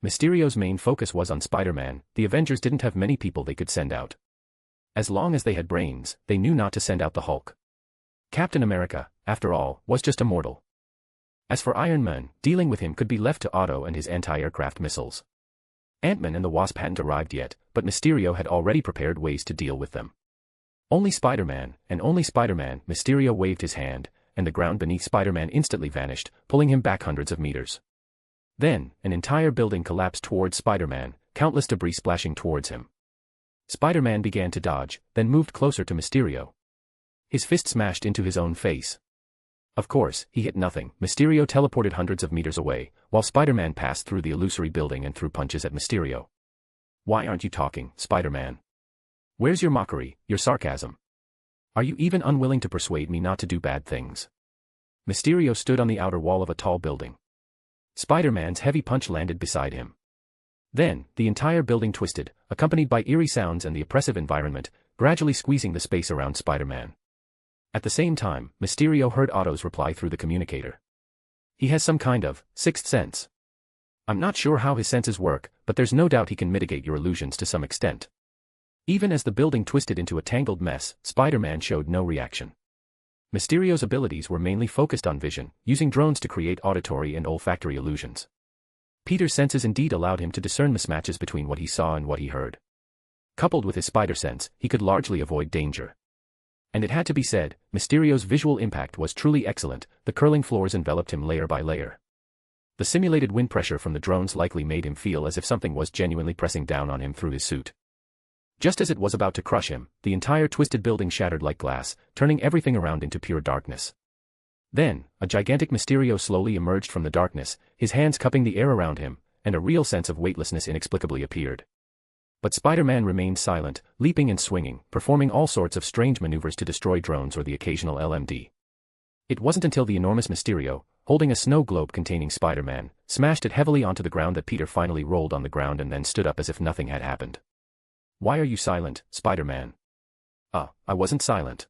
Mysterio's main focus was on Spider-Man. The Avengers didn't have many people they could send out. As long as they had brains, they knew not to send out the Hulk. Captain America, after all, was just a mortal. As for Iron Man, dealing with him could be left to Otto and his anti-aircraft missiles. Ant-Man and the Wasp hadn't arrived yet, but Mysterio had already prepared ways to deal with them. Only Spider-Man, and only Spider-Man. Mysterio waved his hand, and the ground beneath Spider-Man instantly vanished, pulling him back hundreds of meters. Then, an entire building collapsed towards Spider-Man, countless debris splashing towards him. Spider-Man began to dodge, then moved closer to Mysterio. His fist smashed into his own face. Of course, he hit nothing. Mysterio teleported hundreds of meters away, while Spider-Man passed through the illusory building and threw punches at Mysterio. Why aren't you talking, Spider-Man? Where's your mockery, your sarcasm? Are you even unwilling to persuade me not to do bad things? Mysterio stood on the outer wall of a tall building. Spider-Man's heavy punch landed beside him. Then, the entire building twisted, accompanied by eerie sounds and the oppressive environment, gradually squeezing the space around Spider-Man. At the same time, Mysterio heard Otto's reply through the communicator. He has some kind of sixth sense. I'm not sure how his senses work, but there's no doubt he can mitigate your illusions to some extent. Even as the building twisted into a tangled mess, Spider-Man showed no reaction. Mysterio's abilities were mainly focused on vision, using drones to create auditory and olfactory illusions. Peter's senses indeed allowed him to discern mismatches between what he saw and what he heard. Coupled with his spider sense, he could largely avoid danger. And it had to be said, Mysterio's visual impact was truly excellent. The curling floors enveloped him layer by layer. The simulated wind pressure from the drones likely made him feel as if something was genuinely pressing down on him through his suit. Just as it was about to crush him, the entire twisted building shattered like glass, turning everything around into pure darkness. Then, a gigantic Mysterio slowly emerged from the darkness, his hands cupping the air around him, and a real sense of weightlessness inexplicably appeared. But Spider-Man remained silent, leaping and swinging, performing all sorts of strange maneuvers to destroy drones or the occasional LMD. It wasn't until the enormous Mysterio, holding a snow globe containing Spider-Man, smashed it heavily onto the ground that Peter finally rolled on the ground and then stood up as if nothing had happened. "Why are you silent, Spider-Man?" I wasn't silent.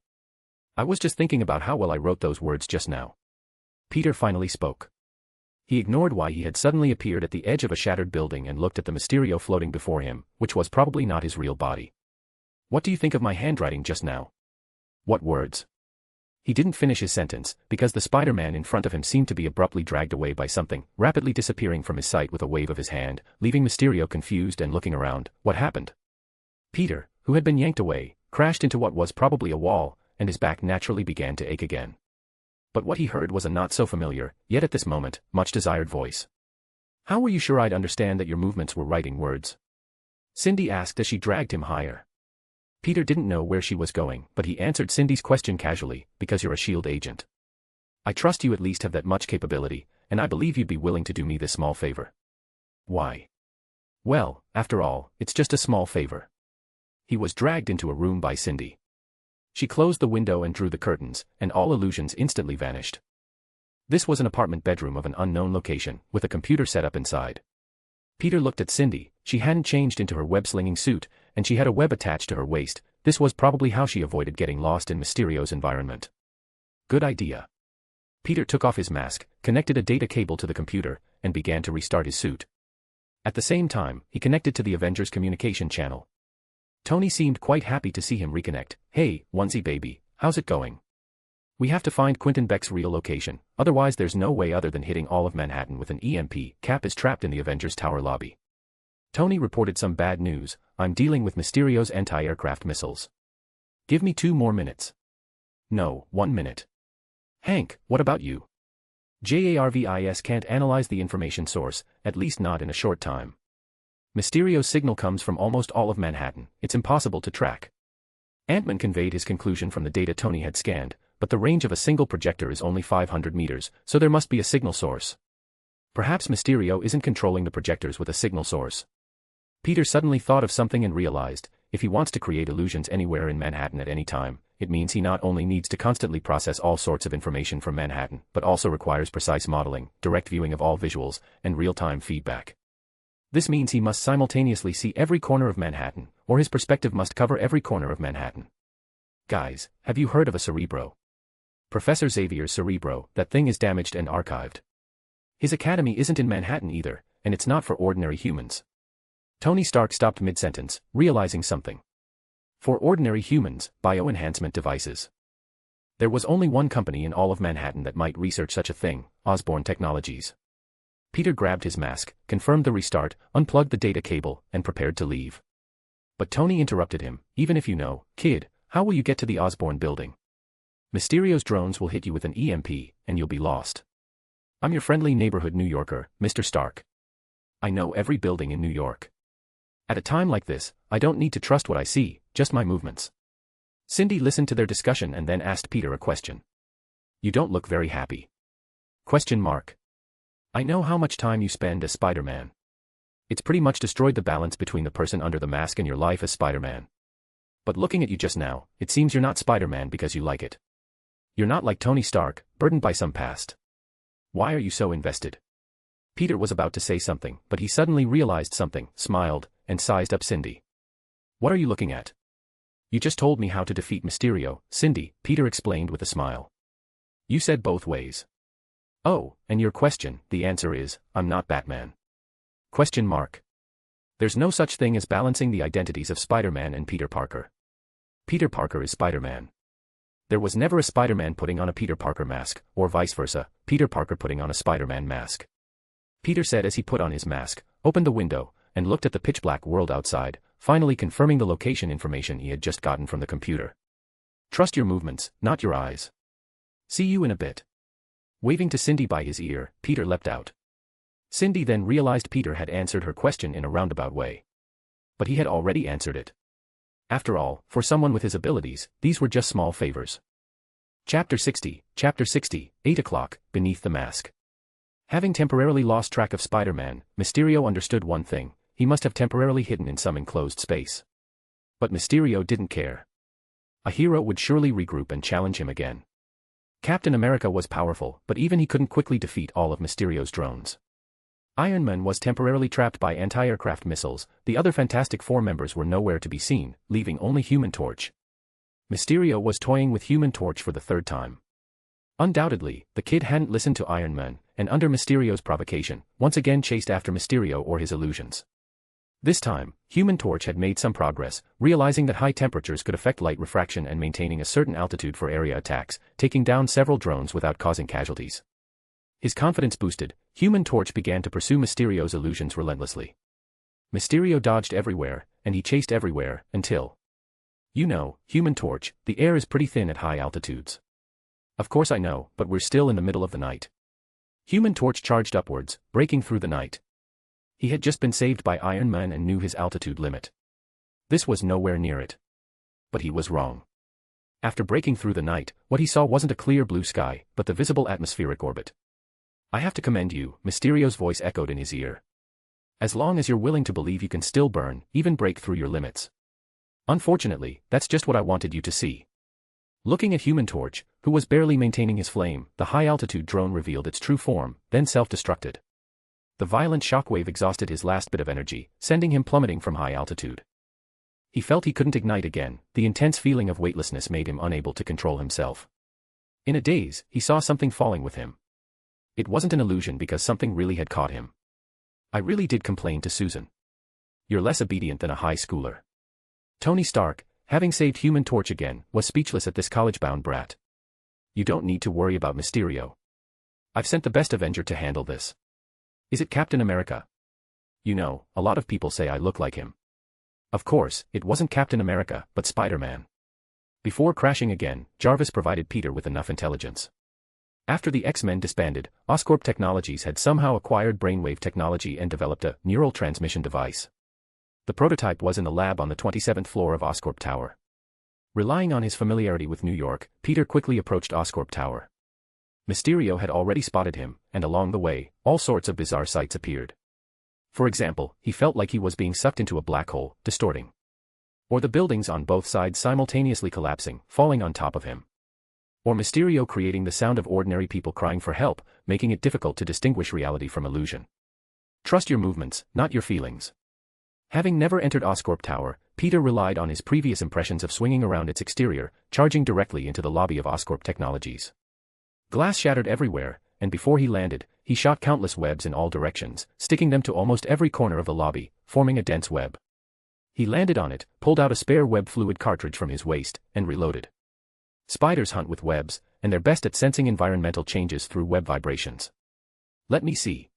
I was just thinking about how well I wrote those words just now." Peter finally spoke. He ignored why he had suddenly appeared at the edge of a shattered building and looked at the Mysterio floating before him, which was probably not his real body. "What do you think of my handwriting just now?" "What words?" He didn't finish his sentence, because the Spider-Man in front of him seemed to be abruptly dragged away by something, rapidly disappearing from his sight with a wave of his hand, leaving Mysterio confused and looking around. What happened? Peter, who had been yanked away, crashed into what was probably a wall, and his back naturally began to ache again. But what he heard was a not-so-familiar, yet at this moment, much-desired voice. "How were you sure I'd understand that your movements were writing words?" Cindy asked as she dragged him higher. Peter didn't know where she was going, but he answered Cindy's question casually, "Because you're a S.H.I.E.L.D. agent. I trust you at least have that much capability, and I believe you'd be willing to do me this small favor." "Why?" "Well, after all, it's just a small favor." He was dragged into a room by Cindy. She closed the window and drew the curtains, and all illusions instantly vanished. This was an apartment bedroom of an unknown location, with a computer set up inside. Peter looked at Cindy. She hadn't changed into her web-slinging suit, and she had a web attached to her waist. This was probably how she avoided getting lost in Mysterio's environment. Good idea. Peter took off his mask, connected a data cable to the computer, and began to restart his suit. At the same time, he connected to the Avengers communication channel. Tony seemed quite happy to see him reconnect. "Hey, Onesie baby, how's it going? We have to find Quentin Beck's real location, otherwise there's no way other than hitting all of Manhattan with an EMP. Cap is trapped in the Avengers Tower lobby." Tony reported some bad news. "I'm dealing with Mysterio's anti-aircraft missiles. Give me 2 more minutes." "No, 1 minute. Hank, what about you?" "JARVIS can't analyze the information source, at least not in a short time. Mysterio's signal comes from almost all of Manhattan. It's impossible to track." Ant-Man conveyed his conclusion from the data Tony had scanned, but the range of a single projector is only 500 meters, so there must be a signal source. Perhaps Mysterio isn't controlling the projectors with a signal source. Peter suddenly thought of something and realized, if he wants to create illusions anywhere in Manhattan at any time, it means he not only needs to constantly process all sorts of information from Manhattan, but also requires precise modeling, direct viewing of all visuals, and real-time feedback. This means he must simultaneously see every corner of Manhattan, or his perspective must cover every corner of Manhattan. "Guys, have you heard of a Cerebro? Professor Xavier's Cerebro, that thing is damaged and archived. His academy isn't in Manhattan either, and it's not for ordinary humans." Tony Stark stopped mid-sentence, realizing something. For ordinary humans, bioenhancement devices. There was only one company in all of Manhattan that might research such a thing, Osborn Technologies. Peter grabbed his mask, confirmed the restart, unplugged the data cable, and prepared to leave. But Tony interrupted him. "Even if you know, kid, how will you get to the Osborn building? Mysterio's drones will hit you with an EMP, and you'll be lost. I'm your friendly neighborhood New Yorker, Mr. Stark. I know every building in New York. At a time like this, I don't need to trust what I see, just my movements." Cindy listened to their discussion and then asked Peter a question. "You don't look very happy. Question mark. I know how much time you spend as Spider-Man. It's pretty much destroyed the balance between the person under the mask and your life as Spider-Man. But looking at you just now, it seems you're not Spider-Man because you like it. You're not like Tony Stark, burdened by some past. Why are you so invested?" Peter was about to say something, but he suddenly realized something, smiled, and sized up Cindy. "What are you looking at?" "You just told me how to defeat Mysterio, Cindy," Peter explained with a smile. "You said both ways." "Oh, and your question, the answer is, I'm not Batman. Question mark. There's no such thing as balancing the identities of Spider-Man and Peter Parker. Peter Parker is Spider-Man. There was never a Spider-Man putting on a Peter Parker mask, or vice versa, Peter Parker putting on a Spider-Man mask." Peter said as he put on his mask, opened the window, and looked at the pitch-black world outside, finally confirming the location information he had just gotten from the computer. "Trust your movements, not your eyes. See you in a bit." Waving to Cindy by his ear, Peter leapt out. Cindy then realized Peter had answered her question in a roundabout way. But he had already answered it. After all, for someone with his abilities, these were just small favors. Chapter 60, 8 o'clock, beneath the mask. Having temporarily lost track of Spider-Man, Mysterio understood one thing: he must have temporarily hidden in some enclosed space. But Mysterio didn't care. A hero would surely regroup and challenge him again. Captain America was powerful, but even he couldn't quickly defeat all of Mysterio's drones. Iron Man was temporarily trapped by anti-aircraft missiles. The other Fantastic Four members were nowhere to be seen, leaving only Human Torch. Mysterio was toying with Human Torch for the third time. Undoubtedly, the kid hadn't listened to Iron Man, and under Mysterio's provocation, once again chased after Mysterio or his illusions. This time, Human Torch had made some progress, realizing that high temperatures could affect light refraction and maintaining a certain altitude for area attacks, taking down several drones without causing casualties. His confidence boosted, Human Torch began to pursue Mysterio's illusions relentlessly. Mysterio dodged everywhere, and he chased everywhere, until... You know, Human Torch, the air is pretty thin at high altitudes. Of course I know, but we're still in the middle of the night. Human Torch charged upwards, breaking through the night. He had just been saved by Iron Man and knew his altitude limit. This was nowhere near it. But he was wrong. After breaking through the night, what he saw wasn't a clear blue sky, but the visible atmospheric orbit. I have to commend you, Mysterio's voice echoed in his ear. As long as you're willing to believe you can still burn, even break through your limits. Unfortunately, that's just what I wanted you to see. Looking at Human Torch, who was barely maintaining his flame, the high-altitude drone revealed its true form, then self-destructed. The violent shockwave exhausted his last bit of energy, sending him plummeting from high altitude. He felt he couldn't ignite again. The intense feeling of weightlessness made him unable to control himself. In a daze, he saw something falling with him. It wasn't an illusion because something really had caught him. I really did complain to Susan. You're less obedient than a high schooler. Tony Stark, having saved Human Torch again, was speechless at this college-bound brat. You don't need to worry about Mysterio. I've sent the best Avenger to handle this. Is it Captain America? You know, a lot of people say I look like him. Of course, it wasn't Captain America, but Spider-Man. Before crashing again, Jarvis provided Peter with enough intelligence. After the X-Men disbanded, Oscorp Technologies had somehow acquired brainwave technology and developed a neural transmission device. The prototype was in the lab on the 27th floor of Oscorp Tower. Relying on his familiarity with New York, Peter quickly approached Oscorp Tower. Mysterio had already spotted him, and along the way, all sorts of bizarre sights appeared. For example, he felt like he was being sucked into a black hole, distorting. Or the buildings on both sides simultaneously collapsing, falling on top of him. Or Mysterio creating the sound of ordinary people crying for help, making it difficult to distinguish reality from illusion. Trust your movements, not your feelings. Having never entered Oscorp Tower, Peter relied on his previous impressions of swinging around its exterior, charging directly into the lobby of Oscorp Technologies. Glass shattered everywhere, and before he landed, he shot countless webs in all directions, sticking them to almost every corner of the lobby, forming a dense web. He landed on it, pulled out a spare web fluid cartridge from his waist, and reloaded. Spiders hunt with webs, and they're best at sensing environmental changes through web vibrations. Let me see.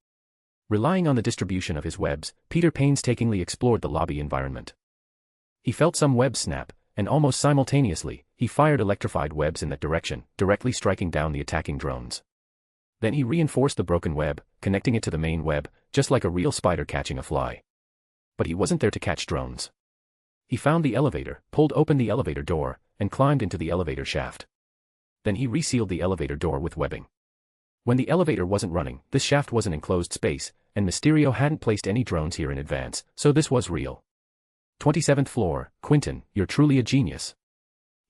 Relying on the distribution of his webs, Peter painstakingly explored the lobby environment. He felt some webs snap, and almost simultaneously, he fired electrified webs in that direction, directly striking down the attacking drones. Then he reinforced the broken web, connecting it to the main web, just like a real spider catching a fly. But he wasn't there to catch drones. He found the elevator, pulled open the elevator door, and climbed into the elevator shaft. Then he resealed the elevator door with webbing. When the elevator wasn't running, this shaft was an enclosed space, and Mysterio hadn't placed any drones here in advance, so this was real. 27th floor, Quentin, you're truly a genius.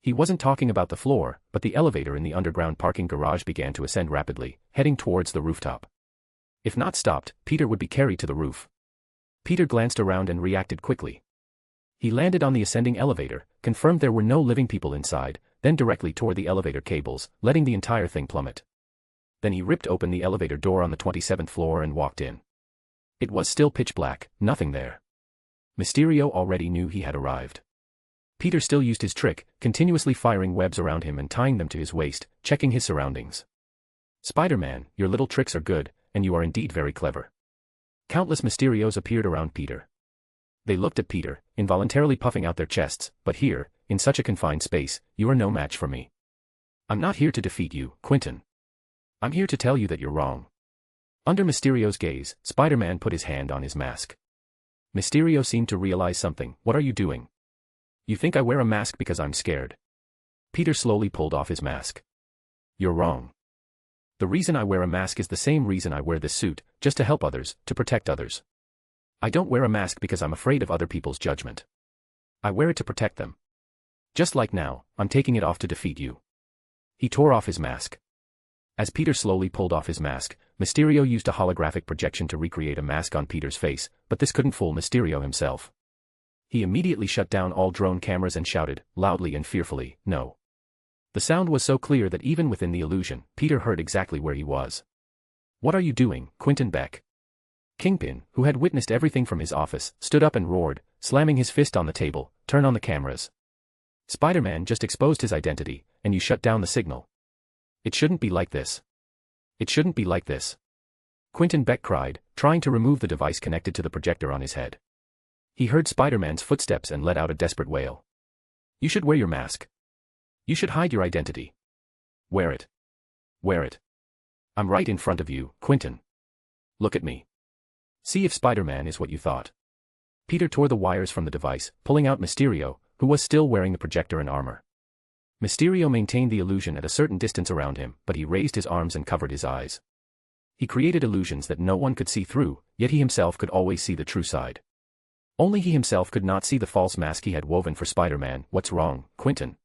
He wasn't talking about the floor, but the elevator in the underground parking garage began to ascend rapidly, heading towards the rooftop. If not stopped, Peter would be carried to the roof. Peter glanced around and reacted quickly. He landed on the ascending elevator, confirmed there were no living people inside, then directly tore the elevator cables, letting the entire thing plummet. Then he ripped open the elevator door on the 27th floor and walked in. It was still pitch black, nothing there. Mysterio already knew he had arrived. Peter still used his trick, continuously firing webs around him and tying them to his waist, checking his surroundings. Spider-Man, your little tricks are good, and you are indeed very clever. Countless Mysterios appeared around Peter. They looked at Peter, involuntarily puffing out their chests, but here, in such a confined space, you are no match for me. I'm not here to defeat you, Quentin. I'm here to tell you that you're wrong. Under Mysterio's gaze, Spider-Man put his hand on his mask. Mysterio seemed to realize something. What are you doing? You think I wear a mask because I'm scared? Peter slowly pulled off his mask. You're wrong. The reason I wear a mask is the same reason I wear this suit, just to help others, to protect others. I don't wear a mask because I'm afraid of other people's judgment. I wear it to protect them. Just like now, I'm taking it off to defeat you. He tore off his mask. As Peter slowly pulled off his mask, Mysterio used a holographic projection to recreate a mask on Peter's face, but this couldn't fool Mysterio himself. He immediately shut down all drone cameras and shouted, loudly and fearfully, "No." The sound was so clear that even within the illusion, Peter heard exactly where he was. "What are you doing, Quentin Beck?" Kingpin, who had witnessed everything from his office, stood up and roared, slamming his fist on the table, "Turn on the cameras. Spider-Man just exposed his identity, and you shut down the signal. It shouldn't be like this. It shouldn't be like this." Quentin Beck cried, trying to remove the device connected to the projector on his head. He heard Spider-Man's footsteps and let out a desperate wail. "You should wear your mask. You should hide your identity. Wear it. Wear it. I'm right in front of you, Quentin. Look at me. See if Spider-Man is what you thought." Peter tore the wires from the device, pulling out Mysterio, who was still wearing the projector and armor. Mysterio maintained the illusion at a certain distance around him, but he raised his arms and covered his eyes. He created illusions that no one could see through, yet he himself could always see the true side. Only he himself could not see the false mask he had woven for Spider-Man. "What's wrong, Quentin?"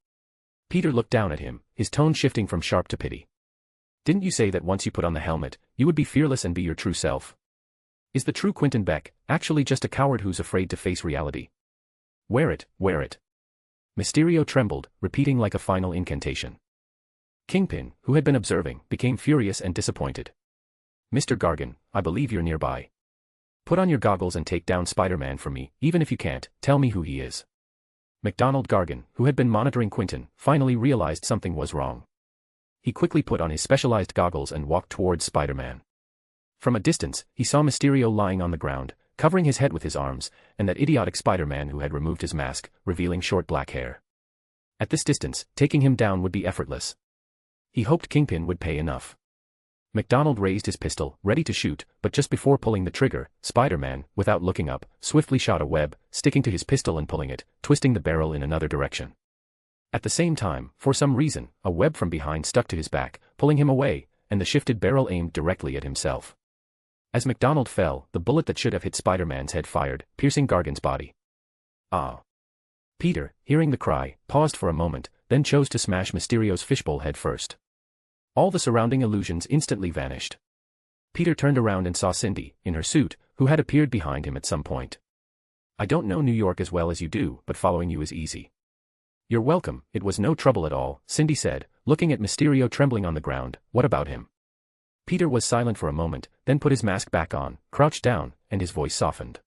Peter looked down at him, his tone shifting from sharp to pity. "Didn't you say that once you put on the helmet, you would be fearless and be your true self? Is the true Quentin Beck actually just a coward who's afraid to face reality? Wear it, wear it." Mysterio trembled, repeating like a final incantation. Kingpin, who had been observing, became furious and disappointed. "Mr. Gargan, I believe you're nearby. Put on your goggles and take down Spider-Man for me, even if you can't, tell me who he is." MacDonald Gargan, who had been monitoring Quentin, finally realized something was wrong. He quickly put on his specialized goggles and walked towards Spider-Man. From a distance, he saw Mysterio lying on the ground, covering his head with his arms, and that idiotic Spider-Man who had removed his mask, revealing short black hair. At this distance, taking him down would be effortless. He hoped Kingpin would pay enough. MacDonald raised his pistol, ready to shoot, but just before pulling the trigger, Spider-Man, without looking up, swiftly shot a web, sticking to his pistol and pulling it, twisting the barrel in another direction. At the same time, for some reason, a web from behind stuck to his back, pulling him away, and the shifted barrel aimed directly at himself. As MacDonald fell, the bullet that should have hit Spider-Man's head fired, piercing Gargan's body. "Ah!" Peter, hearing the cry, paused for a moment, then chose to smash Mysterio's fishbowl head first. All the surrounding illusions instantly vanished. Peter turned around and saw Cindy, in her suit, who had appeared behind him at some point. "I don't know New York as well as you do, but following you is easy." "You're welcome, it was no trouble at all," Cindy said, looking at Mysterio trembling on the ground. "What about him?" Peter was silent for a moment, then put his mask back on, crouched down, and his voice softened.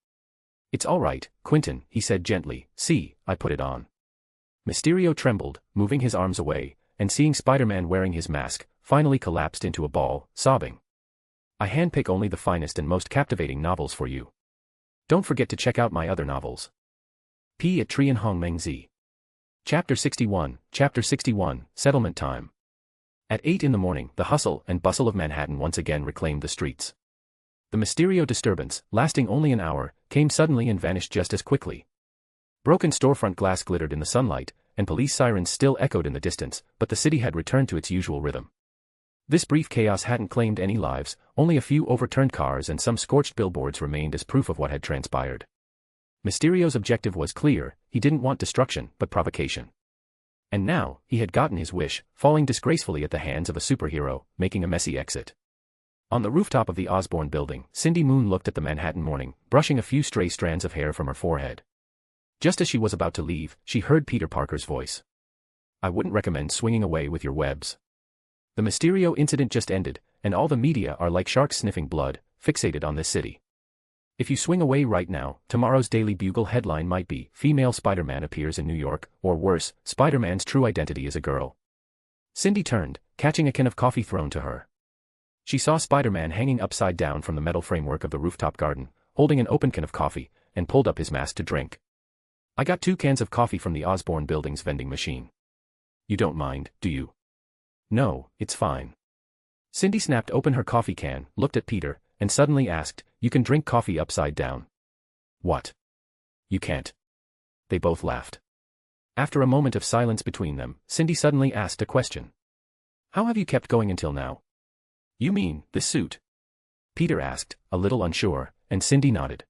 "It's all right, Quentin," he said gently. "See, I put it on." Mysterio trembled, moving his arms away, and seeing Spider-Man wearing his mask, finally collapsed into a ball, sobbing. "I handpick only the finest and most captivating novels for you. Don't forget to check out my other novels. P. at Trian Hong Meng Zi. Chapter 61, Settlement Time. At 8 in the morning, the hustle and bustle of Manhattan once again reclaimed the streets. The Mysterio disturbance, lasting only an hour, came suddenly and vanished just as quickly. Broken storefront glass glittered in the sunlight, and police sirens still echoed in the distance, but the city had returned to its usual rhythm. This brief chaos hadn't claimed any lives, only a few overturned cars and some scorched billboards remained as proof of what had transpired. Mysterio's objective was clear: he didn't want destruction, but provocation. And now, he had gotten his wish, falling disgracefully at the hands of a superhero, making a messy exit. On the rooftop of the Osborn building, Cindy Moon looked at the Manhattan morning, brushing a few stray strands of hair from her forehead. Just as she was about to leave, she heard Peter Parker's voice. "I wouldn't recommend swinging away with your webs. The Mysterio incident just ended, and all the media are like sharks sniffing blood, fixated on this city. If you swing away right now, tomorrow's Daily Bugle headline might be, 'Female Spider-Man appears in New York,' or worse, 'Spider-Man's true identity is a girl.'" Cindy turned, catching a can of coffee thrown to her. She saw Spider-Man hanging upside down from the metal framework of the rooftop garden, holding an open can of coffee, and pulled up his mask to drink. "I got 2 cans of coffee from the Osborn building's vending machine. You don't mind, do you?" "No, it's fine." Cindy snapped open her coffee can, looked at Peter, and suddenly asked, "You can drink coffee upside down?" "What? You can't?" They both laughed. After a moment of silence between them, Cindy suddenly asked a question. How have you kept going until now? You mean, this suit? Peter asked, a little unsure, and Cindy nodded.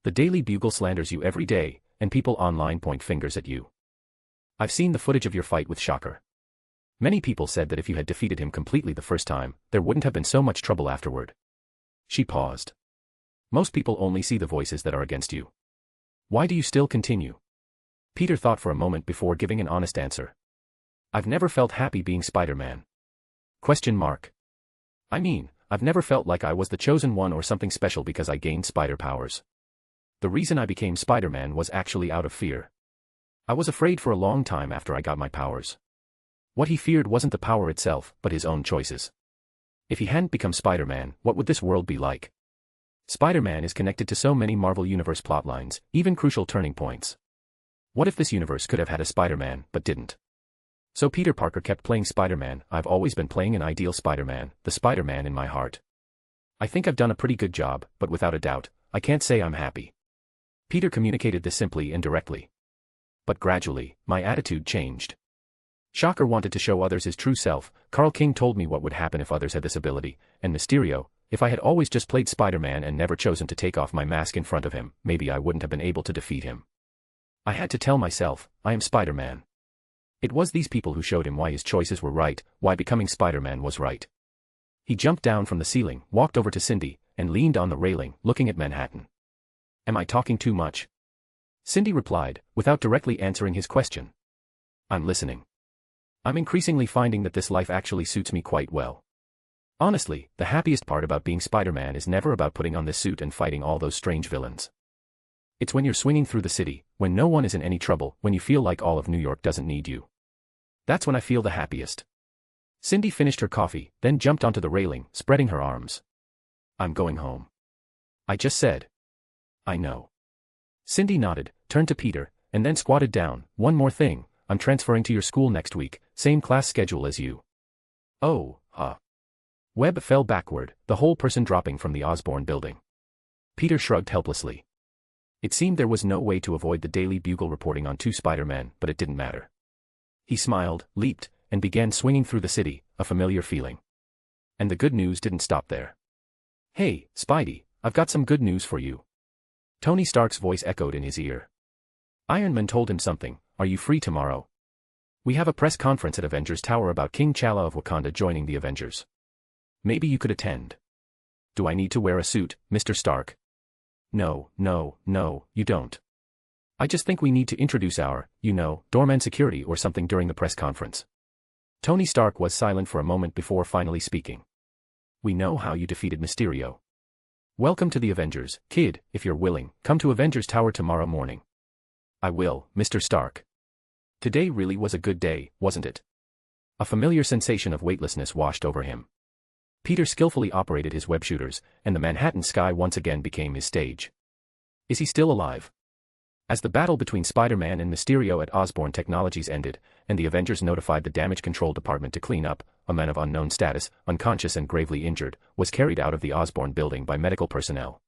The Daily Bugle slanders you every day, and people online point fingers at you. I've seen the footage of your fight with Shocker. Many people said that if you had defeated him completely the first time, there wouldn't have been so much trouble afterward. She paused. Most people only see the voices that are against you. Why do you still continue? Peter thought for a moment before giving an honest answer. I've never felt happy being Spider-Man. I mean, I've never felt like I was the chosen one or something special because I gained spider powers. The reason I became Spider-Man was actually out of fear. I was afraid for a long time after I got my powers. What he feared wasn't the power itself, but his own choices. If he hadn't become Spider-Man, what would this world be like? Spider-Man is connected to so many Marvel Universe plotlines, even crucial turning points. What if this universe could have had a Spider-Man, but didn't? So Peter Parker kept playing Spider-Man. I've always been playing an ideal Spider-Man, the Spider-Man in my heart. I think I've done a pretty good job, but without a doubt, I can't say I'm happy. Peter communicated this simply and directly. But gradually, my attitude changed. Shocker wanted to show others his true self. Carl King told me what would happen if others had this ability, and Mysterio, if I had always just played Spider-Man and never chosen to take off my mask in front of him, maybe I wouldn't have been able to defeat him. I had to tell myself, I am Spider-Man. It was these people who showed him why his choices were right, why becoming Spider-Man was right. He jumped down from the ceiling, walked over to Cindy, and leaned on the railing, looking at Manhattan. Am I talking too much? Cindy replied, without directly answering his question. I'm listening. I'm increasingly finding that this life actually suits me quite well. Honestly, the happiest part about being Spider-Man is never about putting on this suit and fighting all those strange villains. It's when you're swinging through the city, when no one is in any trouble, when you feel like all of New York doesn't need you. That's when I feel the happiest. Cindy finished her coffee, then jumped onto the railing, spreading her arms. I'm going home. I just said. I know. Cindy nodded, turned to Peter, and then squatted down. One more thing, I'm transferring to your school next week, same class schedule as you. Oh, Webb fell backward, the whole person dropping from the Osborn building. Peter shrugged helplessly. It seemed there was no way to avoid the Daily Bugle reporting on two Spider-Men, but it didn't matter. He smiled, leaped, and began swinging through the city, a familiar feeling. And the good news didn't stop there. Hey, Spidey, I've got some good news for you. Tony Stark's voice echoed in his ear. Iron Man told him something. Are you free tomorrow? We have a press conference at Avengers Tower about King T'Challa of Wakanda joining the Avengers. Maybe you could attend. Do I need to wear a suit, Mr. Stark? No, you don't. I just think we need to introduce our, doorman security or something during the press conference. Tony Stark was silent for a moment before finally speaking. We know how you defeated Mysterio. Welcome to the Avengers, kid. If you're willing, come to Avengers Tower tomorrow morning. I will, Mr. Stark. Today really was a good day, wasn't it? A familiar sensation of weightlessness washed over him. Peter skillfully operated his web shooters, and the Manhattan sky once again became his stage. Is he still alive? As the battle between Spider-Man and Mysterio at Osborn Technologies ended, and the Avengers notified the Damage Control Department to clean up, a man of unknown status, unconscious and gravely injured, was carried out of the Osborn building by medical personnel.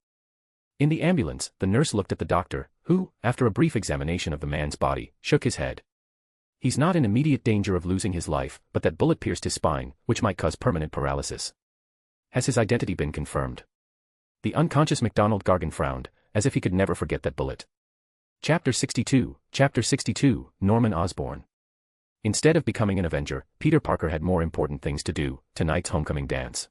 In the ambulance, the nurse looked at the doctor, who, after a brief examination of the man's body, shook his head. He's not in immediate danger of losing his life, but that bullet pierced his spine, which might cause permanent paralysis. Has his identity been confirmed? The unconscious MacDonald Gargan frowned, as if he could never forget that bullet. Chapter 62, Norman Osborn. Instead of becoming an Avenger, Peter Parker had more important things to do, tonight's homecoming dance.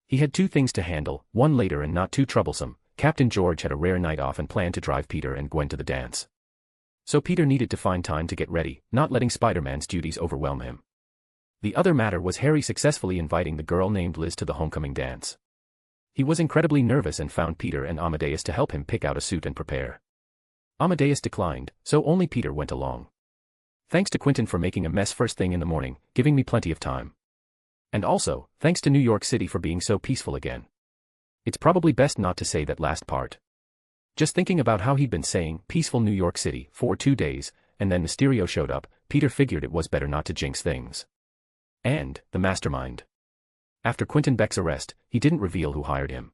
He had two things to handle, one later and not too troublesome. Captain George had a rare night off and planned to drive Peter and Gwen to the dance. So Peter needed to find time to get ready, not letting Spider-Man's duties overwhelm him. The other matter was Harry successfully inviting the girl named Liz to the homecoming dance. He was incredibly nervous and found Peter and Amadeus to help him pick out a suit and prepare. Amadeus declined, so only Peter went along. Thanks to Quentin for making a mess first thing in the morning, giving me plenty of time. And also, thanks to New York City for being so peaceful again. It's probably best not to say that last part. Just thinking about how he'd been saying, peaceful New York City, for 2 days, and then Mysterio showed up, Peter figured it was better not to jinx things. And, the mastermind. After Quentin Beck's arrest, he didn't reveal who hired him.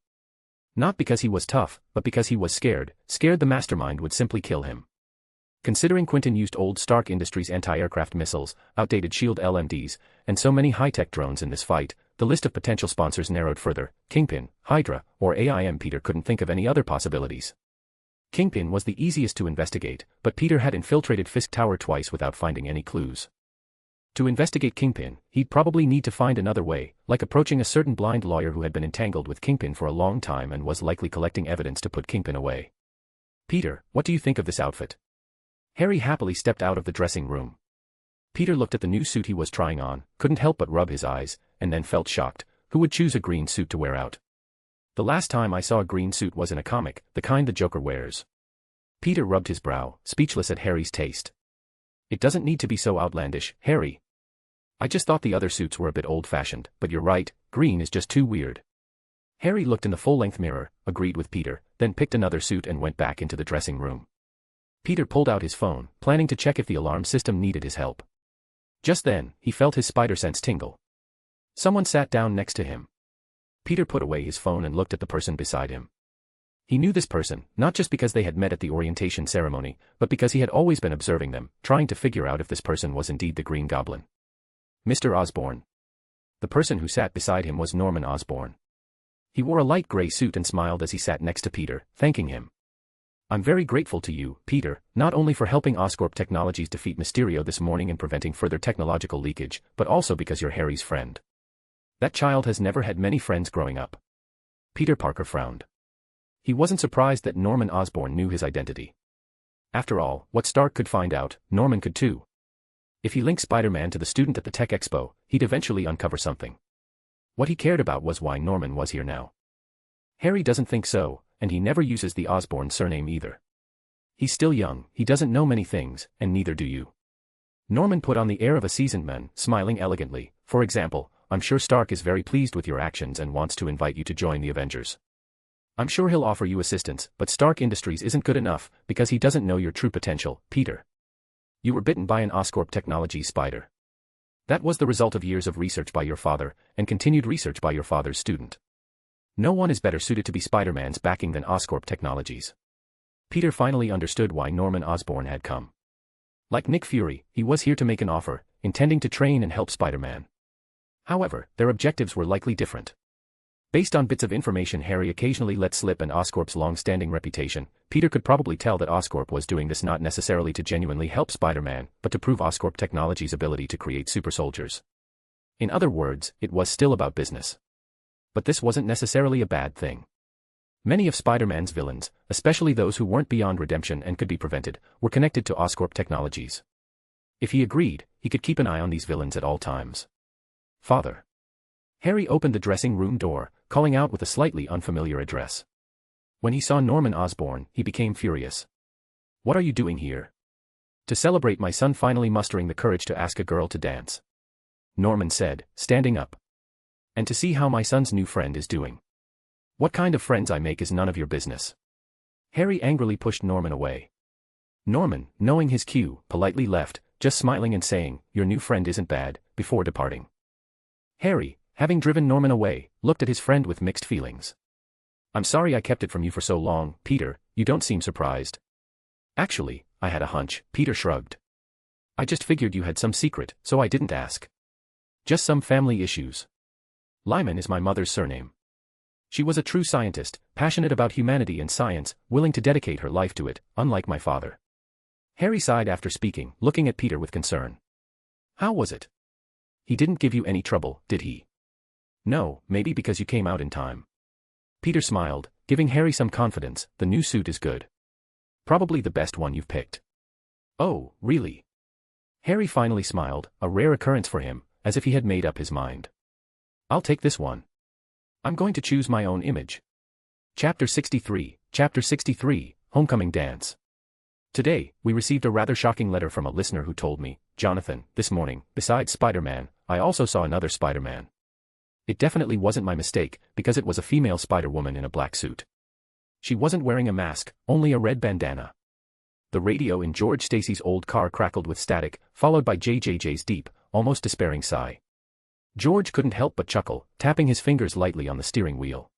Not because he was tough, but because he was scared the mastermind would simply kill him. Considering Quinton used old Stark Industries anti-aircraft missiles, outdated SHIELD LMDs, and so many high-tech drones in this fight, the list of potential sponsors narrowed further. Kingpin, Hydra, or AIM. Peter couldn't think of any other possibilities. Kingpin was the easiest to investigate, but Peter had infiltrated Fisk Tower twice without finding any clues. To investigate Kingpin, he'd probably need to find another way, like approaching a certain blind lawyer who had been entangled with Kingpin for a long time and was likely collecting evidence to put Kingpin away. Peter, what do you think of this outfit? Harry happily stepped out of the dressing room. Peter looked at the new suit he was trying on, couldn't help but rub his eyes, and then felt shocked. Who would choose a green suit to wear out? The last time I saw a green suit was in a comic, the kind the Joker wears. Peter rubbed his brow, speechless at Harry's taste. It doesn't need to be so outlandish, Harry. I just thought the other suits were a bit old-fashioned, but you're right, green is just too weird. Harry looked in the full-length mirror, agreed with Peter, then picked another suit and went back into the dressing room. Peter pulled out his phone, planning to check if the alarm system needed his help. Just then, he felt his spider sense tingle. Someone sat down next to him. Peter put away his phone and looked at the person beside him. He knew this person, not just because they had met at the orientation ceremony, but because he had always been observing them, trying to figure out if this person was indeed the Green Goblin. Mr. Osborn. The person who sat beside him was Norman Osborn. He wore a light gray suit and smiled as he sat next to Peter, thanking him. I'm very grateful to you, Peter, not only for helping Oscorp Technologies defeat Mysterio this morning and preventing further technological leakage, but also because you're Harry's friend. That child has never had many friends growing up. Peter Parker frowned. He wasn't surprised that Norman Osborn knew his identity. After all, what Stark could find out, Norman could too. If he linked Spider-Man to the student at the Tech Expo, he'd eventually uncover something. What he cared about was why Norman was here now. Harry doesn't think so, and he never uses the Osborn surname either. He's still young, he doesn't know many things, and neither do you. Norman put on the air of a seasoned man, smiling elegantly. For example, I'm sure Stark is very pleased with your actions and wants to invite you to join the Avengers. I'm sure he'll offer you assistance, but Stark Industries isn't good enough, because he doesn't know your true potential, Peter. You were bitten by an Oscorp Technologies spider. That was the result of years of research by your father, and continued research by your father's student. No one is better suited to be Spider-Man's backing than Oscorp Technologies. Peter finally understood why Norman Osborn had come. Like Nick Fury, he was here to make an offer, intending to train and help Spider-Man. However, their objectives were likely different. Based on bits of information Harry occasionally let slip and Oscorp's long-standing reputation, Peter could probably tell that Oscorp was doing this not necessarily to genuinely help Spider-Man, but to prove Oscorp Technologies' ability to create super soldiers. In other words, it was still about business. But this wasn't necessarily a bad thing. Many of Spider-Man's villains, especially those who weren't beyond redemption and could be prevented, were connected to Oscorp Technologies. If he agreed, he could keep an eye on these villains at all times. Father. Harry opened the dressing room door, calling out with a slightly unfamiliar address. When he saw Norman Osborn, he became furious. What are you doing here? To celebrate my son finally mustering the courage to ask a girl to dance. Norman said, standing up. And to see how my son's new friend is doing. What kind of friends I make is none of your business. Harry angrily pushed Norman away. Norman, knowing his cue, politely left, just smiling and saying, your new friend isn't bad, before departing. Harry, having driven Norman away, looked at his friend with mixed feelings. I'm sorry I kept it from you for so long, Peter, you don't seem surprised. Actually, I had a hunch, Peter shrugged. I just figured you had some secret, so I didn't ask. Just some family issues. Lyman is my mother's surname. She was a true scientist, passionate about humanity and science, willing to dedicate her life to it, unlike my father. Harry sighed after speaking, looking at Peter with concern. How was it? He didn't give you any trouble, did he? No, maybe because you came out in time. Peter smiled, giving Harry some confidence. The new suit is good. Probably the best one you've picked. Oh, really? Harry finally smiled, a rare occurrence for him, as if he had made up his mind. I'll take this one. I'm going to choose my own image. Chapter 63, Homecoming Dance. Today, we received a rather shocking letter from a listener who told me, Jonathan, this morning, besides Spider-Man, I also saw another Spider-Man. It definitely wasn't my mistake, because it was a female Spider-Woman in a black suit. She wasn't wearing a mask, only a red bandana. The radio in George Stacy's old car crackled with static, followed by JJJ's deep, almost despairing sigh. George couldn't help but chuckle, tapping his fingers lightly on the steering wheel.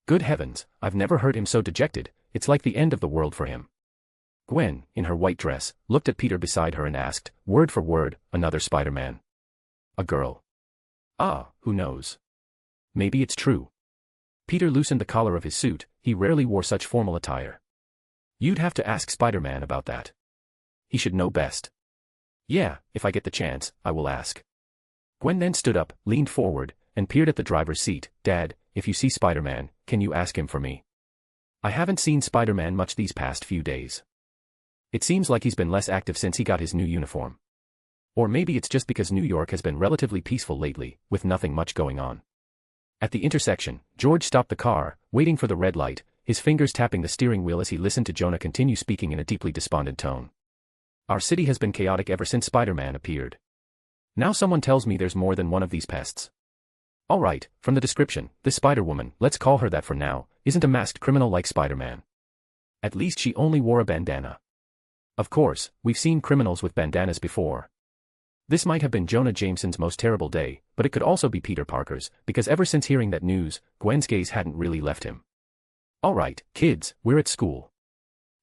Good heavens, I've never heard him so dejected, it's like the end of the world for him. Gwen, in her white dress, looked at Peter beside her and asked, word for word, another Spider-Man. A girl. Ah, who knows? Maybe it's true. Peter loosened the collar of his suit, he rarely wore such formal attire. You'd have to ask Spider-Man about that. He should know best. Yeah, if I get the chance, I will ask. Gwen then stood up, leaned forward, and peered at the driver's seat. Dad, if you see Spider-Man, can you ask him for me? I haven't seen Spider-Man much these past few days. It seems like he's been less active since he got his new uniform. Or maybe it's just because New York has been relatively peaceful lately, with nothing much going on. At the intersection, George stopped the car, waiting for the red light, his fingers tapping the steering wheel as he listened to Jonah continue speaking in a deeply despondent tone. Our city has been chaotic ever since Spider-Man appeared. Now someone tells me there's more than one of these pests. Alright, from the description, this Spider-Woman, let's call her that for now, isn't a masked criminal like Spider-Man. At least she only wore a bandana. Of course, we've seen criminals with bandanas before. This might have been Jonah Jameson's most terrible day, but it could also be Peter Parker's, because ever since hearing that news, Gwen's gaze hadn't really left him. Alright, kids, we're at school.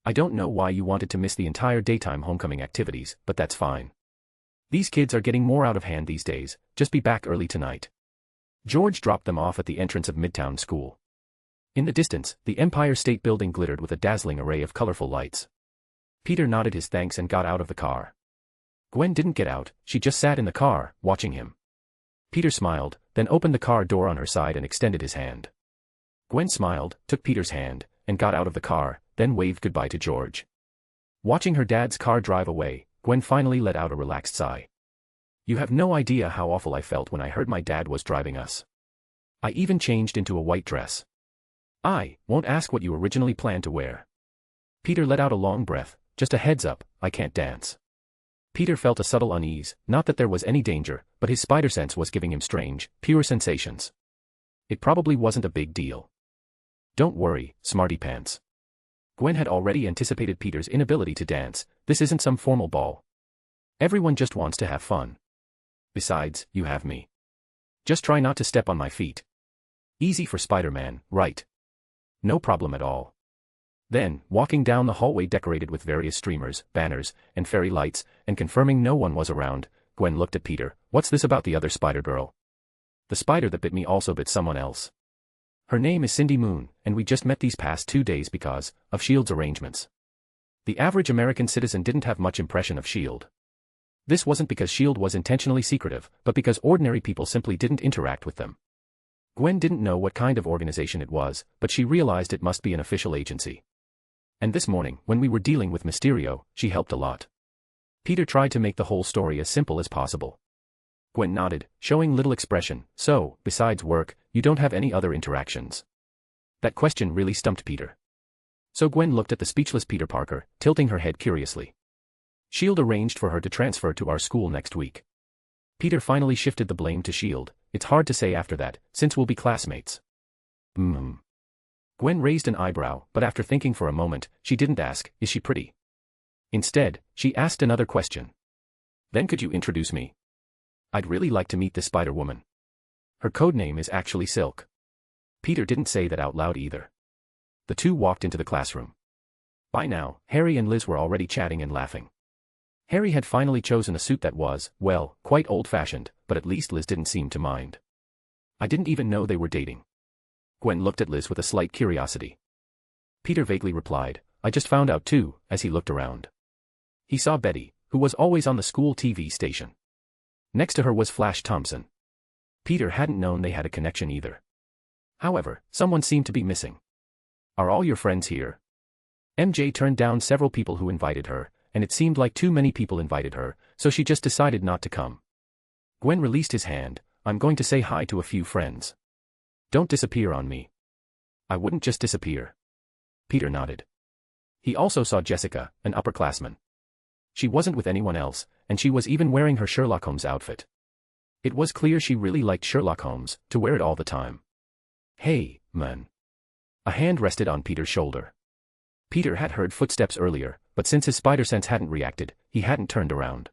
I don't know why you wanted to miss the entire daytime homecoming activities, but that's fine. These kids are getting more out of hand these days, just be back early tonight. George dropped them off at the entrance of Midtown School. In the distance, the Empire State Building glittered with a dazzling array of colorful lights. Peter nodded his thanks and got out of the car. Gwen didn't get out, she just sat in the car, watching him. Peter smiled, then opened the car door on her side and extended his hand. Gwen smiled, took Peter's hand, and got out of the car, then waved goodbye to George. Watching her dad's car drive away, Gwen finally let out a relaxed sigh. You have no idea how awful I felt when I heard my dad was driving us. I even changed into a white dress. I won't ask what you originally planned to wear. Peter let out a long breath, just a heads up, I can't dance. Peter felt a subtle unease, not that there was any danger, but his spider sense was giving him strange, pure sensations. It probably wasn't a big deal. Don't worry, smarty pants. Gwen had already anticipated Peter's inability to dance, this isn't some formal ball. Everyone just wants to have fun. Besides, you have me. Just try not to step on my feet. Easy for Spider-Man, right? No problem at all. Then, walking down the hallway decorated with various streamers, banners, and fairy lights, and confirming no one was around, Gwen looked at Peter. What's this about the other Spider-Girl? The spider that bit me also bit someone else. Her name is Cindy Moon, and we just met these past 2 days because of S.H.I.E.L.D.'s arrangements. The average American citizen didn't have much impression of S.H.I.E.L.D. This wasn't because S.H.I.E.L.D. was intentionally secretive, but because ordinary people simply didn't interact with them. Gwen didn't know what kind of organization it was, but she realized it must be an official agency. And this morning, when we were dealing with Mysterio, she helped a lot. Peter tried to make the whole story as simple as possible. Gwen nodded, showing little expression. So, besides work, you don't have any other interactions? That question really stumped Peter. So Gwen looked at the speechless Peter Parker, tilting her head curiously. S.H.I.E.L.D. arranged for her to transfer to our school next week. Peter finally shifted the blame to S.H.I.E.L.D. It's hard to say after that, since we'll be classmates. Gwen raised an eyebrow, but after thinking for a moment, she didn't ask, is she pretty? Instead, she asked another question. Then could you introduce me? I'd really like to meet this Spider-Woman. Her code name is actually Silk. Peter didn't say that out loud either. The two walked into the classroom. By now, Harry and Liz were already chatting and laughing. Harry had finally chosen a suit that was, well, quite old-fashioned, but at least Liz didn't seem to mind. I didn't even know they were dating. Gwen looked at Liz with a slight curiosity. Peter vaguely replied, I just found out too, as he looked around. He saw Betty, who was always on the school TV station. Next to her was Flash Thompson. Peter hadn't known they had a connection either. However, someone seemed to be missing. Are all your friends here? MJ turned down several people who invited her, and it seemed like too many people invited her, so she just decided not to come. Gwen released his hand, I'm going to say hi to a few friends. Don't disappear on me. I wouldn't just disappear. Peter nodded. He also saw Jessica, an upperclassman. She wasn't with anyone else, and she was even wearing her Sherlock Holmes outfit. It was clear she really liked Sherlock Holmes, to wear it all the time. Hey, man. A hand rested on Peter's shoulder. Peter had heard footsteps earlier, but since his spider sense hadn't reacted, he hadn't turned around.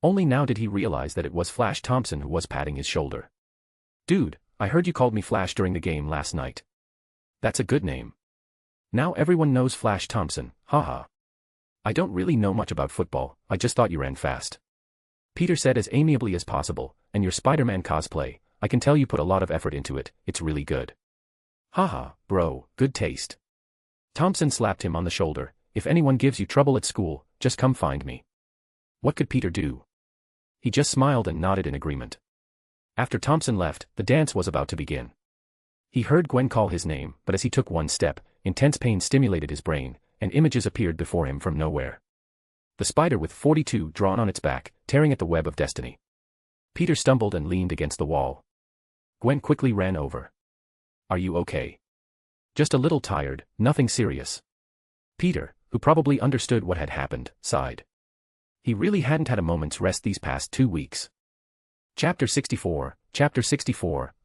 Only now did he realize that it was Flash Thompson who was patting his shoulder. Dude, I heard you called me Flash during the game last night. That's a good name. Now everyone knows Flash Thompson, haha. I don't really know much about football, I just thought you ran fast. Peter said as amiably as possible, and your Spider-Man cosplay, I can tell you put a lot of effort into it, it's really good. Haha, bro, good taste. Thompson slapped him on the shoulder. If anyone gives you trouble at school, just come find me. What could Peter do? He just smiled and nodded in agreement. After Thompson left, the dance was about to begin. He heard Gwen call his name, but as he took one step, intense pain stimulated his brain, and images appeared before him from nowhere. The spider with 42 drawn on its back, tearing at the web of destiny. Peter stumbled and leaned against the wall. Gwen quickly ran over. Are you okay? Just a little tired, nothing serious. Peter, who probably understood what had happened, sighed. He really hadn't had a moment's rest these past 2 weeks. Chapter 64,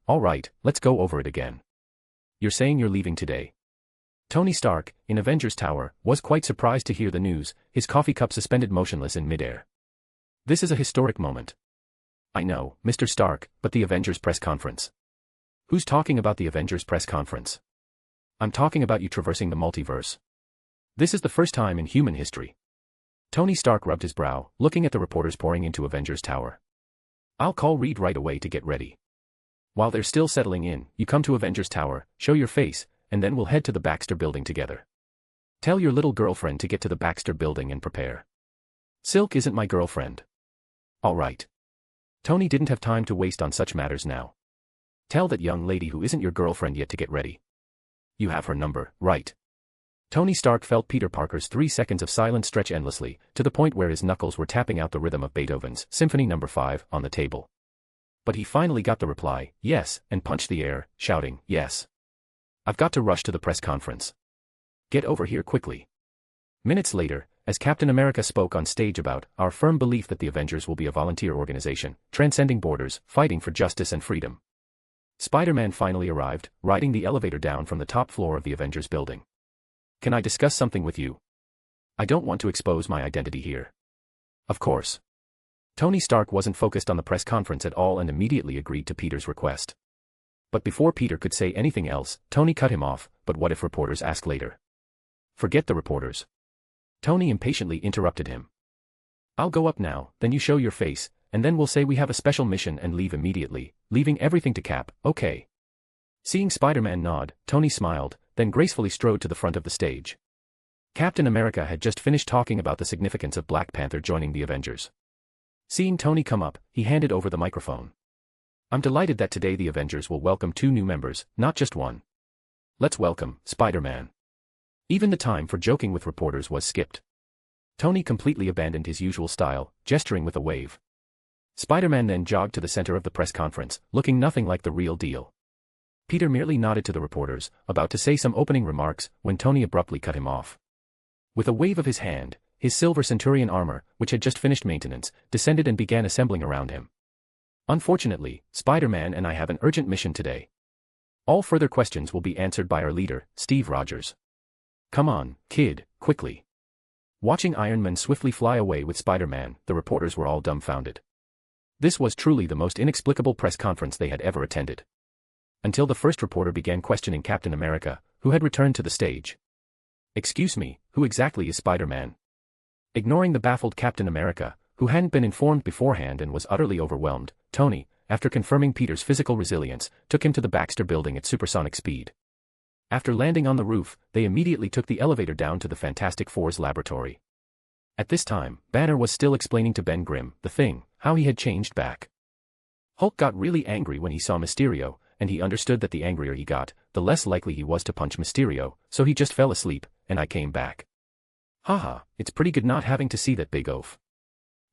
all right, let's go over it again. You're saying you're leaving today? Tony Stark, in Avengers Tower, was quite surprised to hear the news, his coffee cup suspended motionless in midair. This is a historic moment. I know, Mr. Stark, but the Avengers press conference. Who's talking about the Avengers press conference? I'm talking about you traversing the multiverse. This is the first time in human history. Tony Stark rubbed his brow, looking at the reporters pouring into Avengers Tower. I'll call Reed right away to get ready. While they're still settling in, you come to Avengers Tower, show your face, and then we'll head to the Baxter Building together. Tell your little girlfriend to get to the Baxter Building and prepare. Silk isn't my girlfriend. All right. Tony didn't have time to waste on such matters now. Tell that young lady who isn't your girlfriend yet to get ready. You have her number, right? Tony Stark felt Peter Parker's 3 seconds of silence stretch endlessly, to the point where his knuckles were tapping out the rhythm of Beethoven's Symphony No. 5 on the table. But he finally got the reply, yes, and punched the air, shouting, yes. I've got to rush to the press conference. Get over here quickly. Minutes later, as Captain America spoke on stage about our firm belief that the Avengers will be a volunteer organization, transcending borders, fighting for justice and freedom. Spider-Man finally arrived, riding the elevator down from the top floor of the Avengers building. Can I discuss something with you? I don't want to expose my identity here. Of course. Tony Stark wasn't focused on the press conference at all and immediately agreed to Peter's request. But before Peter could say anything else, Tony cut him off, but what if reporters ask later? Forget the reporters. Tony impatiently interrupted him. I'll go up now, then you show your face, and then we'll say we have a special mission and leave immediately, leaving everything to Cap, okay? Seeing Spider-Man nod, Tony smiled, then gracefully strode to the front of the stage. Captain America had just finished talking about the significance of Black Panther joining the Avengers. Seeing Tony come up, he handed over the microphone. I'm delighted that today the Avengers will welcome 2 new members, not just one. Let's welcome Spider-Man. Even the time for joking with reporters was skipped. Tony completely abandoned his usual style, gesturing with a wave. Spider-Man then jogged to the center of the press conference, looking nothing like the real deal. Peter merely nodded to the reporters, about to say some opening remarks, when Tony abruptly cut him off. With a wave of his hand, his silver Centurion armor, which had just finished maintenance, descended and began assembling around him. Unfortunately, Spider-Man and I have an urgent mission today. All further questions will be answered by our leader, Steve Rogers. Come on, kid, quickly. Watching Iron Man swiftly fly away with Spider-Man, the reporters were all dumbfounded. This was truly the most inexplicable press conference they had ever attended. Until the first reporter began questioning Captain America, who had returned to the stage. Excuse me, who exactly is Spider-Man? Ignoring the baffled Captain America, who hadn't been informed beforehand and was utterly overwhelmed, Tony, after confirming Peter's physical resilience, took him to the Baxter Building at supersonic speed. After landing on the roof, they immediately took the elevator down to the Fantastic Four's laboratory. At this time, Banner was still explaining to Ben Grimm, the Thing, how he had changed back. Hulk got really angry when he saw Mysterio, and he understood that the angrier he got, the less likely he was to punch Mysterio, so he just fell asleep, and I came back. Haha, it's pretty good not having to see that big oaf.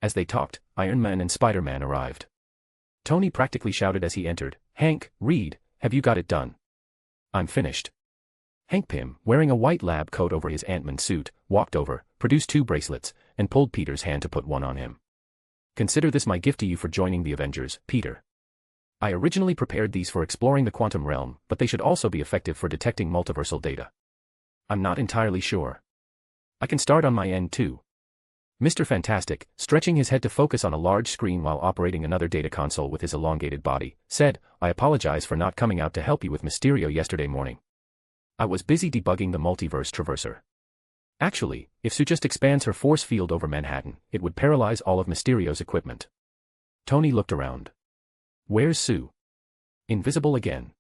As they talked, Iron Man and Spider-Man arrived. Tony practically shouted as he entered, Hank, Reed, have you got it done? I'm finished. Hank Pym, wearing a white lab coat over his Ant-Man suit, walked over, produced 2 bracelets, and pulled Peter's hand to put one on him. Consider this my gift to you for joining the Avengers, Peter. I originally prepared these for exploring the quantum realm, but they should also be effective for detecting multiversal data. I'm not entirely sure. I can start on my end too. Mr. Fantastic, stretching his head to focus on a large screen while operating another data console with his elongated body, said, I apologize for not coming out to help you with Mysterio yesterday morning. I was busy debugging the multiverse traverser. Actually, if Sue just expands her force field over Manhattan, it would paralyze all of Mysterio's equipment. Tony looked around. Where's Sue? Invisible again.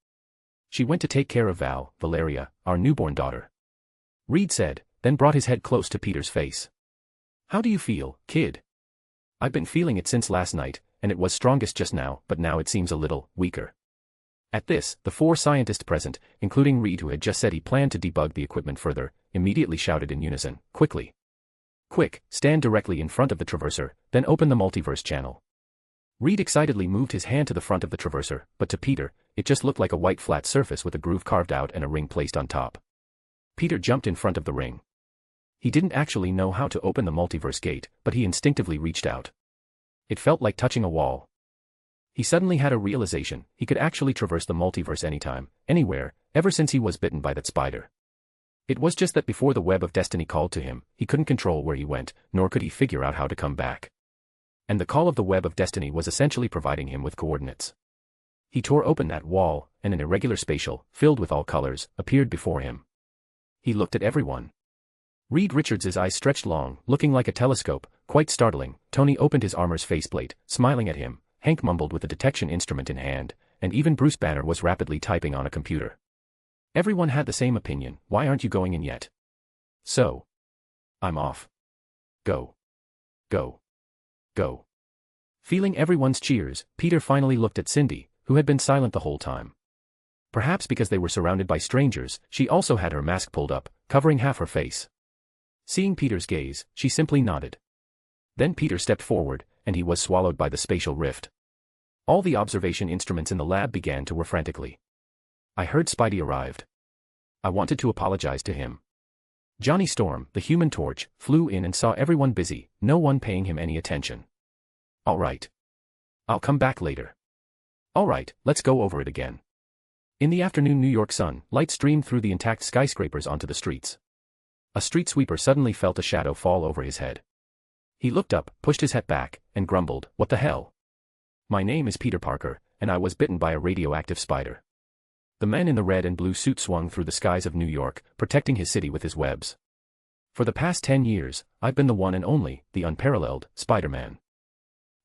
She went to take care of Valeria, our newborn daughter. Reed said, then brought his head close to Peter's face. How do you feel, kid? I've been feeling it since last night, and it was strongest just now, but now it seems a little weaker. At this, the 4 scientists present, including Reed who had just said he planned to debug the equipment further, immediately shouted in unison, quickly. Quick, stand directly in front of the traverser, then open the multiverse channel. Reed excitedly moved his hand to the front of the traverser, but to Peter, it just looked like a white flat surface with a groove carved out and a ring placed on top. Peter jumped in front of the ring. He didn't actually know how to open the multiverse gate, but he instinctively reached out. It felt like touching a wall. He suddenly had a realization, he could actually traverse the multiverse anytime, anywhere, ever since he was bitten by that spider. It was just that before the web of destiny called to him, he couldn't control where he went, nor could he figure out how to come back. And the call of the web of destiny was essentially providing him with coordinates. He tore open that wall, and an irregular spatial, filled with all colors, appeared before him. He looked at everyone. Reed Richards' eyes stretched long, looking like a telescope, quite startling. Tony opened his armor's faceplate, smiling at him. Hank mumbled with a detection instrument in hand, and even Bruce Banner was rapidly typing on a computer. Everyone had the same opinion. Why aren't you going in yet? So. I'm off. Go. Go. Go. Feeling everyone's cheers, Peter finally looked at Cindy, who had been silent the whole time. Perhaps because they were surrounded by strangers, she also had her mask pulled up, covering half her face. Seeing Peter's gaze, she simply nodded. Then Peter stepped forward, and he was swallowed by the spatial rift. All the observation instruments in the lab began to whir frantically. I heard Spidey arrived. I wanted to apologize to him. Johnny Storm, the Human Torch, flew in and saw everyone busy, no one paying him any attention. All right. I'll come back later. All right, let's go over it again. In the afternoon New York sun, light streamed through the intact skyscrapers onto the streets. A street sweeper suddenly felt a shadow fall over his head. He looked up, pushed his hat back, and grumbled, "What the hell? My name is Peter Parker, and I was bitten by a radioactive spider." The man in the red and blue suit swung through the skies of New York, protecting his city with his webs. For the past 10 years, I've been the one and only, the unparalleled, Spider-Man.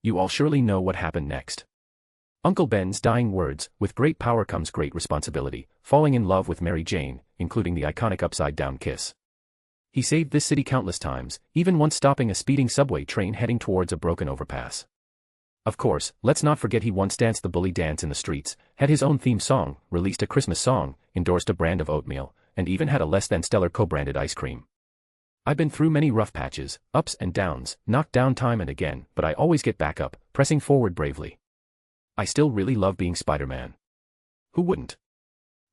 You all surely know what happened next. Uncle Ben's dying words, with great power comes great responsibility, falling in love with Mary Jane, including the iconic upside-down kiss. He saved this city countless times, even once stopping a speeding subway train heading towards a broken overpass. Of course, let's not forget he once danced the bully dance in the streets, had his own theme song, released a Christmas song, endorsed a brand of oatmeal, and even had a less-than-stellar co-branded ice cream. I've been through many rough patches, ups and downs, knocked down time and again, but I always get back up, pressing forward bravely. I still really love being Spider-Man. Who wouldn't?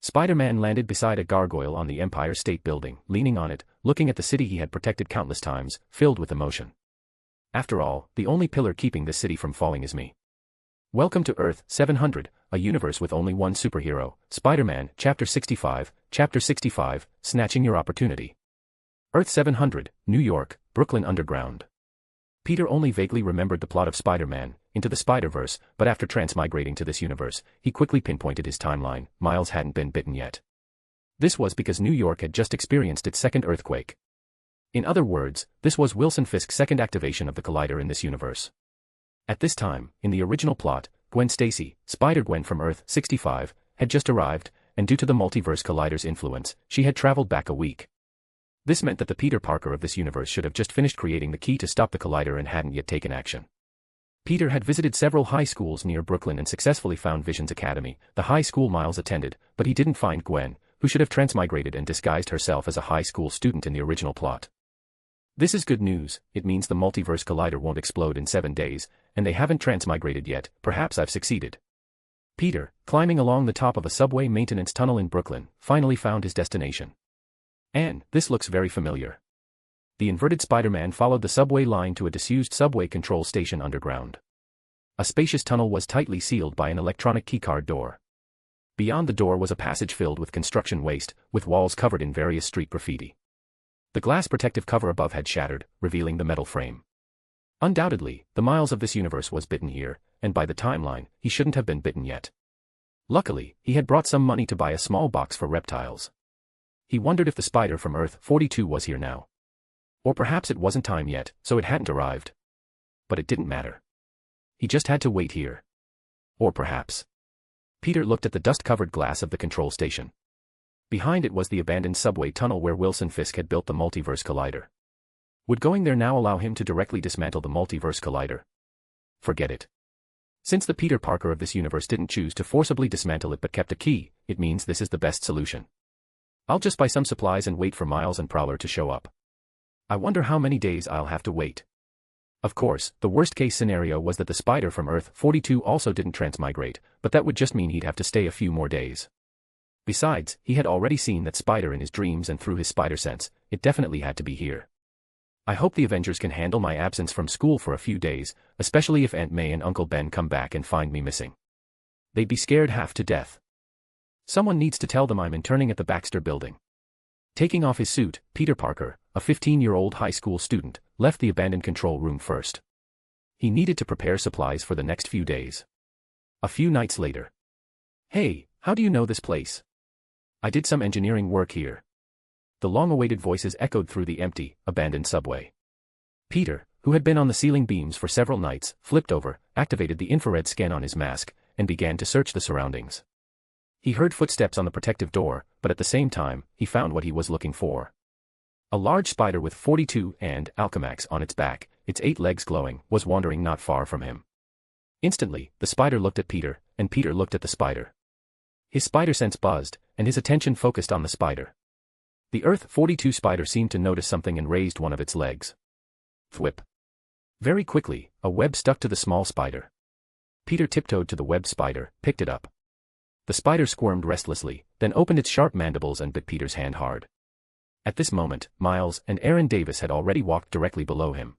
Spider-Man landed beside a gargoyle on the Empire State Building, leaning on it, looking at the city he had protected countless times, filled with emotion. After all, the only pillar keeping this city from falling is me. Welcome to Earth 700, a universe with only one superhero, Spider-Man, Chapter 65, Snatching Your Opportunity. Earth 700, New York, Brooklyn Underground. Peter only vaguely remembered the plot of Spider-Man, Into the Spider-Verse, but after transmigrating to this universe, he quickly pinpointed his timeline. Miles hadn't been bitten yet. This was because New York had just experienced its second earthquake. In other words, this was Wilson Fisk's second activation of the collider in this universe. At this time, in the original plot, Gwen Stacy, Spider-Gwen from Earth 65, had just arrived, and due to the multiverse collider's influence, she had traveled back a week. This meant that the Peter Parker of this universe should have just finished creating the key to stop the collider and hadn't yet taken action. Peter had visited several high schools near Brooklyn and successfully found Vision's Academy, the high school Miles attended, but he didn't find Gwen, who should have transmigrated and disguised herself as a high school student in the original plot. This is good news. It means the multiverse collider won't explode in 7 days, and they haven't transmigrated yet. Perhaps I've succeeded. Peter, climbing along the top of a subway maintenance tunnel in Brooklyn, finally found his destination. And this looks very familiar. The inverted Spider-Man followed the subway line to a disused subway control station underground. A spacious tunnel was tightly sealed by an electronic keycard door. Beyond the door was a passage filled with construction waste, with walls covered in various street graffiti. The glass protective cover above had shattered, revealing the metal frame. Undoubtedly, the Miles of this universe was bitten here, and by the timeline, he shouldn't have been bitten yet. Luckily, he had brought some money to buy a small box for reptiles. He wondered if the spider from Earth 42 was here now. Or perhaps it wasn't time yet, so it hadn't arrived. But it didn't matter. He just had to wait here. Or perhaps. Peter looked at the dust-covered glass of the control station. Behind it was the abandoned subway tunnel where Wilson Fisk had built the Multiverse Collider. Would going there now allow him to directly dismantle the Multiverse Collider? Forget it. Since the Peter Parker of this universe didn't choose to forcibly dismantle it but kept a key, it means this is the best solution. I'll just buy some supplies and wait for Miles and Prowler to show up. I wonder how many days I'll have to wait. Of course, the worst-case scenario was that the spider from Earth-42 also didn't transmigrate, but that would just mean he'd have to stay a few more days. Besides, he had already seen that spider in his dreams and through his spider sense, it definitely had to be here. I hope the Avengers can handle my absence from school for a few days, especially if Aunt May and Uncle Ben come back and find me missing. They'd be scared half to death. Someone needs to tell them I'm interning at the Baxter building. Taking off his suit, Peter Parker, a 15-year-old high school student, left the abandoned control room first. He needed to prepare supplies for the next few days. A few nights later. Hey, how do you know this place? I did some engineering work here. The long-awaited voices echoed through the empty, abandoned subway. Peter, who had been on the ceiling beams for several nights, flipped over, activated the infrared scan on his mask, and began to search the surroundings. He heard footsteps on the protective door, but at the same time, he found what he was looking for. A large spider with 42 and Alchemax on its back, its 8 legs glowing, was wandering not far from him. Instantly, the spider looked at Peter, and Peter looked at the spider. His spider sense buzzed, and his attention focused on the spider. The Earth-42 spider seemed to notice something and raised one of its legs. Thwip. Very quickly, a web stuck to the small spider. Peter tiptoed to the web spider, picked it up. The spider squirmed restlessly, then opened its sharp mandibles and bit Peter's hand hard. At this moment, Miles and Aaron Davis had already walked directly below him.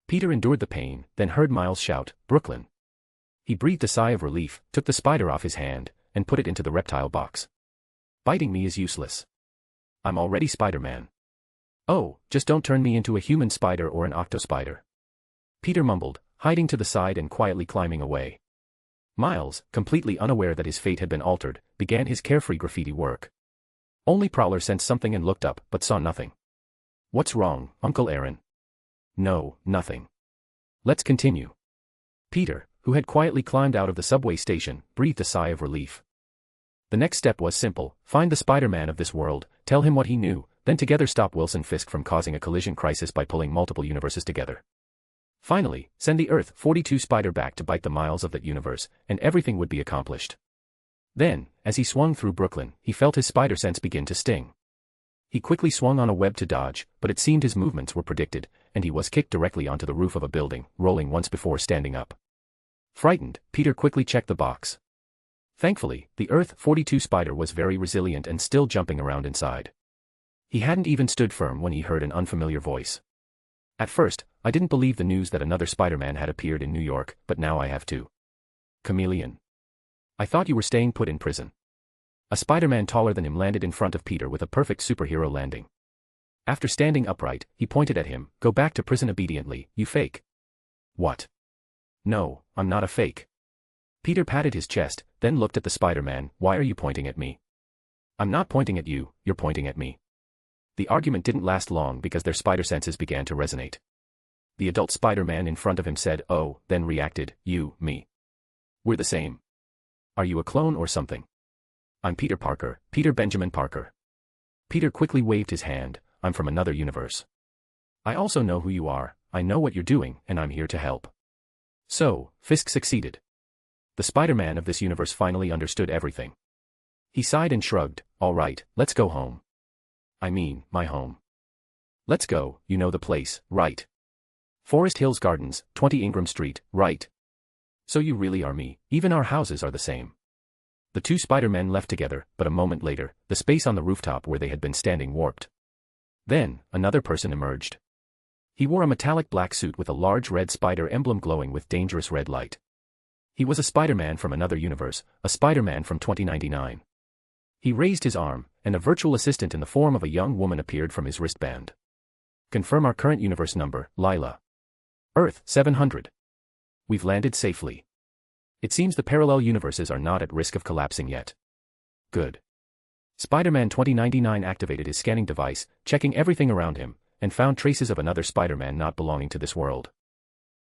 Peter endured the pain, then heard Miles shout, "Brooklyn." He breathed a sigh of relief, took the spider off his hand, and put it into the reptile box. Biting me is useless. I'm already Spider-Man. Oh, just don't turn me into a human spider or an octospider. Peter mumbled, hiding to the side and quietly climbing away. Miles, completely unaware that his fate had been altered, began his carefree graffiti work. Only Prowler sensed something and looked up, but saw nothing. What's wrong, Uncle Aaron? No, nothing. Let's continue. Peter, who had quietly climbed out of the subway station, breathed a sigh of relief. The next step was simple: find the Spider-Man of this world, tell him what he knew, then together stop Wilson Fisk from causing a collision crisis by pulling multiple universes together. Finally, send the Earth-42 spider back to bite the Miles of that universe, and everything would be accomplished. Then, as he swung through Brooklyn, he felt his spider sense begin to sting. He quickly swung on a web to dodge, but it seemed his movements were predicted, and he was kicked directly onto the roof of a building, rolling once before standing up. Frightened, Peter quickly checked the box. Thankfully, the Earth-42 spider was very resilient and still jumping around inside. He hadn't even stood firm when he heard an unfamiliar voice. At first, I didn't believe the news that another Spider-Man had appeared in New York, but now I have to. Chameleon. I thought you were staying put in prison. A Spider-Man taller than him landed in front of Peter with a perfect superhero landing. After standing upright, he pointed at him, "Go back to prison obediently, you fake." What? No, I'm not a fake. Peter patted his chest, then looked at the Spider-Man. Why are you pointing at me? I'm not pointing at you, you're pointing at me. The argument didn't last long because their spider senses began to resonate. The adult Spider-Man in front of him said, "Oh," then reacted, "You, me. We're the same. Are you a clone or something?" "I'm Peter Parker, Peter Benjamin Parker." Peter quickly waved his hand. "I'm from another universe. I also know who you are, I know what you're doing, and I'm here to help." So, Fisk succeeded. The Spider-Man of this universe finally understood everything. He sighed and shrugged. "All right, let's go home. I mean, my home. Let's go, you know the place, right? Forest Hills Gardens, 20 Ingram Street, right? So you really are me, even our houses are the same." The two Spider-Men left together, but a moment later, the space on the rooftop where they had been standing warped. Then, another person emerged. He wore a metallic black suit with a large red spider emblem glowing with dangerous red light. He was a Spider-Man from another universe, a Spider-Man from 2099. He raised his arm, and a virtual assistant in the form of a young woman appeared from his wristband. "Confirm our current universe number, Lila. Earth, 700. We've landed safely. It seems the parallel universes are not at risk of collapsing yet. Good." Spider-Man 2099 activated his scanning device, checking everything around him, and found traces of another Spider-Man not belonging to this world.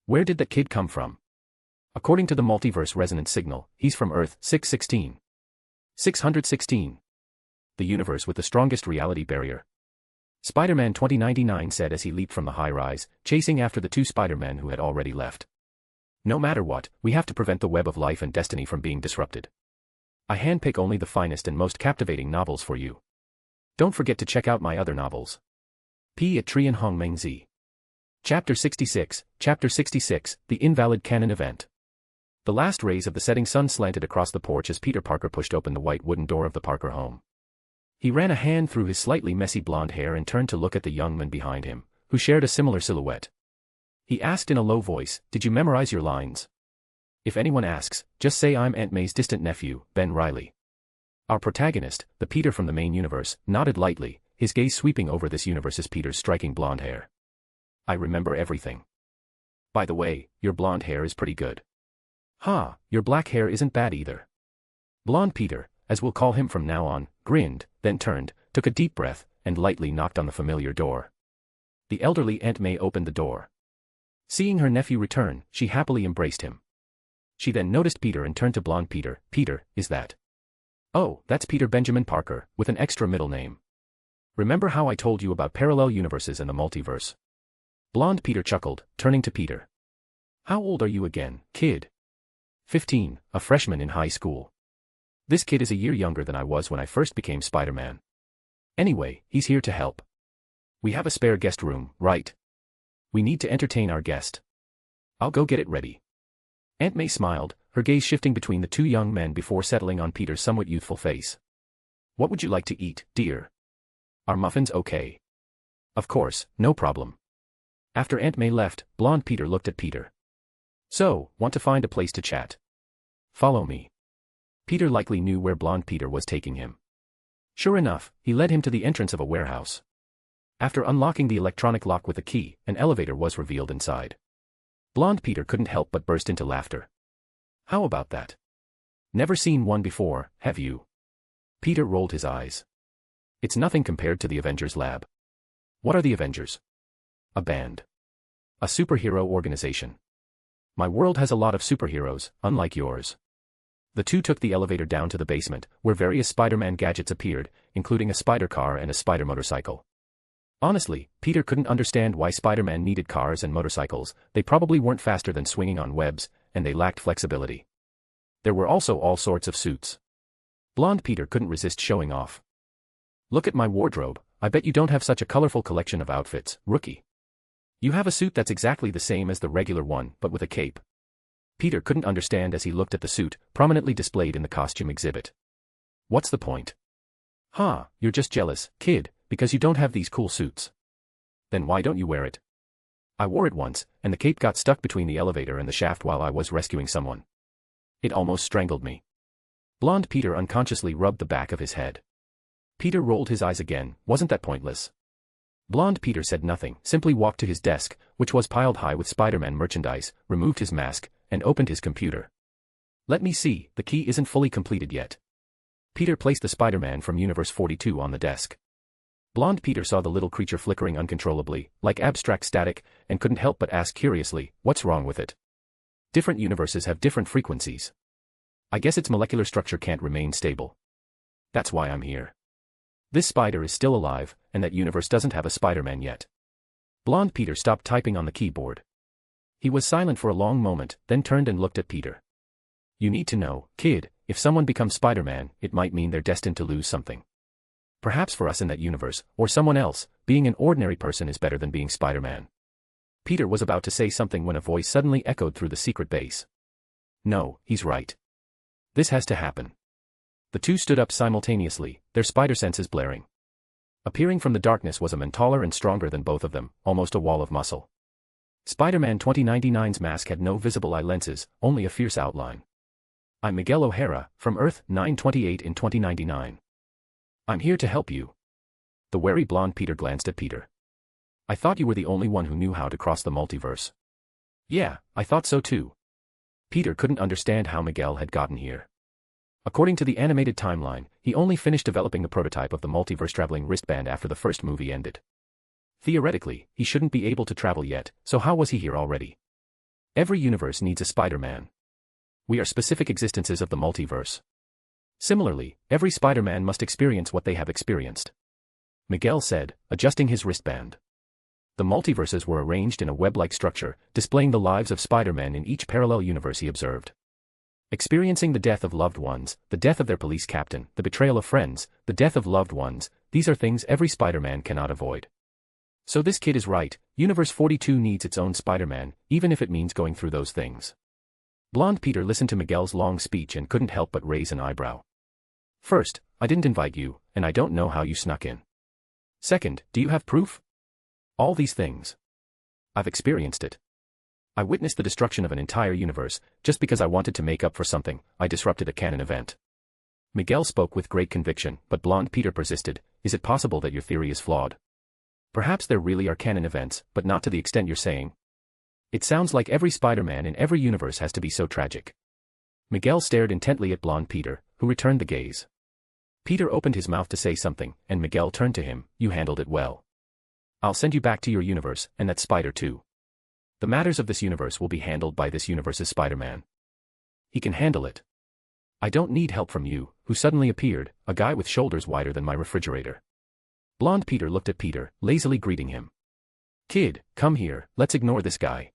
Where did that kid come from? According to the multiverse resonance signal, he's from Earth 616. 616. The universe with the strongest reality barrier. Spider-Man 2099 said as he leaped from the high-rise, chasing after the two Spider-Men who had already left. No matter what, we have to prevent the web of life and destiny from being disrupted. I handpick only the finest and most captivating novels for you. Don't forget to check out my other novels. P. at Trian Hong Meng Z. Chapter 66, The Invalid Canon Event. The last rays of the setting sun slanted across the porch as Peter Parker pushed open the white wooden door of the Parker home. He ran a hand through his slightly messy blonde hair and turned to look at the young man behind him, who shared a similar silhouette. He asked in a low voice, "Did you memorize your lines?" "If anyone asks, just say I'm Aunt May's distant nephew, Ben Reilly." Our protagonist, the Peter from the main universe, nodded lightly, his gaze sweeping over this universe's Peter's striking blonde hair. "I remember everything. By the way, your blonde hair is pretty good." "Ha, your black hair isn't bad either." Blonde Peter, as we'll call him from now on, grinned, then turned, took a deep breath, and lightly knocked on the familiar door. The elderly Aunt May opened the door. Seeing her nephew return, she happily embraced him. She then noticed Peter and turned to blonde Peter. "Peter, is that?" "Oh, that's Peter Benjamin Parker, with an extra middle name. Remember how I told you about parallel universes and the multiverse?" Blonde Peter chuckled, turning to Peter. "How old are you again, kid?" 15, a freshman in high school. This kid is a year younger than I was when I first became Spider-Man. Anyway, he's here to help. We have a spare guest room, right? We need to entertain our guest. I'll go get it ready." Aunt May smiled, her gaze shifting between the two young men before settling on Peter's somewhat youthful face. "What would you like to eat, dear? Are muffins okay?" "Of course, no problem." After Aunt May left, blonde Peter looked at Peter. "So, want to find a place to chat? Follow me." Peter likely knew where blonde Peter was taking him. Sure enough, he led him to the entrance of a warehouse. After unlocking the electronic lock with a key, an elevator was revealed inside. Blonde Peter couldn't help but burst into laughter. "How about that? Never seen one before, have you?" Peter rolled his eyes. "It's nothing compared to the Avengers lab." "What are the Avengers?" "A band. A superhero organization. My world has a lot of superheroes, unlike yours." The two took the elevator down to the basement, where various Spider-Man gadgets appeared, including a spider car and a spider motorcycle. Honestly, Peter couldn't understand why Spider-Man needed cars and motorcycles. They probably weren't faster than swinging on webs, and they lacked flexibility. There were also all sorts of suits. Blonde Peter couldn't resist showing off. "Look at my wardrobe, I bet you don't have such a colorful collection of outfits, rookie. You have a suit that's exactly the same as the regular one, but with a cape." Peter couldn't understand as he looked at the suit, prominently displayed in the costume exhibit. "What's the point?" "Ha, you're just jealous, kid, because you don't have these cool suits. Then why don't you wear it?" "I wore it once, and the cape got stuck between the elevator and the shaft while I was rescuing someone. It almost strangled me." Blonde Peter unconsciously rubbed the back of his head. Peter rolled his eyes again. Wasn't that pointless? Blonde Peter said nothing, simply walked to his desk, which was piled high with Spider-Man merchandise, removed his mask, and opened his computer. "Let me see, the key isn't fully completed yet." Peter placed the Spider-Man from Universe 42 on the desk. Blonde Peter saw the little creature flickering uncontrollably, like abstract static, and couldn't help but ask curiously, "What's wrong with it?" "Different universes have different frequencies. I guess its molecular structure can't remain stable. That's why I'm here. This spider is still alive, and that universe doesn't have a Spider-Man yet." Blonde Peter stopped typing on the keyboard. He was silent for a long moment, then turned and looked at Peter. "You need to know, kid, if someone becomes Spider-Man, it might mean they're destined to lose something. Perhaps for us in that universe, or someone else, being an ordinary person is better than being Spider-Man." Peter was about to say something when a voice suddenly echoed through the secret base. "No, he's right. This has to happen." The two stood up simultaneously, their spider senses blaring. Appearing from the darkness was a man taller and stronger than both of them, almost a wall of muscle. Spider-Man 2099's mask had no visible eye lenses, only a fierce outline. "I'm Miguel O'Hara, from Earth 928 in 2099. I'm here to help you." The wary blonde Peter glanced at Peter. "I thought you were the only one who knew how to cross the multiverse." "Yeah, I thought so too." Peter couldn't understand how Miguel had gotten here. According to the animated timeline, he only finished developing the prototype of the multiverse traveling wristband after the first movie ended. Theoretically, he shouldn't be able to travel yet, so how was he here already? Every universe needs a Spider-Man. We are specific existences of the multiverse. Similarly, every Spider-Man must experience what they have experienced. Miguel said, adjusting his wristband. The multiverses were arranged in a web-like structure, displaying the lives of Spider-Man in each parallel universe he observed. Experiencing the death of loved ones, the death of their police captain, the betrayal of friends, the death of loved ones, these are things every Spider-Man cannot avoid. So this kid is right, Universe 42 needs its own Spider-Man, even if it means going through those things. Blonde Peter listened to Miguel's long speech and couldn't help but raise an eyebrow. First, I didn't invite you, and I don't know how you snuck in. Second, do you have proof? All these things. I've experienced it. I witnessed the destruction of an entire universe, just because I wanted to make up for something, I disrupted a canon event. Miguel spoke with great conviction, but Blonde Peter persisted, is it possible that your theory is flawed? Perhaps there really are canon events, but not to the extent you're saying. It sounds like every Spider-Man in every universe has to be so tragic. Miguel stared intently at Blonde Peter, who returned the gaze. Peter opened his mouth to say something, and Miguel turned to him, you handled it well. I'll send you back to your universe, and that Spider too. The matters of this universe will be handled by this universe's Spider-Man. He can handle it. I don't need help from you, who suddenly appeared, a guy with shoulders wider than my refrigerator. Blonde Peter looked at Peter, lazily greeting him. Kid, come here, let's ignore this guy.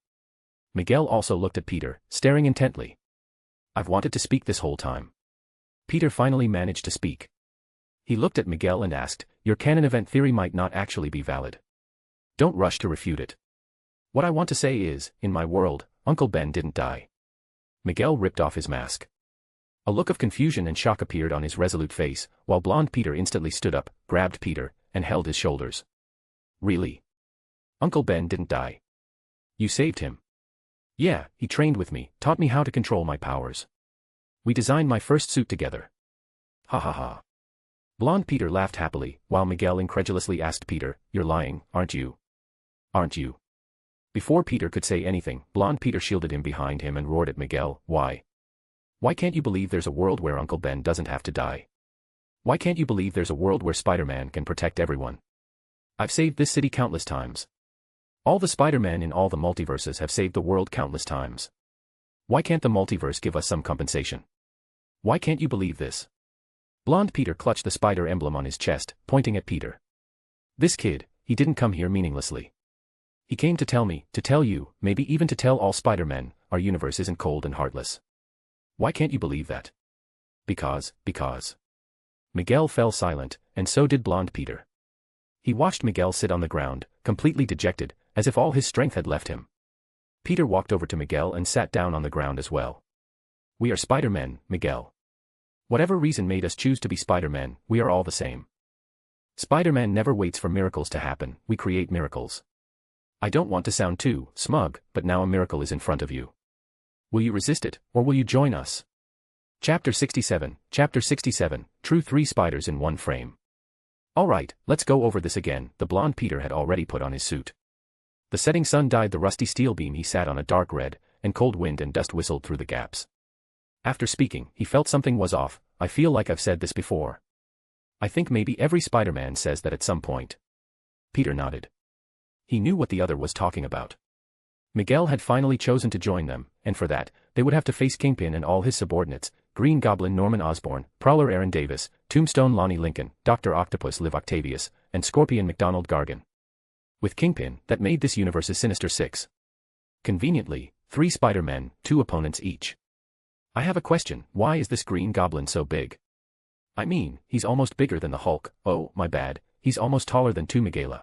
Miguel also looked at Peter, staring intently. I've wanted to speak this whole time. Peter finally managed to speak. He looked at Miguel and asked, your canon event theory might not actually be valid. Don't rush to refute it. What I want to say is, in my world, Uncle Ben didn't die. Miguel ripped off his mask. A look of confusion and shock appeared on his resolute face, while Blonde Peter instantly stood up, grabbed Peter, and held his shoulders. Really? Uncle Ben didn't die. You saved him. Yeah, he trained with me, taught me how to control my powers. We designed my first suit together. Ha ha ha. Blonde Peter laughed happily, while Miguel incredulously asked Peter, you're lying, aren't you? Aren't you? Before Peter could say anything, Blonde Peter shielded him behind him and roared at Miguel, why? Why can't you believe there's a world where Uncle Ben doesn't have to die? Why can't you believe there's a world where Spider-Man can protect everyone? I've saved this city countless times. All the Spider-Men in all the multiverses have saved the world countless times. Why can't the multiverse give us some compensation? Why can't you believe this? Blonde Peter clutched the spider emblem on his chest, pointing at Peter. This kid, he didn't come here meaninglessly. He came to tell me, to tell you, maybe even to tell all Spider-Men, our universe isn't cold and heartless. Why can't you believe that? Because. Miguel fell silent, and so did Blonde Peter. He watched Miguel sit on the ground, completely dejected, as if all his strength had left him. Peter walked over to Miguel and sat down on the ground as well. We are Spider-Men, Miguel. Whatever reason made us choose to be Spider-Men, we are all the same. Spider-Man never waits for miracles to happen, we create miracles. I don't want to sound too smug, but now a miracle is in front of you. Will you resist it, or will you join us? Chapter 67, True 3 Spiders in One Frame. Alright, let's go over this again, the Blonde Peter had already put on his suit. The setting sun dyed the rusty steel beam he sat on a dark red, and cold wind and dust whistled through the gaps. After speaking, he felt something was off, I feel like I've said this before. I think maybe every Spider-Man says that at some point. Peter nodded. He knew what the other was talking about. Miguel had finally chosen to join them, and for that, they would have to face Kingpin and all his subordinates, Green Goblin Norman Osborn, Prowler Aaron Davis, Tombstone Lonnie Lincoln, Dr. Octopus Liv Octavius, and Scorpion McDonald Gargan. With Kingpin, that made this universe's Sinister Six. Conveniently, 3 Spider-Men, 2 opponents each. I have a question, why is this Green Goblin so big? I mean, he's almost bigger than the Hulk, oh, my bad, he's almost taller than 2 Miguela.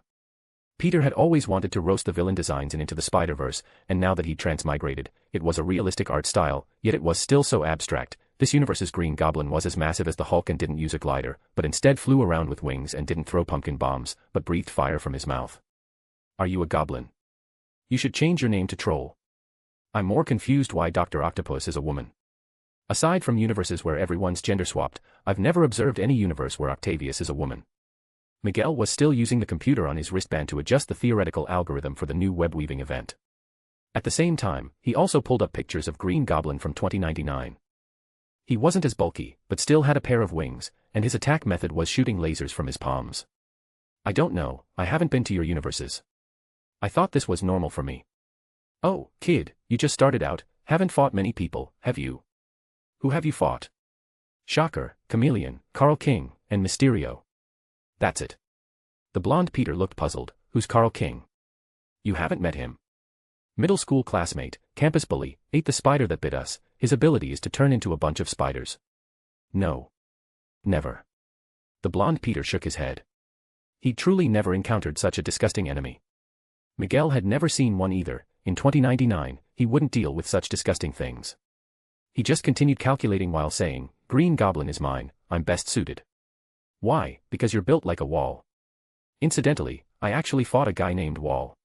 Peter had always wanted to roast the villain designs in Into the Spider-Verse, and now that he'd transmigrated, it was a realistic art style, yet it was still so abstract. This universe's Green Goblin was as massive as the Hulk and didn't use a glider, but instead flew around with wings and didn't throw pumpkin bombs, but breathed fire from his mouth. Are you a goblin? You should change your name to Troll. I'm more confused why Dr. Octopus is a woman. Aside from universes where everyone's gender swapped, I've never observed any universe where Octavius is a woman. Miguel was still using the computer on his wristband to adjust the theoretical algorithm for the new web-weaving event. At the same time, he also pulled up pictures of Green Goblin from 2099. He wasn't as bulky, but still had a pair of wings, and his attack method was shooting lasers from his palms. I don't know, I haven't been to your universes. I thought this was normal for me. Oh, kid, you just started out, haven't fought many people, have you? Who have you fought? Shocker, Chameleon, Carl King, and Mysterio. That's it. The blonde Peter looked puzzled. Who's Carl King? You haven't met him. Middle school classmate, campus bully, ate the spider that bit us. His ability is to turn into a bunch of spiders. No. Never. The blonde Peter shook his head. He'd truly never encountered such a disgusting enemy. Miguel had never seen one either. In 2099, he wouldn't deal with such disgusting things. He just continued calculating while saying, Green Goblin is mine, I'm best suited. Why? Because you're built like a wall. Incidentally, I actually fought a guy named Wall.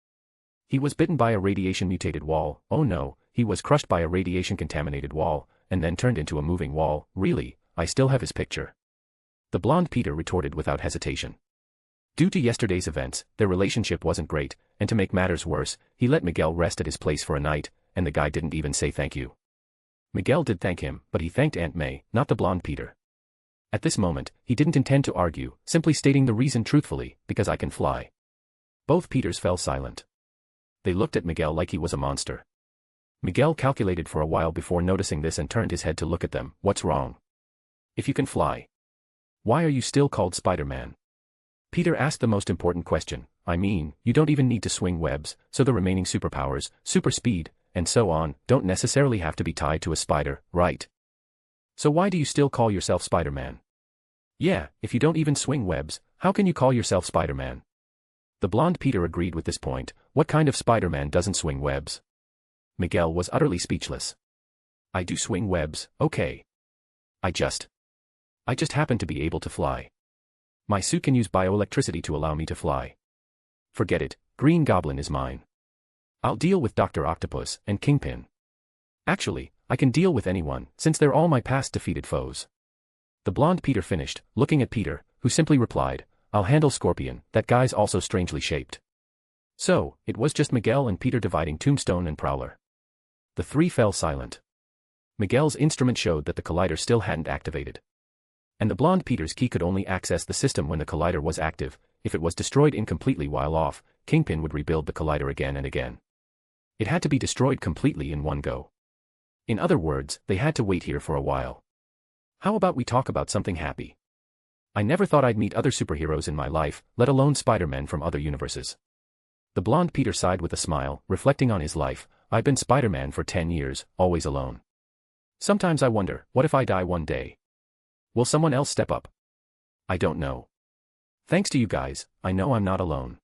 He was bitten by a radiation-mutated wall. Oh no, he was crushed by a radiation-contaminated wall, and then turned into a moving wall. Really, I still have his picture. The blonde Peter retorted without hesitation. Due to yesterday's events, their relationship wasn't great, and to make matters worse, he let Miguel rest at his place for a night, and the guy didn't even say thank you. Miguel did thank him, but he thanked Aunt May, not the blonde Peter. At this moment, he didn't intend to argue, simply stating the reason truthfully, because I can fly. Both Peters fell silent. They looked at Miguel like he was a monster. Miguel calculated for a while before noticing this and turned his head to look at them. What's wrong? If you can fly, why are you still called Spider-Man? Peter asked the most important question. I mean, you don't even need to swing webs, so the remaining superpowers, super speed, and so on, don't necessarily have to be tied to a spider, right? So why do you still call yourself Spider-Man? Yeah, if you don't even swing webs, how can you call yourself Spider-Man? The blonde Peter agreed with this point. What kind of Spider-Man doesn't swing webs? Miguel was utterly speechless. I do swing webs, okay. I just happen to be able to fly. My suit can use bioelectricity to allow me to fly. Forget it, Green Goblin is mine. I'll deal with Dr. Octopus and Kingpin. Actually, I can deal with anyone, since they're all my past defeated foes. The blonde Peter finished, looking at Peter, who simply replied, I'll handle Scorpion, that guy's also strangely shaped. So, it was just Miguel and Peter dividing Tombstone and Prowler. The three fell silent. Miguel's instrument showed that the collider still hadn't activated. And the blonde Peter's key could only access the system when the collider was active. If it was destroyed incompletely while off, Kingpin would rebuild the collider again and again. It had to be destroyed completely in one go. In other words, they had to wait here for a while. How about we talk about something happy? I never thought I'd meet other superheroes in my life, let alone Spider-Men from other universes. The blonde Peter sighed with a smile, reflecting on his life. I've been Spider-Man for 10 years, always alone. Sometimes I wonder, what if I die one day? Will someone else step up? I don't know. Thanks to you guys, I know I'm not alone.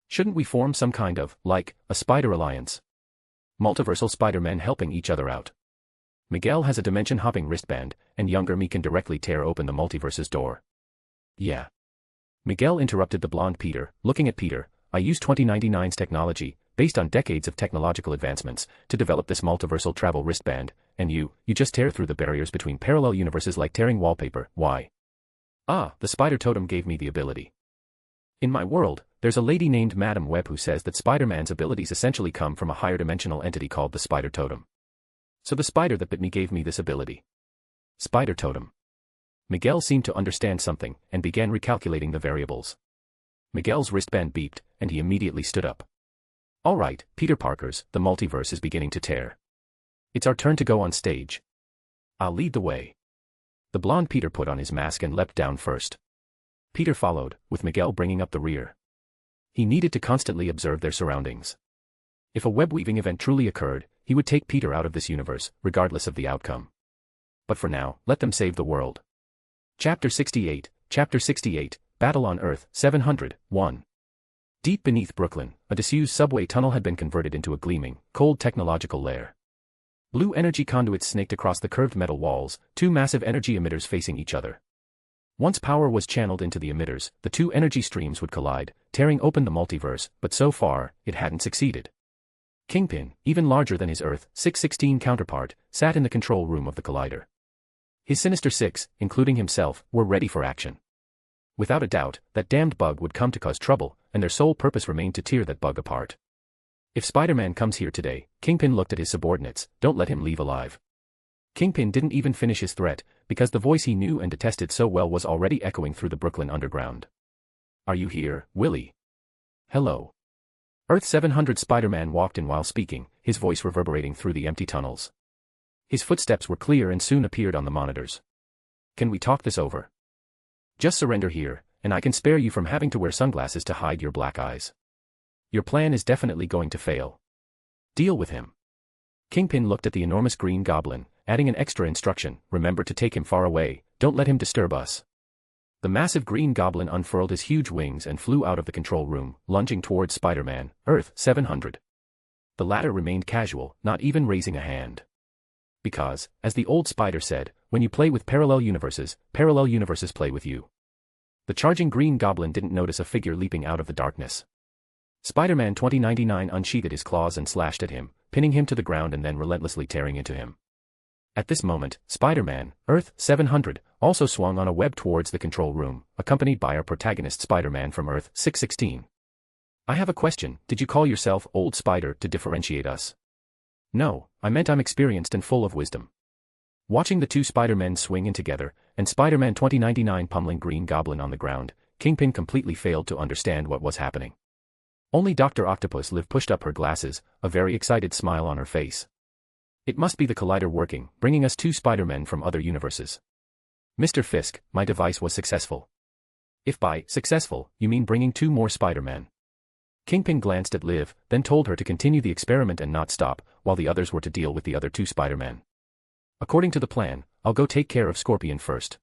Shouldn't we form some kind of, like, a spider alliance? Multiversal Spider-Men helping each other out. Miguel has a dimension-hopping wristband, and younger me can directly tear open the multiverse's door. Yeah. Miguel interrupted the blonde Peter, looking at Peter. I use 2099's technology, based on decades of technological advancements, to develop this multiversal travel wristband, and you just tear through the barriers between parallel universes like tearing wallpaper. Why? Ah, the spider totem gave me the ability. In my world, there's a lady named Madam Web who says that Spider-Man's abilities essentially come from a higher dimensional entity called the spider totem. So the spider that bit me gave me this ability. Spider totem. Miguel seemed to understand something, and began recalculating the variables. Miguel's wristband beeped, and he immediately stood up. All right, Peter Parkers, the multiverse is beginning to tear. It's our turn to go on stage. I'll lead the way. The blonde Peter put on his mask and leapt down first. Peter followed, with Miguel bringing up the rear. He needed to constantly observe their surroundings. If a web-weaving event truly occurred, he would take Peter out of this universe, regardless of the outcome. But for now, let them save the world. Chapter 68, Battle on Earth, 701. Deep beneath Brooklyn, a disused subway tunnel had been converted into a gleaming, cold technological lair. Blue energy conduits snaked across the curved metal walls, two massive energy emitters facing each other. Once power was channeled into the emitters, the two energy streams would collide, tearing open the multiverse, but so far, it hadn't succeeded. Kingpin, even larger than his Earth 616 counterpart, sat in the control room of the collider. His Sinister Six, including himself, were ready for action. Without a doubt, that damned bug would come to cause trouble, and their sole purpose remained to tear that bug apart. If Spider-Man comes here today, Kingpin looked at his subordinates. Don't let him leave alive. Kingpin didn't even finish his threat, because the voice he knew and detested so well was already echoing through the Brooklyn underground. Are you here, Willie? Hello. Earth 700 Spider-Man walked in while speaking, his voice reverberating through the empty tunnels. His footsteps were clear and soon appeared on the monitors. Can we talk this over? Just surrender here, and I can spare you from having to wear sunglasses to hide your black eyes. Your plan is definitely going to fail. Deal with him. Kingpin looked at the enormous green goblin, adding an extra instruction: remember to take him far away, don't let him disturb us. The massive green goblin unfurled his huge wings and flew out of the control room, lunging towards Spider-Man, Earth 700. The latter remained casual, not even raising a hand. Because, as the old spider said, when you play with parallel universes play with you. The charging green goblin didn't notice a figure leaping out of the darkness. Spider-Man 2099 unsheathed his claws and slashed at him, pinning him to the ground and then relentlessly tearing into him. At this moment, Spider-Man, Earth 700, also swung on a web towards the control room, accompanied by our protagonist Spider-Man from Earth 616. I have a question: did you call yourself Old Spider to differentiate us? No, I meant I'm experienced and full of wisdom. Watching the two Spider-Men swing in together, and Spider-Man 2099 pummeling Green Goblin on the ground, Kingpin completely failed to understand what was happening. Only Dr. Octopus Liv pushed up her glasses, a very excited smile on her face. It must be the collider working, bringing us two Spider-Men from other universes. Mr. Fisk, my device was successful. If by successful, you mean bringing two more Spider-Men. Kingpin glanced at Liv, then told her to continue the experiment and not stop, while the others were to deal with the other two Spider-Men. According to the plan, I'll go take care of Scorpion first.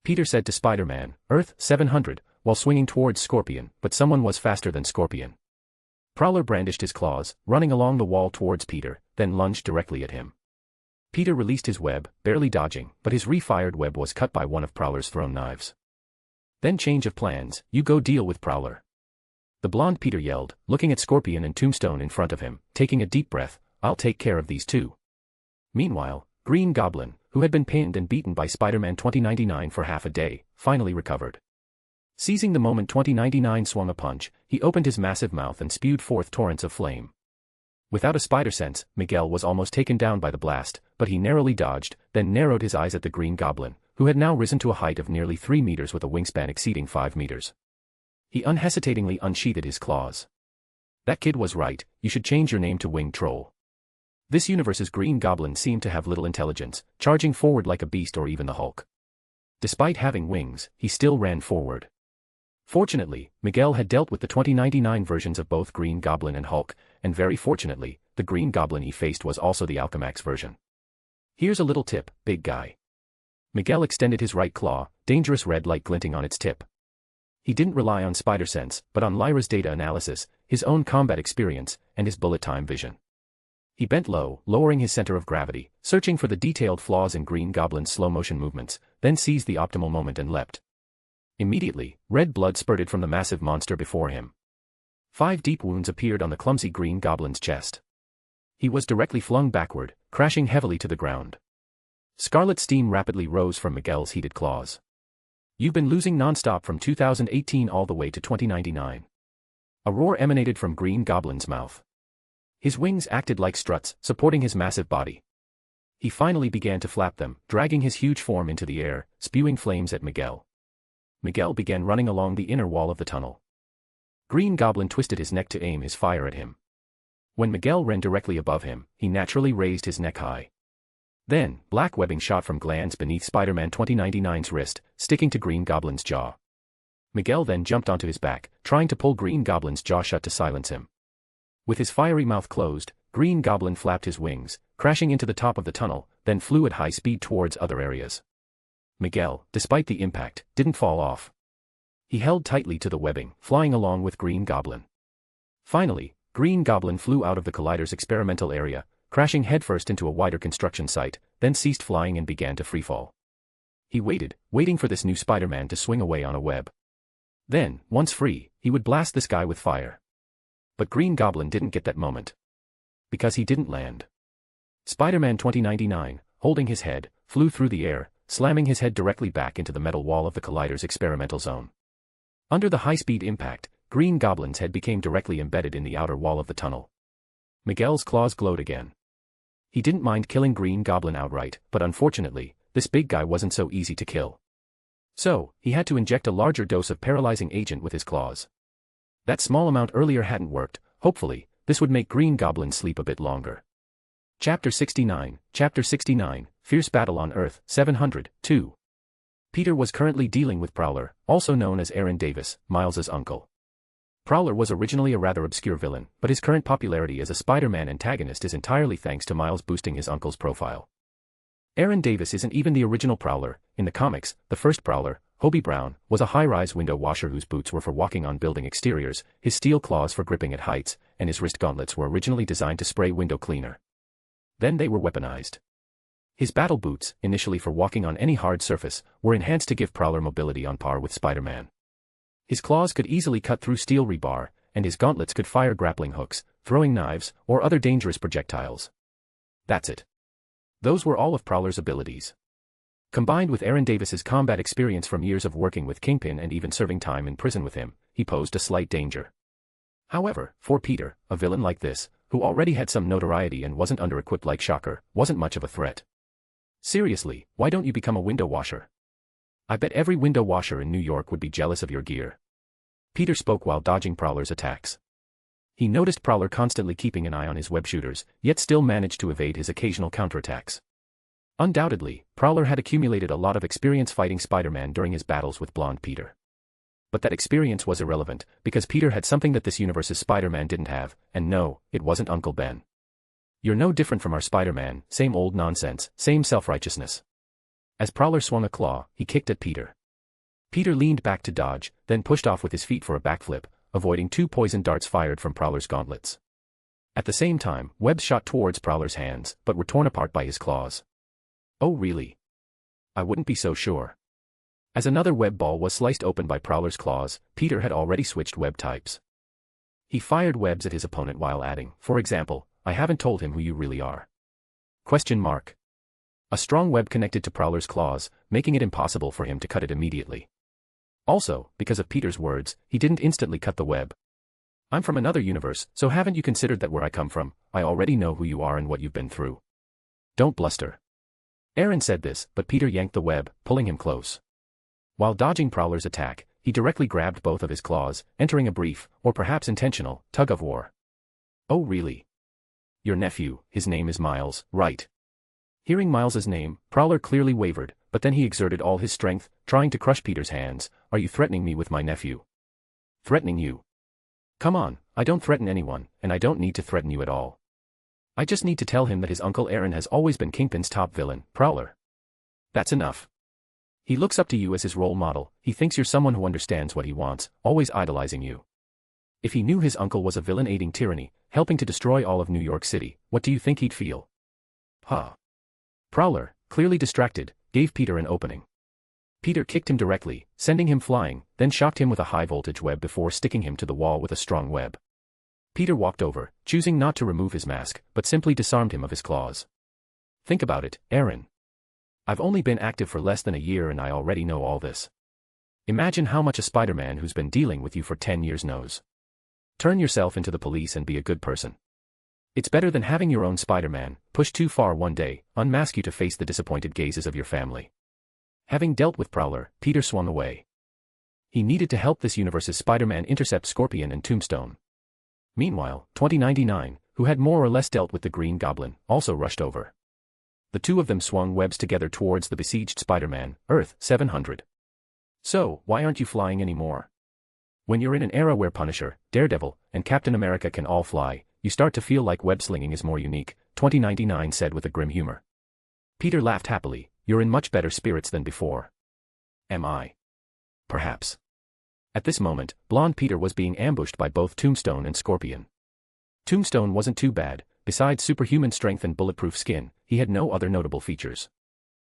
Peter said to Spider-Man, Earth 700, while swinging towards Scorpion, but someone was faster than Scorpion. Prowler brandished his claws, running along the wall towards Peter, then lunged directly at him. Peter released his web, barely dodging, but his refired web was cut by one of Prowler's thrown knives. Then change of plans, you go deal with Prowler. The blonde Peter yelled, looking at Scorpion and Tombstone in front of him, taking a deep breath, I'll take care of these two. Meanwhile, Green Goblin, who had been pinned and beaten by Spider-Man 2099 for half a day, finally recovered. Seizing the moment 2099 swung a punch, he opened his massive mouth and spewed forth torrents of flame. Without a spider sense, Miguel was almost taken down by the blast, but he narrowly dodged, then narrowed his eyes at the Green Goblin, who had now risen to a height of nearly 3 meters with a wingspan exceeding 5 meters. He unhesitatingly unsheathed his claws. That kid was right, you should change your name to Winged Troll. This universe's Green Goblin seemed to have little intelligence, charging forward like a beast or even the Hulk. Despite having wings, he still ran forward. Fortunately, Miguel had dealt with the 2099 versions of both Green Goblin and Hulk, and very fortunately, the Green Goblin he faced was also the Alchemax version. Here's a little tip, big guy. Miguel extended his right claw, dangerous red light glinting on its tip. He didn't rely on spider sense, but on Lyra's data analysis, his own combat experience, and his bullet time vision. He bent low, lowering his center of gravity, searching for the detailed flaws in Green Goblin's slow-motion movements, then seized the optimal moment and leapt. Immediately, red blood spurted from the massive monster before him. 5 deep wounds appeared on the clumsy Green Goblin's chest. He was directly flung backward, crashing heavily to the ground. Scarlet steam rapidly rose from Miguel's heated claws. You've been losing non-stop from 2018 all the way to 2099. A roar emanated from Green Goblin's mouth. His wings acted like struts, supporting his massive body. He finally began to flap them, dragging his huge form into the air, spewing flames at Miguel. Miguel began running along the inner wall of the tunnel. Green Goblin twisted his neck to aim his fire at him. When Miguel ran directly above him, he naturally raised his neck high. Then, black webbing shot from glands beneath Spider-Man 2099's wrist, sticking to Green Goblin's jaw. Miguel then jumped onto his back, trying to pull Green Goblin's jaw shut to silence him. With his fiery mouth closed, Green Goblin flapped his wings, crashing into the top of the tunnel, then flew at high speed towards other areas. Miguel, despite the impact, didn't fall off. He held tightly to the webbing, flying along with Green Goblin. Finally, Green Goblin flew out of the collider's experimental area, crashing headfirst into a wider construction site, then ceased flying and began to freefall. He waited, waiting for this new Spider-Man to swing away on a web. Then, once free, he would blast the sky with fire. But Green Goblin didn't get that moment. Because he didn't land. Spider-Man 2099, holding his head, flew through the air, slamming his head directly back into the metal wall of the collider's experimental zone. Under the high-speed impact, Green Goblin's head became directly embedded in the outer wall of the tunnel. Miguel's claws glowed again. He didn't mind killing Green Goblin outright, but unfortunately, this big guy wasn't so easy to kill. So, he had to inject a larger dose of paralyzing agent with his claws. That small amount earlier hadn't worked. Hopefully, this would make Green Goblin sleep a bit longer. Chapter 69, Fierce Battle on Earth, 702. Peter was currently dealing with Prowler, also known as Aaron Davis, Miles's uncle. Prowler was originally a rather obscure villain, but his current popularity as a Spider-Man antagonist is entirely thanks to Miles boosting his uncle's profile. Aaron Davis isn't even the original Prowler. In the comics, the first Prowler, Hobie Brown, was a high-rise window washer whose boots were for walking on building exteriors, his steel claws for gripping at heights, and his wrist gauntlets were originally designed to spray window cleaner. Then they were weaponized. His battle boots, initially for walking on any hard surface, were enhanced to give Prowler mobility on par with Spider-Man. His claws could easily cut through steel rebar, and his gauntlets could fire grappling hooks, throwing knives, or other dangerous projectiles. That's it. Those were all of Prowler's abilities. Combined with Aaron Davis's combat experience from years of working with Kingpin and even serving time in prison with him, he posed a slight danger. However, for Peter, a villain like this, who already had some notoriety and wasn't under-equipped like Shocker, wasn't much of a threat. Seriously, why don't you become a window washer? I bet every window washer in New York would be jealous of your gear. Peter spoke while dodging Prowler's attacks. He noticed Prowler constantly keeping an eye on his web shooters, yet still managed to evade his occasional counterattacks. Undoubtedly, Prowler had accumulated a lot of experience fighting Spider-Man during his battles with Blonde Peter. But that experience was irrelevant, because Peter had something that this universe's Spider-Man didn't have, and no, it wasn't Uncle Ben. You're no different from our Spider-Man, same old nonsense, same self-righteousness. As Prowler swung a claw, he kicked at Peter. Peter leaned back to dodge, then pushed off with his feet for a backflip, avoiding two poison darts fired from Prowler's gauntlets. At the same time, webs shot towards Prowler's hands, but were torn apart by his claws. Oh really? I wouldn't be so sure. As another web ball was sliced open by Prowler's claws, Peter had already switched web types. He fired webs at his opponent while adding, for example, I haven't told him who you really are. Question mark. A strong web connected to Prowler's claws, making it impossible for him to cut it immediately. Also, because of Peter's words, he didn't instantly cut the web. I'm from another universe, so haven't you considered that where I come from, I already know who you are and what you've been through. Don't bluster. Aaron said this, but Peter yanked the web, pulling him close. While dodging Prowler's attack, he directly grabbed both of his claws, entering a brief, or perhaps intentional, tug-of-war. Oh really? Your nephew, his name is Miles, right? Hearing Miles's name, Prowler clearly wavered, but then he exerted all his strength, trying to crush Peter's hands. Are you threatening me with my nephew? Threatening you? Come on, I don't threaten anyone, and I don't need to threaten you at all. I just need to tell him that his uncle Aaron has always been Kingpin's top villain, Prowler. That's enough. He looks up to you as his role model, he thinks you're someone who understands what he wants, always idolizing you. If he knew his uncle was a villain aiding tyranny, helping to destroy all of New York City, what do you think he'd feel? Huh. Prowler, clearly distracted, gave Peter an opening. Peter kicked him directly, sending him flying, then shocked him with a high-voltage web before sticking him to the wall with a strong web. Peter walked over, choosing not to remove his mask, but simply disarmed him of his claws. Think about it, Aaron. I've only been active for less than a year and I already know all this. Imagine how much a Spider-Man who's been dealing with you for 10 years knows. Turn yourself into the police and be a good person. It's better than having your own Spider-Man, push too far one day, unmask you to face the disappointed gazes of your family. Having dealt with Prowler, Peter swung away. He needed to help this universe's Spider-Man intercept Scorpion and Tombstone. Meanwhile, 2099, who had more or less dealt with the Green Goblin, also rushed over. The two of them swung webs together towards the besieged Spider-Man, Earth 700. So, why aren't you flying anymore? When you're in an era where Punisher, Daredevil, and Captain America can all fly, you start to feel like web-slinging is more unique, 2099 said with a grim humor. Peter laughed happily, you're in much better spirits than before. Am I? Perhaps. At this moment, Blonde Peter was being ambushed by both Tombstone and Scorpion. Tombstone wasn't too bad, besides superhuman strength and bulletproof skin, he had no other notable features.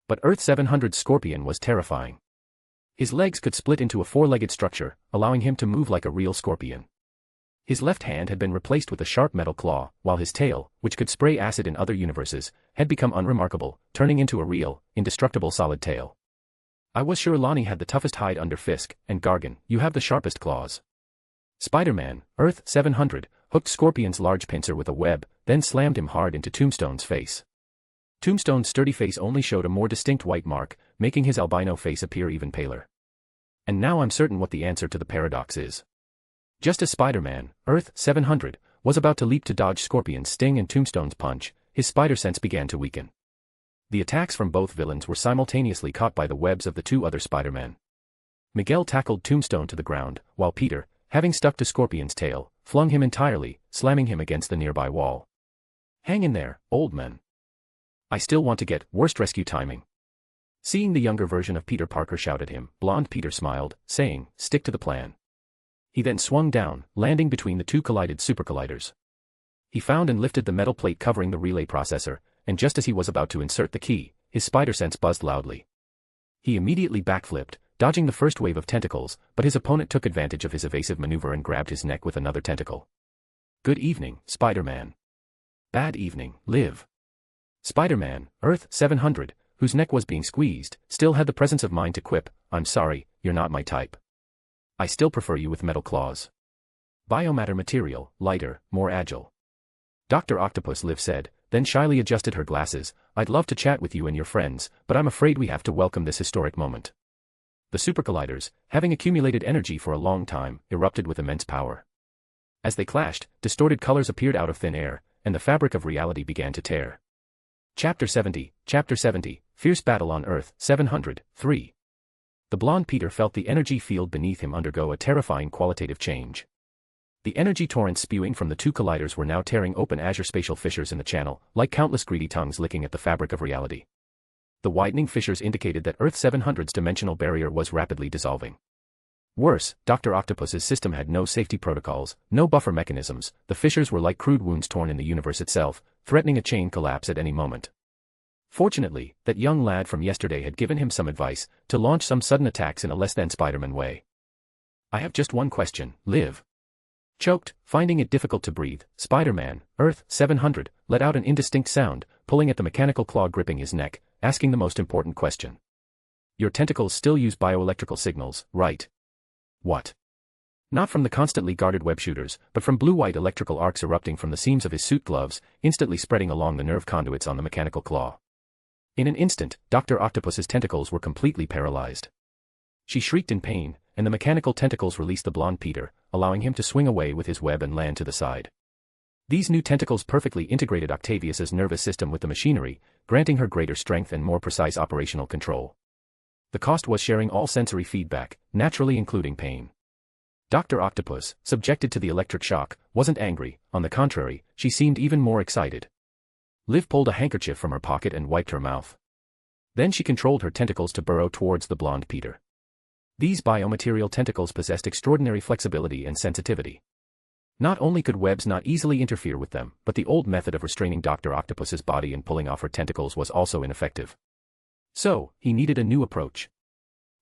But Earth 700's Scorpion was terrifying. His legs could split into a four-legged structure, allowing him to move like a real scorpion. His left hand had been replaced with a sharp metal claw, while his tail, which could spray acid in other universes, had become unremarkable, turning into a real, indestructible solid tail. I was sure Lonnie had the toughest hide under Fisk, and Gargan, you have the sharpest claws. Spider-Man, Earth 700, hooked Scorpion's large pincer with a web, then slammed him hard into Tombstone's face. Tombstone's sturdy face only showed a more distinct white mark, making his albino face appear even paler. And now I'm certain what the answer to the paradox is. Just as Spider-Man, Earth 700, was about to leap to dodge Scorpion's sting and Tombstone's punch, his spider sense began to weaken. The attacks from both villains were simultaneously caught by the webs of the two other Spider-Men. Miguel tackled Tombstone to the ground, while Peter, having stuck to Scorpion's tail, flung him entirely, slamming him against the nearby wall. Hang in there, old man. I still want to get worst rescue timing. Seeing the younger version of Peter Parker shout at him, blonde Peter smiled, saying, stick to the plan. He then swung down, landing between the two collided supercolliders. He found and lifted the metal plate covering the relay processor, and just as he was about to insert the key, his spider sense buzzed loudly. He immediately backflipped, dodging the first wave of tentacles, but his opponent took advantage of his evasive maneuver and grabbed his neck with another tentacle. Good evening, Spider-Man. Bad evening, Liv. Spider-Man, Earth 700, whose neck was being squeezed, still had the presence of mind to quip, I'm sorry, you're not my type. I still prefer you with metal claws. Biomatter material, lighter, more agile. Dr. Octopus, Liv said, then shyly adjusted her glasses, I'd love to chat with you and your friends, but I'm afraid we have to welcome this historic moment. The supercolliders, having accumulated energy for a long time, erupted with immense power. As they clashed, distorted colors appeared out of thin air, and the fabric of reality began to tear. Chapter 70, Fierce Battle on Earth 700, 3. The blonde Peter felt the energy field beneath him undergo a terrifying qualitative change. The energy torrents spewing from the two colliders were now tearing open azure spatial fissures in the channel, like countless greedy tongues licking at the fabric of reality. The widening fissures indicated that Earth 700's dimensional barrier was rapidly dissolving. Worse, Dr. Octopus's system had no safety protocols, no buffer mechanisms. The fissures were like crude wounds torn in the universe itself, threatening a chain collapse at any moment. Fortunately, that young lad from yesterday had given him some advice, to launch some sudden attacks in a less than Spider-Man way. I have just one question, Liv. Choked, finding it difficult to breathe, Spider-Man, Earth 700, let out an indistinct sound, pulling at the mechanical claw gripping his neck, asking the most important question. Your tentacles still use bioelectrical signals, right? What? Not from the constantly guarded web shooters, but from blue-white electrical arcs erupting from the seams of his suit gloves, instantly spreading along the nerve conduits on the mechanical claw. In an instant, Dr. Octopus's tentacles were completely paralyzed. She shrieked in pain, and the mechanical tentacles released the blonde Peter, allowing him to swing away with his web and land to the side. These new tentacles perfectly integrated Octavius's nervous system with the machinery, granting her greater strength and more precise operational control. The cost was sharing all sensory feedback, naturally including pain. Dr. Octopus, subjected to the electric shock, wasn't angry, on the contrary, she seemed even more excited. Liv pulled a handkerchief from her pocket and wiped her mouth. Then she controlled her tentacles to burrow towards the blonde Peter. These biomaterial tentacles possessed extraordinary flexibility and sensitivity. Not only could webs not easily interfere with them, but the old method of restraining Dr. Octopus's body and pulling off her tentacles was also ineffective. So, he needed a new approach.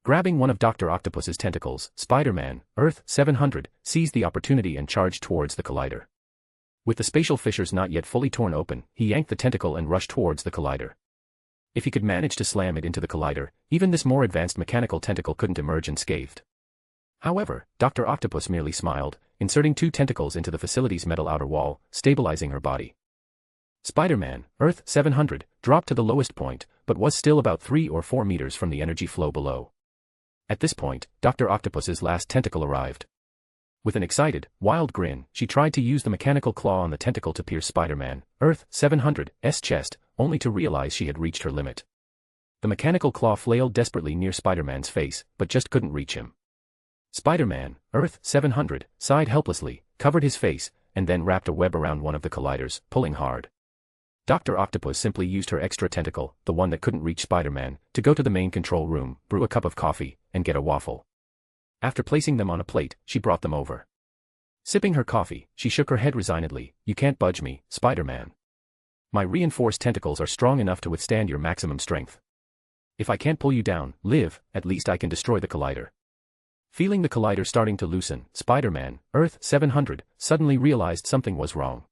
Grabbing one of Dr. Octopus's tentacles, Spider-Man, Earth 700, seized the opportunity and charged towards the collider. With the spatial fissures not yet fully torn open, he yanked the tentacle and rushed towards the collider. If he could manage to slam it into the collider, even this more advanced mechanical tentacle couldn't emerge unscathed. However, Dr. Octopus merely smiled, inserting two tentacles into the facility's metal outer wall, stabilizing her body. Spider-Man, Earth 700, dropped to the lowest point, but was still about 3 or 4 meters from the energy flow below. At this point, Dr. Octopus's last tentacle arrived. With an excited, wild grin, she tried to use the mechanical claw on the tentacle to pierce Spider-Man, Earth 700's chest, only to realize she had reached her limit. The mechanical claw flailed desperately near Spider-Man's face, but just couldn't reach him. Spider-Man, Earth 700, sighed helplessly, covered his face, and then wrapped a web around one of the colliders, pulling hard. Dr. Octopus simply used her extra tentacle, the one that couldn't reach Spider-Man, to go to the main control room, brew a cup of coffee, and get a waffle. After placing them on a plate, she brought them over. Sipping her coffee, she shook her head resignedly, You can't budge me, Spider-Man. My reinforced tentacles are strong enough to withstand your maximum strength. If I can't pull you down, Liv, at least I can destroy the collider. Feeling the collider starting to loosen, Spider-Man, Earth 700, suddenly realized something was wrong.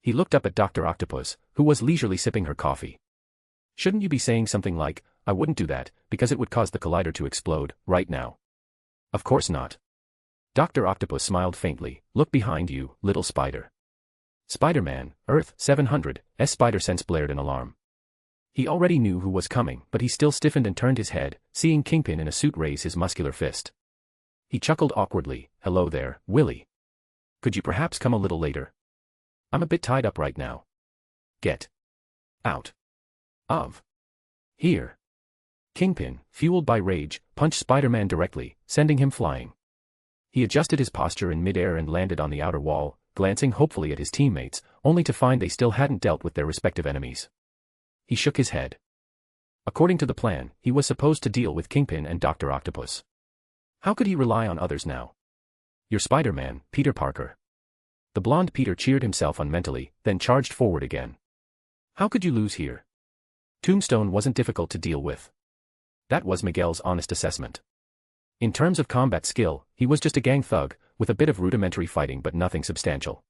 He looked up at Dr. Octopus, who was leisurely sipping her coffee. Shouldn't you be saying something like, I wouldn't do that, because it would cause the collider to explode, right now? Of course not. Dr. Octopus smiled faintly, Look behind you, little spider. Spider-Man, Earth 700's spider sense blared an alarm. He already knew who was coming, but he still stiffened and turned his head, seeing Kingpin in a suit raise his muscular fist. He chuckled awkwardly. "Hello there, Willie. Could you perhaps come a little later? I'm a bit tied up right now. Get out of here." Kingpin, fueled by rage, punched Spider-Man directly, sending him flying. He adjusted his posture in midair and landed on the outer wall, glancing hopefully at his teammates, only to find they still hadn't dealt with their respective enemies. He shook his head. According to the plan, he was supposed to deal with Kingpin and Dr. Octopus. How could he rely on others now? "You're Spider-Man, Peter Parker." The blonde Peter cheered himself on mentally, then charged forward again. "How could you lose here?" Tombstone wasn't difficult to deal with. That was Miguel's honest assessment. In terms of combat skill, he was just a gang thug, with a bit of rudimentary fighting but nothing substantial.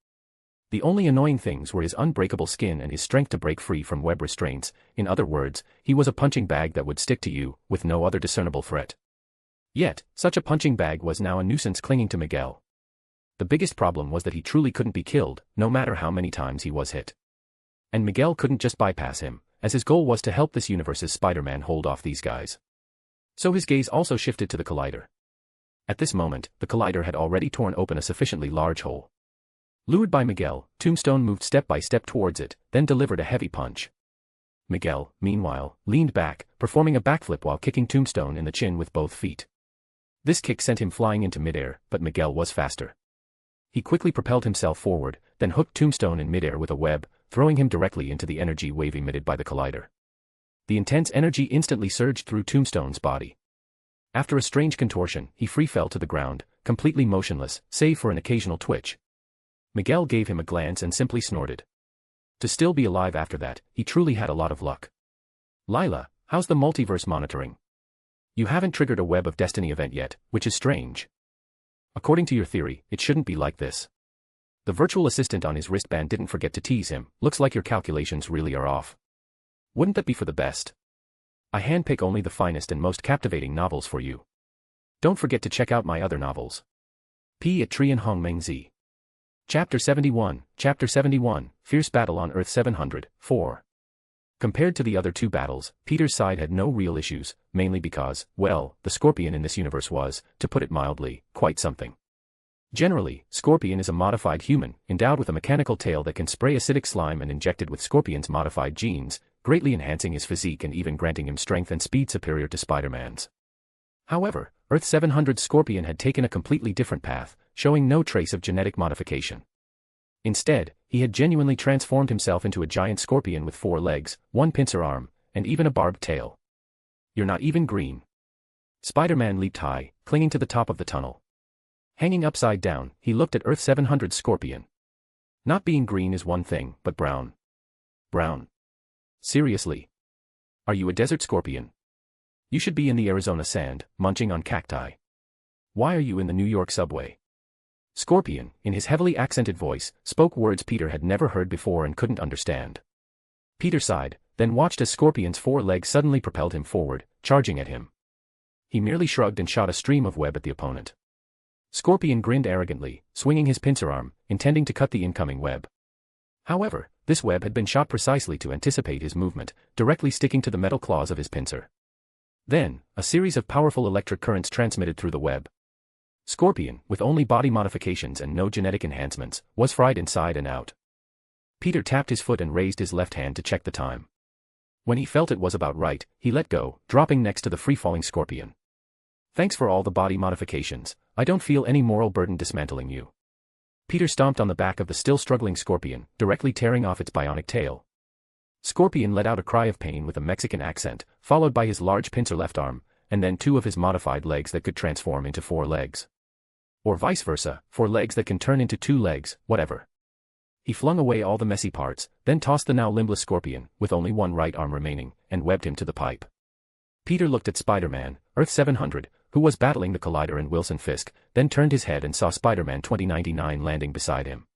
The only annoying things were his unbreakable skin and his strength to break free from web restraints. In other words, he was a punching bag that would stick to you, with no other discernible threat. Yet, such a punching bag was now a nuisance clinging to Miguel. The biggest problem was that he truly couldn't be killed, no matter how many times he was hit. And Miguel couldn't just bypass him, as his goal was to help this universe's Spider-Man hold off these guys. So his gaze also shifted to the collider. At this moment, the collider had already torn open a sufficiently large hole. Lured by Miguel, Tombstone moved step by step towards it, then delivered a heavy punch. Miguel, meanwhile, leaned back, performing a backflip while kicking Tombstone in the chin with both feet. This kick sent him flying into midair, but Miguel was faster. He quickly propelled himself forward, then hooked Tombstone in midair with a web, throwing him directly into the energy wave emitted by the collider. The intense energy instantly surged through Tombstone's body. After a strange contortion, he free fell to the ground, completely motionless, save for an occasional twitch. Miguel gave him a glance and simply snorted. To still be alive after that, he truly had a lot of luck. "Lila, how's the multiverse monitoring? You haven't triggered a Web of Destiny event yet, which is strange. According to your theory, it shouldn't be like this." The virtual assistant on his wristband didn't forget to tease him. "Looks like your calculations really are off. Wouldn't that be for the best? I handpick only the finest and most captivating novels for you. Don't forget to check out my other novels. P. at Trian Hong Meng Z. Chapter 71, Fierce Battle on Earth 700, 4. Compared to the other two battles, Peter's side had no real issues, mainly because, well, the Scorpion in this universe was, to put it mildly, quite something. Generally, Scorpion is a modified human, endowed with a mechanical tail that can spray acidic slime and injected with Scorpion's modified genes, greatly enhancing his physique and even granting him strength and speed superior to Spider-Man's. However, Earth 700's Scorpion had taken a completely different path, showing no trace of genetic modification. Instead, he had genuinely transformed himself into a giant scorpion with 4 legs, 1 pincer arm, and even a barbed tail. "You're not even green." Spider-Man leaped high, clinging to the top of the tunnel. Hanging upside down, he looked at Earth 700's Scorpion. "Not being green is one thing, but brown. Brown. Seriously? Are you a desert scorpion? You should be in the Arizona sand, munching on cacti. Why are you in the New York subway?" Scorpion, in his heavily accented voice, spoke words Peter had never heard before and couldn't understand. Peter sighed, then watched as Scorpion's 4 legs suddenly propelled him forward, charging at him. He merely shrugged and shot a stream of web at the opponent. Scorpion grinned arrogantly, swinging his pincer arm, intending to cut the incoming web. However, this web had been shot precisely to anticipate his movement, directly sticking to the metal claws of his pincer. Then, a series of powerful electric currents transmitted through the web. Scorpion, with only body modifications and no genetic enhancements, was fried inside and out. Peter tapped his foot and raised his left hand to check the time. When he felt it was about right, he let go, dropping next to the free-falling Scorpion. "Thanks for all the body modifications. I don't feel any moral burden dismantling you." Peter stomped on the back of the still struggling Scorpion, directly tearing off its bionic tail. Scorpion let out a cry of pain with a Mexican accent, followed by his large pincer left arm, and then 2 of his modified legs that could transform into 4 legs. Or vice versa, 4 legs that can turn into 2 legs, whatever. He flung away all the messy parts, then tossed the now limbless Scorpion, with only 1 right arm remaining, and webbed him to the pipe. Peter looked at Spider-Man, Earth 700, who was battling the Collider and Wilson Fisk, then turned his head and saw Spider-Man 2099 landing beside him.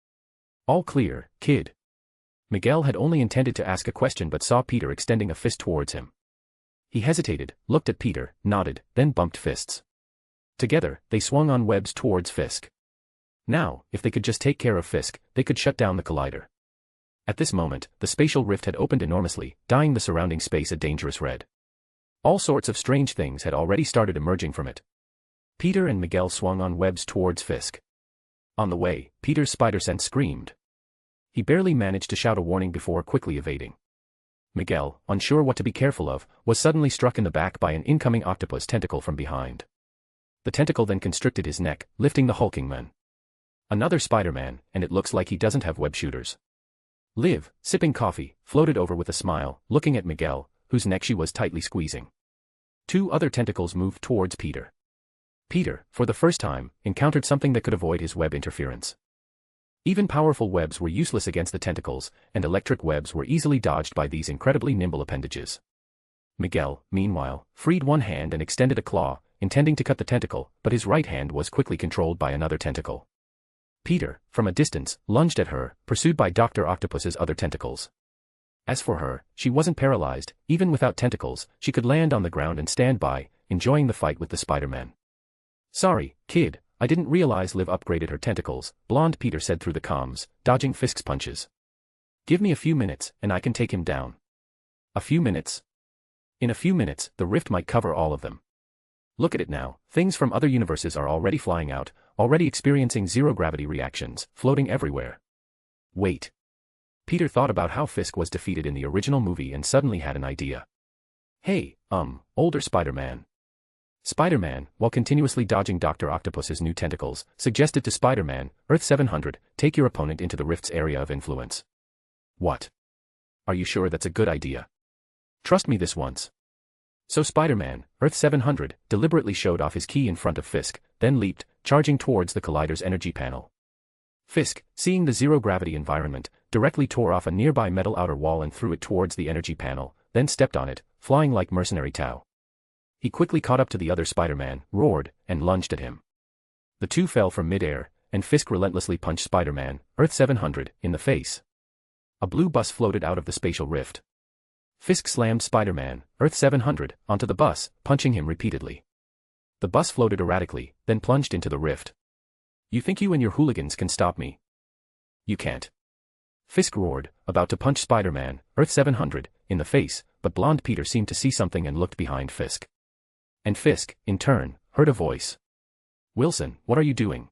"All clear, kid." Miguel had only intended to ask a question but saw Peter extending a fist towards him. He hesitated, looked at Peter, nodded, then bumped fists. Together, they swung on webs towards Fisk. Now, if they could just take care of Fisk, they could shut down the Collider. At this moment, the spatial rift had opened enormously, dyeing the surrounding space a dangerous red. All sorts of strange things had already started emerging from it. Peter and Miguel swung on webs towards Fisk. On the way, Peter's spider sense screamed. He barely managed to shout a warning before quickly evading. Miguel, unsure what to be careful of, was suddenly struck in the back by an incoming octopus tentacle from behind. The tentacle then constricted his neck, lifting the hulking man. Another Spider-Man, and it looks like he doesn't have web shooters. Liv, sipping coffee, floated over with a smile, looking at Miguel, whose neck she was tightly squeezing. Two other tentacles moved towards Peter. Peter, for the first time, encountered something that could avoid his web interference. Even powerful webs were useless against the tentacles, and electric webs were easily dodged by these incredibly nimble appendages. Miguel, meanwhile, freed one hand and extended a claw, intending to cut the tentacle, but his right hand was quickly controlled by another tentacle. Peter, from a distance, lunged at her, pursued by Dr. Octopus's other tentacles. As for her, she wasn't paralyzed. Even without tentacles, she could land on the ground and stand by, enjoying the fight with the Spider-Man. "Sorry, kid, I didn't realize Liv upgraded her tentacles," Blonde Peter said through the comms, dodging Fisk's punches. "Give me a few minutes, and I can take him down." A few minutes? In a few minutes, the rift might cover all of them. Look at it now, things from other universes are already flying out, already experiencing zero-gravity reactions, floating everywhere. Wait. Peter thought about how Fisk was defeated in the original movie and suddenly had an idea. "Hey, older Spider-Man." Spider-Man, while continuously dodging Dr. Octopus's new tentacles, suggested to Spider-Man, Earth 700, take your opponent into the rift's area of influence. What? Are you sure that's a good idea? Trust me this once. So Spider-Man, Earth 700, deliberately showed off his key in front of Fisk, then leaped, charging towards the collider's energy panel. Fisk, seeing the zero-gravity environment, directly tore off a nearby metal outer wall and threw it towards the energy panel, then stepped on it, flying like mercenary Tau. He quickly caught up to the other Spider-Man, roared, and lunged at him. The two fell from mid-air, and Fisk relentlessly punched Spider-Man, Earth 700, in the face. A blue bus floated out of the spatial rift. Fisk slammed Spider-Man, Earth 700, onto the bus, punching him repeatedly. The bus floated erratically, then plunged into the rift. "You think you and your hooligans can stop me? You can't." Fisk roared, about to punch Spider-Man, Earth 700, in the face, but Blonde Peter seemed to see something and looked behind Fisk. And Fisk, in turn, heard a voice. "Wilson, what are you doing?"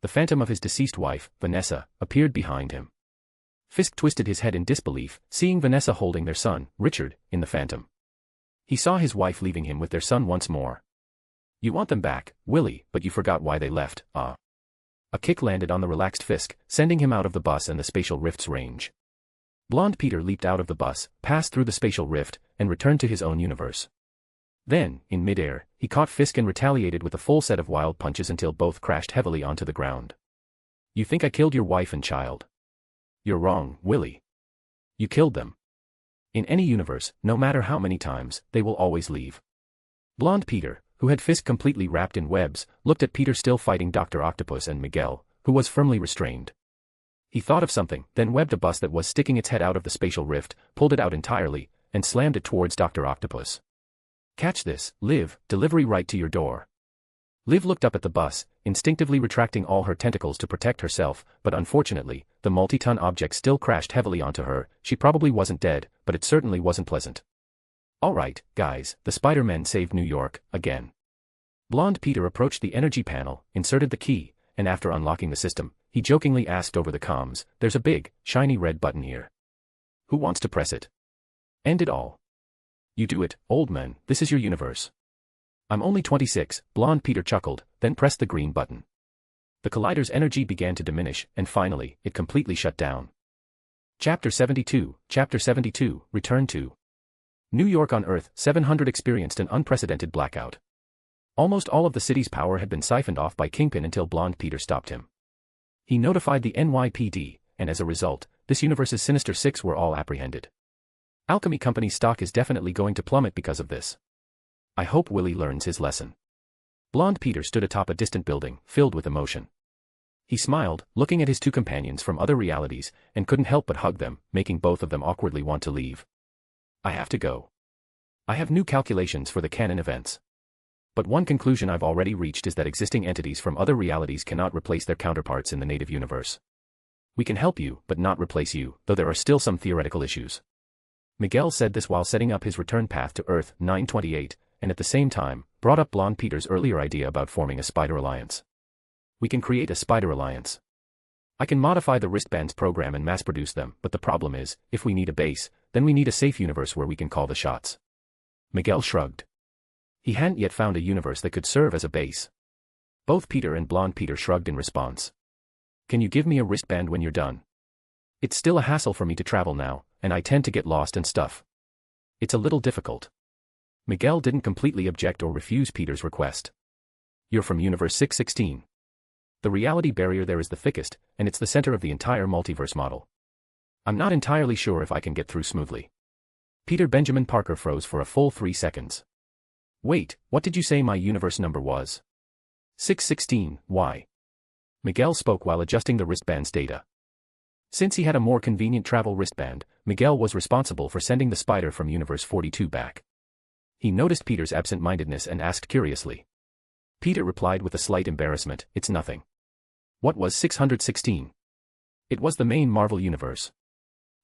The phantom of his deceased wife, Vanessa, appeared behind him. Fisk twisted his head in disbelief, seeing Vanessa holding their son, Richard, in the phantom. He saw his wife leaving him with their son once more. "You want them back, Willie, but you forgot why they left, ah." A kick landed on the relaxed Fisk, sending him out of the bus and the spatial rift's range. Blonde Peter leaped out of the bus, passed through the spatial rift, and returned to his own universe. Then, in midair, he caught Fisk and retaliated with a full set of wild punches until both crashed heavily onto the ground. "You think I killed your wife and child? You're wrong, Willie. You killed them. In any universe, no matter how many times, they will always leave." Blonde Peter, who had Fisk completely wrapped in webs, looked at Peter still fighting Dr. Octopus and Miguel, who was firmly restrained. He thought of something, then webbed a bus that was sticking its head out of the spatial rift, pulled it out entirely, and slammed it towards Dr. Octopus. "Catch this, Liv, delivery right to your door." Liv looked up at the bus, instinctively retracting all her tentacles to protect herself, but unfortunately, the multi-ton object still crashed heavily onto her. She probably wasn't dead, but it certainly wasn't pleasant. "Alright, guys, the Spider-Men saved New York, again." Blonde Peter approached the energy panel, inserted the key, and after unlocking the system, he jokingly asked over the comms, "There's a big, shiny red button here. Who wants to press it? End it all. You do it, old man, this is your universe." "I'm only 26, Blonde Peter chuckled, then pressed the green button. The collider's energy began to diminish, and finally, it completely shut down. Chapter 72, Return to New York on Earth 700 experienced an unprecedented blackout. Almost all of the city's power had been siphoned off by Kingpin until Blonde Peter stopped him. He notified the NYPD, and as a result, this universe's Sinister Six were all apprehended. Alchemy Company's stock is definitely going to plummet because of this. I hope Willie learns his lesson. Blonde Peter stood atop a distant building, filled with emotion. He smiled, looking at his two companions from other realities, and couldn't help but hug them, making both of them awkwardly want to leave. "I have to go. I have new calculations for the canon events. But one conclusion I've already reached is that existing entities from other realities cannot replace their counterparts in the native universe." We can help you, but not replace you, though there are still some theoretical issues. Miguel said this while setting up his return path to Earth 928, and at the same time, brought up Blonde Peter's earlier idea about forming a spider alliance. We can create a spider alliance. I can modify the wristbands program and mass-produce them, but the problem is, if we need a base, then we need a safe universe where we can call the shots. Miguel shrugged. He hadn't yet found a universe that could serve as a base. Both Peter and Blonde Peter shrugged in response. Can you give me a wristband when you're done? It's still a hassle for me to travel now, and I tend to get lost and stuff. It's a little difficult. Miguel didn't completely object or refuse Peter's request. You're from Universe 616. The reality barrier there is the thickest, and it's the center of the entire multiverse model. I'm not entirely sure if I can get through smoothly. Peter Benjamin Parker froze for a full 3 seconds. Wait, what did you say my universe number was? 616, why? Miguel spoke while adjusting the wristband's data. Since he had a more convenient travel wristband, Miguel was responsible for sending the spider from Universe 42 back. He noticed Peter's absent-mindedness and asked curiously. Peter replied with a slight embarrassment, it's nothing. What was 616? It was the main Marvel universe.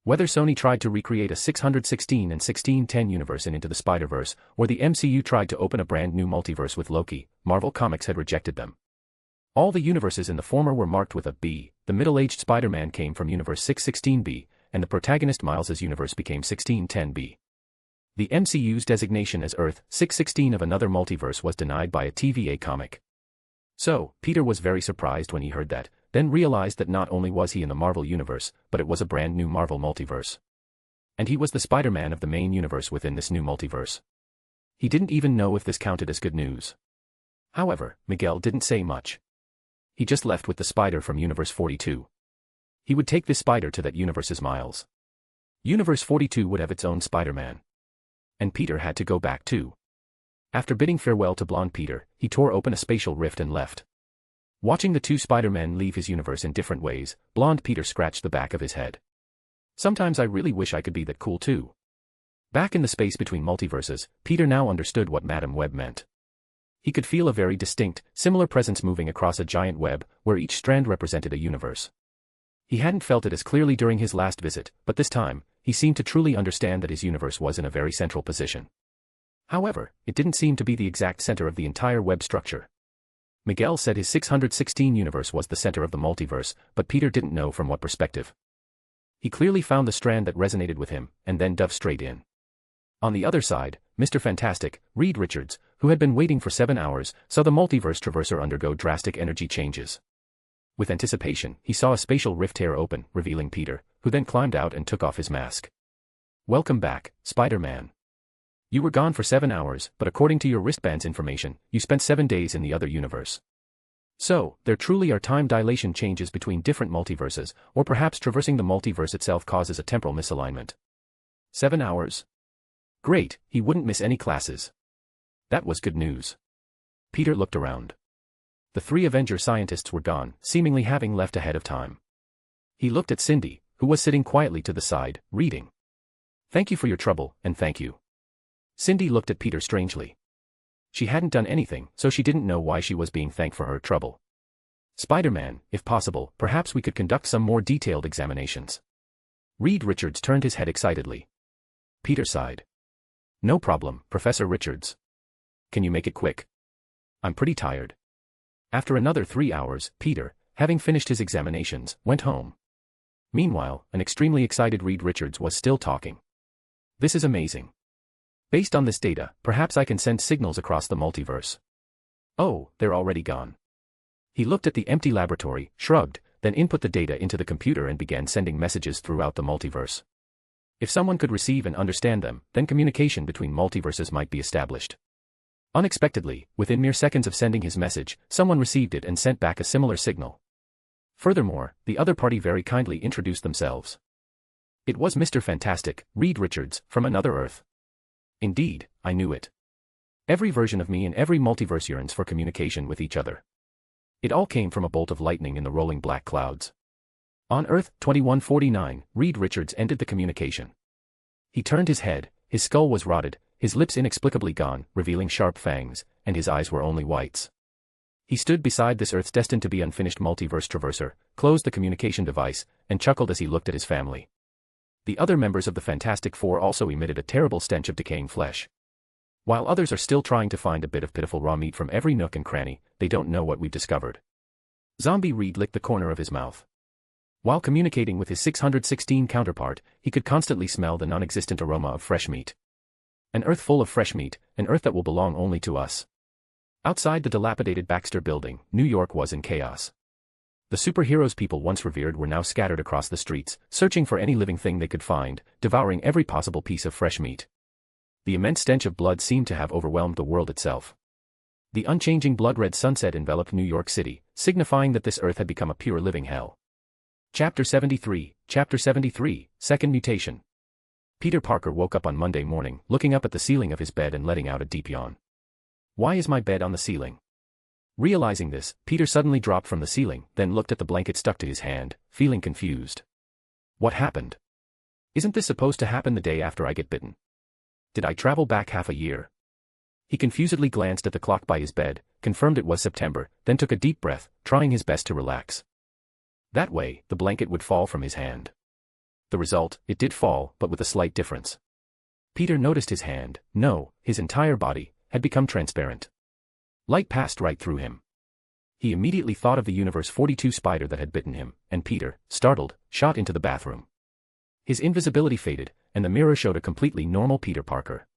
Whether Sony tried to recreate a 616 and 1610 universe in Into the Spider-Verse, or the MCU tried to open a brand new multiverse with Loki, Marvel Comics had rejected them. All the universes in the former were marked with a B. The middle-aged Spider-Man came from Universe 616B, and the protagonist Miles' universe became 1610B. The MCU's designation as Earth 616 of another multiverse was denied by a TVA comic. So, Peter was very surprised when he heard that, then realized that not only was he in the Marvel universe, but it was a brand new Marvel multiverse. And he was the Spider-Man of the main universe within this new multiverse. He didn't even know if this counted as good news. However, Miguel didn't say much. He just left with the spider from Universe 42. He would take this spider to that universe's Miles. Universe 42 would have its own Spider-Man. And Peter had to go back too. After bidding farewell to Blonde Peter, he tore open a spatial rift and left. Watching the two Spider-Men leave his universe in different ways, Blonde Peter scratched the back of his head. Sometimes I really wish I could be that cool too. Back in the space between multiverses, Peter now understood what Madame Web meant. He could feel a very distinct, similar presence moving across a giant web, where each strand represented a universe. He hadn't felt it as clearly during his last visit, but this time, he seemed to truly understand that his universe was in a very central position. However, it didn't seem to be the exact center of the entire web structure. Miguel said his 616 universe was the center of the multiverse, but Peter didn't know from what perspective. He clearly found the strand that resonated with him, and then dove straight in. On the other side, Mr. Fantastic, Reed Richards, who had been waiting for 7 hours, saw the multiverse traverser undergo drastic energy changes. With anticipation, he saw a spatial rift tear open, revealing Peter, who then climbed out and took off his mask. Welcome back, Spider-Man. You were gone for 7 hours, but according to your wristband's information, you spent 7 days in the other universe. So, there truly are time dilation changes between different multiverses, or perhaps traversing the multiverse itself causes a temporal misalignment. 7 hours? Great, he wouldn't miss any classes. That was good news. Peter looked around. The 3 Avenger scientists were gone, seemingly having left ahead of time. He looked at Cindy, who was sitting quietly to the side, reading. Thank you for your trouble, and thank you. Cindy looked at Peter strangely. She hadn't done anything, so she didn't know why she was being thanked for her trouble. Spider-Man, if possible, perhaps we could conduct some more detailed examinations. Reed Richards turned his head excitedly. Peter sighed. No problem, Professor Richards. Can you make it quick? I'm pretty tired. After another 3 hours, Peter, having finished his examinations, went home. Meanwhile, an extremely excited Reed Richards was still talking. This is amazing. Based on this data, perhaps I can send signals across the multiverse. Oh, they're already gone. He looked at the empty laboratory, shrugged, then input the data into the computer and began sending messages throughout the multiverse. If someone could receive and understand them, then communication between multiverses might be established. Unexpectedly, within mere seconds of sending his message, someone received it and sent back a similar signal. Furthermore, the other party very kindly introduced themselves. It was Mr. Fantastic, Reed Richards, from another Earth. Indeed, I knew it. Every version of me in every multiverse yearns for communication with each other. It all came from a bolt of lightning in the rolling black clouds. On Earth 2149, Reed Richards ended the communication. He turned his head, his skull was rotted, his lips inexplicably gone, revealing sharp fangs, and his eyes were only whites. He stood beside this Earth's destined to be unfinished multiverse traverser, closed the communication device, and chuckled as he looked at his family. The other members of the Fantastic Four also emitted a terrible stench of decaying flesh. While others are still trying to find a bit of pitiful raw meat from every nook and cranny, they don't know what we've discovered. Zombie Reed licked the corner of his mouth. While communicating with his 616 counterpart, he could constantly smell the non-existent aroma of fresh meat. An Earth full of fresh meat, an Earth that will belong only to us. Outside the dilapidated Baxter Building, New York was in chaos. The superheroes people once revered were now scattered across the streets, searching for any living thing they could find, devouring every possible piece of fresh meat. The immense stench of blood seemed to have overwhelmed the world itself. The unchanging blood-red sunset enveloped New York City, signifying that this Earth had become a pure living hell. Chapter 73, Second Mutation. Peter Parker woke up on Monday morning, looking up at the ceiling of his bed and letting out a deep yawn. Why is my bed on the ceiling? Realizing this, Peter suddenly dropped from the ceiling, then looked at the blanket stuck to his hand, feeling confused. What happened? Isn't this supposed to happen the day after I get bitten? Did I travel back half a year? He confusedly glanced at the clock by his bed, confirmed it was September, then took a deep breath, trying his best to relax. That way, the blanket would fall from his hand. The result, it did fall, but with a slight difference. Peter noticed his hand, no, his entire body, had become transparent. Light passed right through him. He immediately thought of the Universe 42 spider that had bitten him, and Peter, startled, shot into the bathroom. His invisibility faded, and the mirror showed a completely normal Peter Parker.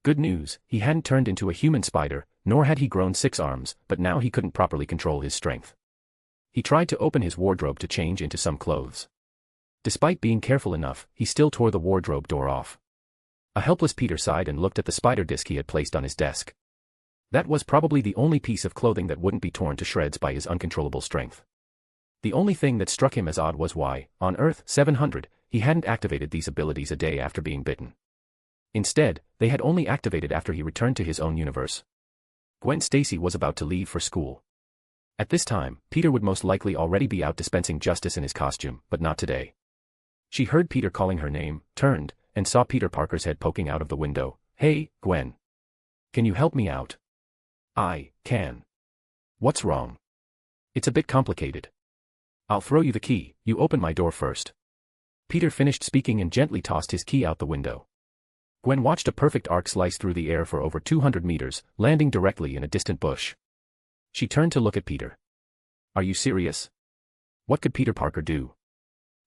Good news, he hadn't turned into a human spider, nor had he grown 6 arms, but now he couldn't properly control his strength. He tried to open his wardrobe to change into some clothes. Despite being careful enough, he still tore the wardrobe door off. A helpless Peter sighed and looked at the spider disc he had placed on his desk. That was probably the only piece of clothing that wouldn't be torn to shreds by his uncontrollable strength. The only thing that struck him as odd was why, on Earth 700, he hadn't activated these abilities a day after being bitten. Instead, they had only activated after he returned to his own universe. Gwen Stacy was about to leave for school. At this time, Peter would most likely already be out dispensing justice in his costume, but not today. She heard Peter calling her name, turned, and saw Peter Parker's head poking out of the window. Hey, Gwen. Can you help me out? I can. What's wrong? It's a bit complicated. I'll throw you the key, you open my door first. Peter finished speaking and gently tossed his key out the window. Gwen watched a perfect arc slice through the air for over 200 meters, landing directly in a distant bush. She turned to look at Peter. Are you serious? What could Peter Parker do?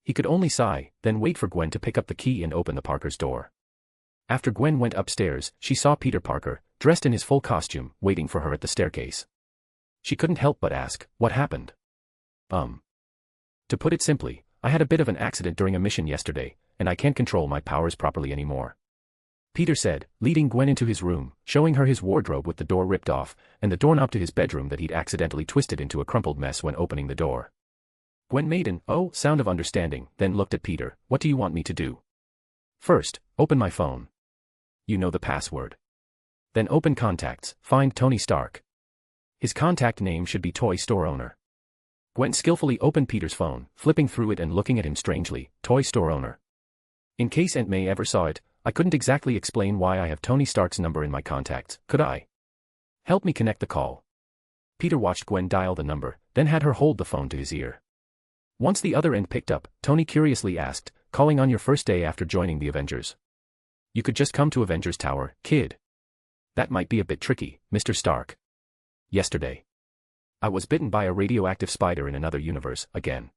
He could only sigh, then wait for Gwen to pick up the key and open the Parker's door. After Gwen went upstairs, she saw Peter Parker, dressed in his full costume, waiting for her at the staircase. She couldn't help but ask, what happened? To put it simply, I had a bit of an accident during a mission yesterday, and I can't control my powers properly anymore. Peter said, leading Gwen into his room, showing her his wardrobe with the door ripped off, and the doorknob to his bedroom that he'd accidentally twisted into a crumpled mess when opening the door. Gwen made an "oh" sound of understanding, then looked at Peter. What do you want me to do? First, open my phone. You know the password. Then open contacts, find Tony Stark. His contact name should be Toy Store Owner. Gwen skillfully opened Peter's phone, flipping through it and looking at him strangely. Toy Store Owner. In case Aunt May ever saw it, I couldn't exactly explain why I have Tony Stark's number in my contacts, could I? Help me connect the call. Peter watched Gwen dial the number, then had her hold the phone to his ear. Once the other end picked up, Tony curiously asked, calling on your first day after joining the Avengers. You could just come to Avengers Tower, kid. That might be a bit tricky, Mr. Stark. Yesterday. I was bitten by a radioactive spider in another universe, again.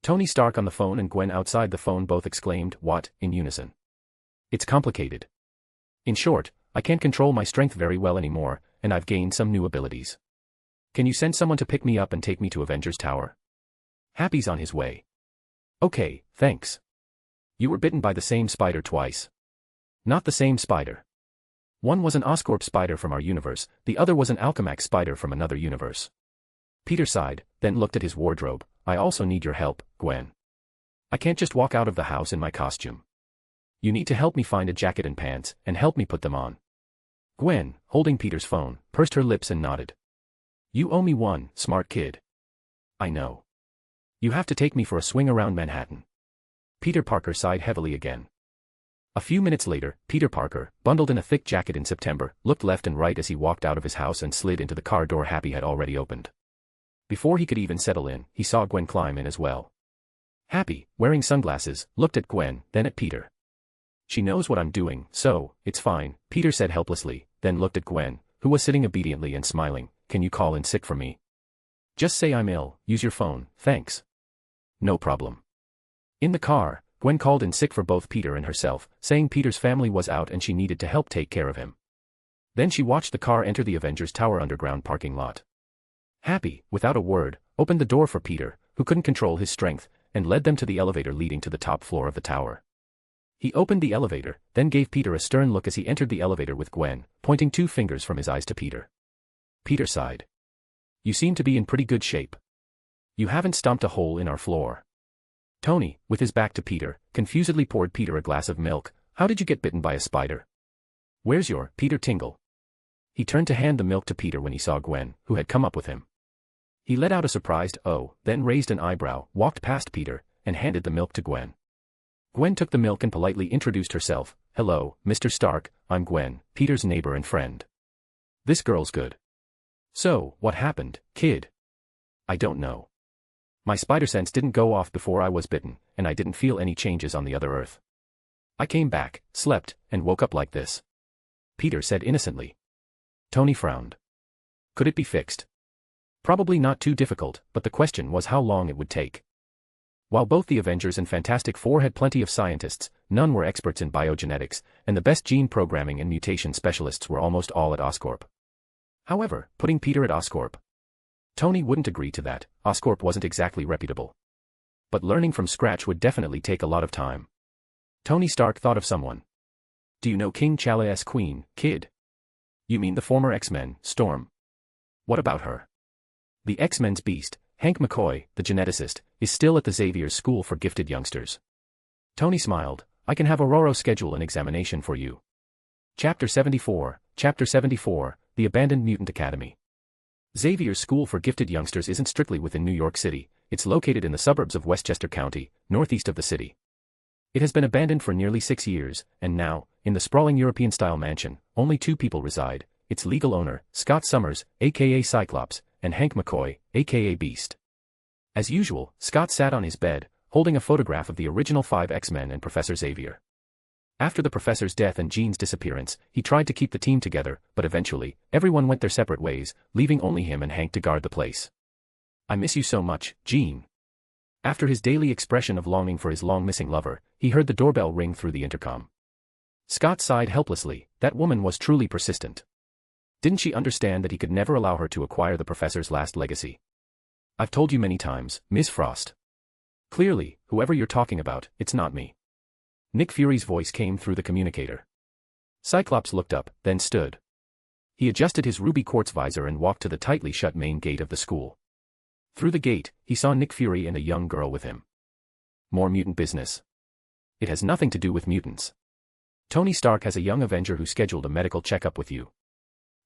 Tony Stark on the phone and Gwen outside the phone both exclaimed, what, in unison. It's complicated. In short, I can't control my strength very well anymore, and I've gained some new abilities. Can you send someone to pick me up and take me to Avengers Tower? Happy's on his way. Okay, thanks. You were bitten by the same spider twice. Not the same spider. One was an Oscorp spider from our universe, the other was an Alchemax spider from another universe. Peter sighed, then looked at his wardrobe. I also need your help, Gwen. I can't just walk out of the house in my costume. You need to help me find a jacket and pants, and help me put them on. Gwen, holding Peter's phone, pursed her lips and nodded. You owe me one, smart kid. I know. You have to take me for a swing around Manhattan. Peter Parker sighed heavily again. A few minutes later, Peter Parker, bundled in a thick jacket in September, looked left and right as he walked out of his house and slid into the car door Happy had already opened. Before he could even settle in, he saw Gwen climb in as well. Happy, wearing sunglasses, looked at Gwen, then at Peter. She knows what I'm doing, so, it's fine, Peter said helplessly, then looked at Gwen, who was sitting obediently and smiling. Can you call in sick for me? Just say I'm ill, use your phone, thanks. No problem. In the car, Gwen called in sick for both Peter and herself, saying Peter's family was out and she needed to help take care of him. Then she watched the car enter the Avengers Tower underground parking lot. Happy, without a word, opened the door for Peter, who couldn't control his strength, and led them to the elevator leading to the top floor of the tower. He opened the elevator, then gave Peter a stern look as he entered the elevator with Gwen, pointing 2 fingers from his eyes to Peter. Peter sighed. You seem to be in pretty good shape. You haven't stomped a hole in our floor. Tony, with his back to Peter, confusedly poured Peter a glass of milk. How did you get bitten by a spider? Where's your Peter tingle? He turned to hand the milk to Peter when he saw Gwen, who had come up with him. He let out a surprised "oh," then raised an eyebrow, walked past Peter, and handed the milk to Gwen. Gwen took the milk and politely introduced herself. Hello, Mr. Stark, I'm Gwen, Peter's neighbor and friend. This girl's good. So, what happened, kid? I don't know. My spider sense didn't go off before I was bitten, and I didn't feel any changes on the other Earth. I came back, slept, and woke up like this. Peter said innocently. Tony frowned. Could it be fixed? Probably not too difficult, but the question was how long it would take. While both the Avengers and Fantastic Four had plenty of scientists, none were experts in biogenetics, and the best gene programming and mutation specialists were almost all at Oscorp. However, putting Peter at Oscorp. Tony wouldn't agree to that. Oscorp wasn't exactly reputable. But learning from scratch would definitely take a lot of time. Tony Stark thought of someone. Do you know King T'Challa's queen, kid? You mean the former X-Men, Storm? What about her? The X-Men's beast, Hank McCoy, the geneticist, is still at the Xavier's School for Gifted Youngsters. Tony smiled. I can have Aurora schedule an examination for you. Chapter 74, The Abandoned Mutant Academy. Xavier's School for Gifted Youngsters isn't strictly within New York City. It's located in the suburbs of Westchester County, northeast of the city. It has been abandoned for nearly 6 years, and now, in the sprawling European-style mansion, only 2 people reside, its legal owner, Scott Summers, aka Cyclops, and Hank McCoy, aka Beast. As usual, Scott sat on his bed, holding a photograph of the original 5 X-Men and Professor Xavier. After the professor's death and Jean's disappearance, he tried to keep the team together, but eventually, everyone went their separate ways, leaving only him and Hank to guard the place. I miss you so much, Jean. After his daily expression of longing for his long-missing lover, he heard the doorbell ring through the intercom. Scott sighed helplessly. That woman was truly persistent. Didn't she understand that he could never allow her to acquire the professor's last legacy? I've told you many times, Ms. Frost. Clearly, whoever you're talking about, it's not me. Nick Fury's voice came through the communicator. Cyclops looked up, then stood. He adjusted his ruby quartz visor and walked to the tightly shut main gate of the school. Through the gate, he saw Nick Fury and a young girl with him. More mutant business. It has nothing to do with mutants. Tony Stark has a young Avenger who scheduled a medical checkup with you.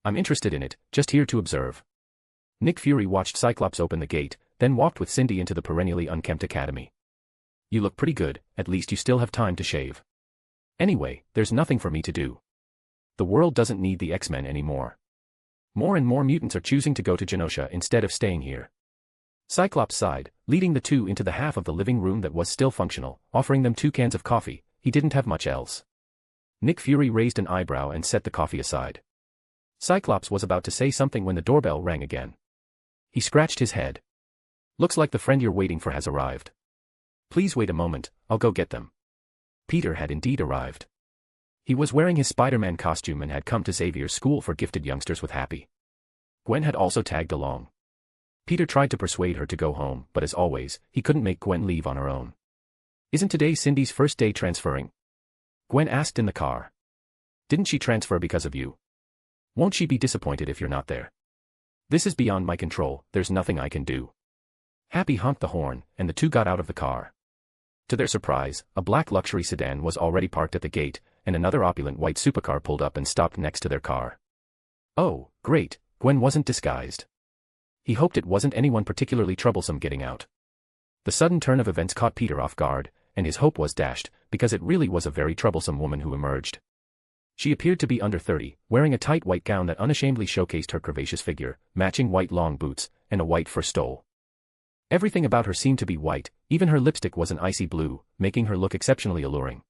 I'm interested in it, just here to observe. Nick Fury watched Cyclops open the gate, then walked with Cindy into the perennially unkempt academy. You look pretty good, at least you still have time to shave. Anyway, there's nothing for me to do. The world doesn't need the X-Men anymore. More and more mutants are choosing to go to Genosha instead of staying here. Cyclops sighed, leading the 2 into the half of the living room that was still functional, offering them 2 cans of coffee. He didn't have much else. Nick Fury raised an eyebrow and set the coffee aside. Cyclops was about to say something when the doorbell rang again. He scratched his head. Looks like the friend you're waiting for has arrived. Please wait a moment, I'll go get them. Peter had indeed arrived. He was wearing his Spider-Man costume and had come to Xavier's School for Gifted Youngsters with Happy. Gwen had also tagged along. Peter tried to persuade her to go home, but as always, he couldn't make Gwen leave on her own. Isn't today Cindy's first day transferring? Gwen asked in the car. Didn't she transfer because of you? Won't she be disappointed if you're not there? This is beyond my control, there's nothing I can do. Happy honked the horn, and the 2 got out of the car. To their surprise, a black luxury sedan was already parked at the gate, and another opulent white supercar pulled up and stopped next to their car. Oh, great, Gwen wasn't disguised. He hoped it wasn't anyone particularly troublesome getting out. The sudden turn of events caught Peter off guard, and his hope was dashed, because it really was a very troublesome woman who emerged. She appeared to be under 30, wearing a tight white gown that unashamedly showcased her curvaceous figure, matching white long boots, and a white fur stole. Everything about her seemed to be white, even her lipstick was an icy blue, making her look exceptionally alluring.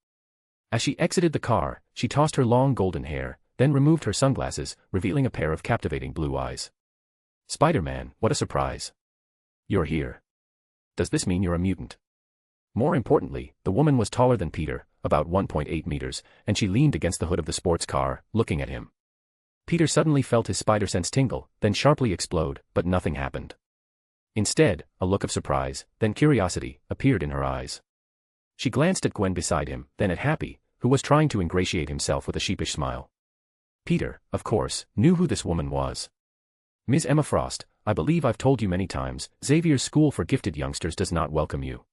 As she exited the car, she tossed her long golden hair, then removed her sunglasses, revealing a pair of captivating blue eyes. "Spider-Man, what a surprise. You're here. Does this mean you're a mutant?" More importantly, the woman was taller than Peter, about 1.8 meters, and she leaned against the hood of the sports car, looking at him. Peter suddenly felt his spider sense tingle, then sharply explode, but nothing happened. Instead, a look of surprise, then curiosity, appeared in her eyes. She glanced at Gwen beside him, then at Happy, who was trying to ingratiate himself with a sheepish smile. Peter, of course, knew who this woman was. "Ms. Emma Frost, I believe I've told you many times, Xavier's School for Gifted Youngsters does not welcome you."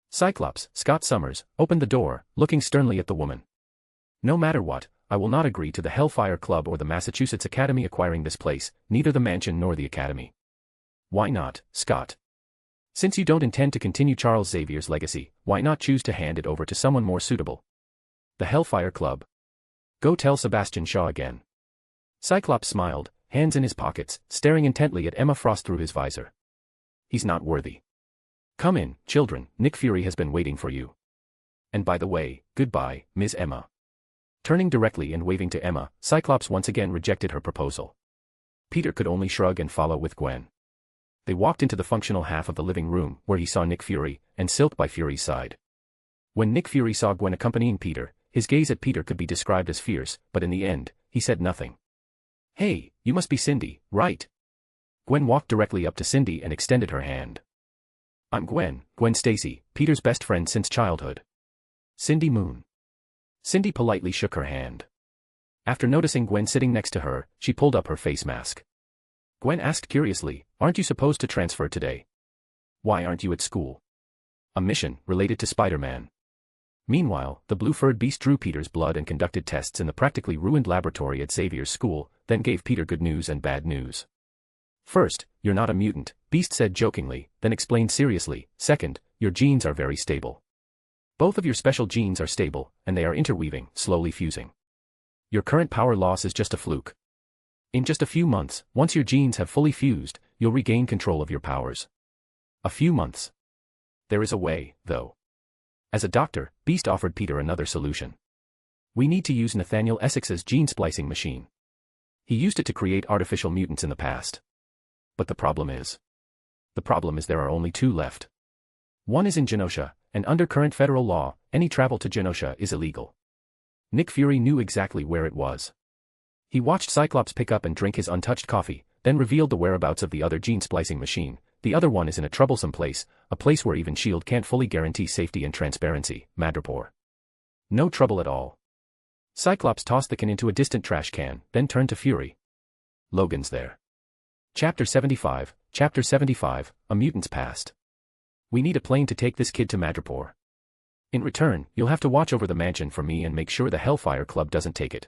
Cyclops, Scott Summers, opened the door, looking sternly at the woman. "No matter what, I will not agree to the Hellfire Club or the Massachusetts Academy acquiring this place, neither the mansion nor the academy." "Why not, Scott? Since you don't intend to continue Charles Xavier's legacy, why not choose to hand it over to someone more suitable?" "The Hellfire Club. Go tell Sebastian Shaw again." Cyclops smiled, hands in his pockets, staring intently at Emma Frost through his visor. "He's not worthy. Come in, children, Nick Fury has been waiting for you. And by the way, goodbye, Ms. Emma." Turning directly and waving to Emma, Cyclops once again rejected her proposal. Peter could only shrug and follow with Gwen. They walked into the functional half of the living room, where he saw Nick Fury, and Silk by Fury's side. When Nick Fury saw Gwen accompanying Peter, his gaze at Peter could be described as fierce, but in the end, he said nothing. "Hey, you must be Cindy, right?" Gwen walked directly up to Cindy and extended her hand. "I'm Gwen, Gwen Stacy, Peter's best friend since childhood. Cindy Moon." Cindy politely shook her hand. After noticing Gwen sitting next to her, she pulled up her face mask. Gwen asked curiously, "Aren't you supposed to transfer today? Why aren't you at school?" "A mission, related to Spider-Man." Meanwhile, the blue-furred beast drew Peter's blood and conducted tests in the practically ruined laboratory at Xavier's school, then gave Peter good news and bad news. "First, you're not a mutant," Beast said jokingly, then explained seriously. "Second, your genes are very stable. Both of your special genes are stable, and they are interweaving, slowly fusing. Your current power loss is just a fluke. In just a few months, once your genes have fully fused, you'll regain control of your powers." A few months. There is a way, though. As a doctor, Beast offered Peter another solution. "We need to use Nathaniel Essex's gene splicing machine. He used it to create artificial mutants in the past. But the problem is there are only two left. One is in Genosha, and under current federal law, any travel to Genosha is illegal." Nick Fury knew exactly where it was. He watched Cyclops pick up and drink his untouched coffee, then revealed the whereabouts of the other gene splicing machine. The other one is in a troublesome place, a place where even S.H.I.E.L.D. can't fully guarantee safety and transparency, Madripoor. "No trouble at all." Cyclops tossed the can into a distant trash can, then turned to Fury. "Logan's there." Chapter 75, A Mutant's Past. "We need a plane to take this kid to Madripoor. In return, you'll have to watch over the mansion for me and make sure the Hellfire Club doesn't take it."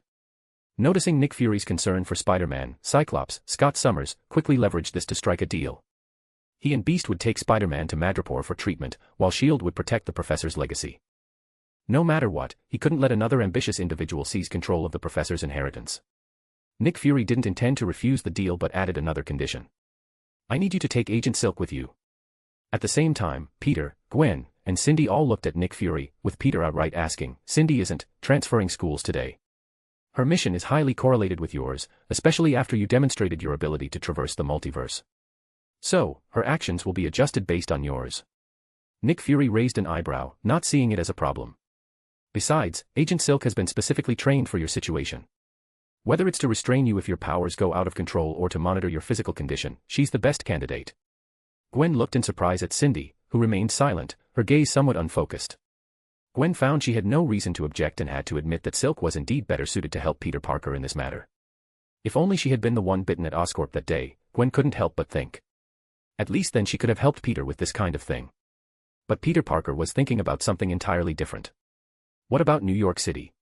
Noticing Nick Fury's concern for Spider-Man, Cyclops, Scott Summers, quickly leveraged this to strike a deal. He and Beast would take Spider-Man to Madripoor for treatment, while S.H.I.E.L.D. would protect the professor's legacy. No matter what, he couldn't let another ambitious individual seize control of the professor's inheritance. Nick Fury didn't intend to refuse the deal but added another condition. "I need you to take Agent Silk with you." At the same time, Peter, Gwen, and Cindy all looked at Nick Fury, with Peter outright asking, "Cindy isn't transferring schools today. Her mission is highly correlated with yours, especially after you demonstrated your ability to traverse the multiverse. So, her actions will be adjusted based on yours." Nick Fury raised an eyebrow, not seeing it as a problem. "Besides, Agent Silk has been specifically trained for your situation. Whether it's to restrain you if your powers go out of control or to monitor your physical condition, she's the best candidate." Gwen looked in surprise at Cindy, who remained silent, her gaze somewhat unfocused. Gwen found she had no reason to object and had to admit that Silk was indeed better suited to help Peter Parker in this matter. If only she had been the one bitten at Oscorp that day, Gwen couldn't help but think. At least then she could have helped Peter with this kind of thing. But Peter Parker was thinking about something entirely different. What about New York City?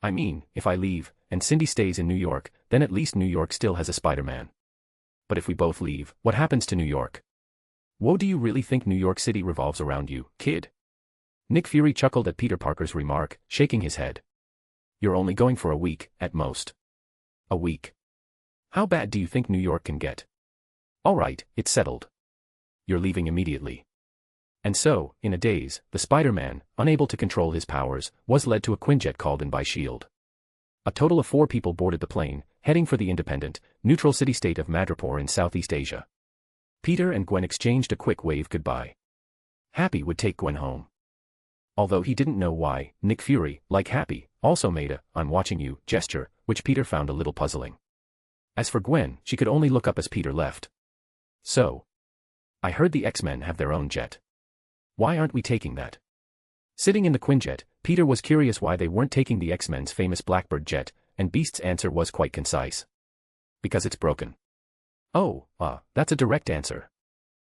"I mean, if I leave, and Cindy stays in New York, then at least New York still has a Spider-Man. But if we both leave, what happens to New York? Whoa, do you really think New York City revolves around you, kid?" Nick Fury chuckled at Peter Parker's remark, shaking his head. You're only going for a week, at most. A week. How bad do you think New York can get? All right, it's settled. You're leaving immediately. And so, in a daze, the Spider-Man, unable to control his powers, was led to a Quinjet called in by S.H.I.E.L.D. A total of 4 people boarded the plane, heading for the independent, neutral city-state of Madripoor in Southeast Asia. Peter and Gwen exchanged a quick wave goodbye. Happy would take Gwen home. Although he didn't know why, Nick Fury, like Happy, also made a "I'm watching you" gesture, which Peter found a little puzzling. As for Gwen, she could only look up as Peter left. So. I heard the X-Men have their own jet. Why aren't we taking that? Sitting in the Quinjet, Peter was curious why they weren't taking the X-Men's famous Blackbird jet, and Beast's answer was quite concise. Because it's broken. Oh, that's a direct answer.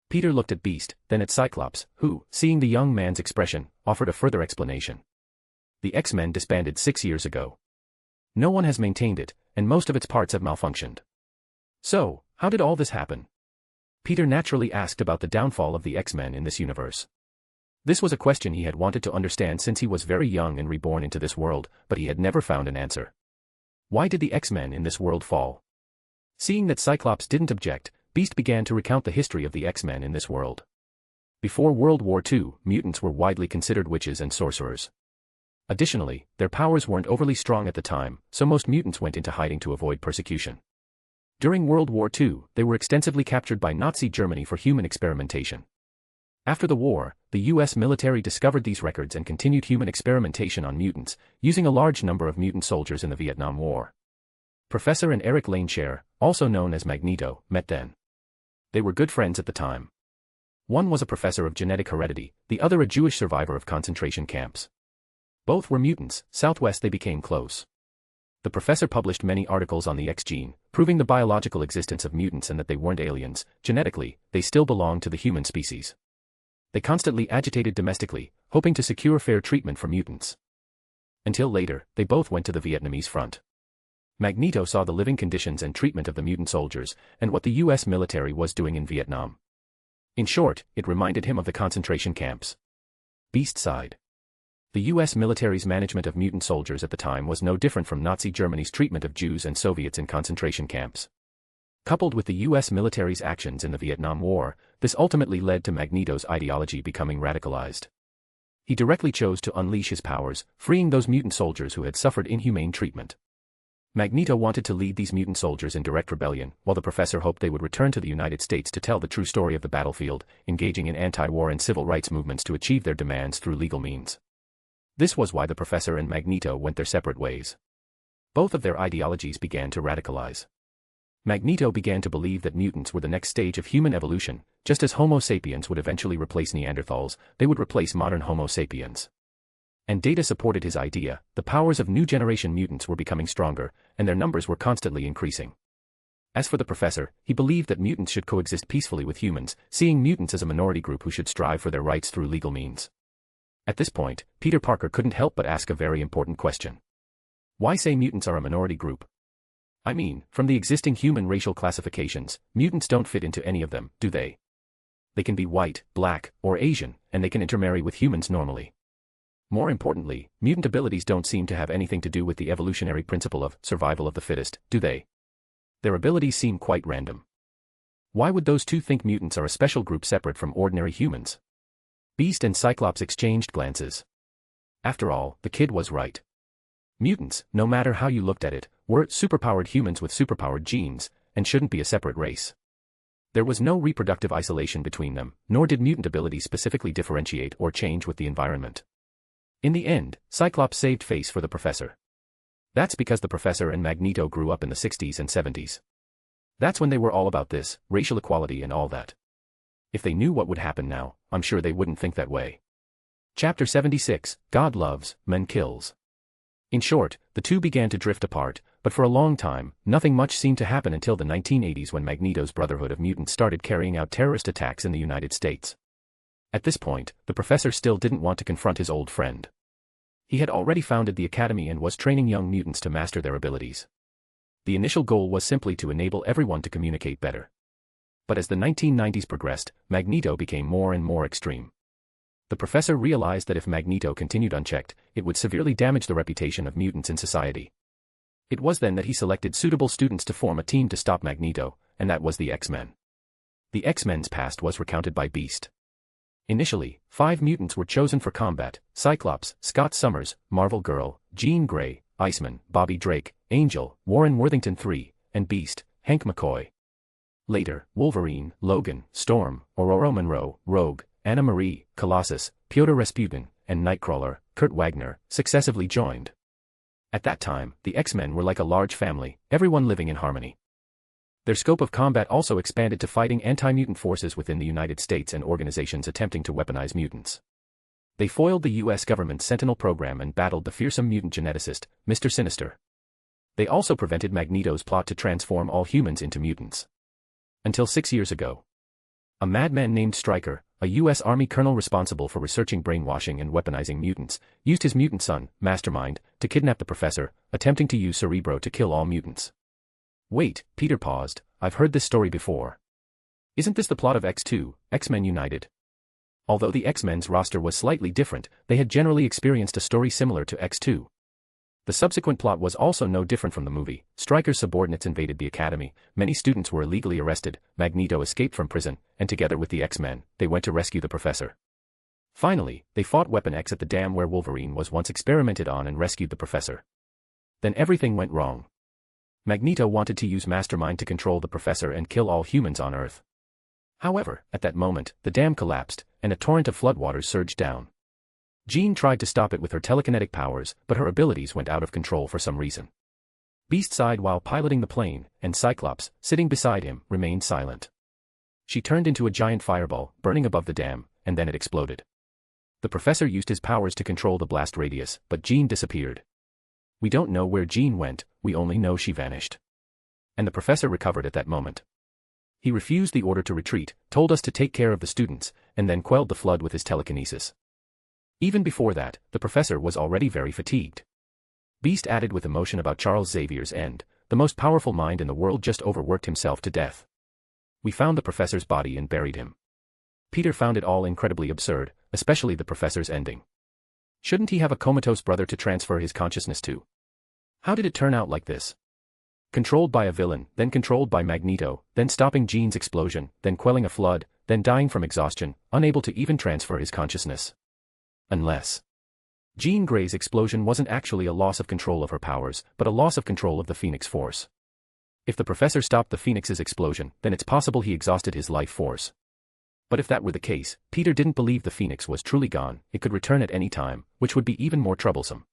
Peter looked at Beast, then at Cyclops, who, seeing the young man's expression, offered a further explanation. The X-Men disbanded 6 years ago. No one has maintained it, and most of its parts have malfunctioned. So, how did all this happen? Peter naturally asked about the downfall of the X-Men in this universe. This was a question he had wanted to understand since he was very young and reborn into this world, but he had never found an answer. Why did the X-Men in this world fall? Seeing that Cyclops didn't object, Beast began to recount the history of the X-Men in this world. Before World War II, mutants were widely considered witches and sorcerers. Additionally, their powers weren't overly strong at the time, so most mutants went into hiding to avoid persecution. During World War II, they were extensively captured by Nazi Germany for human experimentation. After the war, the US military discovered these records and continued human experimentation on mutants, using a large number of mutant soldiers in the Vietnam War. Professor and Eric Laneshare, also known as Magneto, met then. They were good friends at the time. One was a professor of genetic heredity, the other a Jewish survivor of concentration camps. Both were mutants. Southwest they became close. The professor published many articles on the X gene, proving the biological existence of mutants and that they weren't aliens. Genetically, they still belonged to the human species. They constantly agitated domestically, hoping to secure fair treatment for mutants. Until later, they both went to the Vietnamese front. Magneto saw the living conditions and treatment of the mutant soldiers, and what the US military was doing in Vietnam. In short, it reminded him of the concentration camps. Beast sighed. The US military's management of mutant soldiers at the time was no different from Nazi Germany's treatment of Jews and Soviets in concentration camps. Coupled with the US military's actions in the Vietnam War, this ultimately led to Magneto's ideology becoming radicalized. He directly chose to unleash his powers, freeing those mutant soldiers who had suffered inhumane treatment. Magneto wanted to lead these mutant soldiers in direct rebellion, while the professor hoped they would return to the United States to tell the true story of the battlefield, engaging in anti-war and civil rights movements to achieve their demands through legal means. This was why the professor and Magneto went their separate ways. Both of their ideologies began to radicalize. Magneto began to believe that mutants were the next stage of human evolution. Just as Homo sapiens would eventually replace Neanderthals, they would replace modern Homo sapiens. And data supported his idea. The powers of new generation mutants were becoming stronger, and their numbers were constantly increasing. As for the professor, he believed that mutants should coexist peacefully with humans, seeing mutants as a minority group who should strive for their rights through legal means. At this point, Peter Parker couldn't help but ask a very important question. Why say mutants are a minority group? I mean, from the existing human racial classifications, mutants don't fit into any of them, do they? They can be white, black, or Asian, and they can intermarry with humans normally. More importantly, mutant abilities don't seem to have anything to do with the evolutionary principle of survival of the fittest, do they? Their abilities seem quite random. Why would those two think mutants are a special group separate from ordinary humans? Beast and Cyclops exchanged glances. After all, the kid was right. Mutants, no matter how you looked at it, were superpowered humans with superpowered genes, and shouldn't be a separate race. There was no reproductive isolation between them, nor did mutant abilities specifically differentiate or change with the environment. In the end, Cyclops saved face for the professor. That's because the professor and Magneto grew up in the 60s and 70s. That's when they were all about this, racial equality and all that. If they knew what would happen now, I'm sure they wouldn't think that way. Chapter 76, God Loves, Men Kills. In short, the two began to drift apart, but for a long time, nothing much seemed to happen until the 1980s when Magneto's Brotherhood of Mutants started carrying out terrorist attacks in the United States. At this point, the professor still didn't want to confront his old friend. He had already founded the academy and was training young mutants to master their abilities. The initial goal was simply to enable everyone to communicate better. But as the 1990s progressed, Magneto became more and more extreme. The professor realized that if Magneto continued unchecked, it would severely damage the reputation of mutants in society. It was then that he selected suitable students to form a team to stop Magneto, and that was the X-Men. The X-Men's past was recounted by Beast. Initially, 5 mutants were chosen for combat: Cyclops, Scott Summers, Marvel Girl, Jean Grey, Iceman, Bobby Drake, Angel, Warren Worthington III, and Beast, Hank McCoy. Later, Wolverine, Logan, Storm, Aurora Monroe, Rogue, Anna Marie, Colossus, Pyotr Rasputin, and Nightcrawler, Kurt Wagner, successively joined. At that time, the X-Men were like a large family, everyone living in harmony. Their scope of combat also expanded to fighting anti-mutant forces within the United States and organizations attempting to weaponize mutants. They foiled the US government's Sentinel program and battled the fearsome mutant geneticist, Mr. Sinister. They also prevented Magneto's plot to transform all humans into mutants. Until 6 years ago. A madman named Stryker, a US Army colonel responsible for researching brainwashing and weaponizing mutants, used his mutant son, Mastermind, to kidnap the professor, attempting to use Cerebro to kill all mutants. Wait, Peter paused, I've heard this story before. Isn't this the plot of X2, X-Men United? Although the X-Men's roster was slightly different, they had generally experienced a story similar to X2. The subsequent plot was also no different from the movie. Stryker's subordinates invaded the academy, many students were illegally arrested, Magneto escaped from prison, and together with the X-Men, they went to rescue the professor. Finally, they fought Weapon X at the dam where Wolverine was once experimented on and rescued the professor. Then everything went wrong. Magneto wanted to use Mastermind to control the professor and kill all humans on Earth. However, at that moment, the dam collapsed, and a torrent of floodwaters surged down. Jean tried to stop it with her telekinetic powers, but her abilities went out of control for some reason. Beast sighed while piloting the plane, and Cyclops, sitting beside him, remained silent. She turned into a giant fireball, burning above the dam, and then it exploded. The professor used his powers to control the blast radius, but Jean disappeared. We don't know where Jean went, we only know she vanished. And the professor recovered at that moment. He refused the order to retreat, told us to take care of the students, and then quelled the flood with his telekinesis. Even before that, the professor was already very fatigued. Beast added with emotion about Charles Xavier's end, the most powerful mind in the world just overworked himself to death. We found the professor's body and buried him. Peter found it all incredibly absurd, especially the professor's ending. Shouldn't he have a comatose brother to transfer his consciousness to? How did it turn out like this? Controlled by a villain, then controlled by Magneto, then stopping Jean's explosion, then quelling a flood, then dying from exhaustion, unable to even transfer his consciousness. Unless Jean Grey's explosion wasn't actually a loss of control of her powers, but a loss of control of the Phoenix Force. If the professor stopped the Phoenix's explosion, then it's possible he exhausted his life force. But if that were the case, Peter didn't believe the Phoenix was truly gone, it could return at any time, which would be even more troublesome.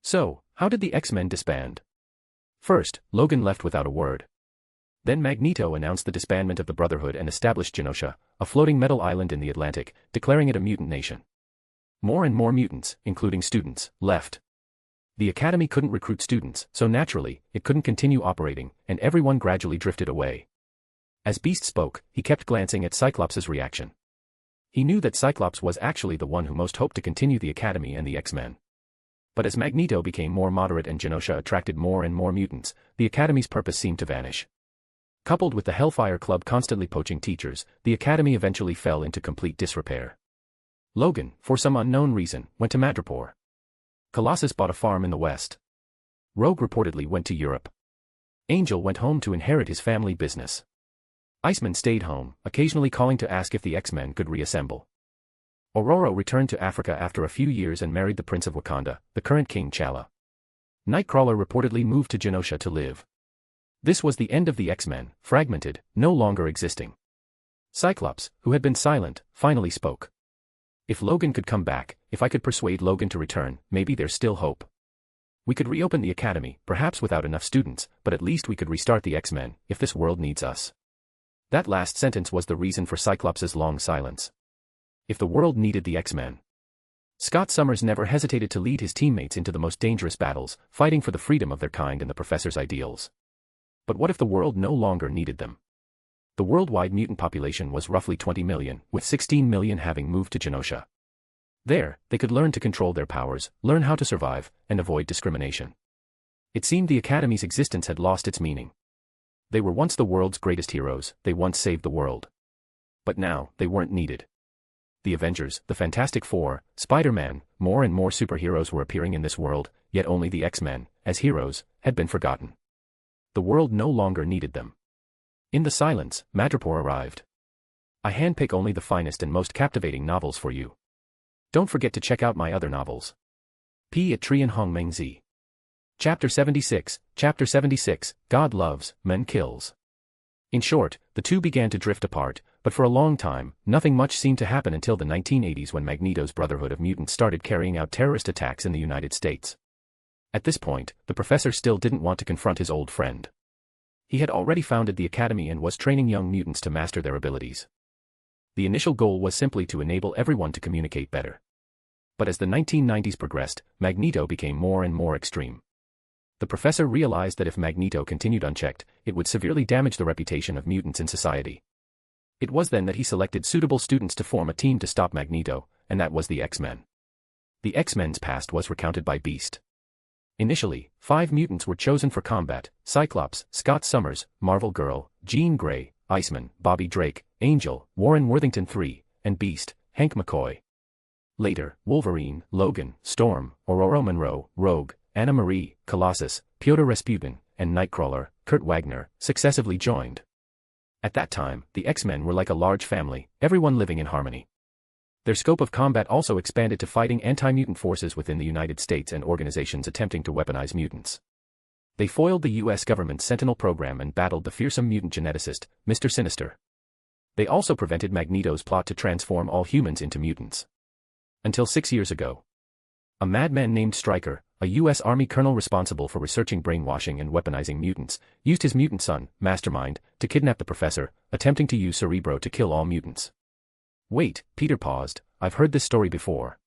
So, how did the X-Men disband? First, Logan left without a word. Then Magneto announced the disbandment of the Brotherhood and established Genosha, a floating metal island in the Atlantic, declaring it a mutant nation. More and more mutants, including students, left. The academy couldn't recruit students, so naturally, it couldn't continue operating, and everyone gradually drifted away. As Beast spoke, he kept glancing at Cyclops' reaction. He knew that Cyclops was actually the one who most hoped to continue the academy and the X-Men. But as Magneto became more moderate and Genosha attracted more and more mutants, the academy's purpose seemed to vanish. Coupled with the Hellfire Club constantly poaching teachers, the academy eventually fell into complete disrepair. Logan, for some unknown reason, went to Madripoor. Colossus bought a farm in the West. Rogue reportedly went to Europe. Angel went home to inherit his family business. Iceman stayed home, occasionally calling to ask if the X-Men could reassemble. Aurora returned to Africa after a few years and married the Prince of Wakanda, the current King T'Challa. Nightcrawler reportedly moved to Genosha to live. This was the end of the X-Men, fragmented, no longer existing. Cyclops, who had been silent, finally spoke. If Logan could come back, if I could persuade Logan to return, maybe there's still hope. We could reopen the academy, perhaps without enough students, but at least we could restart the X-Men, if this world needs us. That last sentence was the reason for Cyclops' long silence. If the world needed the X-Men. Scott Summers never hesitated to lead his teammates into the most dangerous battles, fighting for the freedom of their kind and the professor's ideals. But what if the world no longer needed them? The worldwide mutant population was roughly 20 million, with 16 million having moved to Genosha. There, they could learn to control their powers, learn how to survive, and avoid discrimination. It seemed the Academy's existence had lost its meaning. They were once the world's greatest heroes, they once saved the world. But now, they weren't needed. The Avengers, the Fantastic Four, Spider-Man, more and more superheroes were appearing in this world, yet only the X-Men, as heroes, had been forgotten. The world no longer needed them. In the silence, Madripoor arrived. I handpick only the finest and most captivating novels for you. Don't forget to check out my other novels. P. at Trian Hong Meng Z. Chapter 76, God Loves, Men Kills. In short, the two began to drift apart, but for a long time, nothing much seemed to happen until the 1980s when Magneto's Brotherhood of Mutants started carrying out terrorist attacks in the United States. At this point, the professor still didn't want to confront his old friend. He had already founded the academy and was training young mutants to master their abilities. The initial goal was simply to enable everyone to communicate better. But as the 1990s progressed, Magneto became more and more extreme. The professor realized that if Magneto continued unchecked, it would severely damage the reputation of mutants in society. It was then that he selected suitable students to form a team to stop Magneto, and that was the X-Men. The X-Men's past was recounted by Beast. Initially, 5 mutants were chosen for combat: Cyclops, Scott Summers, Marvel Girl, Jean Grey, Iceman, Bobby Drake, Angel, Warren Worthington III, and Beast, Hank McCoy. Later, Wolverine, Logan, Storm, Aurora Monroe, Rogue, Anna Marie, Colossus, Pyotr Rasputin, and Nightcrawler, Kurt Wagner, successively joined. At that time, the X-Men were like a large family, everyone living in harmony. Their scope of combat also expanded to fighting anti-mutant forces within the United States and organizations attempting to weaponize mutants. They foiled the US government's Sentinel program and battled the fearsome mutant geneticist, Mr. Sinister. They also prevented Magneto's plot to transform all humans into mutants. Until 6 years ago. A madman named Stryker, a US Army colonel responsible for researching brainwashing and weaponizing mutants, used his mutant son, Mastermind, to kidnap the professor, attempting to use Cerebro to kill all mutants. Wait, Peter paused, I've heard this story before.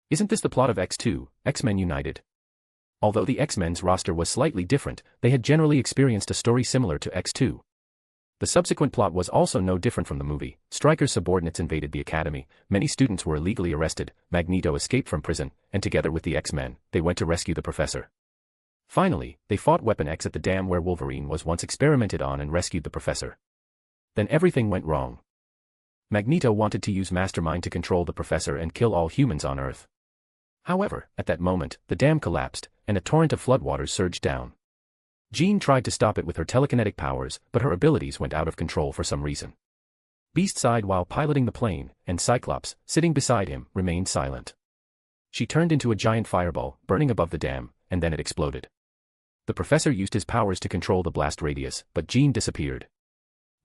Isn't this the plot of X2, X-Men United? Although the X-Men's roster was slightly different, they had generally experienced a story similar to X2. The subsequent plot was also no different from the movie. Stryker's subordinates invaded the academy, many students were illegally arrested, Magneto escaped from prison, and together with the X-Men, they went to rescue the professor. Finally, they fought Weapon X at the dam where Wolverine was once experimented on and rescued the professor. Then everything went wrong. Magneto wanted to use Mastermind to control the professor and kill all humans on Earth. However, at that moment, the dam collapsed, and a torrent of floodwaters surged down. Jean tried to stop it with her telekinetic powers, but her abilities went out of control for some reason. Beast sighed while piloting the plane, and Cyclops, sitting beside him, remained silent. She turned into a giant fireball, burning above the dam, and then it exploded. The professor used his powers to control the blast radius, but Jean disappeared.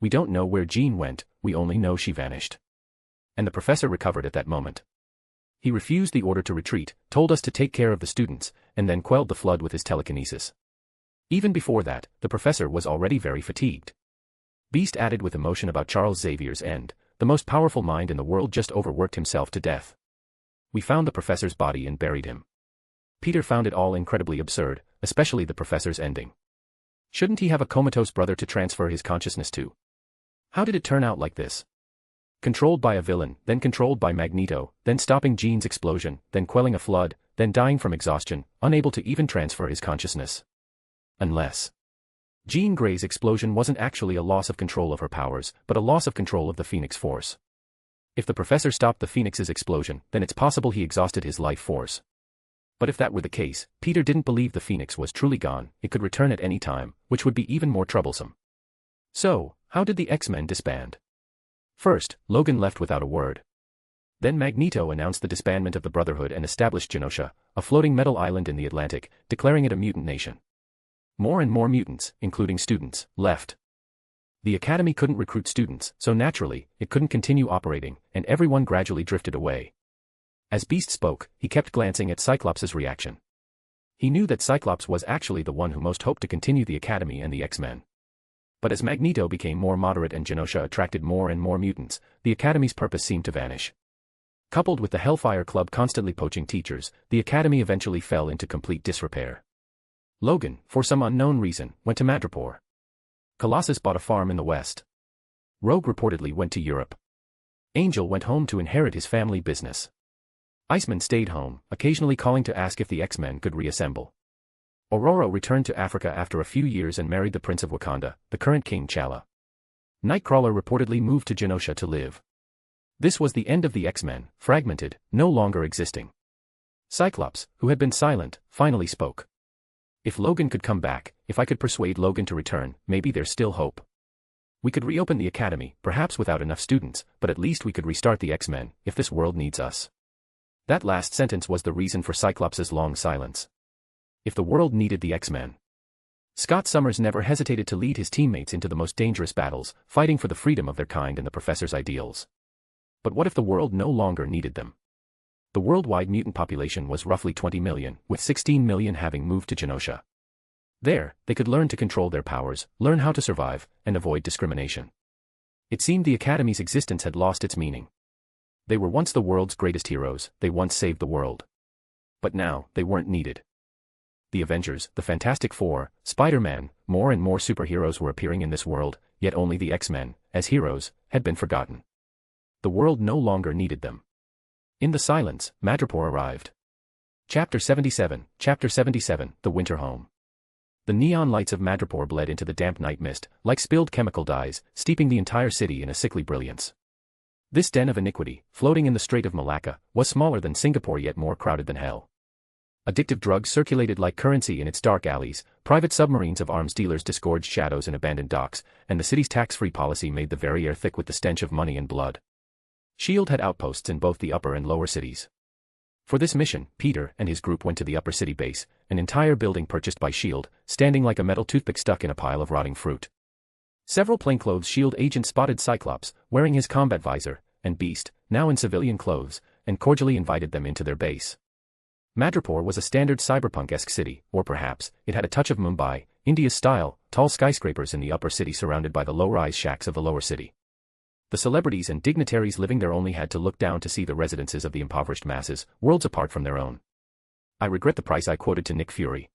We don't know where Jean went, we only know she vanished. And the professor recovered at that moment. He refused the order to retreat, told us to take care of the students, and then quelled the flood with his telekinesis. Even before that, the professor was already very fatigued. Beast added with emotion about Charles Xavier's end, the most powerful mind in the world just overworked himself to death. We found the professor's body and buried him. Peter found it all incredibly absurd, especially the professor's ending. Shouldn't he have a comatose brother to transfer his consciousness to? How did it turn out like this? Controlled by a villain, then controlled by Magneto, then stopping Jean's explosion, then quelling a flood, then dying from exhaustion, unable to even transfer his consciousness. Unless Jean Grey's explosion wasn't actually a loss of control of her powers, but a loss of control of the Phoenix Force. If the professor stopped the Phoenix's explosion, then it's possible he exhausted his life force. But if that were the case, Peter didn't believe the Phoenix was truly gone, it could return at any time, which would be even more troublesome. So, how did the X-Men disband? First, Logan left without a word. Then Magneto announced the disbandment of the Brotherhood and established Genosha, a floating metal island in the Atlantic, declaring it a mutant nation. More and more mutants, including students, left. The academy couldn't recruit students, so naturally, it couldn't continue operating, and everyone gradually drifted away. As Beast spoke, he kept glancing at Cyclops' reaction. He knew that Cyclops was actually the one who most hoped to continue the academy and the X-Men. But as Magneto became more moderate and Genosha attracted more and more mutants, the academy's purpose seemed to vanish. Coupled with the Hellfire Club constantly poaching teachers, the academy eventually fell into complete disrepair. Logan, for some unknown reason, went to Madripoor. Colossus bought a farm in the West. Rogue reportedly went to Europe. Angel went home to inherit his family business. Iceman stayed home, occasionally calling to ask if the X-Men could reassemble. Aurora returned to Africa after a few years and married the Prince of Wakanda, the current King T'Challa. Nightcrawler reportedly moved to Genosha to live. This was the end of the X-Men, fragmented, no longer existing. Cyclops, who had been silent, finally spoke. If Logan could come back, if I could persuade Logan to return, maybe there's still hope. We could reopen the academy, perhaps without enough students, but at least we could restart the X-Men, if this world needs us. That last sentence was the reason for Cyclops' long silence. If the world needed the X-Men. Scott Summers never hesitated to lead his teammates into the most dangerous battles, fighting for the freedom of their kind and the Professor's ideals. But what if the world no longer needed them? The worldwide mutant population was roughly 20 million, with 16 million having moved to Genosha. There, they could learn to control their powers, learn how to survive, and avoid discrimination. It seemed the Academy's existence had lost its meaning. They were once the world's greatest heroes, they once saved the world. But now, they weren't needed. The Avengers, the Fantastic Four, Spider-Man, more and more superheroes were appearing in this world, yet only the X-Men, as heroes, had been forgotten. The world no longer needed them. In the silence, Madripoor arrived. Chapter 77, The Winter Home. The neon lights of Madripoor bled into the damp night mist, like spilled chemical dyes, steeping the entire city in a sickly brilliance. This den of iniquity, floating in the Strait of Malacca, was smaller than Singapore yet more crowded than hell. Addictive drugs circulated like currency in its dark alleys, private submarines of arms dealers disgorged shadows in abandoned docks, and the city's tax-free policy made the very air thick with the stench of money and blood. S.H.I.E.L.D. had outposts in both the upper and lower cities. For this mission, Peter and his group went to the upper city base, an entire building purchased by S.H.I.E.L.D., standing like a metal toothpick stuck in a pile of rotting fruit. Several plainclothes S.H.I.E.L.D. agents spotted Cyclops, wearing his combat visor, and Beast, now in civilian clothes, and cordially invited them into their base. Madripoor was a standard cyberpunk-esque city, or perhaps, it had a touch of Mumbai, India's style, tall skyscrapers in the upper city surrounded by the low-rise shacks of the lower city. The celebrities and dignitaries living there only had to look down to see the residences of the impoverished masses, worlds apart from their own. I regret the price I quoted to Nick Fury.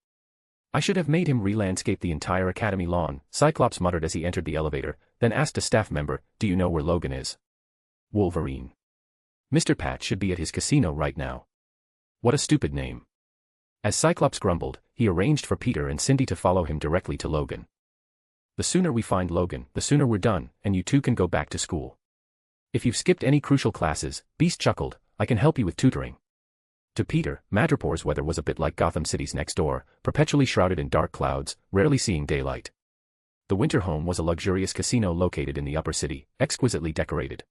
I should have made him re-landscape the entire academy lawn, Cyclops muttered as he entered the elevator, then asked a staff member, do you know where Logan is? Wolverine. Mr. Pat should be at his casino right now. What a stupid name. As Cyclops grumbled, he arranged for Peter and Cindy to follow him directly to Logan. The sooner we find Logan, the sooner we're done, and you two can go back to school. If you've skipped any crucial classes, Beast chuckled, I can help you with tutoring. To Peter, Madripoor's weather was a bit like Gotham City's next door, perpetually shrouded in dark clouds, rarely seeing daylight. The Winter Home was a luxurious casino located in the upper city, exquisitely decorated.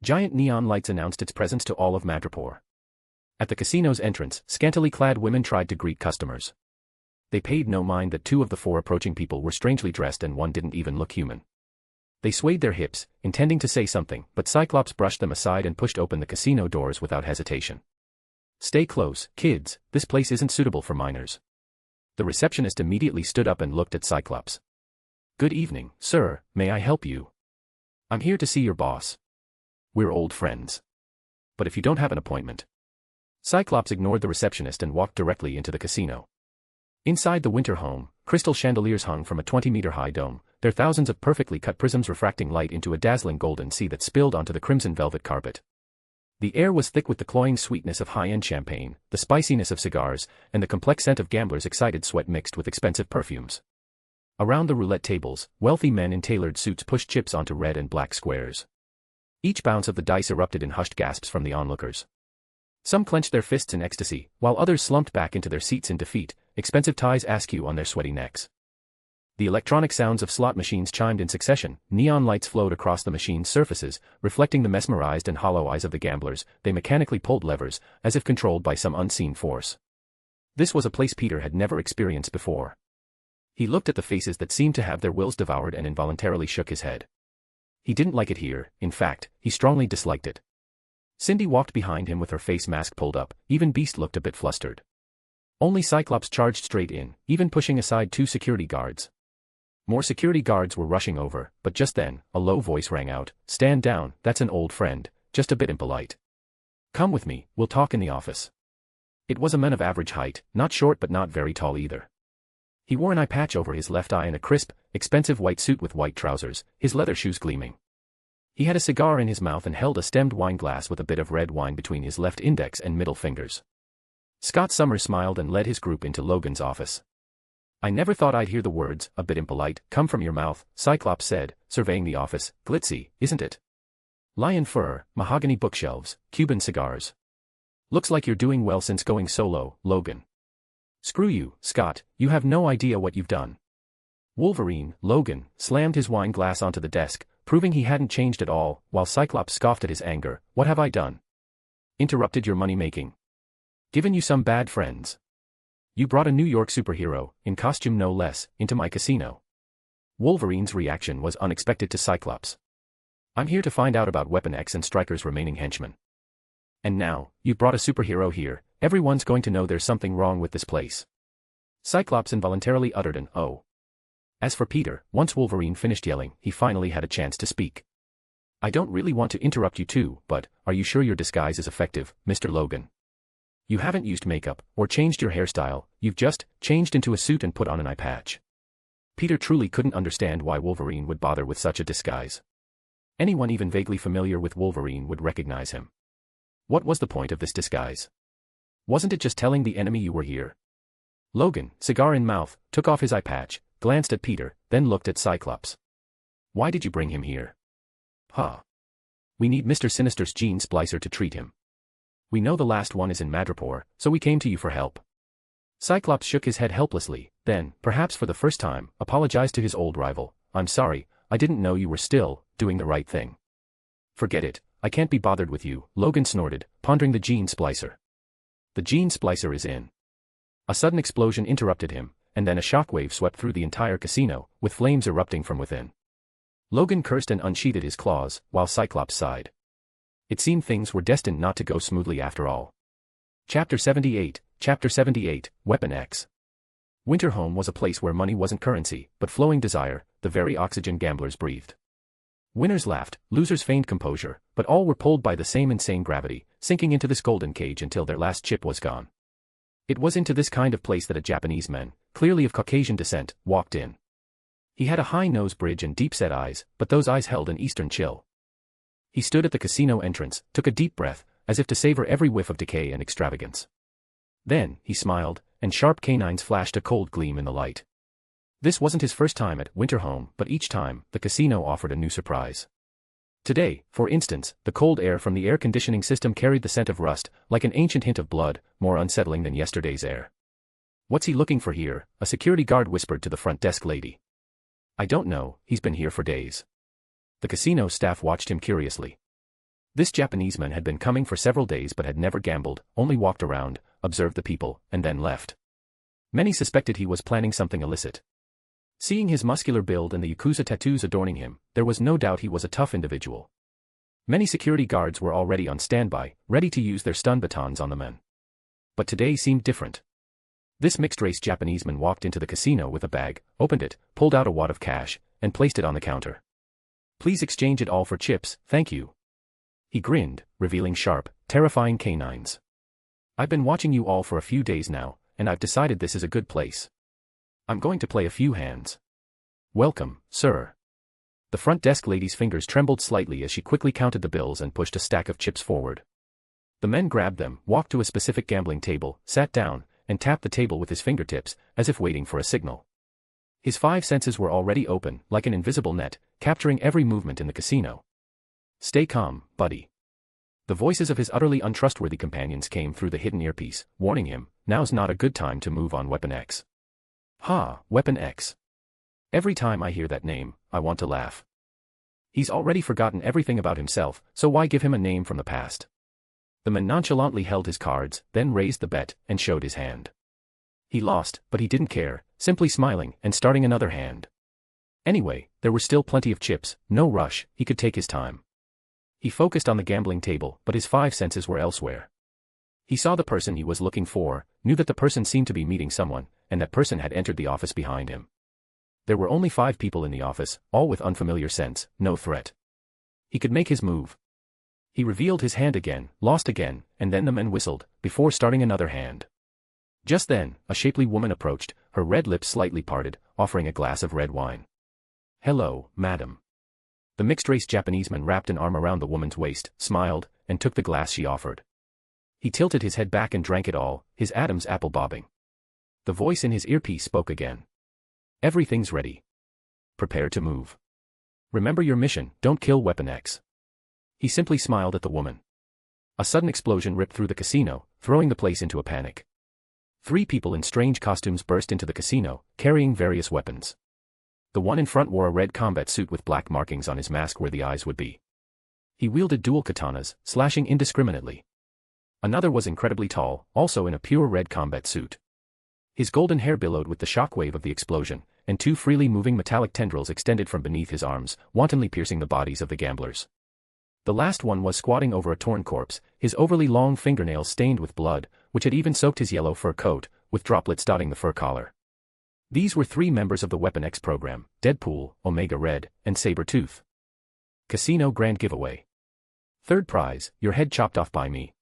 Giant neon lights announced its presence to all of Madripoor. At the casino's entrance, scantily clad women tried to greet customers. They paid no mind that 2 of the 4 approaching people were strangely dressed and one didn't even look human. They swayed their hips, intending to say something, but Cyclops brushed them aside and pushed open the casino doors without hesitation. Stay close, kids, this place isn't suitable for minors. The receptionist immediately stood up and looked at Cyclops. Good evening, sir, may I help you? I'm here to see your boss. We're old friends. But if you don't have an appointment. Cyclops ignored the receptionist and walked directly into the casino. Inside the Winter Home, crystal chandeliers hung from a 20-meter-high dome, their thousands of perfectly cut prisms refracting light into a dazzling golden sea that spilled onto the crimson velvet carpet. The air was thick with the cloying sweetness of high-end champagne, the spiciness of cigars, and the complex scent of gamblers' excited sweat mixed with expensive perfumes. Around the roulette tables, wealthy men in tailored suits pushed chips onto red and black squares. Each bounce of the dice erupted in hushed gasps from the onlookers. Some clenched their fists in ecstasy, while others slumped back into their seats in defeat, expensive ties askew on their sweaty necks. The electronic sounds of slot machines chimed in succession, neon lights flowed across the machine's surfaces, reflecting the mesmerized and hollow eyes of the gamblers. They mechanically pulled levers, as if controlled by some unseen force. This was a place Peter had never experienced before. He looked at the faces that seemed to have their wills devoured and involuntarily shook his head. He didn't like it here, in fact, he strongly disliked it. Cindy walked behind him with her face mask pulled up, even Beast looked a bit flustered. Only Cyclops charged straight in, even pushing aside 2 security guards. More security guards were rushing over, but just then, a low voice rang out, stand down, that's an old friend, just a bit impolite. Come with me, we'll talk in the office. It was a man of average height, not short but not very tall either. He wore an eye patch over his left eye and a crisp, expensive white suit with white trousers, his leather shoes gleaming. He had a cigar in his mouth and held a stemmed wine glass with a bit of red wine between his left index and middle fingers. Scott Summers smiled and led his group into Logan's office. I never thought I'd hear the words, a bit impolite, come from your mouth, Cyclops said, surveying the office. Glitzy, isn't it? Lion fur, mahogany bookshelves, Cuban cigars. Looks like you're doing well since going solo, Logan. Screw you, Scott, you have no idea what you've done. Wolverine, Logan, slammed his wine glass onto the desk, proving he hadn't changed at all, while Cyclops scoffed at his anger. What have I done? Interrupted your money-making. Given you some bad friends. You brought a New York superhero, in costume no less, into my casino. Wolverine's reaction was unexpected to Cyclops. I'm here to find out about Weapon X and Stryker's remaining henchmen. And now, you've brought a superhero here, everyone's going to know there's something wrong with this place. Cyclops involuntarily uttered an "oh." As for Peter, once Wolverine finished yelling, he finally had a chance to speak. I don't really want to interrupt you too, but, are you sure your disguise is effective, Mr. Logan? You haven't used makeup, or changed your hairstyle, you've just changed into a suit and put on an eye patch. Peter truly couldn't understand why Wolverine would bother with such a disguise. Anyone even vaguely familiar with Wolverine would recognize him. What was the point of this disguise? Wasn't it just telling the enemy you were here? Logan, cigar in mouth, took off his eye patch, glanced at Peter, then looked at Cyclops. Why did you bring him here? Huh. We need Mr. Sinister's gene splicer to treat him. We know the last one is in Madripoor, so we came to you for help. Cyclops shook his head helplessly, then, perhaps for the first time, apologized to his old rival. I'm sorry, I didn't know you were still doing the right thing. Forget it, I can't be bothered with you, Logan snorted, pondering the gene splicer. The gene splicer is in. A sudden explosion interrupted him, and then a shockwave swept through the entire casino, with flames erupting from within. Logan cursed and unsheathed his claws, while Cyclops sighed. It seemed things were destined not to go smoothly after all. Chapter 78, Weapon X. Winterhome was a place where money wasn't currency, but flowing desire, the very oxygen gamblers breathed. Winners laughed, losers feigned composure, but all were pulled by the same insane gravity, sinking into this golden cage until their last chip was gone. It was into this kind of place that a Japanese man, clearly of Caucasian descent, walked in. He had a high nose bridge and deep-set eyes, but those eyes held an eastern chill. He stood at the casino entrance, took a deep breath, as if to savor every whiff of decay and extravagance. Then, he smiled, and sharp canines flashed a cold gleam in the light. This wasn't his first time at Winterhome, but each time, the casino offered a new surprise. Today, for instance, the cold air from the air conditioning system carried the scent of rust, like an ancient hint of blood, more unsettling than yesterday's air. What's he looking for here? A security guard whispered to the front desk lady. I don't know, he's been here for days. The casino staff watched him curiously. This Japanese man had been coming for several days but had never gambled, only walked around, observed the people, and then left. Many suspected he was planning something illicit. Seeing his muscular build and the Yakuza tattoos adorning him, there was no doubt he was a tough individual. Many security guards were already on standby, ready to use their stun batons on the men. But today seemed different. This mixed-race Japanese man walked into the casino with a bag, opened it, pulled out a wad of cash, and placed it on the counter. Please exchange it all for chips, thank you. He grinned, revealing sharp, terrifying canines. I've been watching you all for a few days now, and I've decided this is a good place. I'm going to play a few hands. Welcome, sir. The front desk lady's fingers trembled slightly as she quickly counted the bills and pushed a stack of chips forward. The men grabbed them, walked to a specific gambling table, sat down, and tapped the table with his fingertips, as if waiting for a signal. His five senses were already open, like an invisible net, capturing every movement in the casino. Stay calm, buddy. The voices of his utterly untrustworthy companions came through the hidden earpiece, warning him, now's not a good time to move on Weapon X. Ha, Weapon X. Every time I hear that name, I want to laugh. He's already forgotten everything about himself, so why give him a name from the past? The man nonchalantly held his cards, then raised the bet, and showed his hand. He lost, but he didn't care, simply smiling, and starting another hand. Anyway, there were still plenty of chips, no rush, he could take his time. He focused on the gambling table, but his five senses were elsewhere. He saw the person he was looking for, knew that the person seemed to be meeting someone, and that person had entered the office behind him. There were only 5 people in the office, all with unfamiliar scents, no threat. He could make his move. He revealed his hand again, lost again, and then the man whistled, before starting another hand. Just then, a shapely woman approached, her red lips slightly parted, offering a glass of red wine. Hello, madam. The mixed-race Japanese man wrapped an arm around the woman's waist, smiled, and took the glass she offered. He tilted his head back and drank it all, his Adam's apple bobbing. The voice in his earpiece spoke again. Everything's ready. Prepare to move. Remember your mission, don't kill Weapon X. He simply smiled at the woman. A sudden explosion ripped through the casino, throwing the place into a panic. 3 people in strange costumes burst into the casino, carrying various weapons. The one in front wore a red combat suit with black markings on his mask where the eyes would be. He wielded dual katanas, slashing indiscriminately. Another was incredibly tall, also in a pure red combat suit. His golden hair billowed with the shockwave of the explosion, and 2 freely moving metallic tendrils extended from beneath his arms, wantonly piercing the bodies of the gamblers. The last one was squatting over a torn corpse, his overly long fingernails stained with blood, which had even soaked his yellow fur coat, with droplets dotting the fur collar. These were 3 members of the Weapon X program: Deadpool, Omega Red, and Sabretooth. Casino Grand Giveaway. 3rd prize, your head chopped off by me.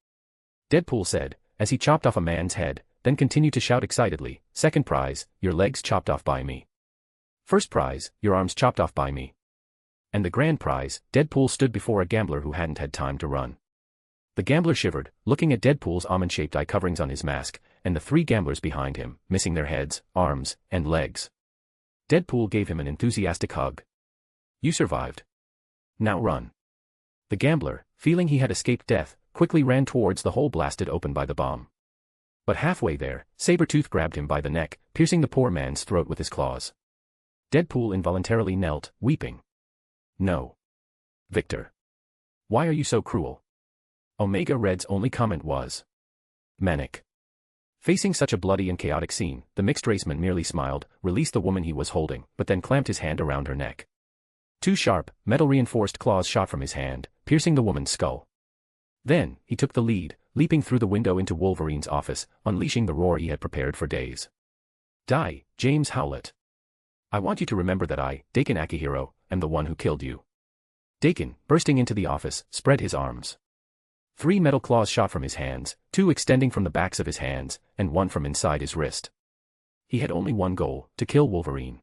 Deadpool said, as he chopped off a man's head, then continued to shout excitedly, 2nd prize, your legs chopped off by me. 1st prize, your arms chopped off by me. And the grand prize, Deadpool stood before a gambler who hadn't had time to run. The gambler shivered, looking at Deadpool's almond-shaped eye coverings on his mask, and the 3 gamblers behind him, missing their heads, arms, and legs. Deadpool gave him an enthusiastic hug. You survived. Now run. The gambler, feeling he had escaped death, quickly ran towards the hole blasted open by the bomb. But halfway there, Sabretooth grabbed him by the neck, piercing the poor man's throat with his claws. Deadpool involuntarily knelt, weeping. No. Victor. Why are you so cruel? Omega Red's only comment was manic. Facing such a bloody and chaotic scene, the mixed raceman merely smiled, released the woman he was holding, but then clamped his hand around her neck. 2 sharp, metal-reinforced claws shot from his hand, piercing the woman's skull. Then, he took the lead, leaping through the window into Wolverine's office, unleashing the roar he had prepared for days. Die, James Howlett. I want you to remember that I, Dakin Akihiro, am the one who killed you. Dakin, bursting into the office, spread his arms. 3 metal claws shot from his hands, 2 extending from the backs of his hands, and 1 from inside his wrist. He had only one goal, to kill Wolverine.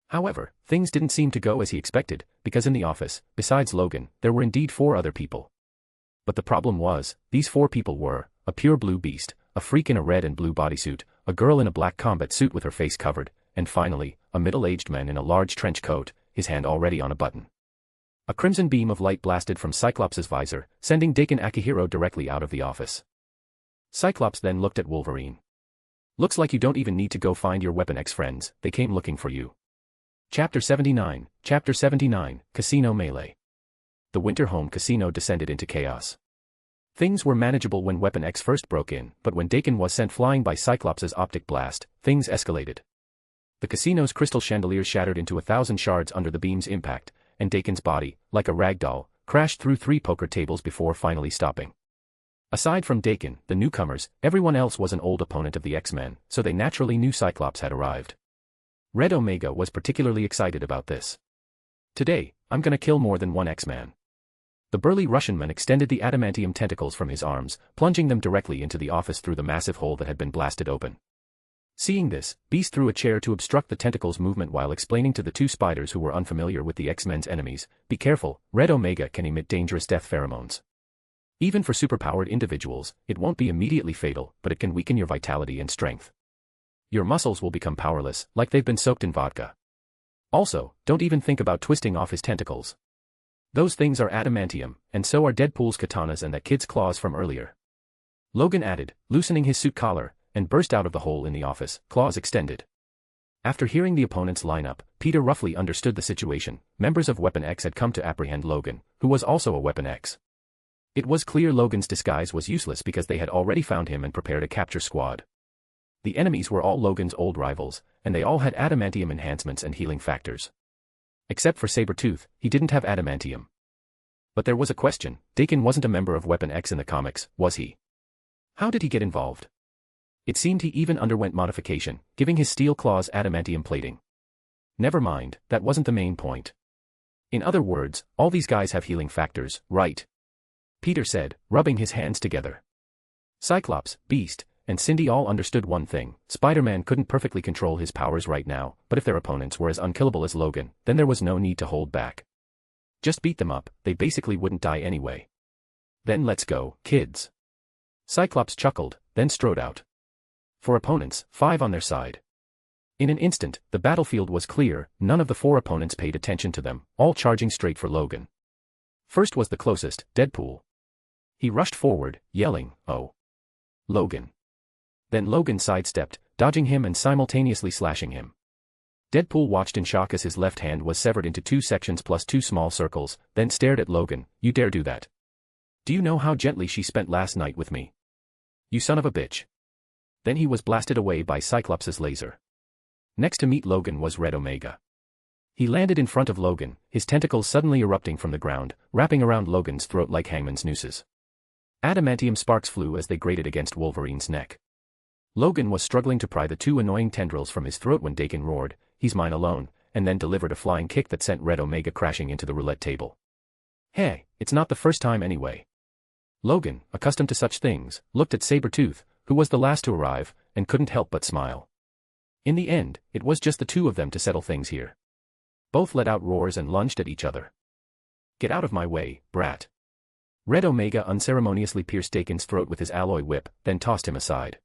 However, things didn't seem to go as he expected, because in the office, besides Logan, there were indeed 4 other people. But the problem was, these 4 people were, a pure blue beast, a freak in a red and blue bodysuit, a girl in a black combat suit with her face covered, and finally, a middle-aged man in a large trench coat, his hand already on a button. A crimson beam of light blasted from Cyclops' visor, sending Dakin Akihiro directly out of the office. Cyclops then looked at Wolverine. Looks like you don't even need to go find your Weapon X friends, they came looking for you. Chapter 79, Casino Melee. The Winter Home Casino descended into chaos. Things were manageable when Weapon X first broke in, but when Dakin was sent flying by Cyclops' optic blast, things escalated. The casino's crystal chandeliers shattered into 1,000 shards under the beam's impact, and Dakin's body, like a rag doll, crashed through 3 poker tables before finally stopping. Aside from Dakin, the newcomers, everyone else was an old opponent of the X-Men, so they naturally knew Cyclops had arrived. Red Omega was particularly excited about this. Today, I'm gonna kill more than one X-Man. The burly Russianman extended the adamantium tentacles from his arms, plunging them directly into the office through the massive hole that had been blasted open. Seeing this, Beast threw a chair to obstruct the tentacles' movement while explaining to the 2 spiders who were unfamiliar with the X-Men's enemies, be careful, Red Omega can emit dangerous death pheromones. Even for superpowered individuals, it won't be immediately fatal, but it can weaken your vitality and strength. Your muscles will become powerless, like they've been soaked in vodka. Also, don't even think about twisting off his tentacles. Those things are adamantium, and so are Deadpool's katanas and that kid's claws from earlier. Logan added, loosening his suit collar, and burst out of the hole in the office, claws extended. After hearing the opponent's lineup, Peter roughly understood the situation. Members of Weapon X had come to apprehend Logan, who was also a Weapon X. It was clear Logan's disguise was useless because they had already found him and prepared a capture squad. The enemies were all Logan's old rivals, and they all had adamantium enhancements and healing factors. Except for Sabretooth, he didn't have adamantium. But there was a question, Dakin wasn't a member of Weapon X in the comics, was he? How did he get involved? It seemed he even underwent modification, giving his steel claws adamantium plating. Never mind, that wasn't the main point. In other words, all these guys have healing factors, right? Peter said, rubbing his hands together. Cyclops, Beast, and Cindy all understood one thing, Spider-Man couldn't perfectly control his powers right now, but if their opponents were as unkillable as Logan, then there was no need to hold back. Just beat them up, they basically wouldn't die anyway. Then let's go, kids. Cyclops chuckled, then strode out. 4 opponents, 5 on their side. In an instant, the battlefield was clear, none of the 4 opponents paid attention to them, all charging straight for Logan. First was the closest, Deadpool. He rushed forward, yelling, "Oh! Logan!" Then Logan sidestepped, dodging him and simultaneously slashing him. Deadpool watched in shock as his left hand was severed into 2 sections plus 2 small circles, then stared at Logan. "You dare do that? Do you know how gently she spent last night with me? You son of a bitch." Then he was blasted away by Cyclops' laser. Next to meet Logan was Red Omega. He landed in front of Logan, his tentacles suddenly erupting from the ground, wrapping around Logan's throat like hangman's nooses. Adamantium sparks flew as they grated against Wolverine's neck. Logan was struggling to pry the 2 annoying tendrils from his throat when Daken roared, "He's mine alone," and then delivered a flying kick that sent Red Omega crashing into the roulette table. Hey, it's not the first time anyway. Logan, accustomed to such things, looked at Sabretooth, who was the last to arrive, and couldn't help but smile. In the end, it was just the 2 of them to settle things here. Both let out roars and lunged at each other. "Get out of my way, brat." Red Omega unceremoniously pierced Daken's throat with his alloy whip, then tossed him aside.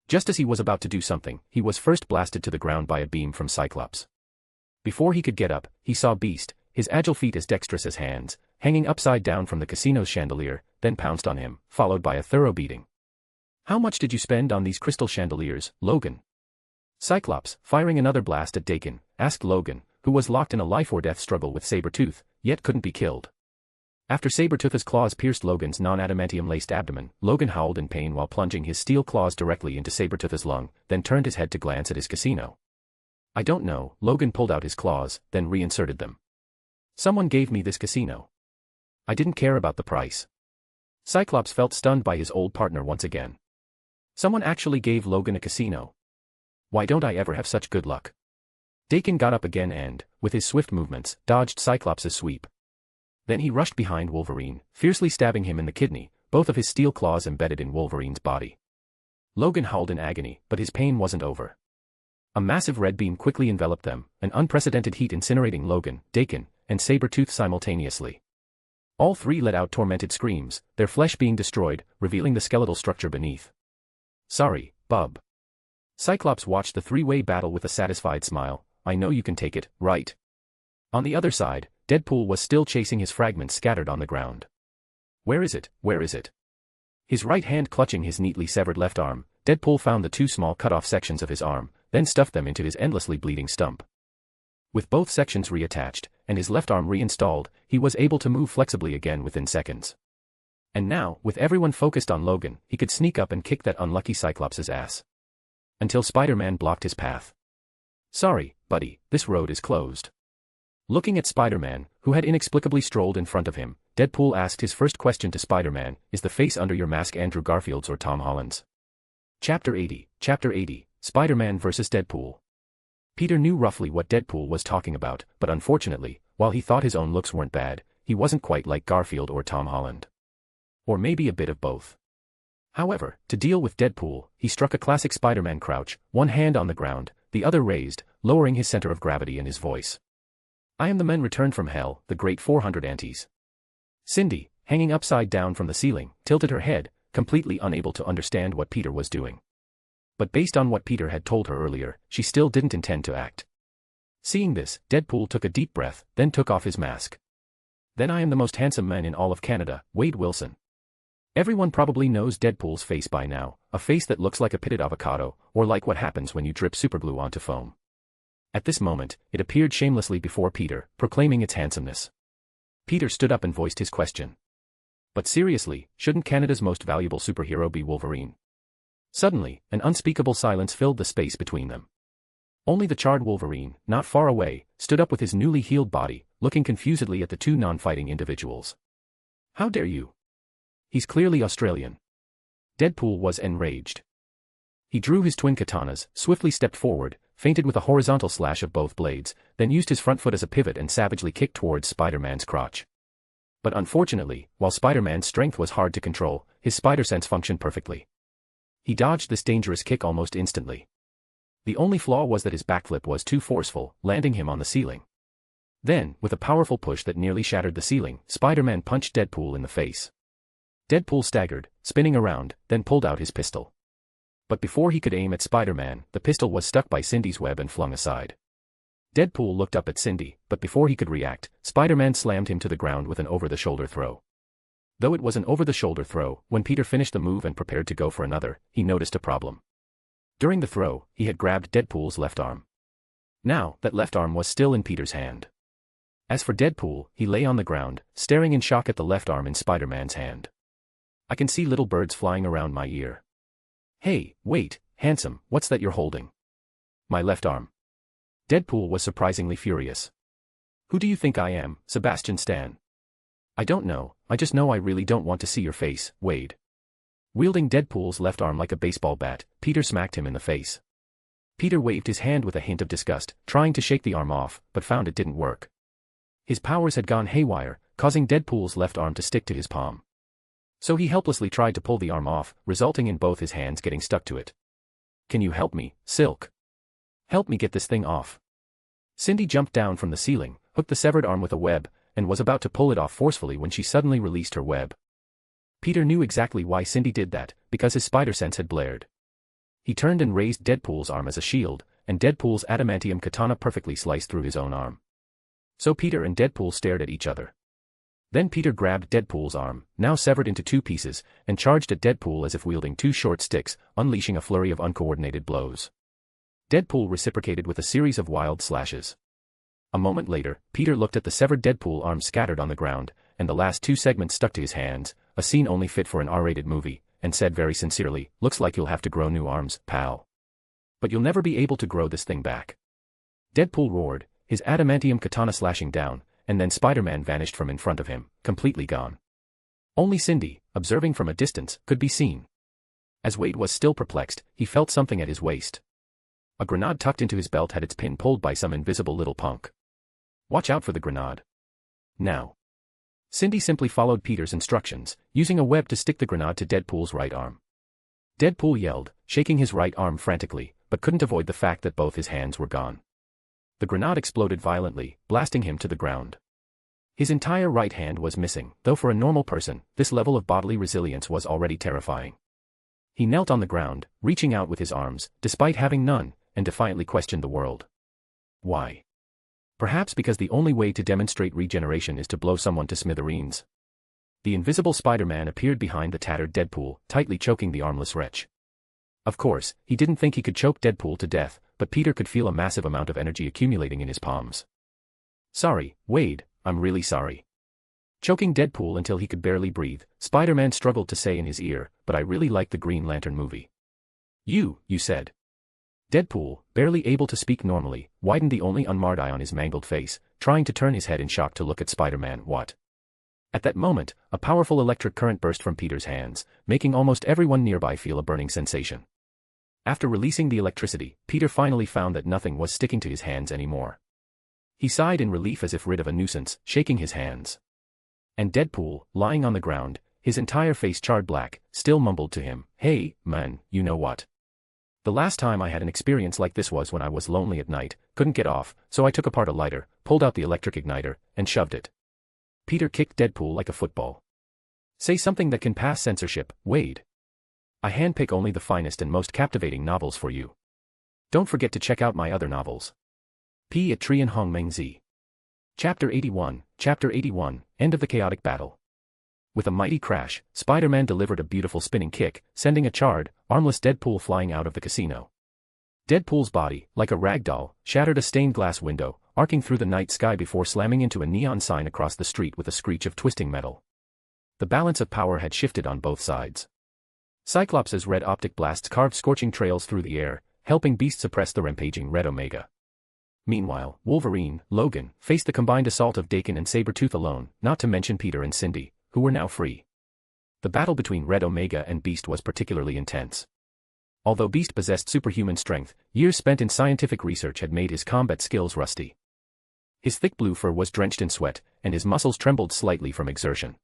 Just as he was about to do something, he was first blasted to the ground by a beam from Cyclops. Before he could get up, he saw Beast, his agile feet as dexterous as hands, hanging upside down from the casino's chandelier, then pounced on him, followed by a thorough beating. "How much did you spend on these crystal chandeliers, Logan?" Cyclops, firing another blast at Daken, asked Logan, who was locked in a life-or-death struggle with Sabretooth, yet couldn't be killed. After Sabretooth's claws pierced Logan's non-adamantium-laced abdomen, Logan howled in pain while plunging his steel claws directly into Sabretooth's lung, then turned his head to glance at his casino. "I don't know." Logan pulled out his claws, then reinserted them. "Someone gave me this casino. I didn't care about the price." Cyclops felt stunned by his old partner once again. Someone actually gave Logan a casino. Why don't I ever have such good luck? Daken got up again and, with his swift movements, dodged Cyclops' sweep. Then he rushed behind Wolverine, fiercely stabbing him in the kidney, both of his steel claws embedded in Wolverine's body. Logan howled in agony, but his pain wasn't over. A massive red beam quickly enveloped them, an unprecedented heat incinerating Logan, Daken, and Sabretooth simultaneously. All 3 let out tormented screams, their flesh being destroyed, revealing the skeletal structure beneath. "Sorry, bub." Cyclops watched the 3-way battle with a satisfied smile. "I know you can take it, right?" On the other side, Deadpool was still chasing his fragments scattered on the ground. "Where is it? Where is it?" His right hand clutching his neatly severed left arm, Deadpool found the 2 small cut-off sections of his arm, then stuffed them into his endlessly bleeding stump. With both sections reattached, and his left arm reinstalled, he was able to move flexibly again within seconds. And now, with everyone focused on Logan, he could sneak up and kick that unlucky Cyclops' ass. Until Spider-Man blocked his path. "Sorry, buddy, this road is closed." Looking at Spider-Man, who had inexplicably strolled in front of him, Deadpool asked his first question to Spider-Man, "Is the face under your mask Andrew Garfield's or Tom Holland's?" Chapter 80, Spider-Man vs. Deadpool. Peter knew roughly what Deadpool was talking about, but unfortunately, while he thought his own looks weren't bad, he wasn't quite like Garfield or Tom Holland. Or maybe a bit of both. However, to deal with Deadpool, he struck a classic Spider-Man crouch, one hand on the ground, the other raised, lowering his center of gravity in his voice. "I am the men returned from hell, the great 400 aunties." Cindy, hanging upside down from the ceiling, tilted her head, completely unable to understand what Peter was doing. But based on what Peter had told her earlier, she still didn't intend to act. Seeing this, Deadpool took a deep breath, then took off his mask. "Then I am the most handsome man in all of Canada, Wade Wilson." Everyone probably knows Deadpool's face by now, a face that looks like a pitted avocado, or like what happens when you drip superglue onto foam. At this moment, it appeared shamelessly before Peter, proclaiming its handsomeness. Peter stood up and voiced his question. "But seriously, shouldn't Canada's most valuable superhero be Wolverine?" Suddenly, an unspeakable silence filled the space between them. Only the charred Wolverine, not far away, stood up with his newly healed body, looking confusedly at the 2 non-fighting individuals. "How dare you? He's clearly Australian." Deadpool was enraged. He drew his twin katanas, swiftly stepped forward, feinted with a horizontal slash of both blades, then used his front foot as a pivot and savagely kicked towards Spider-Man's crotch. But unfortunately, while Spider-Man's strength was hard to control, his spider sense functioned perfectly. He dodged this dangerous kick almost instantly. The only flaw was that his backflip was too forceful, landing him on the ceiling. Then, with a powerful push that nearly shattered the ceiling, Spider-Man punched Deadpool in the face. Deadpool staggered, spinning around, then pulled out his pistol. But before he could aim at Spider-Man, the pistol was stuck by Cindy's web and flung aside. Deadpool looked up at Cindy, but before he could react, Spider-Man slammed him to the ground with an over-the-shoulder throw. Though it was an over-the-shoulder throw, when Peter finished the move and prepared to go for another, he noticed a problem. During the throw, he had grabbed Deadpool's left arm. Now, that left arm was still in Peter's hand. As for Deadpool, he lay on the ground, staring in shock at the left arm in Spider-Man's hand. I can see little birds flying around my ear. Hey, wait, handsome, what's that you're holding? My left arm. Deadpool was surprisingly furious. Who do you think I am, Sebastian Stan? I don't know, I just know I really don't want to see your face, Wade. Wielding Deadpool's left arm like a baseball bat, Peter smacked him in the face. Peter waved his hand with a hint of disgust, trying to shake the arm off, but found it didn't work. His powers had gone haywire, causing Deadpool's left arm to stick to his palm. So he helplessly tried to pull the arm off, resulting in both his hands getting stuck to it. Can you help me, Silk? Help me get this thing off. Cindy jumped down from the ceiling, hooked the severed arm with a web, and was about to pull it off forcefully when she suddenly released her web. Peter knew exactly why Cindy did that, because his spider sense had blared. He turned and raised Deadpool's arm as a shield, and Deadpool's adamantium katana perfectly sliced through his own arm. So Peter and Deadpool stared at each other. Then Peter grabbed Deadpool's arm, now severed into two pieces, and charged at Deadpool as if wielding two short sticks, unleashing a flurry of uncoordinated blows. Deadpool reciprocated with a series of wild slashes. A moment later, Peter looked at the severed Deadpool arm scattered on the ground, and the last two segments stuck to his hands, a scene only fit for an R-rated movie, and said very sincerely, "Looks like you'll have to grow new arms, pal. But you'll never be able to grow this thing back." Deadpool roared, his adamantium katana slashing down, and then Spider-Man vanished from in front of him, completely gone. Only Cindy, observing from a distance, could be seen. As Wade was still perplexed, he felt something at his waist. A grenade tucked into his belt had its pin pulled by some invisible little punk. Watch out for the grenade. Now. Cindy simply followed Peter's instructions, using a web to stick the grenade to Deadpool's right arm. Deadpool yelled, shaking his right arm frantically, but couldn't avoid the fact that both his hands were gone. The grenade exploded violently, blasting him to the ground. His entire right hand was missing, though for a normal person, this level of bodily resilience was already terrifying. He knelt on the ground, reaching out with his arms, despite having none, and defiantly questioned the world. Why? Perhaps because the only way to demonstrate regeneration is to blow someone to smithereens. The invisible Spider-Man appeared behind the tattered Deadpool, tightly choking the armless wretch. Of course, he didn't think he could choke Deadpool to death, but Peter could feel a massive amount of energy accumulating in his palms. Sorry, Wade, I'm really sorry. Choking Deadpool until he could barely breathe, Spider-Man struggled to say in his ear, but I really like the Green Lantern movie. You said. Deadpool, barely able to speak normally, widened the only unmarred eye on his mangled face, trying to turn his head in shock to look at Spider-Man. What? At that moment, a powerful electric current burst from Peter's hands, making almost everyone nearby feel a burning sensation. After releasing the electricity, Peter finally found that nothing was sticking to his hands anymore. He sighed in relief as if rid of a nuisance, shaking his hands. And Deadpool, lying on the ground, his entire face charred black, still mumbled to him, "Hey, man, you know what? The last time I had an experience like this was when I was lonely at night, couldn't get off, so I took apart a lighter, pulled out the electric igniter, and shoved it." Peter kicked Deadpool like a football. Say something that can pass censorship, Wade. I handpick only the finest and most captivating novels for you. Don't forget to check out my other novels. P. at Trian Hong Meng Zi. Chapter 81, End of the Chaotic Battle. With a mighty crash, Spider-Man delivered a beautiful spinning kick, sending a charred, armless Deadpool flying out of the casino. Deadpool's body, like a rag doll, shattered a stained glass window, arcing through the night sky before slamming into a neon sign across the street with a screech of twisting metal. The balance of power had shifted on both sides. Cyclops' red optic blasts carved scorching trails through the air, helping Beast suppress the rampaging Red Omega. Meanwhile, Wolverine, Logan, faced the combined assault of Daken and Sabretooth alone, not to mention Peter and Cindy, who were now free. The battle between Red Omega and Beast was particularly intense. Although Beast possessed superhuman strength, years spent in scientific research had made his combat skills rusty. His thick blue fur was drenched in sweat, and his muscles trembled slightly from exertion.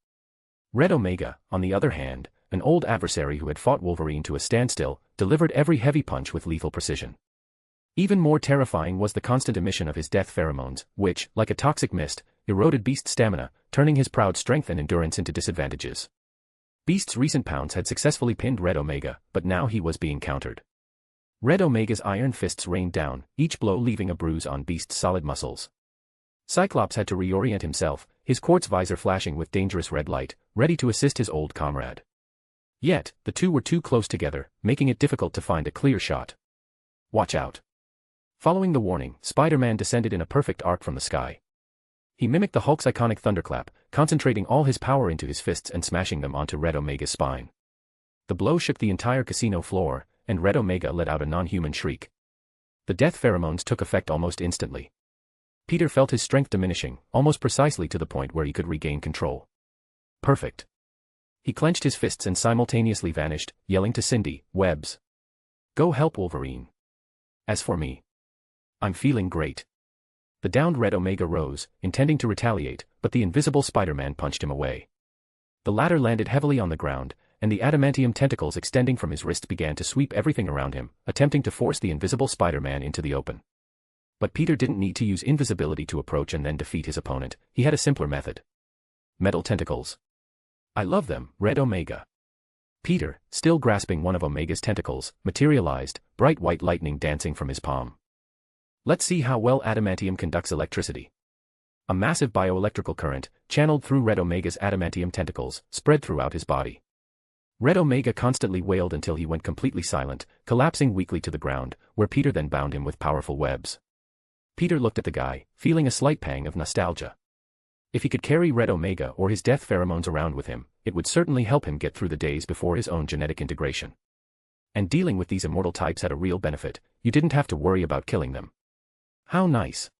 Red Omega, on the other hand, an old adversary who had fought Wolverine to a standstill, delivered every heavy punch with lethal precision. Even more terrifying was the constant emission of his death pheromones, which, like a toxic mist, eroded Beast's stamina, turning his proud strength and endurance into disadvantages. Beast's recent pounds had successfully pinned Red Omega, but now he was being countered. Red Omega's iron fists rained down, each blow leaving a bruise on Beast's solid muscles. Cyclops had to reorient himself, his quartz visor flashing with dangerous red light, ready to assist his old comrade. Yet, the two were too close together, making it difficult to find a clear shot. Watch out. Following the warning, Spider-Man descended in a perfect arc from the sky. He mimicked the Hulk's iconic thunderclap, concentrating all his power into his fists and smashing them onto Red Omega's spine. The blow shook the entire casino floor, and Red Omega let out a non-human shriek. The death pheromones took effect almost instantly. Peter felt his strength diminishing, almost precisely to the point where he could regain control. Perfect. He clenched his fists and simultaneously vanished, yelling to Cindy, "Webs. Go help Wolverine. As for me, I'm feeling great." The downed Red Omega rose, intending to retaliate, but the invisible Spider-Man punched him away. The latter landed heavily on the ground, and the adamantium tentacles extending from his wrist began to sweep everything around him, attempting to force the invisible Spider-Man into the open. But Peter didn't need to use invisibility to approach and then defeat his opponent. He had a simpler method. Metal tentacles. I love them, Red Omega. Peter, still grasping one of Omega's tentacles, materialized, bright white lightning dancing from his palm. Let's see how well adamantium conducts electricity. A massive bioelectrical current, channeled through Red Omega's adamantium tentacles, spread throughout his body. Red Omega constantly wailed until he went completely silent, collapsing weakly to the ground, where Peter then bound him with powerful webs. Peter looked at the guy, feeling a slight pang of nostalgia. If he could carry Red Omega or his death pheromones around with him, it would certainly help him get through the days before his own genetic integration. And dealing with these immortal types had a real benefit. You didn't have to worry about killing them. How nice.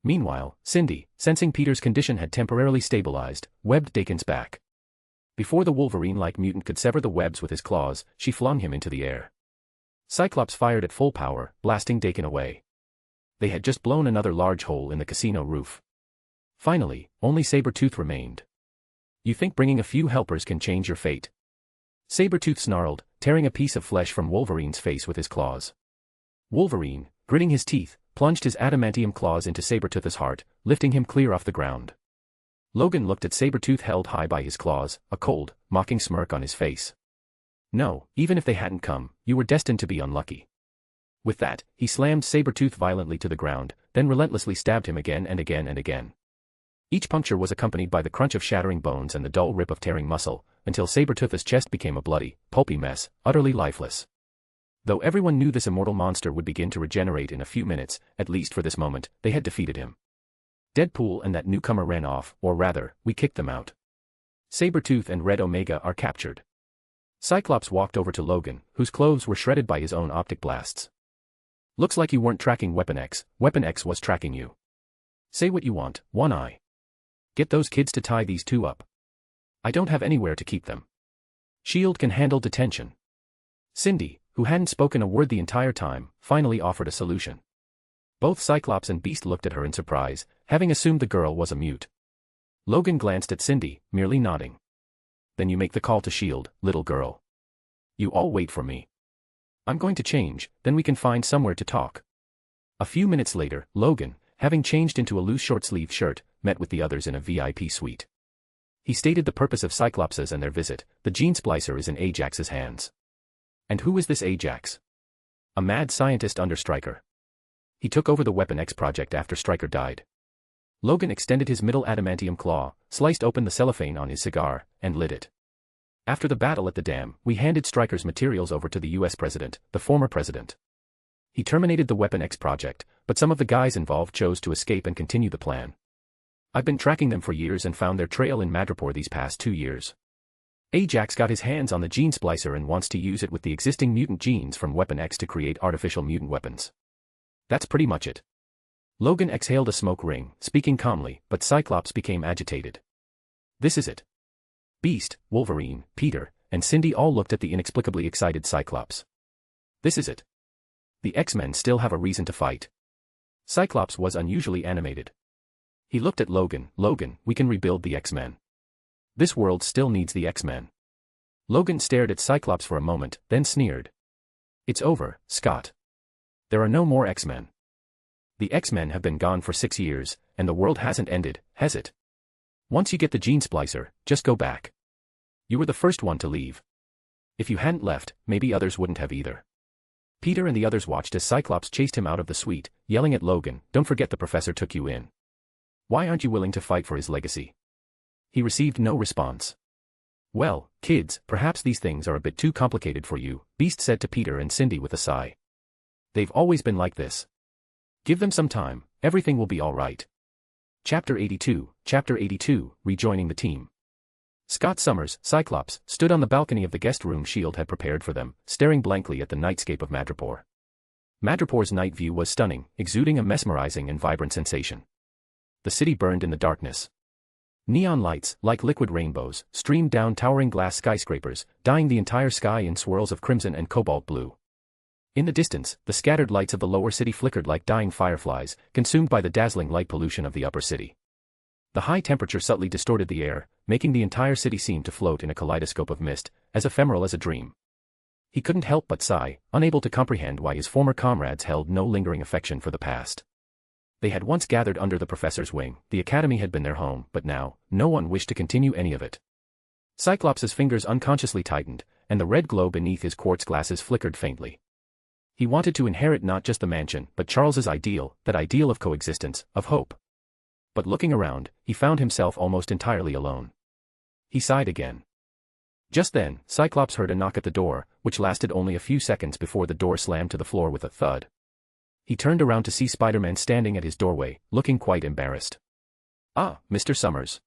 Meanwhile, Cindy, sensing Peter's condition had temporarily stabilized, webbed Dakin's back. Before the Wolverine-like mutant could sever the webs with his claws, she flung him into the air. Cyclops fired at full power, blasting Dakin away. They had just blown another large hole in the casino roof. Finally, only Sabretooth remained. You think bringing a few helpers can change your fate? Sabretooth snarled, tearing a piece of flesh from Wolverine's face with his claws. Wolverine, gritting his teeth, plunged his adamantium claws into Sabretooth's heart, lifting him clear off the ground. Logan looked at Sabretooth held high by his claws, a cold, mocking smirk on his face. No, even if they hadn't come, you were destined to be unlucky. With that, he slammed Sabretooth violently to the ground, then relentlessly stabbed him again and again and again. Each puncture was accompanied by the crunch of shattering bones and the dull rip of tearing muscle, until Sabretooth's chest became a bloody, pulpy mess, utterly lifeless. Though everyone knew this immortal monster would begin to regenerate in a few minutes, at least for this moment, they had defeated him. Deadpool and that newcomer ran off, or rather, we kicked them out. Sabretooth and Red Omega are captured. Cyclops walked over to Logan, whose clothes were shredded by his own optic blasts. Looks like you weren't tracking Weapon X. Weapon X was tracking you. Say what you want, One Eye. Get those kids to tie these two up. I don't have anywhere to keep them. S.H.I.E.L.D. can handle detention. Cindy, who hadn't spoken a word the entire time, finally offered a solution. Both Cyclops and Beast looked at her in surprise, having assumed the girl was a mute. Logan glanced at Cindy, merely nodding. Then you make the call to S.H.I.E.L.D., little girl. You all wait for me. I'm going to change, then we can find somewhere to talk. A few minutes later, Logan, having changed into a loose short-sleeved shirt, met with the others in a VIP suite. He stated the purpose of Cyclops's and their visit. The gene splicer is in Ajax's hands. And who is this Ajax? A mad scientist under Stryker. He took over the Weapon X project after Stryker died. Logan extended his middle adamantium claw, sliced open the cellophane on his cigar, and lit it. After the battle at the dam, we handed Stryker's materials over to the US president, the former president. He terminated the Weapon X project, but some of the guys involved chose to escape and continue the plan. I've been tracking them for years and found their trail in Madripoor these past 2 years. Ajax got his hands on the gene splicer and wants to use it with the existing mutant genes from Weapon X to create artificial mutant weapons. That's pretty much it. Logan exhaled a smoke ring, speaking calmly, but Cyclops became agitated. This is it. Beast, Wolverine, Peter, and Cindy all looked at the inexplicably excited Cyclops. This is it. The X-Men still have a reason to fight. Cyclops was unusually animated. He looked at Logan. Logan, we can rebuild the X-Men. This world still needs the X-Men. Logan stared at Cyclops for a moment, then sneered. It's over, Scott. There are no more X-Men. The X-Men have been gone for 6 years, and the world hasn't ended, has it? Once you get the gene splicer, just go back. You were the first one to leave. If you hadn't left, maybe others wouldn't have either. Peter and the others watched as Cyclops chased him out of the suite, yelling at Logan, "Don't forget the professor took you in. Why aren't you willing to fight for his legacy?" He received no response. "Well, kids, perhaps these things are a bit too complicated for you," Beast said to Peter and Cindy with a sigh. "They've always been like this. Give them some time, everything will be all right." Chapter 82, Rejoining the Team. Scott Summers, Cyclops, stood on the balcony of the guest room S.H.I.E.L.D. had prepared for them, staring blankly at the nightscape of Madripoor. Madripoor's night view was stunning, exuding a mesmerizing and vibrant sensation. The city burned in the darkness. Neon lights, like liquid rainbows, streamed down towering glass skyscrapers, dyeing the entire sky in swirls of crimson and cobalt blue. In the distance, the scattered lights of the lower city flickered like dying fireflies, consumed by the dazzling light pollution of the upper city. The high temperature subtly distorted the air, making the entire city seem to float in a kaleidoscope of mist, as ephemeral as a dream. He couldn't help but sigh, unable to comprehend why his former comrades held no lingering affection for the past. They had once gathered under the professor's wing, the academy had been their home, but now, no one wished to continue any of it. Cyclops' fingers unconsciously tightened, and the red glow beneath his quartz glasses flickered faintly. He wanted to inherit not just the mansion, but Charles's ideal, that ideal of coexistence, of hope. But looking around, he found himself almost entirely alone. He sighed again. Just then, Cyclops heard a knock at the door, which lasted only a few seconds before the door slammed to the floor with a thud. He turned around to see Spider-Man standing at his doorway, looking quite embarrassed. "Ah, Mr. Summers."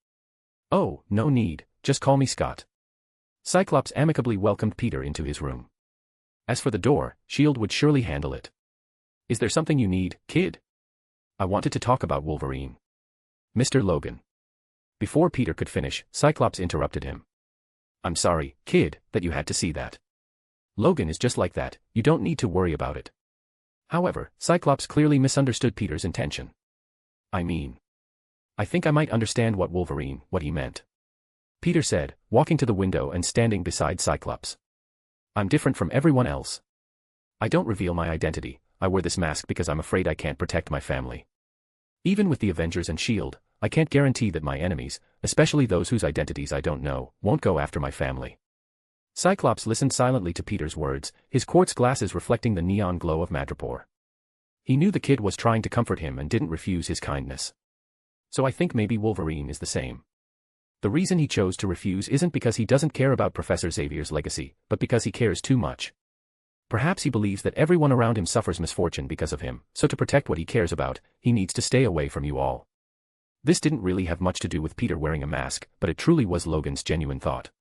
"Oh, no need, just call me Scott." Cyclops amicably welcomed Peter into his room. As for the door, S.H.I.E.L.D. would surely handle it. "Is there something you need, kid?" "I wanted to talk about Wolverine." "Mr. Logan." Before Peter could finish, Cyclops interrupted him. "I'm sorry, kid, that you had to see that. Logan is just like that, you don't need to worry about it." However, Cyclops clearly misunderstood Peter's intention. I think I might understand what he meant," Peter said, walking to the window and standing beside Cyclops. "I'm different from everyone else. I don't reveal my identity, I wear this mask because I'm afraid I can't protect my family. Even with the Avengers and S.H.I.E.L.D., I can't guarantee that my enemies, especially those whose identities I don't know, won't go after my family." Cyclops listened silently to Peter's words, his quartz glasses reflecting the neon glow of Madripoor. He knew the kid was trying to comfort him and didn't refuse his kindness. "So I think maybe Wolverine is the same. The reason he chose to refuse isn't because he doesn't care about Professor Xavier's legacy, but because he cares too much. Perhaps he believes that everyone around him suffers misfortune because of him, so to protect what he cares about, he needs to stay away from you all." This didn't really have much to do with Peter wearing a mask, but it truly was Logan's genuine thought.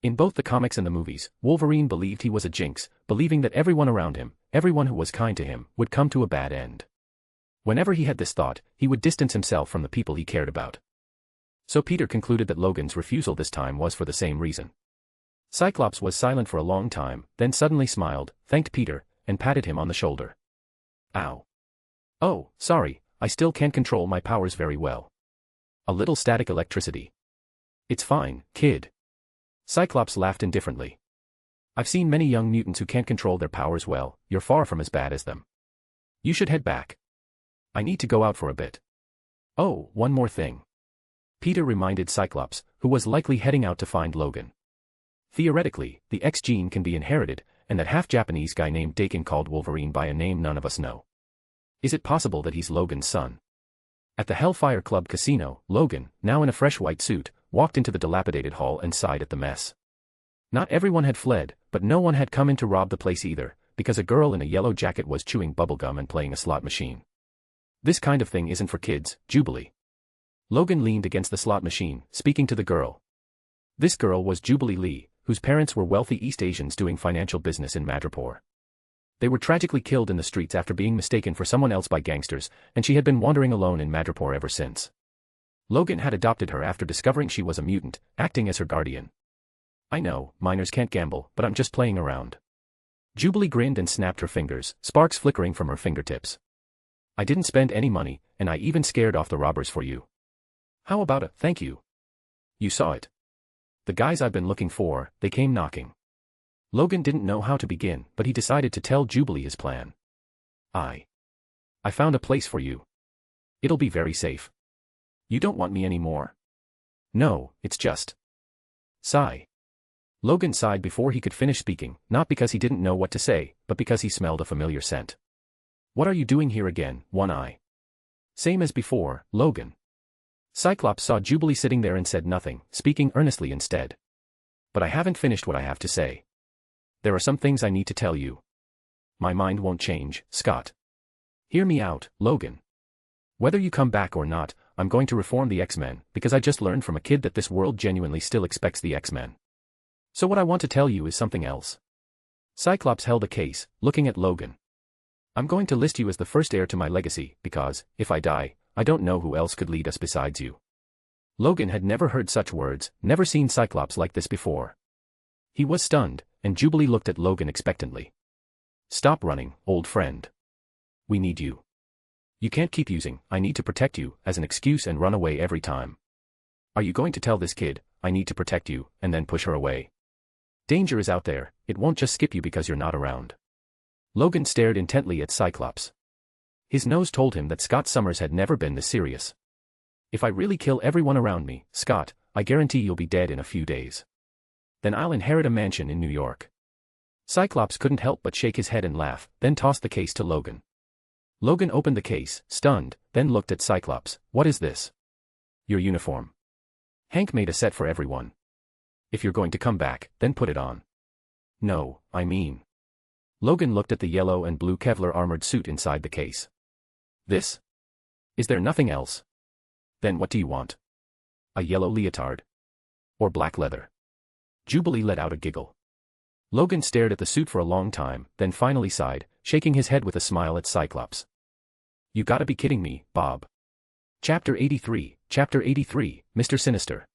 In both the comics and the movies, Wolverine believed he was a jinx, believing that everyone around him, everyone who was kind to him, would come to a bad end. Whenever he had this thought, he would distance himself from the people he cared about. So Peter concluded that Logan's refusal this time was for the same reason. Cyclops was silent for a long time, then suddenly smiled, thanked Peter, and patted him on the shoulder. "Ow. Oh, sorry, I still can't control my powers very well. A little static electricity. It's fine, kid." Cyclops laughed indifferently. "I've seen many young mutants who can't control their powers well, you're far from as bad as them. You should head back. I need to go out for a bit." "Oh, one more thing," Peter reminded Cyclops, who was likely heading out to find Logan. "Theoretically, the X gene can be inherited, and that half-Japanese guy named Dakin called Wolverine by a name none of us know. Is it possible that he's Logan's son?" At the Hellfire Club casino, Logan, now in a fresh white suit, walked into the dilapidated hall and sighed at the mess. Not everyone had fled, but no one had come in to rob the place either, because a girl in a yellow jacket was chewing bubblegum and playing a slot machine. "This kind of thing isn't for kids, Jubilee." Logan leaned against the slot machine, speaking to the girl. This girl was Jubilee Lee, whose parents were wealthy East Asians doing financial business in Madripoor. They were tragically killed in the streets after being mistaken for someone else by gangsters, and she had been wandering alone in Madripoor ever since. Logan had adopted her after discovering she was a mutant, acting as her guardian. "I know, minors can't gamble, but I'm just playing around." Jubilee grinned and snapped her fingers, sparks flickering from her fingertips. "I didn't spend any money, and I even scared off the robbers for you. How about a thank you? You saw it. The guys I've been looking for, they came knocking." Logan didn't know how to begin, but he decided to tell Jubilee his plan. I found a place for you. It'll be very safe. You don't want me anymore?" "No, it's just..." Sigh. Logan sighed before he could finish speaking, not because he didn't know what to say, but because he smelled a familiar scent. What are you doing here again, One Eye? Same as before, Logan. Cyclops saw Jubilee sitting there and said nothing, speaking earnestly instead. But I haven't finished what I have to say. There are some things I need to tell you. My mind won't change, Scott. Hear me out, Logan. Whether you come back or not, I'm going to reform the X-Men, because I just learned from a kid that this world genuinely still expects the X-Men. So what I want to tell you is something else. Cyclops held a case, looking at Logan. I'm going to list you as the first heir to my legacy, because, if I die, I don't know who else could lead us besides you. Logan had never heard such words, never seen Cyclops like this before. He was stunned, and Jubilee looked at Logan expectantly. Stop running, old friend. We need you. You can't keep using "I need to protect you" as an excuse and run away every time. Are you going to tell this kid, "I need to protect you," and then push her away? Danger is out there, it won't just skip you because you're not around. Logan stared intently at Cyclops. His nose told him that Scott Summers had never been this serious. If I really kill everyone around me, Scott, I guarantee you'll be dead in a few days. Then I'll inherit a mansion in New York. Cyclops couldn't help but shake his head and laugh, then tossed the case to Logan. Logan opened the case, stunned, then looked at Cyclops. What is this? Your uniform. Hank made a set for everyone. If you're going to come back, then put it on. No, I mean. Logan looked at the yellow and blue Kevlar armored suit inside the case. This? Is there nothing else? Then what do you want? A yellow leotard? Or black leather? Jubilee let out a giggle. Logan stared at the suit for a long time, then finally sighed, shaking his head with a smile at Cyclops. You gotta be kidding me, Bob. Chapter 83, Mr. Sinister.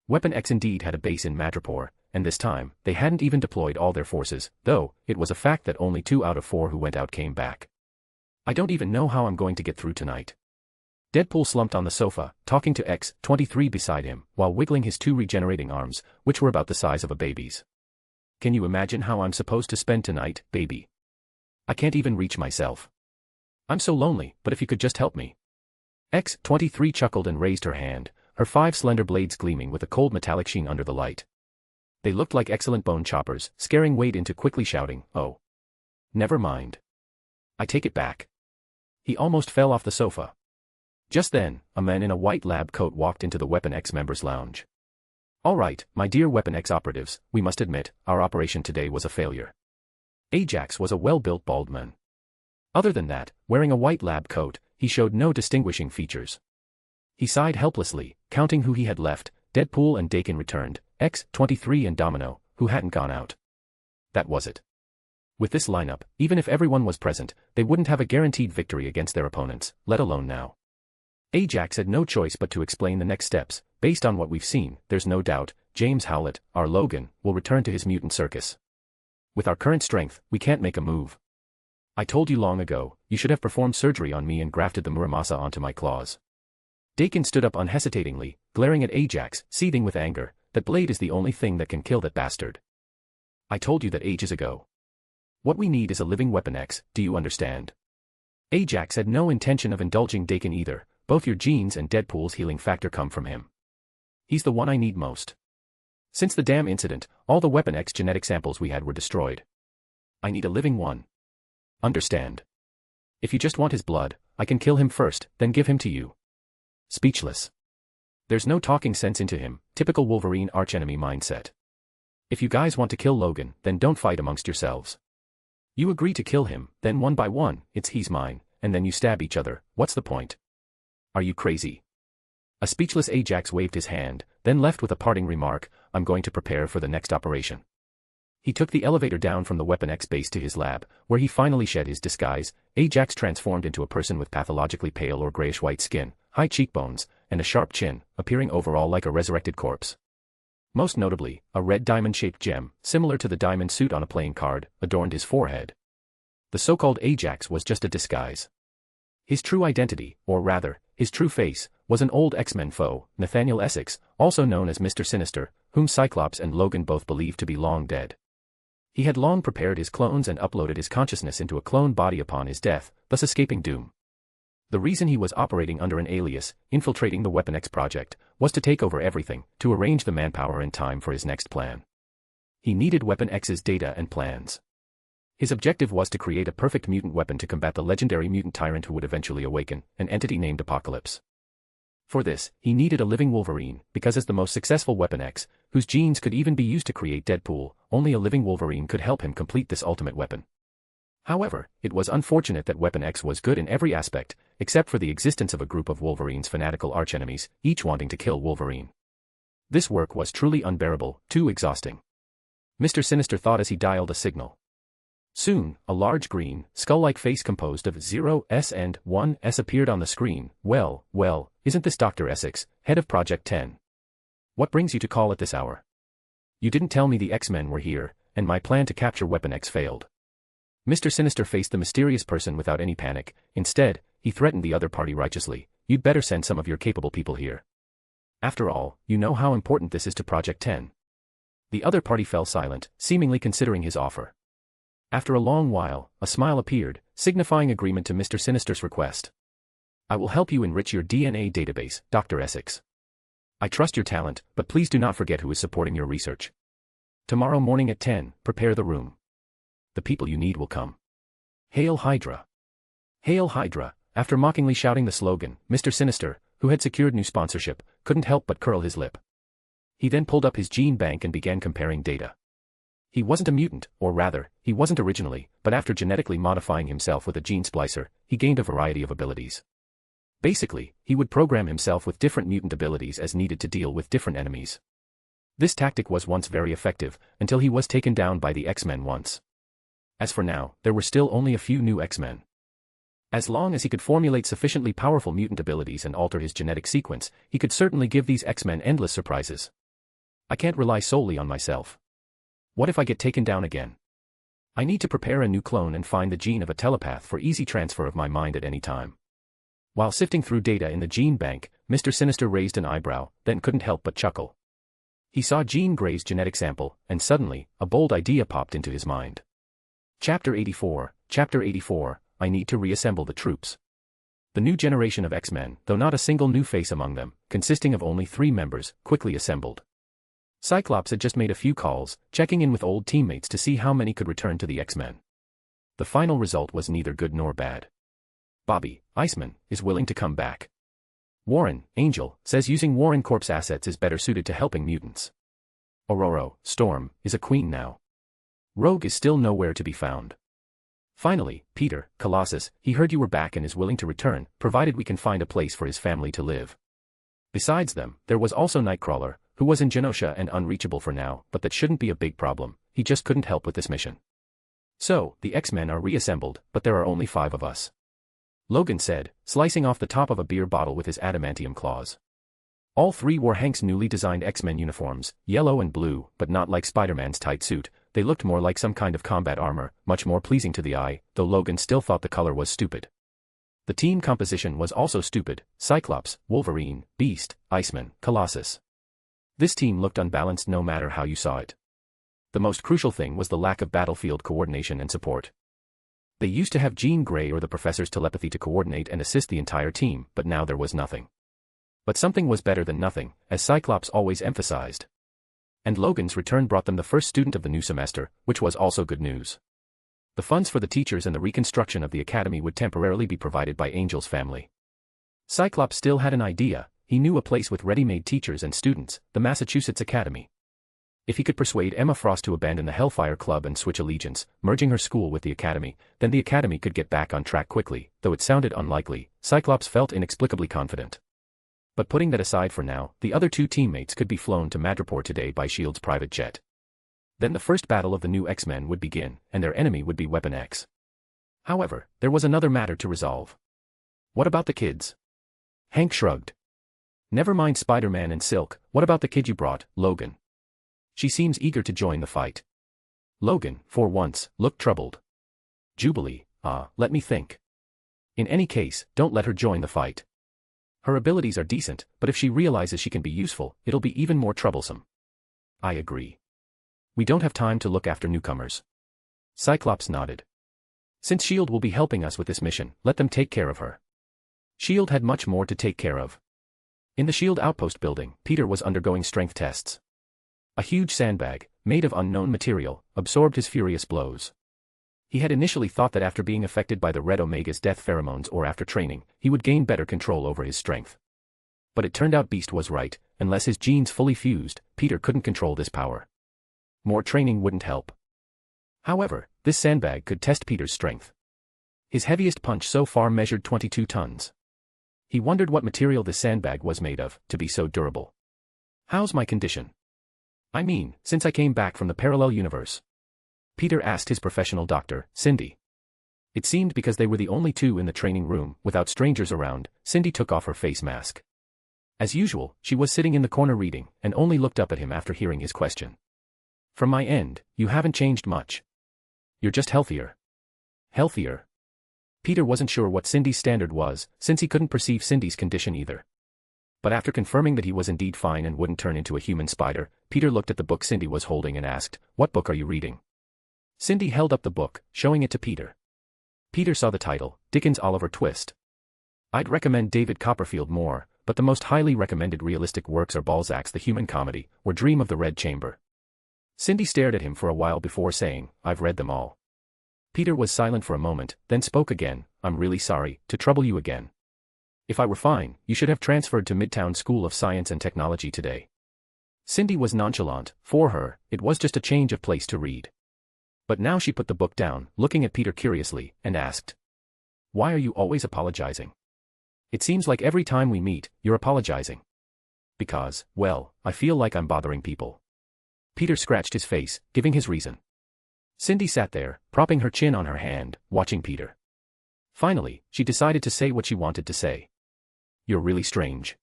Weapon X indeed had a base in Madripoor, and this time, they hadn't even deployed all their forces, though, it was a fact that only 2 out of 4 who went out came back. I don't even know how I'm going to get through tonight. Deadpool slumped on the sofa, talking to X-23 beside him, while wiggling his 2 regenerating arms, which were about the size of a baby's. Can you imagine how I'm supposed to spend tonight, baby? I can't even reach myself. I'm so lonely, but if you could just help me. X-23 chuckled and raised her hand, her 5 slender blades gleaming with a cold metallic sheen under the light. They looked like excellent bone choppers, scaring Wade into quickly shouting, "Oh. Never mind. I take it back." He almost fell off the sofa. Just then, a man in a white lab coat walked into the Weapon X members' lounge. All right, my dear Weapon X operatives, we must admit, our operation today was a failure. Ajax was a well-built bald man. Other than that, wearing a white lab coat, he showed no distinguishing features. He sighed helplessly, counting who he had left. Deadpool and Dakin returned, X-23 and Domino, who hadn't gone out. That was it. With this lineup, even if everyone was present, they wouldn't have a guaranteed victory against their opponents, let alone now. Ajax had no choice but to explain the next steps. Based on what we've seen, there's no doubt, James Howlett, our Logan, will return to his mutant circus. With our current strength, we can't make a move. I told you long ago, you should have performed surgery on me and grafted the Muramasa onto my claws. Dakin stood up unhesitatingly, glaring at Ajax, seething with anger. That blade is the only thing that can kill that bastard. I told you that ages ago. What we need is a living Weapon X, do you understand? Ajax had no intention of indulging Dakin either. Both your genes and Deadpool's healing factor come from him. He's the one I need most. Since the damn incident, all the Weapon X genetic samples we had were destroyed. I need a living one. Understand? If you just want his blood, I can kill him first, then give him to you. Speechless. There's no talking sense into him, typical Wolverine archenemy mindset. If you guys want to kill Logan, then don't fight amongst yourselves. You agree to kill him, then one by one, it's he's mine, and then you stab each other, what's the point? Are you crazy? A speechless Ajax waved his hand, then left with a parting remark, I'm going to prepare for the next operation. He took the elevator down from the Weapon X base to his lab, where he finally shed his disguise. Ajax transformed into a person with pathologically pale or grayish-white skin, high cheekbones, and a sharp chin, appearing overall like a resurrected corpse. Most notably, a red diamond-shaped gem, similar to the diamond suit on a playing card, adorned his forehead. The so-called Ajax was just a disguise. His true identity, or rather, his true face, was an old X-Men foe, Nathaniel Essex, also known as Mr. Sinister, whom Cyclops and Logan both believed to be long dead. He had long prepared his clones and uploaded his consciousness into a clone body upon his death, thus escaping doom. The reason he was operating under an alias, infiltrating the Weapon X project, was to take over everything, to arrange the manpower and time for his next plan. He needed Weapon X's data and plans. His objective was to create a perfect mutant weapon to combat the legendary mutant tyrant who would eventually awaken, an entity named Apocalypse. For this, he needed a living Wolverine, because as the most successful Weapon X, whose genes could even be used to create Deadpool, only a living Wolverine could help him complete this ultimate weapon. However, it was unfortunate that Weapon X was good in every aspect, except for the existence of a group of Wolverine's fanatical archenemies, each wanting to kill Wolverine. This work was truly unbearable, too exhausting. Mr. Sinister thought as he dialed a signal. Soon, a large green, skull-like face composed of 0s and 1s appeared on the screen. Well, isn't this Dr. Essex, head of Project 10? What brings you to call at this hour? You didn't tell me the X-Men were here, and my plan to capture Weapon X failed. Mr. Sinister faced the mysterious person without any panic. Instead, he threatened the other party righteously. You'd better send some of your capable people here. After all, you know how important this is to Project 10. The other party fell silent, seemingly considering his offer. After a long while, a smile appeared, signifying agreement to Mr. Sinister's request. I will help you enrich your DNA database, Dr. Essex. I trust your talent, but please do not forget who is supporting your research. Tomorrow morning at 10, prepare the room. The people you need will come. Hail Hydra! Hail Hydra! After mockingly shouting the slogan, Mr. Sinister, who had secured new sponsorship, couldn't help but curl his lip. He then pulled up his gene bank and began comparing data. He wasn't a mutant, or rather, he wasn't originally, but after genetically modifying himself with a gene splicer, he gained a variety of abilities. Basically, he would program himself with different mutant abilities as needed to deal with different enemies. This tactic was once very effective, until he was taken down by the X-Men once. As for now, there were still only a few new X-Men. As long as he could formulate sufficiently powerful mutant abilities and alter his genetic sequence, he could certainly give these X-Men endless surprises. I can't rely solely on myself. What if I get taken down again? I need to prepare a new clone and find the gene of a telepath for easy transfer of my mind at any time. While sifting through data in the gene bank, Mr. Sinister raised an eyebrow, then couldn't help but chuckle. He saw Jean Grey's genetic sample, and suddenly, a bold idea popped into his mind. Chapter 84, I need to reassemble the troops. The new generation of X-Men, though not a single new face among them, consisting of only 3 members, quickly assembled. Cyclops had just made a few calls, checking in with old teammates to see how many could return to the X-Men. The final result was neither good nor bad. Bobby, Iceman, is willing to come back. Warren, Angel, says using Warren Corp's assets is better suited to helping mutants. Aurora, Storm, is a queen now. Rogue is still nowhere to be found. Finally, Peter, Colossus, he heard you were back and is willing to return, provided we can find a place for his family to live. Besides them, there was also Nightcrawler, who was in Genosha and unreachable for now, but that shouldn't be a big problem, he just couldn't help with this mission. So, the X-Men are reassembled, but there are only 5 of us. Logan said, slicing off the top of a beer bottle with his adamantium claws. All 3 wore Hank's newly designed X-Men uniforms, yellow and blue, but not like Spider-Man's tight suit. They looked more like some kind of combat armor, much more pleasing to the eye, though Logan still thought the color was stupid. The team composition was also stupid: Cyclops, Wolverine, Beast, Iceman, Colossus. This team looked unbalanced no matter how you saw it. The most crucial thing was the lack of battlefield coordination and support. They used to have Jean Grey or the Professor's telepathy to coordinate and assist the entire team, but now there was nothing. But something was better than nothing, as Cyclops always emphasized. And Logan's return brought them the first student of the new semester, which was also good news. The funds for the teachers and the reconstruction of the academy would temporarily be provided by Angel's family. Cyclops still had an idea. He knew a place with ready-made teachers and students, the Massachusetts Academy. If he could persuade Emma Frost to abandon the Hellfire Club and switch allegiance, merging her school with the academy, then the academy could get back on track quickly. Though it sounded unlikely, Cyclops felt inexplicably confident. But putting that aside for now, the other 2 teammates could be flown to Madripoor today by S.H.I.E.L.D.'s private jet. Then the first battle of the new X-Men would begin, and their enemy would be Weapon X. However, there was another matter to resolve. What about the kids? Hank shrugged. Never mind Spider-Man and Silk, what about the kid you brought, Logan? She seems eager to join the fight. Logan, for once, looked troubled. Jubilee, let me think. In any case, don't let her join the fight. Her abilities are decent, but if she realizes she can be useful, it'll be even more troublesome. I agree. We don't have time to look after newcomers. Cyclops nodded. Since S.H.I.E.L.D. will be helping us with this mission, let them take care of her. S.H.I.E.L.D. had much more to take care of. In the S.H.I.E.L.D. outpost building, Peter was undergoing strength tests. A huge sandbag, made of unknown material, absorbed his furious blows. He had initially thought that after being affected by the Red Omega's death pheromones or after training, he would gain better control over his strength. But it turned out Beast was right, unless his genes fully fused, Peter couldn't control this power. More training wouldn't help. However, this sandbag could test Peter's strength. His heaviest punch so far measured 22 tons. He wondered what material this sandbag was made of, to be so durable. "How's my condition? I mean, since I came back from the parallel universe?" Peter asked his professional doctor, Cindy. It seemed because they were the only two in the training room, without strangers around, Cindy took off her face mask. As usual, she was sitting in the corner reading, and only looked up at him after hearing his question. "From my end, you haven't changed much. You're just healthier." Healthier? Peter wasn't sure what Cindy's standard was, since he couldn't perceive Cindy's condition either. But after confirming that he was indeed fine and wouldn't turn into a human spider, Peter looked at the book Cindy was holding and asked, "What book are you reading?" Cindy held up the book, showing it to Peter. Peter saw the title, Dickens' Oliver Twist. "I'd recommend David Copperfield more, but the most highly recommended realistic works are Balzac's The Human Comedy, or Dream of the Red Chamber." Cindy stared at him for a while before saying, "I've read them all." Peter was silent for a moment, then spoke again, "I'm really sorry to trouble you again. If I were fine, you should have transferred to Midtown School of Science and Technology today." Cindy was nonchalant. For her, it was just a change of place to read. But now she put the book down, looking at Peter curiously, and asked, "Why are you always apologizing? It seems like every time we meet, you're apologizing." "Because, well, I feel like I'm bothering people." Peter scratched his face, giving his reason. Cindy sat there, propping her chin on her hand, watching Peter. Finally, she decided to say what she wanted to say. "You're really strange.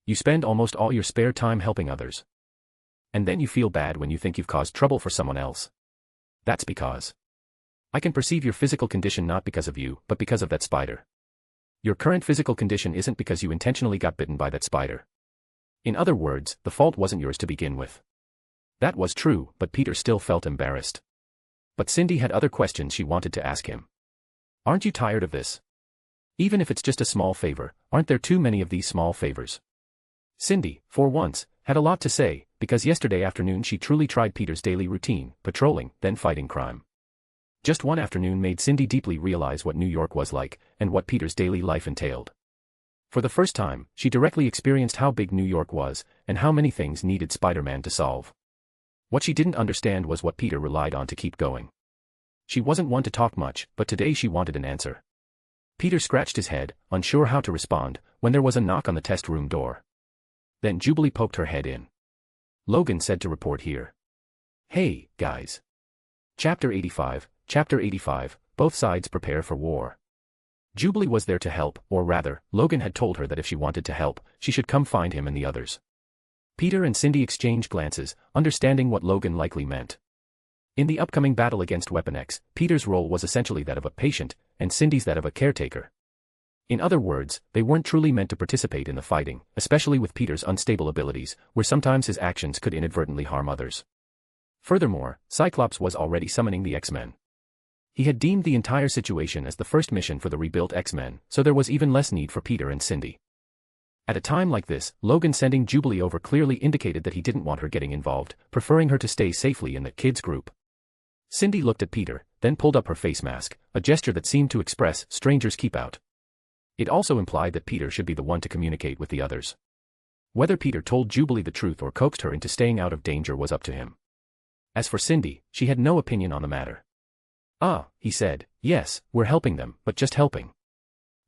You spend almost all your spare time helping others. And then you feel bad when you think you've caused trouble for someone else. That's because I can perceive your physical condition not because of you, but because of that spider. Your current physical condition isn't because you intentionally got bitten by that spider. In other words, the fault wasn't yours to begin with." That was true, but Peter still felt embarrassed. But Cindy had other questions she wanted to ask him. "Aren't you tired of this? Even if it's just a small favor, aren't there too many of these small favors?" Cindy, for once, had a lot to say, because yesterday afternoon she truly tried Peter's daily routine, patrolling, then fighting crime. Just one afternoon made Cindy deeply realize what New York was like, and what Peter's daily life entailed. For the first time, she directly experienced how big New York was, and how many things needed Spider-Man to solve. What she didn't understand was what Peter relied on to keep going. She wasn't one to talk much, but today she wanted an answer. Peter scratched his head, unsure how to respond, when there was a knock on the test room door. Then Jubilee poked her head in. "Logan said to report here." "Hey, guys. Chapter 85, both sides prepare for war." Jubilee was there to help, or rather, Logan had told her that if she wanted to help, she should come find him and the others. Peter and Cindy exchanged glances, understanding what Logan likely meant. In the upcoming battle against Weapon X, Peter's role was essentially that of a patient, and Cindy's that of a caretaker. In other words, they weren't truly meant to participate in the fighting, especially with Peter's unstable abilities, where sometimes his actions could inadvertently harm others. Furthermore, Cyclops was already summoning the X-Men. He had deemed the entire situation as the first mission for the rebuilt X-Men, so there was even less need for Peter and Cindy. At a time like this, Logan sending Jubilee over clearly indicated that he didn't want her getting involved, preferring her to stay safely in the kids' group. Cindy looked at Peter, then pulled up her face mask, a gesture that seemed to express, "Strangers keep out." It also implied that Peter should be the one to communicate with the others. Whether Peter told Jubilee the truth or coaxed her into staying out of danger was up to him. As for Cindy, she had no opinion on the matter. "Ah," he said, "yes, we're helping them, but just helping."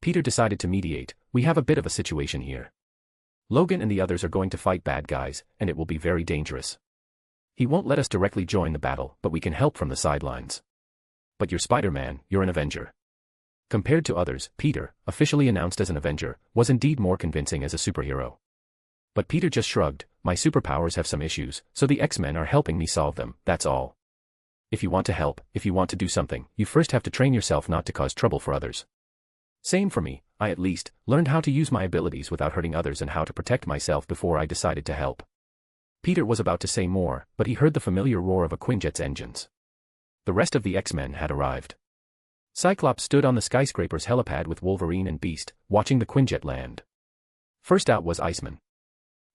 Peter decided to mediate. "We have a bit of a situation here. Logan and the others are going to fight bad guys, and it will be very dangerous. He won't let us directly join the battle, but we can help from the sidelines. But you're Spider-Man, you're an Avenger." Compared to others, Peter, officially announced as an Avenger, was indeed more convincing as a superhero. But Peter just shrugged. "My superpowers have some issues, so the X-Men are helping me solve them, that's all. If you want to help, if you want to do something, you first have to train yourself not to cause trouble for others. Same for me, I at least learned how to use my abilities without hurting others and how to protect myself before I decided to help." Peter was about to say more, but he heard the familiar roar of a Quinjet's engines. The rest of the X-Men had arrived. Cyclops stood on the skyscraper's helipad with Wolverine and Beast, watching the Quinjet land. First out was Iceman.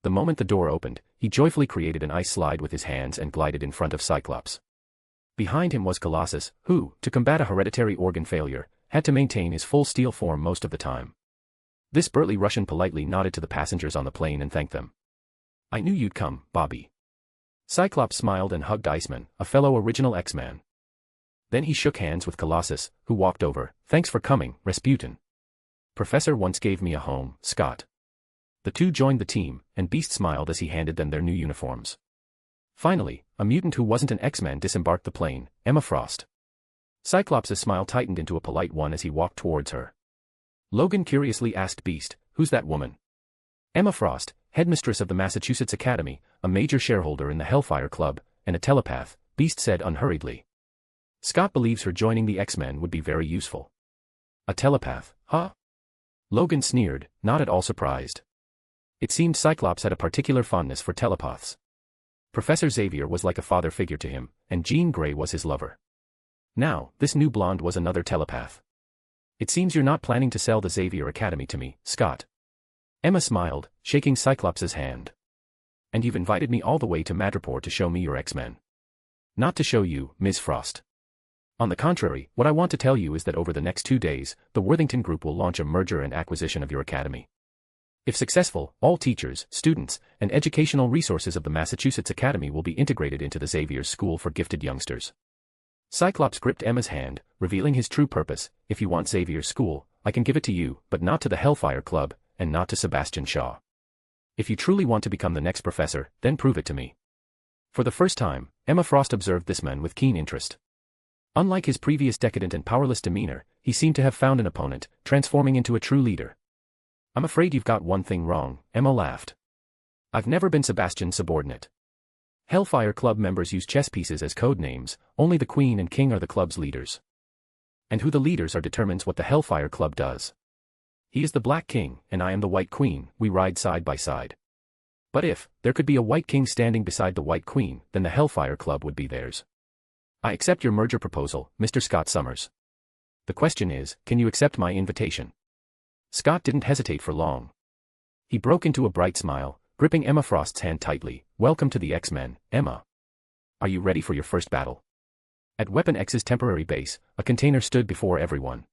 The moment the door opened, he joyfully created an ice slide with his hands and glided in front of Cyclops. Behind him was Colossus, who, to combat a hereditary organ failure, had to maintain his full steel form most of the time. This burly Russian politely nodded to the passengers on the plane and thanked them. "I knew you'd come, Bobby." Cyclops smiled and hugged Iceman, a fellow original X-Man. Then he shook hands with Colossus, who walked over. "Thanks for coming, Rasputin. Professor once gave me a home, Scott." The two joined the team, and Beast smiled as he handed them their new uniforms. Finally, a mutant who wasn't an X-Man disembarked the plane, Emma Frost. Cyclops' smile tightened into a polite one as he walked towards her. Logan curiously asked Beast, "Who's that woman?" Emma Frost, headmistress of the Massachusetts Academy, a major shareholder in the Hellfire Club, and a telepath, Beast said unhurriedly. Scott believes her joining the X-Men would be very useful. A telepath, huh? Logan sneered, not at all surprised. It seemed Cyclops had a particular fondness for telepaths. Professor Xavier was like a father figure to him, and Jean Grey was his lover. Now, this new blonde was another telepath. "It seems you're not planning to sell the Xavier Academy to me, Scott." Emma smiled, shaking Cyclops' hand. "And you've invited me all the way to Madripoor to show me your X-Men." "Not to show you, Ms. Frost. On the contrary, what I want to tell you is that over the next 2 days, the Worthington Group will launch a merger and acquisition of your academy. If successful, all teachers, students, and educational resources of the Massachusetts Academy will be integrated into the Xavier's School for Gifted Youngsters." Cyclops gripped Emma's hand, revealing his true purpose. "If you want Xavier's School, I can give it to you, but not to the Hellfire Club, and not to Sebastian Shaw. If you truly want to become the next professor, then prove it to me." For the first time, Emma Frost observed this man with keen interest. Unlike his previous decadent and powerless demeanor, he seemed to have found an opponent, transforming into a true leader. "I'm afraid you've got one thing wrong," Emma laughed. "I've never been Sebastian's subordinate. Hellfire Club members use chess pieces as code names, only the Queen and King are the club's leaders. And who the leaders are determines what the Hellfire Club does. He is the Black King, and I am the White Queen, we ride side by side. But if there could be a White King standing beside the White Queen, then the Hellfire Club would be theirs. I accept your merger proposal, Mr. Scott Summers. The question is, can you accept my invitation?" Scott didn't hesitate for long. He broke into a bright smile, gripping Emma Frost's hand tightly. "Welcome to the X-Men, Emma. Are you ready for your first battle?" At Weapon X's temporary base, a container stood before everyone.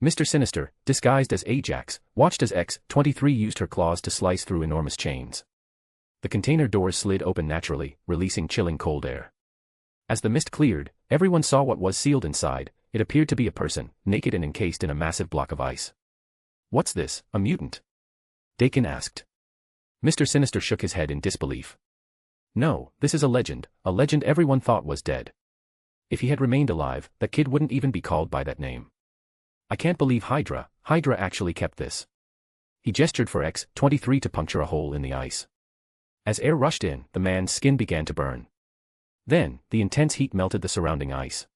Mr. Sinister, disguised as Ajax, watched as X-23 used her claws to slice through enormous chains. The container doors slid open naturally, releasing chilling cold air. As the mist cleared, everyone saw what was sealed inside. It appeared to be a person, naked and encased in a massive block of ice. "What's this, a mutant?" Dakin asked. Mr. Sinister shook his head in disbelief. "No, this is a legend everyone thought was dead. If he had remained alive, that kid wouldn't even be called by that name. I can't believe Hydra actually kept this." He gestured for X-23 to puncture a hole in the ice. As air rushed in, the man's skin began to burn. Then, the intense heat melted the surrounding ice.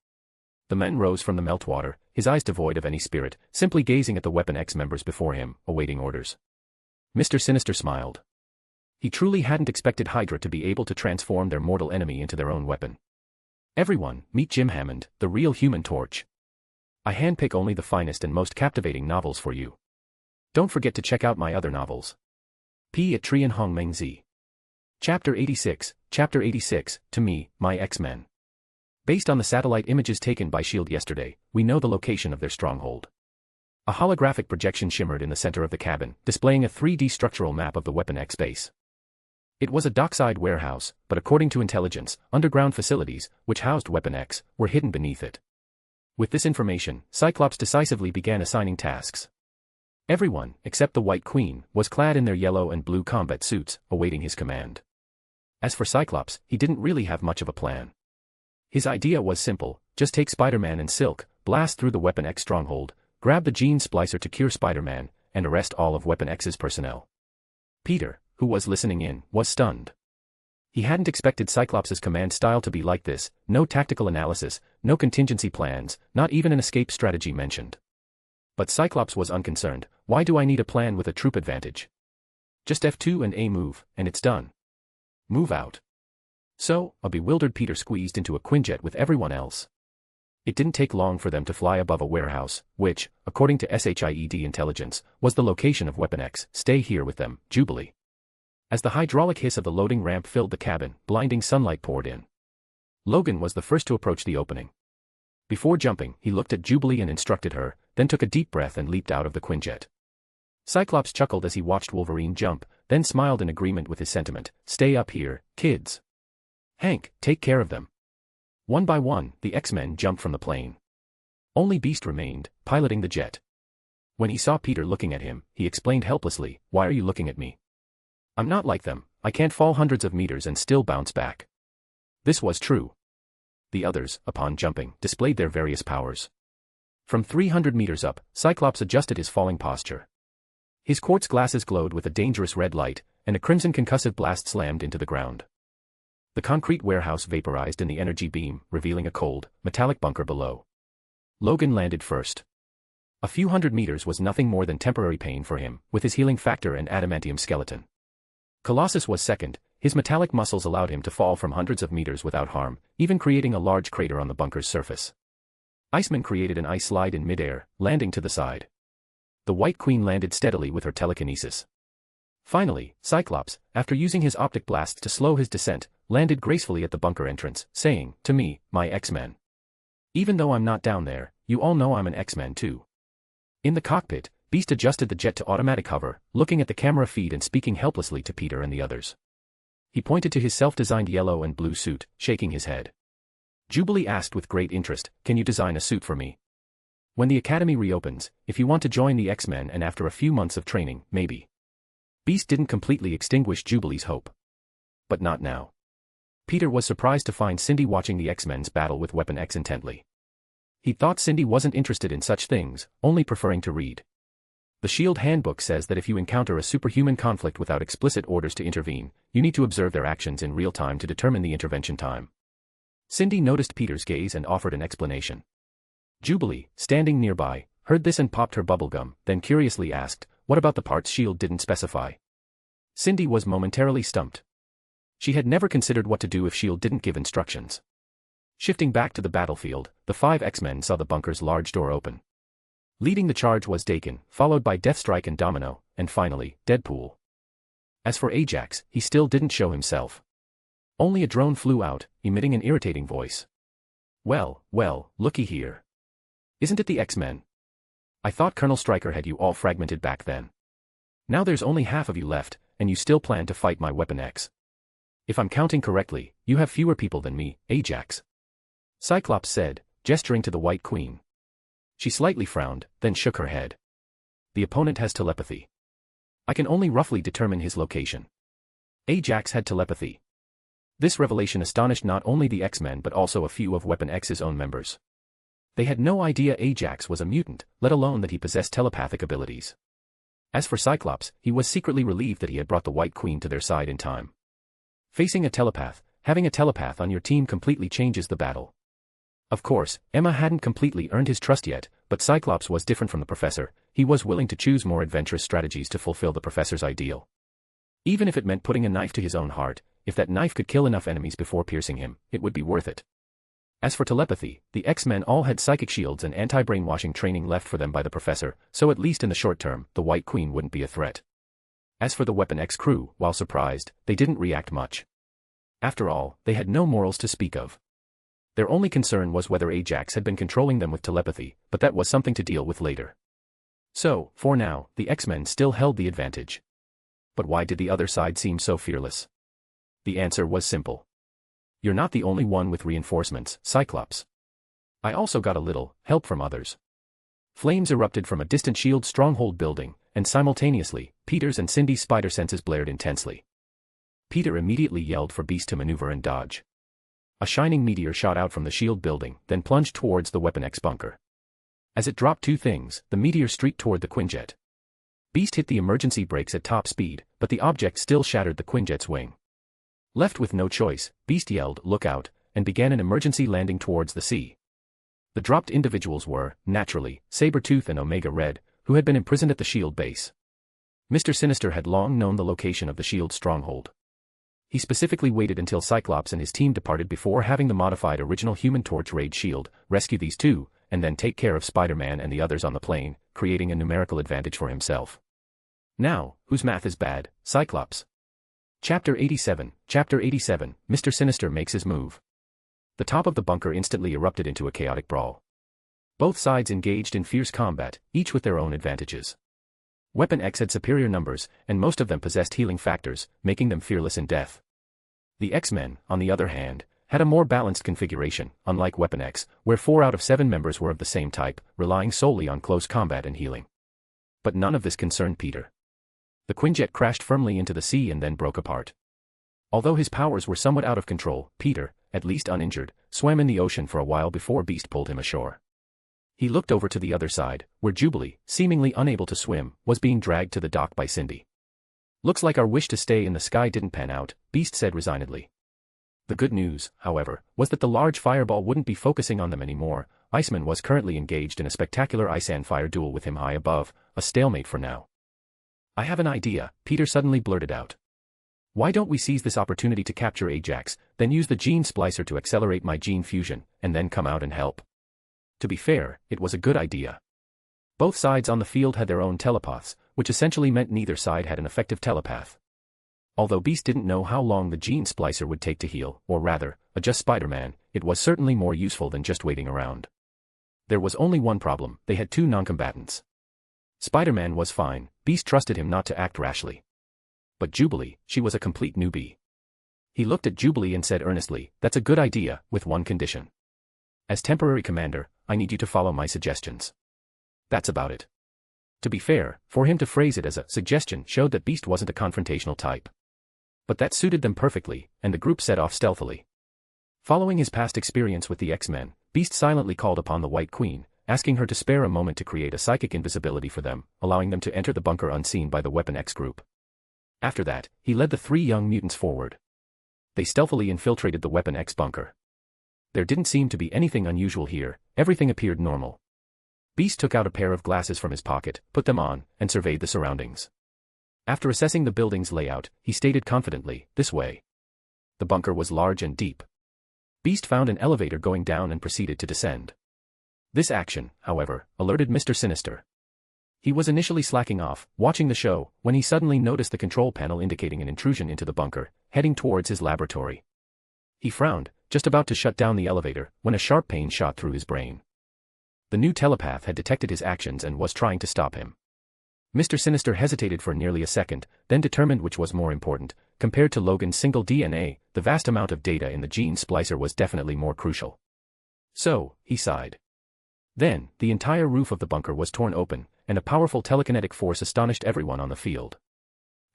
The man rose from the meltwater, his eyes devoid of any spirit, simply gazing at the Weapon X members before him, awaiting orders. Mr. Sinister smiled. He truly hadn't expected Hydra to be able to transform their mortal enemy into their own weapon. "Everyone, meet Jim Hammond, the real Human Torch. I handpick only the finest and most captivating novels for you. Don't forget to check out my other novels. P. at Trian Hong Meng Z. Chapter 86, To Me, My X-Men. Based on the satellite images taken by S.H.I.E.L.D. yesterday, we know the location of their stronghold. A holographic projection shimmered in the center of the cabin, displaying a 3D structural map of the Weapon X base. It was a dockside warehouse, but according to intelligence, underground facilities, which housed Weapon X, were hidden beneath it. With this information, Cyclops decisively began assigning tasks. Everyone, except the White Queen, was clad in their yellow and blue combat suits, awaiting his command. As for Cyclops, he didn't really have much of a plan. His idea was simple: just take Spider-Man and Silk, blast through the Weapon X stronghold, grab the gene splicer to cure Spider-Man, and arrest all of Weapon X's personnel. Peter, who was listening in, was stunned. He hadn't expected Cyclops' command style to be like this: no tactical analysis, no contingency plans, not even an escape strategy mentioned. But Cyclops was unconcerned. "Why do I need a plan with a troop advantage? Just F2 and A move, and it's done. Move out." So, a bewildered Peter squeezed into a Quinjet with everyone else. It didn't take long for them to fly above a warehouse, which, according to S.H.I.E.D. intelligence, was the location of Weapon X. "Stay here with them, Jubilee. As the hydraulic hiss of the loading ramp filled the cabin, blinding sunlight poured in. Logan was the first to approach the opening. Before jumping, he looked at Jubilee and instructed her, then took a deep breath and leaped out of the Quinjet. Cyclops chuckled as he watched Wolverine jump, then smiled in agreement with his sentiment. Stay up here, kids. Hank, take care of them. One by one, the X-Men jumped from the plane. Only Beast remained, piloting the jet. When he saw Peter looking at him, he explained helplessly, "Why are you looking at me? I'm not like them, I can't fall hundreds of meters and still bounce back." This was true. The others, upon jumping, displayed their various powers. From 300 meters up, Cyclops adjusted his falling posture. His quartz glasses glowed with a dangerous red light, and a crimson concussive blast slammed into the ground. The concrete warehouse vaporized in the energy beam, revealing a cold, metallic bunker below. Logan landed first. A few hundred meters was nothing more than temporary pain for him, with his healing factor and adamantium skeleton. Colossus was second. His metallic muscles allowed him to fall from hundreds of meters without harm, even creating a large crater on the bunker's surface. Iceman created an ice slide in midair, landing to the side. The White Queen landed steadily with her telekinesis. Finally, Cyclops, after using his optic blasts to slow his descent, landed gracefully at the bunker entrance, saying, "To me, my X-Men. Even though I'm not down there, you all know I'm an X-Men too." In the cockpit, Beast adjusted the jet to automatic hover, looking at the camera feed and speaking helplessly to Peter and the others. He pointed to his self-designed yellow and blue suit, shaking his head. Jubilee asked with great interest, "Can you design a suit for me? When the Academy reopens, if you want to join the X-Men and after a few months of training, maybe." Beast didn't completely extinguish Jubilee's hope. But not now. Peter was surprised to find Cindy watching the X-Men's battle with Weapon X intently. He thought Cindy wasn't interested in such things, only preferring to read. The SHIELD handbook says that if you encounter a superhuman conflict without explicit orders to intervene, you need to observe their actions in real time to determine the intervention time. Cindy noticed Peter's gaze and offered an explanation. Jubilee, standing nearby, heard this and popped her bubblegum, then curiously asked, "What about the parts SHIELD didn't specify?" Cindy was momentarily stumped. She had never considered what to do if SHIELD didn't give instructions. Shifting back to the battlefield, the 5 X-Men saw the bunker's large door open. Leading the charge was Daken, followed by Deathstrike and Domino, and finally, Deadpool. As for Ajax, he still didn't show himself. Only a drone flew out, emitting an irritating voice. Well, looky here. Isn't it the X-Men? I thought Colonel Stryker had you all fragmented back then. Now there's only half of you left, and you still plan to fight my Weapon X. If I'm counting correctly, you have fewer people than me, Ajax. Cyclops said, gesturing to the White Queen. She slightly frowned, then shook her head. The opponent has telepathy. I can only roughly determine his location. Ajax had telepathy. This revelation astonished not only the X-Men but also a few of Weapon X's own members. They had no idea Ajax was a mutant, let alone that he possessed telepathic abilities. As for Cyclops, he was secretly relieved that he had brought the White Queen to their side in time. Facing a telepath, having a telepath on your team completely changes the battle. Of course, Emma hadn't completely earned his trust yet, but Cyclops was different from the Professor. He was willing to choose more adventurous strategies to fulfill the Professor's ideal. Even if it meant putting a knife to his own heart, if that knife could kill enough enemies before piercing him, it would be worth it. As for telepathy, the X-Men all had psychic shields and anti-brainwashing training left for them by the Professor, so at least in the short term, the White Queen wouldn't be a threat. As for the Weapon X crew, while surprised, they didn't react much. After all, they had no morals to speak of. Their only concern was whether Ajax had been controlling them with telepathy, but that was something to deal with later. So, for now, the X-Men still held the advantage. But why did the other side seem so fearless? The answer was simple. You're not the only one with reinforcements, Cyclops. I also got a little help from others. Flames erupted from a distant SHIELD stronghold building, and simultaneously, Peter's and Cindy's spider senses blared intensely. Peter immediately yelled for Beast to maneuver and dodge. A shining meteor shot out from the SHIELD building, then plunged towards the Weapon X bunker. As it dropped 2 things, the meteor streaked toward the Quinjet. Beast hit the emergency brakes at top speed, but the object still shattered the Quinjet's wing. Left with no choice, Beast yelled, "Look out," and began an emergency landing towards the sea. The dropped individuals were, naturally, Sabretooth and Omega Red, who had been imprisoned at the SHIELD base. Mr. Sinister had long known the location of the SHIELD stronghold. He specifically waited until Cyclops and his team departed before having the modified original Human Torch raid SHIELD, rescue these 2, and then take care of Spider-Man and the others on the plane, creating a numerical advantage for himself. Now, whose math is bad, Cyclops? Chapter 87, Mr. Sinister makes his move. The top of the bunker instantly erupted into a chaotic brawl. Both sides engaged in fierce combat, each with their own advantages. Weapon X had superior numbers, and most of them possessed healing factors, making them fearless in death. The X-Men, on the other hand, had a more balanced configuration, unlike Weapon X, where 4 out of 7 members were of the same type, relying solely on close combat and healing. But none of this concerned Peter. The Quinjet crashed firmly into the sea and then broke apart. Although his powers were somewhat out of control, Peter, at least uninjured, swam in the ocean for a while before Beast pulled him ashore. He looked over to the other side, where Jubilee, seemingly unable to swim, was being dragged to the dock by Cindy. "Looks like our wish to stay in the sky didn't pan out," Beast said resignedly. The good news, however, was that the large fireball wouldn't be focusing on them anymore. Iceman was currently engaged in a spectacular ice and fire duel with him high above, a stalemate for now. "I have an idea," Peter suddenly blurted out. "Why don't we seize this opportunity to capture Ajax, then use the gene splicer to accelerate my gene fusion, and then come out and help?" To be fair, it was a good idea. Both sides on the field had their own telepaths, which essentially meant neither side had an effective telepath. Although Beast didn't know how long the gene splicer would take to heal, or rather, adjust Spider-Man, it was certainly more useful than just waiting around. There was only one problem: they had 2 non-combatants. Spider-Man was fine, Beast trusted him not to act rashly. But Jubilee, she was a complete newbie. He looked at Jubilee and said earnestly, "That's a good idea, with one condition. As temporary commander, I need you to follow my suggestions." That's about it. To be fair, for him to phrase it as a suggestion showed that Beast wasn't a confrontational type. But that suited them perfectly, and the group set off stealthily. Following his past experience with the X-Men, Beast silently called upon the White Queen, asking her to spare a moment to create a psychic invisibility for them, allowing them to enter the bunker unseen by the Weapon X group. After that, he led the 3 young mutants forward. They stealthily infiltrated the Weapon X bunker. There didn't seem to be anything unusual here, everything appeared normal. Beast took out a pair of glasses from his pocket, put them on, and surveyed the surroundings. After assessing the building's layout, he stated confidently, "This way." The bunker was large and deep. Beast found an elevator going down and proceeded to descend. This action, however, alerted Mr. Sinister. He was initially slacking off, watching the show, when he suddenly noticed the control panel indicating an intrusion into the bunker, heading towards his laboratory. He frowned, just about to shut down the elevator, when a sharp pain shot through his brain. The new telepath had detected his actions and was trying to stop him. Mr. Sinister hesitated for nearly a second, then determined which was more important. Compared to Logan's single DNA, the vast amount of data in the gene splicer was definitely more crucial. So, he sighed. Then, the entire roof of the bunker was torn open, and a powerful telekinetic force astonished everyone on the field.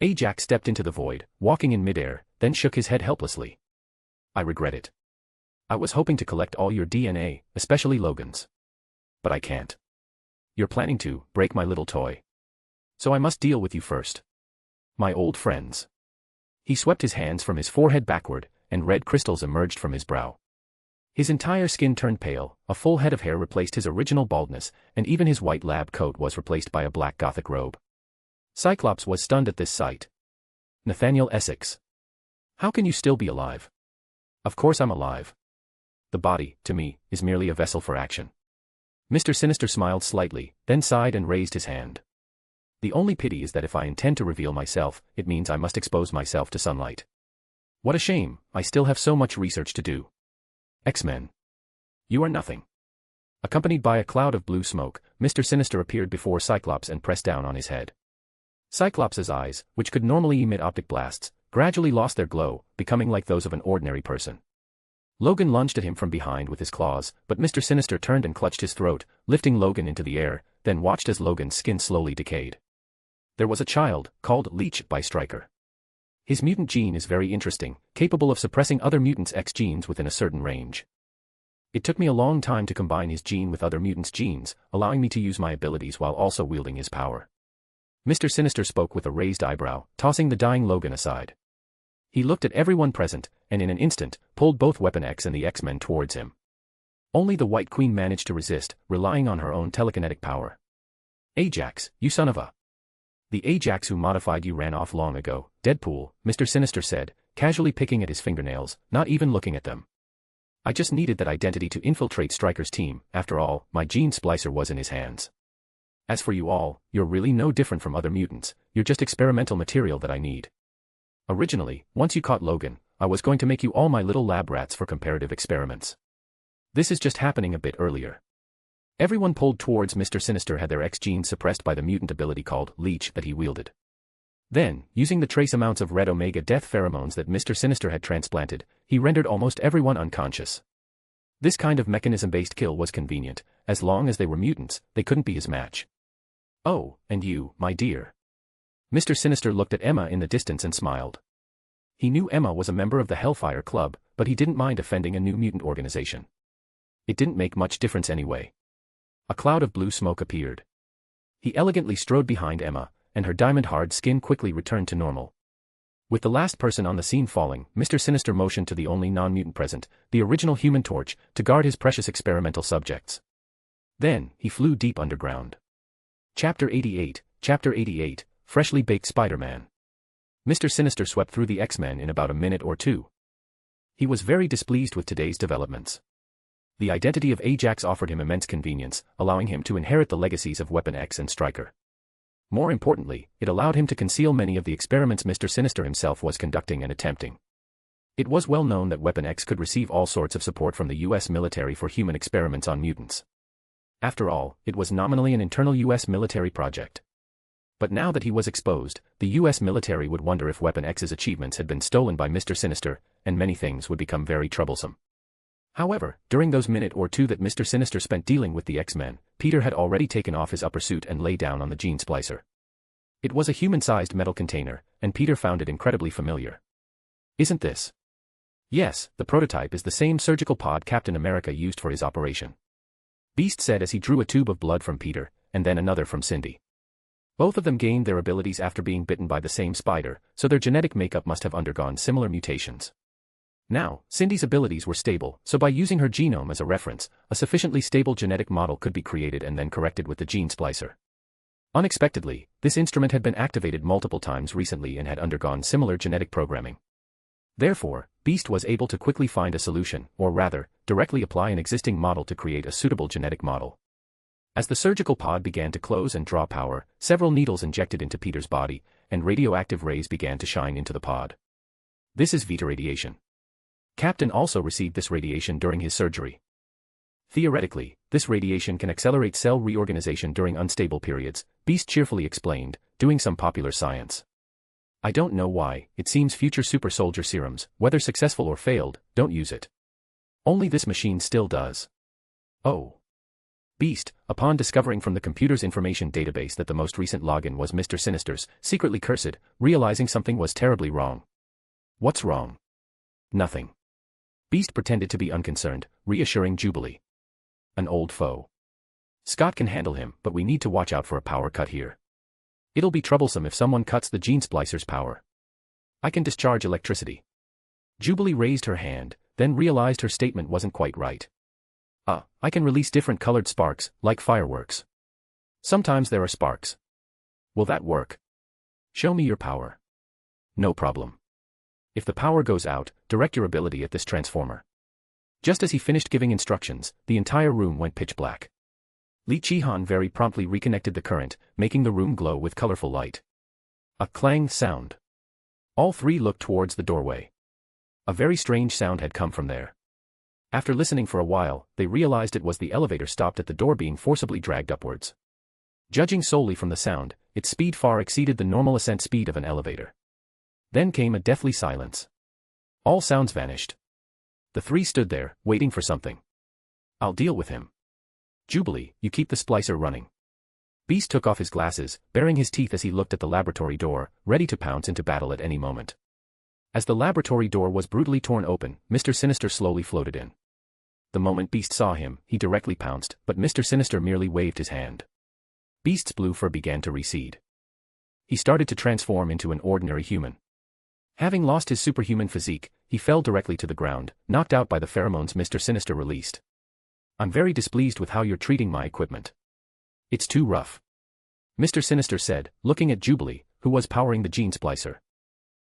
Ajax stepped into the void, walking in midair, then shook his head helplessly. "I regret it. I was hoping to collect all your DNA, especially Logan's. But I can't. You're planning to break my little toy. So I must deal with you first. My old friends." He swept his hands from his forehead backward, and red crystals emerged from his brow. His entire skin turned pale, a full head of hair replaced his original baldness, and even his white lab coat was replaced by a black gothic robe. Cyclops was stunned at this sight. "Nathaniel Essex. How can you still be alive?" "Of course I'm alive. The body, to me, is merely a vessel for action." Mr. Sinister smiled slightly, then sighed and raised his hand. "The only pity is that if I intend to reveal myself, it means I must expose myself to sunlight. What a shame, I still have so much research to do. X-Men. You are nothing." Accompanied by a cloud of blue smoke, Mr. Sinister appeared before Cyclops and pressed down on his head. Cyclops' eyes, which could normally emit optic blasts, gradually lost their glow, becoming like those of an ordinary person. Logan lunged at him from behind with his claws, but Mr. Sinister turned and clutched his throat, lifting Logan into the air, then watched as Logan's skin slowly decayed. There was a child, called Leech by Stryker. His mutant gene is very interesting, capable of suppressing other mutants' X genes within a certain range. It took me a long time to combine his gene with other mutants' genes, allowing me to use my abilities while also wielding his power. Mr. Sinister spoke with a raised eyebrow, tossing the dying Logan aside. He looked at everyone present, and in an instant, pulled both Weapon X and the X-Men towards him. Only the White Queen managed to resist, relying on her own telekinetic power. "Ajax, you son of a..." "The Ajax who modified you ran off long ago, Deadpool," Mr. Sinister said, casually picking at his fingernails, not even looking at them. "I just needed that identity to infiltrate Stryker's team. After all, my gene splicer was in his hands. As for you all, you're really no different from other mutants, you're just experimental material that I need." Originally, once you caught Logan, I was going to make you all my little lab rats for comparative experiments. This is just happening a bit earlier. Everyone pulled towards Mr. Sinister had their X genes suppressed by the mutant ability called Leech that he wielded. Then, using the trace amounts of red omega death pheromones that Mr. Sinister had transplanted, he rendered almost everyone unconscious. This kind of mechanism-based kill was convenient. As long as they were mutants, they couldn't be his match. Oh, and you, my dear. Mr. Sinister looked at Emma in the distance and smiled. He knew Emma was a member of the Hellfire Club, but he didn't mind offending a new mutant organization. It didn't make much difference anyway. A cloud of blue smoke appeared. He elegantly strode behind Emma, and her diamond-hard skin quickly returned to normal. With the last person on the scene falling, Mr. Sinister motioned to the only non-mutant present, the original Human Torch, to guard his precious experimental subjects. Then, he flew deep underground. Chapter 88, Freshly Baked Spider-Man. Mr. Sinister swept through the X-Men in about a minute or two. He was very displeased with today's developments. The identity of Ajax offered him immense convenience, allowing him to inherit the legacies of Weapon X and Stryker. More importantly, it allowed him to conceal many of the experiments Mr. Sinister himself was conducting and attempting. It was well known that Weapon X could receive all sorts of support from the US military for human experiments on mutants. After all, it was nominally an internal US military project. But now that he was exposed, the US military would wonder if Weapon X's achievements had been stolen by Mr. Sinister, and many things would become very troublesome. However, during those minute or two that Mr. Sinister spent dealing with the X-Men, Peter had already taken off his upper suit and lay down on the gene splicer. It was a human-sized metal container, and Peter found it incredibly familiar. Isn't this? Yes, the prototype is the same surgical pod Captain America used for his operation. Beast said as he drew a tube of blood from Peter, and then another from Cindy. Both of them gained their abilities after being bitten by the same spider, so their genetic makeup must have undergone similar mutations. Now, Cindy's abilities were stable, so by using her genome as a reference, a sufficiently stable genetic model could be created and then corrected with the gene splicer. Unexpectedly, this instrument had been activated multiple times recently and had undergone similar genetic programming. Therefore, Beast was able to quickly find a solution, or rather, directly apply an existing model to create a suitable genetic model. As the surgical pod began to close and draw power, several needles injected into Peter's body, and radioactive rays began to shine into the pod. This is Vita radiation. Captain also received this radiation during his surgery. Theoretically, this radiation can accelerate cell reorganization during unstable periods, Beast cheerfully explained, doing some popular science. I don't know why, it seems future super soldier serums, whether successful or failed, don't use it. Only this machine still does. Oh. Beast, upon discovering from the computer's information database that the most recent login was Mr. Sinister's, secretly cursed, realizing something was terribly wrong. What's wrong? Nothing. Beast pretended to be unconcerned, reassuring Jubilee. An old foe. Scott can handle him, but we need to watch out for a power cut here. It'll be troublesome if someone cuts the gene splicer's power. I can discharge electricity. Jubilee raised her hand, then realized her statement wasn't quite right. I can release different colored sparks, like fireworks. Sometimes there are sparks. Will that work? Show me your power. No problem. If the power goes out, direct your ability at this transformer. Just as he finished giving instructions, the entire room went pitch black. Li Chihan very promptly reconnected the current, making the room glow with colorful light. A clang sound. All three looked towards the doorway. A very strange sound had come from there. After listening for a while, they realized it was the elevator stopped at the door being forcibly dragged upwards. Judging solely from the sound, its speed far exceeded the normal ascent speed of an elevator. Then came a deathly silence. All sounds vanished. The three stood there, waiting for something. I'll deal with him. Jubilee, you keep the splicer running. Beast took off his glasses, baring his teeth as he looked at the laboratory door, ready to pounce into battle at any moment. As the laboratory door was brutally torn open, Mr. Sinister slowly floated in. The moment Beast saw him, he directly pounced, but Mr. Sinister merely waved his hand. Beast's blue fur began to recede. He started to transform into an ordinary human. Having lost his superhuman physique, he fell directly to the ground, knocked out by the pheromones Mr. Sinister released. I'm very displeased with how you're treating my equipment. It's too rough. Mr. Sinister said, looking at Jubilee, who was powering the gene splicer.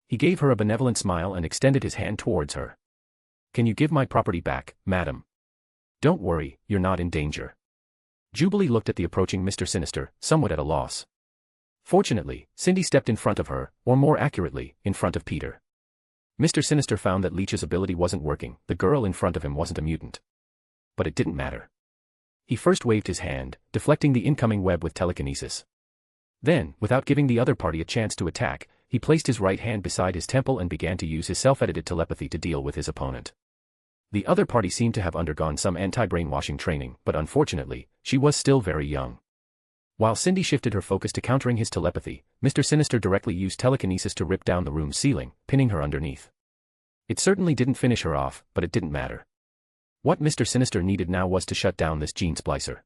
He gave her a benevolent smile and extended his hand towards her. Can you give my property back, madam? Don't worry, you're not in danger. Jubilee looked at the approaching Mr. Sinister, somewhat at a loss. Fortunately, Cindy stepped in front of her, or more accurately, in front of Peter. Mr. Sinister found that Leech's ability wasn't working, the girl in front of him wasn't a mutant. But it didn't matter. He first waved his hand, deflecting the incoming web with telekinesis. Then, without giving the other party a chance to attack, he placed his right hand beside his temple and began to use his self-edited telepathy to deal with his opponent. The other party seemed to have undergone some anti-brainwashing training, but unfortunately, she was still very young. While Cindy shifted her focus to countering his telepathy, Mr. Sinister directly used telekinesis to rip down the room's ceiling, pinning her underneath. It certainly didn't finish her off, but it didn't matter. What Mr. Sinister needed now was to shut down this gene splicer.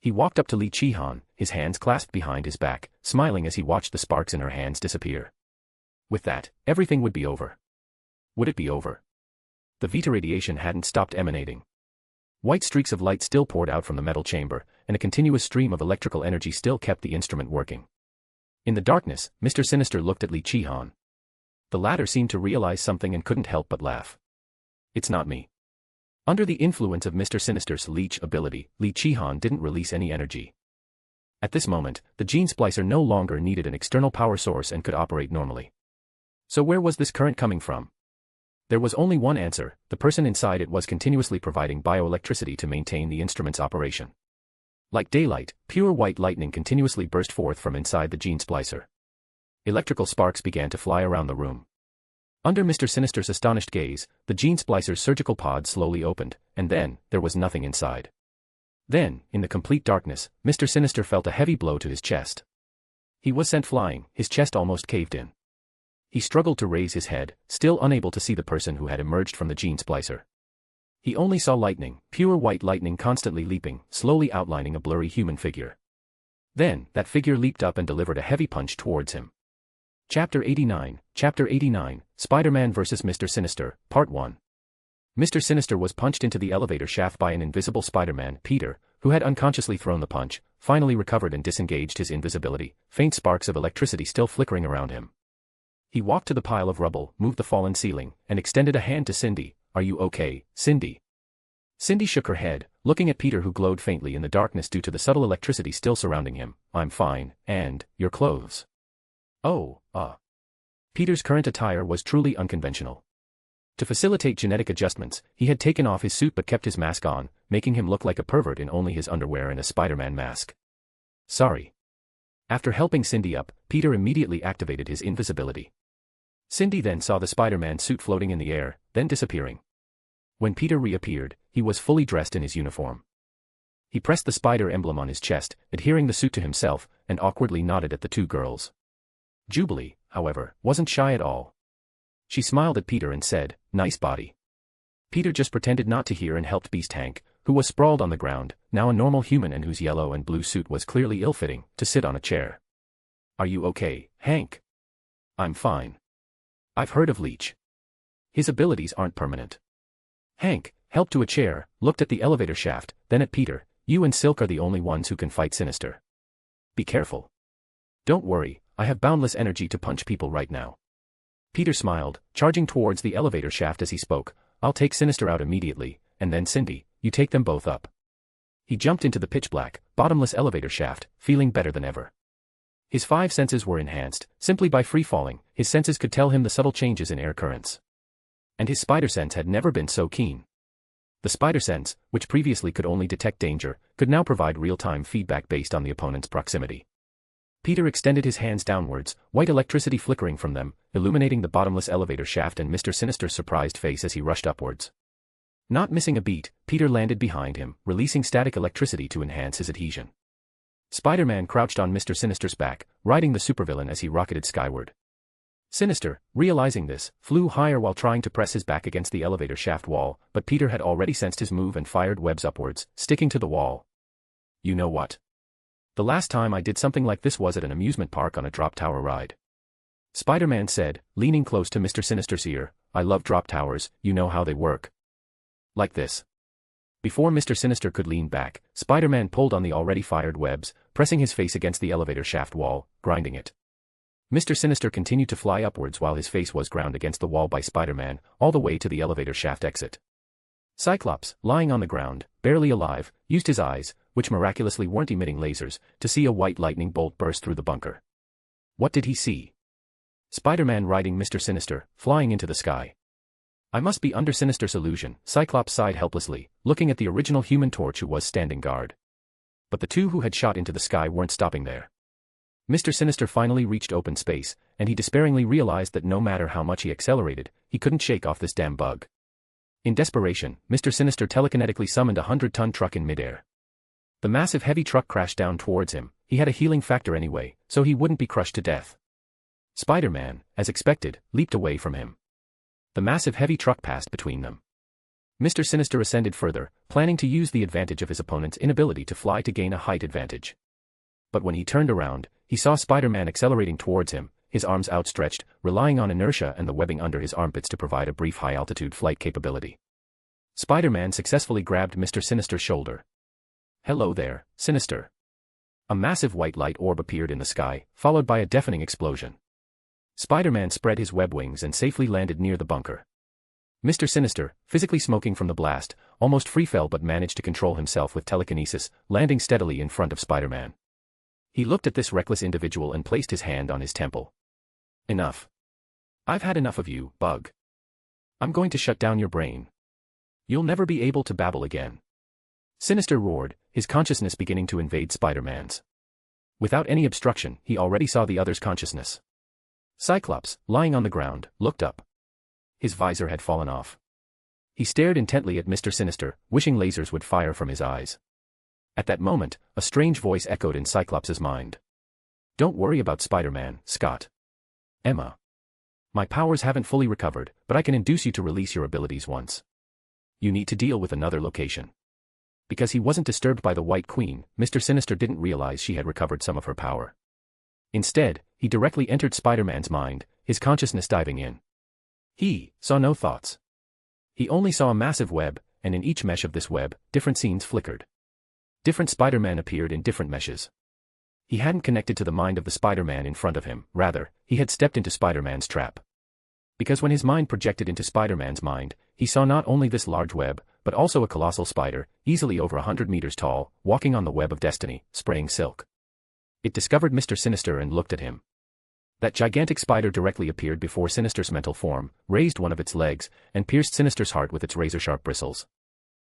He walked up to Li Qihan, his hands clasped behind his back, smiling as he watched the sparks in her hands disappear. With that, everything would be over. Would it be over? The Vita radiation hadn't stopped emanating. White streaks of light still poured out from the metal chamber, and a continuous stream of electrical energy still kept the instrument working. In the darkness, Mr. Sinister looked at Li Qihan. The latter seemed to realize something and couldn't help but laugh. It's not me. Under the influence of Mr. Sinister's leech ability, Li Qihan didn't release any energy. At this moment, the gene splicer no longer needed an external power source and could operate normally. So where was this current coming from? There was only one answer: the person inside it was continuously providing bioelectricity to maintain the instrument's operation. Like daylight, pure white lightning continuously burst forth from inside the gene splicer. Electrical sparks began to fly around the room. Under Mr. Sinister's astonished gaze, the gene splicer's surgical pod slowly opened, and then, there was nothing inside. Then, in the complete darkness, Mr. Sinister felt a heavy blow to his chest. He was sent flying, his chest almost caved in. He struggled to raise his head, still unable to see the person who had emerged from the gene splicer. He only saw lightning, pure white lightning constantly leaping, slowly outlining a blurry human figure. Then, that figure leaped up and delivered a heavy punch towards him. Chapter 89, Spider-Man vs. Mr. Sinister, Part 1. Mr. Sinister was punched into the elevator shaft by an invisible Spider-Man, Peter, who had unconsciously thrown the punch, finally recovered and disengaged his invisibility, faint sparks of electricity still flickering around him. He walked to the pile of rubble, moved the fallen ceiling, and extended a hand to Cindy. Are you okay, Cindy? Cindy shook her head, looking at Peter who glowed faintly in the darkness due to the subtle electricity still surrounding him. I'm fine, and, your clothes? Oh, Peter's current attire was truly unconventional. To facilitate genetic adjustments, he had taken off his suit but kept his mask on, making him look like a pervert in only his underwear and a Spider-Man mask. Sorry. After helping Cindy up, Peter immediately activated his invisibility. Cindy then saw the Spider-Man suit floating in the air, then disappearing. When Peter reappeared, he was fully dressed in his uniform. He pressed the spider emblem on his chest, adhering the suit to himself, and awkwardly nodded at the two girls. Jubilee, however, wasn't shy at all. She smiled at Peter and said, "Nice body." Peter just pretended not to hear and helped Beast Hank, who was sprawled on the ground, now a normal human and whose yellow and blue suit was clearly ill-fitting, to sit on a chair. Are you okay, Hank? I'm fine. I've heard of Leech. His abilities aren't permanent. Hank, helped to a chair, looked at the elevator shaft, then at Peter. You and Silk are the only ones who can fight Sinister. Be careful. Don't worry, I have boundless energy to punch people right now. Peter smiled, charging towards the elevator shaft as he spoke. I'll take Sinister out immediately, and then Cindy, you take them both up. He jumped into the pitch-black, bottomless elevator shaft, feeling better than ever. His 5 senses were enhanced. Simply by free-falling, his senses could tell him the subtle changes in air currents. And his spider sense had never been so keen. The spider sense, which previously could only detect danger, could now provide real-time feedback based on the opponent's proximity. Peter extended his hands downwards, white electricity flickering from them, illuminating the bottomless elevator shaft and Mr. Sinister's surprised face as he rushed upwards. Not missing a beat, Peter landed behind him, releasing static electricity to enhance his adhesion. Spider-Man crouched on Mr. Sinister's back, riding the supervillain as he rocketed skyward. Sinister, realizing this, flew higher while trying to press his back against the elevator shaft wall, but Peter had already sensed his move and fired webs upwards, sticking to the wall. You know what? The last time I did something like this was at an amusement park on a drop tower ride. Spider-Man said, leaning close to Mr. Sinister's ear. I love drop towers, you know how they work. Like this. Before Mr. Sinister could lean back, Spider-Man pulled on the already fired webs, pressing his face against the elevator shaft wall, grinding it. Mr. Sinister continued to fly upwards while his face was ground against the wall by Spider-Man, all the way to the elevator shaft exit. Cyclops, lying on the ground, barely alive, used his eyes, which miraculously weren't emitting lasers, to see a white lightning bolt burst through the bunker. What did he see? Spider-Man riding Mr. Sinister, flying into the sky. I must be under Sinister's illusion, Cyclops sighed helplessly, looking at the original Human Torch who was standing guard. But the two who had shot into the sky weren't stopping there. Mr. Sinister finally reached open space, and he despairingly realized that no matter how much he accelerated, he couldn't shake off this damn bug. In desperation, Mr. Sinister telekinetically summoned a 100-ton truck in midair. The massive heavy truck crashed down towards him. He had a healing factor anyway, so he wouldn't be crushed to death. Spider-Man, as expected, leaped away from him. The massive heavy truck passed between them. Mr. Sinister ascended further, planning to use the advantage of his opponent's inability to fly to gain a height advantage. But when he turned around, he saw Spider-Man accelerating towards him, his arms outstretched, relying on inertia and the webbing under his armpits to provide a brief high-altitude flight capability. Spider-Man successfully grabbed Mr. Sinister's shoulder. "Hello there, Sinister." A massive white light orb appeared in the sky, followed by a deafening explosion. Spider-Man spread his web wings and safely landed near the bunker. Mr. Sinister, physically smoking from the blast, almost free fell but managed to control himself with telekinesis, landing steadily in front of Spider-Man. He looked at this reckless individual and placed his hand on his temple. "Enough. I've had enough of you, bug. I'm going to shut down your brain. You'll never be able to babble again." Sinister roared, his consciousness beginning to invade Spider-Man's. Without any obstruction, he already saw the other's consciousness. Cyclops, lying on the ground, looked up. His visor had fallen off. He stared intently at Mr. Sinister, wishing lasers would fire from his eyes. At that moment, a strange voice echoed in Cyclops' mind. "Don't worry about Spider-Man, Scott. Emma. My powers haven't fully recovered, but I can induce you to release your abilities once. You need to deal with another location." Because he wasn't disturbed by the White Queen, Mr. Sinister didn't realize she had recovered some of her power. Instead, he directly entered Spider-Man's mind, his consciousness diving in. He saw no thoughts. He only saw a massive web, and in each mesh of this web, different scenes flickered. Different Spider-Man appeared in different meshes. He hadn't connected to the mind of the Spider-Man in front of him, rather, he had stepped into Spider-Man's trap. Because when his mind projected into Spider-Man's mind, he saw not only this large web, but also a colossal spider, easily over 100 meters tall, walking on the web of destiny, spraying silk. It discovered Mr. Sinister and looked at him. That gigantic spider directly appeared before Sinister's mental form, raised one of its legs, and pierced Sinister's heart with its razor-sharp bristles.